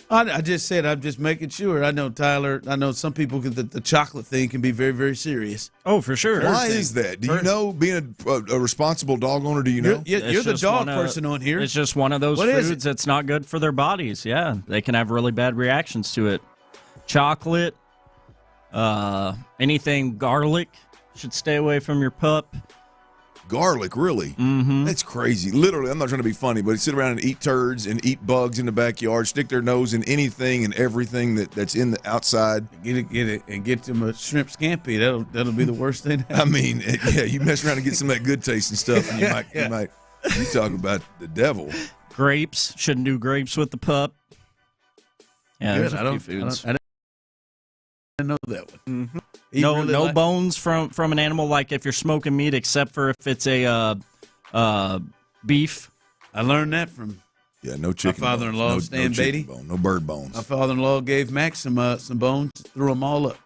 I just said I'm just making sure. I know, Tyler. I know some people the chocolate thing can be very, very serious. Oh, for sure. Why is that? Do you know, being a responsible dog owner, do you know? You're the dog person on here. It's just one of those foods that's not good for their bodies. Yeah, they can have really bad reactions to it. Chocolate, anything garlic should stay away from your pup. Garlic, really? Mm-hmm. That's crazy. Literally, I'm not trying to be funny, but sit around and eat turds and eat bugs in the backyard, stick their nose in anything and everything that's in the outside. Get it, and get them a shrimp scampi. That'll be the worst thing. You mess around and get some of that good tasting stuff, and you talk about the devil. Grapes, shouldn't do grapes with the pup. Yeah, there's a few foods. I didn't know that one. Mm-hmm. No bones from an animal, like if you're smoking meat, except for if it's a beef. I learned that from no chicken. My father-in-law, Stan Beatty. No bird bones. My father-in-law gave Max some bones, threw them all up.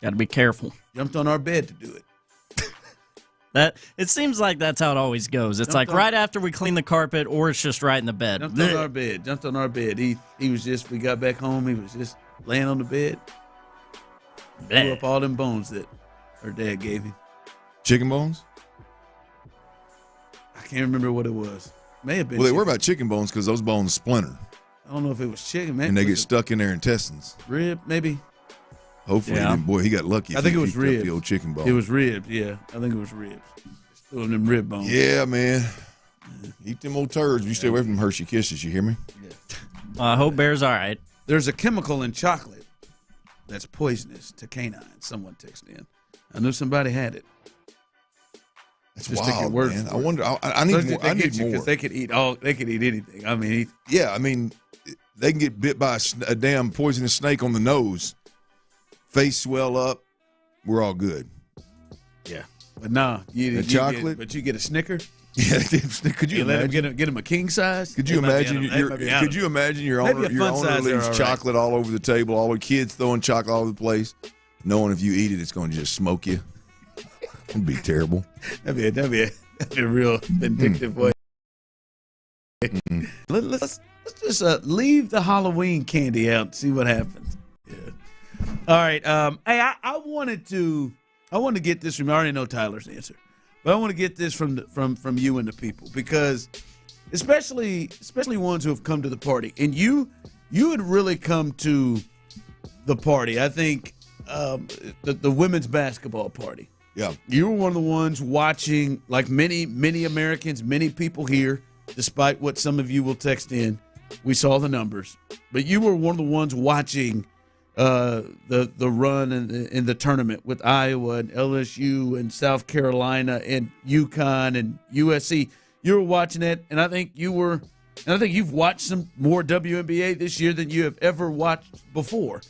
Got to be careful. Jumped on our bed to do it. It seems like that's how it always goes. It's like right after we clean the carpet, or it's just right in the bed. Jumped on our bed. He was just. We got back home. He was just laying on the bed. Blew up all them bones that her dad gave him. Chicken bones? I can't remember what it was. May have been. Well, they were about chicken bones because those bones splinter. I don't know if it was chicken, man. And they get stuck in their intestines. Rib, maybe. Hopefully, he got lucky. I think it was ribs. The old chicken bone. It was ribs. Yeah, I think it was ribs. Still them rib bones. Yeah, man. Eat them old turds. You stay away from them Hershey Kisses. You hear me? Yeah. I hope Bear's all right. There's a chemical in chocolate that's poisonous to canines. Someone texted in. I knew somebody had it. That's just wild, man. I wonder. I need more. I need more because they could eat anything. They can get bit by a damn poisonous snake on the nose. Face swell up, we're all good. Yeah, but nah, you chocolate. But you get a Snicker. Yeah, could you let him get him a king size? Could you imagine? Your owner leaves chocolate all over the table, all the kids throwing chocolate all over the place, knowing if you eat it, it's going to just smoke you. It'd be terrible. That'd be a real vindictive way. Mm-hmm. Let's just leave the Halloween candy out and see what happens. Yeah. All right. Hey, I wanted to get this from. I already know Tyler's answer, but I want to get this from you and the people, because especially ones who have come to the party, and you had really come to the party. I think the women's basketball party. Yeah, you were one of the ones watching, like many Americans, many people here. Despite what some of you will text in, we saw the numbers, but you were one of the ones watching the run in the tournament with Iowa and LSU and South Carolina and UConn and USC. You were watching it, and I think you've watched some more WNBA this year than you have ever watched before.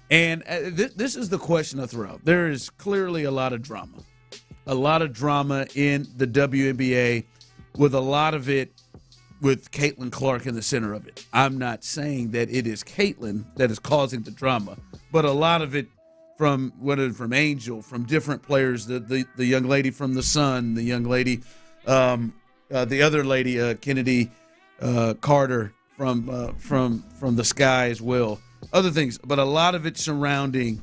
And this is the question I throw out. There is clearly a lot of drama in the WNBA, with a lot of it with Caitlin Clark in the center of it. I'm not saying that it is Caitlin that is causing the drama, but a lot of it from Angel, from different players, the young lady from the Sun, the young lady, the other lady, Kennedy Carter from the Sky as well. Other things, but a lot of it surrounding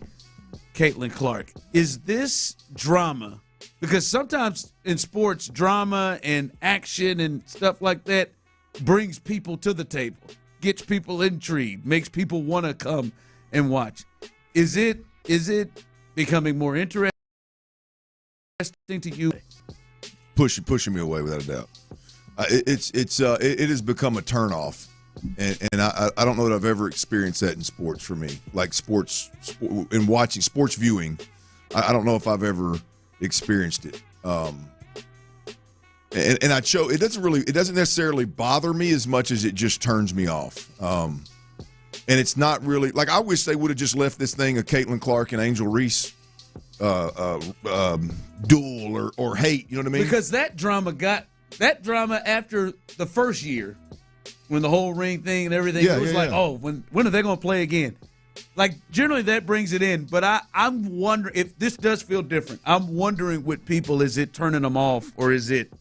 Caitlin Clark. Is this drama? Because sometimes in sports, drama and action and stuff like that brings people to the table, gets people intrigued, makes people want to come and watch. Is it becoming more interesting to you? Pushing me away without a doubt. It has become a turnoff, and I don't know that I've ever experienced that in sports for me. Like in watching sports viewing, I don't know if I've ever experienced it. And it doesn't necessarily bother me as much as it just turns me off. And it's not really like, I wish they would have just left this thing of Caitlin Clark and Angel Reese duel or hate. You know what I mean? Because that drama after the first year, when the whole ring thing and everything, it was oh, when are they going to play again? Like, generally that brings it in, but I'm wondering if this does feel different. I'm wondering with people, is it turning them off, or is it?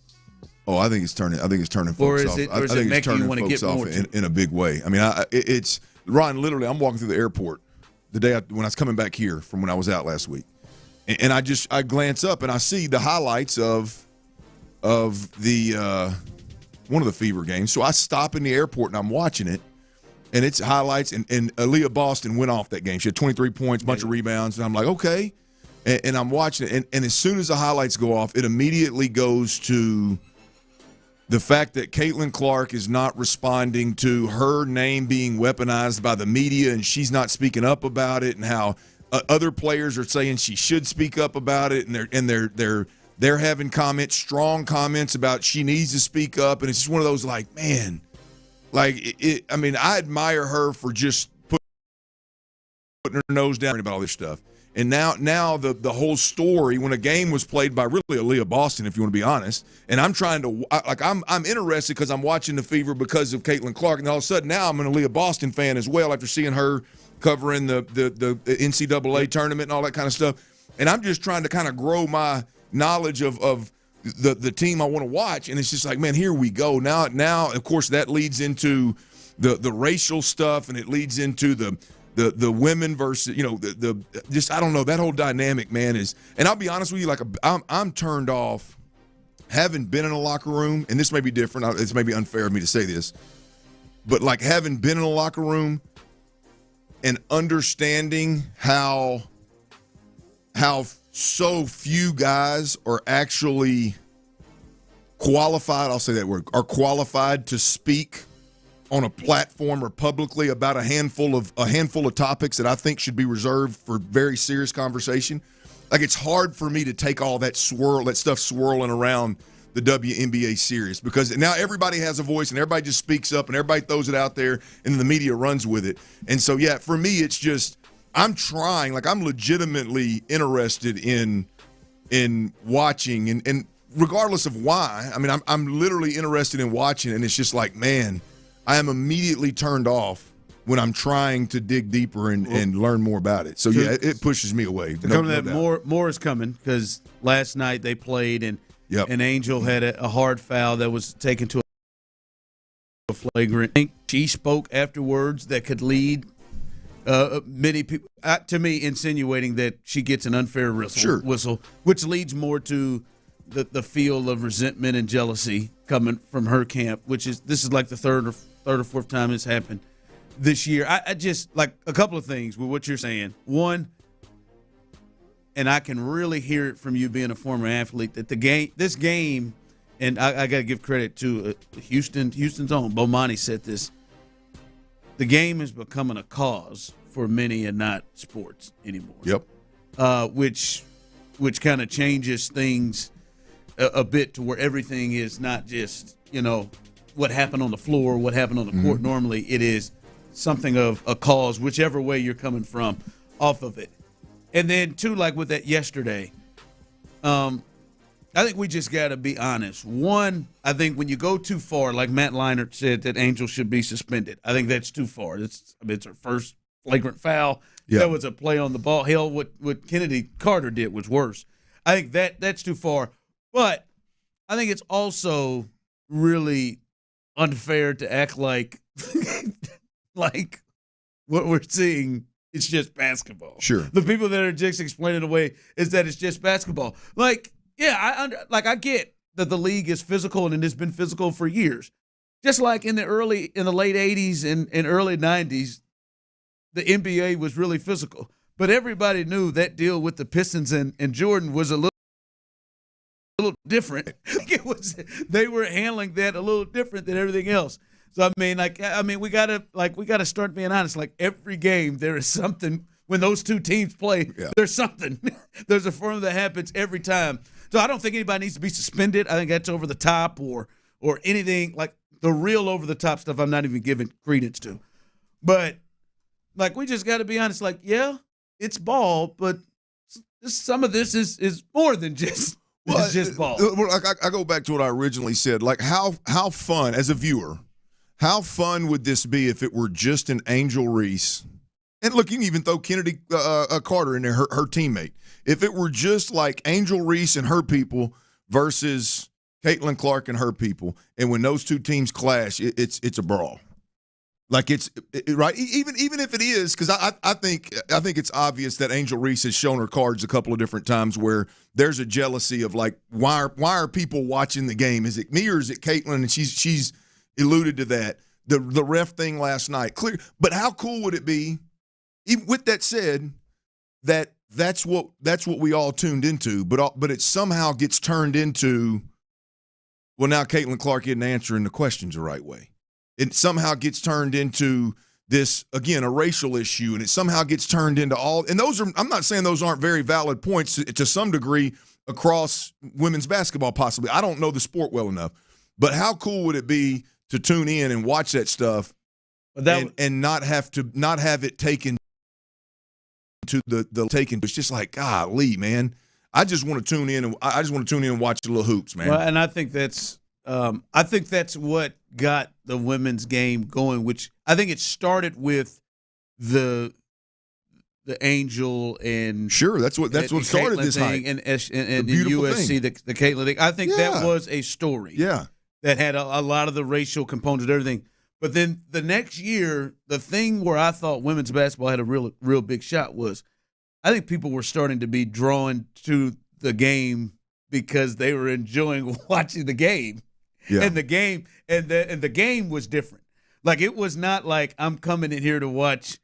Oh, I think it's turning folks off. Or is it making you want to get more in a big way? I mean, it's Ryan. Literally, I'm walking through the airport the day when I was coming back here from when I was out last week, and I glance up and I see the highlights of the one of the Fever games. So I stop in the airport and I'm watching it. And it's highlights, and Aaliyah Boston went off that game. She had 23 points, bunch of rebounds, and I'm like, okay. And I'm watching it, and as soon as the highlights go off, it immediately goes to the fact that Caitlin Clark is not responding to her name being weaponized by the media, and she's not speaking up about it, and how other players are saying she should speak up about it, and they're having strong comments about she needs to speak up, and it's just one of those like, man. Like, I mean, I admire her for just putting her nose down about all this stuff. And now the whole story, when a game was played by really Aaliyah Boston, if you want to be honest, and I'm trying to I'm interested because I'm watching the Fever because of Caitlin Clark, and all of a sudden now I'm an Aaliyah Boston fan as well after seeing her covering the NCAA tournament and all that kind of stuff. And I'm just trying to kind of grow my knowledge of the team I want to watch, and it's just like, man, here we go. Now, of course, that leads into the racial stuff, and it leads into the women versus, the just, I don't know, that whole dynamic, man, is. And I'll be honest with you, like, I'm turned off, having been in a locker room, and this may be different. It's maybe unfair of me to say this, but like having been in a locker room and understanding how so few guys are actually qualified, I'll say that word, are qualified to speak on a platform or publicly about a handful of topics that I think should be reserved for very serious conversation. Like, it's hard for me to take all that stuff swirling around the WNBA series, because now everybody has a voice and everybody just speaks up and everybody throws it out there and then the media runs with it. And so, yeah, for me, it's just, I'm trying, like, I'm legitimately interested in watching, and regardless of why, I mean, I'm literally interested in watching, and it's just like, man, I am immediately turned off when I'm trying to dig deeper and learn more about it. So, yeah, it pushes me away. More is coming, because last night they played, and Angel had a hard foul that was taken to a flagrant. I think she spoke afterwards that could lead many people, to me, insinuating that she gets an unfair whistle, which leads more to the feel of resentment and jealousy coming from her camp, this is like the third or fourth time it's happened this year. I just, like, a couple of things with what you're saying. One, and I can really hear it from you being a former athlete, that this game, and I got to give credit to Houston's own Bomani said this. the game is becoming a cause for many and not sports anymore. Yep. Which kind of changes things a bit to where everything is not just, what happened on the floor, what happened on the court. Normally it is something of a cause, whichever way you're coming from off of it. And then, too, like with that yesterday, I think we just got to be honest. One, I think when you go too far, like Matt Leinart said that Angel should be suspended, I think that's too far. It's her first flagrant foul. Yeah. That was a play on the ball. Hell, what Kennedy Carter did was worse. I think that's too far. But I think it's also really unfair to act like like what we're seeing, it's just basketball. Sure. The people that are just explaining away is that it's just basketball. Like, yeah, I get that the league is physical and it's been physical for years. Just like in the late 80s and early 90s, the NBA was really physical. But everybody knew that deal with the Pistons and Jordan was a little different. They were handling that a little different than everything else. So we gotta start being honest. Like every game, there is something when those two teams play. Yeah. There's something. There's a form that happens every time. So I don't think anybody needs to be suspended. I think that's over the top or anything like the real over the top stuff. I'm not even giving credence to. But like we just got to be honest. Like it's ball, but some of this is more than just. Well, it's just ball. I go back to what I originally said. Like how fun as a viewer. How fun would this be if it were just an Angel Reese? And look, you can even throw Kennedy Carter in there, her teammate. If it were just like Angel Reese and her people versus Caitlin Clark and her people, and when those two teams clash, it's a brawl. Like it's right. Even if it is, because I think it's obvious that Angel Reese has shown her cards a couple of different times where there's a jealousy of like why are people watching the game? Is it me or is it Caitlin? And she's alluded to that. The ref thing last night, clear. But how cool would it be, even with that said, that's what we all tuned into, but it somehow gets turned into, well, now Caitlin Clark isn't answering the questions the right way. It somehow gets turned into this, again, a racial issue, and it somehow gets turned into all – and those are – I'm not saying those aren't very valid points to some degree across women's basketball possibly. I don't know the sport well enough. But how cool would it be to tune in and watch that stuff and not have it taken to the taken? It's just like, golly, man. I just want to tune in and watch the little hoops, man. Well, and I think that's what got the women's game going, which I think it started with the Angel and sure that's what started this hype and USC the Caitlin thing. I think that was a story. Yeah. That had a lot of the racial components and everything. But then the next year, the thing where I thought women's basketball had a real big shot was I think people were starting to be drawn to the game because they were enjoying watching the game. Yeah. And the game and the game was different. Like it was not like I'm coming in here to watch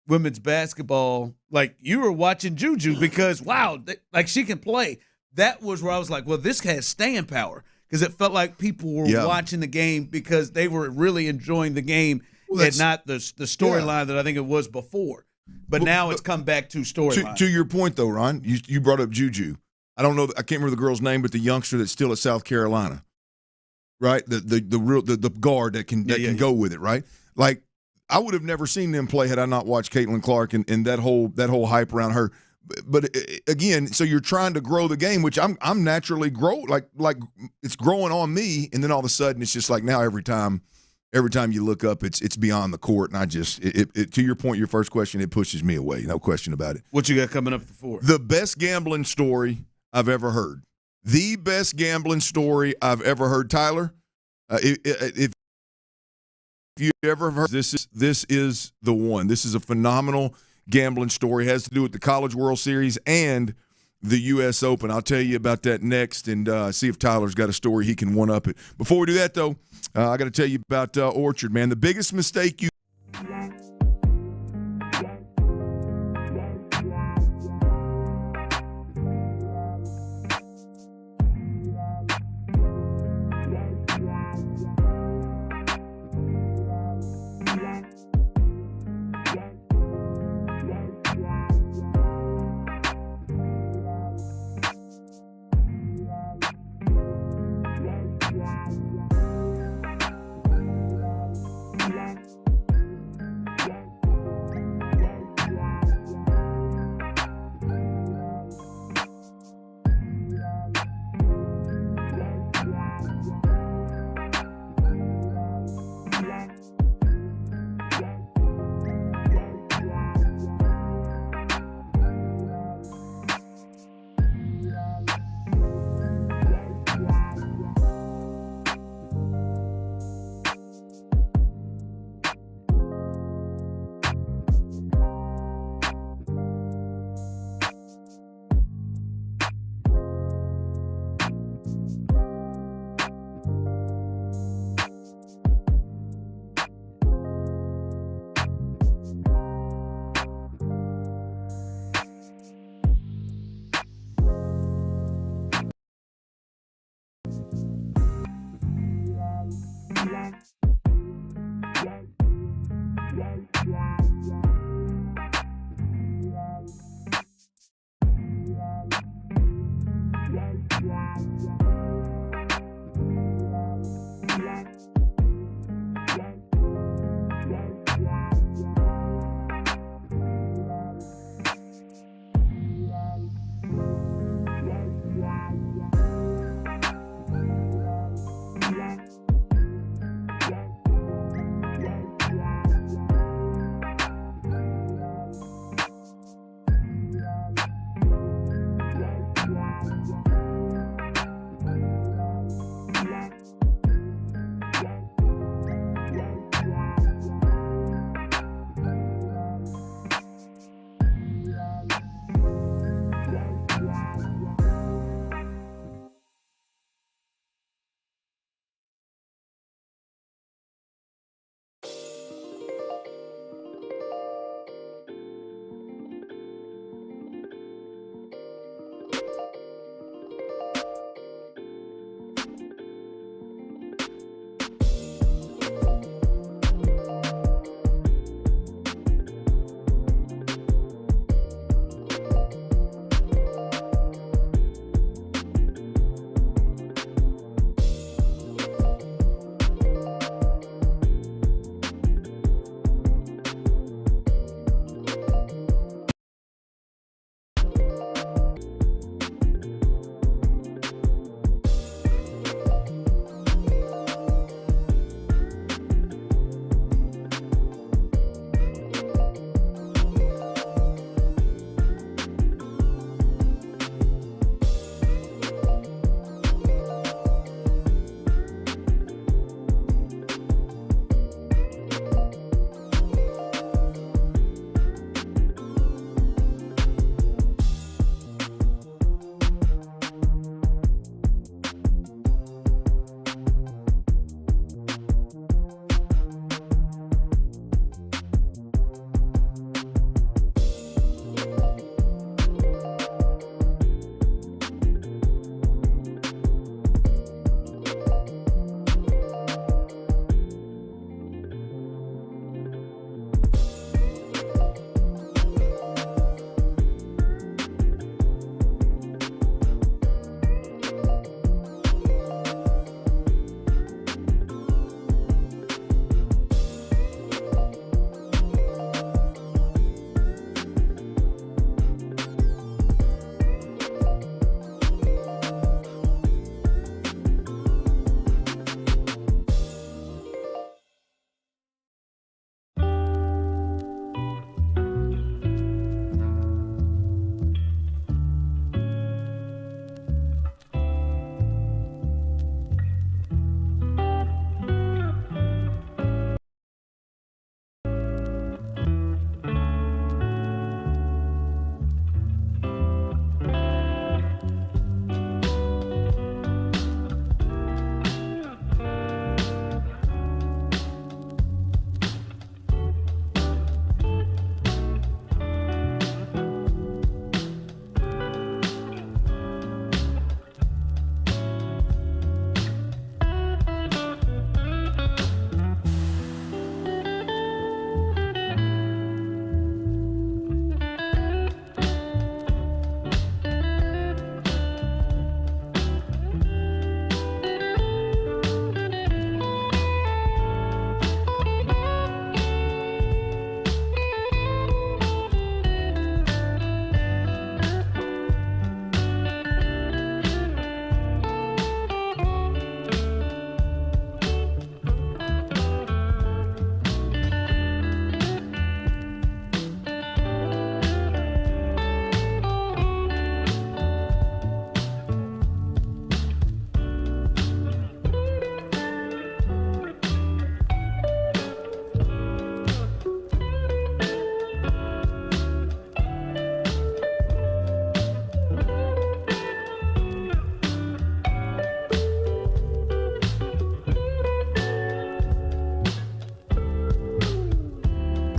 women's basketball. Like you were watching Juju because wow, like she can play. That was where I was like, well, this has staying power. Because it felt like people were watching the game because they were really enjoying the game and not the storyline that I think it was before. But now it's come back to storyline. To your point, though, Ron, you brought up Juju. I don't know. I can't remember the girl's name, but the youngster that's still at South Carolina, right? The guard that can go with it, right? Like I would have never seen them play had I not watched Caitlin Clark and that whole hype around her. But again, so you're trying to grow the game, which I'm naturally like it's growing on me, and then all of a sudden it's just like now every time you look up, it's beyond the court, and I just to your point, your first question, it pushes me away, no question about it. What you got coming up for? The best gambling story I've ever heard. The best gambling story I've ever heard, Tyler. If you ever heard this is the one. This is a phenomenal gambling story. It has to do with the College World Series and the U.S. Open. I'll tell you about that next and see if Tyler's got a story he can one-up it. Before we do that, though, I got to tell you about Orchard, man. The biggest mistake you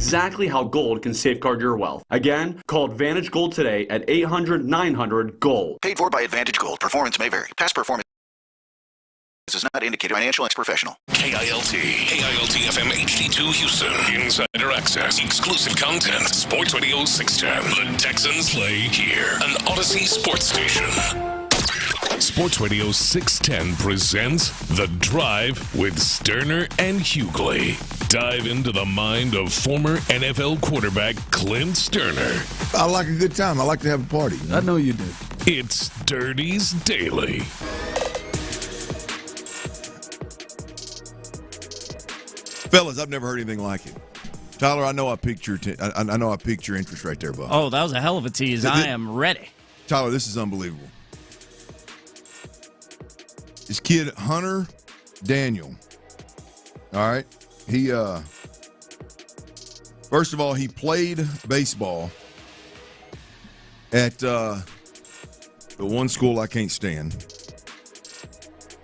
exactly how gold can safeguard your wealth. Again, call Advantage Gold today at 800-900-GOLD. Paid for by Advantage Gold. Performance may vary. Past performance does not indicate financial ex professional. KILT FM HD2 Houston. Insider access, exclusive content. Sports Radio 610. The Texans play here. An Odyssey sports station. Sports Radio 610 presents The Drive with Stoerner and Hughley. Dive into the mind of former NFL quarterback Clint Stoerner. I like a good time. I like to have a party. I know you do. It's Dirty's Daily. Fellas, I've never heard anything like it. Tyler, I know I piqued your I know I piqued your interest right there, bud. Oh, that was a hell of a tease. I am ready. Tyler, this is unbelievable. This kid, Hunter Daniel, all right, he, first of all, he played baseball at the one school I can't stand.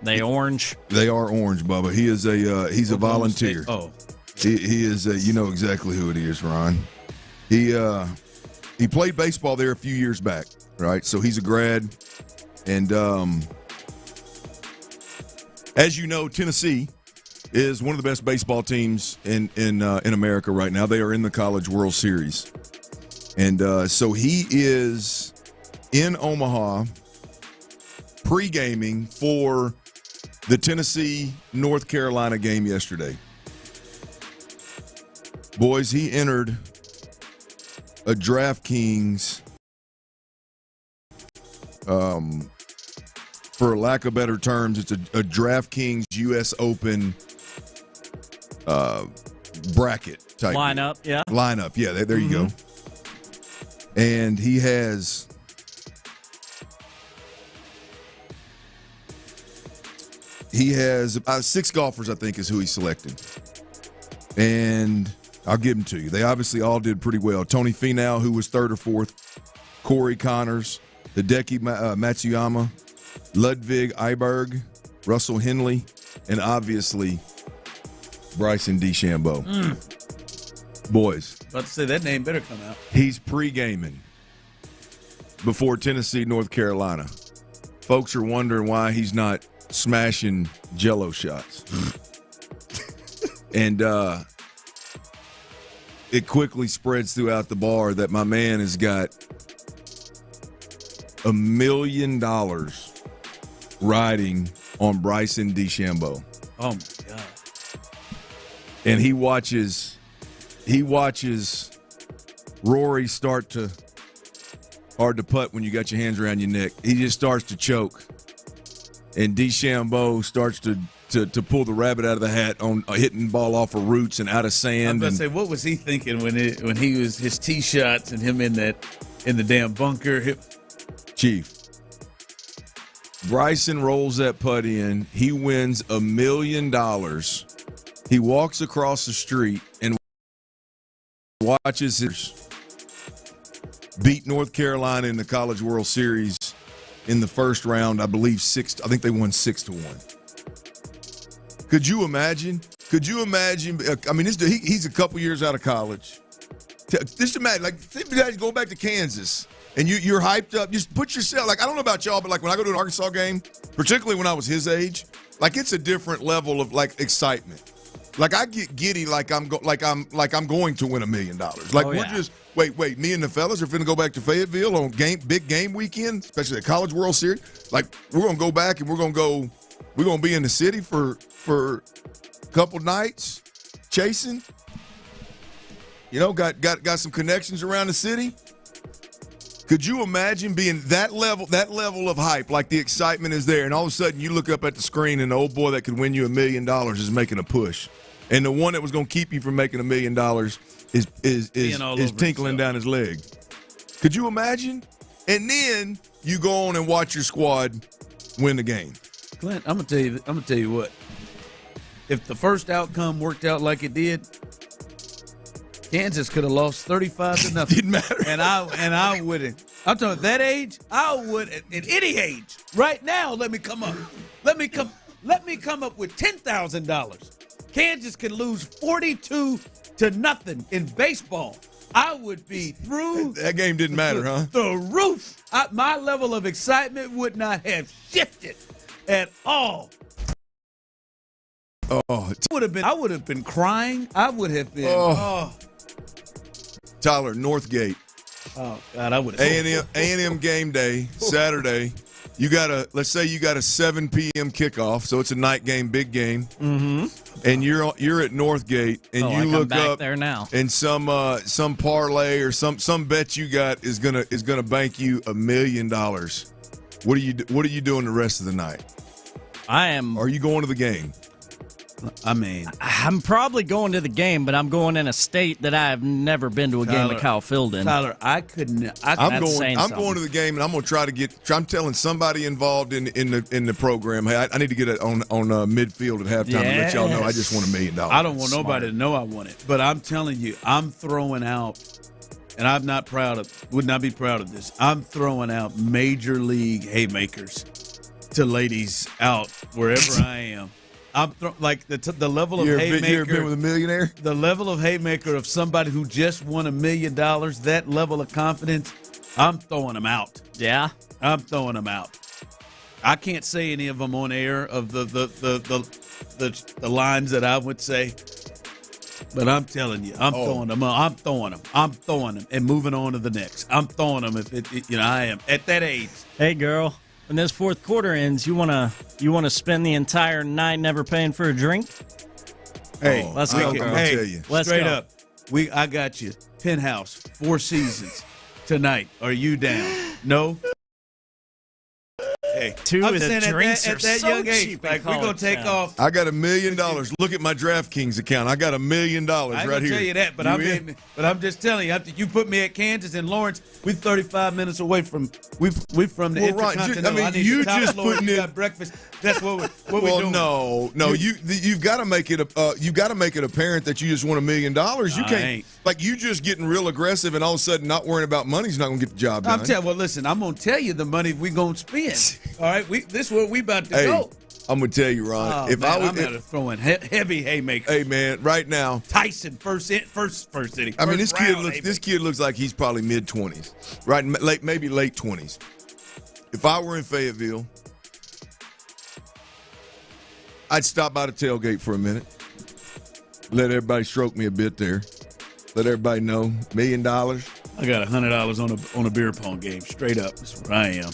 They orange. They are orange, Bubba. He is he's a volunteer. Oh. He is you know exactly who it is, Ron. He played baseball there a few years back, right? So he's a grad. And as you know, Tennessee is one of the best baseball teams in America right now. They are in the College World Series. And so he is in Omaha pre-gaming for the Tennessee-North Carolina game yesterday. Boys, he entered a DraftKings, for lack of better terms, it's a DraftKings U.S. Open bracket type lineup, deal. yeah. Lineup, yeah. There you go. And he has about 6 golfers, I think, is who he selected. And I'll give them to you. They obviously all did pretty well. Tony Finau, who was 3rd or 4th. Corey Connors, Hideki Matsuyama, Ludwig Eiberg, Russell Henley, and obviously Bryson DeChambeau. Boys. About to say that name better come out. He's pre-gaming before Tennessee, North Carolina. Folks are wondering why he's not smashing Jello shots. And it quickly spreads throughout the bar that my man has got $1 million riding on Bryson DeChambeau. Oh my God. And he watches Rory start to hard to putt when you got your hands around your neck. He just starts to choke. And DeChambeau starts to pull the rabbit out of the hat on hitting ball off of roots and out of sand. I was about to say, what was he thinking when he was his tee shots and him in the damn bunker? Chief, Bryson rolls that putt in. He wins $1 million. He walks across the street and watches his beat North Carolina in the College World Series in the first round. I believe I think they won 6-1. Could you imagine? I mean, he's a couple years out of college. Just imagine, like, think you guys go back to Kansas and you're hyped up. Just put yourself, like, I don't know about y'all, but like when I go to an Arkansas game, particularly when I was his age, like it's a different level of like excitement. Like I get giddy, like I'm going to win $1 million. Like we're just wait. Me and the fellas are finna go back to Fayetteville on big game weekend, especially the College World Series. Like we're gonna go back and we're gonna be in the city for a couple nights chasing. You know, got some connections around the city. Could you imagine being that level of hype? Like the excitement is there, and all of a sudden you look up at the screen and the old boy that could win you $1 million is making a push, and the one that was going to keep you from making $1 million is tinkling down his leg. Could you imagine? And then you go on and watch your squad win the game. Clint, I'm gonna tell you what. If the first outcome worked out like it did, Kansas could have lost 35-0. Didn't matter. And I wouldn't. I'm talking at that age, I would at any age. Right now, let me come up with $10,000. Kansas could lose 42 to nothing in baseball, I would be through. That game didn't matter, huh? The roof. My level of excitement would not have shifted at all. Oh, I would have been crying. I would have been. Tyler, Northgate. Oh God, I would have. A&M game day, Saturday. Let's say you got a 7 p.m. kickoff, so it's a night game, big game. Mm-hmm. And you're at Northgate, and you look back up there now, and some parlay or some bet you got is gonna bank you $1 million. What are you doing the rest of the night? Are you going to the game? I mean, I'm probably going to the game, but I'm going in a state that I have never been to a game of Kyle Field in. Tyler, I'm going to the game, and I'm going to try to get. I'm telling somebody involved in the program, hey, I need to get it on midfield at halftime and let y'all know I just won $1 million. I don't want nobody to know I want it, but I'm telling you, I'm throwing out, and I'm not would not be proud of this. I'm throwing out major league haymakers to ladies out wherever I am. I'm the level of haymaker. You ever been with a millionaire? The level of haymaker of somebody who just won $1 million. That level of confidence, I'm throwing them out. Yeah, I'm throwing them out. I can't say any of them on air of the lines that I would say, but I'm telling you, I'm throwing them. I'm throwing them, and moving on to the next. I'm throwing them. I am at that age. Hey, girl. When this fourth quarter ends, you wanna spend the entire night never paying for a drink? Hey, let's go. Hey, let's straight go. up. I got you. Penthouse, 4 Seasons tonight. Are you down? No. Hey, the drinks are so young age, cheap. like we're gonna take off. I got $1 million. Look at my DraftKings account. I got $1 million right here. I tell you that, but I'm just telling you. After you put me at Kansas and Lawrence, we're 35 minutes away from we from the Intercontinental. You just putting in breakfast. That's what we're doing. No, you've got to make it apparent that you just won $1 million. You can't you just getting real aggressive and all of a sudden not worrying about money's not gonna get the job done. Listen, I'm gonna tell you the money we gonna spend. All right, this is where we about to go. I'm gonna tell you, Ron. I'm throwing heavy haymakers. Hey, man, right now, Tyson first inning. I mean, this kid looks like he's probably mid-20s, right? Maybe late 20s. If I were in Fayetteville, I'd stop by the tailgate for a minute, let everybody stroke me a bit there, let everybody know $1 million. I got $100 on a beer pong game, straight up. That's where I am.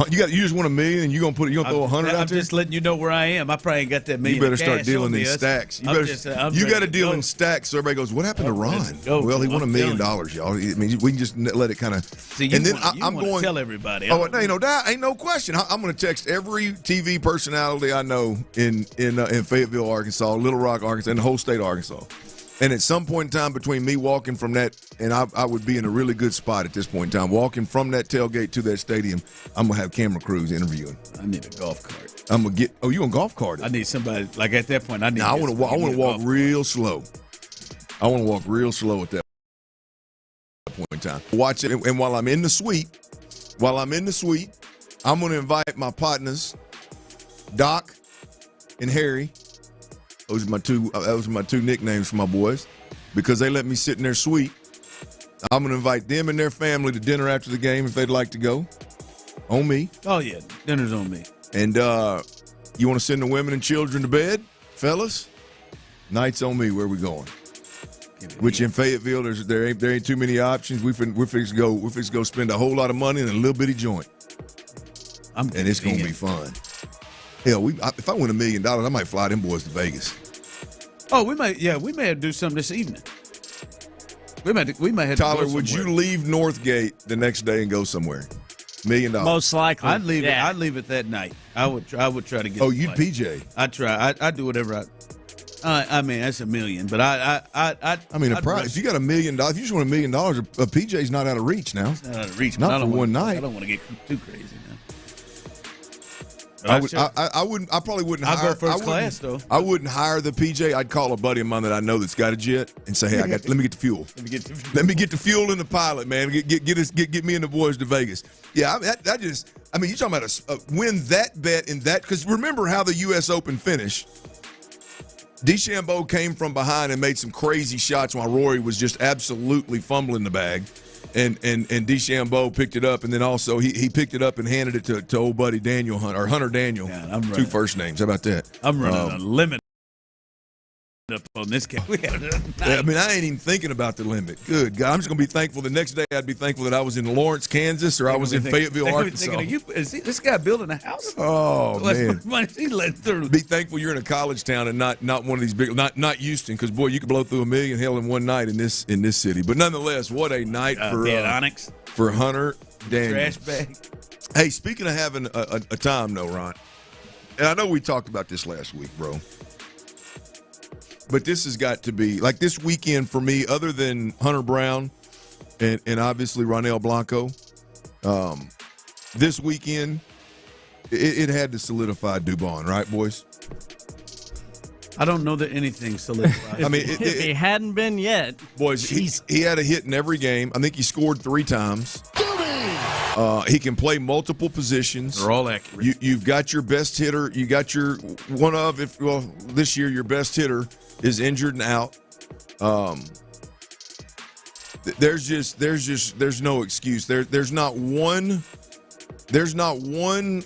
You just want $1 million, and you gonna throw $100 out there? I'm just letting you know where I am. I probably ain't got that million. You better start dealing in stacks. You got to deal in stacks. So everybody goes, "What happened to Ron?" Well, he won $1 million, y'all. I mean, we can just let it kind of. And then I'm going to tell everybody. Ain't no question. I'm going to text every TV personality I know in Fayetteville, Arkansas, Little Rock, Arkansas, and the whole state of Arkansas. And at some point in time between me walking from that, and I would be in a really good spot at this point in time, walking from that tailgate to that stadium, I'm going to have camera crews interviewing. I need a golf cart. I'm going to get – you on golf cart? I need somebody – at that point, I need – I want to walk real slow. I want to walk real slow at that point in time. Watch it, and while I'm in the suite, I'm going to invite my partners, Doc and Harry. Those are my two nicknames for my boys because they let me sit in their suite. I'm going to invite them and their family to dinner after the game if they'd like to go. On me. Oh, yeah. Dinner's on me. And you want to send the women and children to bed, fellas? Night's on me. Where we going? Which in Fayetteville, there ain't too many options. We're fixed to go spend a whole lot of money in a little bitty joint. And it's going to be fun. Hell, if I win $1 million, I might fly them boys to Vegas. Oh, we may have to do something this evening. We might have Tyler, to go would you leave Northgate the next day and go somewhere? $1 million. Most likely. I'd leave it. I'd leave it that night. I would try to get. Oh, you'd PJ. I'd try. I'd do whatever. I mean, that's $1 million, but if you got $1 million, if you just want $1 million, a PJ's not out of reach now. It's not out of reach. Not for one night. I don't want to get too crazy now. I probably wouldn't hire. I'll go first class though. I wouldn't hire the PJ. I'd call a buddy of mine that I know that's got a jet and say, "Hey, let me get the fuel. Let me get the fuel in the pilot, man. Get me and the boys to Vegas." Yeah, you're talking about win that bet in that, because remember how the U.S. Open finished. DeChambeau came from behind and made some crazy shots while Rory was just absolutely fumbling the bag. And DeChambeau picked it up, and then also he picked it up and handed it to old buddy Daniel Hunter, or Hunter Daniel. Yeah, 2 first names. How about that? I'm running a limit up on this game. I mean, I ain't even thinking about the limit. Good God. I'm just going to be thankful. The next day, I'd be thankful that I was in Lawrence, Kansas, or I was in Fayetteville, Arkansas. Is this guy building a house? Oh, man. He let through. Be thankful you're in a college town and not one of these big, not Houston, because, boy, you could blow through $1 million hell in one night in this city. But nonetheless, what a night for Hunter Daniel. Trash bag. Hey, speaking of having a time, though, Ron, and I know we talked about this last week, bro, but this has got to be, like, this weekend for me, other than Hunter Brown and obviously Ronell Blanco, this weekend, it had to solidify Dubon, right, boys? I don't know that anything solidified. I mean, if he hadn't been yet. Boys, he had a hit in every game. I think he scored 3 times. He can play multiple positions. They're all accurate. You've got your best hitter. You got your this year your best hitter is injured and out. There's no excuse. There's not one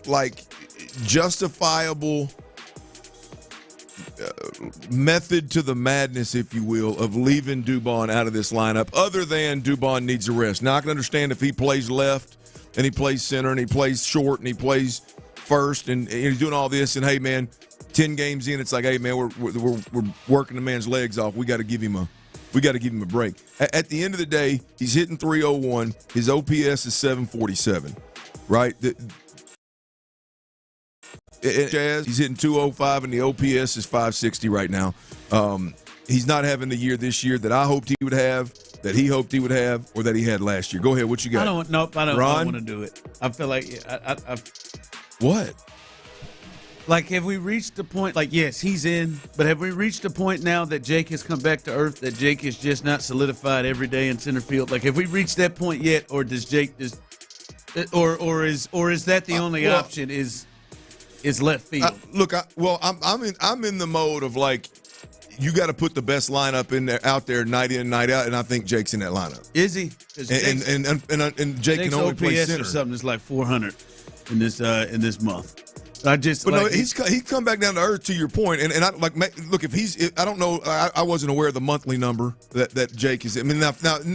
like justifiable method to the madness, if you will, of leaving Dubon out of this lineup, other than Dubon needs a rest. Now, I can understand if he plays left and he plays center and he plays short and he plays first and he's doing all this, and hey, man, 10 games in, it's like, hey, man, we're working the man's legs off. We got to give him a break. At the end of the day, he's hitting .301. His OPS is .747, right? Jazz, he's hitting .205, and the OPS is .560 right now. He's not having the year this year that I hoped he would have, that he hoped he would have, or that he had last year. Go ahead. What you got? I don't want to do it. I feel like what? Like, have we reached the point? Like, yes, he's in, but have we reached the point now that Jake has come back to earth? That Jake is just not solidified every day in center field? Like, have we reached that point yet, or does Jake just, or is that the only option? Is left field? I'm in the mode of, like, you got to put the best lineup out there night in and night out, and I think Jake's in that lineup. Is he? And Jake can only play center. Or something that's like 400 in this month. He's come back down to earth, to your point, and I like look, I don't know, I wasn't aware of the monthly number that Jake is. I mean, now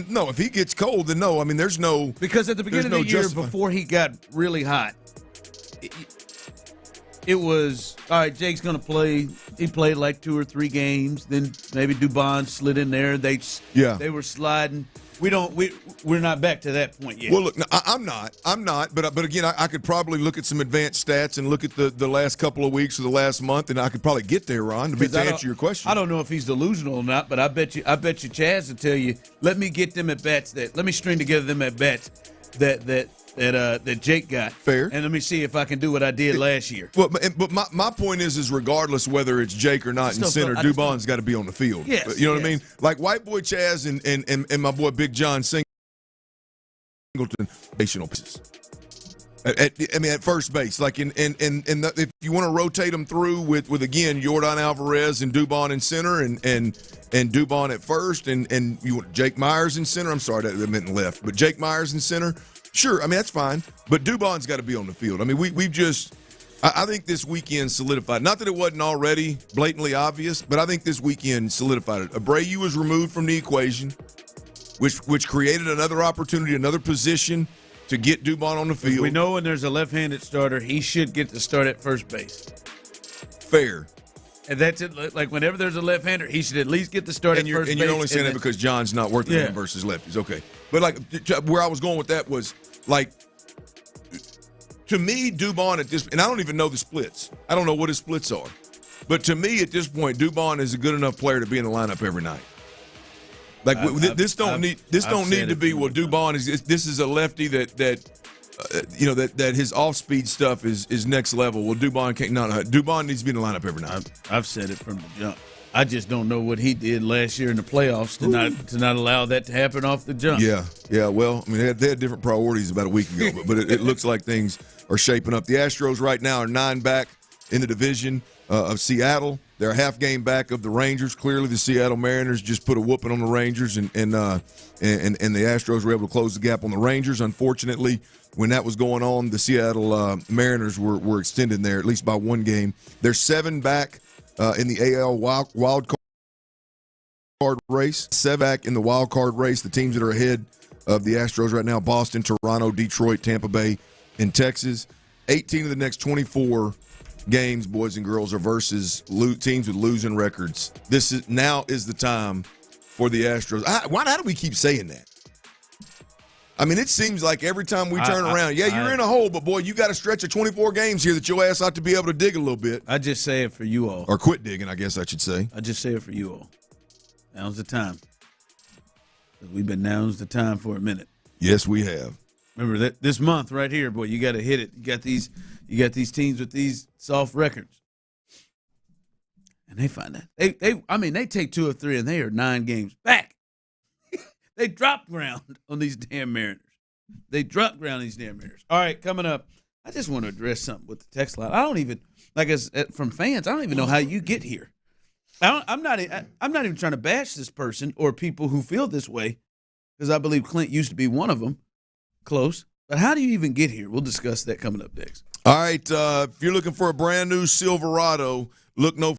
no, if he gets cold, then no. I mean, there's no, because at the beginning of the year before he got really hot, it was all right. Jake's going to play. He played like 2 or 3 games. Then maybe Dubon slid in there. They were sliding. We're not back to that point yet. Well, look, no, I'm not. But again, I could probably look at some advanced stats and look at the last couple of weeks or the last month, and I could probably get there, Ron, to answer your question. I don't know if he's delusional or not, but I bet you Chaz will tell you. Let me get them at bats let me string together them at bats that Jake got. Fair. And let me see if I can do what I did last year. Well, but my point is regardless whether it's Jake or not in center, Dubon's got to be on the field. Yes, you know what I mean? Like White Boy Chaz and my boy Big John Singleton, foundational pieces. At first base, like if you want to rotate them through with again Yordan Alvarez and Dubon in center and Dubon at first and you want Jake Myers in center. I'm sorry that meant left, but Jake Myers in center. Sure, I mean that's fine, but Dubon's got to be on the field. I mean I think this weekend solidified. Not that it wasn't already blatantly obvious, but I think this weekend solidified it. Abreu was removed from the equation, which created another opportunity, another position to get Dubon on the field. We know when there's a left-handed starter, he should get to start at first base. Fair. And that's it. Like, whenever there's a left-hander, he should at least get to start at first base. And you're only saying that because John's not working him versus lefties. Okay. But, like, where I was going with that was, like, to me, Dubon at this – and I don't even know the splits. I don't know what his splits are. But to me, at this point, Dubon is a good enough player to be in the lineup every night. Like this don't need to be. Well, Dubon is. This is a lefty that his off speed stuff is next level. Well, Dubon can't. No, Dubon needs to be in the lineup every night. I've said it from the jump. I just don't know what he did last year in the playoffs to not allow that to happen off the jump. Yeah. Well, I mean, they had different priorities about a week ago, but it looks like things are shaping up. The Astros right now are 9 back in the division. of Seattle. They're a half game back of the Rangers. Clearly, the Seattle Mariners just put a whooping on the Rangers, and the Astros were able to close the gap on the Rangers. Unfortunately, when that was going on, the Seattle Mariners were extended there, at least by one game. They're 7 back in the AL wild card race. 7 back in the wild card race. The teams that are ahead of the Astros right now: Boston, Toronto, Detroit, Tampa Bay, and Texas. 18 of the next 24 games, boys and girls, are versus teams with losing records. Now is the time for the Astros. How do we keep saying that? I mean, it seems like every time we turn around, you're in a hole, but boy, you got a stretch of 24 games here that your ass ought to be able to dig a little bit. I just say it for you all. Or quit digging, I guess I should say. I just say it for you all. Now's the time. We've been now's the time for a minute. Yes, we have. Remember that this month right here, boy, you got to hit it. You got these teams with these soft records, and they find that they take 2 or 3 and they are 9 games back. They drop ground on these damn Mariners. All right, coming up, I just want to address something with the text line. I don't even from fans. I don't even know how you get here. I'm not even trying to bash this person or people who feel this way, because I believe Clint used to be one of them. Close. But how do you even get here? We'll discuss that coming up next. All right. If you're looking for a brand new Silverado, look no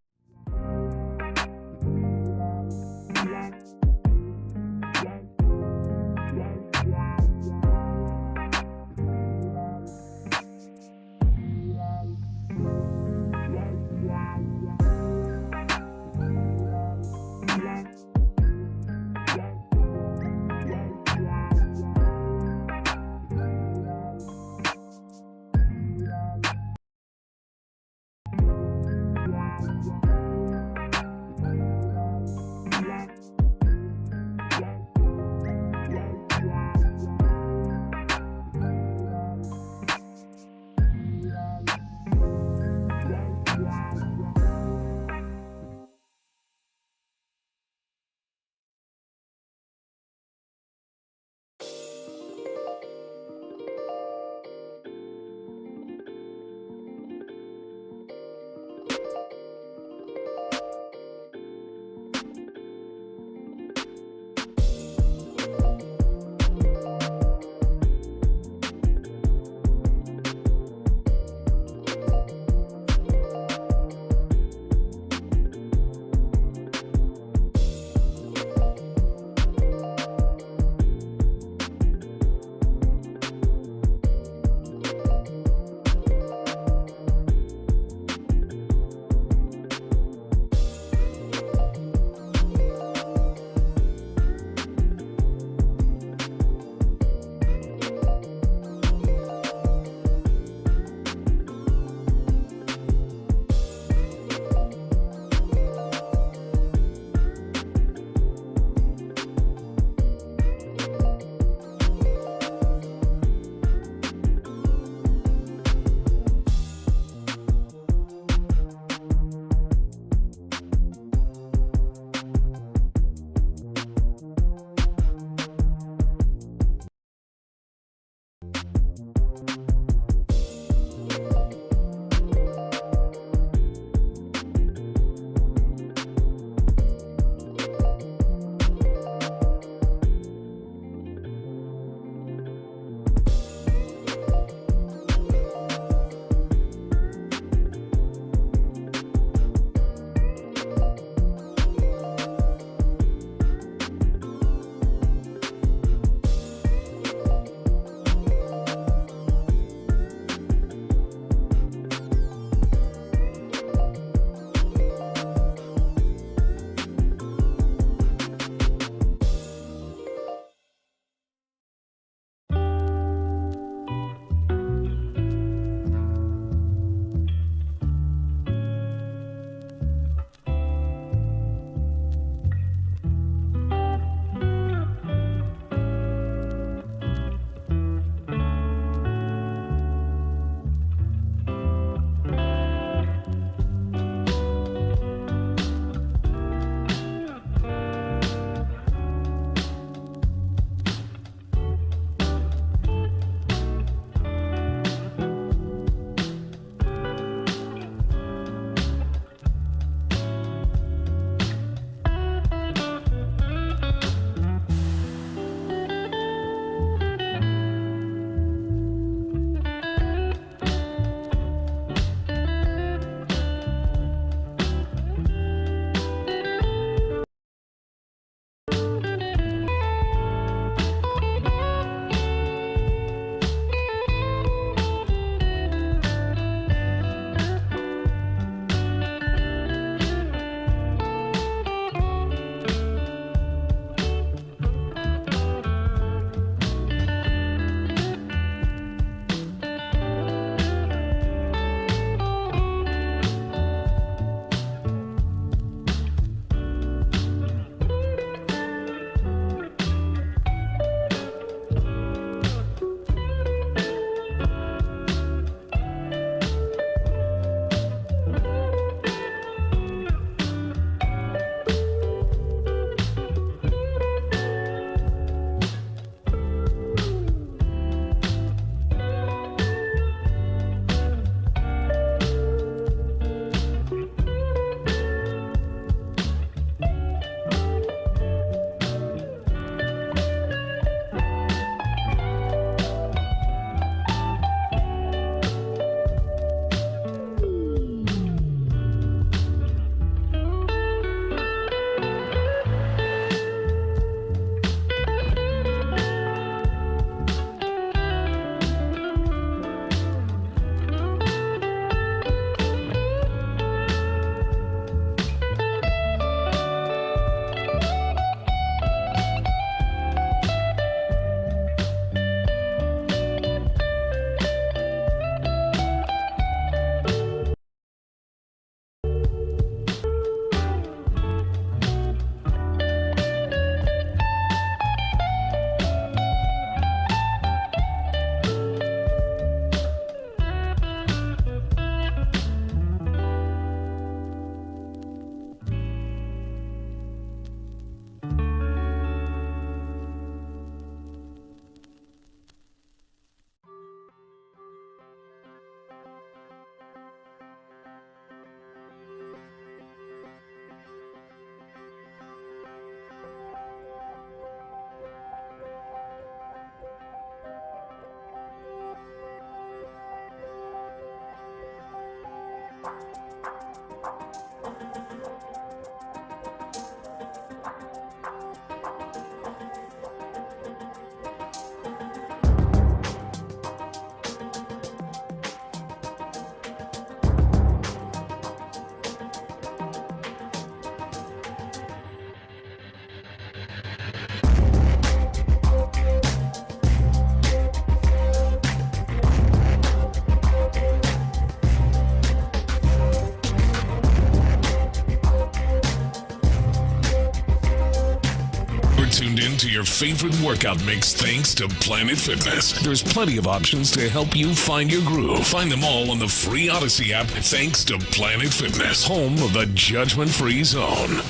favorite workout mix thanks to Planet Fitness. There's plenty of options to help you find your groove. Find them all on the free Odyssey app thanks to Planet Fitness, home of the judgment-free zone.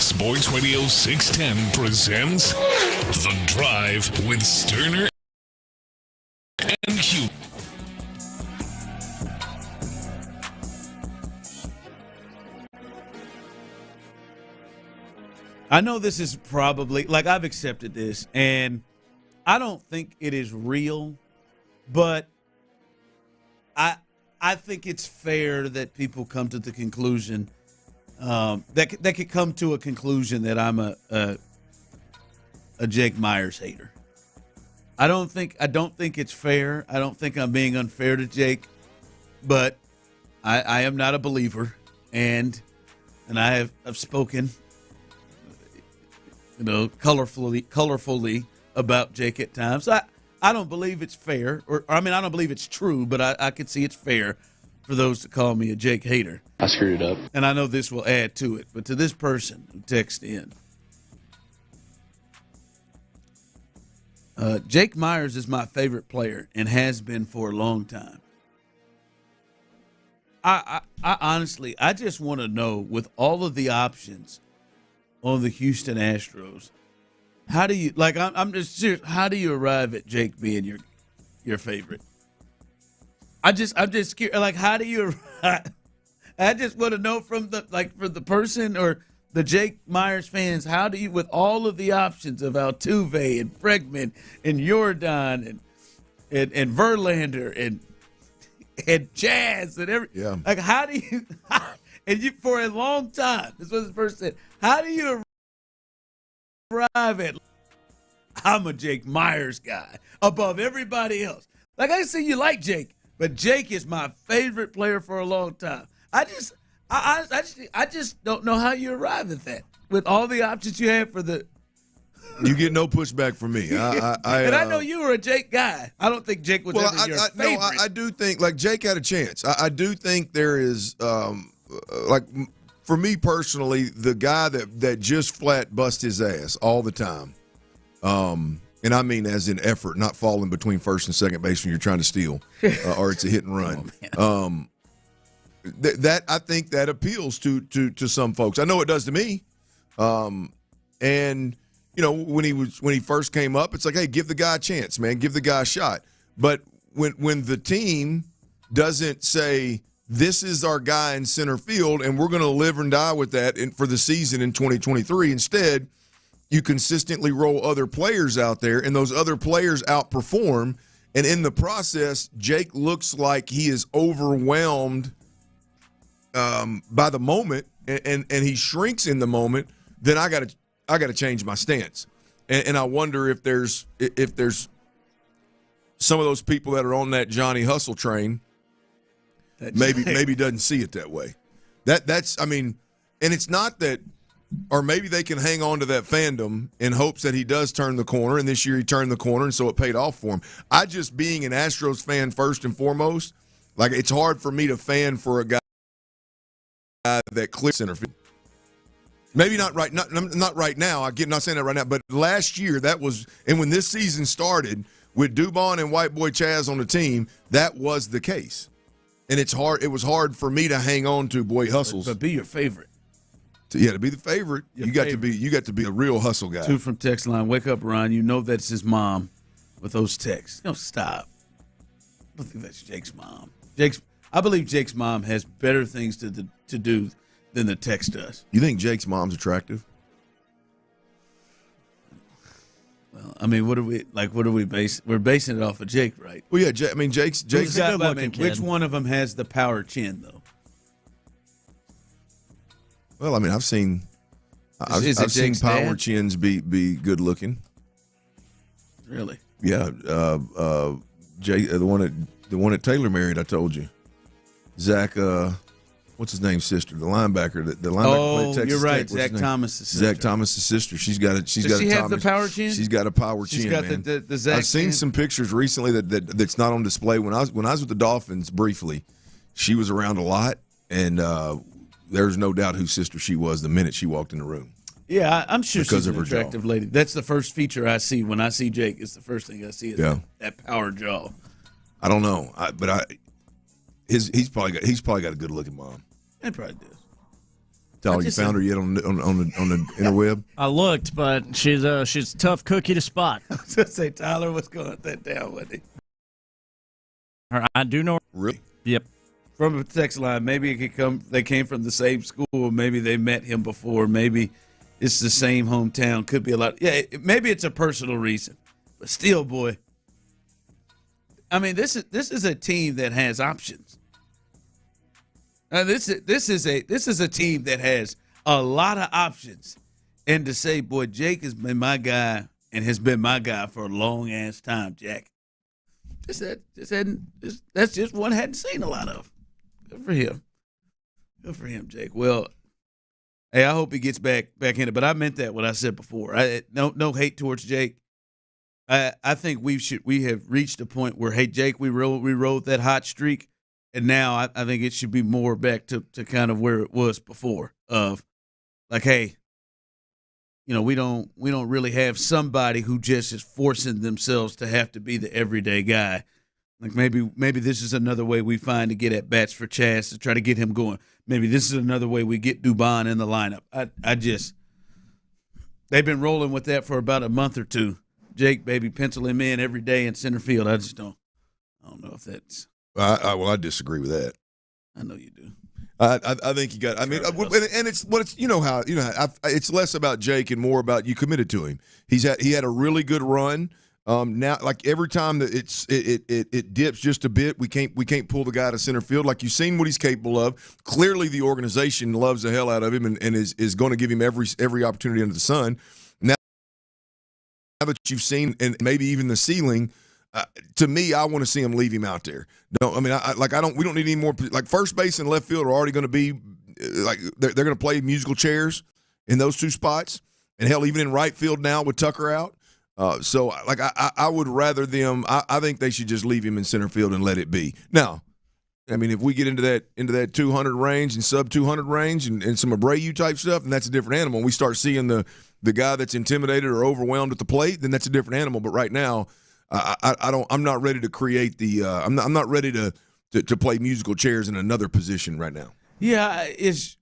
Sports Radio 610 presents The Drive with Stoerner and Hughley. I know this is probably, like, I've accepted this, and I don't think it is real, but I think it's fair that people come to the conclusion that could come to a conclusion that I'm a Jake Myers hater. I don't think it's fair. I don't think I'm being unfair to Jake, but I am not a believer, and I've spoken, colorfully about Jake at times. I don't believe it's fair, I don't believe it's true, but I could see it's fair for those to call me a Jake hater. I screwed it up. And I know this will add to it, but to this person who texted in, Jake Myers is my favorite player and has been for a long time. I honestly, I just want to know, with all of the options on the Houston Astros, how do you, like, I'm just serious, how do you arrive at Jake being your favorite? I'm just curious, like, how do you arrive? I just want to know from the person or the Jake Myers fans, how do you, with all of the options of Altuve and Bregman and Jordan and Verlander and Jazz and like, how do you, and you, for a long time, this was the person said, how do you arrive at, I'm a Jake Myers guy above everybody else? Like, I see you like Jake, but Jake is my favorite player for a long time. I just don't know how you arrive at that with all the options you have for the. You get no pushback from me. I know you were a Jake guy. I don't think Jake was ever your favorite. No, I do think, like, Jake had a chance. I do think there is, like, for me personally, the guy that just flat bust his ass all the time, and I mean as in effort, not falling between first and second base when you're trying to steal, or it's a hit and run. That I think that appeals to some folks. I know it does to me. And you know, when he first came up, it's like, hey, give the guy a chance, man, give the guy a shot. But when the team doesn't say, this is our guy in center field, and we're going to live and die with that for the season in 2023. Instead, you consistently roll other players out there, and those other players outperform. And in the process, Jake looks like he is overwhelmed by the moment, and he shrinks in the moment. Then I got to change my stance. And I wonder if there's some of those people that are on that Johnny Hustle train maybe doesn't see it that way. That's I mean, and it's not that, or maybe they can hang on to that fandom in hopes that he does turn the corner, and this year he turned the corner, and so it paid off for him. I just, being an Astros fan first and foremost, like, it's hard for me to fan for a guy that clears center field. Maybe not right now. I'm not saying that right now, but last year that was, and when this season started with Dubon and White Boy Chaz on the team, that was the case. And it's hard. It was hard for me to hang on to Boy Hustles. But be your favorite. To be the favorite, you got to be a real hustle guy. Two from text line. Wake up, Ron. You know that's his mom with those texts. No, stop. I don't think that's Jake's mom. I believe Jake's mom has better things to do than the text does. You think Jake's mom's attractive? Well, I mean, what are we basing? We're basing it off of Jake, right? Well, yeah. Jake's a good-looking kid. Which one of them has the power chin, though? Well, I mean, I've seen power chins be good looking. Really? Yeah. Jake, the one that Taylor married, I told you. Zach, what's his name? Sister, the linebacker. The linebacker played Texas you're right. Tech. Zach Thomas's sister. Zach Thomas's sister. She's got it. Does she have the power chin? She's got a power chin. She's got man. the Zach. I've seen some pictures recently that's not on display. When I was with the Dolphins briefly, she was around a lot, and there's no doubt whose sister she was the minute she walked in the room. Yeah, I'm sure because she's of an her jaw. attractive lady. That's the first feature I see when I see Jake. It's the first thing I see is that power jaw. I don't know, he's probably got a good looking mom. It probably does. Tyler, you found her yet on the interweb? I looked, but she's a tough cookie to spot. I was gonna say Tyler was going to hunt that down, wasn't he? I do know. Really? Yep. From a text line, maybe it could come. They came from the same school. Maybe they met him before. Maybe it's the same hometown. Could be a lot. Yeah, maybe it's a personal reason. But still, boy. I mean, this is a team that has options. This is a team that has a lot of options, and to say, boy, Jake has been my guy and has been my guy for a long ass time, Jack. That's just one I hadn't seen a lot of. Good for him. Good for him, Jake. Well, hey, I hope he gets back in it. But I meant that what I said before. No hate towards Jake. I think we have reached a point where, hey, Jake, we rode that hot streak, and now I think it should be more back to kind of where it was before. Of like, hey, we don't really have somebody who just is forcing themselves to have to be the everyday guy. Like maybe this is another way we find to get at bats for Chaz to try to get him going. Maybe this is another way we get Dubon in the lineup. They've been rolling with that for about a month or two. Jake, baby, pencil him in every day in center field. I don't know if that's. I disagree with that. I know you do. I think you got. I mean, and it's what it's. It's less about Jake and more about you committed to him. He had a really good run. Now, like every time that it dips just a bit, we can't pull the guy to center field. Like you've seen what he's capable of. Clearly, the organization loves the hell out of him and is going to give him every opportunity under the sun. Now that you've seen and maybe even the ceiling. To me, I want to see him leave him out there. We don't need any more. Like first base and left field are already going to be like they're going to play musical chairs in those two spots, and hell, even in right field now with Tucker out. So I would rather them. I think they should just leave him in center field and let it be. Now, I mean, if we get into that 200 range and sub 200 range and some Abreu type stuff, then that's a different animal. When we start seeing the guy that's intimidated or overwhelmed at the plate, then that's a different animal. But right now. I'm not ready to create the. I'm not ready to play musical chairs in another position right now. Yeah, it's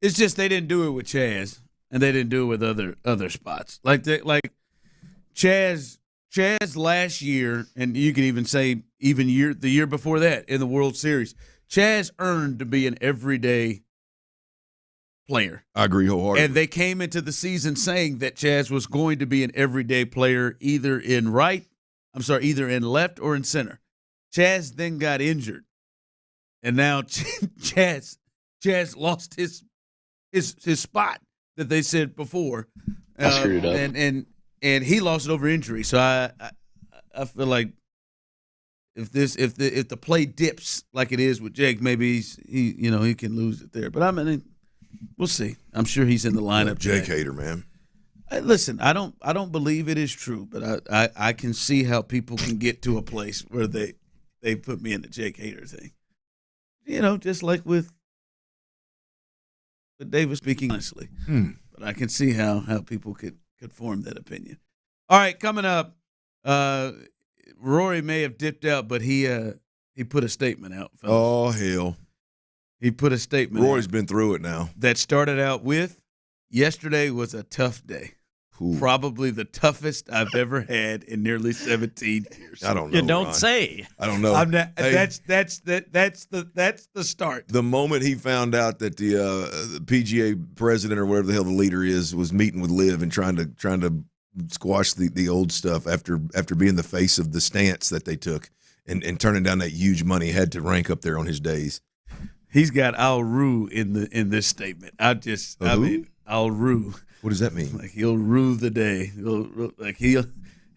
just they didn't do it with Chaz, and they didn't do it with other spots. Like Chaz last year, and you can even say the year before that in the World Series, Chaz earned to be an everyday player. I agree wholeheartedly. And they came into the season saying that Chaz was going to be an everyday player either in left or in center. Chaz then got injured. And now Chaz lost his spot that they said before. I screwed it up. And he lost it over injury. So I feel like if the play dips like it is with Jake, maybe he can lose it there. But I mean, we'll see. I'm sure he's in the lineup. Jake hater, man. Listen, I don't believe it is true, but I can see how people can get to a place where they put me in the Jake hater thing. Just like with Dave was speaking honestly. But I can see how people could form that opinion. All right, coming up, Rory may have dipped out, but he put a statement out. Fellas. Oh hell. He put a statement. Roy's been through it now. That started out with, yesterday was a tough day. Ooh. Probably the toughest I've ever had in nearly 17 years. I don't know. You don't say. I don't know. I'm not, hey, that's the start. The moment he found out that the PGA president or whatever the hell the leader is was meeting with Liv and trying to squash the old stuff after being the face of the stance that they took and turning down that huge money, had to rank up there on his days. He's got I'll rue in this statement. I'll rue. What does that mean? Like he'll rue the day.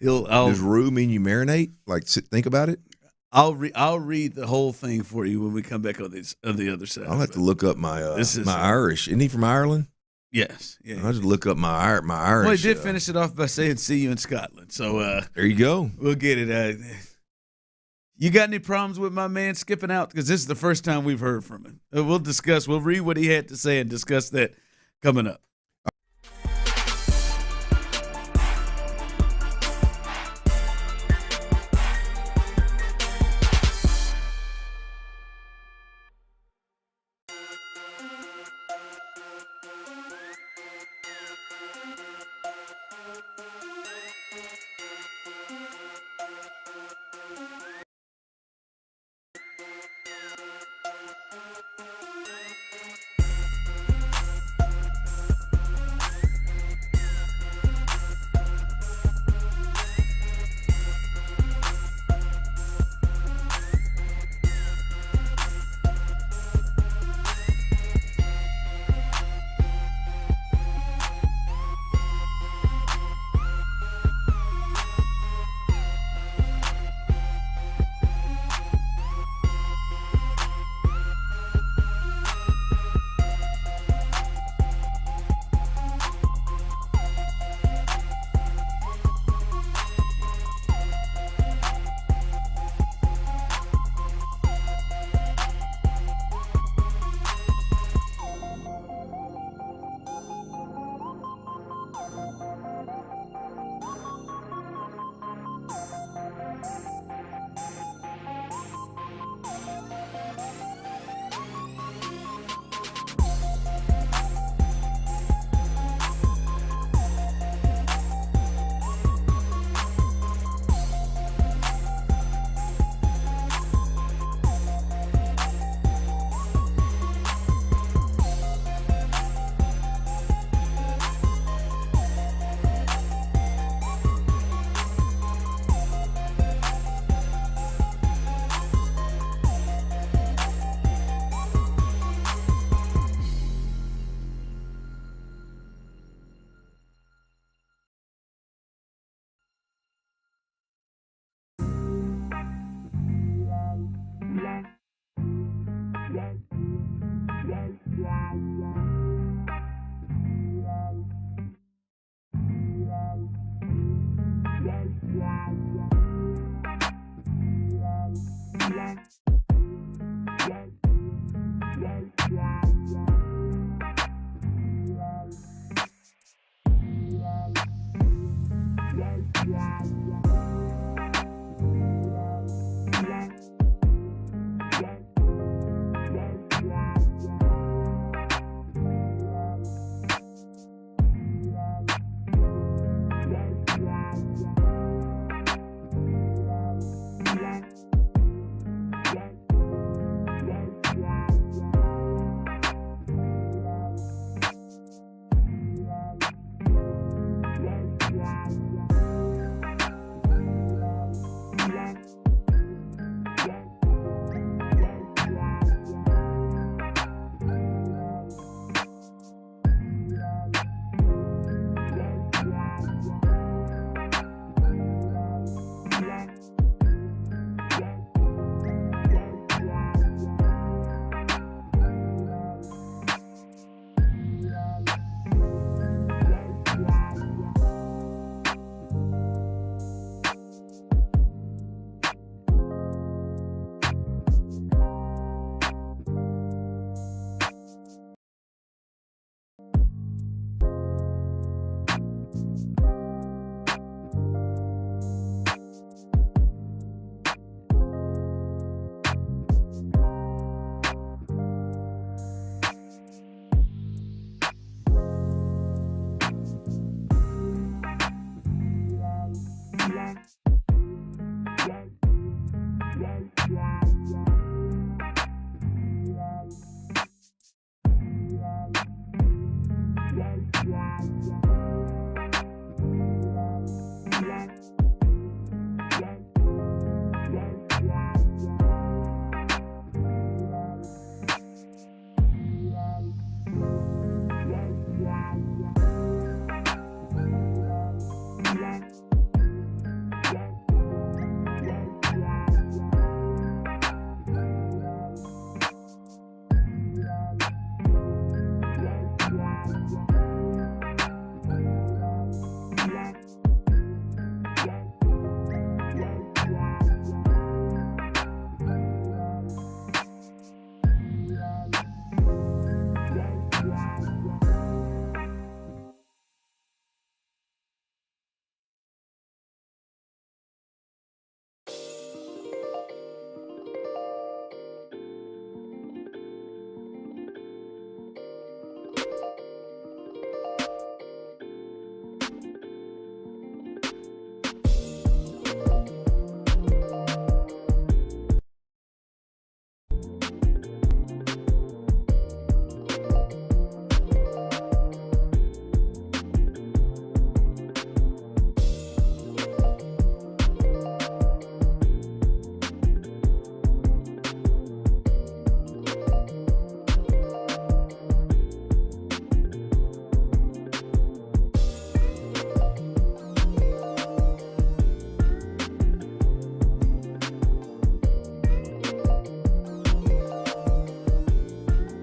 Does rue mean you marinate? Like think about it. I'll read the whole thing for you when we come back on the other side. I'll have to look up my Irish. Isn't he from Ireland? Yes. Yeah. I'll just look up my Irish. Well, he did finish it off by saying "see you in Scotland." So there you go. We'll get it. You got any problems with my man skipping out? Because this is the first time we've heard from him. We'll read what he had to say and discuss that coming up.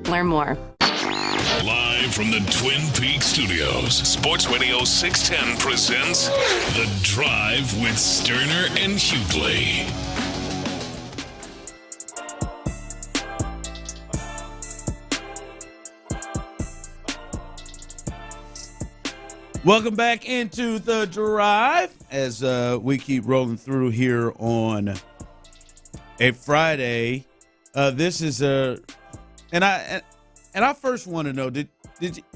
Learn more. Live from the Twin Peaks studios, Sports Radio 610 presents The Drive with Stoerner and Hughley. Welcome back into The Drive as we keep rolling through here on a Friday. This is and I first want to know, did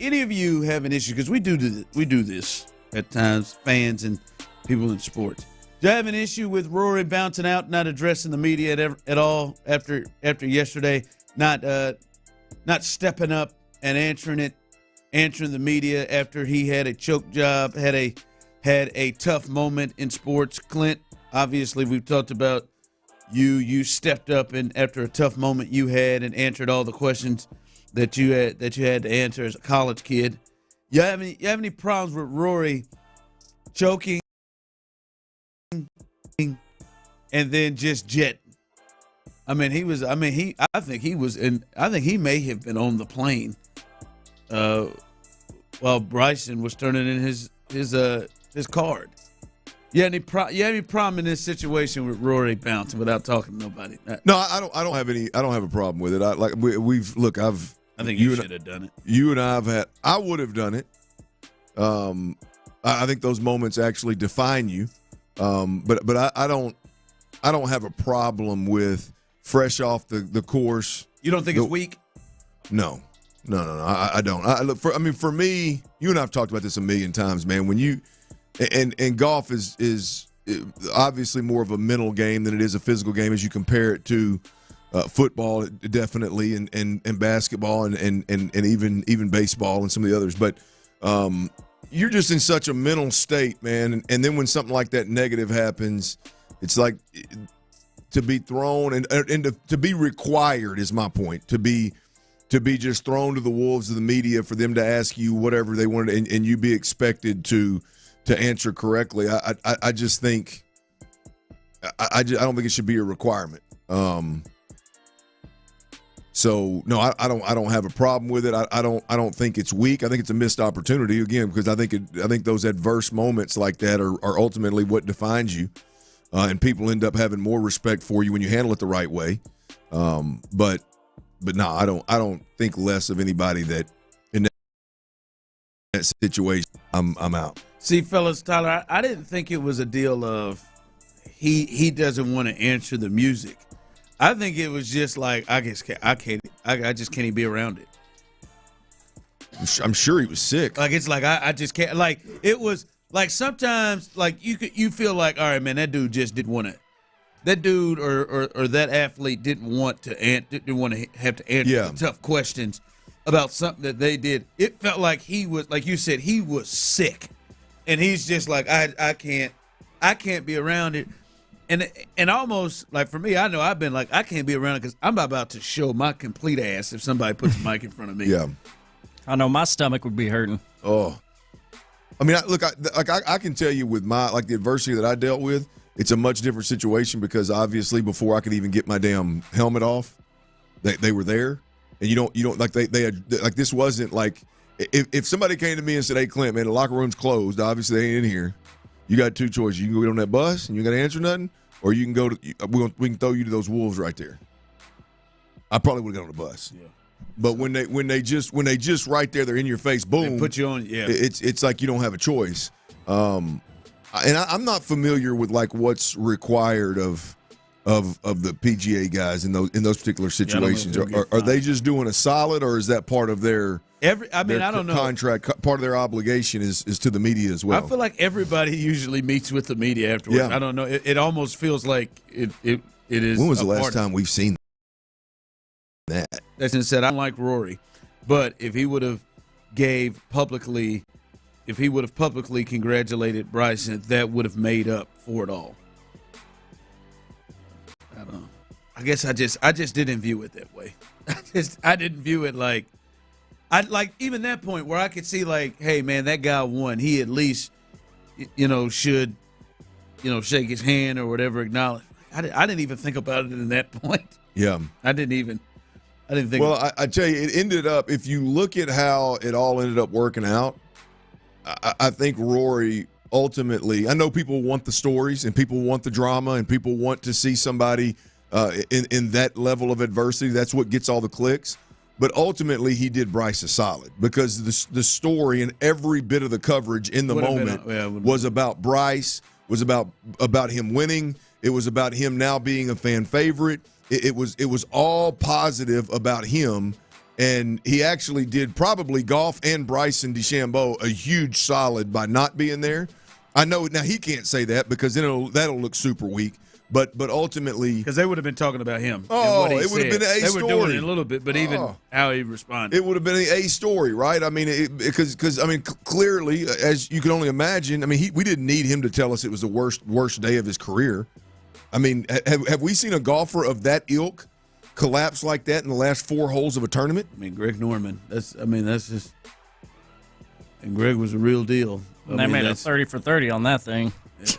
any of you have an issue? Because we do this at times, fans and people in sports. Do you have an issue with Rory bouncing out, not addressing the media at all after yesterday, not stepping up and answering the media after he had a choke job, had a tough moment in sports? Clint, obviously we've talked about you stepped up and after a tough moment you had and answered all the questions that you had to answer as a college kid. You have any problems with Rory choking and then just jetting? I think he may have been on the plane while Bryson was turning in his card. You have any problem in this situation with Rory bouncing without talking to nobody? No, I don't have any. I don't have a problem with it. I think you should have done it. You and I would have done it. I think those moments actually define you. But I don't have a problem with fresh off the course. You don't think it's weak? No. I don't. For me, you and I've talked about this a million times, man. When you and golf is obviously more of a mental game than it is a physical game as you compare it to football, definitely, and basketball and even baseball and some of the others. But you're just in such a mental state, man. And then when something like that negative happens, it's like to be thrown and to be required is my point. To be just thrown to the wolves of the media for them to ask you whatever they wanted and you be expected to answer correctly. I just think I don't think it should be a requirement. So no, I don't have a problem with it. I don't think it's weak. I think it's a missed opportunity again because I think those adverse moments like that are ultimately what defines you, and people end up having more respect for you when you handle it the right way. But no, I don't think less of anybody that in that situation. I'm out. See, fellas, Tyler, I didn't think it was a deal of he doesn't want to answer the music. I think it was just like I just can't even be around it. I'm sure he was sick. Like it's like I just can't. Like it was like sometimes like you feel like, all right, man, that dude just didn't want to. That dude or that athlete didn't want to have to answer the tough questions about something that they did. It felt like he was, like you said, he was sick, and he's just like I can't be around it. And almost like for me, I know I've been like I can't be around it because I'm about to show my complete ass if somebody puts a mic in front of me. Yeah, I know my stomach would be hurting. Oh, I mean, I can tell you with my the adversity that I dealt with, it's a much different situation because obviously before I could even get my damn helmet off, they were there, and you don't like they had like this wasn't like if somebody came to me and said, "Hey Clint, man, the locker room's closed. Obviously they ain't in here. You got two choices. You can go get on that bus and you got to answer nothing, or you can go to we can throw you to those wolves right there." I probably would have got on the bus. Yeah. But when they just right there, they're in your face. Boom, they put you on. Yeah, it's like you don't have a choice. And I'm not familiar with like what's required of the PGA guys in those particular situations. Are they just doing a solid, or is that part of their I don't know. Contract? Part of their obligation is to the media as well. I feel like everybody usually meets with the media afterwards. Yeah. I don't know. It almost feels like it is. When was the last time we've seen that? That's been said. I don't like Rory, but if he would have publicly congratulated Bryson, that would have made up for it all. I don't know. I guess I just didn't view it that way. I didn't view it like even that point where I could see like, hey man, that guy won. He at least should shake his hand or whatever, acknowledge. I didn't even think about it in that point. Yeah, I didn't think. Well, I tell you, it ended up. If you look at how it all ended up working out, I think Rory ultimately, I know people want the stories and people want the drama and people want to see somebody in that level of adversity. That's what gets all the clicks. But ultimately, he did Bryce a solid because the story and every bit of the coverage in the moment was about Bryce, was about him winning. It was about him now being a fan favorite. It was all positive about him. And he actually did probably golf and Bryson DeChambeau a huge solid by not being there. I know now he can't say that because then that'll look super weak. But ultimately, because they would have been talking about him. Oh, it would have been a story. They were doing it a little bit, but even how he responded, it would have been a story, right? I mean, because clearly, as you can only imagine, I mean, we didn't need him to tell us it was the worst day of his career. I mean, have we seen a golfer of that ilk collapse like that in the last 4 holes of a tournament? I mean, Greg Norman. That's just, and Greg was a real deal. They made a 30 for 30 on that thing. Yeah.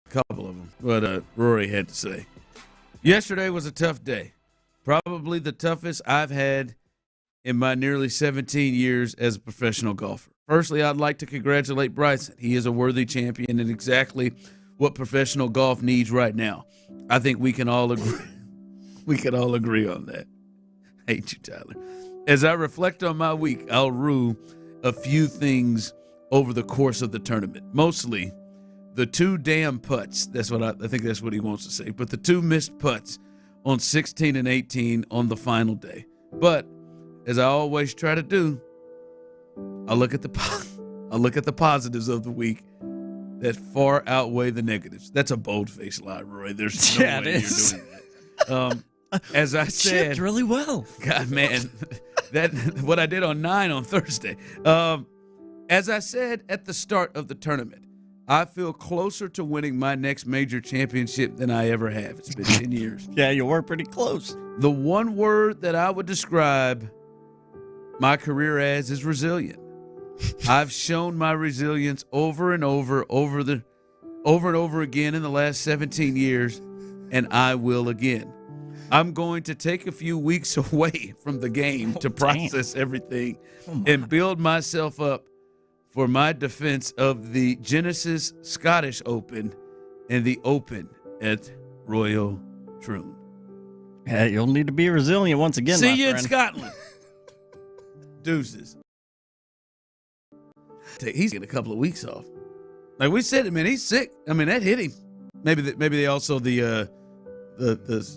A couple of them. What Rory had to say. Yesterday was a tough day. Probably the toughest I've had in my nearly 17 years as a professional golfer. Firstly, I'd like to congratulate Bryson. He is a worthy champion and exactly what professional golf needs right now. I think we can all agree. We can all agree on that. Hate you, Tyler. As I reflect on my week, I'll rue a few things over the course of the tournament. Mostly the 2 damn putts. That's what I think that's what he wants to say. But the 2 missed putts on 16 and 18 on the final day. But as I always try to do, I look at the positives of the week that far outweigh the negatives. That's a bold-faced lie, Roy. There's no way you're doing that. As I said, chipped really well. God, man, that what I did on 9 on Thursday. As I said at the start of the tournament, I feel closer to winning my next major championship than I ever have. It's been 10 years. Yeah, you were pretty close. The one word that I would describe my career as is resilient. I've shown my resilience over and over again in the last 17 years, and I will again. I'm going to take a few weeks away from the game to process everything and build myself up for my defense of the Genesis Scottish Open and the Open at Royal Troon. Yeah, you'll need to be resilient once again. See you in Scotland. Deuces. He's getting a couple of weeks off. Like we said, man, he's sick. I mean, that hit him. Maybe they also the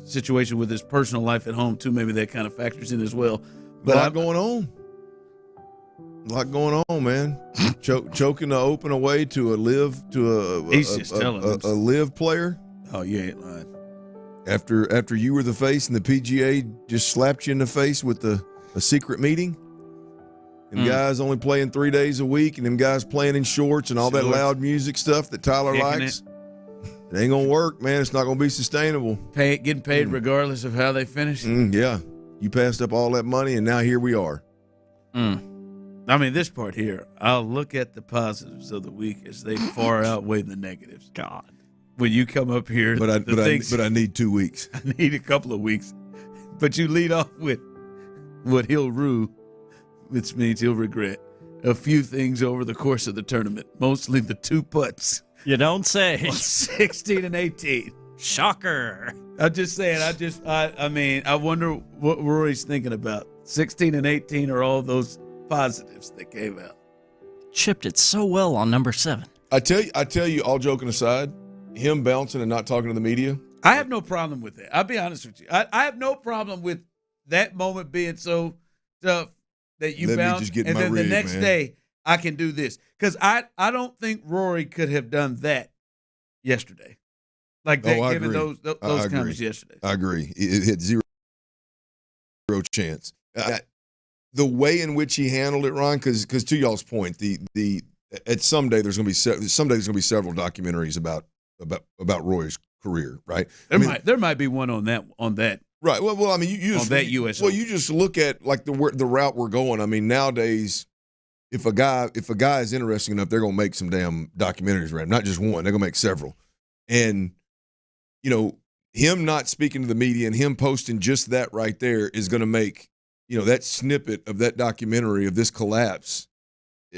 situation with his personal life at home too. Maybe that kind of factors in as well. But a lot going on, man. Choking the Open away to a live player. Oh, you ain't lying. After you were the face and the PGA just slapped you in the face with a secret meeting. And guys only playing 3 days a week, and them guys playing in shorts and all that loud music stuff that Tyler likes. It ain't gonna work, man. It's not gonna be sustainable. Getting paid regardless of how they finish. Yeah, you passed up all that money, and now here we are. I mean, this part here, I'll look at the positives of the week as they far outweigh the negatives. God, when you come up here, but I need 2 weeks. I need a couple of weeks. But you lead off with what he'll rue, which means he'll regret a few things over the course of the tournament, mostly the 2 putts. You don't say. 16 and 18. Shocker. I'm just saying, I mean, I wonder what Rory's thinking about. 16 and 18 are all those positives that came out. Chipped it so well on number 7. I tell you, all joking aside, him bouncing and not talking to the media. I have no problem with that. I'll be honest with you. I have no problem with that moment being so tough that you bounce, and then the next day I can do this. Because I don't think Rory could have done that yesterday. Like that, given those comments yesterday. I agree. It had zero chance. The way in which he handled it, Ron, because to y'all's point, at someday there's going to be several documentaries about Roy's career, right? There might be one on that. Right. Well, I mean, you just, on that U.S. Well, you just look at like the route we're going. I mean, nowadays, if a guy is interesting enough, they're gonna make some damn documentaries around him. Not just one; they're gonna make several. And him not speaking to the media and him posting just that right there is gonna make that snippet of that documentary of this collapse.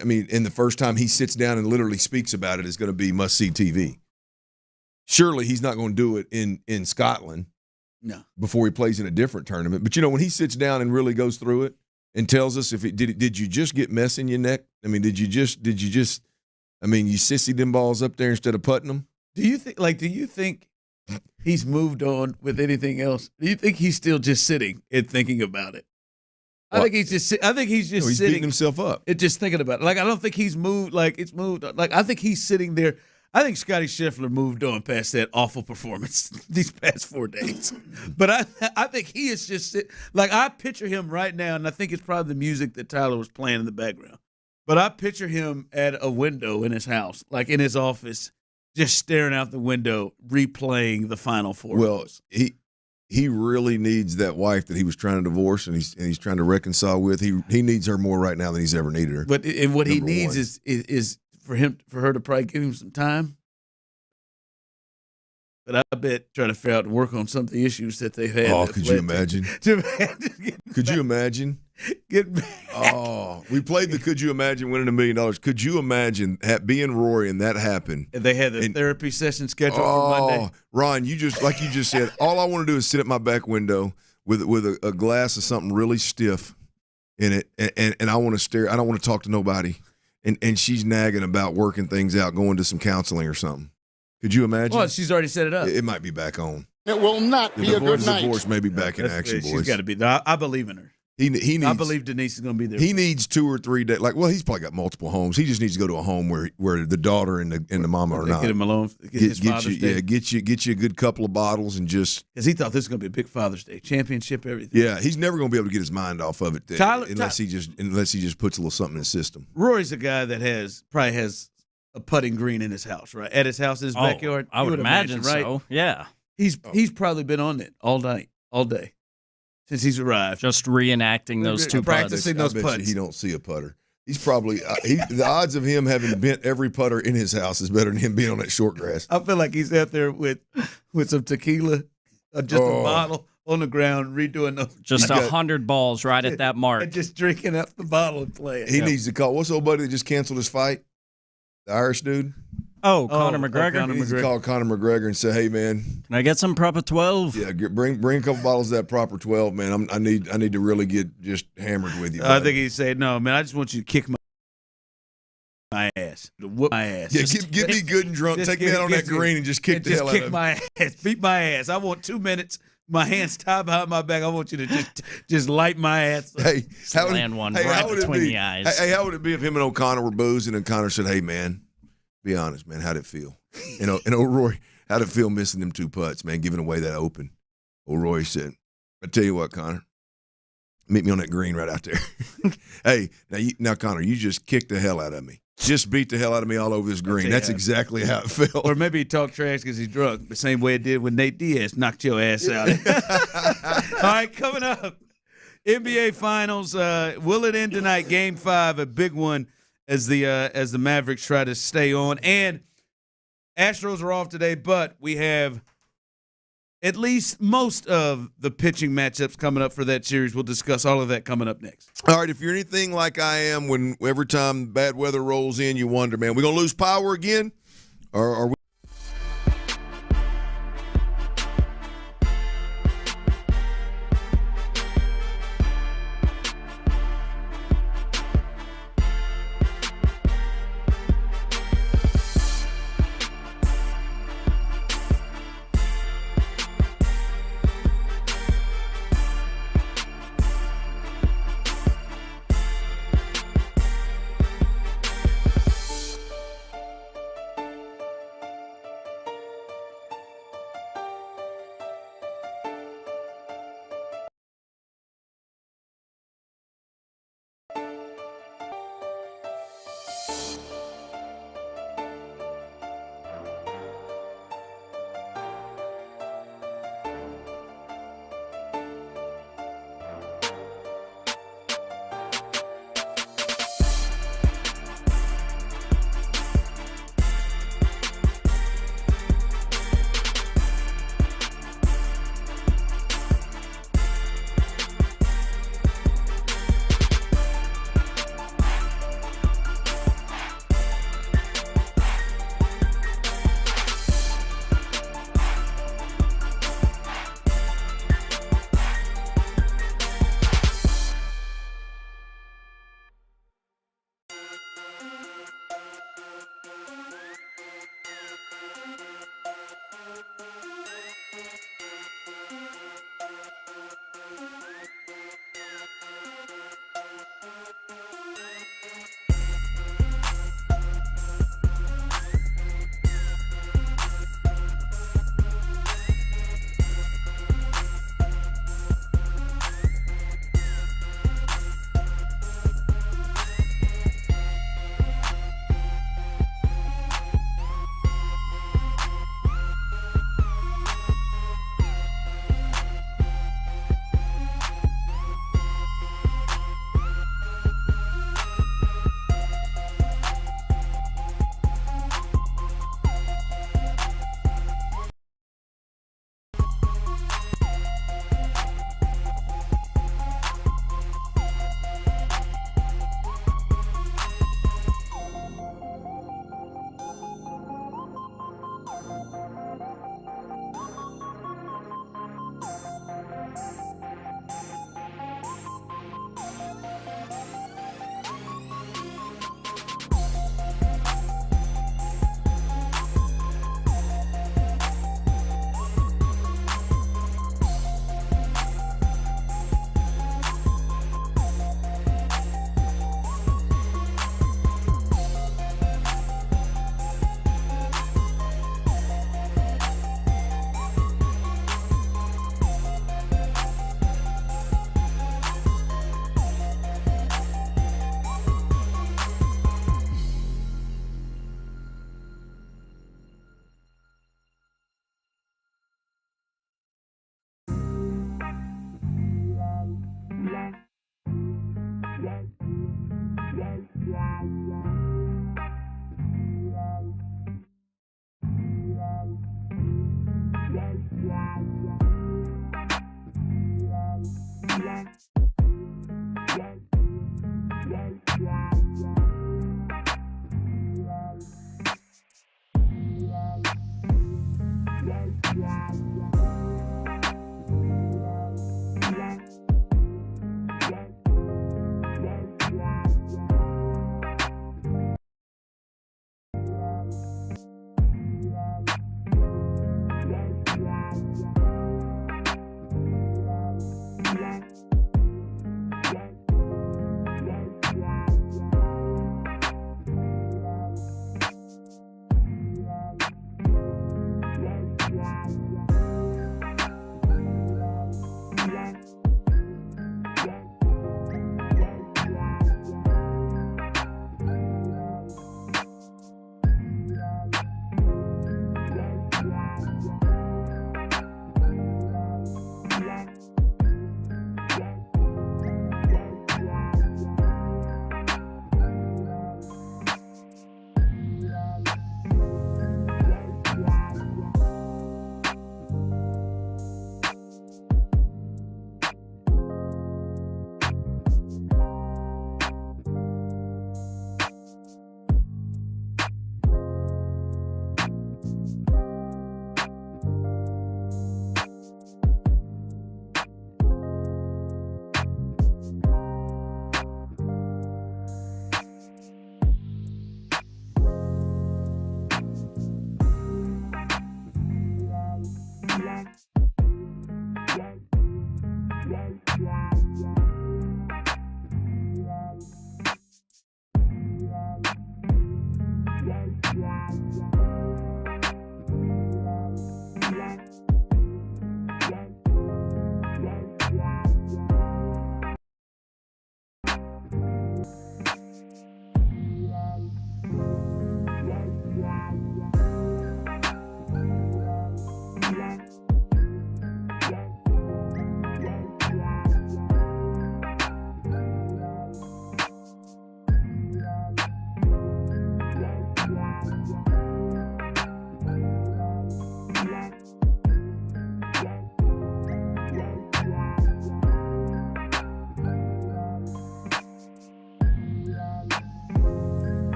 I mean, and the first time he sits down and literally speaks about it is going to be must see TV. Surely he's not going to do it in Scotland. No. Before he plays in a different tournament. But, when he sits down and really goes through it and tells us did you just get mess in your neck? I mean, you sissy them balls up there instead of putting them? Do you think he's moved on with anything else? Do you think he's still just sitting and thinking about it? I think he's just he's sitting. Beating himself up. Just thinking about it. Like, I don't think he's moved. Like, it's moved. Like, I think he's sitting there. I think Scotty Scheffler moved on past that awful performance these past 4 days. But I think he is just like, I picture him right now, and I think it's probably the music that Tyler was playing in the background. But I picture him at a window in his house, like in his office, just staring out the window, replaying the Final Four. Well, he really needs that wife that he was trying to divorce and he's trying to reconcile with. He needs her more right now than he's ever needed her. But what he needs is for her to probably give him some time. But I bet trying to figure out and work on some of the issues that they've had. Oh, could you imagine? Could you imagine? Get back. Oh, we played the Could You Imagine winning $1 million. Could you imagine being Rory and that happened? And they had the therapy session scheduled for Monday. Ron, you just said, all I want to do is sit at my back window with a glass of something really stiff in it, and I want to stare. I don't want to talk to nobody. And she's nagging about working things out, going to some counseling or something. Could you imagine? Well, she's already set it up. It might be back on. It will not be a good night. Divorce may be back in action, boys. She's got to be there. I believe in her. He needs, I believe Denise is going to be there. He needs 2 or 3 days. He's probably got multiple homes. He just needs to go to a home where the daughter and the mama are not. Get him alone. Get you a good couple of bottles and just because he thought this was going to be a big Father's Day championship, everything. Yeah, he's never going to be able to get his mind off of it unless he just puts a little something in his system. Rory's a guy that probably has a putting green in his house, right? At his house, in his backyard. I would imagine right? so. Yeah, he's probably been on it all night, all day. Since he's arrived, just reenacting those 2 practicing putts. those putts. He don't see a putter. He's probably the odds of him having bent every putter in his house is better than him being on that short grass. I feel like he's out there with some tequila, just a bottle on the ground, redoing those. Just 100 balls right at that mark, and just drinking out the bottle and playing. He needs to call. What's the old buddy that just canceled his fight? The Irish dude. Oh, Conor McGregor. He needs to call Conor McGregor and say, "Hey, man, can I get some Proper 12? Yeah, bring a couple bottles of that Proper 12, man. I need to really get just hammered with you." I think he said, "No, man, I just want you to kick my ass, to whoop my ass. Yeah, get me good and drunk. Take me out on that green and just kick the hell out of me. Kick my ass, beat my ass. I want 2 minutes. My hands tied behind my back. I want you to just light my ass. Hey, land one right between the eyes. Hey, how would it be if him and O'Connor were boozing and Connor said, "Hey, man, be honest, man, how'd it feel?" And O'Roy, how'd it feel missing them 2 putts, man, giving away that open? O'Roy said, "I tell you what, Connor, meet me on that green right out there." Hey, now, Connor, you just kicked the hell out of me. Just beat the hell out of me all over this green. That's exactly how it felt. Or maybe he talked trash because he's drunk, the same way it did when Nate Diaz knocked your ass out. All right, coming up, NBA Finals. Will it end tonight? Game 5, a big one as the Mavericks try to stay on. And Astros are off today, but we have at least most of the pitching matchups coming up for that series. We'll discuss all of that coming up next. All right, if you're anything like I am, when every time bad weather rolls in, you wonder, man, we going to lose power again? Or are we?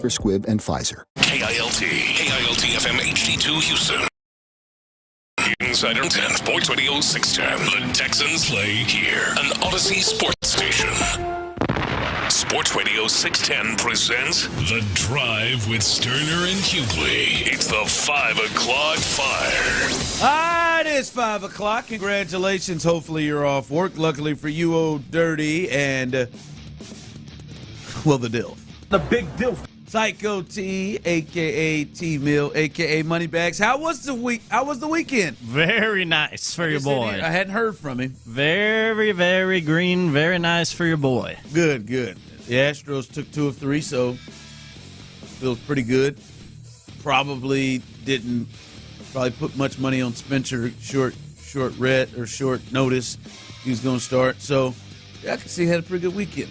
Squibb, and Pfizer. KILT FM HD2 Houston. Insider 10, Sports Radio 610. The Texans play here. An Odyssey sports station. Sports Radio 610 presents The Drive with Stoerner and Hughley. It's the 5 o'clock fire. It is 5 o'clock. Congratulations. Hopefully you're off work. Luckily for you, old Dirty and, the Dilf. The big Dilf. Psycho T, a.k.a. T-Mill, a.k.a. Moneybags. How was the weekend? Very nice for your boy. I hadn't heard from him. Very, very green. Very nice for your boy. Good. The Astros took 2 of 3, so feels pretty good. Probably didn't put much money on Spencer short notice. He was going to start. So I can see he had a pretty good weekend.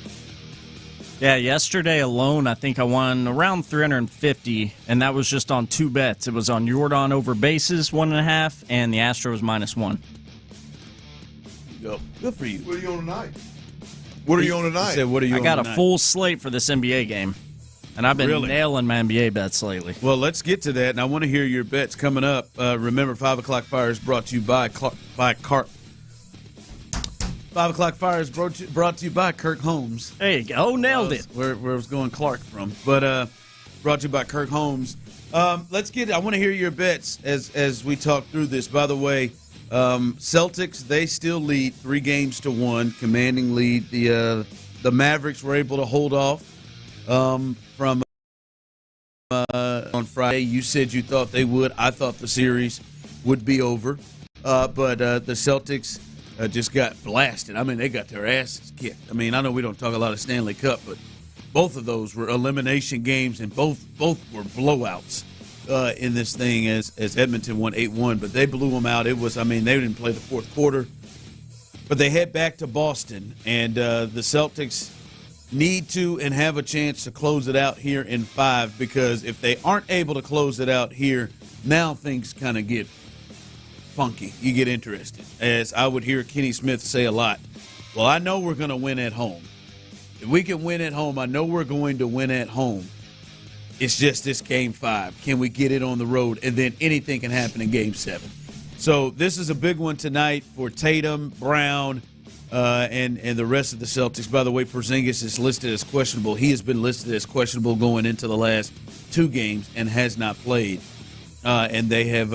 Yeah, yesterday alone, I think I won around $350, and that was just on 2 bets. It was on Jordan over bases, 1.5, and the Astros -1. Go. Good for you. What are you on tonight? What are you on tonight? Said, what are you I on got tonight? a full slate for this NBA game. And I've been nailing my NBA bets lately. Well, let's get to that, and I want to hear your bets coming up. Remember, 5 o'clock Fire is brought to you by 5 o'clock Fire is brought to you by Kirk Holmes. There you go. Nailed it. Where I was going Clark from. But brought to you by Kirk Holmes. I want to hear your bets as we talk through this. By the way, Celtics, they still lead 3-1, commanding lead. The Mavericks were able to hold off from on Friday. You said you thought they would. I thought the series would be over. But the Celtics just got blasted. I mean, they got their asses kicked. I mean, I know we don't talk a lot of Stanley Cup, but both of those were elimination games, and both were blowouts in this thing as Edmonton won 8-1. But they blew them out. They didn't play the fourth quarter. But they head back to Boston, and the Celtics need to and have a chance to close it out here in 5, because if they aren't able to close it out here, now things kind of get funky. You get interested. As I would hear Kenny Smith say a lot, well, I know we're going to win at home. If we can win at home, I know we're going to win at home. It's just this Game 5. Can we get it on the road? And then anything can happen in Game 7. So this is a big one tonight for Tatum, Brown, and the rest of the Celtics. By the way, Porzingis is listed as questionable. He has been listed as questionable going into the last 2 games and has not played. And they've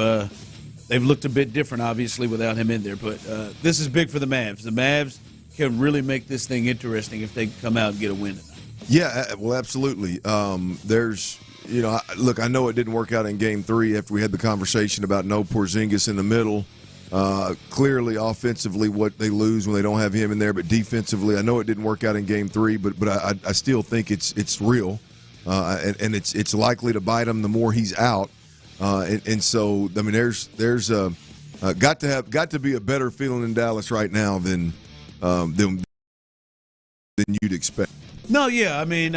looked a bit different, obviously, without him in there. But this is big for the Mavs. The Mavs can really make this thing interesting if they come out and get a win tonight. Yeah, well, absolutely. Look, I know it didn't work out in Game 3 after we had the conversation about no Porzingis in the middle. Clearly, offensively, what they lose when they don't have him in there, but defensively, I know it didn't work out in Game 3, but I still think it's real, and it's likely to bite him the more he's out. And so, I mean, there's got to be a better feeling in Dallas right now than you'd expect. No, yeah, I mean,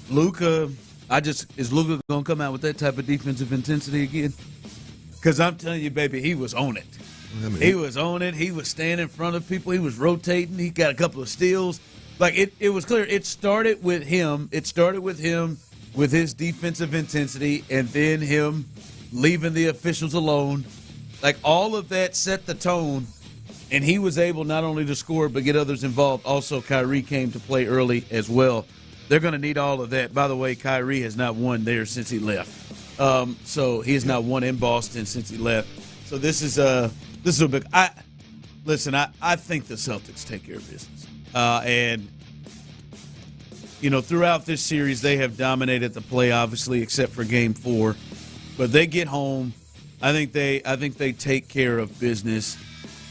Luka. Is Luka going to come out with that type of defensive intensity again? Because I'm telling you, baby, he was on it. He was on it. He was standing in front of people. He was rotating. He got a couple of steals. Like, it was clear. It started with him. It started with him with his defensive intensity, and then him leaving the officials alone. Like, all of that set the tone, and he was able not only to score but get others involved. Also, Kyrie came to play early as well. They're going to need all of that. By the way, Kyrie has not won there since he left. So he has not won in Boston since he left. So this is a big. I think the Celtics take care of business. And throughout this series, they have dominated the play, obviously, except for Game 4. But they get home. I think they take care of business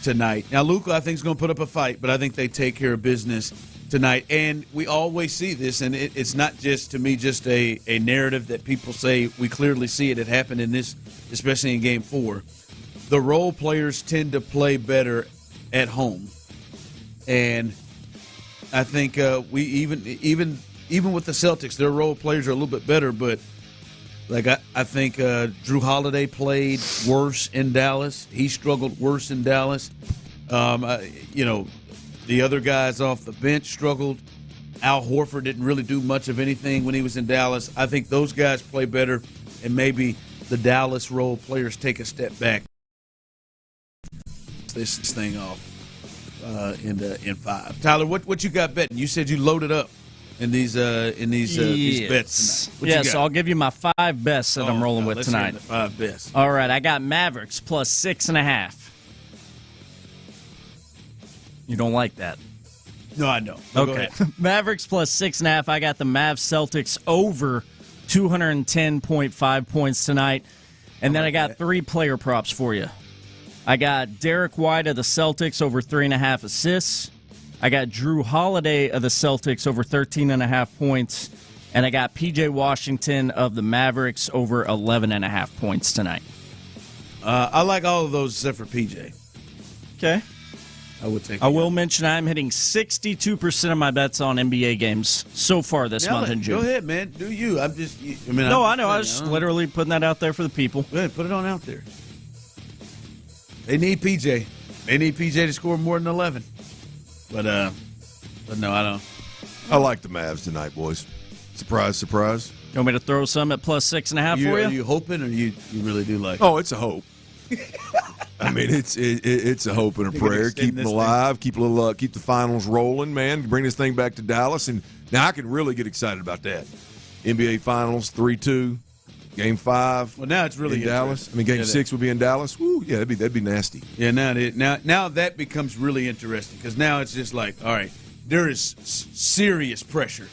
tonight. Now, Luka, I think, is going to put up a fight, but I think they take care of business tonight. And we always see this, and it's not just, to me, just a narrative that people say. We clearly see it. It happened in this, especially in Game 4. The role players tend to play better at home. And I think we even with the Celtics, their role players are a little bit better, but like I think Drew Holiday played worse in Dallas. He struggled worse in Dallas. The other guys off the bench struggled. Al Horford didn't really do much of anything when he was in Dallas. I think those guys play better, and maybe the Dallas role players take a step back. This thing off in 5. Tyler, what you got betting? You said you loaded up in these bets tonight. Yes, so I'll give you my 5 bets that I'm rolling with tonight. Hear the 5 bets. All right, I got Mavericks plus 6.5. You don't like that? No, I don't. Okay. Mavericks plus 6.5. I got the Mavs Celtics over 210.5 points tonight. And then I got 3 player props for you. I got Derek White of the Celtics over 3.5 assists. I got Drew Holiday of the Celtics over 13.5 points. And I got P.J. Washington of the Mavericks over 11.5 points tonight. I like all of those except for P.J. Okay. I will mention I'm hitting 62% of my bets on NBA games so far this month in June. Go ahead, man. Do you? I know. I was just literally putting that out there for the people. Go ahead, put it on out there. They need PJ. They need PJ to score more than 11. But no, I don't. I like the Mavs tonight, boys. Surprise, surprise. You want me to throw some at plus 6.5 for you? Are you hoping, or you really do like it? Oh, it's a hope. I mean, it's a hope and a prayer. Keep them alive. Keep the finals rolling, man. Bring this thing back to Dallas, and now I can really get excited about that. NBA Finals 3-2, Game 5. Well, now it's really in Dallas. I mean, Game 6 would be in Dallas. Woo, yeah, that'd be nasty. Yeah, now that becomes really interesting because now it's just like, all right, there is serious pressure.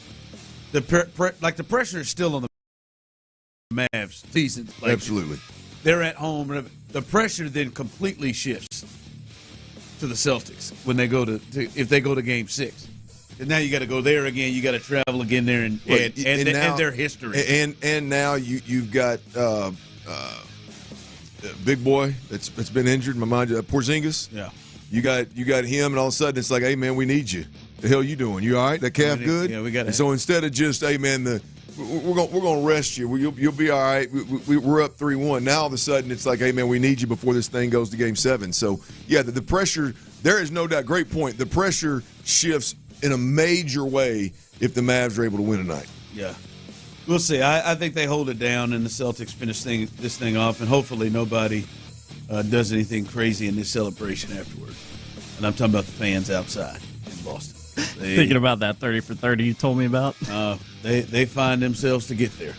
The pressure is still on the Mavs season. Like, absolutely. They're at home. The pressure then completely shifts to the Celtics when they go if they go to Game 6. And now you got to go there again. You got to travel again there and their history. And now you've got big boy that's been injured. My mind, Porzingis. Yeah. You got him, and all of a sudden it's like, hey man, we need you. The hell you doing? You all right? That calf good? Yeah, we got. And so instead of just, hey man, we're gonna rest you. You'll be all right. We're up 3-1. Now all of a sudden it's like, hey man, we need you before this thing goes to Game 7. So yeah, the pressure. There is no doubt. Great point. The pressure shifts in a major way if the Mavs are able to win tonight. Yeah, we'll see. I think they hold it down and the Celtics finish this thing off, and hopefully nobody does anything crazy in this celebration afterward. And I'm talking about the fans outside in Boston. Thinking about that 30 for 30 you told me about. They find themselves to get there.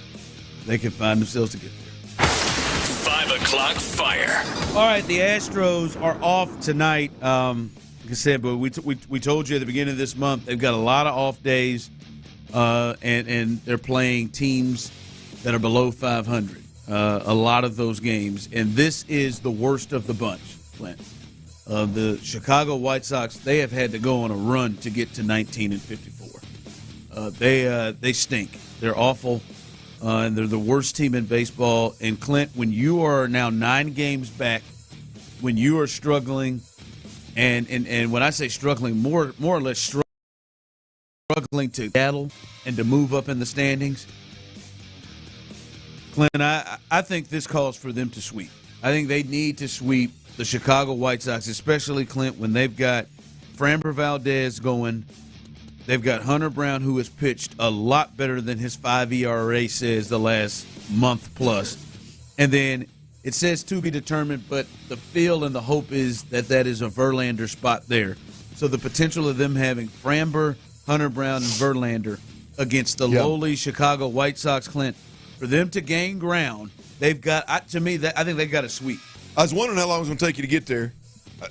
They can find themselves to get there. 5 o'clock fire. All right, the Astros are off tonight. Like I said, but we told you at the beginning of this month they've got a lot of off days, and they're playing teams that are below 500. A lot of those games, and this is the worst of the bunch, Clint. The Chicago White Sox, they have had to go on a run to get to 19-54. They stink. They're awful, and they're the worst team in baseball. And Clint, when you are now 9 games back, when you are struggling, and when I say struggling, more or less struggling to battle and to move up in the standings, Clint, I think this calls for them to sweep. I think they need to sweep the Chicago White Sox, especially, Clint, when they've got Framber Valdez going. They've got Hunter Brown, who has pitched a lot better than his 5 ERA says the last month plus. And then it says to be determined, but the feel and the hope is that is a Verlander spot there. So the potential of them having Framber, Hunter Brown, and Verlander against the lowly Chicago White Sox, Clint, for them to gain ground, they've got, I think they've got a sweep. I was wondering how long it was going to take you to get there.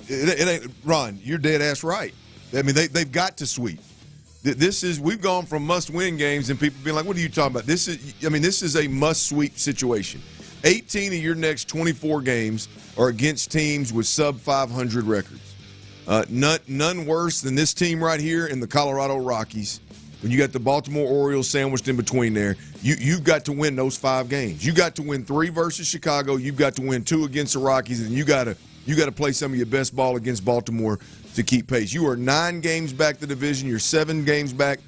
It ain't, Ron, you're dead ass right. I mean, they've got to sweep. We've gone from must-win games and people being like, what are you talking about? This is a must-sweep situation. 18 of your next 24 games are against teams with sub-500 records. None worse than this team right here in the Colorado Rockies. When you got the Baltimore Orioles sandwiched in between there, you've got to win those 5 games. You got to win 3 versus Chicago. You've got to win 2 against the Rockies, and you got to play some of your best ball against Baltimore to keep pace. You are 9 games back the division. You're 7 games back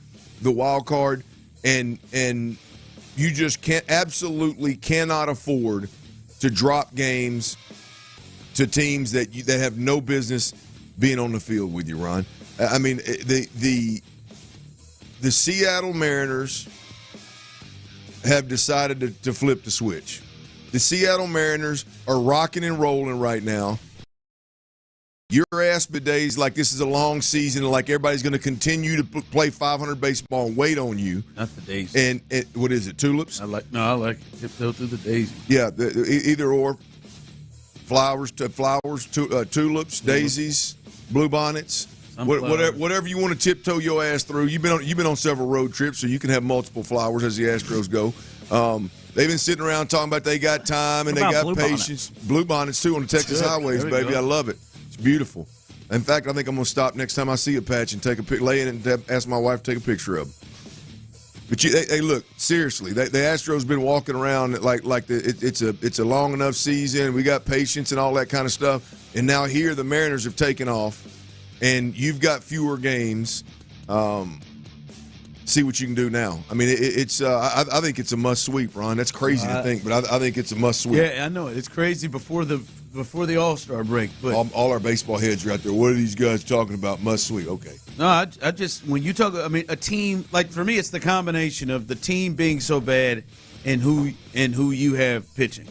the wild card, and you just absolutely cannot afford to drop games to teams that have no business being on the field with you, Ron. I mean, the Seattle Mariners have decided to flip the switch. The Seattle Mariners are rocking and rolling right now. Your ass bidets like this is a long season and like everybody's going to continue to play 500 baseball and wait on you. Not the daisies. And what is it, tulips? I like tiptoe through the daisies. Yeah, either or. Flowers, tulips, daisies, bluebonnets. Whatever you want to tiptoe your ass through. You've been on several road trips, so you can have multiple flowers as the Astros go. They've been sitting around talking about they got time and they got patience. Bluebonnets too on the Texas highways, baby. I love it. It's beautiful. In fact, I think I'm gonna stop next time I see a patch and take a lay in and ask my wife to take a picture of them. But hey, look, seriously, the Astros been walking around like it's a long enough season. We got patience and all that kind of stuff, and now here the Mariners have taken off. And you've got fewer games. see what you can do now. I mean, I think it's a must sweep, Ron. That's crazy to think, but I think it's a must sweep. Yeah, I know it. It's crazy before the All-Star break. But all our baseball heads are out there. What are these guys talking about? Must sweep. Okay. No, I just when you talk, I mean, a team like for me, it's the combination of the team being so bad and who you have pitching.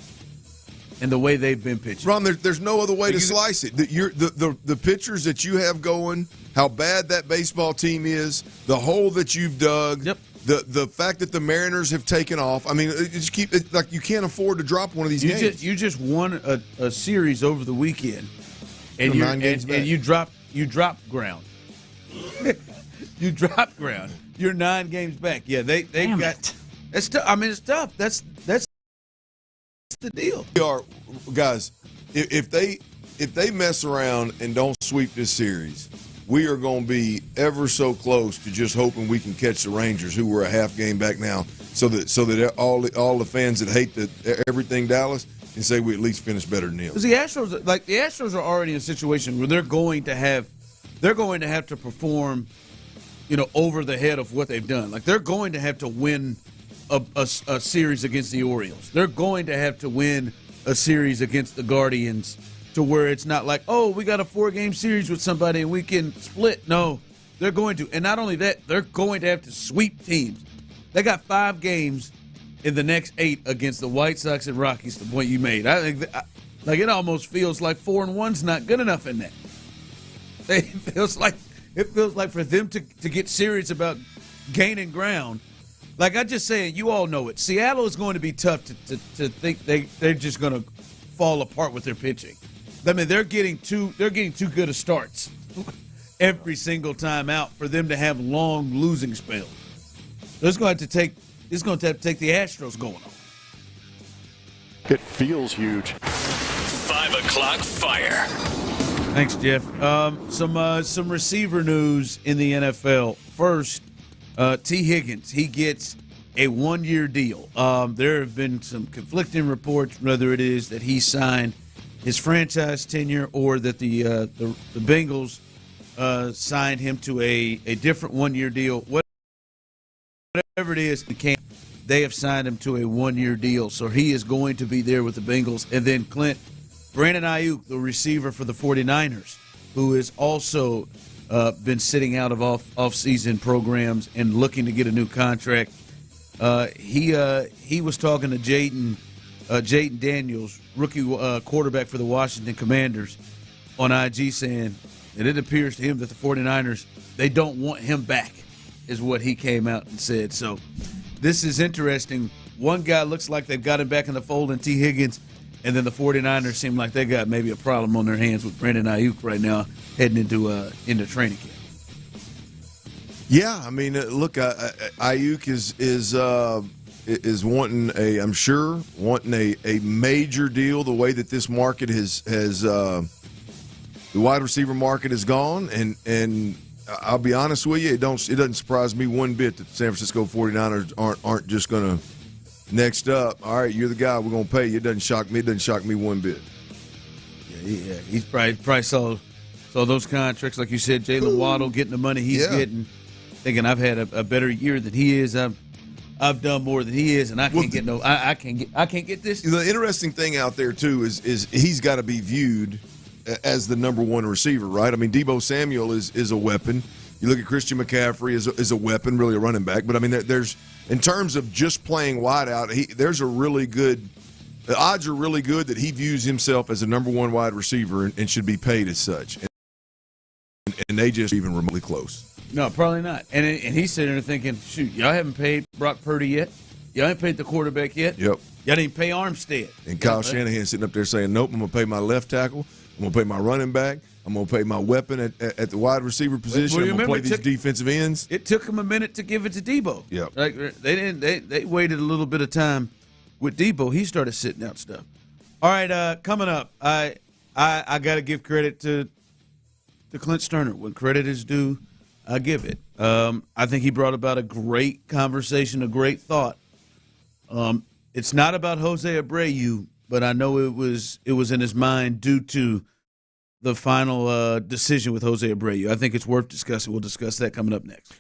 And the way they've been pitching. Ron, there's no other way to slice it. The pitchers that you have going, how bad that baseball team is, the hole that you've dug, the fact that the Mariners have taken off. I mean, you can't afford to drop one of these games. You just won a series over the weekend, and you drop ground. You drop ground. You're 9 games back. Yeah, they got. That's tough. I mean, it's tough. That's the deal. We are, guys. If they mess around and don't sweep this series, we are going to be ever so close to just hoping we can catch the Rangers, who were a half game back now, so that all the fans that hate everything Dallas can say we at least finished better than them. Because the Astros are already in a situation where they're going to have to perform, over the head of what they've done. Like they're going to have to win a series against the Orioles. They're going to have to win a series against the Guardians to where it's not like, oh, we got a 4-game series with somebody and we can split. No, they're going to. And not only that, they're going to have to sweep teams. They got 5 games in the next 8 against the White Sox and Rockies, the point you made. I think it almost feels like 4-1's not good enough in that. It feels like for them to get serious about gaining ground. Like I just saying, you all know it. Seattle is going to be tough to think they're just going to fall apart with their pitching. I mean, they're getting too good of starts every single time out for them to have long losing spells. It's going to have to take the Astros going on. It feels huge. 5 o'clock fire. Thanks, Jeff. Some receiver news in the NFL. First, T. Higgins, he gets a 1-year deal. There have been some conflicting reports, whether it is that he signed his franchise tenure or that the Bengals signed him to a different 1-year deal. Whatever it is, they have signed him to a 1-year deal, so he is going to be there with the Bengals. And then Brandon Ayuk, the receiver for the 49ers, who has also been sitting out of off-season programs and looking to get a new contract. He was talking to Jayden Daniels, rookie quarterback for the Washington Commanders, on IG saying that it appears to him that the 49ers, they don't want him back, is what he came out and said. So this is interesting. One guy looks like they've got him back in the fold in T. Higgins, and then the 49ers seem like they got maybe a problem on their hands with Brandon Ayuk right now heading into training camp. Yeah, I mean, look, Ayuk is wanting a major deal. The way that this market has the wide receiver market has gone, and I'll be honest with you, it doesn't surprise me one bit that the San Francisco 49ers aren't just going to next up. All right, you're the guy, we're going to pay you. It doesn't shock me. It doesn't shock me one bit. Yeah, he's probably saw those contracts, like you said, Jalen Waddle getting the money he's getting, thinking I've had a better year than he is. I've done more than he is, and I can't get this. The interesting thing out there too is he's got to be viewed as the number 1 receiver, right? I mean, Deebo Samuel is a weapon. You look at Christian McCaffrey is a weapon, really a running back. But I mean, there's in terms of just playing wide out, there's a really good. The odds are really good that he views himself as a number 1 wide receiver and should be paid as such. And they just even remotely close. No, probably not. And he's sitting there thinking, shoot, y'all haven't paid Brock Purdy yet. Y'all ain't paid the quarterback yet. Yep. Y'all didn't pay Armstead. And Kyle Shanahan sitting up there saying, nope, I'm going to pay my left tackle. I'm going to pay my running back. I'm going to pay my weapon at the wide receiver position. I'm going to play these defensive ends. It took him a minute to give it to Deebo. Yep. Like they waited a little bit of time with Deebo. He started sitting out stuff. All right, coming up, I got to give credit to Clint Stoerner. When credit is due, I give it. I think he brought about a great conversation, a great thought. It's not about Jose Abreu, but I know it was in his mind due to the final decision with Jose Abreu. I think it's worth discussing. We'll discuss that coming up next.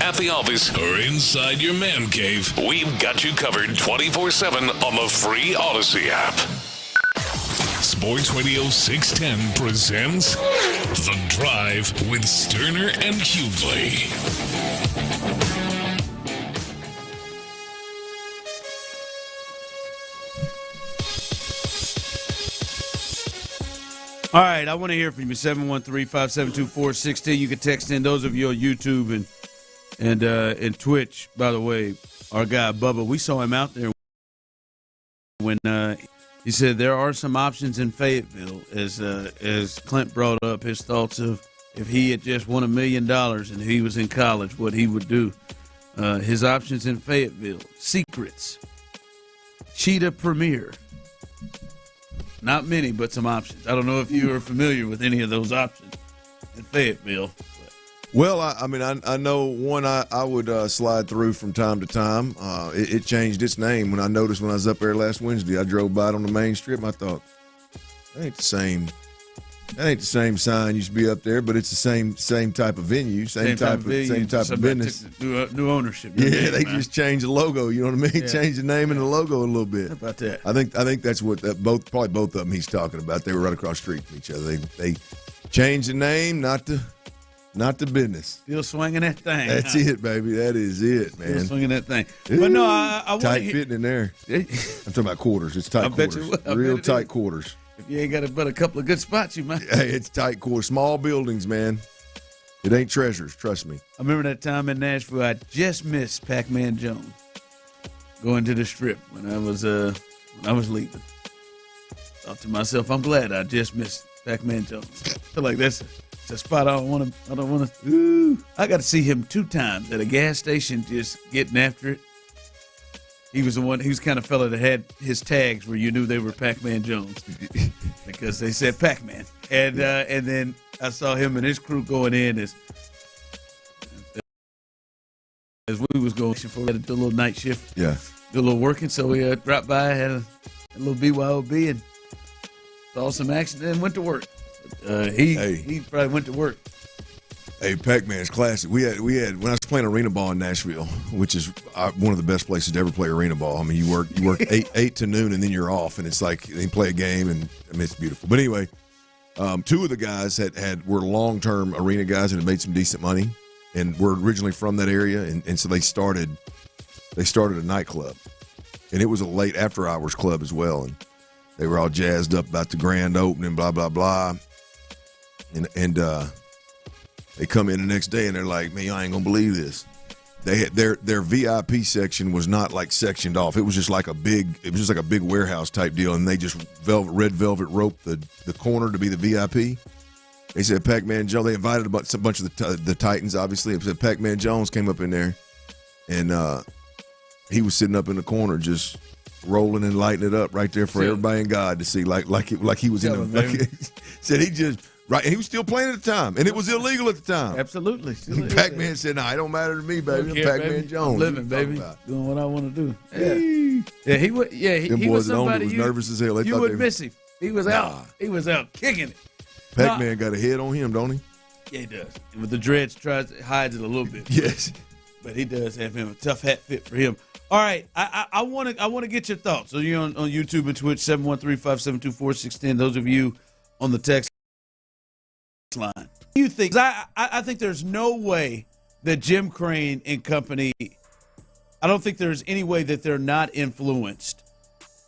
At the office or inside your man cave, we've got you covered 24/7 on the free Odyssey app. Sports Radio 610 presents The Drive with Stoerner and Hughley. All right, I want to hear from you. 713-572-4610. You can text in. Those of you on YouTube and Twitch, by the way, our guy Bubba, we saw him out there when he said there are some options in Fayetteville. As Clint brought up his thoughts of if he had just won $1 million and he was in college, what he would do. His options in Fayetteville: Secrets, Cheetah Premier. Not many, but some options. I don't know if you are familiar with any of those options in Fayetteville. Well, I know one I would slide through from time to time. It changed its name when I noticed when I was up there last Wednesday. I drove by it on the main strip and I thought, that ain't the That ain't the same sign used to be up there, but it's the same type of venue, same type of business. New ownership. Yeah, they just changed the logo. You know what I mean? Yeah. Change the name and the logo a little bit. How about that? I think that's what probably both of them he's talking about. They were right across the street from each other. They changed the name, not the business. Still swinging that thing. That's it, baby. That is it, man. Still swinging that thing. But no, I want tight fitting in there. I'm talking about quarters. It's tight quarters. Real tight quarters. If you ain't got but a couple of good spots, you might. Hey, it's tight quarters. Small buildings, man. It ain't treasures. Trust me. I remember that time in Nashville. I just missed Pac-Man Jones going to the Strip when I was leaving. Thought to myself, I'm glad I just missed Pac-Man Jones. I feel like that's a spot I don't want to. I got to see him 2 times at a gas station, just getting after it. He was the one. He was the kind of fella that had his tags where you knew they were Pac-Man Jones because they said Pac-Man. And then I saw him and his crew going in as we was going for a little night shift. Yeah, do a little working. So we dropped by, had a little BYOB, and saw some action, and went to work. He probably went to work. Hey, Pac-Man's classic. We had when I was playing arena ball in Nashville, which is one of the best places to ever play arena ball. I mean, you work 8 to noon and then you're off, and it's like they play a game, and I mean it's beautiful. But anyway, 2 of the guys were long-term arena guys and had made some decent money, and were originally from that area, and so they started a nightclub, and it was a late after hours club as well, and they were all jazzed up about the grand opening, blah blah blah, and they come in the next day and they're like, man, I ain't gonna believe this. They had their VIP section was not like sectioned off. It was just like a big warehouse type deal, and they just red velvet roped the corner to be the VIP. They said Pac-Man Jones. They invited a bunch of the Titans, obviously. It said Pac-Man Jones came up in there, and he was sitting up in the corner just rolling and lighting it up right there for everybody and God to see, like he was in the. Said he just. Right, and he was still playing at the time, and it was illegal at the time. Absolutely. Pac-Man said, "No, it don't matter to me, baby. I'm Pac-Man Jones. I'm living, baby, doing what I want to do." Yeah, he would. Yeah, he was somebody was nervous as hell. You would miss him. He was out. He was out kicking it. Pac-Man got a head on him, don't he? Yeah, he does. And with the dreads, hides it a little bit. Yes, but he does have him a tough hat fit for him. All right, I want to get your thoughts. So you're on YouTube and Twitch, 713-572-4610. Those of you on the text line. You think? I think there's no way that Jim Creighton and company. I don't think there's any way that they're not influenced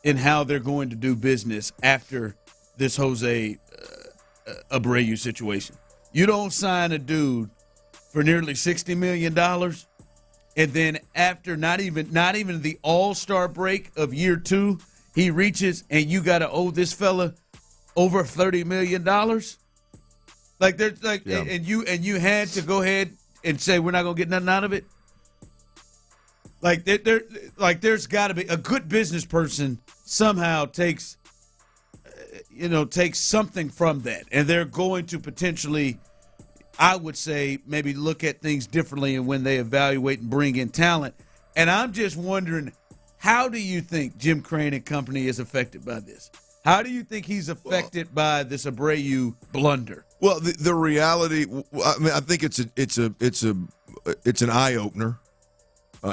in how they're going to do business after this Jose Abreu situation. You don't sign a dude for nearly $60 million, and then after not even the All-Star break of year 2, he reaches and you got to owe this fella over $30 million. Like there's and you had to go ahead and say we're not gonna get nothing out of it. There's got to be a good business person somehow takes something from that, and they're going to potentially, I would say, maybe look at things differently and when they evaluate and bring in talent. And I'm just wondering, how do you think Jim Creighton and company is affected by this? How do you think he's affected by this Abreu blunder? Well, the reality, I mean, I think it's an eye opener.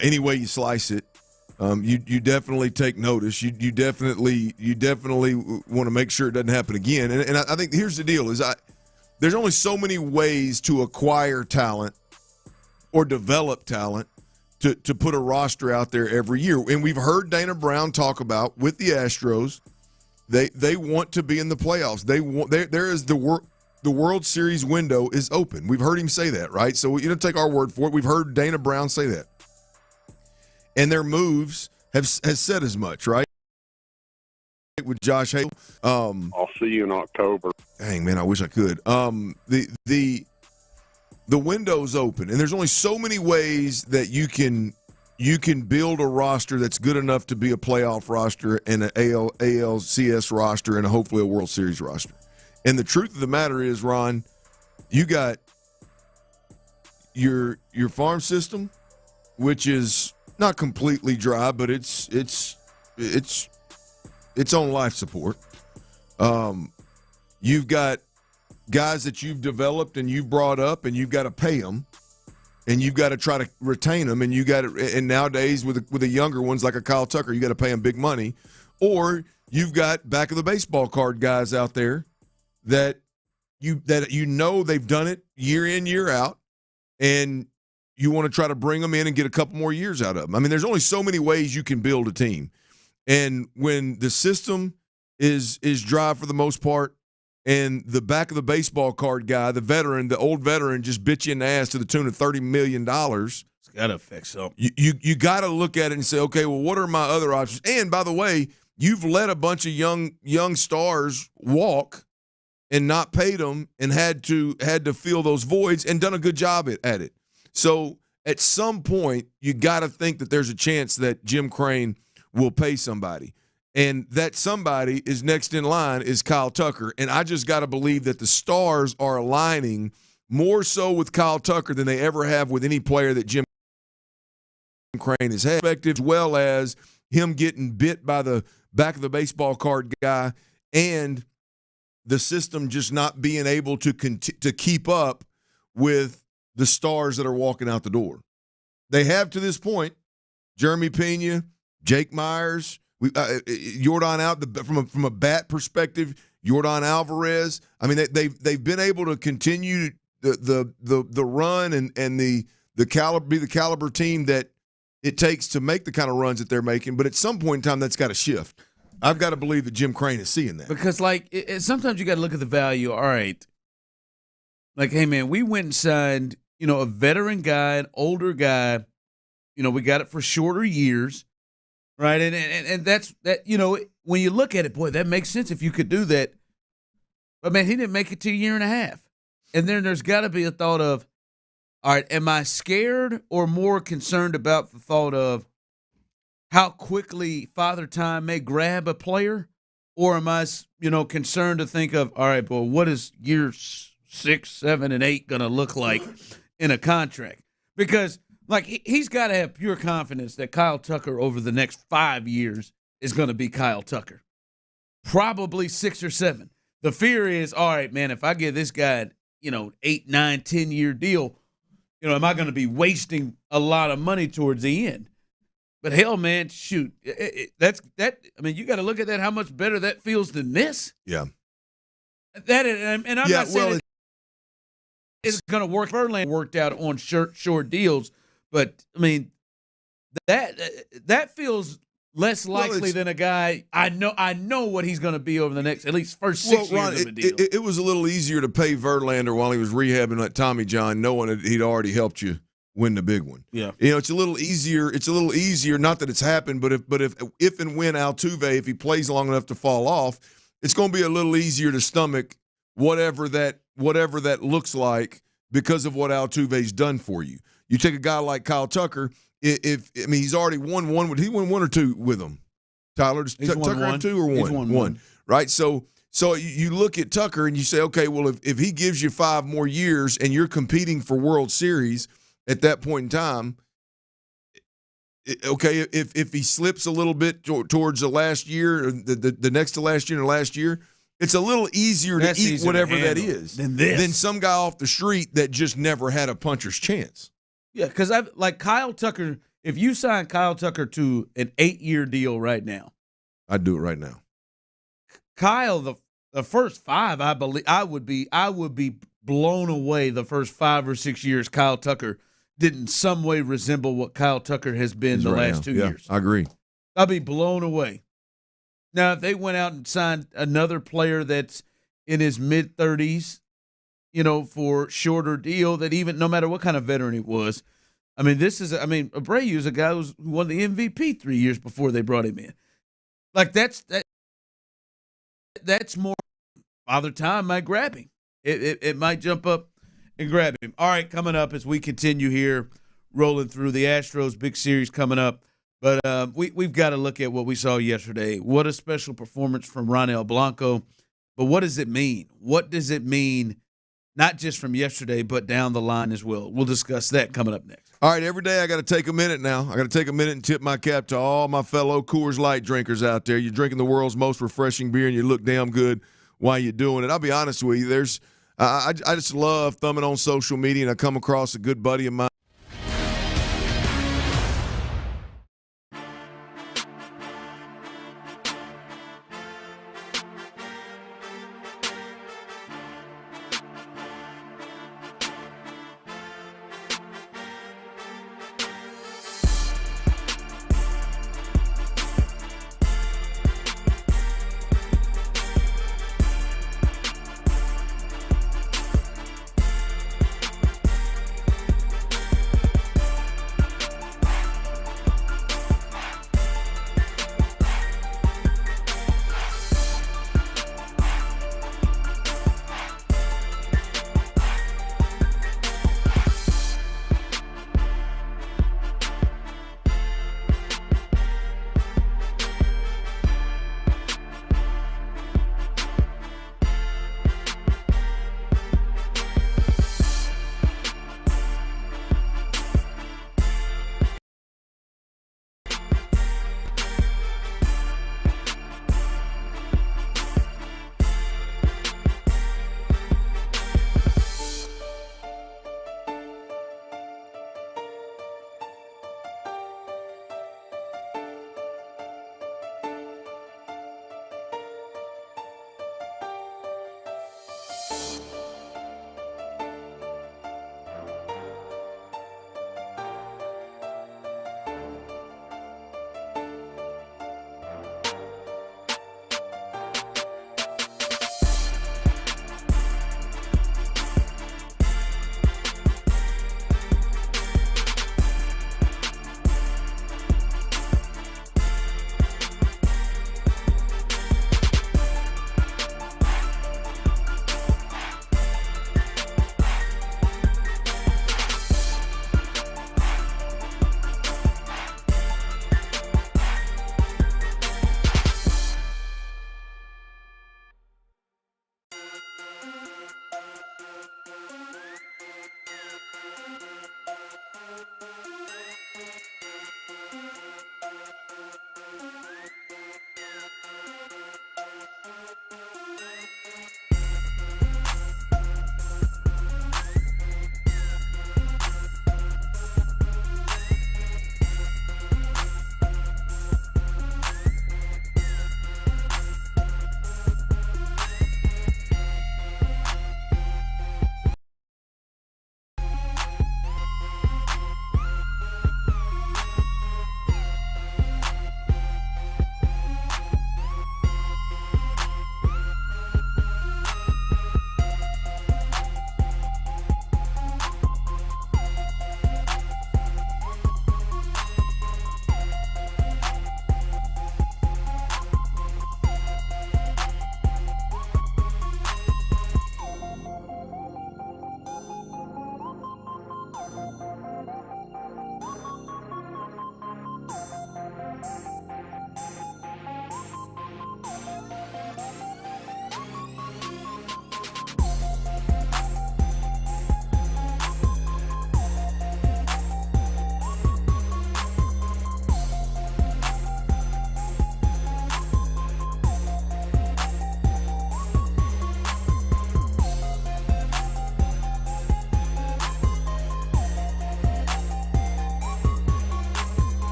Any way you slice it, you definitely take notice. You definitely want to make sure it doesn't happen again. And I think here's the deal: there's only so many ways to acquire talent or develop talent to put a roster out there every year. And we've heard Dana Brown talk about with the Astros. They want to be in the playoffs. There is the World Series window is open. We've heard him say that, right? So you don't take our word for it. We've heard Dana Brown say that, and their moves has said as much, right? With Josh Hale, I'll see you in October. Dang man, I wish I could. The window's open, and there's only so many ways that you can build a roster that's good enough to be a playoff roster and an ALCS roster and hopefully a World Series roster. And the truth of the matter is, Ron, you got your farm system, which is not completely dry, but it's on life support. You've got guys that you've developed and you've brought up, and you've got to pay them, and you've got to try to retain them, and and nowadays with the younger ones like a Kyle Tucker, you got to pay them big money, or you've got back of the baseball card guys out there that you know they've done it year in, year out, and you want to try to bring them in and get a couple more years out of them. I mean, there's only so many ways you can build a team. And when the system is dry for the most part, and the back of the baseball card guy, the veteran, the old veteran, just bit you in the ass to the tune of $30 million, it's got to affect something. You got to look at it and say, okay, well, what are my other options? And by the way, you've let a bunch of young stars walk and not paid them and had to fill those voids and done a good job at it. So at some point, you got to think that there's a chance that Jim Creighton will pay somebody. And that somebody is next in line is Kyle Tucker. And I just got to believe that the stars are aligning more so with Kyle Tucker than they ever have with any player that Jim Creighton has had, as well as him getting bit by the back of the baseball card guy and the system just not being able to keep up with the stars that are walking out the door. They have to this point Jeremy Pena, Jake Myers, Yordan out from a bat perspective, Yordan Alvarez. I mean, they've been able to continue the run and the caliber team that it takes to make the kind of runs that they're making. But at some point in time, that's got to shift. I've got to believe that Jim Creighton is seeing that. Because, sometimes you got to look at the value. All right. Like, hey, man, we went and signed, a veteran guy, an older guy. We got it for shorter years, right? And that's that, when you look at it, boy, that makes sense if you could do that. But, man, he didn't make it to a year and a half. And then there's got to be a thought of, all right, am I scared or more concerned about the thought of how quickly Father Time may grab a player? Or am I, concerned to think of, all right, boy, what is year 6, 7, and 8 going to look like in a contract? Because, he's got to have pure confidence that Kyle Tucker over the next 5 years is going to be Kyle Tucker. Probably 6 or 7. The fear is, all right, man, if I give this guy, 8, 9, 10-year deal, am I going to be wasting a lot of money towards the end? But hell, man, shoot, that's that. I mean, you got to look at that. How much better that feels than this? Yeah. And I'm not saying it's going to work. Verlander worked out on short deals, but I mean, that feels less likely than a guy. I know what he's going to be over the next at least first 6 years of a deal. It was a little easier to pay Verlander while he was rehabbing like Tommy John, knowing that he'd already helped you win the big one. Yeah. It's a little easier. It's a little easier, not that it's happened, but if and when Altuve, if he plays long enough to fall off, it's going to be a little easier to stomach whatever that looks like because of what Altuve's done for you. You take a guy like Kyle Tucker, he's already won one. He won 1 or 2 with him. Tyler, does Tucker have 2 or 1? He's won one. Right? So you look at Tucker and you say, okay, well, if he gives you 5 more years and you're competing for World Series at that point in time, okay, if he slips a little bit towards the last year, the next to last year and the last year, it's a little easier to eat whatever that is than some guy off the street that just never had a puncher's chance. Yeah, because Kyle Tucker, if you sign Kyle Tucker to an 8-year deal right now, I'd do it right now. Kyle, the first 5, I believe I would be blown away the first 5 or 6 years Kyle Tucker didn't some way resemble what Kyle Tucker has been the last 2 years. I agree. I'd be blown away. Now, if they went out and signed another player that's in his mid-30s, for shorter deal, that even no matter what kind of veteran it was, Abreu is a guy who won the MVP 3 years before they brought him in. That's more Father Time might grab him. It might jump up and grab him. All right, coming up as we continue here, rolling through the Astros big series coming up. But we've got to look at what we saw yesterday. What a special performance from Ronel Blanco. But what does it mean? What does it mean, not just from yesterday, but down the line as well? We'll discuss that coming up next. All right, every day I got to take a minute now. I got to take a minute and tip my cap to all my fellow Coors Light drinkers out there. You're drinking the world's most refreshing beer, and you look damn good while you're doing it. I'll be honest with you, I just love thumbing on social media, and I come across a good buddy of mine.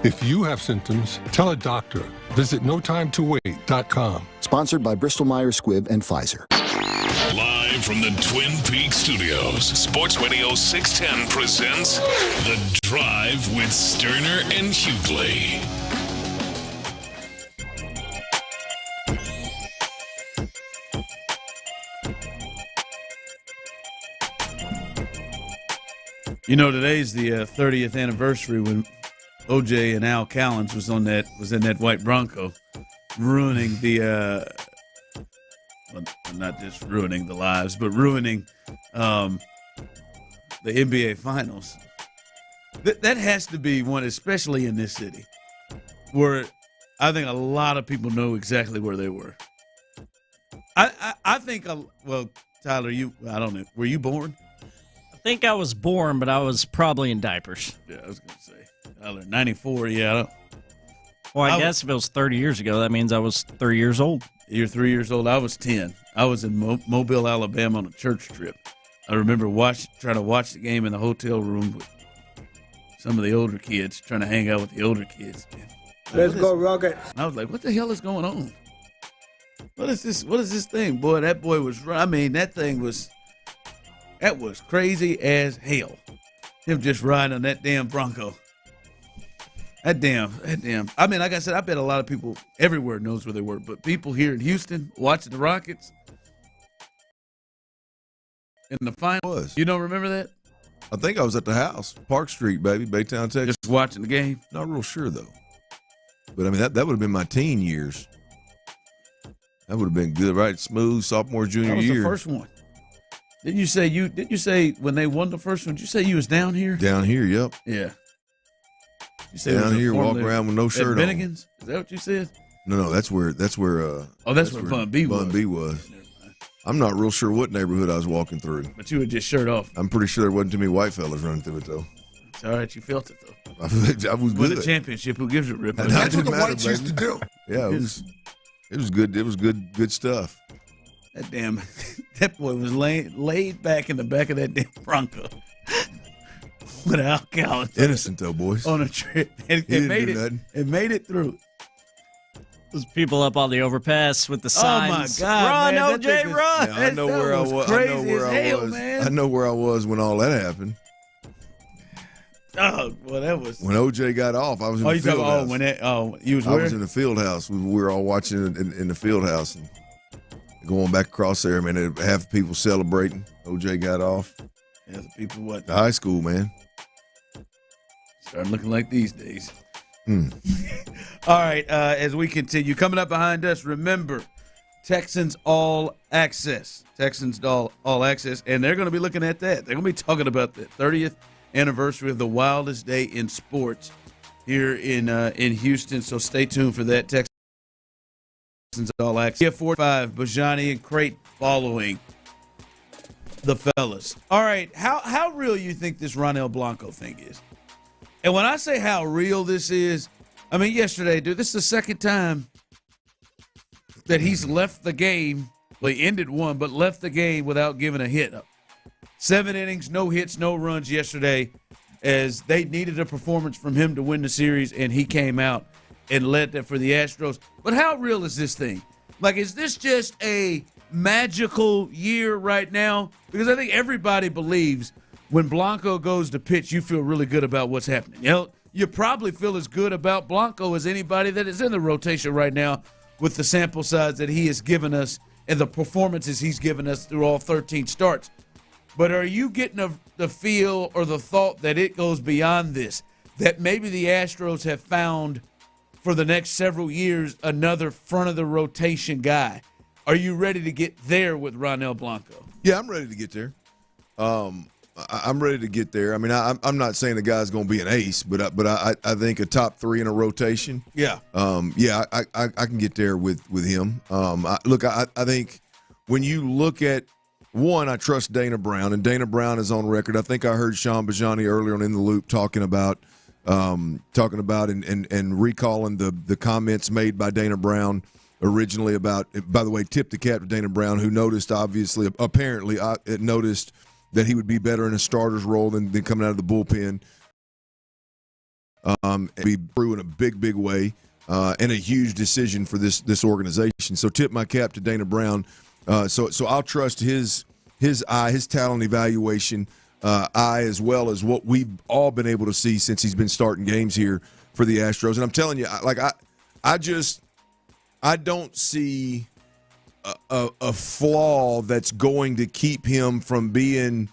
If you have symptoms, tell a doctor. Visit notimetowait.com. Sponsored by Bristol-Myers Squibb and Pfizer. Live from the Twin Peaks studios, Sports Radio 610 presents The Drive with Stoerner and Hughley. You know, today's the 30th anniversary when OJ and Al Callens was in that white Bronco, ruining the well, not just ruining the lives, but ruining the NBA Finals. That has to be one, especially in this city, where I think a lot of people know exactly where they were. I think, well, Tyler, I don't know. Were you born? I think I was born, but I was probably in diapers. Yeah, I was going to say. Tyler, 94, yeah. Well, I guess if it was 30 years ago, that means I was 3 years old. You're 3 years old. I was 10. I was in Mobile, Alabama on a church trip. I remember trying to watch the game in the hotel room with some of the older kids, trying to hang out with the older kids. Let's go, Rockets. I was like, what the hell is going on? What is this thing? Boy, that boy was, I mean, that was crazy as hell. Him just riding on that damn Bronco. That damn. I mean, like I said, I bet a lot of people everywhere knows where they were, but people here in Houston watching the Rockets in the final. You don't remember that? I think I was at the house, Park Street, baby, Baytown, Texas. Just watching the game? Not real sure, though. But, I mean, that would have been my teen years. That would have been good, right? Smooth, sophomore, junior year. That was the first one. Didn't you say when they won the first one, did you say you was down here? Down here, yep. Yeah. You said down here, walk around with no shirt on. Bennigan's? Is that what you said? No, that's where that's where Bun B was. Bun B was. I'm not real sure what neighborhood I was walking through. But you were just shirt off. I'm pretty sure there wasn't too many white fellas running through it, though. It's all right. You felt it, though. I was good. Win the championship. Who gives a rip? That's what the whites used to do. Yeah, it was good. It was good stuff. That boy was laid back in the back of that damn Bronco with Al Callens. Innocent though, boys. On a trip, and made it through. Those people up on the overpass with the signs. Oh my God! Run, man, OJ, run! Yeah, I know where I was. I know where I was when all that happened. Oh, well, that was when OJ got off. I was in the field house. You was where? I was in the field house. We were all watching it in the field house and going back across there. Man, half the people celebrating. OJ got off. Yeah, the people what? The high school, man. Starting looking like these days. All right, as we continue, coming up behind us, remember, Texans All Access. Texans All Access, and they're going to be looking at that. They're going to be talking about the 30th anniversary of the wildest day in sports here in Houston, so stay tuned for that. Texans All Access. 45, Bijani and Creighton following the fellas. All right, how real you think this Ronel Blanco thing is? And when I say how real this is, I mean, yesterday, dude, this is the second time that he's left the game. Well, he ended one, but left the game without giving a hit up. 7 innings, no hits, no runs yesterday, as they needed a performance from him to win the series, and he came out and led that for the Astros. But how real is this thing? Like, is this just a magical year right now? Because I think everybody believes when Blanco goes to pitch, you feel really good about what's happening. You know, you probably feel as good about Blanco as anybody that is in the rotation right now with the sample size that he has given us and the performances he's given us through all 13 starts. But are you getting the feel or the thought that it goes beyond this, that maybe the Astros have found for the next several years another front-of-the-rotation guy? Are you ready to get there with Ronel Blanco? Yeah, I'm ready to get there. I'm ready to get there. I mean, I'm not saying the guy's going to be an ace, but I think a top 3 in a rotation. Yeah. I can get there with him. I think when you look at one, I trust Dana Brown, and Dana Brown is on record. I think I heard Sean Bijani earlier on In the Loop talking about and recalling the comments made by Dana Brown originally about. By the way, tip the cap to Dana Brown, who noticed apparently noticed that he would be better in a starter's role than coming out of the bullpen. And be through in a big way, and a huge decision for this organization. So tip my cap to Dana Brown. So I'll trust his eye, his talent evaluation eye, as well as what we've all been able to see since he's been starting games here for the Astros. And I'm telling you, I don't see a flaw that's going to keep him from being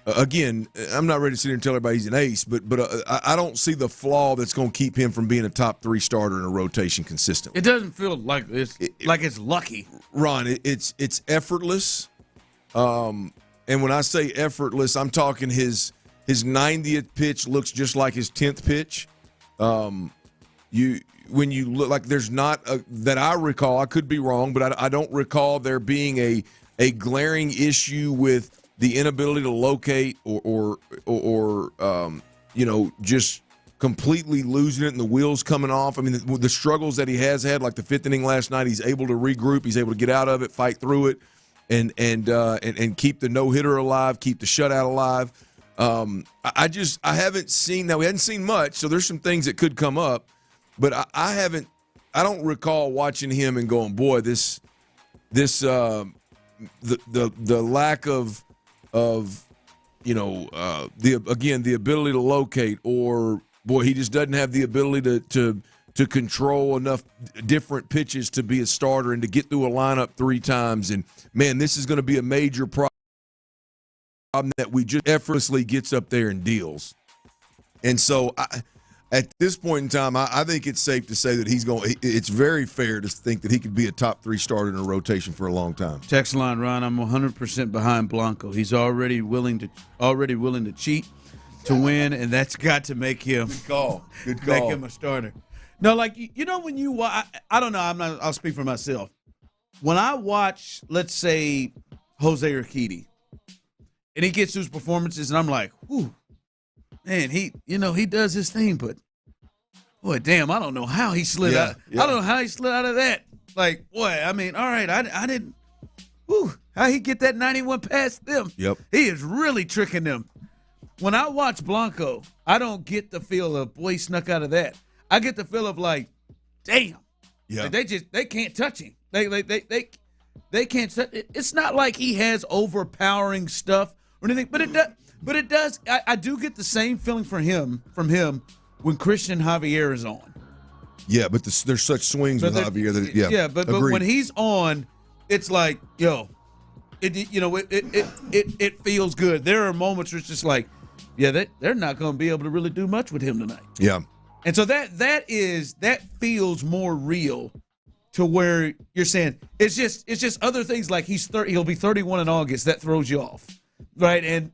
again, I'm not ready to sit here and tell everybody he's an ace, but I don't see the flaw that's going to keep him from being a top 3 starter in a rotation consistently. It doesn't feel like it's lucky. Ron, it's effortless. And when I say effortless, I'm talking his 90th pitch looks just like his 10th pitch. When you look, like, there's not that I recall, I could be wrong, but I don't recall there being a glaring issue with the inability to locate or just completely losing it and the wheels coming off. I mean, the struggles that he has had, like the 5th inning last night, he's able to regroup, he's able to get out of it, fight through it, and keep the no-hitter alive, keep the shutout alive. I haven't seen, now we hadn't seen much, so there's some things that could come up, but I don't recall watching him and going, boy, the lack of the ability to locate, or boy, he just doesn't have the ability to control enough different pitches to be a starter and to get through a lineup 3 times. And man, this is going to be a major problem that we just effortlessly gets up there and deals. And so at this point in time, I think it's safe to say that it's very fair to think that he could be a top 3 starter in a rotation for a long time. Text line, Ron, I'm 100% behind Blanco. He's already willing to cheat to win, and that's got to make him Good call. make him a starter. No, like, when you watch, I don't know, I'll speak for myself. When I watch, let's say, Jose Urquidy, and he gets those performances, and I'm like, whew, man, he does his thing, but boy, damn, I don't know how he slid out. Yeah. I don't know how he slid out of that. Like, boy, I mean, all right, I didn't. Whew, how he get that 91 past them? Yep, he is really tricking them. When I watch Blanco, I don't get the feel of, boy, he snuck out of that. I get the feel of, like, damn, yeah, like they can't touch him. They can't touch. It's not like he has overpowering stuff or anything, but it does. I do get the same feeling from him when Christian Javier is on. Yeah, but there's such swings with Javier that yeah, but when he's on, it's like, yo, it feels good. There are moments where it's just like, yeah, they're not going to be able to really do much with him tonight. Yeah, and so that feels more real to where you're saying it's just other things like he'll be 31 in August, that throws you off. Right, and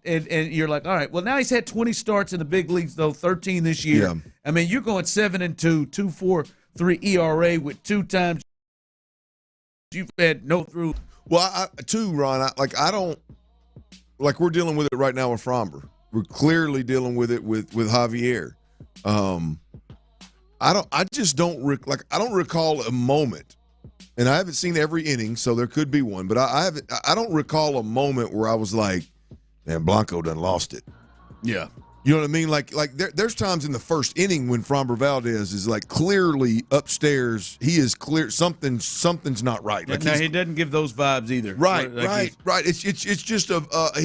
you're like, all right, well, now he's had 20 starts in the big leagues, though, 13 this year. Yeah. I mean, you're going 7-2, 2.43 ERA with 2 times you've had no through. Well, Ron, we're dealing with it right now with Framber. We're clearly dealing with it with Javier. I don't recall a moment, and I haven't seen every inning, so there could be one, but I don't recall a moment where I was like, man, Blanco done lost it. Yeah. You know what I mean? Like there's times in the first inning when Framber Valdez is like clearly upstairs. He is clear something's not right. Like he doesn't give those vibes either. Right. It's just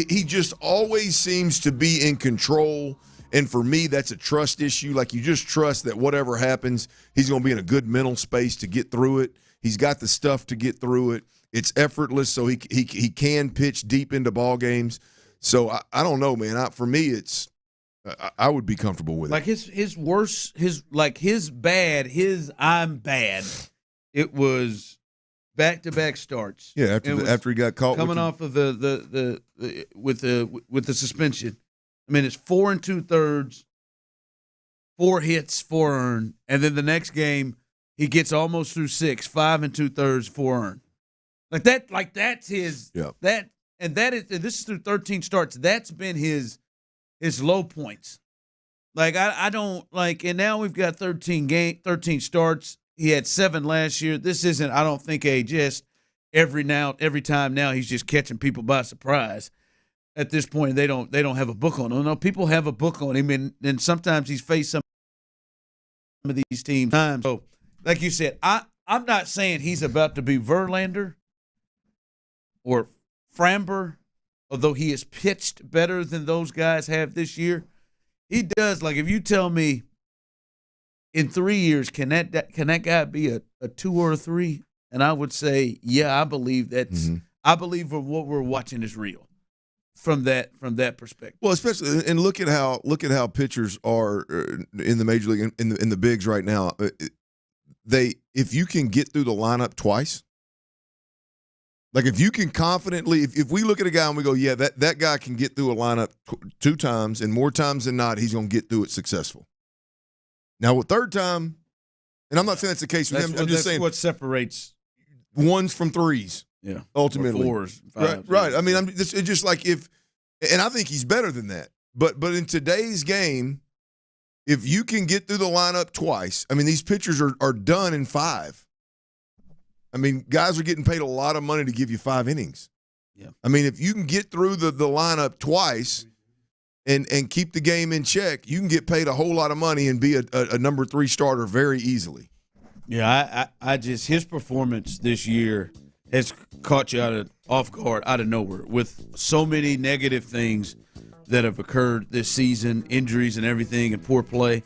he just always seems to be in control. And for me, that's a trust issue. Like, you just trust that whatever happens, he's going to be in a good mental space to get through it. He's got the stuff to get through it. It's effortless, so he can pitch deep into ball games. So I don't know, man. For me, it's I would be comfortable with it. Like his worst, his I'm bad. It was back-to-back starts. Yeah, after he got caught coming off of the suspension. I mean, it's 4 2/3, 4 hits, 4 earned, and then the next game he gets almost through 6, 5 2/3, 4 earned. That's his. Yeah. This is through 13 starts. That's been his low points. Like I don't like, and now we've got 13 starts. He had 7 last year. This isn't, I don't think, just every time now he's just catching people by surprise. At this point, they don't have a book on him. No, people have a book on him, and sometimes he's faced some of these teams. So, like you said, I'm not saying he's about to be Verlander or Framber, although he has pitched better than those guys have this year. He does. Like, if you tell me in 3 years, can that guy be a 2 or a 3? And I would say, yeah, I believe that's. Mm-hmm. I believe what we're watching is real. from that perspective. Well, especially and look at how pitchers are in the major league in the bigs right now. If you can get through the lineup twice, like if you can confidently, if we look at a guy and we go, yeah, that guy can get through a lineup 2 times, and more times than not, he's going to get through it successful. Now, with third time, and I'm not saying that's the case with him. I'm just saying what separates ones from threes. Yeah, ultimately, or 4s, 5s, right. I mean, it's just like and I think he's better than that. But in today's game, if you can get through the lineup twice, I mean, these pitchers are done in 5. I mean, guys are getting paid a lot of money to give you 5 innings. Yeah. I mean, if you can get through the lineup twice and keep the game in check, you can get paid a whole lot of money and be a number 3 starter very easily. Yeah, I just his performance this year has caught you off guard out of nowhere with so many negative things that have occurred this season, injuries and everything, and poor play.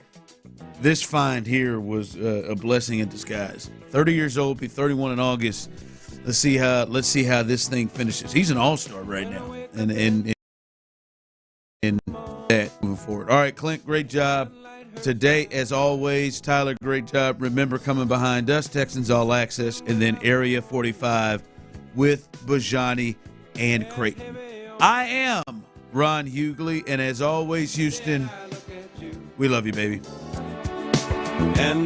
This find here was a blessing in disguise. 30 years old, be 31 in August. Let's see how this thing finishes. He's an all-star right now, and that moving forward. All right, Clint, great job today as always. Tyler, great job. Remember, coming behind us, Texans All Access, and then Area 45 with Bijani and Creighton. I am Ron Hughley, and as always, Houston, we love you, baby. And